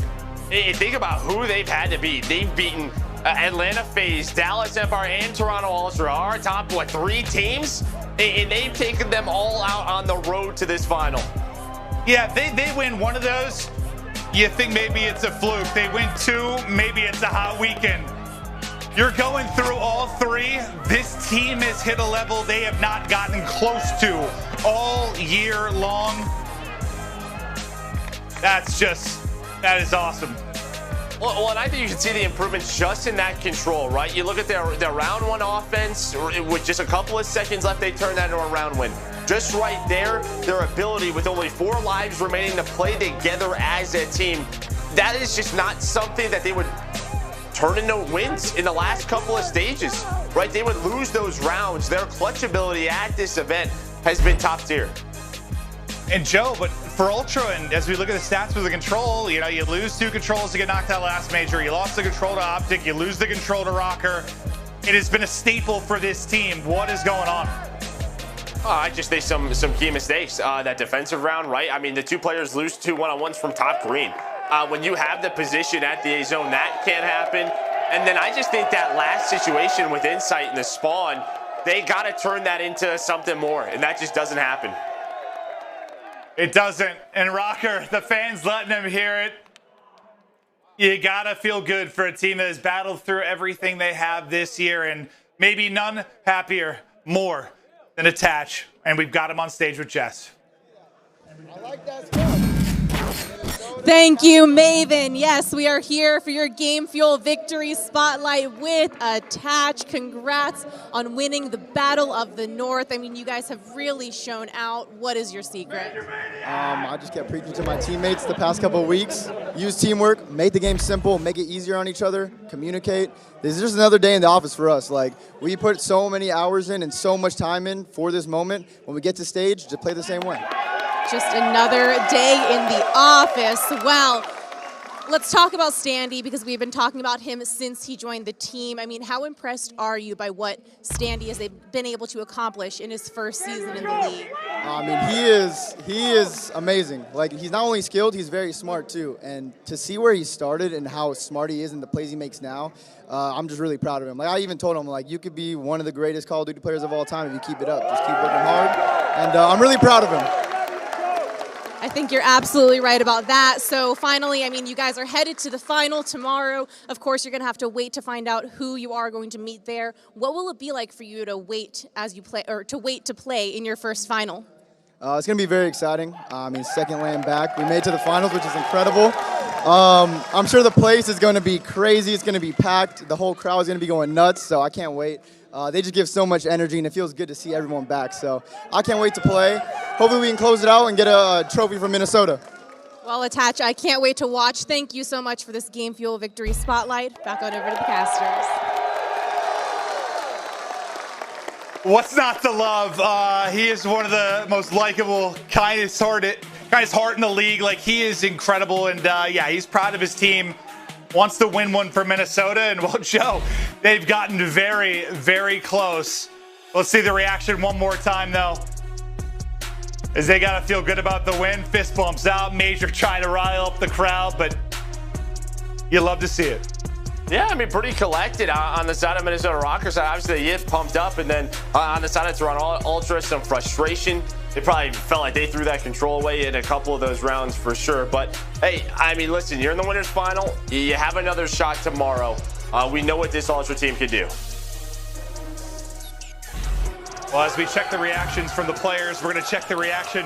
Hey, think about who they've had to beat. They've beaten Atlanta FaZe, Dallas Empire, and Toronto Ultra. Our top, 3 teams? And they've taken them all out on the road to this final. Yeah, they win one of those, you think maybe it's a fluke. They win 2, maybe it's a hot weekend. You're going through all 3. This team has hit a level they have not gotten close to all year long. That is awesome. Well, and I think you can see the improvements just in that control, right? You look at their round 1 offense, with just a couple of seconds left, they turn that into a round win. Just right there, their ability with only 4 lives remaining to play together as a team, that is just not something that they would turn into wins in the last couple of stages, right? They would lose those rounds. Their clutch ability at this event has been top tier. And Joe, but for Ultra, and as we look at the stats with the control, you know, you lose 2 controls to get knocked out last major. You lost the control to Optic. You lose the control to Rocker. It has been a staple for this team. What is going on? I just think some key mistakes. That defensive round, right? I mean, the 2 players lose 2 one-on-ones from top green. When you have the position at the A zone, that can't happen. And then I just think that last situation with Insight in the spawn, they got to turn that into something more, and that just doesn't happen. It doesn't. And Rocker, the fans letting him hear it. You got to feel good for a team that has battled through everything they have this year, and maybe none happier more than Attach. And we've got him on stage with Jess. I like that stuff. Thank you, Maven. Yes, we are here for your Game Fuel Victory Spotlight with Attach. Congrats on winning the Battle of the North. I mean, you guys have really shown out. What is your secret? I just kept preaching to my teammates the past couple of weeks. Use teamwork, make the game simple, make it easier on each other, communicate. This is just another day in the office for us. Like, we put so many hours in and so much time in for this moment. When we get to stage, just play the same way. Just another day in the office. Well, let's talk about Standy, because we've been talking about him since he joined the team. I mean, how impressed are you by what Standy has been able to accomplish in his first season in the league? I mean, he is amazing. Like, he's not only skilled, he's very smart too. And to see where he started and how smart he is and the plays he makes now, I'm just really proud of him. Like, I even told him, like, you could be one of the greatest Call of Duty players of all time if you keep it up. Just keep working hard. And I'm really proud of him. I think you're absolutely right about that. So finally, I mean, you guys are headed to the final tomorrow. Of course, you're going to have to wait to find out who you are going to meet there. What will it be like for you to wait as you play, or to wait to play in your first final? It's going to be very exciting. I mean, second land back. We made it to the finals, which is incredible. I'm sure the place is going to be crazy. It's going to be packed. The whole crowd is going to be going nuts, so I can't wait. They just give so much energy, and it feels good to see everyone back. So I can't wait to play. Hopefully we can close it out and get a trophy from Minnesota. Well, Attach, I can't wait to watch. Thank you so much for this Game Fuel Victory Spotlight. Back on over to the casters. What's not to love? He is one of the most likable, kindest heart in the league. Like, he is incredible, and yeah, he's proud of his team. Wants to win one for Minnesota, and well, Joe, they've gotten very, very close. Let's see the reaction one more time, though, as they got to feel good about the win. Fist bumps out. Major trying to rile up the crowd, but you love to see it. Yeah, I mean, pretty collected on the side of Minnesota Rockers. Obviously, they get pumped up, and then on the side of Toronto Ultra, some frustration. They probably felt like they threw that control away in a couple of those rounds for sure. But, hey, I mean, listen, you're in the winner's final. You have another shot tomorrow. We know what this Ultra team can do. Well, as we check the reactions from the players, we're going to check the reaction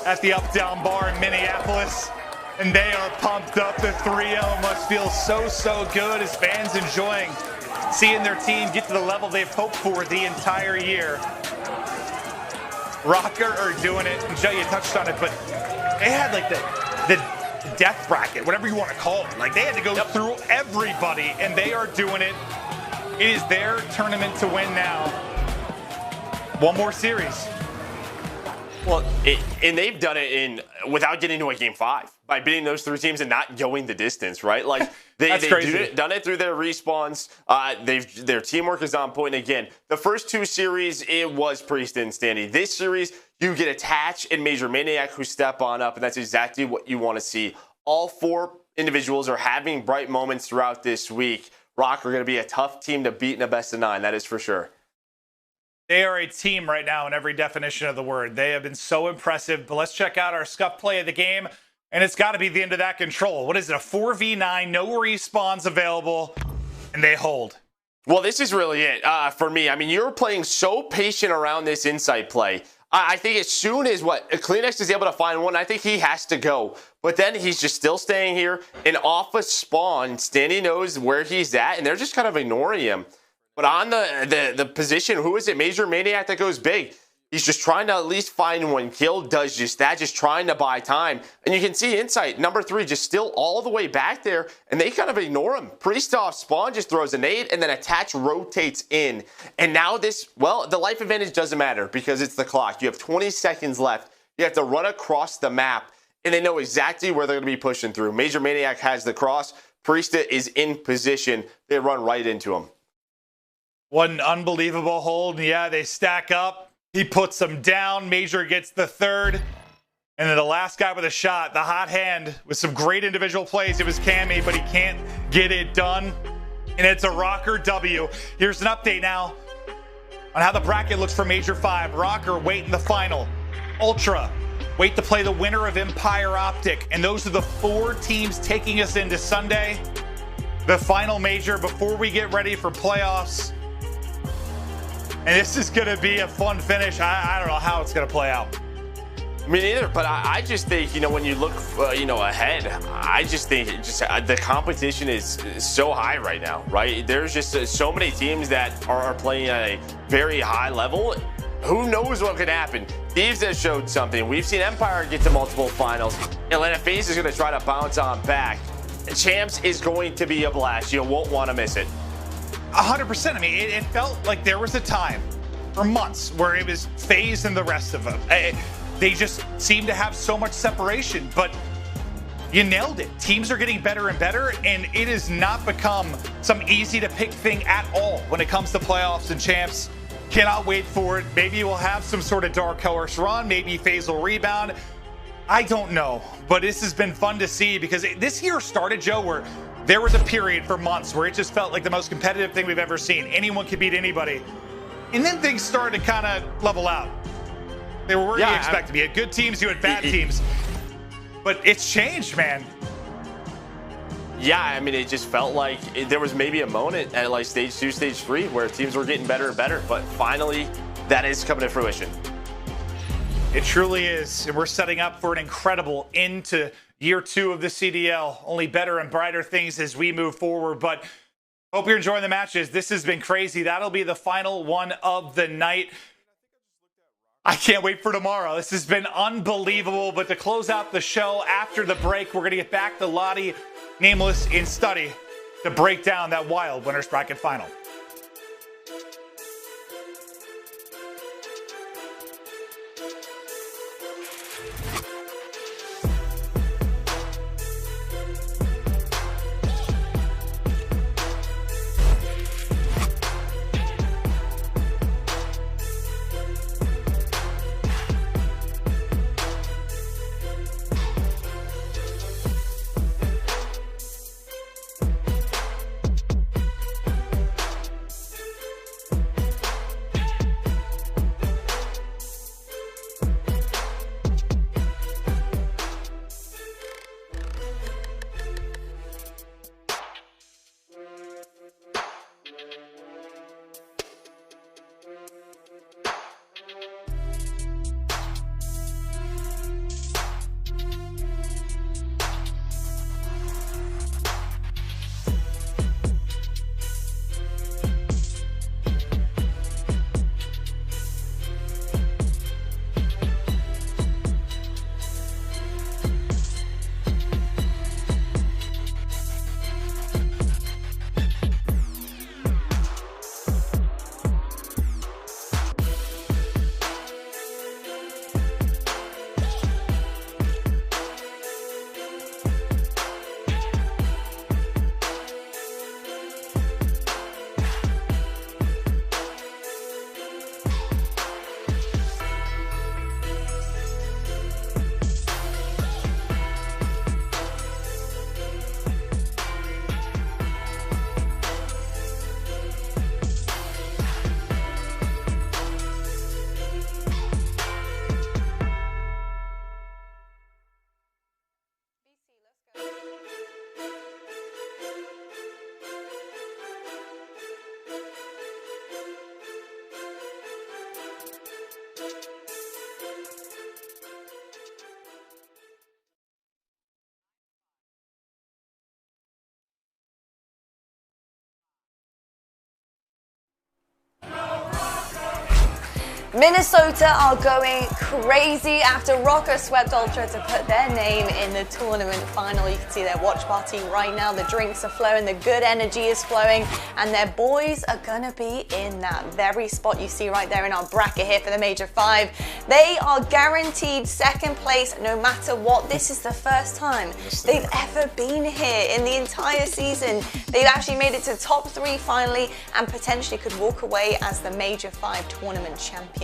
at the Up-Down Bar in Minneapolis. And they are pumped up. The 3-0 must feel so, so good as fans enjoying seeing their team get to the level they've hoped for the entire year. Rocker are doing it. And Joe, you touched on it, but they had like the death bracket, whatever you want to call it. Like, they had to go through everybody, and they are doing it. It is their tournament to win now. One more series. Well, and they've done it without getting to a game 5 by beating those 3 teams and not going the distance, right? Like, they've done it through their respawns. Their teamwork is on point. Again, the first 2 series, it was Priest and Standy. This series, you get Attach and Major Maniac who step on up, and that's exactly what you want to see. All 4 individuals are having bright moments throughout this week. Rock are going to be a tough team to beat in a best of 9, that is for sure. They are a team right now in every definition of the word. They have been so impressive. But let's check out our scuff play of the game. And it's got to be the end of that control. What is it, a 4v9, no respawns available, and they hold. Well, this is really it for me. I mean, you're playing so patient around this insight play. I think as soon as Kleenex is able to find one, I think he has to go. But then he's just still staying here. And off a spawn, Standy knows where he's at, and they're just kind of ignoring him. But on the position, who is it? Major Maniac that goes big. He's just trying to at least find one kill, does just that, just trying to buy time. And you can see Insight, number 3, just still all the way back there, and they kind of ignore him. Priest off spawn just throws a nade, and then Attach rotates in. And now this, well, the life advantage doesn't matter because it's the clock. You have 20 seconds left. You have to run across the map, and they know exactly where they're going to be pushing through. Major Maniac has the cross. Priest is in position. They run right into him. What an unbelievable hold. Yeah, they stack up. He puts them down. Major gets the 3rd. And then the last guy with a shot, the hot hand with some great individual plays. It was Cammy, but he can't get it done. And it's a Rocker W. Here's an update now on how the bracket looks for Major 5. Rocker wait in the final. Ultra wait to play the winner of Empire Optic. And those are the 4 teams taking us into Sunday, the final major, before we get ready for playoffs. And this is going to be a fun finish. I don't know how it's going to play out. Me neither, but I just think, when you look, ahead, I just think the competition is so high right now, right? There's just so many teams that are playing at a very high level. Who knows what could happen? Thieves has showed something. We've seen Empire get to multiple finals. Atlanta FaZe is going to try to bounce on back. Champs is going to be a blast. You won't want to miss it. 100%. I mean, it felt like there was a time for months where it was FaZe and the rest of them. They just seem to have so much separation, but you nailed it. Teams are getting better and better, and it has not become some easy to pick thing at all when it comes to playoffs and champs. Cannot wait for it. Maybe we'll have some sort of dark horse run. Maybe FaZe will rebound. I don't know, but this has been fun to see because this year started, Joe, where there was a period for months where it just felt like the most competitive thing we've ever seen. Anyone could beat anybody. And then things started to kind of level out. They were where you expected. You had good teams, you had bad teams. but it's changed, man. Yeah, I mean, it just felt like there was maybe a moment at like stage 2, stage 3 where teams were getting better and better, but finally that is coming to fruition. It truly is, and we're setting up for an incredible end to year 2 of the CDL. Only better and brighter things as we move forward, but hope you're enjoying the matches. This has been crazy. That'll be the final one of the night. I can't wait for tomorrow. This has been unbelievable, but to close out the show after the break, we're going to get back to Lottie, Nameless, and Study to break down that wild winners bracket final. Minnesota are going crazy after Rocker swept Ultra to put their name in the tournament final. You can see their watch party right now. The drinks are flowing, the good energy is flowing, and their boys are going to be in that very spot you see right there in our bracket here for the Major 5. They are guaranteed second place no matter what. This is the first time they've ever been here in the entire season. They've actually made it to top 3 finally and potentially could walk away as the Major 5 tournament champions.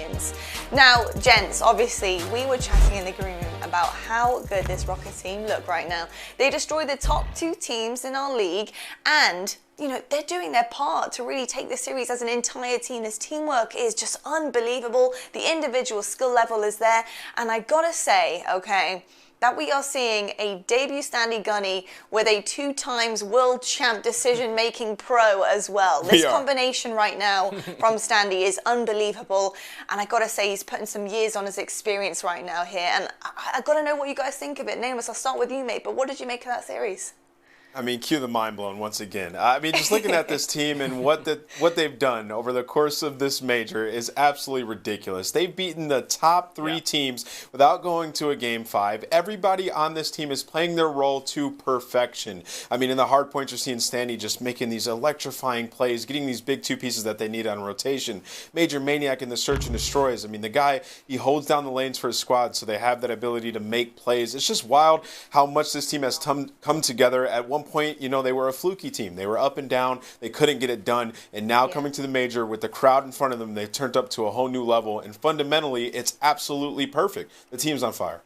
Now, gents, obviously, we were chatting in the green room about how good this Rocket team look right now. They destroyed the top 2 teams in our league, and you know, they're doing their part to really take the series as an entire team. This teamwork is just unbelievable. The individual skill level is there, and I gotta say, okay, that we are seeing a debut Standy Gunny with a 2-times world champ decision-making pro as well. This combination right now from Standy is unbelievable, and I gotta say he's putting some years on his experience right now here, and I gotta know what you guys think of it. Nameless, I'll start with you, mate, but what did you make of that series? I mean, cue the mind blown once again. I mean, just looking at this team and what they've done over the course of this major is absolutely ridiculous. They've beaten the top 3 teams without going to a game 5. Everybody on this team is playing their role to perfection. I mean, in the hard points, you're seeing Standy just making these electrifying plays, getting these big 2 pieces that they need on rotation. Major Maniac in the search and destroys. I mean, the guy, he holds down the lanes for his squad, so they have that ability to make plays. It's just wild how much this team has come together. At one point, you know, they were a fluky team. They were up and down. They couldn't get it done. And now coming to the major with the crowd in front of them, they've turned up to a whole new level. And fundamentally, it's absolutely perfect. The team's on fire.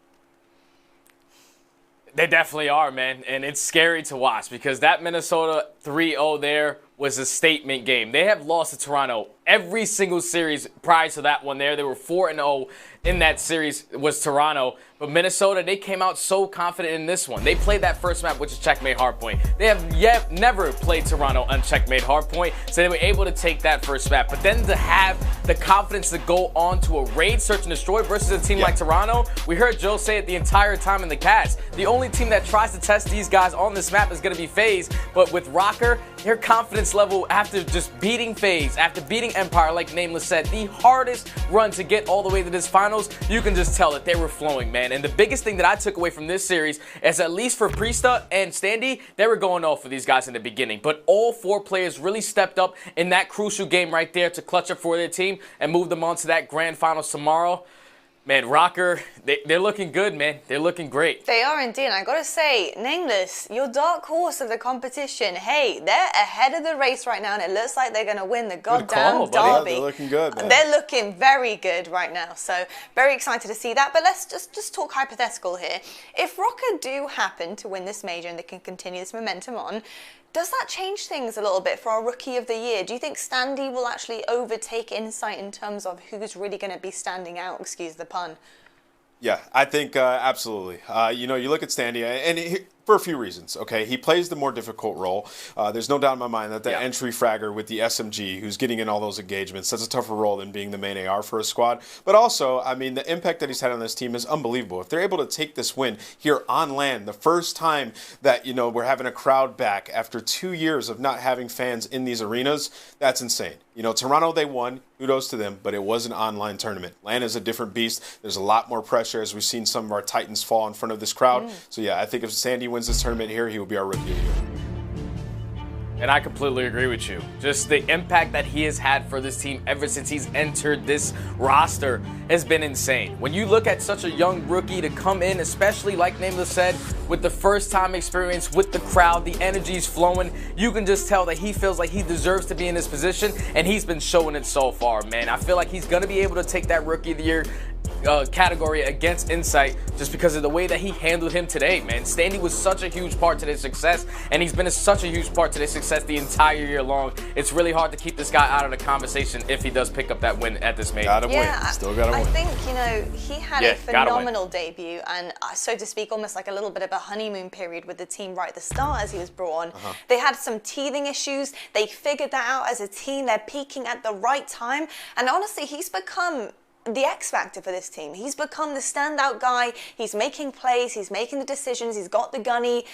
They definitely are, man. And it's scary to watch because that Minnesota 3-0 there was a statement game. They have lost to Toronto every single series prior to that one there. They were 4-0. in that series was Toronto. But Minnesota, they came out so confident in this one. They played that first map, which is checkmate hardpoint. They have never played Toronto on checkmate hardpoint, so they were able to take that first map. But then to have the confidence to go on to a raid, search and destroy versus a team like Toronto, we heard Joe say it the entire time in the cast. The only team that tries to test these guys on this map is going to be FaZe. But with Rocker, their confidence level after just beating FaZe, after beating Empire, like Nameless said, the hardest run to get all the way to this finals, you can just tell that they were flowing, man. And the biggest thing that I took away from this series is, at least for Priesta and Standy, they were going off for these guys in the beginning. But all 4 players really stepped up in that crucial game right there to clutch up for their team and move them on to that grand finals tomorrow. Man, Rocker, they're looking good, man. They're looking great. They are indeed. And I gotta say, Nameless, your dark horse of the competition, hey, they're ahead of the race right now, and it looks like they're gonna win the goddamn derby. Yeah, they're looking good, man. They're looking very good right now. So very excited to see that. But let's just talk hypothetical here. If Rocker do happen to win this major and they can continue this momentum on, does that change things a little bit for our Rookie of the Year? Do you think Standy will actually overtake Insight in terms of who's really going to be standing out, excuse the pun? Yeah, I think absolutely. You know, you look at Standy, and for a few reasons, okay? He plays the more difficult role. There's no doubt in my mind that the entry fragger with the SMG, who's getting in all those engagements, that's a tougher role than being the main AR for a squad. But also, I mean, the impact that he's had on this team is unbelievable. If they're able to take this win here on land, the first time that, you know, we're having a crowd back after 2 years of not having fans in these arenas, that's insane. You know, Toronto, they won. Kudos to them, but it was an online tournament. LAN is a different beast. There's a lot more pressure, as we've seen some of our Titans fall in front of this crowd. So, yeah, I think if Standy wins this tournament here, he will be our Rookie of the Year. And I completely agree with you. Just the impact that he has had for this team ever since he's entered this roster has been insane. When you look at such a young rookie to come in, especially like Nameless said, with the first time experience with the crowd, the energy's flowing, you can just tell that he feels like he deserves to be in this position, and he's been showing it so far, man. I feel like he's going to be able to take that Rookie of the Year category against Insight just because of the way that he handled him today, man. Standy was such a huge part to their success, and he's been such a huge part to their success the entire year long. It's really hard to keep this guy out of the conversation if he does pick up that win at this major. Gotta win. Still gotta win. I think, you know, he had a phenomenal debut and, so to speak, almost like a little bit of a honeymoon period with the team right at the start as he was brought on. They had some teething issues. They figured that out as a team. They're peaking at the right time. And honestly, he's become the X factor for this team. He's become the standout guy. He's making plays. He's making the decisions. He's got the gunny.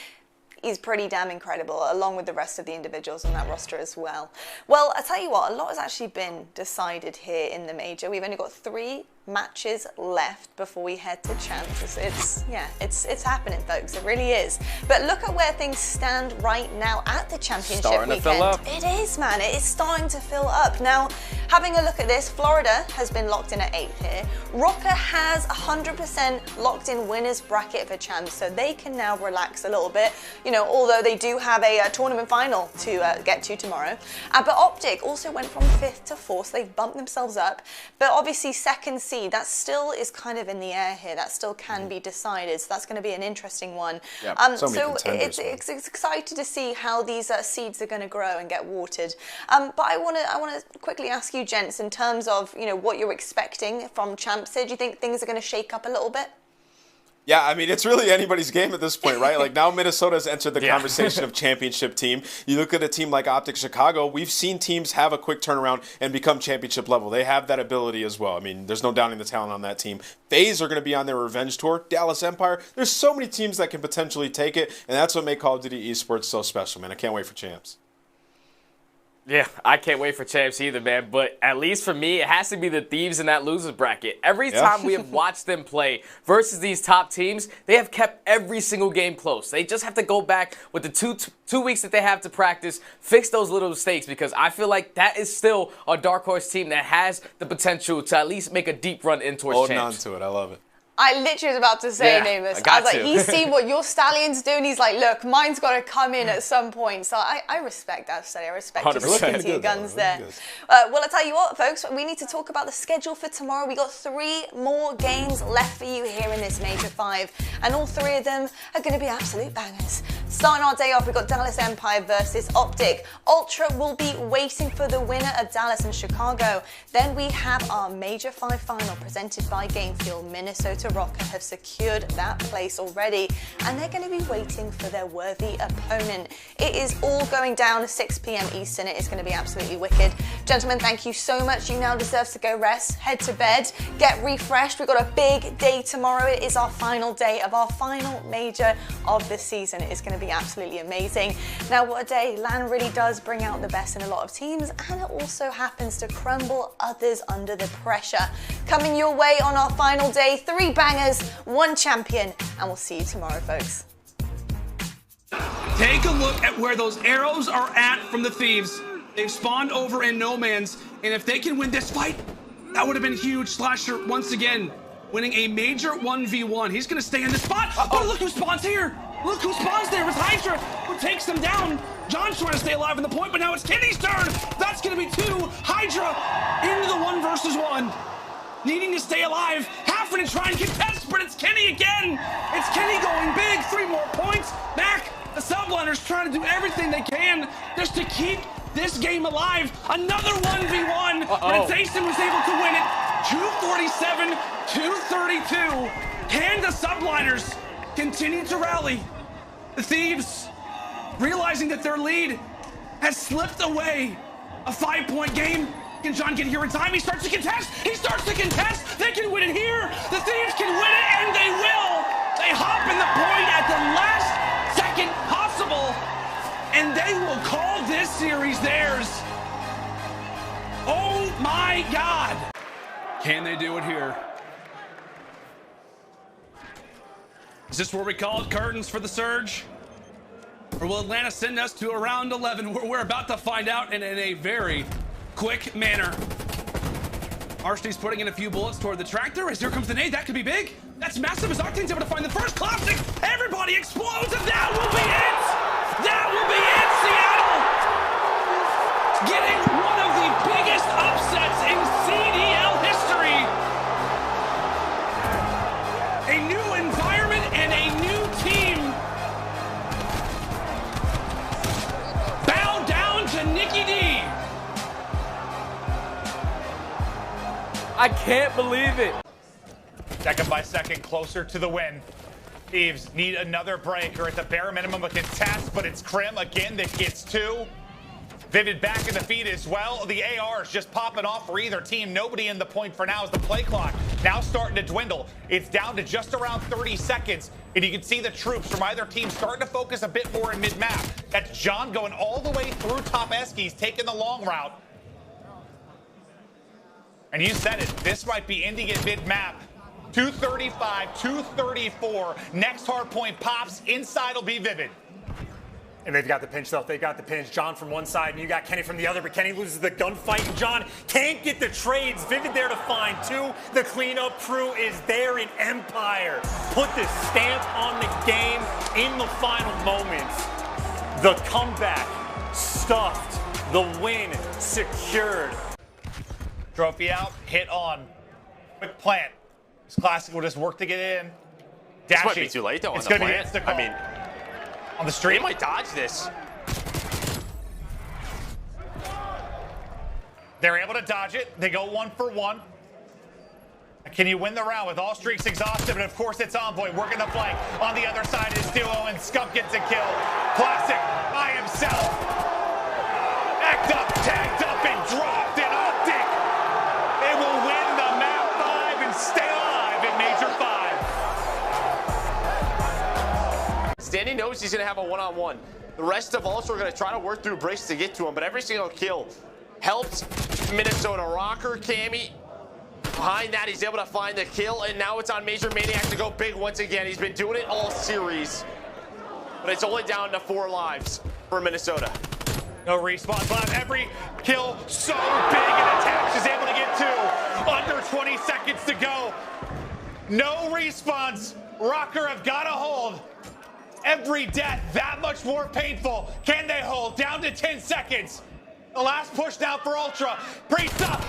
He's pretty damn incredible, along with the rest of the individuals on that roster as well. Well, I tell you what, a lot has actually been decided here in the major. We've only got 3 matches left before we head to champs. It's happening, folks. It really is. But look at where things stand right now at the championship starting weekend. To fill up. It is, man. It is starting to fill up. Now, having a look at this, Florida has been locked in at 8th here. Rocker has 100% locked in winners bracket for champs, so they can now relax a little bit. You know, although they do have a tournament final to get to tomorrow. But Optic also went from 5th to 4th, so they've bumped themselves up. But obviously, second seed, that still is kind of in the air here. That still can be decided. So that's going to be an interesting one. So it's exciting to see how these seeds are going to grow and get watered. But I want to quickly ask you, gents, in terms of, you know, what you're expecting from champs here. Do you think things are going to shake up a little bit? Yeah, I mean, it's really anybody's game at this point, right? Like, now Minnesota's entered the conversation of championship team. You look at a team like Optic Chicago, we've seen teams have a quick turnaround and become championship level. They have that ability as well. I mean, there's no doubting the talent on that team. FaZe are going to be on their revenge tour. Dallas Empire. There's so many teams that can potentially take it, and that's what makes Call of Duty esports so special, man. I can't wait for champs. Yeah, I can't wait for champs either, man. But at least for me, it has to be the Thieves in that losers bracket. Every time we have watched them play versus these top teams, they have kept every single game close. They just have to go back with the two weeks that they have to practice, fix those little mistakes, because I feel like that is still a dark horse team that has the potential to at least make a deep run in towards champs. Holding on to it. I love it. I literally was about to say, Nameless. I was like, he's seen what your Stallion's doing. He's like, look, mine's got to come in at some point. So I respect that, Stally. I respect you sticking to your guns there. Well, I'll tell you what, folks, we need to talk about the schedule for tomorrow. We got 3 more games left for you here in this Major 5. And all 3 of them are going to be absolute bangers. Starting our day off, we've got Dallas Empire versus Optic. Ultra will be waiting for the winner of Dallas and Chicago. Then we have our Major 5 final presented by Gamefield. Minnesota Rocker have secured that place already, and they're going to be waiting for their worthy opponent. It is all going down at 6 p.m. Eastern. It is going to be absolutely wicked. Gentlemen, thank you so much. You now deserve to go rest, head to bed, get refreshed. We've got a big day tomorrow. It is our final day of our final major of the season. It is going to be absolutely amazing. Now, what a day. LAN really does bring out the best in a lot of teams, and it also happens to crumble others under the pressure. Coming your way on our final day, 3 bangers, 1 champion, and we'll see you tomorrow, folks. Take a look at where those arrows are at from the Thieves. They've spawned over in No Man's, and if they can win this fight, that would have been huge. Slasher, once again, winning a major 1v1. He's going to stay in the spot. Oh, look who spawns here. Look who spawns there. It's Hydra who takes them down. John's trying to stay alive in the point, but now it's Kenny's turn. That's going to be 2. Hydra into the 1 versus 1. Needing to stay alive. Having to try and contest, but it's Kenny again. It's Kenny going big. 3 more points. Mac, the subliners trying to do everything they can just to keep this game alive. Another 1v1. But Jason was able to win it. 247, 232. Can the subliners continue to rally? The Thieves, realizing that their lead has slipped away. A 5-point game. Can John get here in time? He starts to contest. He starts to contest. They can win it here. The Thieves can win it, and they will. They hop in the point at the last second possible, and they will call this series theirs. Oh my God. Can they do it here? Is this where we call it curtains for the Surge? Or will Atlanta send us to a round 11 where we're about to find out in a very quick manner? Archie's putting in a few bullets toward the tractor as here comes the nade. That could be big. That's massive as Octane's able to find the first classic. Everybody explodes, and that will be it. That will be it, Seattle. Getting one of the biggest upsets in CDL history. A new environment and a new team. Bow down to Nikki D. I can't believe it. Second by second, closer to the win. Thieves need another break, or at the bare minimum a contest, but it's Krim again that gets 2. Vivid back in the feed as well. The AR's just popping off for either team. Nobody in the point for now as the play clock now starting to dwindle. It's down to just around 30 seconds, and you can see the troops from either team starting to focus a bit more in mid-map. That's John going all the way through top Eskies, taking the long route. And you said it, this might be ending at mid-map. 235, 234. Next hard point pops. Inside will be Vivid. And they've got the pinch, though. They got the pinch. John from one side, and you got Kenny from the other, but Kenny loses the gunfight, and John can't get the trades. Vivid there to find 2. The cleanup crew is there in Empire. Put the stamp on the game in the final moments. The comeback stuffed. The win secured. Trophy out, hit on. Quick plant. This classic will just work to get in. This might be too late, though, on the plant. I mean, on the street. They might dodge this. They're able to dodge it. They go 1 for 1. Can you win the round with all streaks exhausted? And of course, it's Envoy working the flank. On the other side is Duo, and Scump gets a kill. Classic by himself. Act up, tagged up, and dropped in Optic. They will win the map 5 and stay alive in Major 5. Standy knows he's going to have a one-on-one. The rest of Ultra are going to try to work through breaks to get to him, but every single kill helps Minnesota. Rocker, Cammy, behind that, he's able to find the kill, and now it's on Major Maniac to go big once again. He's been doing it all series, but it's only down to 4 lives for Minnesota. No respawns left. Every kill so big, and Attach is able to get 2. Under 20 seconds to go. No response. Rocker have got to hold. Every death that much more painful. Can they hold? Down to 10 seconds. The last push now for Ultra. Priest up.